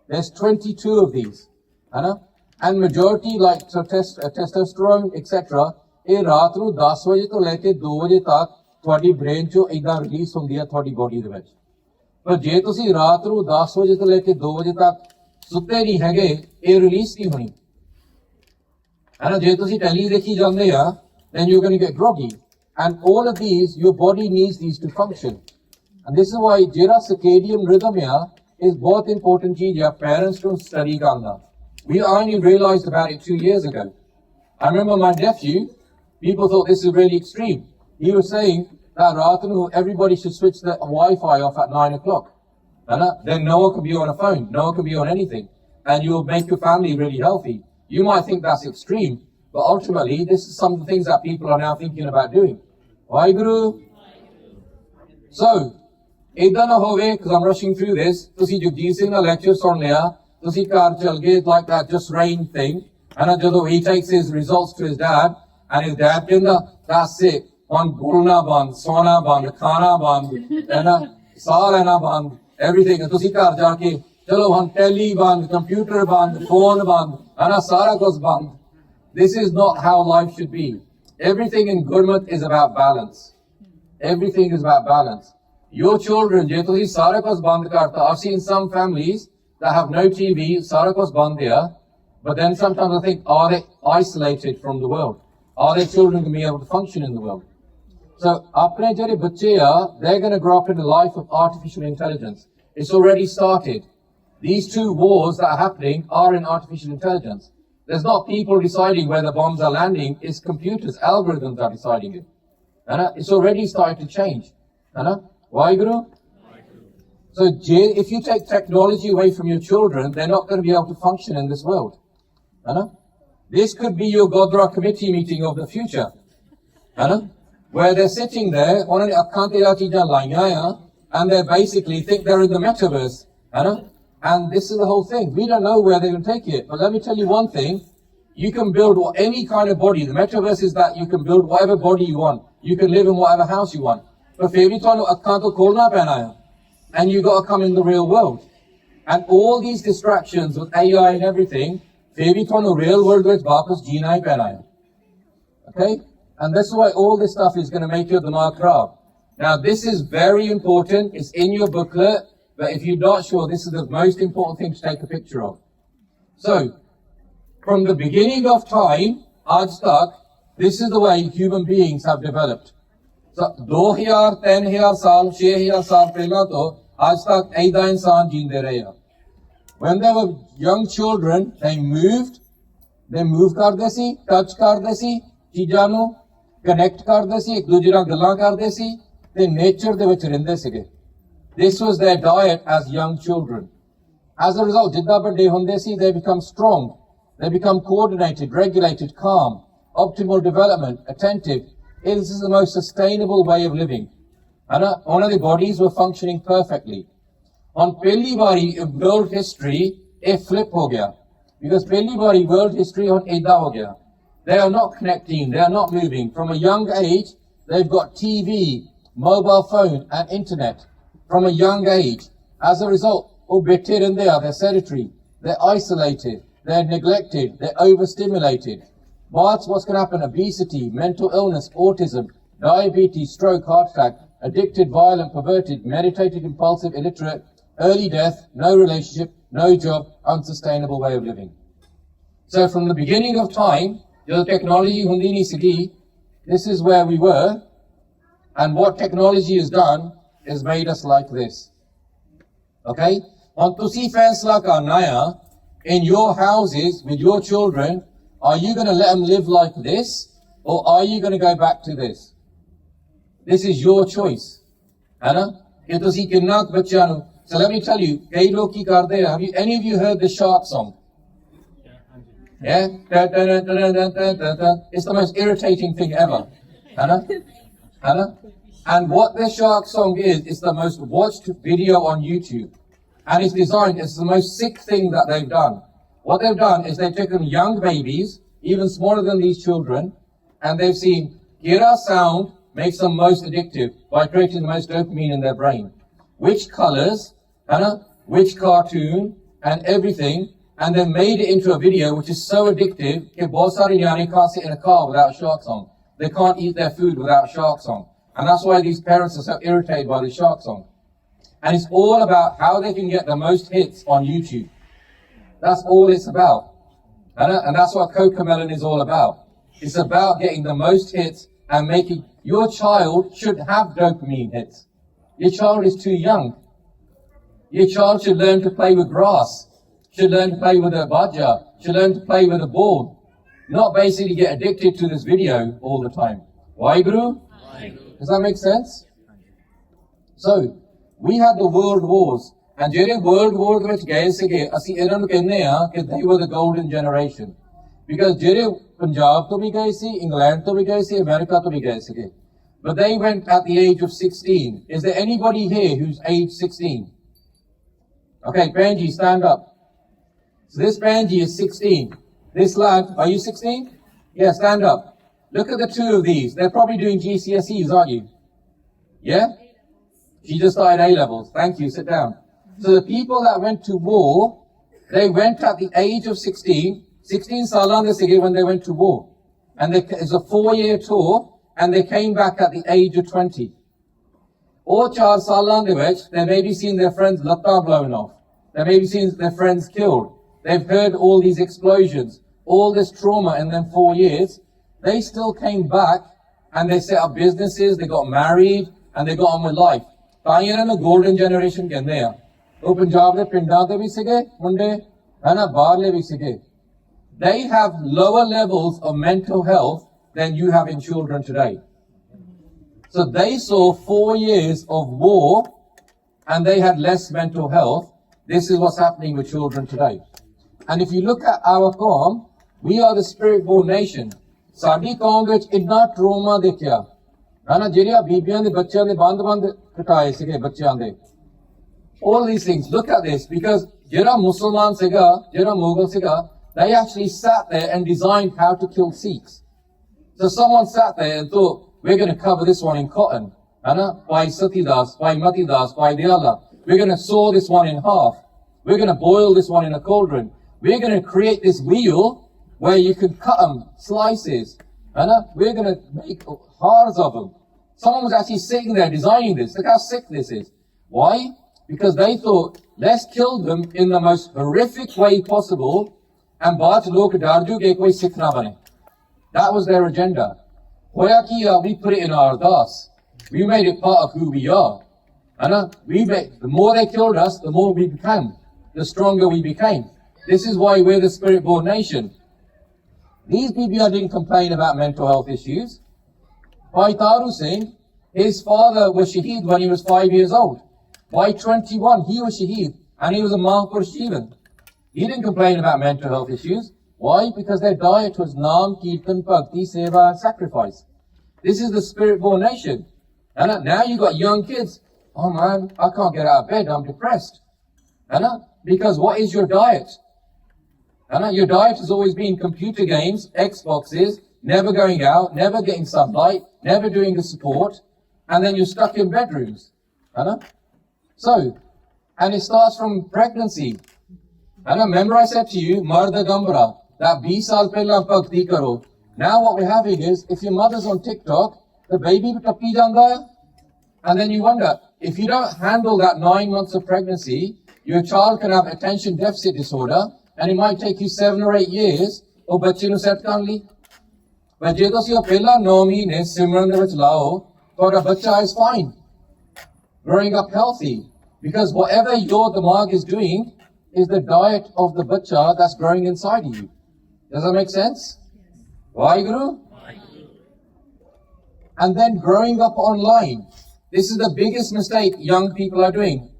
There's 22 of these. And majority like testosterone, etc. ਇਹ ਰਾਤ ਨੂੰ 10 ਵਜੇ ਤੋਂ ਲੈ ਕੇ 2 ਵਜੇ ਤੱਕ ਤੁਹਾਡੀ brain ਚੋਂ ਇਦਾਂ ਰਿਲੀਜ਼ ਹੁੰਦੀ ਹੈ ਤੁਹਾਡੀ ਬੋਡੀ ਦੇ ਵਿੱਚ। ਪਰ ਜੇ ਤੁਸੀਂ ਰਾਤ ਨੂੰ 10 ਵਜੇ ਤੋਂ ਲੈ ਕੇ 2 ਵਜੇ ਤੱਕ ਸੁੱਤੇ ਨਹੀਂ ਹੈਗੇ, ਇਹ ਰਿਲੀਜ਼ ਨਹੀਂ ਹੋਣੀ ਹੈ ਨਾ। ਜੇ ਤੁਸੀਂ ਟੈਲੀ ਦੇਖੀ ਜਾਂਦੇ ਆ, then you're going to get groggy. And all of these, your body needs these to function. And this is why ਜਿਹੜਾ circadian rhythm ਆ, is ਬਹੁਤ important ਚੀਜ਼ ਆ parents ਨੂੰ study ਕਰਨਾ। We only realized about it 2 years ago. I remember my nephew, people thought this is really extreme. He was saying that Ratanu, everybody should switch the Wi-Fi off at 9 o'clock. Then no one can be on a phone, no one can be on anything. And you'll make your family really healthy. You might think that's extreme, but ultimately, this is some of the things that people are now thinking about doing. Why, Guru? So, ਏਦਾਂ ਨਾ ਹੋਵੇ, because I'm rushing through this, ਤੁਸੀਂ ਜਗਜੀਤ ਸਿੰਘ ਦਾ lecture ਸੁਣ ਲਿਆ, ਤੁਸੀਂ ਘਰ ਚਲ ਗਏ, like that just rain thing. And ਜਦੋਂ he takes his results to his dad, and his dad ਕਹਿੰਦਾ, that's it. On bulna band, sona band, khana band, saah lena band, everything. And tusi ghar ja ke, chalo han telly band, computer band, phone band, sara kuch band. This is not how life should be. Everything in Gurmat is about balance. Everything is about balance. Your children, je tusi sara kuch band karta. I've seen some families that have no TV, sara kuch band there, but then sometimes I think, are they isolated from the world? Are their children going to be able to function in the world? So, apne jehde bachche are, they're going to grow up in a life of artificial intelligence. It's already started. These 2 wars that are happening are in artificial intelligence. There's not people deciding where the bombs are landing, it's computers, algorithms are deciding it. It's already started to change. Why, Guru? So, if you take technology away from your children, they're not going to be able to function in this world. This could be your Gurdwara committee meeting of the future. Where they're sitting there, and they basically think they're in the metaverse. And this is the whole thing. We don't know where they're going to take it. But let me tell you one thing. You can build any kind of body. The metaverse is that you can build whatever body you want. You can live in whatever house you want. But and you got to come in the real world. And all these distractions with AI and everything, real world with wapas jeena hi pehna hai. Okay? And that's why all this stuff is going to make your dimag kharab. Now, this is very important. It's in your booklet. But if you're not sure, this is the most important thing to take a picture of. So, from the beginning of time, aaj tak, this is the way human beings have developed. So, 2000, 3000 saal, 6000 saal pehla to, aaj tak aida insaan jeende rahe hai. When they were young children, they moved karde si, touch karde si, ਚੀਜ਼ਾਂ ਨੂੰ connect ਕਰਦੇ ਸੀ, ਇੱਕ ਦੂਜੇ ਨਾਲ ਗੱਲਾਂ ਕਰਦੇ ਸੀ, ਤੇ nature ਦੇ ਵਿੱਚ ਰਹਿੰਦੇ ਸੀਗੇ. This was their diet as young children. As a result, ਜਿੱਦਾਂ ਵੱਡੇ ਹੁੰਦੇ ਸੀ, they become strong, they become coordinated, regulated, calm, optimal development, attentive. This is the most sustainable way of living. All of the bodies were functioning perfectly. On ਪਹਿਲੀ ਵਾਰੀ in world history, ਇਹ flip ਹੋ ਗਿਆ. Because ਪਹਿਲੀ ਵਾਰੀ world history ਹੁਣ ਏਦਾਂ ਹੋ ਗਿਆ. They are not connecting, they are not moving. From a young age, they've got TV, mobile phone, and internet. From a young age. As a result, they're sedentary, they're isolated, they're neglected, they're overstimulated. What's going to happen? Obesity, mental illness, autism, diabetes, stroke, heart attack, addicted, violent, perverted, meditated, impulsive, illiterate, early death, no relationship, no job, unsustainable way of living. So from the beginning of time, the technology hundi nahi sigi, this is where we were, and what technology has done is made us like this. Okay? On tusi faisla karna hai, in your houses with your children, are you going to let them live like this, or are you going to go back to this? This is your choice. है ना? कि तुसी किन्ना बच्चा नु. So let me tell you, कई लोग की करते हैं. Have you any of you heard the shark song? Yeah? It's the most irritating thing ever. है ना? है ना? And what the shark song is, it's the most watched video on YouTube. And it's designed, it's the most sick thing that they've done. What they've done is they've taken young babies, even smaller than these children, and they've seen Gira sound makes them most addictive by creating the most dopamine in their brain. Which colors, which cartoon, and everything, and then made it into a video which is so addictive that Bosari Yani can't sit in a car without shark song. They can't eat their food without shark song. And that's why these parents are so irritated by the shark song. And it's all about how they can get the most hits on YouTube. That's all it's about. And that's what Cocomelon is all about. It's about getting the most hits and making your child should have dopamine hits. Your child is too young. Your child should learn to play with grass, should learn to play with a baja, should learn to play with a ball, not basically get addicted to this video all the time. Why, Guru? Does that make sense? So, we had the world wars, and during world war which gaye sige, ਅਸੀਂ ਇਹਨਾਂ ਨੂੰ ਕਹਿੰਦੇ ਆ ਕਿ they were the golden generation. Because ਜਿਹੜੇ ਪੰਜਾਬ ਤੋਂ ਵੀ ਗਏ ਸੀ, England ਤੋਂ ਵੀ ਗਏ ਸੀ, ਅਮਰੀਕਾ ਤੋਂ ਵੀ ਗਏ ਸੀਗੇ. But they went at the age of 16. Is there anybody here who's age 16? Okay, Benji, stand up. So this Benji is 16. This lad, are you 16? Yeah, stand up. Look at the two of these. They're probably doing GCSEs, aren't you? Yeah? She just started A-levels. Thank you, sit down. So the people that went to war, they went at the age of 16. 16 salan de sige when they went to war. And it's a 4-year tour, and they came back at the age of 20. Or 4 salan de vich, they maybe seen their friends' latta blown off. They maybe seen their friends killed. They've heard all these explosions, all this trauma in them 4 years. They still came back, and they set up businesses, they got married, and they got on with life. ਤਾਂ ਇਹਨਾਂ ਨੂੰ golden generation ਕਹਿੰਦੇ ਆ. ਉਹ ਪੰਜਾਬ ਦੇ ਪਿੰਡਾਂ ਦੇ ਵੀ ਸੀਗੇ ਮੁੰਡੇ, ਹੈ ਨਾ, ਬਾਹਰਲੇ ਵੀ ਸੀਗੇ. They have lower levels of mental health than you have in children today. So they saw 4 years of war, and they had less mental health. This is what's happening with children today. And if you look at our qawm, we are the spirit-born nation. ਸਾਡੀ ਕੌਮ ਵਿੱਚ ਇੰਨਾ trauma ਦੇਖਿਆ, ਹੈ ਨਾ, ਜਿਹੜੀਆਂ ਬੀਬੀਆਂ ਦੇ ਬੱਚਿਆਂ ਦੇ ਬੰਦ ਕਟਾਏ ਸੀਗੇ ਬੱਚਿਆਂ ਦੇ. All these things, look at this, because ਜਿਹੜਾ ਮੁਸਲਮਾਨ ਸੀਗਾ, ਜਿਹੜਾ ਮੁਗਲ ਸੀਗਾ, they actually sat there and designed how to kill Sikhs. So someone sat there and thought, we're going to cover this one in cotton, by Satidas, by Matidas, by Diyala. We're going to saw this one in half. We're going to boil this one in a cauldron. We're going to create this wheel where you can cut them, slices. We're going to make hearts of them. Someone was actually sitting there designing this. Look how sick this is. Why? Because they thought, let's kill them in the most horrific way possible, and baad log darju ke koi Sikh na bane. That was their agenda. Hoya kiya, we put it in our ardas. We made it part of who we are. The more they killed us, the more we became. The stronger we became. This is why we're the spirit-born nation. These people didn't complain about mental health issues. Bhai Taru Singh, his father was shaheed when he was 5 years old. By 21, he was shaheed, and he was a Mahapur Shivan. He didn't complain about mental health issues. Why? Because their diet was Naam, Kirtan, Bhakti, Seva, and sacrifice. This is the spirit-born nation. And now you got young kids. Oh man, I can't get out of bed, I'm depressed. Because what is your diet? Your diet has always been computer games, Xboxes, never going out, never getting sunlight, never doing the support, and then you're stuck in bedrooms. So, and it starts from pregnancy. Remember I said to you, Marda Gambra, that 20 saal pehla bhakti karo. Now what we're having is, if your mother's on TikTok, the baby will tappi janda hai. And then you wonder, if you don't handle that 9 months of pregnancy, your child can have attention deficit disorder, and it might take you 7 or 8 years, or bache nu set karan li. But je tusi o pehla 9 mahine simran de vich lao, toda bacha is fine. Growing up healthy. Because whatever your damag is doing is the diet of the bacha that's growing inside of you. Does that make sense? Waheguru? And then growing up online. This is the biggest mistake young people are doing.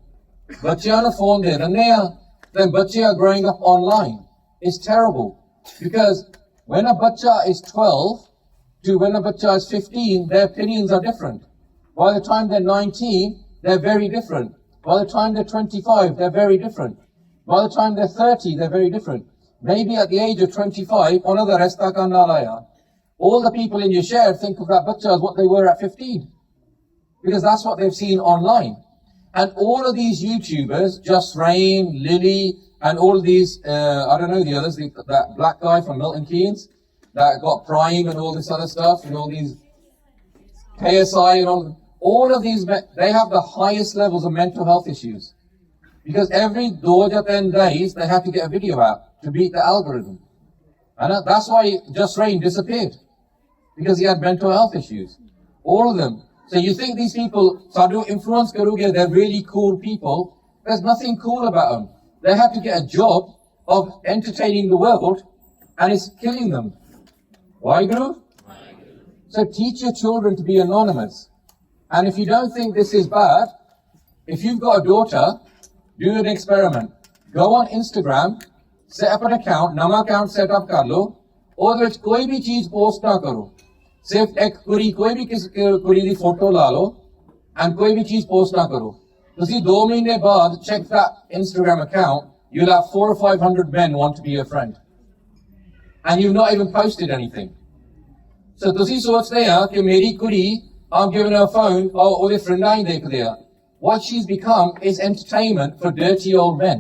Bachchiyan nu phone de dinde ha, then bachche are growing up online. It's terrible. Because when a bacha is 12 to when a bacha is 15, their opinions are different. By the time they're 19, they're very different. By the time they're 25, they're very different. By the time they're 30, they're very different. Maybe at the age of 25, another resta ka nalaya. All the people in your share think of that bacha as what they were at 15. Because that's what they've seen online. And all of these YouTubers, Just Rain, Lily, and all of these, I don't know the others, that black guy from Milton Keynes, that got Prime and all this other stuff, and all these KSI and all of these, they have the highest levels of mental health issues. Because every 10 days, they have to get a video out to beat the algorithm. And that's why Just Rain disappeared. Because he had mental health issues. All of them. So you think these people, Sadhu influence karuge, they're really cool people. There's nothing cool about them. They have to get a job of entertaining the world, and it's killing them. Why, Guru? So teach your children to be anonymous. And if you don't think this is bad, if you've got a daughter, do an experiment. Go on Instagram, set up an account, nama account set up kar lo, ਉਹਦੇ ਵਿੱਚ ਕੋਈ ਵੀ ਚੀਜ਼ post ਨਾ ਕਰੋ ਸਿਰਫ ਇੱਕ ਕੁੜੀ ਕੋਈ ਵੀ ਕੁੜੀ ਦੀ ਫੋਟੋ ਲਾ ਲਓ and ਕੋਈ ਵੀ ਚੀਜ਼ ਪੋਸਟ ਨਾ ਕਰੋ ਤੁਸੀਂ 2 ਮਹੀਨੇ ਬਾਅਦ check that Instagram account you'll have 400 or 500 men want to be your friend and you've not even posted anything so ਤੁਸੀਂ ਸੋਚਦੇ ਆ ਕਿ ਮੇਰੀ ਕੁੜੀ I'm giving her a phone ਉਹਦੇ ਫਰੈਂਡਾਂ ਹੀ ਦੇਖਦੇ ਆ what she's become is entertainment for dirty old men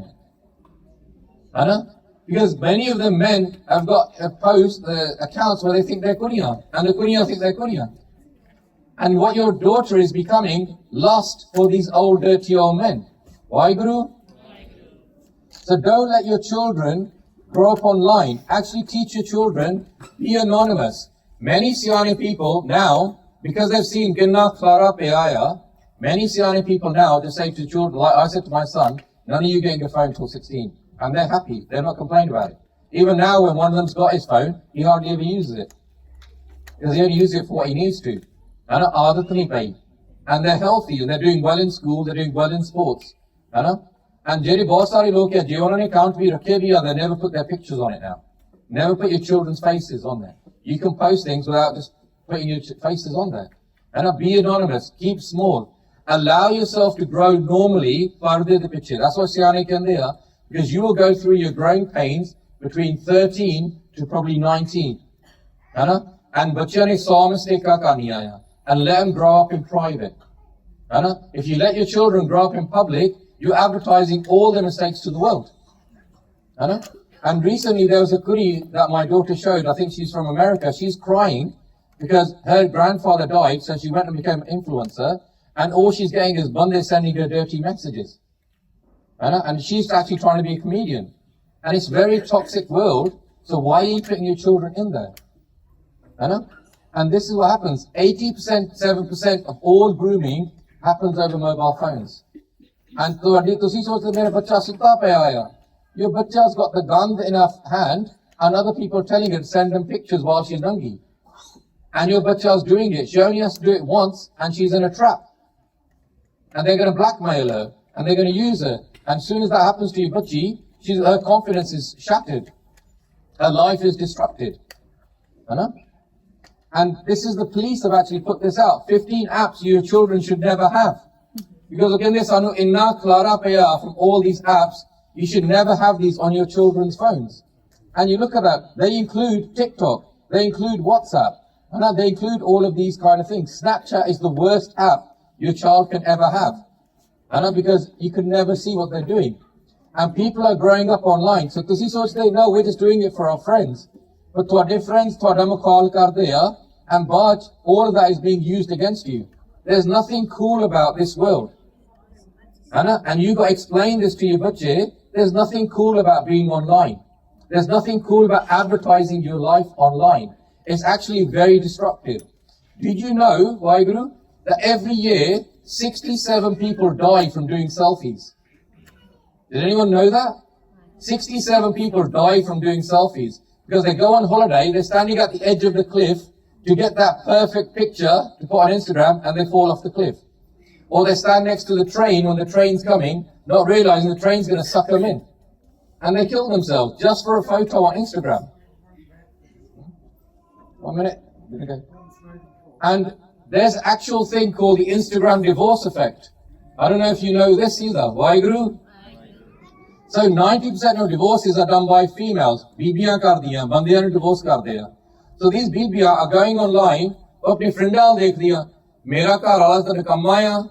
because many of the men have got accounts where they think they're Kuriya, and the Kuriya think they're Kuriya. And what your daughter is becoming, lust for these old dirty old men. Why, Guru? So don't let your children grow up online. Actually teach your children, be anonymous. Many Siani people now, because they've seen Ginna Clara Peaya, many Siani people now just say to children, like I said to my son, none of you getting a phone till 16. And they're happy. They're not complaining about it. Even now, when one of them's got his phone, he hardly ever uses it. Because he only uses it for what he needs to. And they're healthy, and they're doing well in school, they're doing well in sports. And Jerry Bossari look at Giovanni account be Rakevia, they never put their pictures on it now. Never put your children's faces on there. You can post things without just putting your faces on there. Be anonymous, keep small. Allow yourself to grow normally, that's what Siani can do. Because you will go through your growing pains between 13 to probably 19. And bachane saw mistake ka kani aaya. And let them grow up in private. If you let your children grow up in public, you're advertising all the mistakes to the world. And recently there was a kuri that my daughter showed, I think she's from America, she's crying because her grandfather died, so she went and became an influencer, and all she's getting is Bande sending her dirty messages. And she's actually trying to be a comedian. And it's a very toxic world, so why are you putting your children in there? And this is what happens. 80%, 7% of all grooming happens over mobile phones. And your bachcha's got the gun in her hand, and other people are telling her to send them pictures while she's nangi. And your bachcha's doing it. She only has to do it once, and she's in a trap. And they're going to blackmail her, and they're going to use her. And as soon as that happens to your bachchi, her confidence is shattered. Her life is disrupted. And this is the police have actually put this out. 15 apps your children should never have. Because again, this anu inna clara paya from all these apps, you should never have these on your children's phones. And you look at that, they include TikTok, they include WhatsApp, and they include all of these kind of things. Snapchat is the worst app your child can ever have. Because you can never see what they're doing. And people are growing up online. So ਤੁਸੀਂ ਸੋਚਦੇ no, we're just doing it for our friends. But ਤੁਹਾਡੇ friends ਤੁਹਾਡਾ ਮਖੌਲ ਕਰਦੇ ਆ, and but all of that is being used against you. There's nothing cool about this world. And you got to explain this to your bachche. There's nothing cool about being online. There's nothing cool about advertising your life online. It's actually very destructive. Did you know, Waheguru, that every year 67 people die from doing selfies. Did anyone know that? 67 people die from doing selfies because they go on holiday, they're standing at the edge of the cliff to get that perfect picture to put on Instagram, and they fall off the cliff. Or they stand next to the train when the train's coming, not realizing the train's going to suck them in. And they kill themselves just for a photo on Instagram. 1 minute. Okay. And there's an actual thing called the Instagram divorce effect. I don't know if you know this either. Waheguru? So 90% of divorces are done by females. Bibiyan kar diyan, bandiyan ne divorce kar diya. So these bibiyan are going online, apni friend al dekh diya, mera ghar wala ta nikamma aa,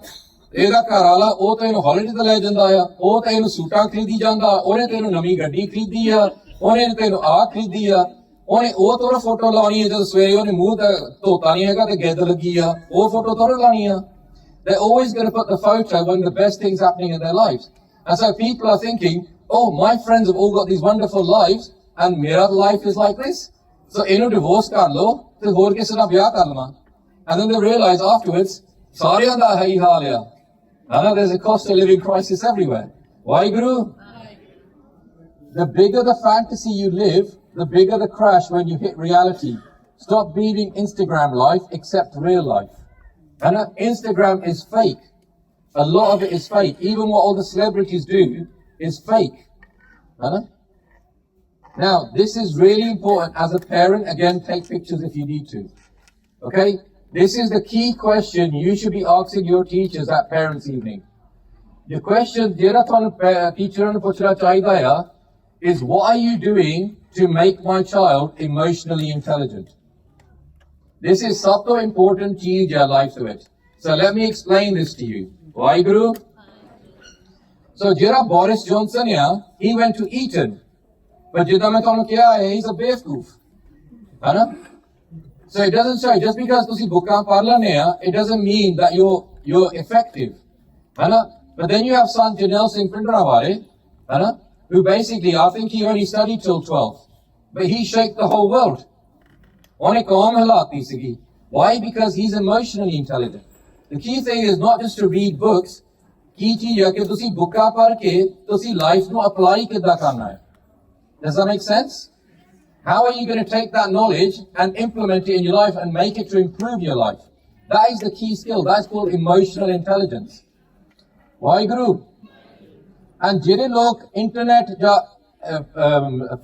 ਇਹਦਾ ਘਰ ਵਾਲਾ ਉਹ ਤਾਂ ਇਹਨੂੰ holiday ਤੇ ਲੈ ਜਾਂਦਾ ਆ, ਉਹ ਤਾਂ ਇਹਨੂੰ ਸੂਟਾਂ ਖਰੀਦੀ ਜਾਂਦਾ, ਉਹਨੇ ਤੇ ਇਹਨੂੰ ਨਵੀਂ ਗੱਡੀ ਖਰੀਦੀ ਆ, ਉਹਨੇ ਤੇ ਇਹਨੂੰ ਆਹ ਖਰੀਦੀ ਆ, ਉਹਨੇ ਉਹ ਤੋਰਾ ਫੋਟੋ ਲਾਉਣੀ ਹੈ ਜਦੋਂ ਸਵੇਰੇ ਉਹਨੇ ਮੂੰਹ ਤੇ ਧੋਤਾ ਨਹੀਂ ਹੈਗਾ ਤੇ ਗਿੱਦ ਲੱਗੀ ਆ, ਉਹ ਫੋਟੋ ਤੋਰਾ ਲਾਉਣੀ ਆ. They're always going to put the photo when the best things happening in their lives. And so people are thinking, oh, my friends have all got these wonderful lives and mera life is like this. So ਇਹਨੂੰ divorce ਕਰ ਲਓ ਤੇ ਹੋਰ ਕਿਸੇ ਨਾਲ ਵਿਆਹ ਕਰ ਲਵਾਂ. And then they realize afterwards, ਸਾਰਿਆਂ ਦਾ ਇਹੀ ਹਾਲ ਆ. I know there's a cost of living crisis everywhere. Why, Guru? The bigger the fantasy you live, the bigger the crash when you hit reality. Stop believing Instagram life, accept real life. And Instagram is fake. A lot of it is fake. Even what all the celebrities do is fake. Now, this is really important as a parent. Again, take pictures if you need to. Okay? This is the key question you should be asking your teachers at parents' evening. The question jehda thanu teacher nu puchna chahida hai is, what are you doing to make my child emotionally intelligent? This is such an important cheez ya life to it. So let me explain this to you. Why, Guru? So jehda Boris Johnson he went to Eton. But jehda main thanu kiha hai, he's a बेवकूफ. है ना? So it doesn't say, just because ਤੁਸੀਂ ਬੁੱਕਾਂ ਪੜ੍ਹ ਲੈਂਦੇ ਆ, it doesn't mean that you're effective. है ना? But then you have son Janelle Singh Pindraware, है ना? Who basically, I think he only studied till 12. But he shaped the whole world. ਉਹਨੇ ਕੌਮ ਹਿਲਾਤੀ ਸੀਗੀ. Why? Because he's emotionally intelligent. The key thing is not just to read books. ਕੀ ਚੀਜ਼ ਹੈ ਕਿ ਤੁਸੀਂ ਬੁੱਕਾਂ ਪੜ੍ਹ ਕੇ ਤੁਸੀਂ ਲਾਈਫ ਨੂੰ ਅਪਲਾਈ ਕਿੱਦਾਂ ਕਰਨਾ ਹੈ. Does that make sense? How are you going to take that knowledge and implement it in your life and make it to improve your life? That is the key skill. That's called emotional intelligence. Why, Guru? And ਜਿਹੜੇ ਲੋਕ internet ਜਾਂ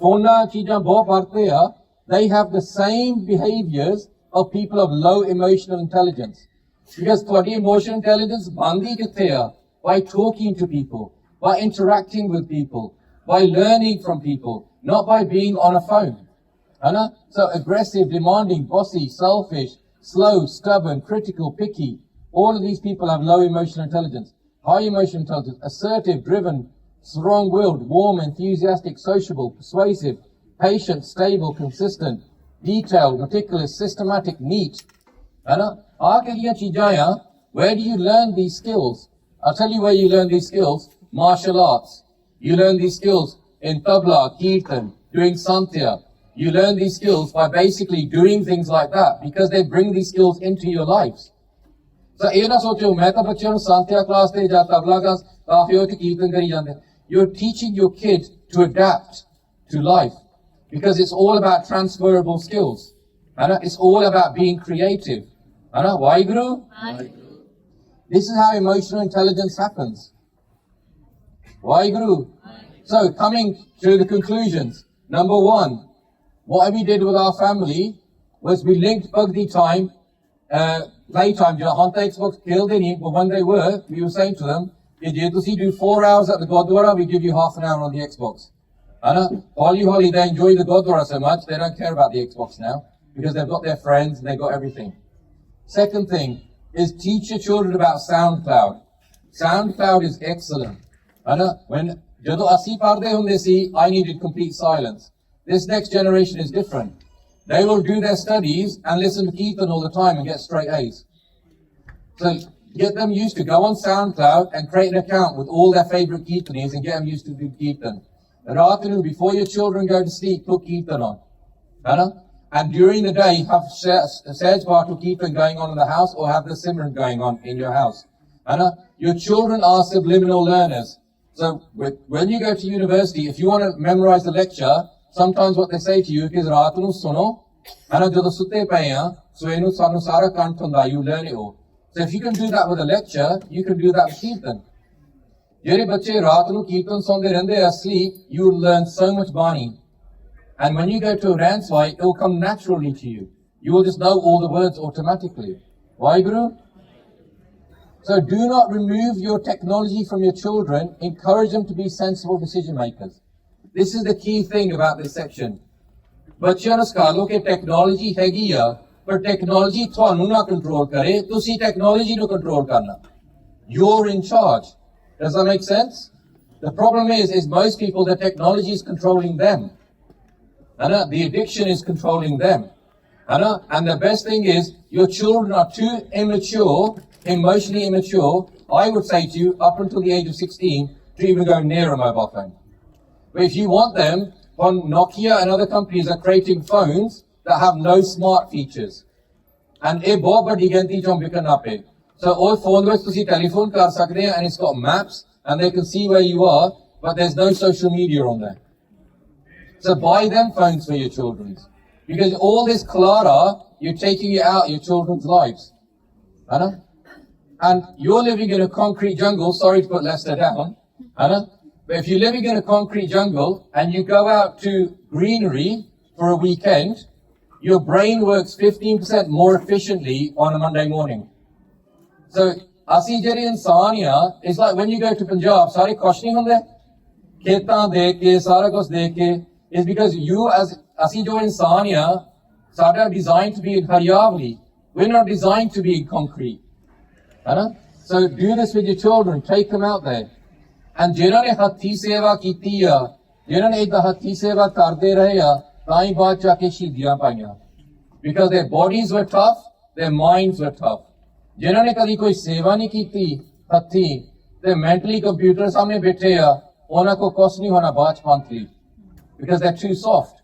ਫੋਨਾਂ ਚੀਜ਼ਾਂ ਬਹੁਤ ਪੜ੍ਹਦੇ ਆ, they have the same behaviors of people of low emotional intelligence. Because ਤੁਹਾਡੀ emotional intelligence ਬਣਦੀ ਕਿੱਥੇ ਆ? By talking to people, by interacting with people, by learning from people, not by being on a phone. So aggressive, demanding, bossy, selfish, slow, stubborn, critical, picky. All of these people have low emotional intelligence. High emotional intelligence, assertive, driven, strong-willed, warm, enthusiastic, sociable, persuasive, patient, stable, consistent, detailed, meticulous, systematic, neat. Where do you learn these skills? I'll tell you where you learn these skills. Martial arts. You learn these skills in tabla, kirtan, doing santya. You learn these skills by basically doing things like that because they bring these skills into your lives. So, you're teaching your kid to adapt to life because it's all about transferable skills. It's all about being creative. Why, Guru? This is how emotional intelligence happens. Why, Guru? So, coming to the conclusions. Number one, what we did with our family was we linked Bhagdi time, playtime. Xbox killed in, but when they were, we were saying to them, if you do 4 hours at the Gurdwara, we give you half an hour on the Xbox. Holly, they enjoy the Gurdwara so much, they don't care about the Xbox now, because they've got their friends and they've got everything. Second thing is teach your children about SoundCloud. SoundCloud is excellent. When I needed complete silence. This next generation is different. They will do their studies and listen to Kirtan all the time and get straight A's. So get them used to go on SoundCloud and create an account with all their favorite Kirtanis and get them used to do Kirtan. At afternoon, before your children go to sleep, put Kirtan on. And during the day, have Sej Bhatu Kirtan going on in the house or have the Simran going on in your house. Your children are subliminal learners. So when you go to university, if you want to memorize the lecture, sometimes what they say to you is raat nu suno, jadon sutte pe so enu sanu sara kant hunda, you learn it all. So if you can do that with a lecture, you can do that with Kirtan. Jehde bacche raat nu Kirtan sonde rehinde asleep, you will learn so much Bani. And when you go to a Ranswai, it will come naturally to you. You will just know all the words automatically. Why, Guru? So do not remove your technology from your children. Encourage them to be sensible decision makers. This is the key thing about this section. बच्चों ने स्कालों के technology हैगी या पर technology थानू ना control करे तुसी टेक्नोलॉजी नु कंट्रोल करना. You're in charge. Does that make sense? The problem is most people, the technology is controlling them. The addiction is controlling them. And the best thing is, your children are too immature, emotionally immature, I would say to you, up until the age of 16, to even go near a mobile phone. But if you want them, when Nokia and other companies are creating phones that have no smart features. And a bahut badi ginti chon bikna pe. So all phone vich tusi telephone kar sakde hain and it's got maps and they can see where you are, but there's no social media on there. So buy them phones for your children. Because all this Clara, you're taking it out your children's lives. And you're living in a concrete jungle, sorry to put Leicester down, but if you're living in a concrete jungle and you go out to greenery for a weekend, your brain works 15% more efficiently on a Monday morning. So, asi jehde insaan ya, it's like when you go to Punjab, sare kush nahi hunde, khetan dekh ke, sara kuch dekh ke, is because you as asi jo insaan ya, sada are designed to be in haryavali. We're not designed to be in concrete. So do this with your children, take them out there. And जिन्हों ने हथी सेवा कीती या, जिन्हों ने इदा हथी सेवा करते रहे या, ताई बात जाके शहीदियां पाईयां. Because their bodies were tough, their minds were tough. जिन्हों ने कभी कोई सेवा नहीं कीती हथी, they mentally computer सामने बैठे या, उन्हें को कुछ नहीं होना बात पांतली. Because they're too soft.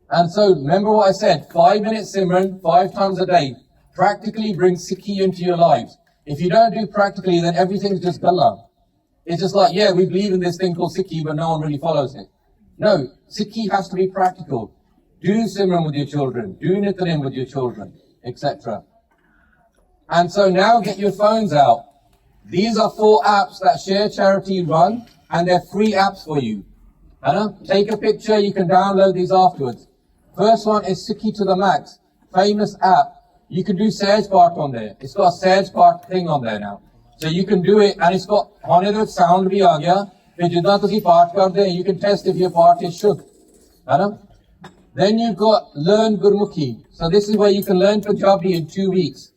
And so remember what I said, 5 minutes Simran, 5 times a day, practically bring Sikhi into your lives. If you don't do practically, then everything's just galla. It's just like, yeah, we believe in this thing called Sikhi, but no one really follows it. No, Sikhi has to be practical. Do Simran with your children, do Nithanim with your children, etc. And so now get your phones out. These are 4 apps that Share Charity run, and they're free apps for you. Take a picture, you can download these afterwards. First one is Sikhi to the Max, famous app. You can do Sage part on there. It's got a Sage part thing on there now. So you can do it, and it's got honor sound bhi aa gaya. Fir jidda tusi part karde, you can test if your part is shook. Then you've got Learn Gurmukhi. So this is where you can learn Punjabi in 2 weeks.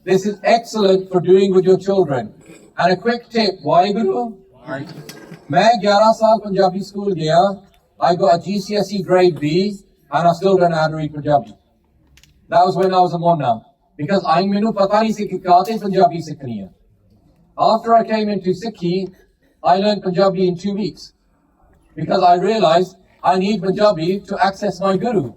This is excellent for doing with your children. And a quick tip, why Guru? Main 11 saal Punjabi school gaya. I got a GCSE grade B, and I still don't know how to read Punjabi. That was when I was a Monna. Because I menu pata nahi si ki kaate Punjabi sikhni hai. After I came into Sikhi, I learned Punjabi in 2 weeks. Because I realized I need Punjabi to access my Guru.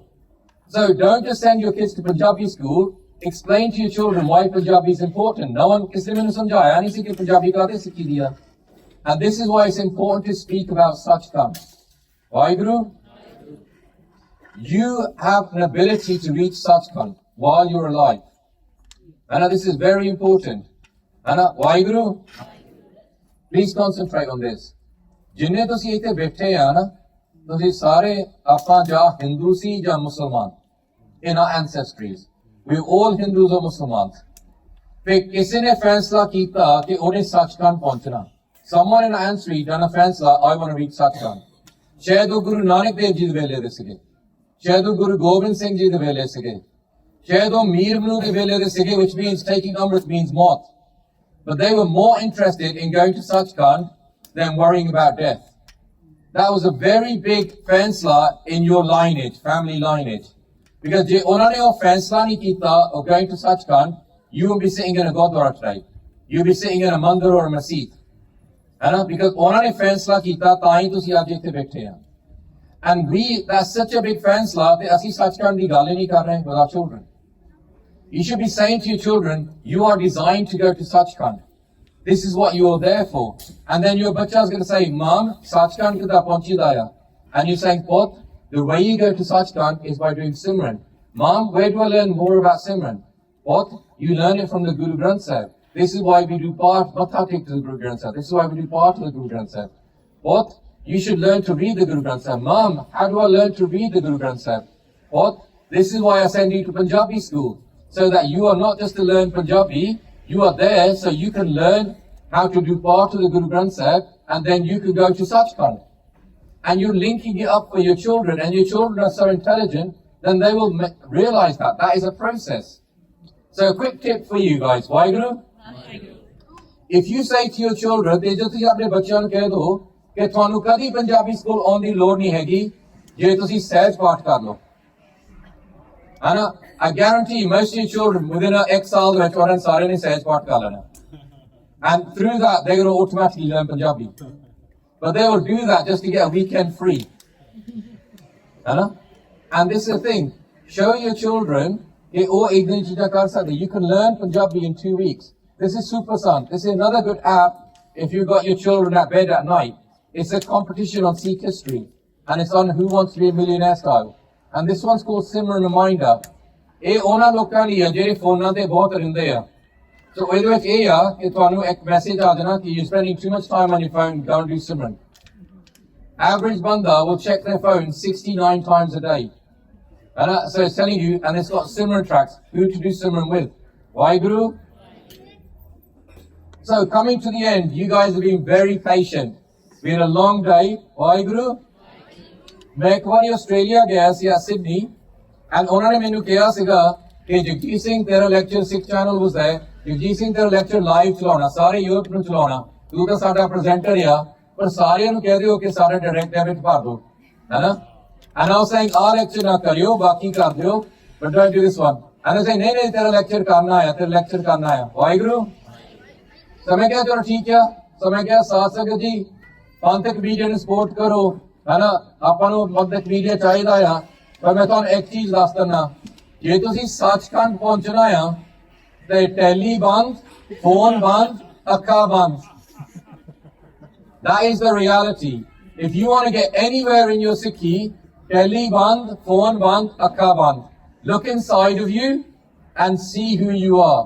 So don't just send your kids to Punjabi school. Explain to your children why Punjabi is important. No one kisi ne mainu samjhaya nahi si ki Punjabi kaate sikhi diya. And this is why it's important to speak about Sachkhand. Why, Guru? You have an ability to reach Sachkhand while you're alive. And this is very important. And why, Guru? Please concentrate on this. Jinne tusi ite baithe ha na, tusi sare apa ja Hindu si ja Musliman in our ancestries. We're all Hindus or Muslimans. Fir kisi ne faisla kita ki unhe Sachkhand pahunchna. Someone in our ancestry done a faisla, I want to reach Sachkhand. Shayad wo Guru Nanak Dev Ji de vele de sige. Shayad wo Guru Gobind Singh Ji de vele sige. Shayad wo Mir Manu de vele de sige, which means taking Amrit means maut. But they were more interested in going to Sachkhand than worrying about death. That was a very big faisla in your lineage, family lineage. Because je unhone wo faisla nahi kita of going to Sachkhand, you will be sitting in a Gurdwara today. You'll be sitting in a mandir or a masjid. Because unhone faisla kita tahi tusi aaj itthe baithe hain. And that's such a big faisla that asi Sachkhand di gall nahi kar rahe with our children. You should be saying to your children, you are designed to go to Sachkhand. This is what you are there for. And then your bacha is going to say, Mom, Sachkhand kada pahunchi daya. And you're saying, what? The way you go to Sachkhand is by doing Simran. Mom, where do I learn more about Simran? What? You learn it from the Guru Granth Sahib. This is why we do part, Matha Tek to the Guru Granth Sahib. This is why we do part of the Guru Granth Sahib. What? You should learn to read the Guru Granth Sahib. Mom, how do I learn to read the Guru Granth Sahib? What? This is why I send you to Punjabi school. So that you are not just to learn Punjabi, you are there so you can learn how to do part of the Guru Granth Sahib, and then you can go to Sachkhand. And you're linking it up for your children, and your children are so intelligent, then they will realize that. That is a process. So a quick tip for you guys. Waheguru? If you say to your children, they just apne bachchiyan nu keh do कि ਤੁਹਾਨੂੰ ਕਦੀ Punjabi school ਆਉਣ ਦੀ ਲੋੜ ਨਹੀਂ ਹੈਗੀ ਜੇ ਤੁਸੀਂ ਸਹਿਜ ਪਾਠ ਕਰ ਲਓ ਹਨਾ I guarantee most of your children within X ਸਾਲ ਦੇ ਵਿੱਚ ਉਹਨਾਂ ਸਾਰੇ ਨੇ ਸਹਿਜ ਪਾਠ ਕਰ ਲੈਣਾ and through that they're going to automatically learn Punjabi but they will do that just to get a weekend free hana and this is the thing show your children कि ਉਹ ਇੱਕ ਦਿਨ ਚੀਜ਼ਾਂ ਕਰ ਸਕਦੇ you can learn Punjabi in 2 weeks this is Super Sun this is another good app if you've got your children at bed at night. It's a competition on Sikh history, and it's on Who Wants to Be a Millionaire style. And this one's called Simran Reminder. ਇਹ ਉਹਨਾਂ ਲੋਕਾਂ ਲਈ ਹੈ ਜਿਹੜੇ ਫੋਨਾਂ ਤੇ ਬਹੁਤ ਰਹਿੰਦੇ ਆ ਸੋ ਇਹਦੇ ਵਿੱਚ ਇਹ ਆ ਕਿ ਤੁਹਾਨੂੰ ਇੱਕ ਮੈਸੇਜ ਆ ਜਾਣਾ ਕਿ you spending too much time on your phone, don't do Simran. Average banda will check their phone 69 times a day. And so it's telling you, and it's got Simran tracks, who to do Simran with. Waheguru? So coming to the end, you guys have been very patient. It's been a long day. Waheguru? मैं एक बार Australia गया सी Sydney and उन्होंने मैंने कहा सीगा कि जगजीत सिंह तेरा lecture Sikh channel was है जगजीत सिंह तेरा लेक्चर लाइव चलाना सारे यूरोप ਨੂੰ ਚਲਾਉਣਾ ਤੂੰ ਤਾਂ ਸਾਡਾ ਪ੍ਰੈਜ਼ੈਂਟਰ ਆ ਪਰ ਸਾਰਿਆਂ ਨੂੰ ਕਹਿ ਦਿਓ ਕਿ ਸਾਡਾ ਡਾਇਰੈਕਟ ਡੈਬਿਟ ਭਰ ਦਿਓ ਹੈਨਾ and I was saying ਆ ਲੈਕਚਰ ਨਾ ਕਰਿਓ ਬਾਕੀ ਕਰ ਦਿਓ but don't do this one and I was saying ਨਹੀਂ ਤੇਰਾ ਲੈਕਚਰ ਕਰਨਾ ਹੈ ਤੇਰਾ ਲੈਕਚਰ ਕਰਨਾ ਹੈ ਵਾਹਿਗੁਰੂ ਸਮਝ ਗਿਆ ਚਲੋ ਠੀਕ ਆ ਸਮਝ ਗਿਆ ਸਾਥ ਸੰਗਤ ਜੀ ਪੰਥਕ ਮੀਡੀਆ ਨੂੰ ਸਪੋਰਟ ਕਰੋ ਹੈਨਾ ਆਪਾਂ ਨੂੰ ਪੰਥਕ ਮੀਡੀਆ ਚਾਹੀਦਾ ਆ ਪਰ ਮੈਂ ਤੁਹਾਨੂੰ ਇੱਕ ਚੀਜ਼ ਦੱਸ ਦਿੰਦਾ ਜੇ ਤੁਸੀਂ ਸੱਚਖੰਡ ਪਹੁੰਚਣਾ ਆ ਤੇ ਟੈਲੀ ਬੰਦ ਫੋਨ ਬੰਦ ਅੱਖਾਂ ਬੰਦ that is the reality if you want to get anywhere in your Sikhi tele band phone band akka band look inside of you and see who you are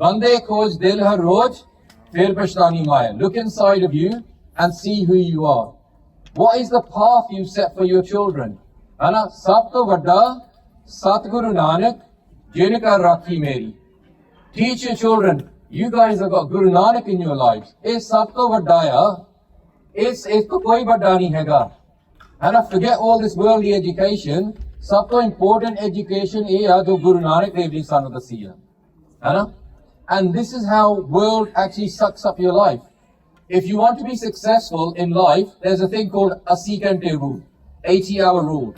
bande khoj dil har roj fir pashtani maya look inside of you and see who you are what is the path you set for your children ana sab to vadda Satguru Nanak jin kar rakhi meri teach your children you guys have got Guru Nanak in your lives eh sab to vadda ya इसको कोई बड़ा नहीं हैगा and I forget all this worldly education सब तो important education ये है जो गुरु नानक देव जी सानू दसी है ना and this is how world actually sucks up your life if you want to be successful in life there's a thing called 80 घंटे rule 80-hour rule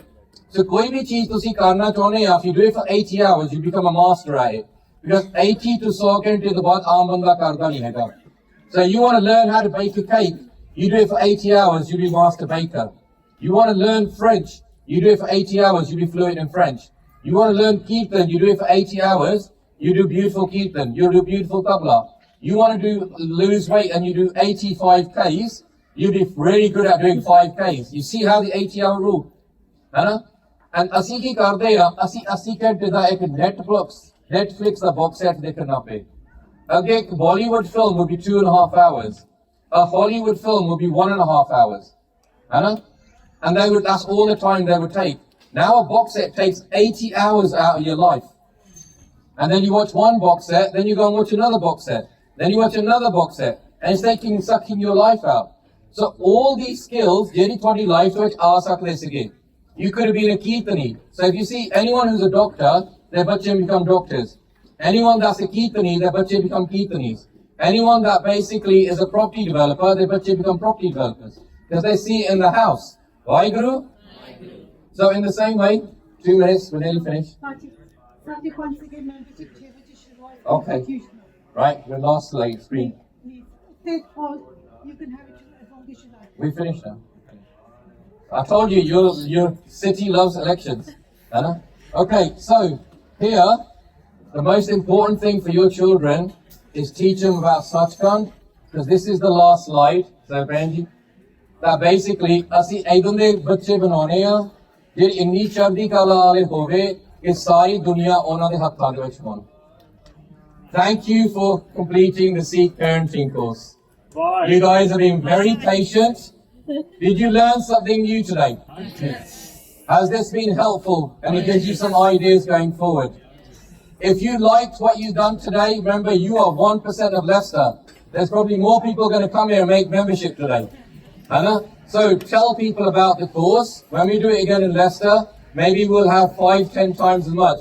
so कोई भी चीज तुसी करना चाहते हैं if you do it for 80 hours you become a master at it because 80 to 100 घंटे तो बाद आम बंदा करता नहीं हैगा so you want to learn how to bake a cake you do it for 80 hours, you'll be master baker. You want to learn French, you do it for 80 hours, you'll be fluent in French. You want to learn Kirtan, you do it for 80 hours, you do beautiful Kirtan, you do beautiful tabla. You want to lose weight and you do 85 Ks, you'll be really good at doing 5 Ks. You see how the 80-hour rule? And ਅਸੀਂ ਕੀ ਕਰਦੇ ਆ ਅਸੀਂ 80 ਘੰਟੇ ਦਾ ਇੱਕ Netflix ਦਾ box set ਦੇਖਣਾ ਪਏ ਅੱਗੇ ਇੱਕ Bollywood film would be 2.5 hours. A Hollywood film would be 1.5 hours. And that's all the time they would take. Now a box set takes 80 hours out of your life. And then you watch one box set, then you go and watch another box set. Then you watch another box set. And it's sucking your life out. So all these skills, jehdi thodi life vich aa sakde sige. You could have been a Kirtani. So if you see anyone who's a doctor, their bachche become doctors. Anyone that's a Kirtani, their bachche become Kirtanis. Anyone that basically is a property developer, they bachche become property developers. Because they see it in the house. Waheguru? So in the same way, 2 minutes, we're nearly finished. Okay. Right, the last slide screen. You can have it as long as you like. We finished now. I told you, your city loves elections. Okay, so here, the most important thing for your children is teach them about Sachkhand, because this is the last slide, so Benji, that basically, ਅਸੀਂ ਇਦੋਂ ਦੇ ਬੱਚੇ ਬਣਾਉਣੇ ਆ ਜਿਹੜੇ ਇੰਨੀ ਚੜ੍ਹਦੀ ਕਲਾ ਵਾਲੇ ਹੋਵੇ ਕਿ ਸਾਰੀ ਦੁਨੀਆ ਉਹਨਾਂ ਦੇ ਹੱਥਾਂ ਦੇ ਵਿੱਚ ਹੋਣ. Thank you for completing the Sikh Parenting Course. Bye. You guys have been very patient. Did you learn something new today? Has this been helpful and it gives you some ideas going forward? If you liked what you've done today, remember you are 1% of Leicester. There's probably more people going to come here and make membership today. Anna? So tell people about the course. When we do it again in Leicester, maybe we'll have 5-10 times as much.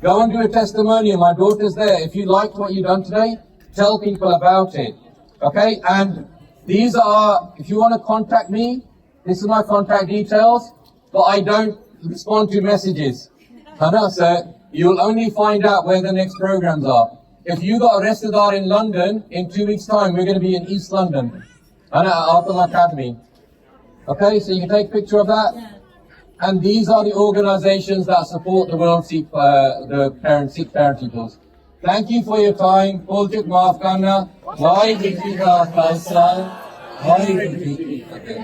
Go and do a testimonial. My daughter's there. If you liked what you've done today, tell people about it. Okay? And these are, if you want to contact me, this is my contact details, but I don't respond to messages. Anna? So you'll only find out where the next programs are. If you got a Restadar in London, in 2 weeks' time, we're going to be in East London. Anna, after my academy. Okay, so you can take a picture of that. And these are the organizations that support the World Sikh, Sikh Parenting Course. Thank you for your time. Pulchuk maaf karna. Bhai Jagjit ka Khalsa. Bhai Jagjit ki Fateh.